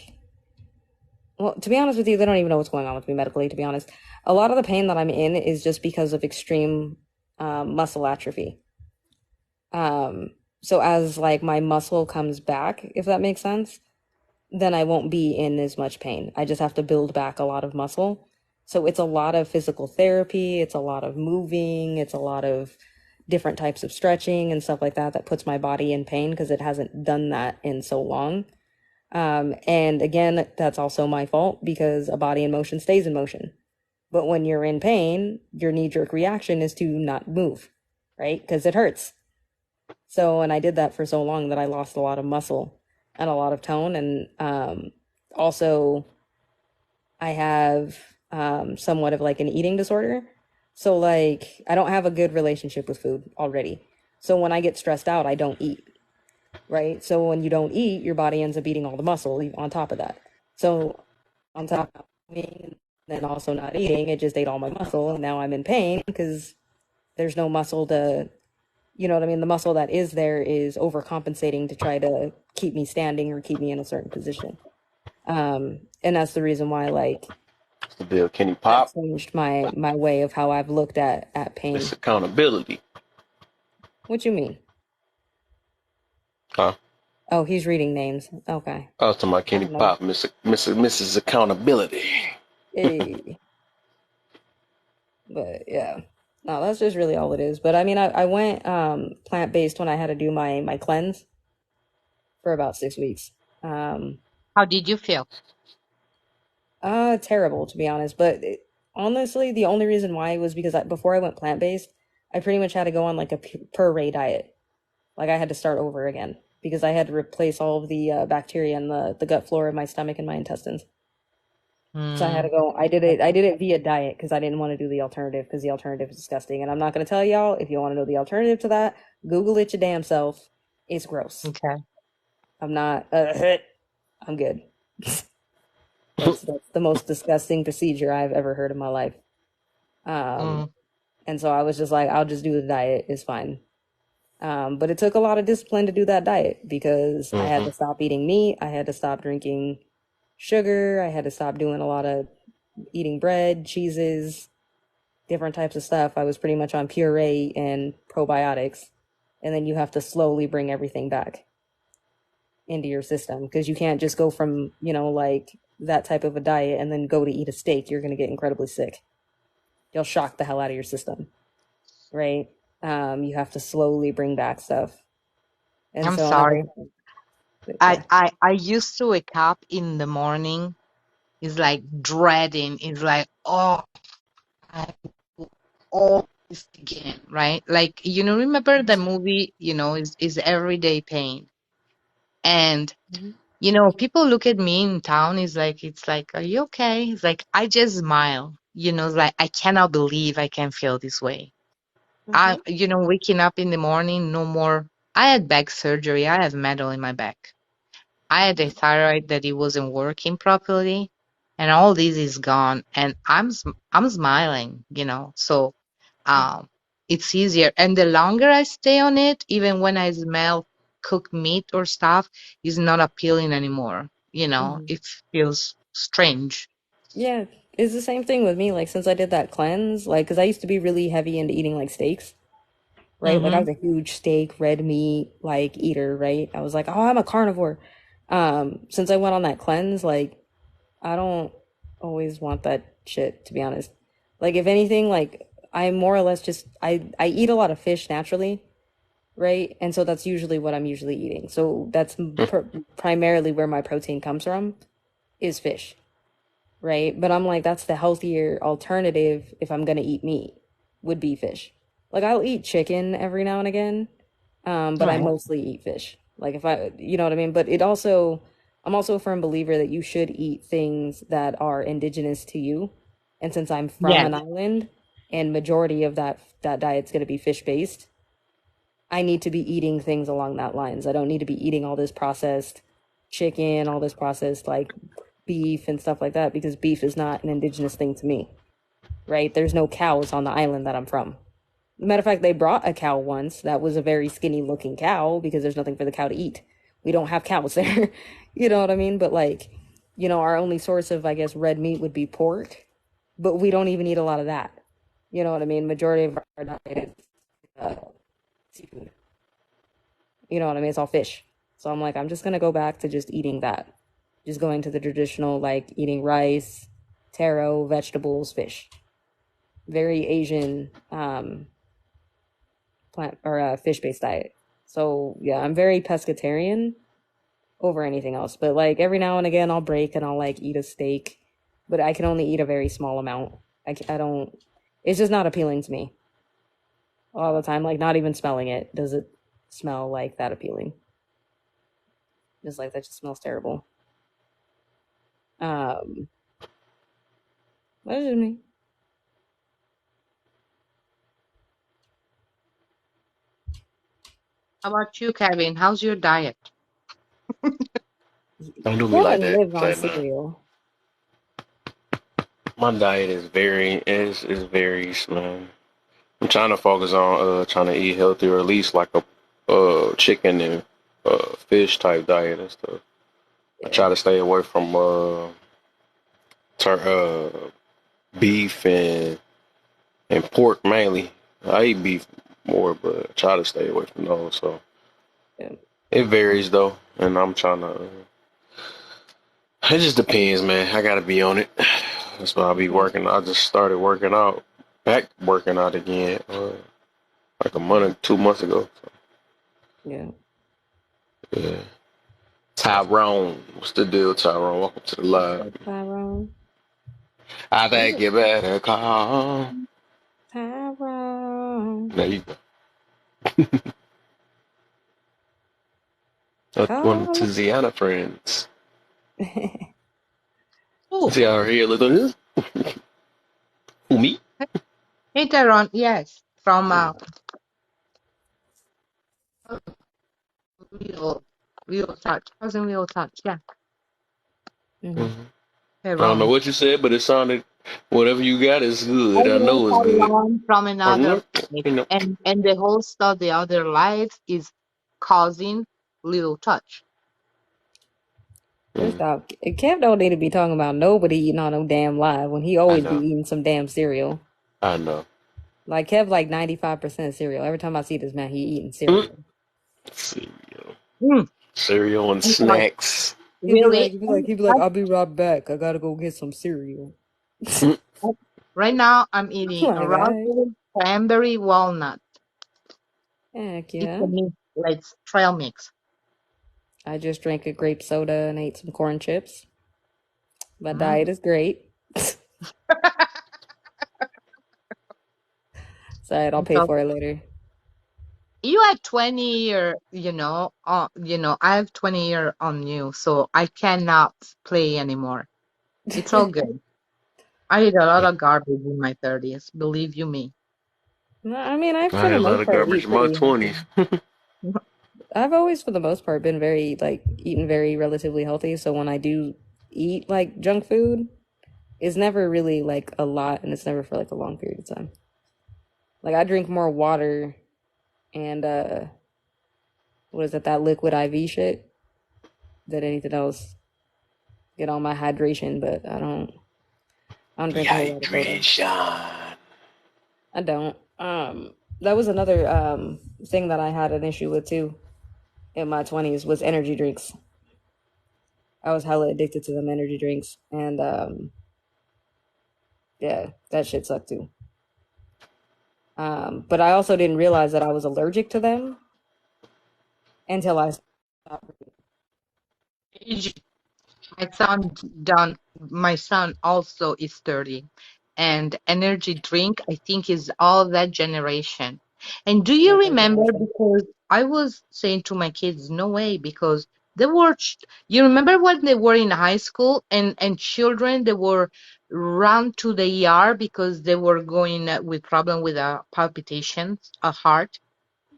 Well, to be honest with you, they don't even know what's going on with me medically, to be honest. A lot of the pain that I'm in is just because of extreme muscle atrophy. Um, so as like my muscle comes back, if that makes sense, then I won't be in as much pain. I just have to build back a lot of muscle. So it's a lot of physical therapy, it's a lot of moving, it's a lot of different types of stretching and stuff like that that puts my body in pain because it hasn't done that in so long. And again, that's also my fault because a body in motion stays in motion. But when you're in pain, your knee jerk reaction is to not move, right? Because it hurts. So, and I did that for so long that I lost a lot of muscle and a lot of tone. And also, I have somewhat of like an eating disorder. So, like, I don't have a good relationship with food already. So, when I get stressed out, I don't eat, right? So, when you don't eat, your body ends up eating all the muscle on top of that. So, on top of me, and then also not eating, it just ate all my muscle. And now I'm in pain because there's no muscle to, you know what I mean? The muscle that is there is overcompensating to try to keep me standing or keep me in a certain position. And that's the reason why, like, It's the deal. Kenny I've Pop. changed my way of how I've looked at It's pain. accountability. What you mean? Huh? Oh, he's reading names. Okay. I was talking about I Kenny don't know. Pop, Mrs. Accountability. Hey, but yeah. No, that's just really all it is. But I mean, I went plant-based when I had to do my cleanse for about 6 weeks. Um, How did you feel? Terrible to be honest. But honestly, the only reason why was because before I went plant-based, I pretty much had to go on like a per ray diet. Like I had to start over again because I had to replace all of the bacteria in the gut flora of my stomach and my intestines. So I had to Hmm. go. I did it via diet because I didn't want to do the alternative because the alternative is disgusting. And I'm not going to tell y'all if you want to know the alternative to that. Google it your damn self. It's gross. Okay. I'm not. I'm good. That's the most disgusting procedure I've ever heard in my life. Um, Mm, and so I was just like, I'll just do the diet. It's fine. But it took a lot of discipline to do that diet because I had Mm-hmm. to stop eating meat. I had to stop drinking sugar. I had to stop doing a lot of eating bread, cheeses, different types of stuff. I was pretty much on puree and probiotics. And then you have to slowly bring everything back into your system because you can't just go from, like that type of a diet and then go to eat a steak. You're going to get incredibly sick. You'll shock the hell out of your system, right? You have to slowly bring back stuff. And I'm so, and I was sorry. I, Yeah. I, I used to wake up in the morning. It's like dreading. It's like, oh, I do all this again, right? Like, remember the movie, is Everyday Pain. And, Mhm. people look at me in town, it's like, are you okay? It's like, I just smile. It's like, I cannot believe I can feel this way. Mhm. Waking up in the morning, no more. I had back surgery. I have metal in my back. I had a thyroid that it wasn't working properly, and all this is gone, and I'm smiling, So um, it's easier, and the longer I stay on it, even when I smell cooked meat or stuff, is not appealing anymore. Mhm. It feels strange. Yeah, it's the same thing with me. Like since I did that cleanse, like because I used to be really heavy into eating like steaks, right? Like I Mm-hmm. was a huge steak, red meat like eater, right? I was like, oh, I'm a carnivore. Since I went on that cleanse, like I don't always want that shit, to be honest. Like if anything, like I more or less just I eat a lot of fish naturally, right? And so that's usually what I'm usually eating. So that's primarily where my protein comes from is fish, right? But I'm like, that's the healthier alternative if I'm gonna eat meat, would be fish. Like I'll eat chicken every now and again, but I Right. mostly eat fish. Like if I, you know what I mean? But it also, I'm also a firm believer that you should eat things that are indigenous to you. And since I'm from Yes. an island and majority of that diet's gonna be fish based, I need to be eating things along that lines. I don't need to be eating all this processed chicken, all this processed like beef and stuff like that because beef is not an indigenous thing to me, right? There's no cows on the island that I'm from. Matter of fact, they brought a cow once that was a very skinny looking cow because there's nothing for the cow to eat. We don't have cows there. You know what I mean? But like, our only source of, I guess, red meat would be pork, but we don't even eat a lot of that. You know what I mean? Majority of our diet is seafood. You know what I mean? It's all fish. So I'm like, I'm just gonna go back to just eating that. Just going to the traditional, like eating rice, taro, vegetables, fish. Very Asian plant or fish based diet. So yeah, I'm very pescatarian over anything else. But like every now and again, I'll break and I'll like eat a steak, but I can only eat a very small amount. I don't. It's just not appealing to me all the time. Like not even smelling it does it smell like that appealing. Just like that just smells terrible. Um, what is it me? How about you, Kevin? How's your diet? Don't do me like Kevin that. lives on Say no. cereal. My diet is varies, man. I'm trying to focus on trying to eat healthy or at least like a chicken and fish type diet and stuff. I Yeah. try to stay away from tur- beef and pork mainly. I eat beef more, but I try to stay away from those. So Yeah. it varies though, and I'm trying to. It just depends, man. I gotta be on it. That's why I be Okay. working. I just started working out, back working out again, like a month, 2 months ago. So, Yeah. yeah. That's Tyrone, what's the deal, Tyrone? Welcome to the what's live. up, Tyrone. I What is think it? you better call. Tyrone. There you go. One of the Call. Tiziana friends. Oh, See how her hair look on this? Who, me? hey, Tyrone. Yes, from Mm-hmm. Real, Real Touch. Cousin Real Touch. Yeah, Hmm. I don't know Tyrone. what you said, but it sounded, whatever you got is I good. I know know it's good. Tyrone from Or another no, life, you know. and the whole stuff, the other lives, is cousin Little Touch. First Mm, off, Kev don't need to be talking about nobody eating on no damn live when he I always be know. eating some damn cereal. I know. Like Kev, like 95% cereal. Every time I see this man, he eating Mm. cereal. Cereal. Mm, Cereal and I'm sorry. snacks. Really? He'd be like, I'll be right back. I gotta go get some cereal. Mm. Right now, I'm eating a Like, I, raspberry cranberry walnut. heck It's a yeah. mix, like trail mix. I just drank a grape soda and ate some corn chips. My Mm. diet is great. Sorry, I'll pay So for it later. you had 20 year, I have 20 year on you, so I cannot play anymore. It's all good. I ate a lot of garbage in my 30s, believe you me. No, I mean, I I for had the a lot most of part garbage eat in my pretty healthy. 20s. I've always, for the most part, been very like eating very relatively healthy. So when I do eat like junk food, it's never really like a lot, and it's never for like a long period of time. Like I drink more water and what is it, that liquid IV shit than anything else. Get all my hydration, but I don't drink a whole lot of soda. Dehydration. I don't. That was another thing that I had an issue with too in my 20s was energy drinks. I was hella addicted to them energy drinks, and yeah, that shit sucked too. But I also didn't realize that I was allergic to them until I stopped. My son my son also is 30, and energy drink I think is all that generation. And do Yeah, you that remember, generation. because I was saying to my kids, no way, because they were you remember when they were in high school, and children, they were run to the ER because they were going with problem with palpitations, a heart.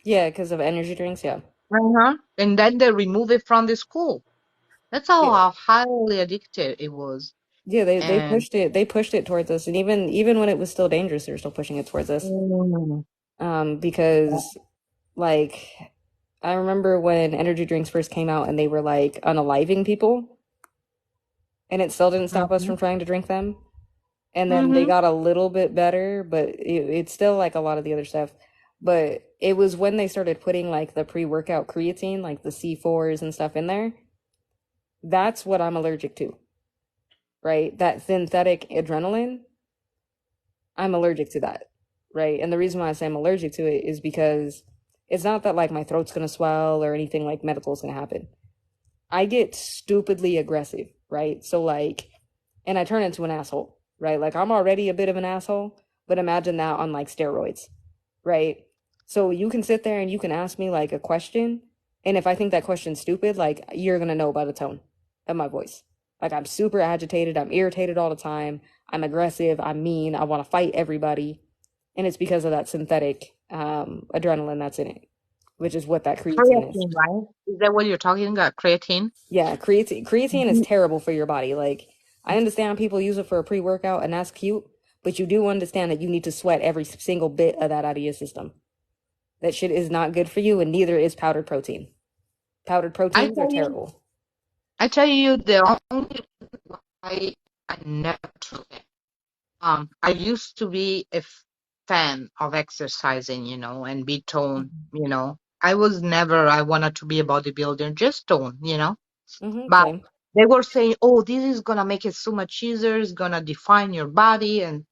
Yeah, because of energy drinks. Yeah, Uh-huh. And then they remove it from the school. That's yeah, how highly addicted it was. yeah. They And pushed it. They pushed it towards us, and even when it was still dangerous, they were still pushing it towards us. mm, Because like I remember when energy drinks first came out, and they were like unaliving people, and it still didn't stop us mhm, from trying to drink them. And then they mhm, got a little bit better, but it's still like a lot of the other stuff. But it was when they started putting like the pre-workout creatine, like the C4s and stuff in there. That's what I'm allergic to, right? That synthetic adrenaline, I'm allergic to that, right? And the reason why I say I'm allergic to it is because it's not that like my throat's gonna swell or anything like medical is gonna happen. I get stupidly aggressive, right? So like, and I turn into an asshole, right? Like I'm already a bit of an asshole, but imagine that on like steroids, right? So you can sit there and you can ask me like a question, and if I think that question's stupid, like you're gonna know by the tone of my voice. Like I'm super agitated, I'm irritated all the time, I'm aggressive, I'm mean, I want to fight everybody, and it's because of that synthetic adrenaline that's in it, which is what that creatine is. creatine, right? Is that what you're talking about? Creatine? Yeah, creatine is Mhm. terrible for your body. Like I understand people use it for a pre-workout and that's cute, but you do understand that you need to sweat every single bit of that out of your system. That shit is not good for you and neither is powdered protein. Powdered I proteins are tell you, terrible. I tell you, the only why I never took it. I used to be a fan of exercising, and be toned. I was never, I wanted to be a bodybuilder, just tone. Mm-hmm, But same. they were saying, "Oh, this is gonna make it so much easier. It's gonna define your body." And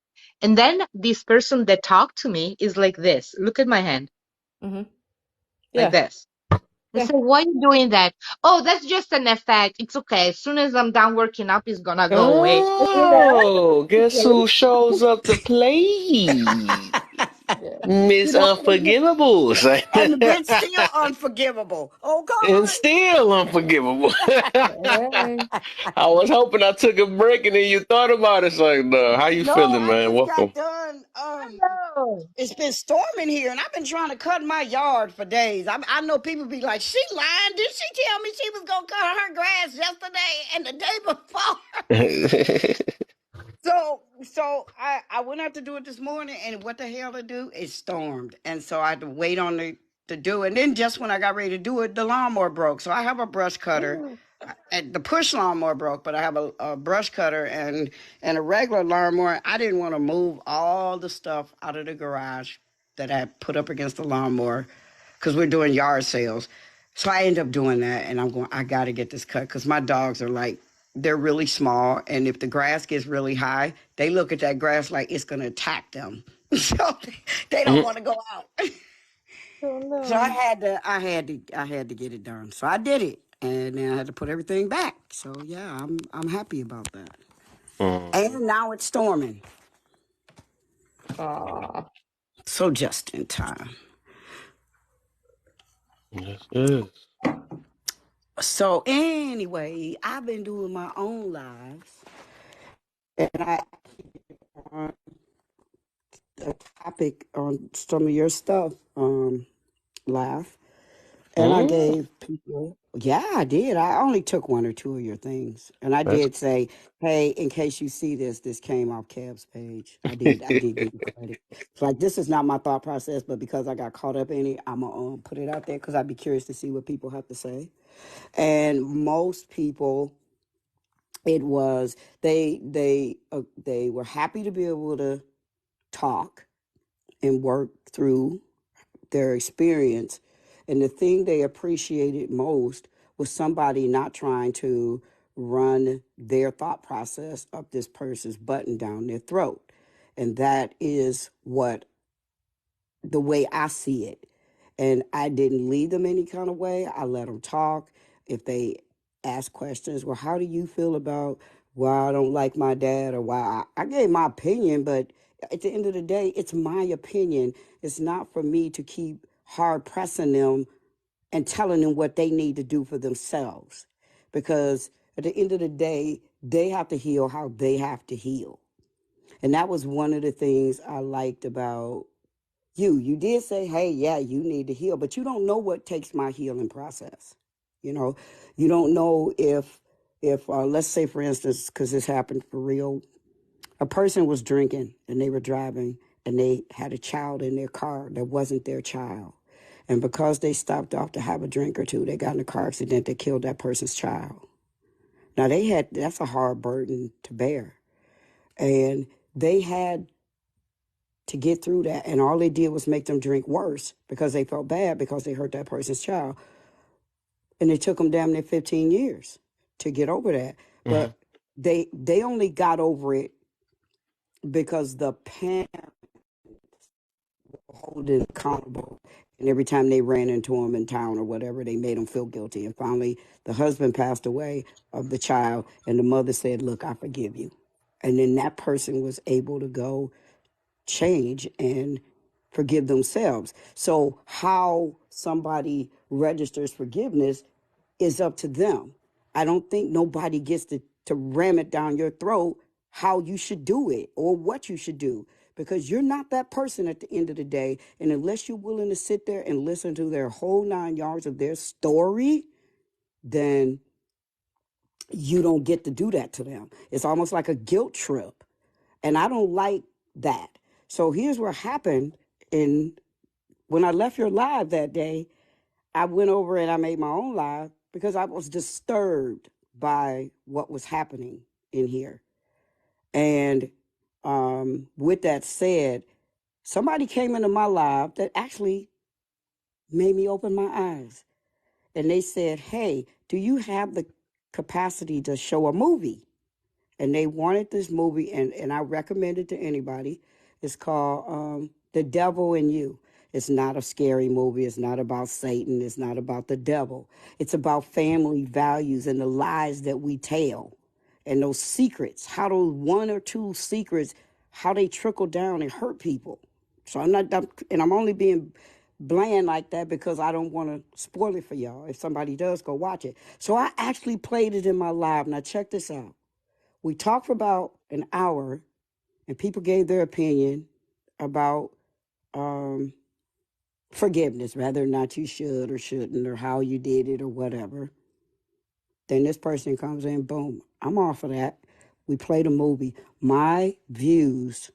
then this person that talked to me is like this. Look at my hand, Mm-hmm. like Yeah. this. I Yeah. said, "Why are you doing that?" "Oh, that's just an effect. It's okay. As soon as I'm done working up, it's gonna go away." Oh, guess who shows up to play? Yeah. Miss You know, Unforgivable. and the bitch still unforgivable. Oh, And still unforgivable. Hey. I was hoping I took a break and then you thought about it. It's like, no, how you no, feeling, I man? just got Welcome. done. No. It's been storming here, and I've been trying to cut my yard for days. I know people be like, "She lying? Did she tell me she was gonna cut her grass yesterday and the day before?" So I went out to do it this morning, and what the hell to do? It stormed, and so I had to wait on the to do it. And then just when I got ready to do it, the lawnmower broke. So I have a brush cutter. And the push lawnmower broke, but I have a brush cutter and a regular lawnmower. I didn't want to move all the stuff out of the garage that I put up against the lawnmower because we're doing yard sales. So I end up doing that, and I'm going. I got to get this cut because my dogs are like they're really small, and if the grass gets really high, they look at that grass like it's gonna attack them. So they don't want to go out. Oh So I no. had to, I had to, I had to get it done. So I did it. and then I had to put everything back. So yeah, I'm happy about that. Mm-hmm. And now it's storming, Aw. so just in time. Yes, yes. So anyway, I've been doing my own lives, and I on a topic on some of your stuff, laugh. And I Mm. gave people, yeah, I did. I only took one or two of your things, and I That's did say, "Hey, in case you see this, this came off Kev's page." I did give you credit. It's like this is not my thought process, but because I got caught up in it, I'm gonna put it out there because I'd be curious to see what people have to say. And most people, it was they were happy to be able to talk and work through their experience. And the thing they appreciated most was somebody not trying to run their thought process up this person's button down their throat. And that is what the way I see it. And I didn't lead them any kind of way. I let them talk. If they ask questions, well, how do you feel about why I don't like my dad or why I gave my opinion, but at the end of the day, it's my opinion. It's not for me to keep hard pressing them and telling them what they need to do for themselves. Because at the end of the day, they have to heal how they have to heal. And that was one of the things I liked about you did say, hey, yeah, you need to heal, but you don't know what takes my healing process. You know, you don't know if let's say, for instance, because this happened for real, a person was drinking and they were driving and they had a child in their car that wasn't their child. And because they stopped off to have a drink or two, they got in a car accident that killed that person's child. Now that's a hard burden to bear. And they had to get through that. And all they did was make them drink worse because they felt bad because they hurt that person's child. And it took them damn near 15 years to get over that. mm-hmm. But they only got over it because the parent hold it accountable. And every time they ran into him in town or whatever, they made him feel guilty. And finally, the husband passed away of the child, and the mother said, look, I forgive you. And then that person was able to go change and forgive themselves. So how somebody registers forgiveness is up to them. I don't think nobody gets to ram it down your throat how you should do it or what you should do, because you're not that person at the end of the day. And unless you're willing to sit there and listen to their whole 9 yards of their story, then you don't get to do that to them. It's almost like a guilt trip. And I don't like that. So here's what happened. And when I left your live that day, I went over and I made my own live because I was disturbed by what was happening in here. And with that said, somebody came into my live that actually made me open my eyes. And they said, hey, do you have the capacity to show a movie? And they wanted this movie, and I recommend it to anybody. It's called The Devil in You. It's not a scary movie. It's not about Satan. It's not about the devil. It's about family values and the lies that we tell and those secrets, how those one or two secrets, how they trickle down and hurt people. So I'm only being bland like that because I don't want to spoil it for y'all. If somebody does, go watch it. So I actually played it in my live. Now check this out. We talked for about an hour, and people gave their opinion about forgiveness, whether or not you should or shouldn't, or how you did it, or whatever. Then this person comes in, boom, I'm off of that. We played a movie. My views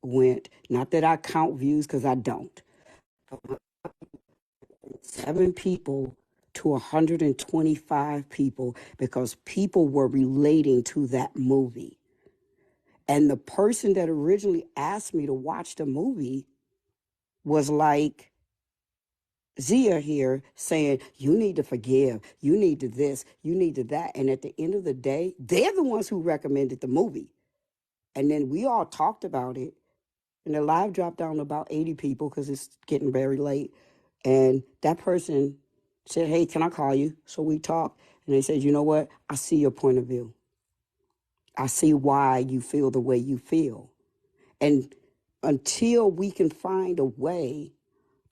went, not that I count views because I don't, 7 people to 125 people because people were relating to that movie. And the person that originally asked me to watch the movie was like Zia here saying, you need to forgive, you need to this, you need to that. And at the end of the day, they're the ones who recommended the movie. And then we all talked about it. And the live dropped down to about 80 people because it's getting very late. And that person Said, hey, can I call you? So we talked, and they said, you know what? I see your point of view. I see why you feel the way you feel. And until we can find a way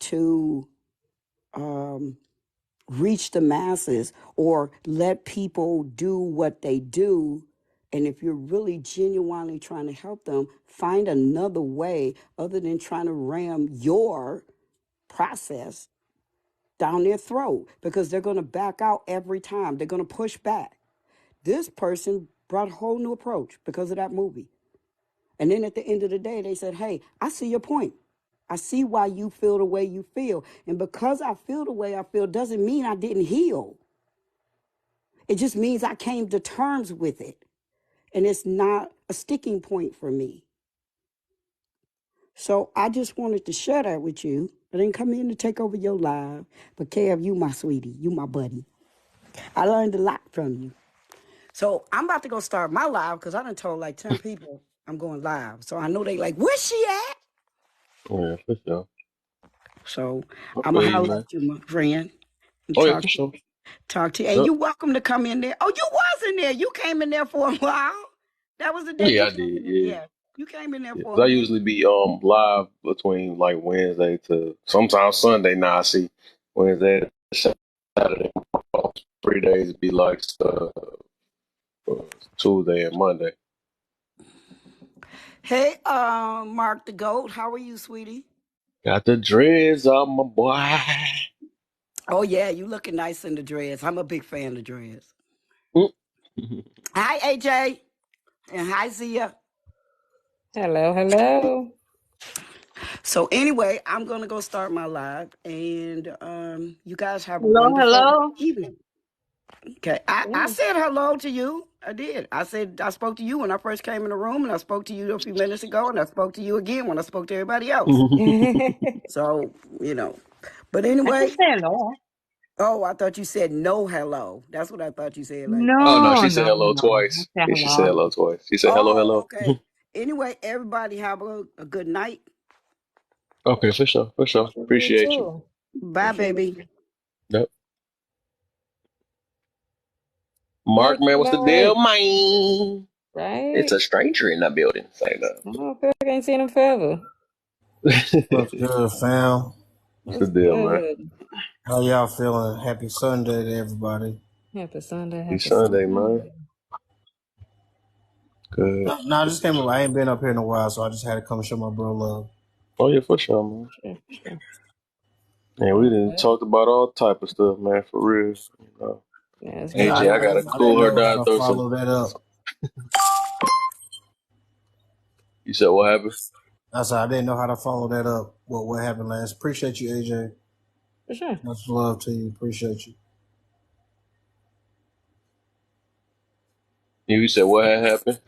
to um, reach the masses or let people do what they do, and if you're really genuinely trying to help them, find another way other than trying to ram your process down their throat, because they're going to back out every time. They're going to push back. This person brought a whole new approach because of that movie. And then at the end of the day, they said, hey, I see your point. I see why you feel the way you feel. And because I feel the way I feel doesn't mean I didn't heal. It just means I came to terms with it. And it's not a sticking point for me. So I just wanted to share that with you. I didn't come in to take over your life. But Kev, you my sweetie. You my buddy. I learned a lot from you. So I'm about to go start my live because I done told like 10 people I'm going live. So I know they like, where's she at? Yeah, for sure. So I I'm feel gonna you, holler man. at you, my friend, and Oh yeah, for sure. talk to you. And Yep. you welcome to come in there. Oh, you was in there. You came in there for a while. That was the day Yeah, you I came did. in there. Yeah. Yeah, you came in there Yeah. for a 'Cause I minute. usually be live between like Wednesday to sometimes Sunday. Now I see Wednesday to Saturday. 3 days be like Tuesday and Monday. Hey, Mark the Goat, how are you, sweetie? Got the dreads on my boy. Oh yeah, you looking nice in the dreads. I'm a big fan of dreads. Mm. Hi, AJ, and hi, Zia. Hello, hello. So anyway, I'm gonna go start my live, and you guys have a Hello, wonderful hello. evening. Okay, I Yeah. said hello to you. I did. I said I spoke to you when I first came in the room, and I spoke to you a few minutes ago, and I spoke to you again when I spoke to everybody else. So but I anyway. just say hello. Oh, I thought you said no hello. That's what I thought you said. Like, Oh no, No, she said no, hello no. I twice. say Yeah, she said hello. hello twice. She said hello, oh, hello. okay. Anyway, everybody have a good night. Okay, for sure, for sure. You Appreciate you. too. Bye, Appreciate baby. you. Yep. Mark, Mark, man, what's the deal, Mark. man? It's Right? a stranger in the building. Say I don't feel like I ain't seen him forever. that. What's good, fam? What's the What's deal, man? good? How y'all feeling? Happy Sunday to everybody. Happy Sunday, Happy happy Sunday, man. Sunday. Good. No, I just came up. I ain't been up here in a while, so I just had to come show my bro love. Oh yeah, for sure, man. Sure, sure. And we didn't Okay. talked about all type of stuff, man, for real. You know, Yeah, it's Yeah, good AJ, I vibes. gotta I didn't cool her know how down. to Throw some. follow that up. You said what happened? I said I didn't know how to follow that up. What happened last? Appreciate you, AJ. For sure. Much love to you. Appreciate you. You said what had happened?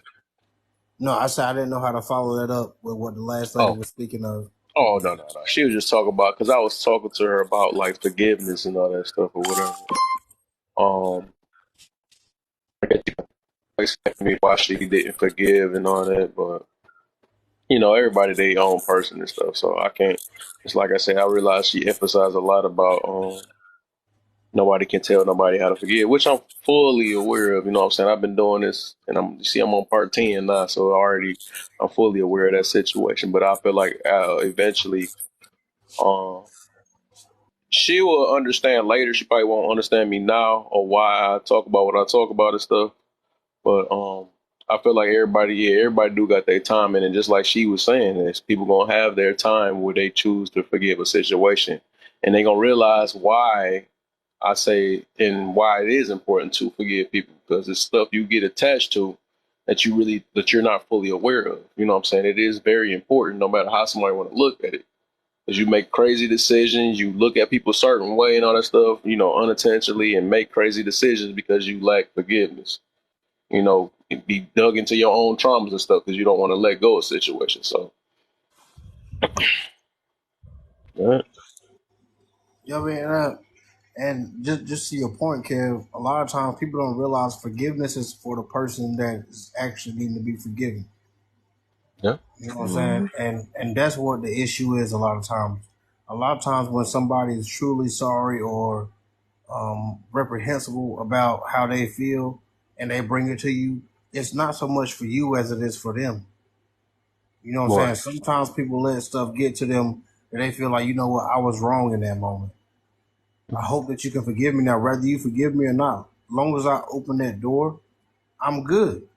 No, I said I didn't know how to follow that up with what the last lady Oh, was speaking of. oh no. She was just talking about because I was talking to her about like forgiveness and all that stuff or whatever. I guess you expect me why she didn't forgive and all that, but everybody their own person and stuff. So I can't. It's like I said. I realized she emphasized a lot about nobody can tell nobody how to forgive, which I'm fully aware of. You know what I'm saying? I've been doing this, and I'm on part 10 now, so I'm fully aware of that situation. But I feel like eventually, um, she will understand later. She probably won't understand me now or why I talk about what I talk about and stuff. But I feel like everybody do got their time, and just like she was saying, is people gonna have their time where they choose to forgive a situation, and they gonna realize why I say and why it is important to forgive people because it's stuff you get attached to that you're not fully aware of. You know what I'm saying? It is very important, no matter how somebody want to look at it, because you make crazy decisions, you look at people a certain way and all that stuff, unintentionally, and make crazy decisions because you lack forgiveness. Be dug into your own traumas and stuff because you don't want to let go of situations. So, yeah, Yeah, man. And just to your point, Kev, a lot of times people don't realize forgiveness is for the person that is actually needing to be forgiven. yeah, You know what I'm saying? Mm-hmm. And that's what the issue is a lot of times. A lot of times when somebody is truly sorry or reprehensible about how they feel and they bring it to you, it's not so much for you as it is for them. You know what I'm Right. saying? Sometimes people let stuff get to them and they feel like, you know what, I was wrong in that moment. I hope that you can forgive me now, whether you forgive me or not. As long as I open that door, I'm good.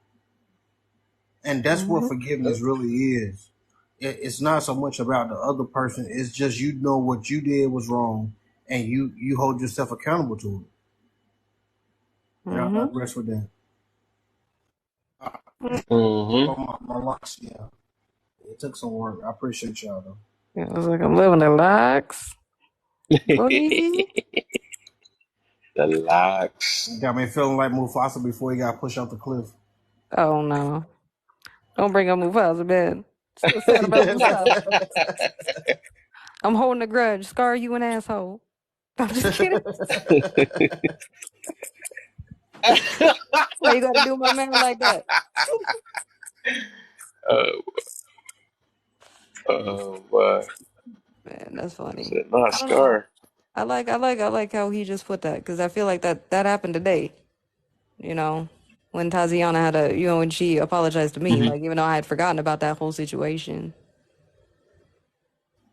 And that's what Mm-hmm. forgiveness really is. It's not so much about the other person. It's just you know what you did was wrong, and you hold yourself accountable to it. And I Mm-hmm. rest with that. Mm-hmm. My locks, yeah. It took some work. I appreciate y'all though. Yeah, I was like, I'm living the locks. Boy. The locks. You got me feeling like Mufasa before he got pushed off the cliff. Oh no. Don't bring up Mufasa, man. Still sad about Mufasa. I'm holding a grudge. Scar, you an asshole. I'm just kidding. Why you gotta do my man like that? uh, Why? Man, that's funny. Said not I don't know. scar. I like how he just put that because I feel like that happened today. You know, when Taziana had when she apologized to me, Mm-hmm. like even though I had forgotten about that whole situation.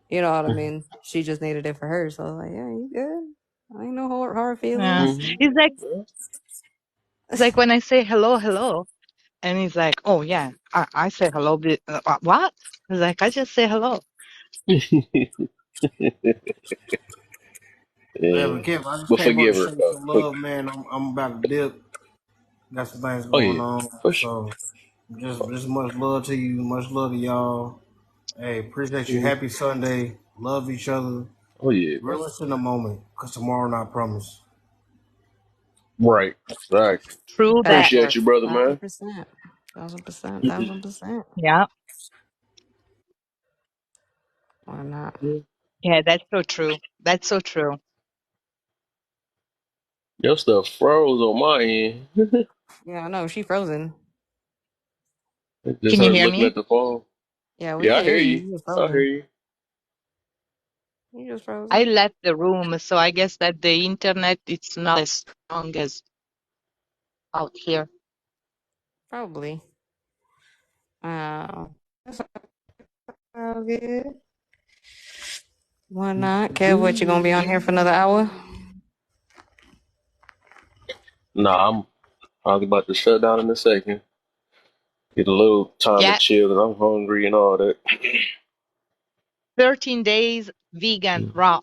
You know what I mean? She just needed it for her. So I was like, yeah, you good? I ain't no hard Yeah. feelings. Mm-hmm. It's like when I say hello, hello, and he's like, "Oh yeah, I say hello." What? He's like, "I just say hello." Yeah, Yeah. but Kevin, I just But came up to forgive her. show some love, man. I'm about to dip. Got some things Oh going yeah. on, For sure. so just much love to you, much love to y'all. Hey, appreciate you. Mhm. Happy Sunday. Love each other. Oh yeah, man. Relish in the moment, cause tomorrow not promised. Right. Exactly. True That that. Appreciate part. you, brother, man. 1,000%. 1,000%. Mhm. 1,000%. Yeah. Why not? Yeah. Yeah, that's so true. That's so true. Your stuff froze on my end. Yeah, I know. She frozen. Just Can you her hear looking me? at the phone. Yeah, we Yeah, I can hear hear you. you. You just I hear frozen. you. You just frozen. I left the room, so I guess that the internet it's not as strong as out here. Probably. That's all good. Why not? Kev, what, you gonna be on here for another hour? Nah, I'm probably about to shut down in a second. Get a little time to Yeah, chill because I'm hungry and all that. 13 days vegan raw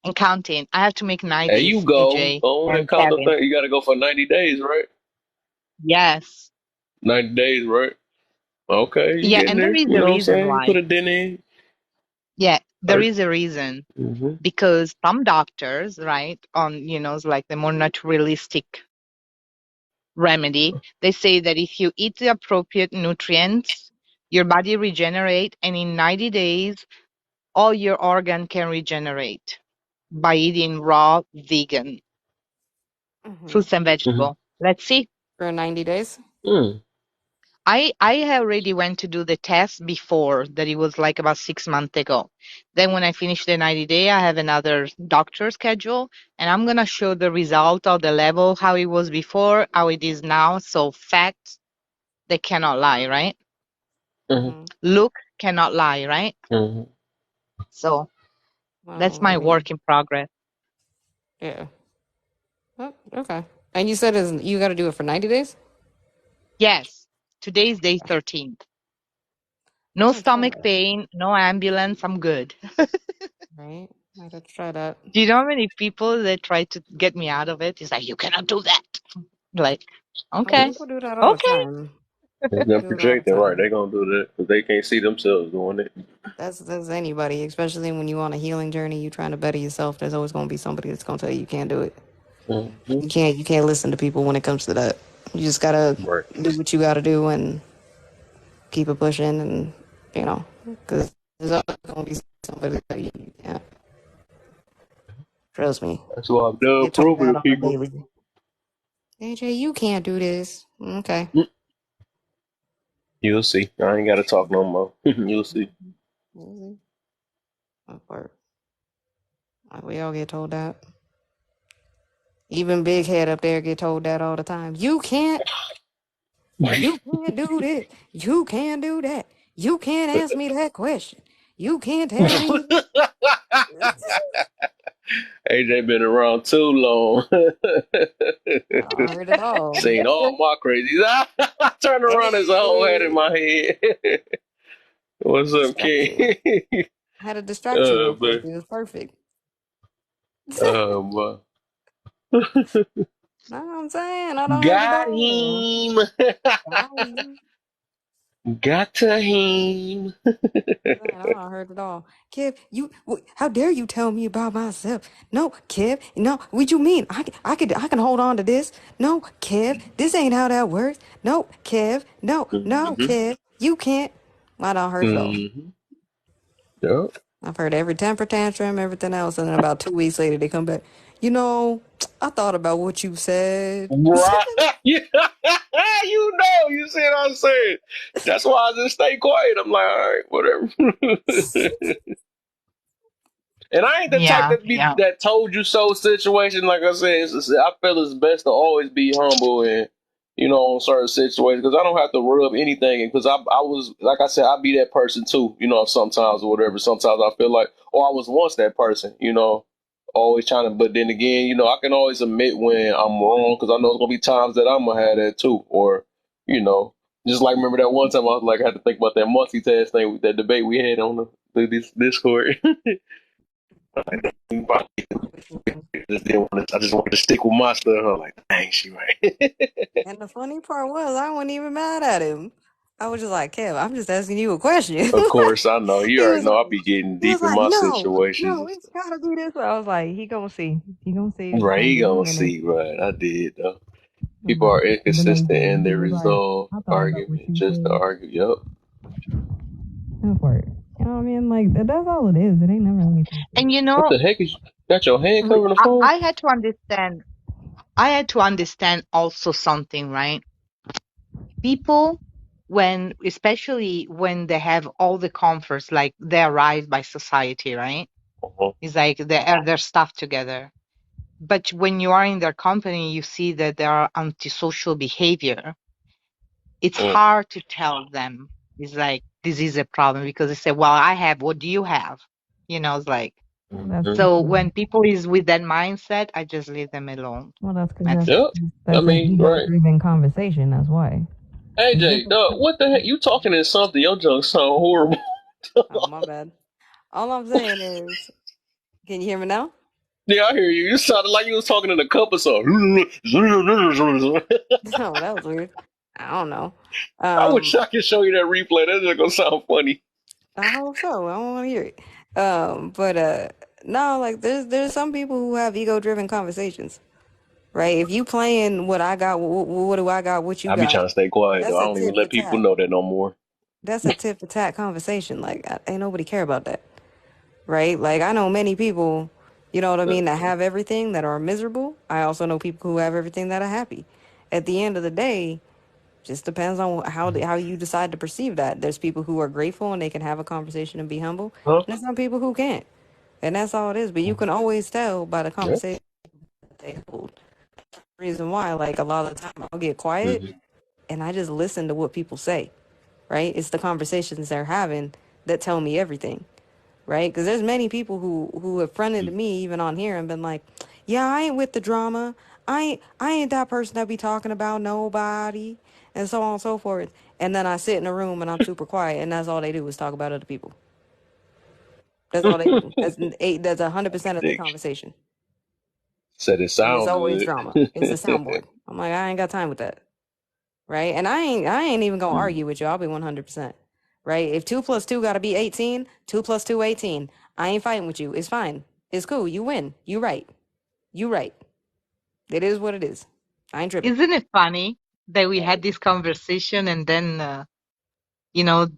and counting. I have to make There you 90s, go. EJ On and and count the Kevin. thing. You got to go for 90 days, right? Yes. 90 days, right? Okay, you Yeah, getting and there there. is You a know what I'm reason saying? Put why. a dent in. Yeah, there Or, is a reason mm-hmm. because some doctors, right, on like the more naturalistic remedy, they say that if you eat the appropriate nutrients, your body regenerate, and in 90 days, all your organ can regenerate by eating raw vegan Mm-hmm. fruits and vegetables. Let's see. For 90 days? Mm-hmm. I already went to do the test before that. It was like about 6 months ago. Then when I finish the 90 day, I have another doctor schedule, and I'm gonna show the result of the level, how it was before, how it is now. So facts, they cannot lie, right? Mm-hmm. Look cannot lie, right? Mm-hmm. So that's Well, I my mean, work in progress. yeah. Oh, okay. And you said you got to do it for 90 days? Yes, today is day 13. I No gotta try stomach that. pain, no ambulance. I'm good. Right? I gotta try that. Do you know how many people that try to get me out of it? It's like, you cannot do that. Like, Oh, okay, people do that all the okay. time. They're They gonna do it all the project it, right? time. They're gonna do that because they can't see themselves doing it. That's anybody, especially when you on a healing journey, you trying to better yourself. There's always gonna be somebody that's gonna tell you you can't do it. Mm-hmm. You can't listen to people when it comes to that. You just gotta Right. do what you gotta do and keep it pushing, and because there's always gonna be somebody that tell you can't. Trust me. That's why I'm I done get told proving that to on the people. daily. AJ, you can't do this. Okay. Mm. You'll see. I ain't gotta talk no more. You'll see. That part. We all get told that. Even Big Head up there get told that all the time. You can't do this. You can't do that. You can't ask me that question. You can't tell me. AJ been around too long. I heard it all. Seen all my crazies. I turned around, there's a whole head in Hey, my head. What's up, King? distract you. I had to distract you real quick. But It was perfect. but Know what I'm saying? I done heard it got all. him. Right. Got to him. Man, I done heard it all. Kev, how dare you tell me about myself? No, Kev, no, what you mean? I can hold on to this. No, Kev, this ain't how that works. No, Kev, no, Hmm. Kev, you can't. I done heard it all. Hmm. Yep. I've heard every temper tantrum, everything else, and then about 2 weeks later they come back. You know, I thought about what you said. Right. Yeah. You know, you see what I'm saying? That's why I just stay quiet. I'm like, all right, whatever. And I ain't the type Yeah, that be yeah. that told you so situation. Like I said, I feel it's best to always be humble and on certain situations because I don't have to rub anything. Because I was like I said, I be that person too. Sometimes or whatever. Sometimes I feel like, I was once that person. Always trying to. But then again, I can always admit when I'm wrong because I know it's gonna be times that I'm gonna have that too. Or you know, just like remember that one time I was like I had to think about that multitask thing, that debate we had on this Discord. I just wanted to stick with my stuff. I'm like, dang, she right. And the funny part was, I wasn't even mad at him. I was just like, Kev, I'm just asking you a question. Of course, I know. You he already was know like, I be getting he was deep in like, my no, situations. it's gotta be this way. I was like, he gonna see. He gonna see. It's Right, gonna he be a gonna minute. see, right. I did, though. I'm People like, are but no, he inconsistent in didn't. He their was like, resolve, I thought about what argument, you just to said. argue. Yup. That part. You know what I mean? Like, that's all it is. It ain't never anything. And What the heck is got your hand covering the phone? I had to understand. I had to understand also something, right? People, especially when they have all the comforts, like they arrived by society, right? Uh-huh. It's like they have their stuff together. But when you are in their company, you see that there are antisocial behavior. It's hard to tell them. It's like, this is a problem because they say, well, I have, what do you have? It's like, Well, that's Mm-hmm. so when people is with that mindset, I just leave them alone. well, that's because That's it. Yep. I that's an mean, right. ego-driven conversation. That's why. It's AJ, different. what the heck? You talking in something? Your junk sound horrible. Oh, my bad. All I'm saying is, can you hear me now? Yeah, I hear you. You sounded like you was talking in a cup or something. Oh, that was weird. I don't know. I wish I could show you that replay. That's just gonna sound funny. I hope so. I don't want to hear it. But no, like there's some people who have ego-driven conversations, right? If you playing what I got, what do I got, what you I be trying got, to stay quiet though. that's I a don't even tit for let people tat. know that no more. That's a tit for tat conversation. Like, ain't nobody care about that, right? Like, I know many people, you know what I mean, that have everything that are miserable. I also know people who have everything that are happy. At the end of the day, just depends on how you decide to perceive that. There's people who are grateful and they can have a conversation and be humble, Huh? and there's some people who can't, and that's all it is. But you can always tell by the Yeah. conversation that they hold. Reason why, like a lot of the time, I'll get quiet Mm-hmm. and I just listen to what people say. Right? It's the conversations they're having that tell me everything. Right? Because there's many people who have fronted me even on here and been like, "Yeah, I ain't with the drama. I ain't that person that be talking about nobody," and so on and so forth. And then I sit in a room and I'm super quiet, and that's all they do is talk about other people. That's all they do. That's 100% of their Dick conversation, said it and it's sound always good. drama. It's a soundboard. I'm like, I ain't got time with that. Right? And I ain't even gonna argue with you. I'll be 100%. Right? If 2 plus 2 gotta be 18, 2 plus 2 18. I ain't fighting with you. It's fine. It's cool. You win. You right. You right. It is what it is. I ain't tripping. Isn't it funny that we had this conversation and then, you know,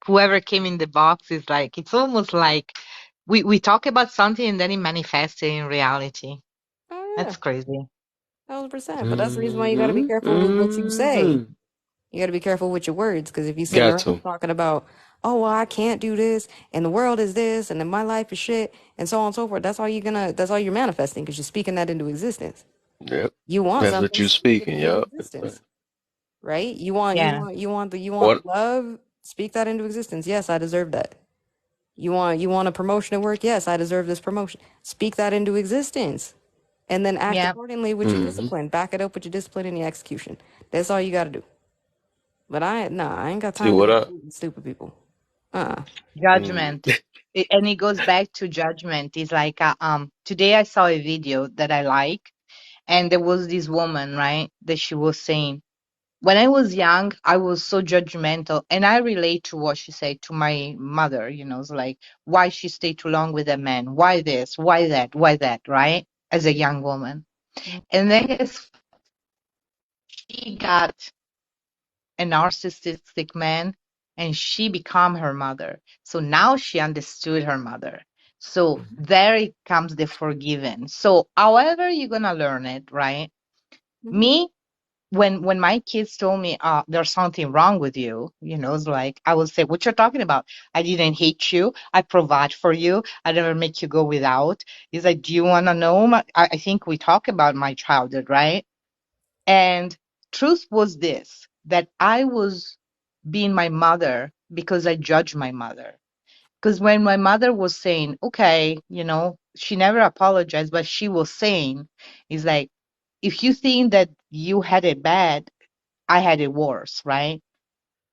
whoever came in the box is like, it's almost like we talk about something and then it manifests in reality. Oh yeah. That's crazy. 1,000%. But that's the reason why you gotta be Mm-hmm. careful with what you say. Mm-hmm. You gotta be careful with your words, because if you sitting Got around to. talking about, oh well, I can't do this, and the world is this, and then my life is shit, and so on and so forth. That's all you're manifesting because you're speaking that into existence. Yep. You want That's what something, you speak it speaking. into Yep. existence, right? You want What? love, speak that into existence. Yes, I deserve that. You want a promotion at work? Yes, I deserve this promotion. Speak that into existence. And then act Yeah. accordingly with your Mm-hmm. discipline. Back it up with your discipline and your execution. That's all you gotta do. But I ain't got See time to what be I? with stupid people. Uh Mm. Judgment. And it goes back to judgment. It's like, today I saw a video that I like, and there was this woman, right, that she was saying, when I was young, I was so judgmental, and I relate to what she said to my mother. It's like, why she stayed too long with a man? Why this? Why that? Right? As a young woman, and then as she got a narcissistic man, and she became her mother. So now she understood her mother. So there it comes the forgiven. So however you're gonna learn it, right? mhm. Me, when my kids told me, there's something wrong with you, it's like I would say, what you're talking about? I didn't hate you. I provide for you. I never make you go without. It's like, do you want to know? I think we talk about my childhood, right? And truth was this, that I was being my mother because I judged my mother. Because when my mother was saying, okay, she never apologized, but she was saying, it's like, if you think that you had it bad, I had it worse, right?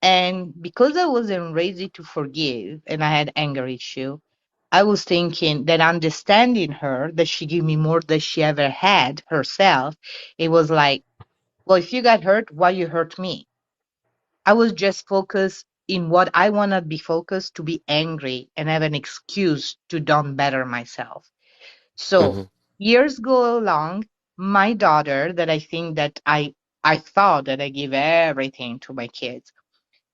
And because I wasn't raised to forgive and I had anger issue, I was thinking that understanding her, that she gave me more than she ever had herself, it was like, well, if you got hurt, why you hurt me? I was just focused in what I want to be focused, to be angry and have an excuse to don't better myself. So Mm-hmm. years go along, my daughter, that I think that I thought that I give everything to my kids,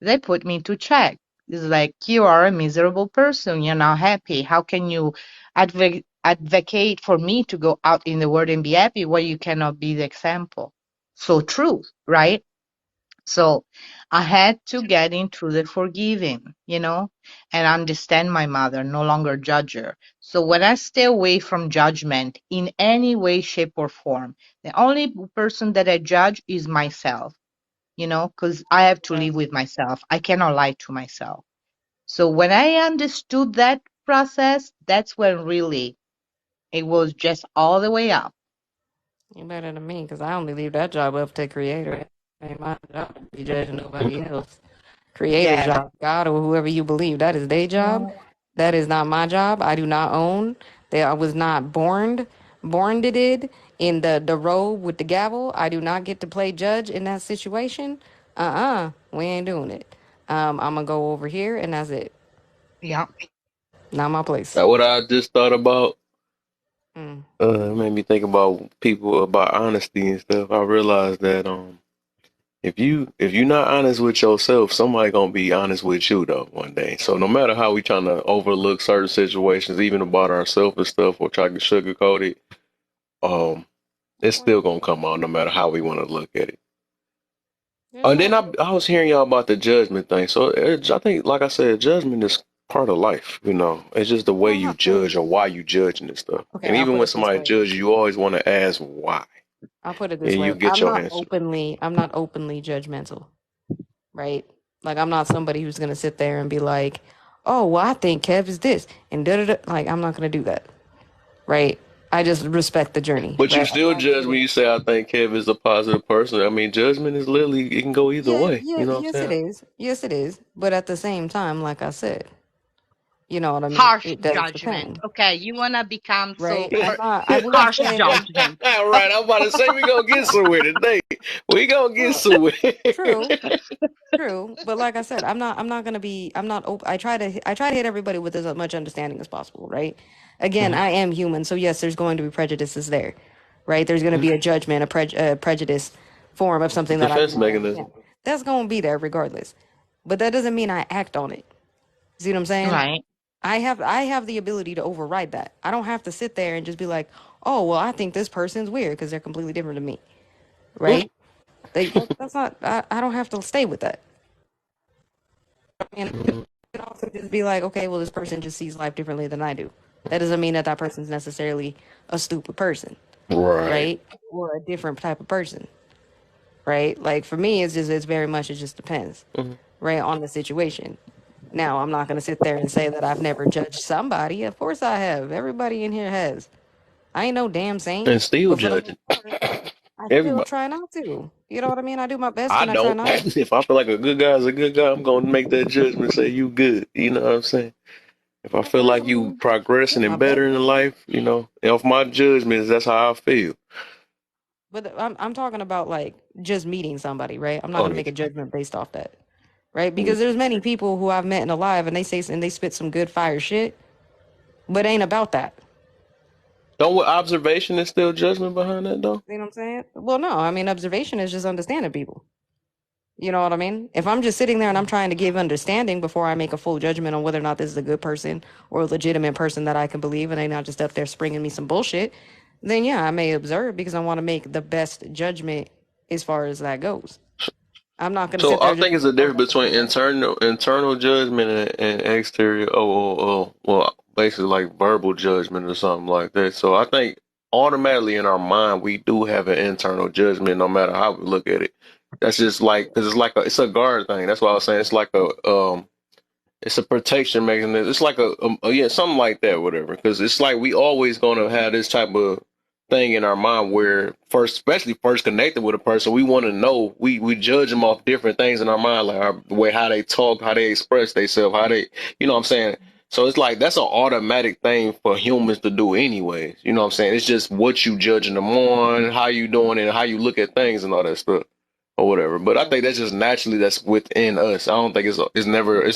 they put me to check. It's like, you are a miserable person. You're not happy. How can you advocate for me to go out in the world and be happy while you cannot be the example? So true, right? So I had to get into the forgiving, and understand my mother, no longer judge her. So when I stay away from judgment in any way, shape, or form, the only person that I judge is myself, because I have to live with myself. I cannot lie to myself. So when I understood that process, that's when really it was just all the way up. You better than me because I only leave that job up to creator. It ain't my job to be judging nobody else. Creator's Yes. job, God or whoever you believe, that is their job. No. That is not my job. I do not own. That I was not born to did in the robe with the gavel. I do not get to play judge in that situation. We ain't doing it. I'm gonna go over here and that's it. Yeah. Not my place. Now, what I just thought about, Mm. it made me think about people about honesty and stuff. I realized that if you're not honest with yourself, somebody gonna be honest with you though one day. So no matter how we trying to overlook certain situations, even about ourselves and stuff, or try to sugarcoat it, um, it's still gonna come out no matter how we want to look at it. There's And then no. I was hearing y'all about the judgment thing. So I think, like I said, judgment is part of life. It's just the way Well, you not really. judge or why you judging and stuff. Okay, And I'll even put when it this somebody way. judges, you always want to ask why, I'll put it and this you way. get your answer. I'm not openly judgmental, right? Like I'm not somebody who's gonna sit there and be like, "Oh, well, I think Kev is this," and da da da. Like I'm not gonna do that, right? I just respect the journey, But you right? still judge when you say, "I think Kev is a positive person." I mean, judgment is literally it can go either Yeah, way. yeah, You know what I'm yes, it saying? is. Yes, it is. But at the same time, like I said, you know what I mean? Harsh It does judgment. depend, Okay, you wanna become right? so I will not harsh sit here. judgment. All Okay. right, I'm about to say we gonna get somewhere today. We gonna get Well, somewhere. true. True, but like I said, I'm not gonna be. I'm not. I try to hit everybody with as much understanding as possible. Right. Again, Mhm. I am human, so yes, there's going to be prejudices there. Right. There's going to be a judgment, a prejudice form of something that I do Defense not understand. mechanism. That's going to be there regardless. But that doesn't mean I act on it. See what I'm saying? Right. I have the ability to override that. I don't have to sit there and just be like, oh well, I think this person's weird because they're completely different to me. Right. That's not. I don't have to stay with that. could also just be like, okay, well, this person just sees life differently than I do. That doesn't mean that that person's necessarily a stupid person, Right. right? Or a different type of person, right? Like for me, it's very much, it just depends, Hmm. right, on the situation. Now, I'm not going to sit there and say that I've never judged somebody. Of course I have. Everybody in here has. I ain't no damn saint, And still but for the judging most part, I still everybody. try not to. You know what I mean? I do my best I and I try don't. not to. If I feel like a good guy is a good guy, I'm gonna make that judgment. Say you good. You know what I'm saying? If I feel I like you mean, do progressing my and best. better in life, off my judgments, that's how I feel. But I'm talking about like just meeting somebody, right? I'm not Oh gonna yeah. make a judgment based off that, right? Yeah. Because there's many people who I've met in alive and they say and they spit some good fire shit, but ain't about that. Don't what observation is still judgment behind that though? You know what I'm saying? Well, no, I mean observation is just understanding people. You know what I mean? If I'm just sitting there and I'm trying to give understanding before I make a full judgment on whether or not this is a good person or a legitimate person that I can believe, and they not just up there springing me some bullshit, then yeah, I may observe because I want to make the best judgment as far as that goes. I'm not going to So sit I there just think it's because a it comes difference off the between dome. internal judgment and exterior. Well, basically like verbal judgment or something like that. So I think automatically in our mind we do have an internal judgment, no matter how we look at it. That's just like because it's a guard thing. That's why I was saying it's like it's a protection mechanism. It's like yeah, something like that, whatever. Because it's like we always gonna have this type of thing in our mind where first, especially first connected with a person, we want to know. We judge them off different things in our mind, like the way how they talk, how they express themselves, how they, what I'm saying. So it's like that's an automatic thing for humans to do, anyways. You know what I'm saying? It's just what you judging them on, how you doing, and how you look at things and all that stuff or whatever. But I think that's just naturally that's within us. I don't think it's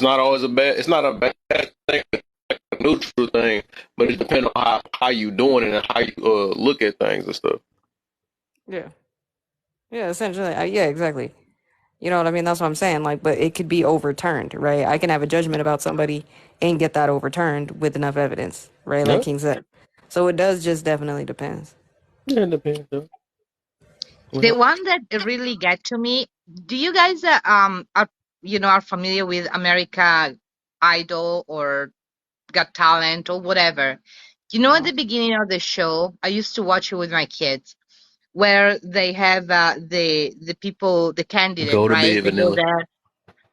not always it's not a bad thing, a neutral thing, but it depends on how you doing it and how you look at things and stuff. Yeah. Yeah, essentially. Yeah, exactly. You know what I mean? That's what I'm saying. Like, but it could be overturned, right? I can have a judgment about somebody and get that overturned with enough evidence, right? Like Yeah, King said. So it does just definitely depends. yeah, it depends. Though. The Well, one that really get to me, do you guys are are familiar with America Idol or Got Talent or whatever? At No. the beginning of the show, I used to watch it with my kids, where they have the people, the candidate, go to right? bed, They go vanilla. there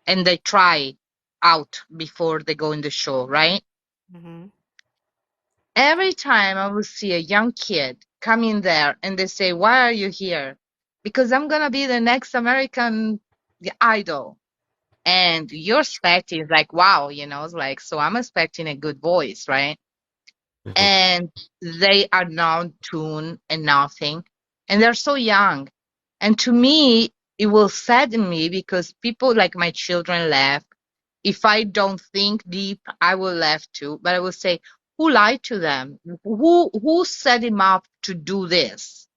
and they try out before they go in the show, right? Hmm. Every time I will see a young kid come in there and they say, "Why are you here?" Because I'm gonna be the next American Idol. And you're expecting like, wow, it's like, so I'm expecting a good voice, right? Hmm. And they are not tuned and nothing. And they're so young. And to me, it will sadden me because people like my children laugh. If I don't think deep, I will laugh too. But I will say, who lied to them? Who set him up to do this?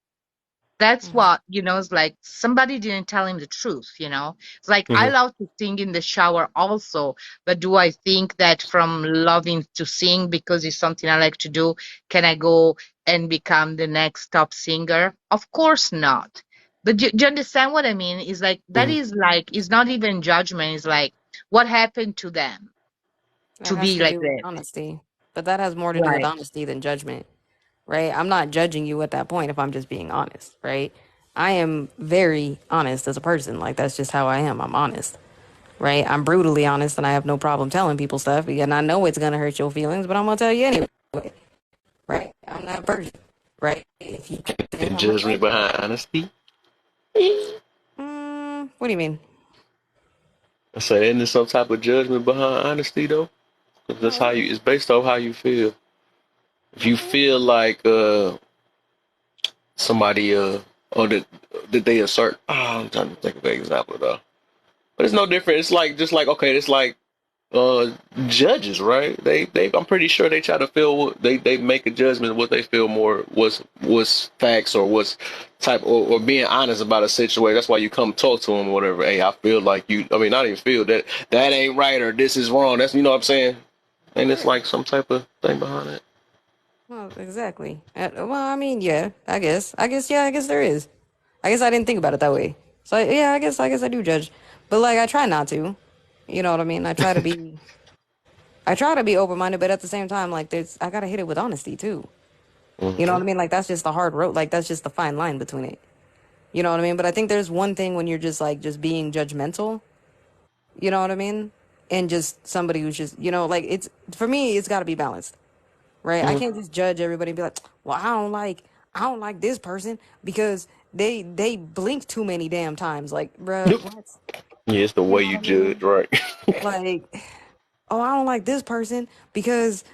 That's Hmm. what, it's like somebody didn't tell him the truth. It's like I Hmm. love to sing in the shower also, but do I think that from loving to sing because it's something I like to do, can I go and become the next top singer? Of course not. But do you understand what I mean? It's like that Hmm. is like it's not even judgment, it's like what happened to them That to has be to like do with this. honesty. But that has more to do with Right. honesty than judgment, right? I'm not judging you at that point if I'm just being honest, right? I am very honest as a person. Like, that's just how I am. I'm honest, right? I'm brutally honest and I have no problem telling people stuff. And I know it's going to hurt your feelings, but I'm going to tell you anyway, right? I'm that person, right? If you think And I'm going to judgment let you. behind honesty. What do you mean? I say, isn't there some type of judgment behind honesty though? 'Cause that's how No. you. It's based off how you feel. If you feel like somebody or that they assert. I'm trying to think of an example though. But it's no different. It's like just like okay, it's like uh judges, right? They I'm pretty sure they try to feel they make a judgment of what they feel more was facts or what's type or being honest about a situation. That's why you come talk to them or whatever. Hey, I feel like you. I mean, not even feel that ain't right or this is wrong. That's what I'm saying. And it's Yeah. like some type of thing behind it. Well, exactly. Well, I mean, yeah, I guess. Yeah, I guess there is. I guess I didn't think about it that way. So, yeah, I guess I do judge. But, like, I try not to. You know what I mean? I try to be. I try to be open minded, but at the same time, like there's I gotta hit it with honesty too. You know Mm-hmm. what I mean? Like that's just the hard road. Like that's just the fine line between it. You know what I mean? But I think there's one thing when you're just like just being judgmental. You know what I mean? And just somebody who's just like it's for me, it's got to be balanced, right? I can't just judge everybody and be like, well, I don't like this person because they blink too many damn times. Like, bruh, Yep. what? Yeah, it's the You way know what you I mean? judge, right? Like, oh, I don't like this person because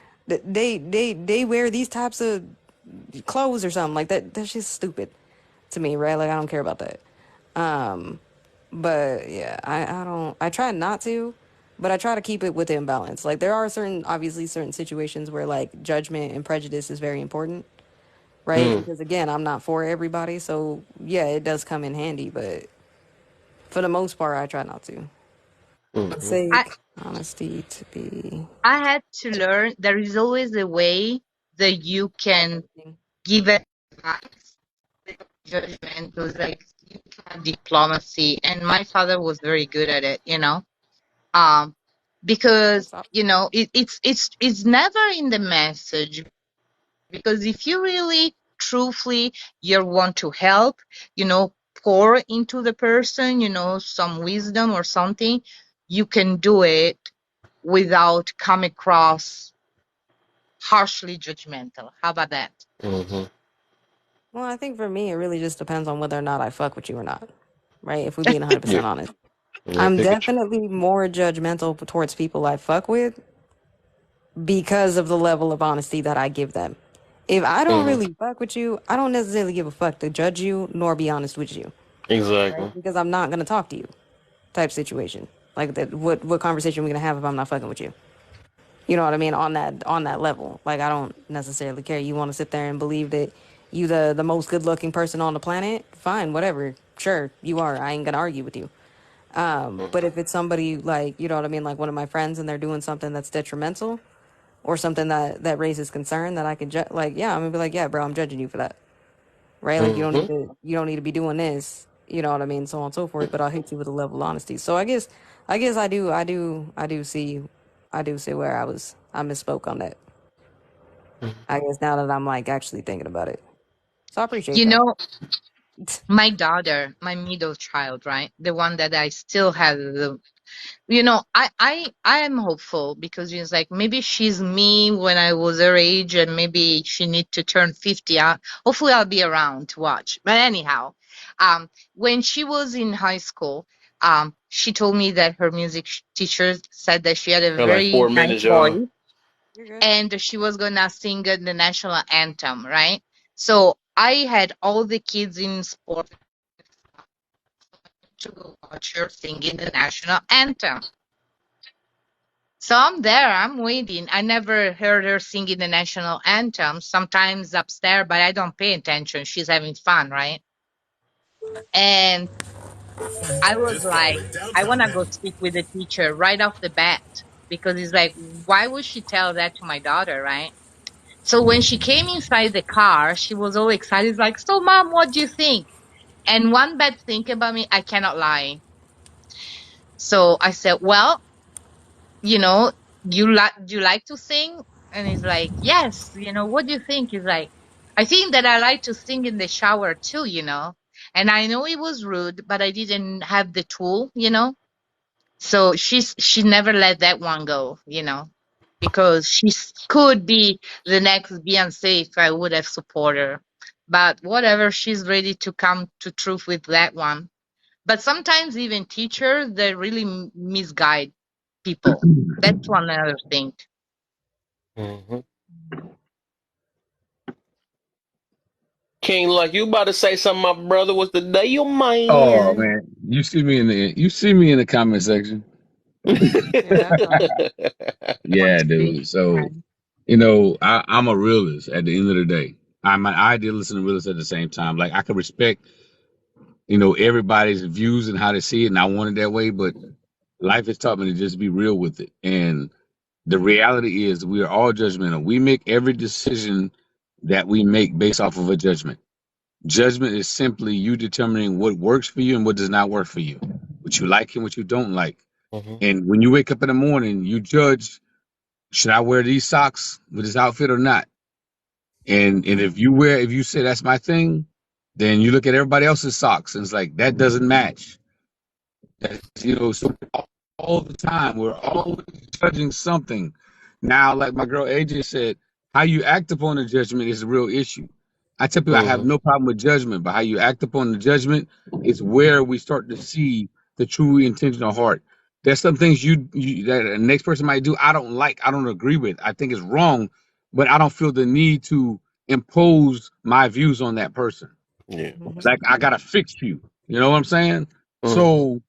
they wear these types of clothes or something like that. That's just stupid to me, right? Like I don't care about that. Um, but yeah, I don't. I try not to, but I try to keep it within balance. Like there are obviously certain situations where like judgment and prejudice is very important, right? Mm, Because again, I'm not for everybody, so yeah, it does come in handy. But for the most part, I try not to. mm-hmm. I Sake honesty to be I had to learn there is always a way that you can uplifting. give advice without judgment. It was like you can have diplomacy, and my father was very good at it. Um, because What's up? it's never in the message. Because if you really truthfully you want to help, pour into the person, some wisdom or something, you can do it without come across harshly judgmental. How about that? Mm-hmm. Well, I think for me, it really just depends on whether or not I fuck with you or not, right? If we're being Yeah. 100% honest. Yeah, I'm pick it. definitely more judgmental towards people I fuck with because of the level of honesty that I give them. If I don't Mm-hmm. really fuck with you, I don't necessarily give a fuck to judge you nor be honest with you, right? Exactly. Because I'm not gonna talk to you, type situation. Like that, what conversation are we gonna have if I'm not fucking with you? You know what I mean? On that level, like I don't necessarily care. You want to sit there and believe that you the most good looking person on the planet? Fine, whatever. Sure, you are. I ain't gonna argue with you. But if it's somebody like you know what I mean, like one of my friends, and they're doing something that's detrimental or something that raises concern that I can like, yeah, I'm gonna be like, yeah, bro, I'm judging you for that, right? Like Mm-hmm. you don't need to be doing this. You know what I mean, so on and so forth. But I'll hit you with a level of honesty. So I guess I do see where I misspoke on that. I guess now that I'm like actually thinking about it, so I appreciate You that. know, my daughter, my middle child, right? The one that I still have I am hopeful because it's like maybe she's me when I was her age and maybe she need to turn 50. Hopefully I'll be around to watch. But anyhow, when she was in high school, she told me that her music teacher said that she had a Got like very four nice minutes, y'all. voice You're good. and she was gonna sing the national anthem, right? So I had all the kids in sport to go watch her singing the national anthem. So I'm there, I'm waiting. I never heard her singing the national anthem, sometimes upstairs, but I don't pay attention. She's having fun, right? And I was like, I want to go speak with the teacher right off the bat because it's like, why would she tell that to my daughter, right? So when she came inside the car, she was all excited, like, so mom, what do you think? And one bad thing about me, I cannot lie. So I said, well, you know, do you like to sing? And he's like, yes. What do you think? He's like, I think that I like to sing in the shower too. And I know it was rude, but I didn't have the tool. So she never let that one go, because could be the next Beyonce if I would have supported her. But whatever, she's ready to come to truth with that one. But sometimes even teachers, they really misguide people. That's one other thing. Mm-hmm. King, like you about to say something, my brother. Was the day your Oh man? man, you see me in the comment section. Yeah, I know. Want Yeah, to be dude. So friends. I'm a realist at the end of the day. I'm an idealist and a realist at the same time. Like I can respect everybody's views and how they see it, and I want it that way. But life has taught me to just be real with it. And the reality is, we are all judgmental. We make every decision that we make based off of a judgment. Judgment is simply you determining what works for you and what does not work for you, what you like and what you don't like. Mm-hmm. And when you wake up in the morning, you judge Should I wear these socks with this outfit or not? And if you say that's my thing, then you look at everybody else's socks and it's like that doesn't match. That's, so all the time we're always judging something. Now, like my girl AJ said, how you act upon the judgment is a real issue. I tell people I have Mhm. no problem with judgment, but how you act upon the judgment is where we start to see the true intentional heart. There's some things you that the next person might do I don't like, I don't agree with, I think it's wrong, but I don't feel the need to impose my views on that person. Yeah. Mhm. Like I gotta fix you. You know what I'm saying? Mhm. So,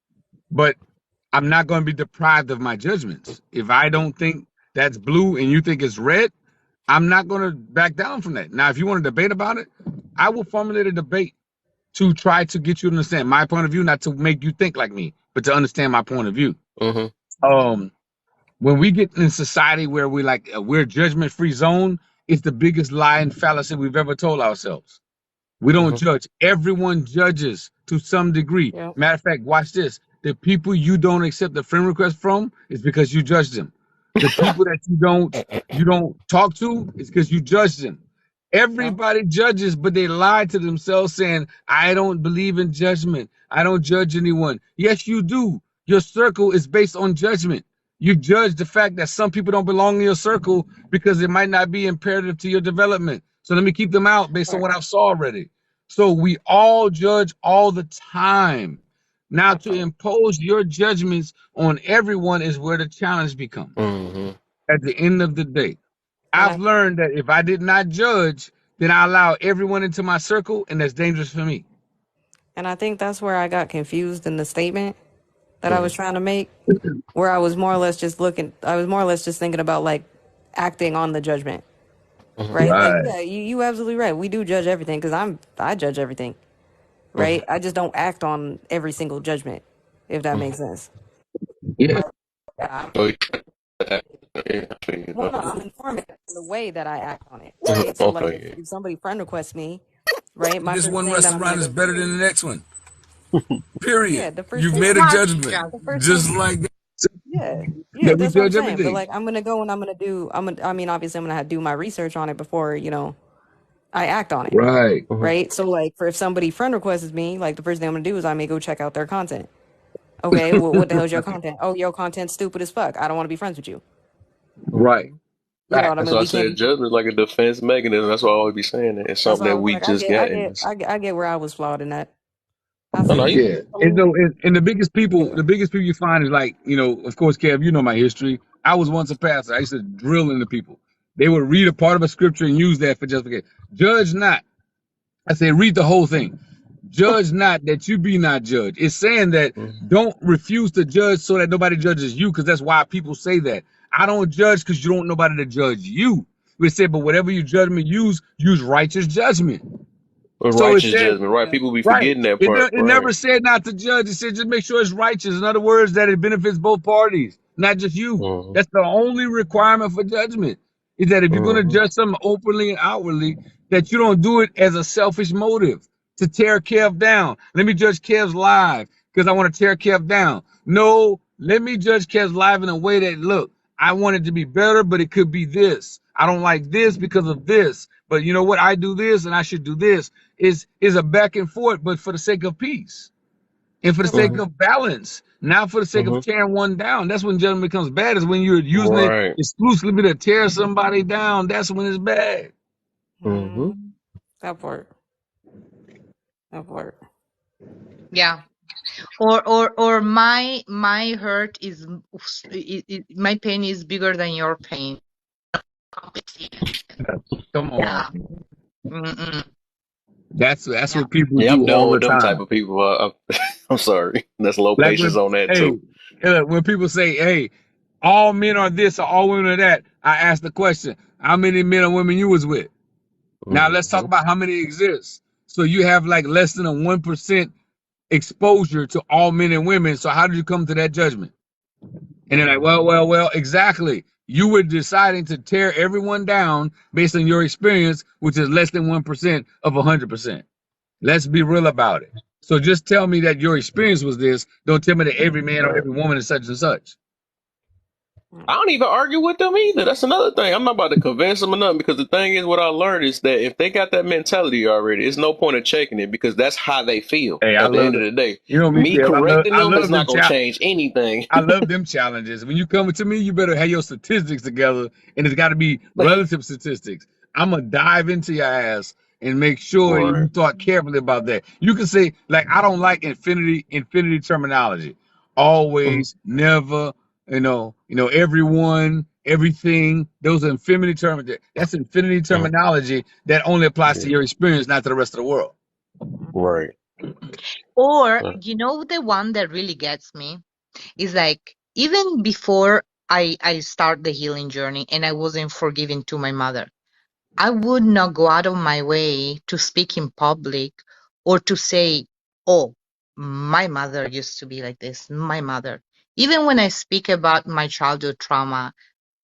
but I'm not going to be deprived of my judgments. If I don't think that's blue and you think it's red, I'm not going to back down from that. Now, if you want to debate about it, I will formulate a debate to try to get you to understand my point of view, not to make you think like me, but to understand my point of view. Mhm. Um, when we get in society where we're judgment free zone, it's the biggest lie and fallacy we've ever told ourselves. We don't Mhm. judge. Everyone judges to some degree. Yep. Matter of fact, watch this. The people you don't accept the friend request from is because you judge them. The people that you don't talk to is because you judge them. Yep. Everybody judges, but they lie to themselves saying, I don't believe in judgment. I don't judge anyone. Yes, you do. Your circle is based on judgment. You judge the fact that some people don't belong in your circle because it might not be imperative to your development. So let me keep them out based on Right. what I saw already. So we all judge all the time. Now, That to part. impose your judgments on everyone is where the challenge becomes. Mhm. At the end of the day, And I've I learned that if I did not judge, then I allow everyone into my circle, and that's dangerous for me. and I think that's where I got confused in the statement that I was Mhm. trying to make, where I was more or less just thinking about like acting on the judgment, Mhm. right? Like, Right, yeah, you absolutely right. We do judge everything because I judge everything, Mhm. right? I just don't act on every single judgment, if that Mhm. makes sense. yeah, Like, yeah, Oh, yeah. Yeah. I feel you, well, though. no, I'm informing the way that I act on it, Mhm. right? So, like, Okay. if somebody friend requests me, right, my This first one thing that I'm restaurant gonna is go better do, than the next one. yeah, Period. the first You've thing made I'm a gonna, Not judgment. the first thing, Just like that. yeah, yeah, that we that's what I'm judge saying. But everything. like, I'm gonna go and I mean, obviously, I'm gonna have to do my research on it before, I act on it, Right, Mhm. right? So, like, for if somebody friend requests me, like, the first thing I'm gonna do is I may go check out their content. Okay, well, what the hell's your content? Oh, your content's stupid as fuck. I don't want to be friends with you. right. Mhm. You know what I That's mean? why I We can't said be. judgment is like a defense mechanism. That's why I always be saying that. It's That's something why I that was we like, just got in this. I get where I was flawed in that. I Oh no, feel you. Yeah, and so and Yeah. the biggest people you find is like, of course, Kev, you know my history. I was once a pastor. I used to drill into people. They would read a part of a scripture and use that for justification. Judge not. I say read the whole thing. Judge not that you be not judged. It's saying that Mhm. don't refuse to judge so that nobody judges you, because that's why people say that. I don't judge because you don't want nobody to judge you. We say, but whatever you judgment use righteous judgment. A So it righteous says, judgment, right? People be right. forgetting that It, part, it right? never said not to judge. It said just make sure it's righteous. In other words, that it benefits both parties, not just you. Mhm. That's the only requirement for judgment. Is that if you're going to Mhm. judge something openly and outwardly, that you don't do it as a selfish motive to tear Kev down. Let me judge Kev's live because I want to tear Kev down. No, let me judge Kev's live in a way that, look, I want it to be better, but it could be this. I don't like this because of this. But you know what? I do this and I should do this is a back and forth, but for the sake of peace and for the That sake part. Mhm. of balance, not for the sake of Mhm. tearing one down. That's when judgment becomes bad. Is when you're using it Right. exclusively to tear somebody down. That's when it's bad. Mhm. Mm, that part. That part. yeah. Or my hurt is my pain is bigger than your pain. Competition. Come on, Yeah. Mm-mm. that's Yeah. what people Yeah, I'm do done all the with them type time. of people. I'm sorry. That's low Like patience when on that hey, too. when people say, "Hey, all men are this or all women are that," I ask the question: how many men or women you was with? Now let's talk Mhm. about how many exist. So you have like less than a 1% exposure to all men and women. So how did you come to that judgment? And they're like, well, exactly. You were deciding to tear everyone down based on your experience, which is less than 1% of 100%. Let's be real about it. So just tell me that your experience was this. Don't tell me that every man or Right. every woman is such and such. I don't even argue with them either. That's another thing. I'm not about to convince them or nothing because the thing is, what I learned is that if they got that mentality already, it's no point of checking it because that's how they feel Hey, I at the love end of it. the day. You know me, Me Kev. correcting I them is love them not going to change anything. I love them challenges. When you come to me, you better have your statistics together, and it's got to be relative statistics. I'm gonna dive into your ass and make sure Right. you thought carefully about that. You can say like I don't like infinity terminology. Mhm. Always, never, everyone, everything. Those are infinity terms. That's infinity Mhm. terminology that only applies to Yeah. your experience, not to the rest of the world. Right. Or, Right. you know, the one that really gets me is like, even before I start the healing journey and I wasn't forgiving to my mother, I would not go out of my way to speak in public or to say, oh, my mother used to be like this, my mother. Even when I speak about my childhood trauma,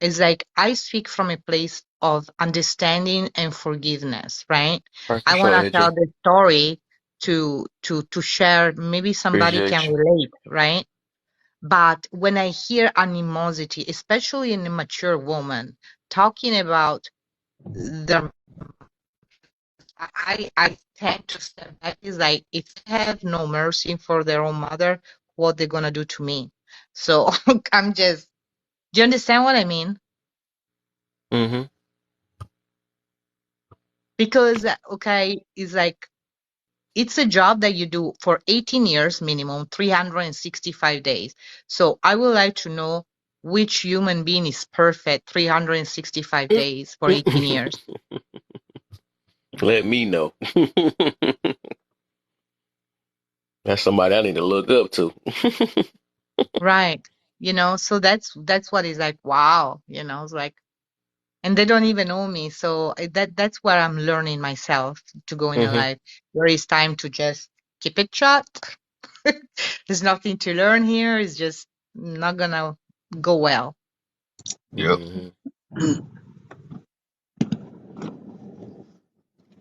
it's like I speak from a place of understanding and forgiveness, right? Right. For I want sure, to tell AJ. the story to share. Maybe somebody Appreciate can you. relate, right? But when I hear animosity, especially in a mature woman, talking about their, I tend to step back. Is like if they have no mercy for their own mother, what they're gonna do to me? So I'm just. Do you understand what I mean? Mm-hmm. Because okay, it's like it's a job that you do for 18 years minimum, 365 days. So I would like to know which human being is perfect 365 days for 18 years. Let me know. That's somebody I need to look up to. Right. So that's what is like, wow, it's like, and they don't even know me. So that's where I'm learning myself to go in a Hmm. life. There is time to just keep it shut. There's nothing to learn here. It's just not gonna go well. Yep. Hmm.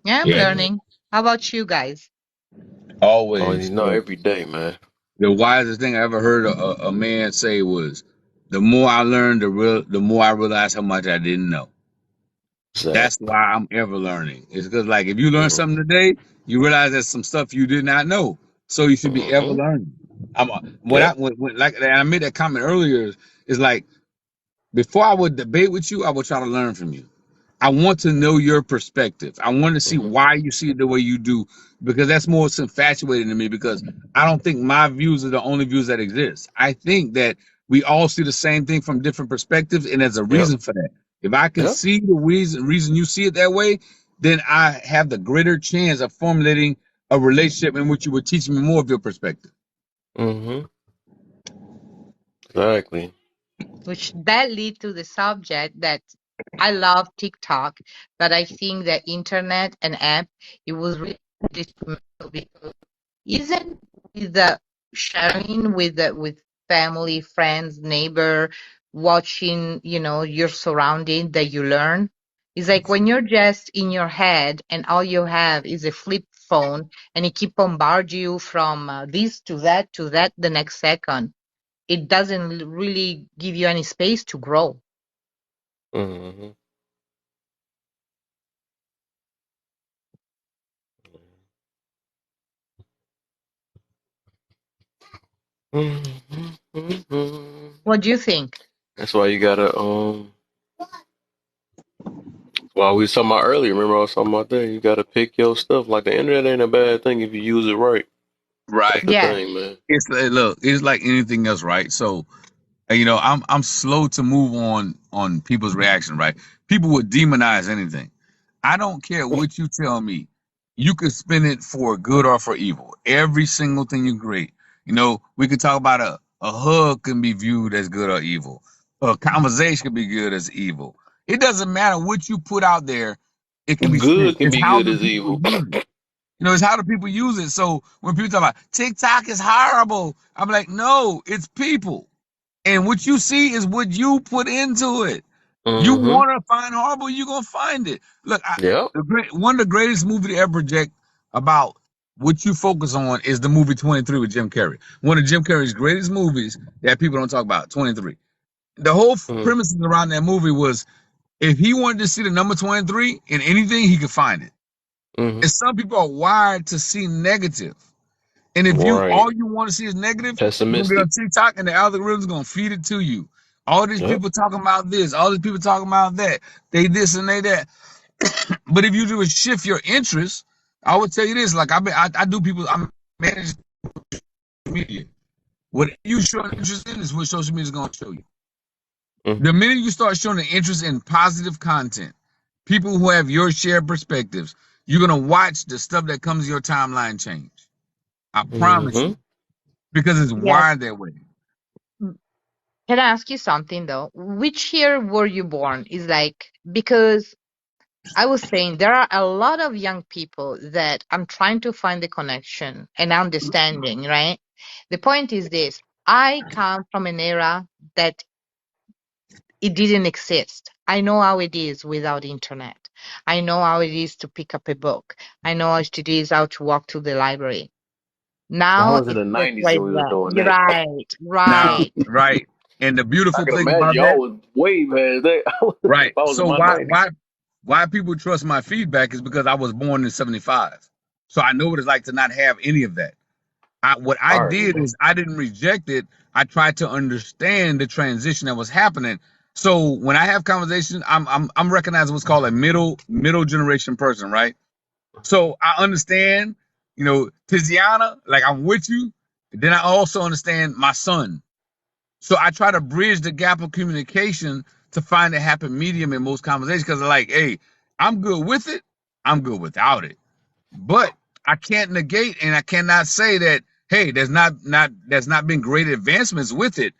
Yeah, I'm Yeah. Yeah. learning. How about you guys? Oh, you Always. know, every day, man. The wisest thing I ever heard a man say was, "The more I learned, the more I realized how much I didn't know." That's Exactly. why I'm ever learning. It's because like if you learn Hmm. something today, you realize there's some stuff you did not know, so you should be ever Hmm. learning. I'm Yep. like I made that comment earlier. Is like before I would debate with you, I would try to learn from you. I want to know your perspective. I want to see Hmm. why you see it the way you do, because that's more infatuating to me. Because I don't think my views are the only views that exist. I think that we all see the same thing from different perspectives, and there's a Yep. reason for that. If I can Yep. see the reason you see it that way, then I have the greater chance of formulating a relationship in which you would teach me more of your perspective. Hmm. Exactly. Which that lead to the subject that I love TikTok, but I think the internet and app, it was really detrimental because isn't with the sharing with family, friends, neighbor, watching, your surrounding that you learn. It's like when you're just in your head and all you have is a flip phone and it keep bombard you from this to that the next second. It doesn't really give you any space to grow. Hmm. Hmm. What do you think? That's why you gotta well, we was talking about earlier. Remember, I was talking about that. You got to pick your stuff. Like the internet ain't a bad thing if you use it right. Right. That's the Yeah. thing, man. It's look, it's like anything else, right? So I'm slow to move on people's reaction, right? People would demonize anything. I don't care what you tell me. You could spin it for good or for evil. Every single thing you create. We could talk about a hug can be viewed as good or evil. A conversation can be good as evil. It doesn't matter what you put out there. It can be spent. Good can It's be how good do as people evil. use it. It's how do people use it. So when people talk about TikTok is horrible, I'm like, no, it's people. And what you see is what you put into it. You Hmm. want to find horrible, you're gonna find it. Look, Yep. one of the greatest movies to ever project about what you focus on is the movie 23 with Jim Carrey. One of Jim Carrey's greatest movies that people don't talk about, 23. The whole Mm, premise around that movie was if he wanted to see the number 23 in anything, he could find it. mm, And some people are wired to see negative. And if you right. all you want to see is negative, you're gonna get on Pessimistic. TikTok and the algorithm's gonna feed it to you. All these Yep. people talking about this, all these people talking about that, they this and they that. But if you do is shift your interest, I would tell you this: like I do people, I manage media. What you show an interest in is what social media is gonna show you. Mm, The minute you start showing an interest in positive content, people who have your shared perspectives, you're gonna watch the stuff that comes in your timeline change. I promise mm-hmm. you, because it's Yes. wired that way. Can I ask you something though? Which year were you born? Is like because I was saying there are a lot of young people that I'm trying to find the connection and understanding, right? The point is this. I come from an era that it didn't exist. I know how it is without internet. I know how it is to pick up a book. I know how it is how to walk to the library. I Now was in it's the just 90s like when we was that. doing You're that. right, Now, right. right. And the I beautiful can thing imagine about that, y'all was way past that. If right. I was in So my why 90s. why people trust my feedback is because I was born in 75. So I know what it's like to not have any of that. What I I already did know. is I didn't reject it. I tried to understand the transition that was happening. So when I have conversations, I'm recognizing what's called a middle generation person, right? So I understand, Tiziana, like I'm with you. Then I also understand my son. So I try to bridge the gap of communication to find a happy medium in most conversations because, like, hey, I'm good with it, I'm good without it. But I can't negate and I cannot say that, hey, there's not been great advancements with it.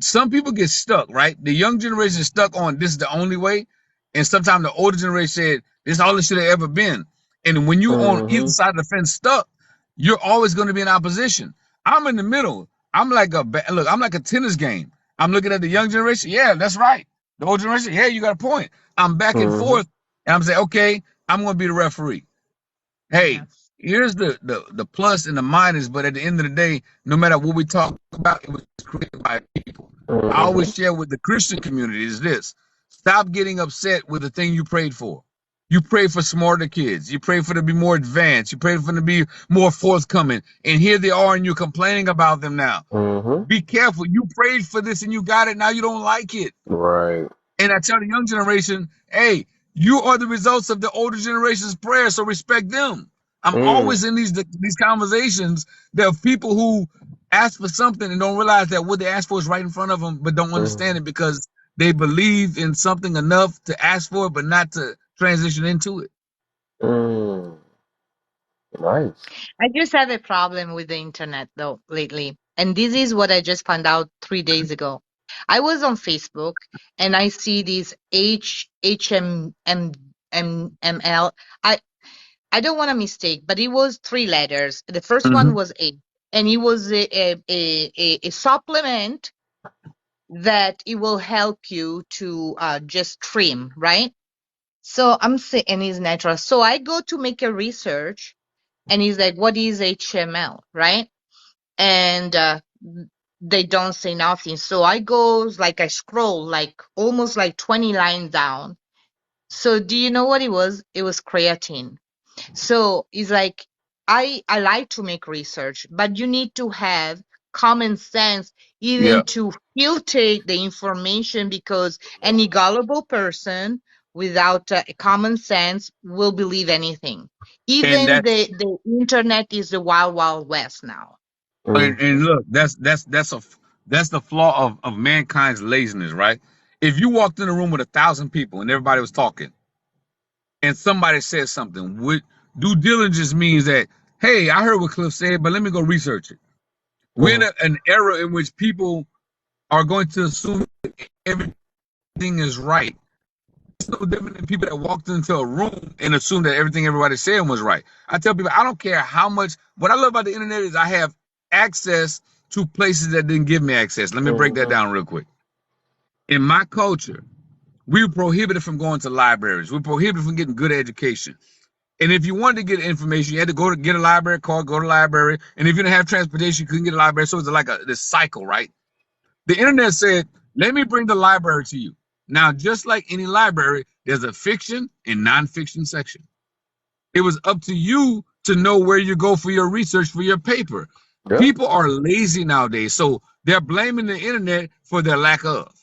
Some people get stuck, right? The young generation is stuck on this is the only way, and sometimes the older generation said this is all it should have ever been. And when you on either Mm-hmm. side of the fence stuck, you're always going to be in opposition. I'm in the middle. Look. I'm like a tennis game. I'm looking at the young generation. Yeah, that's right. The old generation. Yeah, you got a point. I'm back and Mm-hmm. forth, and I'm saying, okay, I'm going to be the referee. Hey, Yes. here's the plus and the minus, but at the end of the day, no matter what we talk about, it was created by people. I Mm-hmm. always share with the Christian community is this: stop getting upset with the thing you prayed for. You pray for smarter kids. You pray for them to be more advanced. You pray for them to be more forthcoming. And here they are, and you're complaining about them now. Mm-hmm. Be careful. You prayed for this and you got it. Now you don't like it. Right. And I tell the young generation, hey, you are the results of the older generation's prayers, so respect them. I'm Mm, always in these conversations. There are people who ask for something and don't realize that what they ask for is right in front of them, but don't understand mm, it because they believe in something enough to ask for it, but not to transition into it. mm. Nice. I just have a problem with the internet though lately. And this is what I just found out 3 days ago. I was on Facebook and I see these HMML. I don't want to mistake, but it was three letters. The first one Mm-hmm. was A, and it was a supplement that it will help you to just trim, right? So I'm saying, and it's natural. So I go to make a research, and he's like, "What is HTML?" Right? And they don't say nothing. So I go like I scroll like almost like 20 lines down. So do you know what it was? It was creatine. So it's like I like to make research, but you need to have common sense Yeah. even to filter the information because any gullible person without common sense will believe anything. And Even that the internet is the wild wild west now. and Mm-hmm. look, that's the flaw of mankind's laziness, right? If you walked in a room with 1,000 people and everybody was talking, and somebody says something, with due diligence means that, hey, I heard what Cliff said, but let me go research it. We're in Mm-hmm. an era in which people are going to assume everything is right. It's no different than people that walked into a room and assumed that everything everybody said was right. I tell people, I don't care how much. What I love about the internet is I have access to places that didn't give me access. Let me break that Mm-hmm. down real quick. In my culture, we were prohibited from going to libraries. We were prohibited from getting good education. And if you wanted to get information, you had to go to get a library card, go to the library. And if you didn't have transportation, you couldn't get a library. So it's like this cycle, right? The internet said, Let me bring the library to you. Now, just like any library, there's a fiction and nonfiction section. It was up to you to know where you go for your research for your paper. Yep. People are lazy nowadays, so they're blaming the internet for their lack of.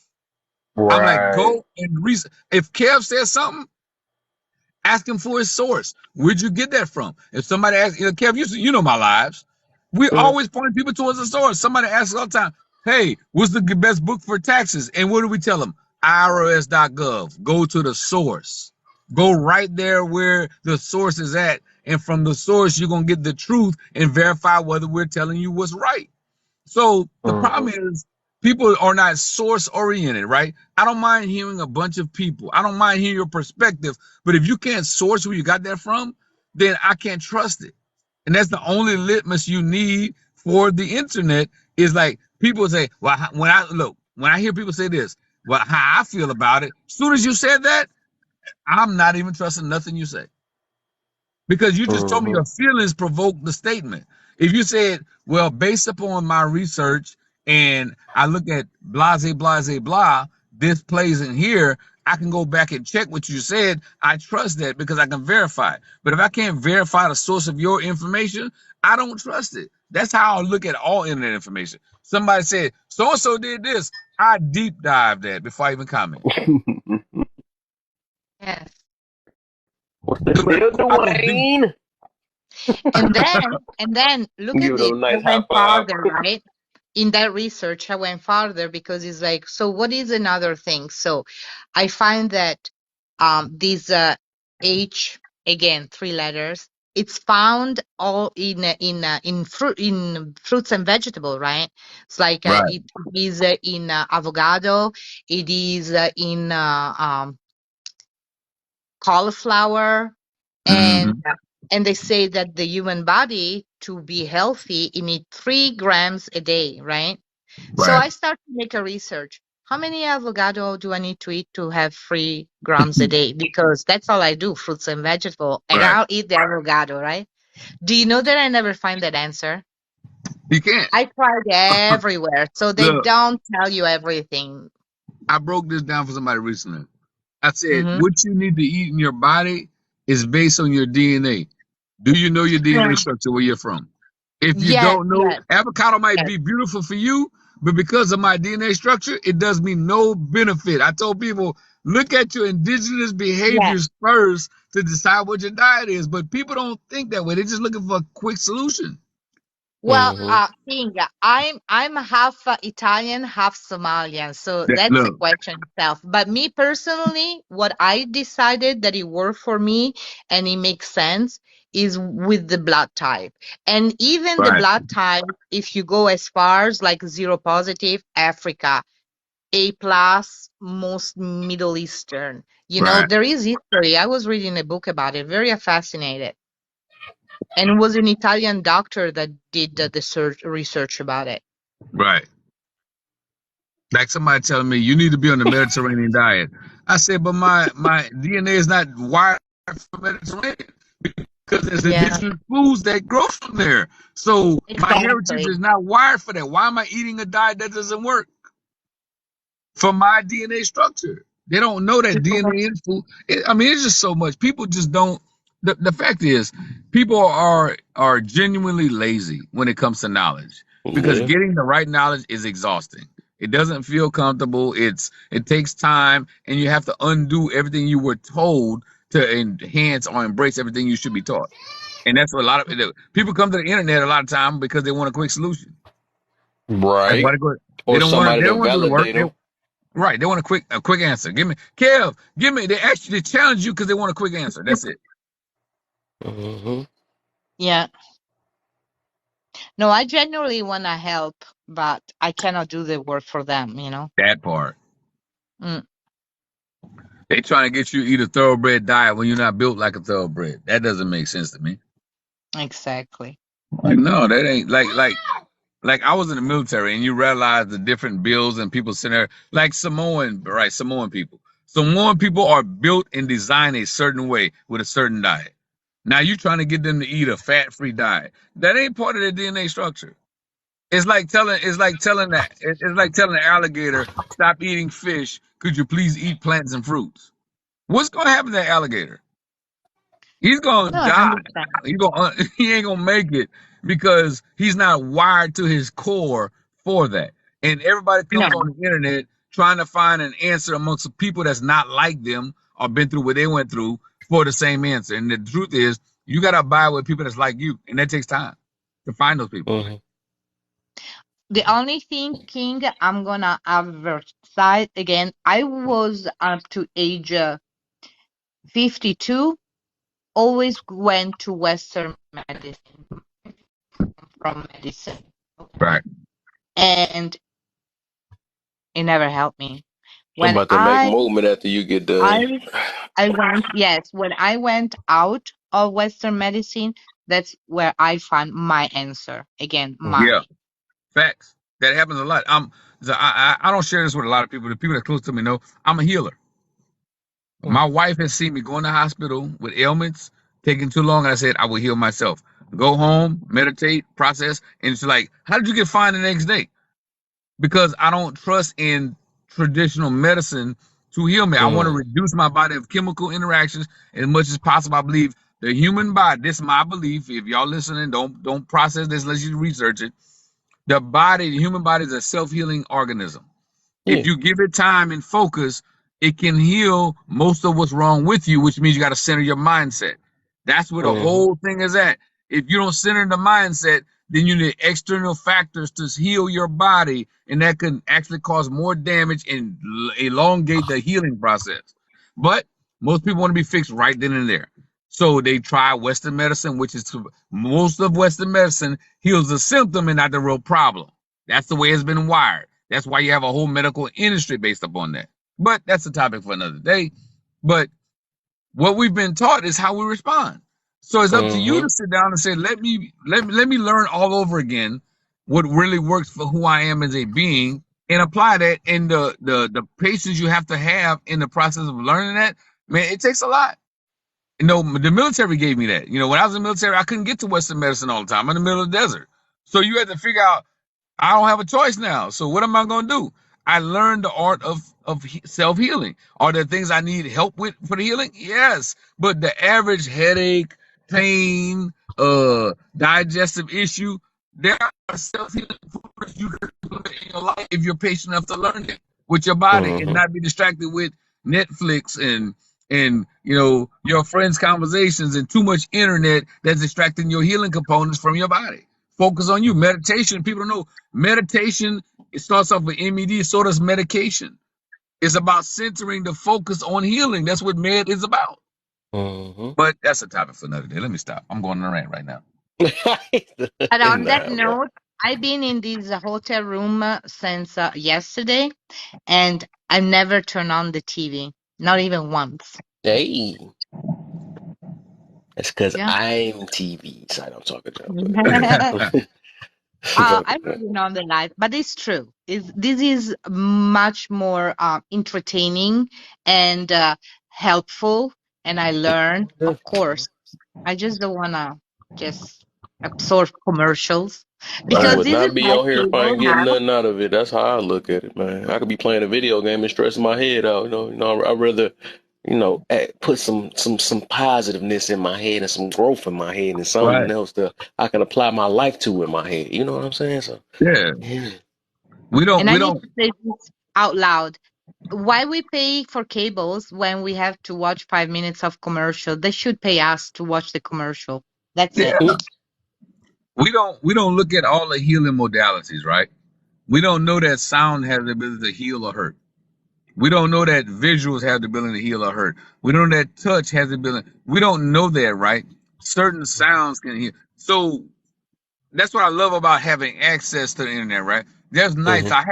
I'm like, Right. go and research. If Kev says something, ask him for his source. Where'd you get that from? If somebody asks, Kev, you know my lives. We Mm, always point people towards the source. Somebody asks all the time, hey, what's the best book for taxes? And what do we tell them? IRS.gov. Go to the source. Go right there where the source is at. And from the source, you're going to get the truth and verify whether we're telling you what's right. So the problem mm, is people are not source oriented, right? I don't mind hearing a bunch of people. I don't mind hearing your perspective, but if you can't source where you got that from, then I can't trust it. And that's the only litmus you need for the internet is like people say, well, when I hear people say this, well, how I feel about it, as soon as you said that, I'm not even trusting nothing you say because you just told me mm, your feelings provoked the statement. If you said, well, based upon my research and I look at blase, blase, blah, this plays in here, I can go back and check what you said. I trust that because I can verify it. But if I can't verify the source of your information, I don't trust it. That's how I look at all internet information. Somebody said, so and so did this. I deep dive that before I even comment. mm. Yes. What's the Because deal, I'm a big Dwayne? And then look Give at it this. a I nice high went five. farther, right? In that research, I went farther because it's like, so what is another thing? So I find that this H, again, three letters, it's found all in fruits and vegetable, right? It's like right. it is in avocado, it is in cauliflower, and Hmm. and they say that the human body to be healthy you need 3 grams a day, right? So Right. I start to make a research. How many avocado do I need to eat to have 3 grams a day? Because that's all I do, fruits and vegetable, and Right. I'll eat the avocado, right? Do you know that I never find that answer? You can't. I tried everywhere, so they Look, don't tell you everything. I broke this down for somebody recently. I said, Mm-hmm. what you need to eat in your body is based on your DNA. Do you know your DNA structure where you're from? If you Yes, don't know, yes, avocado might yes. be beautiful for you, but because of my DNA structure, it does me no benefit. I told people, look at your indigenous Yes. behaviors first to decide what your diet is. But people don't think that way. They're just looking for a quick solution. Well, Mm-hmm. Kinga, I'm half Italian, half Somalian, so that's a Look, question itself. But me personally, what I decided that it worked for me and it makes sense is with the blood type. And even the right, blood type, if you go as far as like zero positive, Africa, A plus, most Middle Eastern. right, There is history. I was reading a book about it, very fascinated. And it was an Italian doctor that did the research about it. right. Like somebody telling me you need to be on the Mediterranean diet. I said, but my DNA is not wired for Mediterranean because there's Yeah, indigenous foods that grow from there. So my heritage exactly. is not wired for that. Why am I eating a diet that doesn't work? For my DNA structure. They don't know that People DNA is food. I mean, it's just so much. People just don't. The fact is, people are genuinely lazy when it comes to knowledge because Yeah. getting the right knowledge is exhausting. It doesn't feel comfortable. It takes time, and you have to undo everything you were told to enhance or embrace everything you should be taught. And that's what a lot of people come to the internet a lot of time because they want a quick solution. Like, why Right. they go? They Or don't want. somebody They to don't want to do the work. validate them. Right. They want a quick answer. Give me Kev, give me they actually challenge you because they want a quick answer. That's it. Mm-hmm. yeah. No, I genuinely want to help, but I cannot do the work for them. That part. Mm, They trying to get you to eat a thoroughbred diet when you're not built like a thoroughbred. That doesn't make sense to me. exactly. Like, no, that ain't like I was in the military and you realize the different bills and people sitting there like Samoan people. Samoan people are built and designed a certain way with a certain diet. Now you trying to get them to eat a fat-free diet. That ain't part of their DNA structure. It's like telling the alligator, stop eating fish. Could you please eat plants and fruits? What's gonna happen to that alligator? He's gonna No, I die. understand. He ain't gonna make it because he's not wired to his core for that. And everybody No. comes on the internet trying to find an answer amongst the people that's not like them or been through what they went through for the same answer. And the truth is, you gotta abide with people that's like you, and that takes time to find those people. Mm-hmm. The only thing, King, I'm gonna advertise again. I was up to age 52, always went to Western medicine from medicine. Okay. Right. And it never helped me. I'm When about to make movement after you get I done. I went, yes, when I went out of Western medicine, that's where I found my answer. Again, Mm-hmm. Yeah. mine. Facts. That happens a lot. I don't share this with a lot of people. The people that are close to me know I'm a healer. My wife has seen me go in the hospital with ailments taking too long, and I said I will heal myself. Go home, meditate, process, and it's like, how did you get fine the next day? Because I don't trust in traditional medicine to heal me. I want to Mm-hmm. reduce my body of chemical interactions as much as possible. I believe the human body. This is my belief. If y'all listening, don't process this unless you research it. The human body is a self-healing organism. If Yeah. you give it time and focus, it can heal most of what's wrong with you, which means you got to center your mindset. That's where the Mm-hmm. whole thing is at. If you don't center the mindset, then you need external factors to heal your body, and that can actually cause more damage and elongate the healing process. But most people want to be fixed right then and there. So they try Western medicine, which is most of Western medicine heals the symptom and not the real problem. That's the way it's been wired. That's why you have a whole medical industry based upon that. But that's a topic for another day. But what we've been taught is how we respond. So it's up to you Mm-hmm. to sit down and say, let me learn all over again what really works for who I am as a being and apply that. And the patience you have to have in the process of learning that, man, it takes a lot. The military gave me that. When I was in the military, I couldn't get to Western medicine all the time. I'm in the middle of the desert. So you had to figure out I don't have a choice now. So what am I going to do? I learned the art of self healing. Are there things I need help with for the healing? Yes, but the average headache, pain, digestive issue, there are self healing tools you can implement in your life if you're patient enough to learn it with your body and Mm-hmm. not be distracted with Netflix and your friends' conversations and too much internet that's distracting your healing components from your body. Focus on you. Meditation. People don't know meditation. It starts off with MED. So does medication. It's about centering the focus on healing. That's what med is about. Mm-hmm. But that's a topic for another day. Let me stop. I'm going on a rant right now. And on that Nah, bro. note, I've been in this hotel room since yesterday, and I never turn on the TV, not even once. Hey, that's because Yeah. I'm TV side I'm talking to. I'm I'm talking living on the life, but it's true. This is much more entertaining and helpful, and I learn, to. of course. I just don't wanna just absorb commercials I because Right. would this is not be my on here if I cable ain't getting now. nothing out of it. That's how I look at it, man. I could be playing a video game and stressing my head out. I'd rather, put some positiveness in my head and some growth in my head and something Right. else that I can apply my life to in my head. You know what I'm saying? So, Yeah. yeah. We don't. And I We need don't. to say this out loud. Why we pay for cables when we have to watch 5 minutes of commercial? They should pay us to watch the commercial. That's Yeah. it. We don't look at all the healing modalities. Right. We don't know that sound has the ability to heal or hurt. We don't know that visuals have the ability to heal or hurt. We don't know that touch has the ability. We don't know that, right? Certain sounds can heal. So that's what I love about having access to the internet, right? There's nights Mm-hmm. I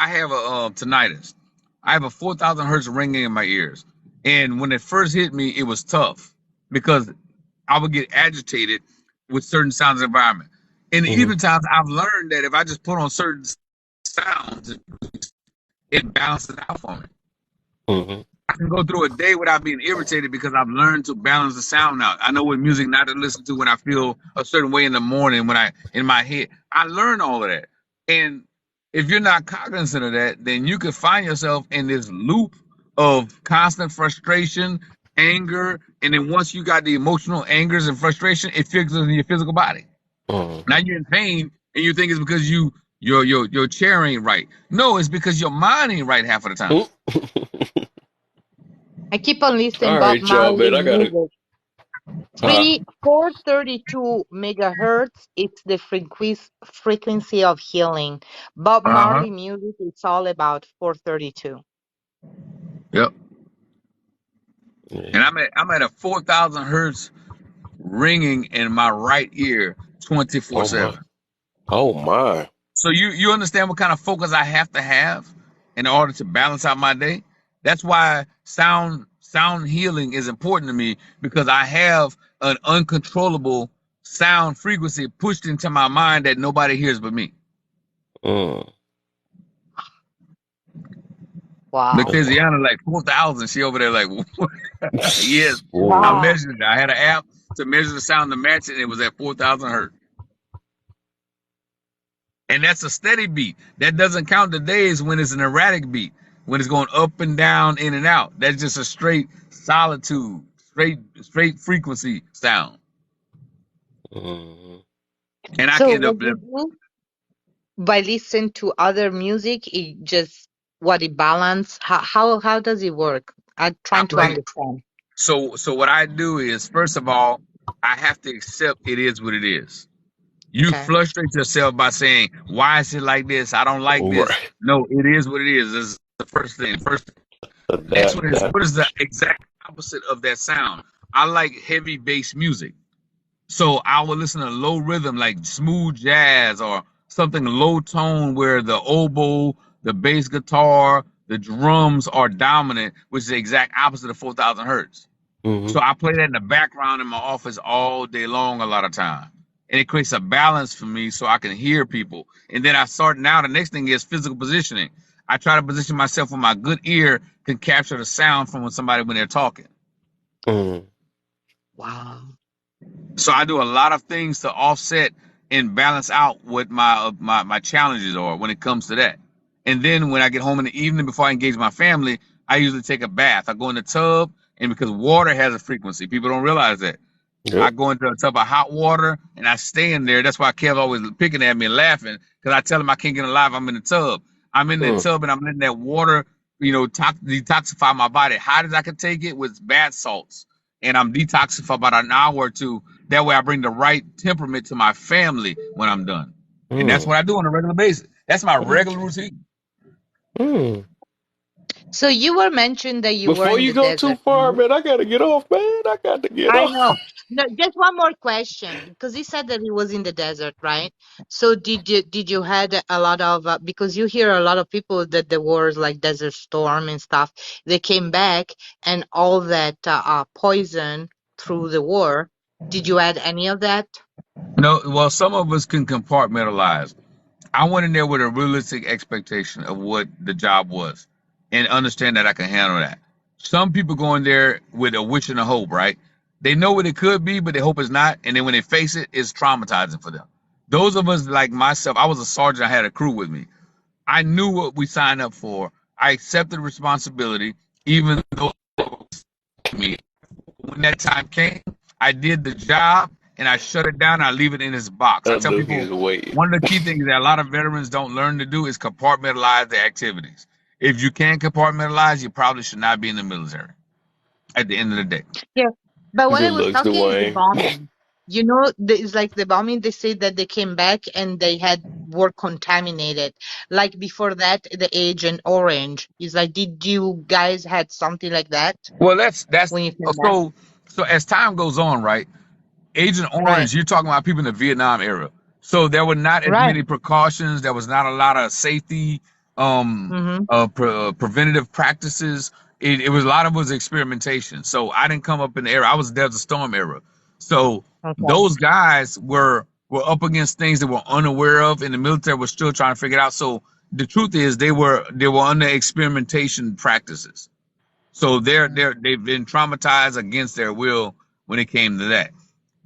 have a tinnitus. I have a 4,000 hertz ringing in my ears, and when it first hit me, it was tough because I would get agitated with certain sounds environment. And Mm-hmm. even times I've learned that if I just put on certain sounds, it balances out for me. Mm-hmm. can go through a day without being irritated because I've learned to balance the sound out. I know what music not to listen to when I feel a certain way in the morning when I in my head. I learned all of that. And if you're not cognizant of that, then you could find yourself in this loop of constant frustration, anger, and then once you got the emotional angers and frustration, it fixes in your physical body. Now Mm-hmm. you're in pain and you think it's because your chair ain't right. No, it's because your mind ain't right half of the time. I keep on listening All Bob right, y'all, Marley man. I gotta. music. Huh? 432 megahertz, it's the frequency of healing. Bob Uh-huh. Marley music, it's all about 432. Yep. And Yeah. I'm at a 4,000 hertz ringing in my right ear Oh my. 24/7. Oh my. So you understand what kind of focus I have to have in order to balance out my day? That's why sound healing is important to me because I have an uncontrollable sound frequency pushed into my mind that nobody hears but me. Mm. Look, Wow. Tiziana like 4,000. She over there like, yes, I Whoa. Wow. measured it. I had an app to measure the sound to match it, and it was at 4,000 hertz. And that's a steady beat. That doesn't count the days when it's an erratic beat, when it's going up and down, in and out. That's just a straight solitude, straight frequency sound. Mm-hmm. And I So can what you do by listening to other music, it just what it balance? How does it work? I'm I trying to play. understand. So what I do is first of all, I have to accept it is what it is. You Okay. frustrate yourself by saying, "Why is it like this? I don't like this." Right. No, it is what it is. This is the first thing. First, next That one is that. what is the exact opposite of that sound? I like heavy bass music. So I would listen to low rhythm, like smooth jazz or something low tone where the oboe, the bass guitar, the drums are dominant, which is the exact opposite of 4,000 hertz. Mm-hmm. So I play that in the background in my office all day long a lot of time. And it creates a balance for me so I can hear people. And then I start now, the next thing is physical positioning. I try to position myself where my good ear can capture the sound from when they're talking. Mm. Wow. So I do a lot of things to offset and balance out what my challenges are when it comes to that. And then when I get home in the evening before I engage my family, I usually take a bath. I go in the tub, and because water has a frequency, people don't realize that. I Yep. go into a tub of hot water and I stay in there. That's why Kev always picking at me and laughing because I tell him I can't get alive. I'm in the tub. I'm in the Mm. tub and I'm letting that water, detoxify my body hot as I can take it with bath salts. And I'm detoxify about an hour or two. That way I bring the right temperament to my family when I'm done. And that's Mm. what I do on a regular basis. That's my regular Okay. routine. Mm. So you were mentioned that you were Before in you the go too desert, far, right? man, I gotta get off, man. I got to get I off. know. No, just one more question, because he said that he was in the desert, right? So did you had a lot of because you hear a lot of people that there was like desert storm and stuff. They came back and all that poison through the war. Did you add any of that? No, well, some of us can compartmentalize. I went in there with a realistic expectation of what the job was and understand that I can handle that. Some people go in there with a wish and a hope, right? They know what it could be, but they hope it's not. And then when they face it, it's traumatizing for them. Those of us like myself, I was a sergeant, I had a crew with me. I knew what we signed up for. I accepted responsibility, even though it was me. When that time came, I did the job and I shut it down. I leave it in its box. I That tell dude people is waiting. one of the key things that a lot of veterans don't learn to do is compartmentalize their activities. If you can't compartmentalize, you probably should not be in the military at the end of the day. Yeah. But what I Good was looks, talking is the Dwayne. bombing. It's like the bombing, they say that they came back and they were contaminated. Like before that, the Agent Orange is like, did you guys had something like that Well, that's when you came back? so as time goes on, right? Agent Right. Orange, you're talking about people in the Vietnam era. So there were not as Right. many precautions. There was not a lot of safety, Mm-hmm. preventative practices. It was a lot of was experimentation. So I didn't come up in the era. I was Desert Storm era. So Okay. those guys were up against things they were unaware of, and the military was still trying to figure it out. So the truth is, they were under experimentation practices. So they've been traumatized against their will when it came to that.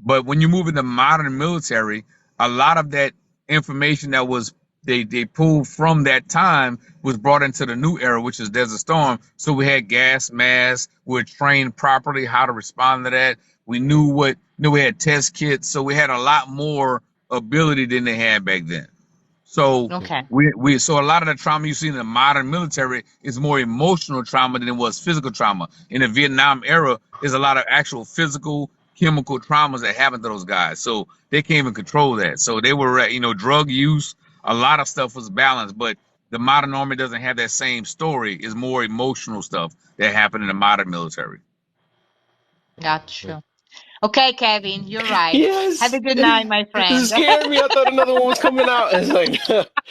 But when you move into modern military, a lot of that information that was they pulled from that time was brought into the new era, which is Desert Storm. So we had gas masks, we were trained properly how to respond to that. We knew we had test kits, so we had a lot more ability than they had back then. So Okay. so a lot of the trauma you see in the modern military is more emotional trauma than it was physical trauma. In the Vietnam era, there's a lot of actual physical, chemical traumas that happened to those guys. So they can't even control that. So they were, drug use. A lot of stuff was balanced, but the modern army doesn't have that same story. It's more emotional stuff that happened in the modern military. Got you. Okay, Kevin, you're right. Have a Yes, good night, my it friend. scared me. I thought another one was coming out. It's like,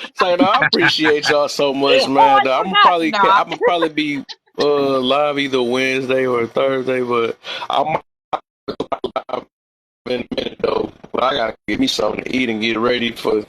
it's like, no, I appreciate y'all so much, Oh, man. I forgot. Not. I'm gonna probably be live either Wednesday or Thursday, but I'm in a minute though. But I gotta get me something to eat and get ready to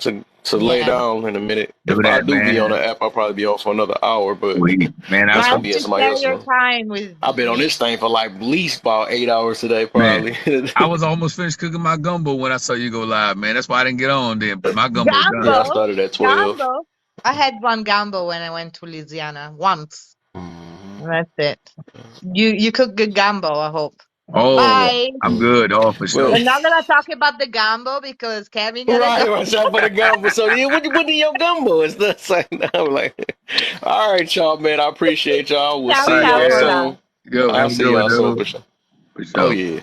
lay Yeah. down in a minute. Do If I that, do be on man. the app, I'll probably be on for another hour, but Sweet. Man, it's that's Nice gonna be at to somebody share else's your room. time with I've been on me. this thing for like at least about 8 hours today, man. probably. I was almost finished cooking my gumbo when I saw you go live, man. That's why I didn't get on then, but my gumbo done. Yeah, I Gambo. started at 12. Gambo. I had one gambo when I went to Louisiana once. Mhm. That's it. You cook good gambo, I hope. Oh, Bye. I'm good. Oh, for Well, sure. We're not gonna talk about the gambo because Kevin gotta go. right, shot for the gumbo. So yeah, what you put in your gumbo? It's not like I'm like, all right, y'all, man. I appreciate y'all. We'll All Ciao, see right, ciao y'all for yeah. now. soon. Good. I'll Have a see good one, y'all soon dude. for sure. For Oh sure. yeah.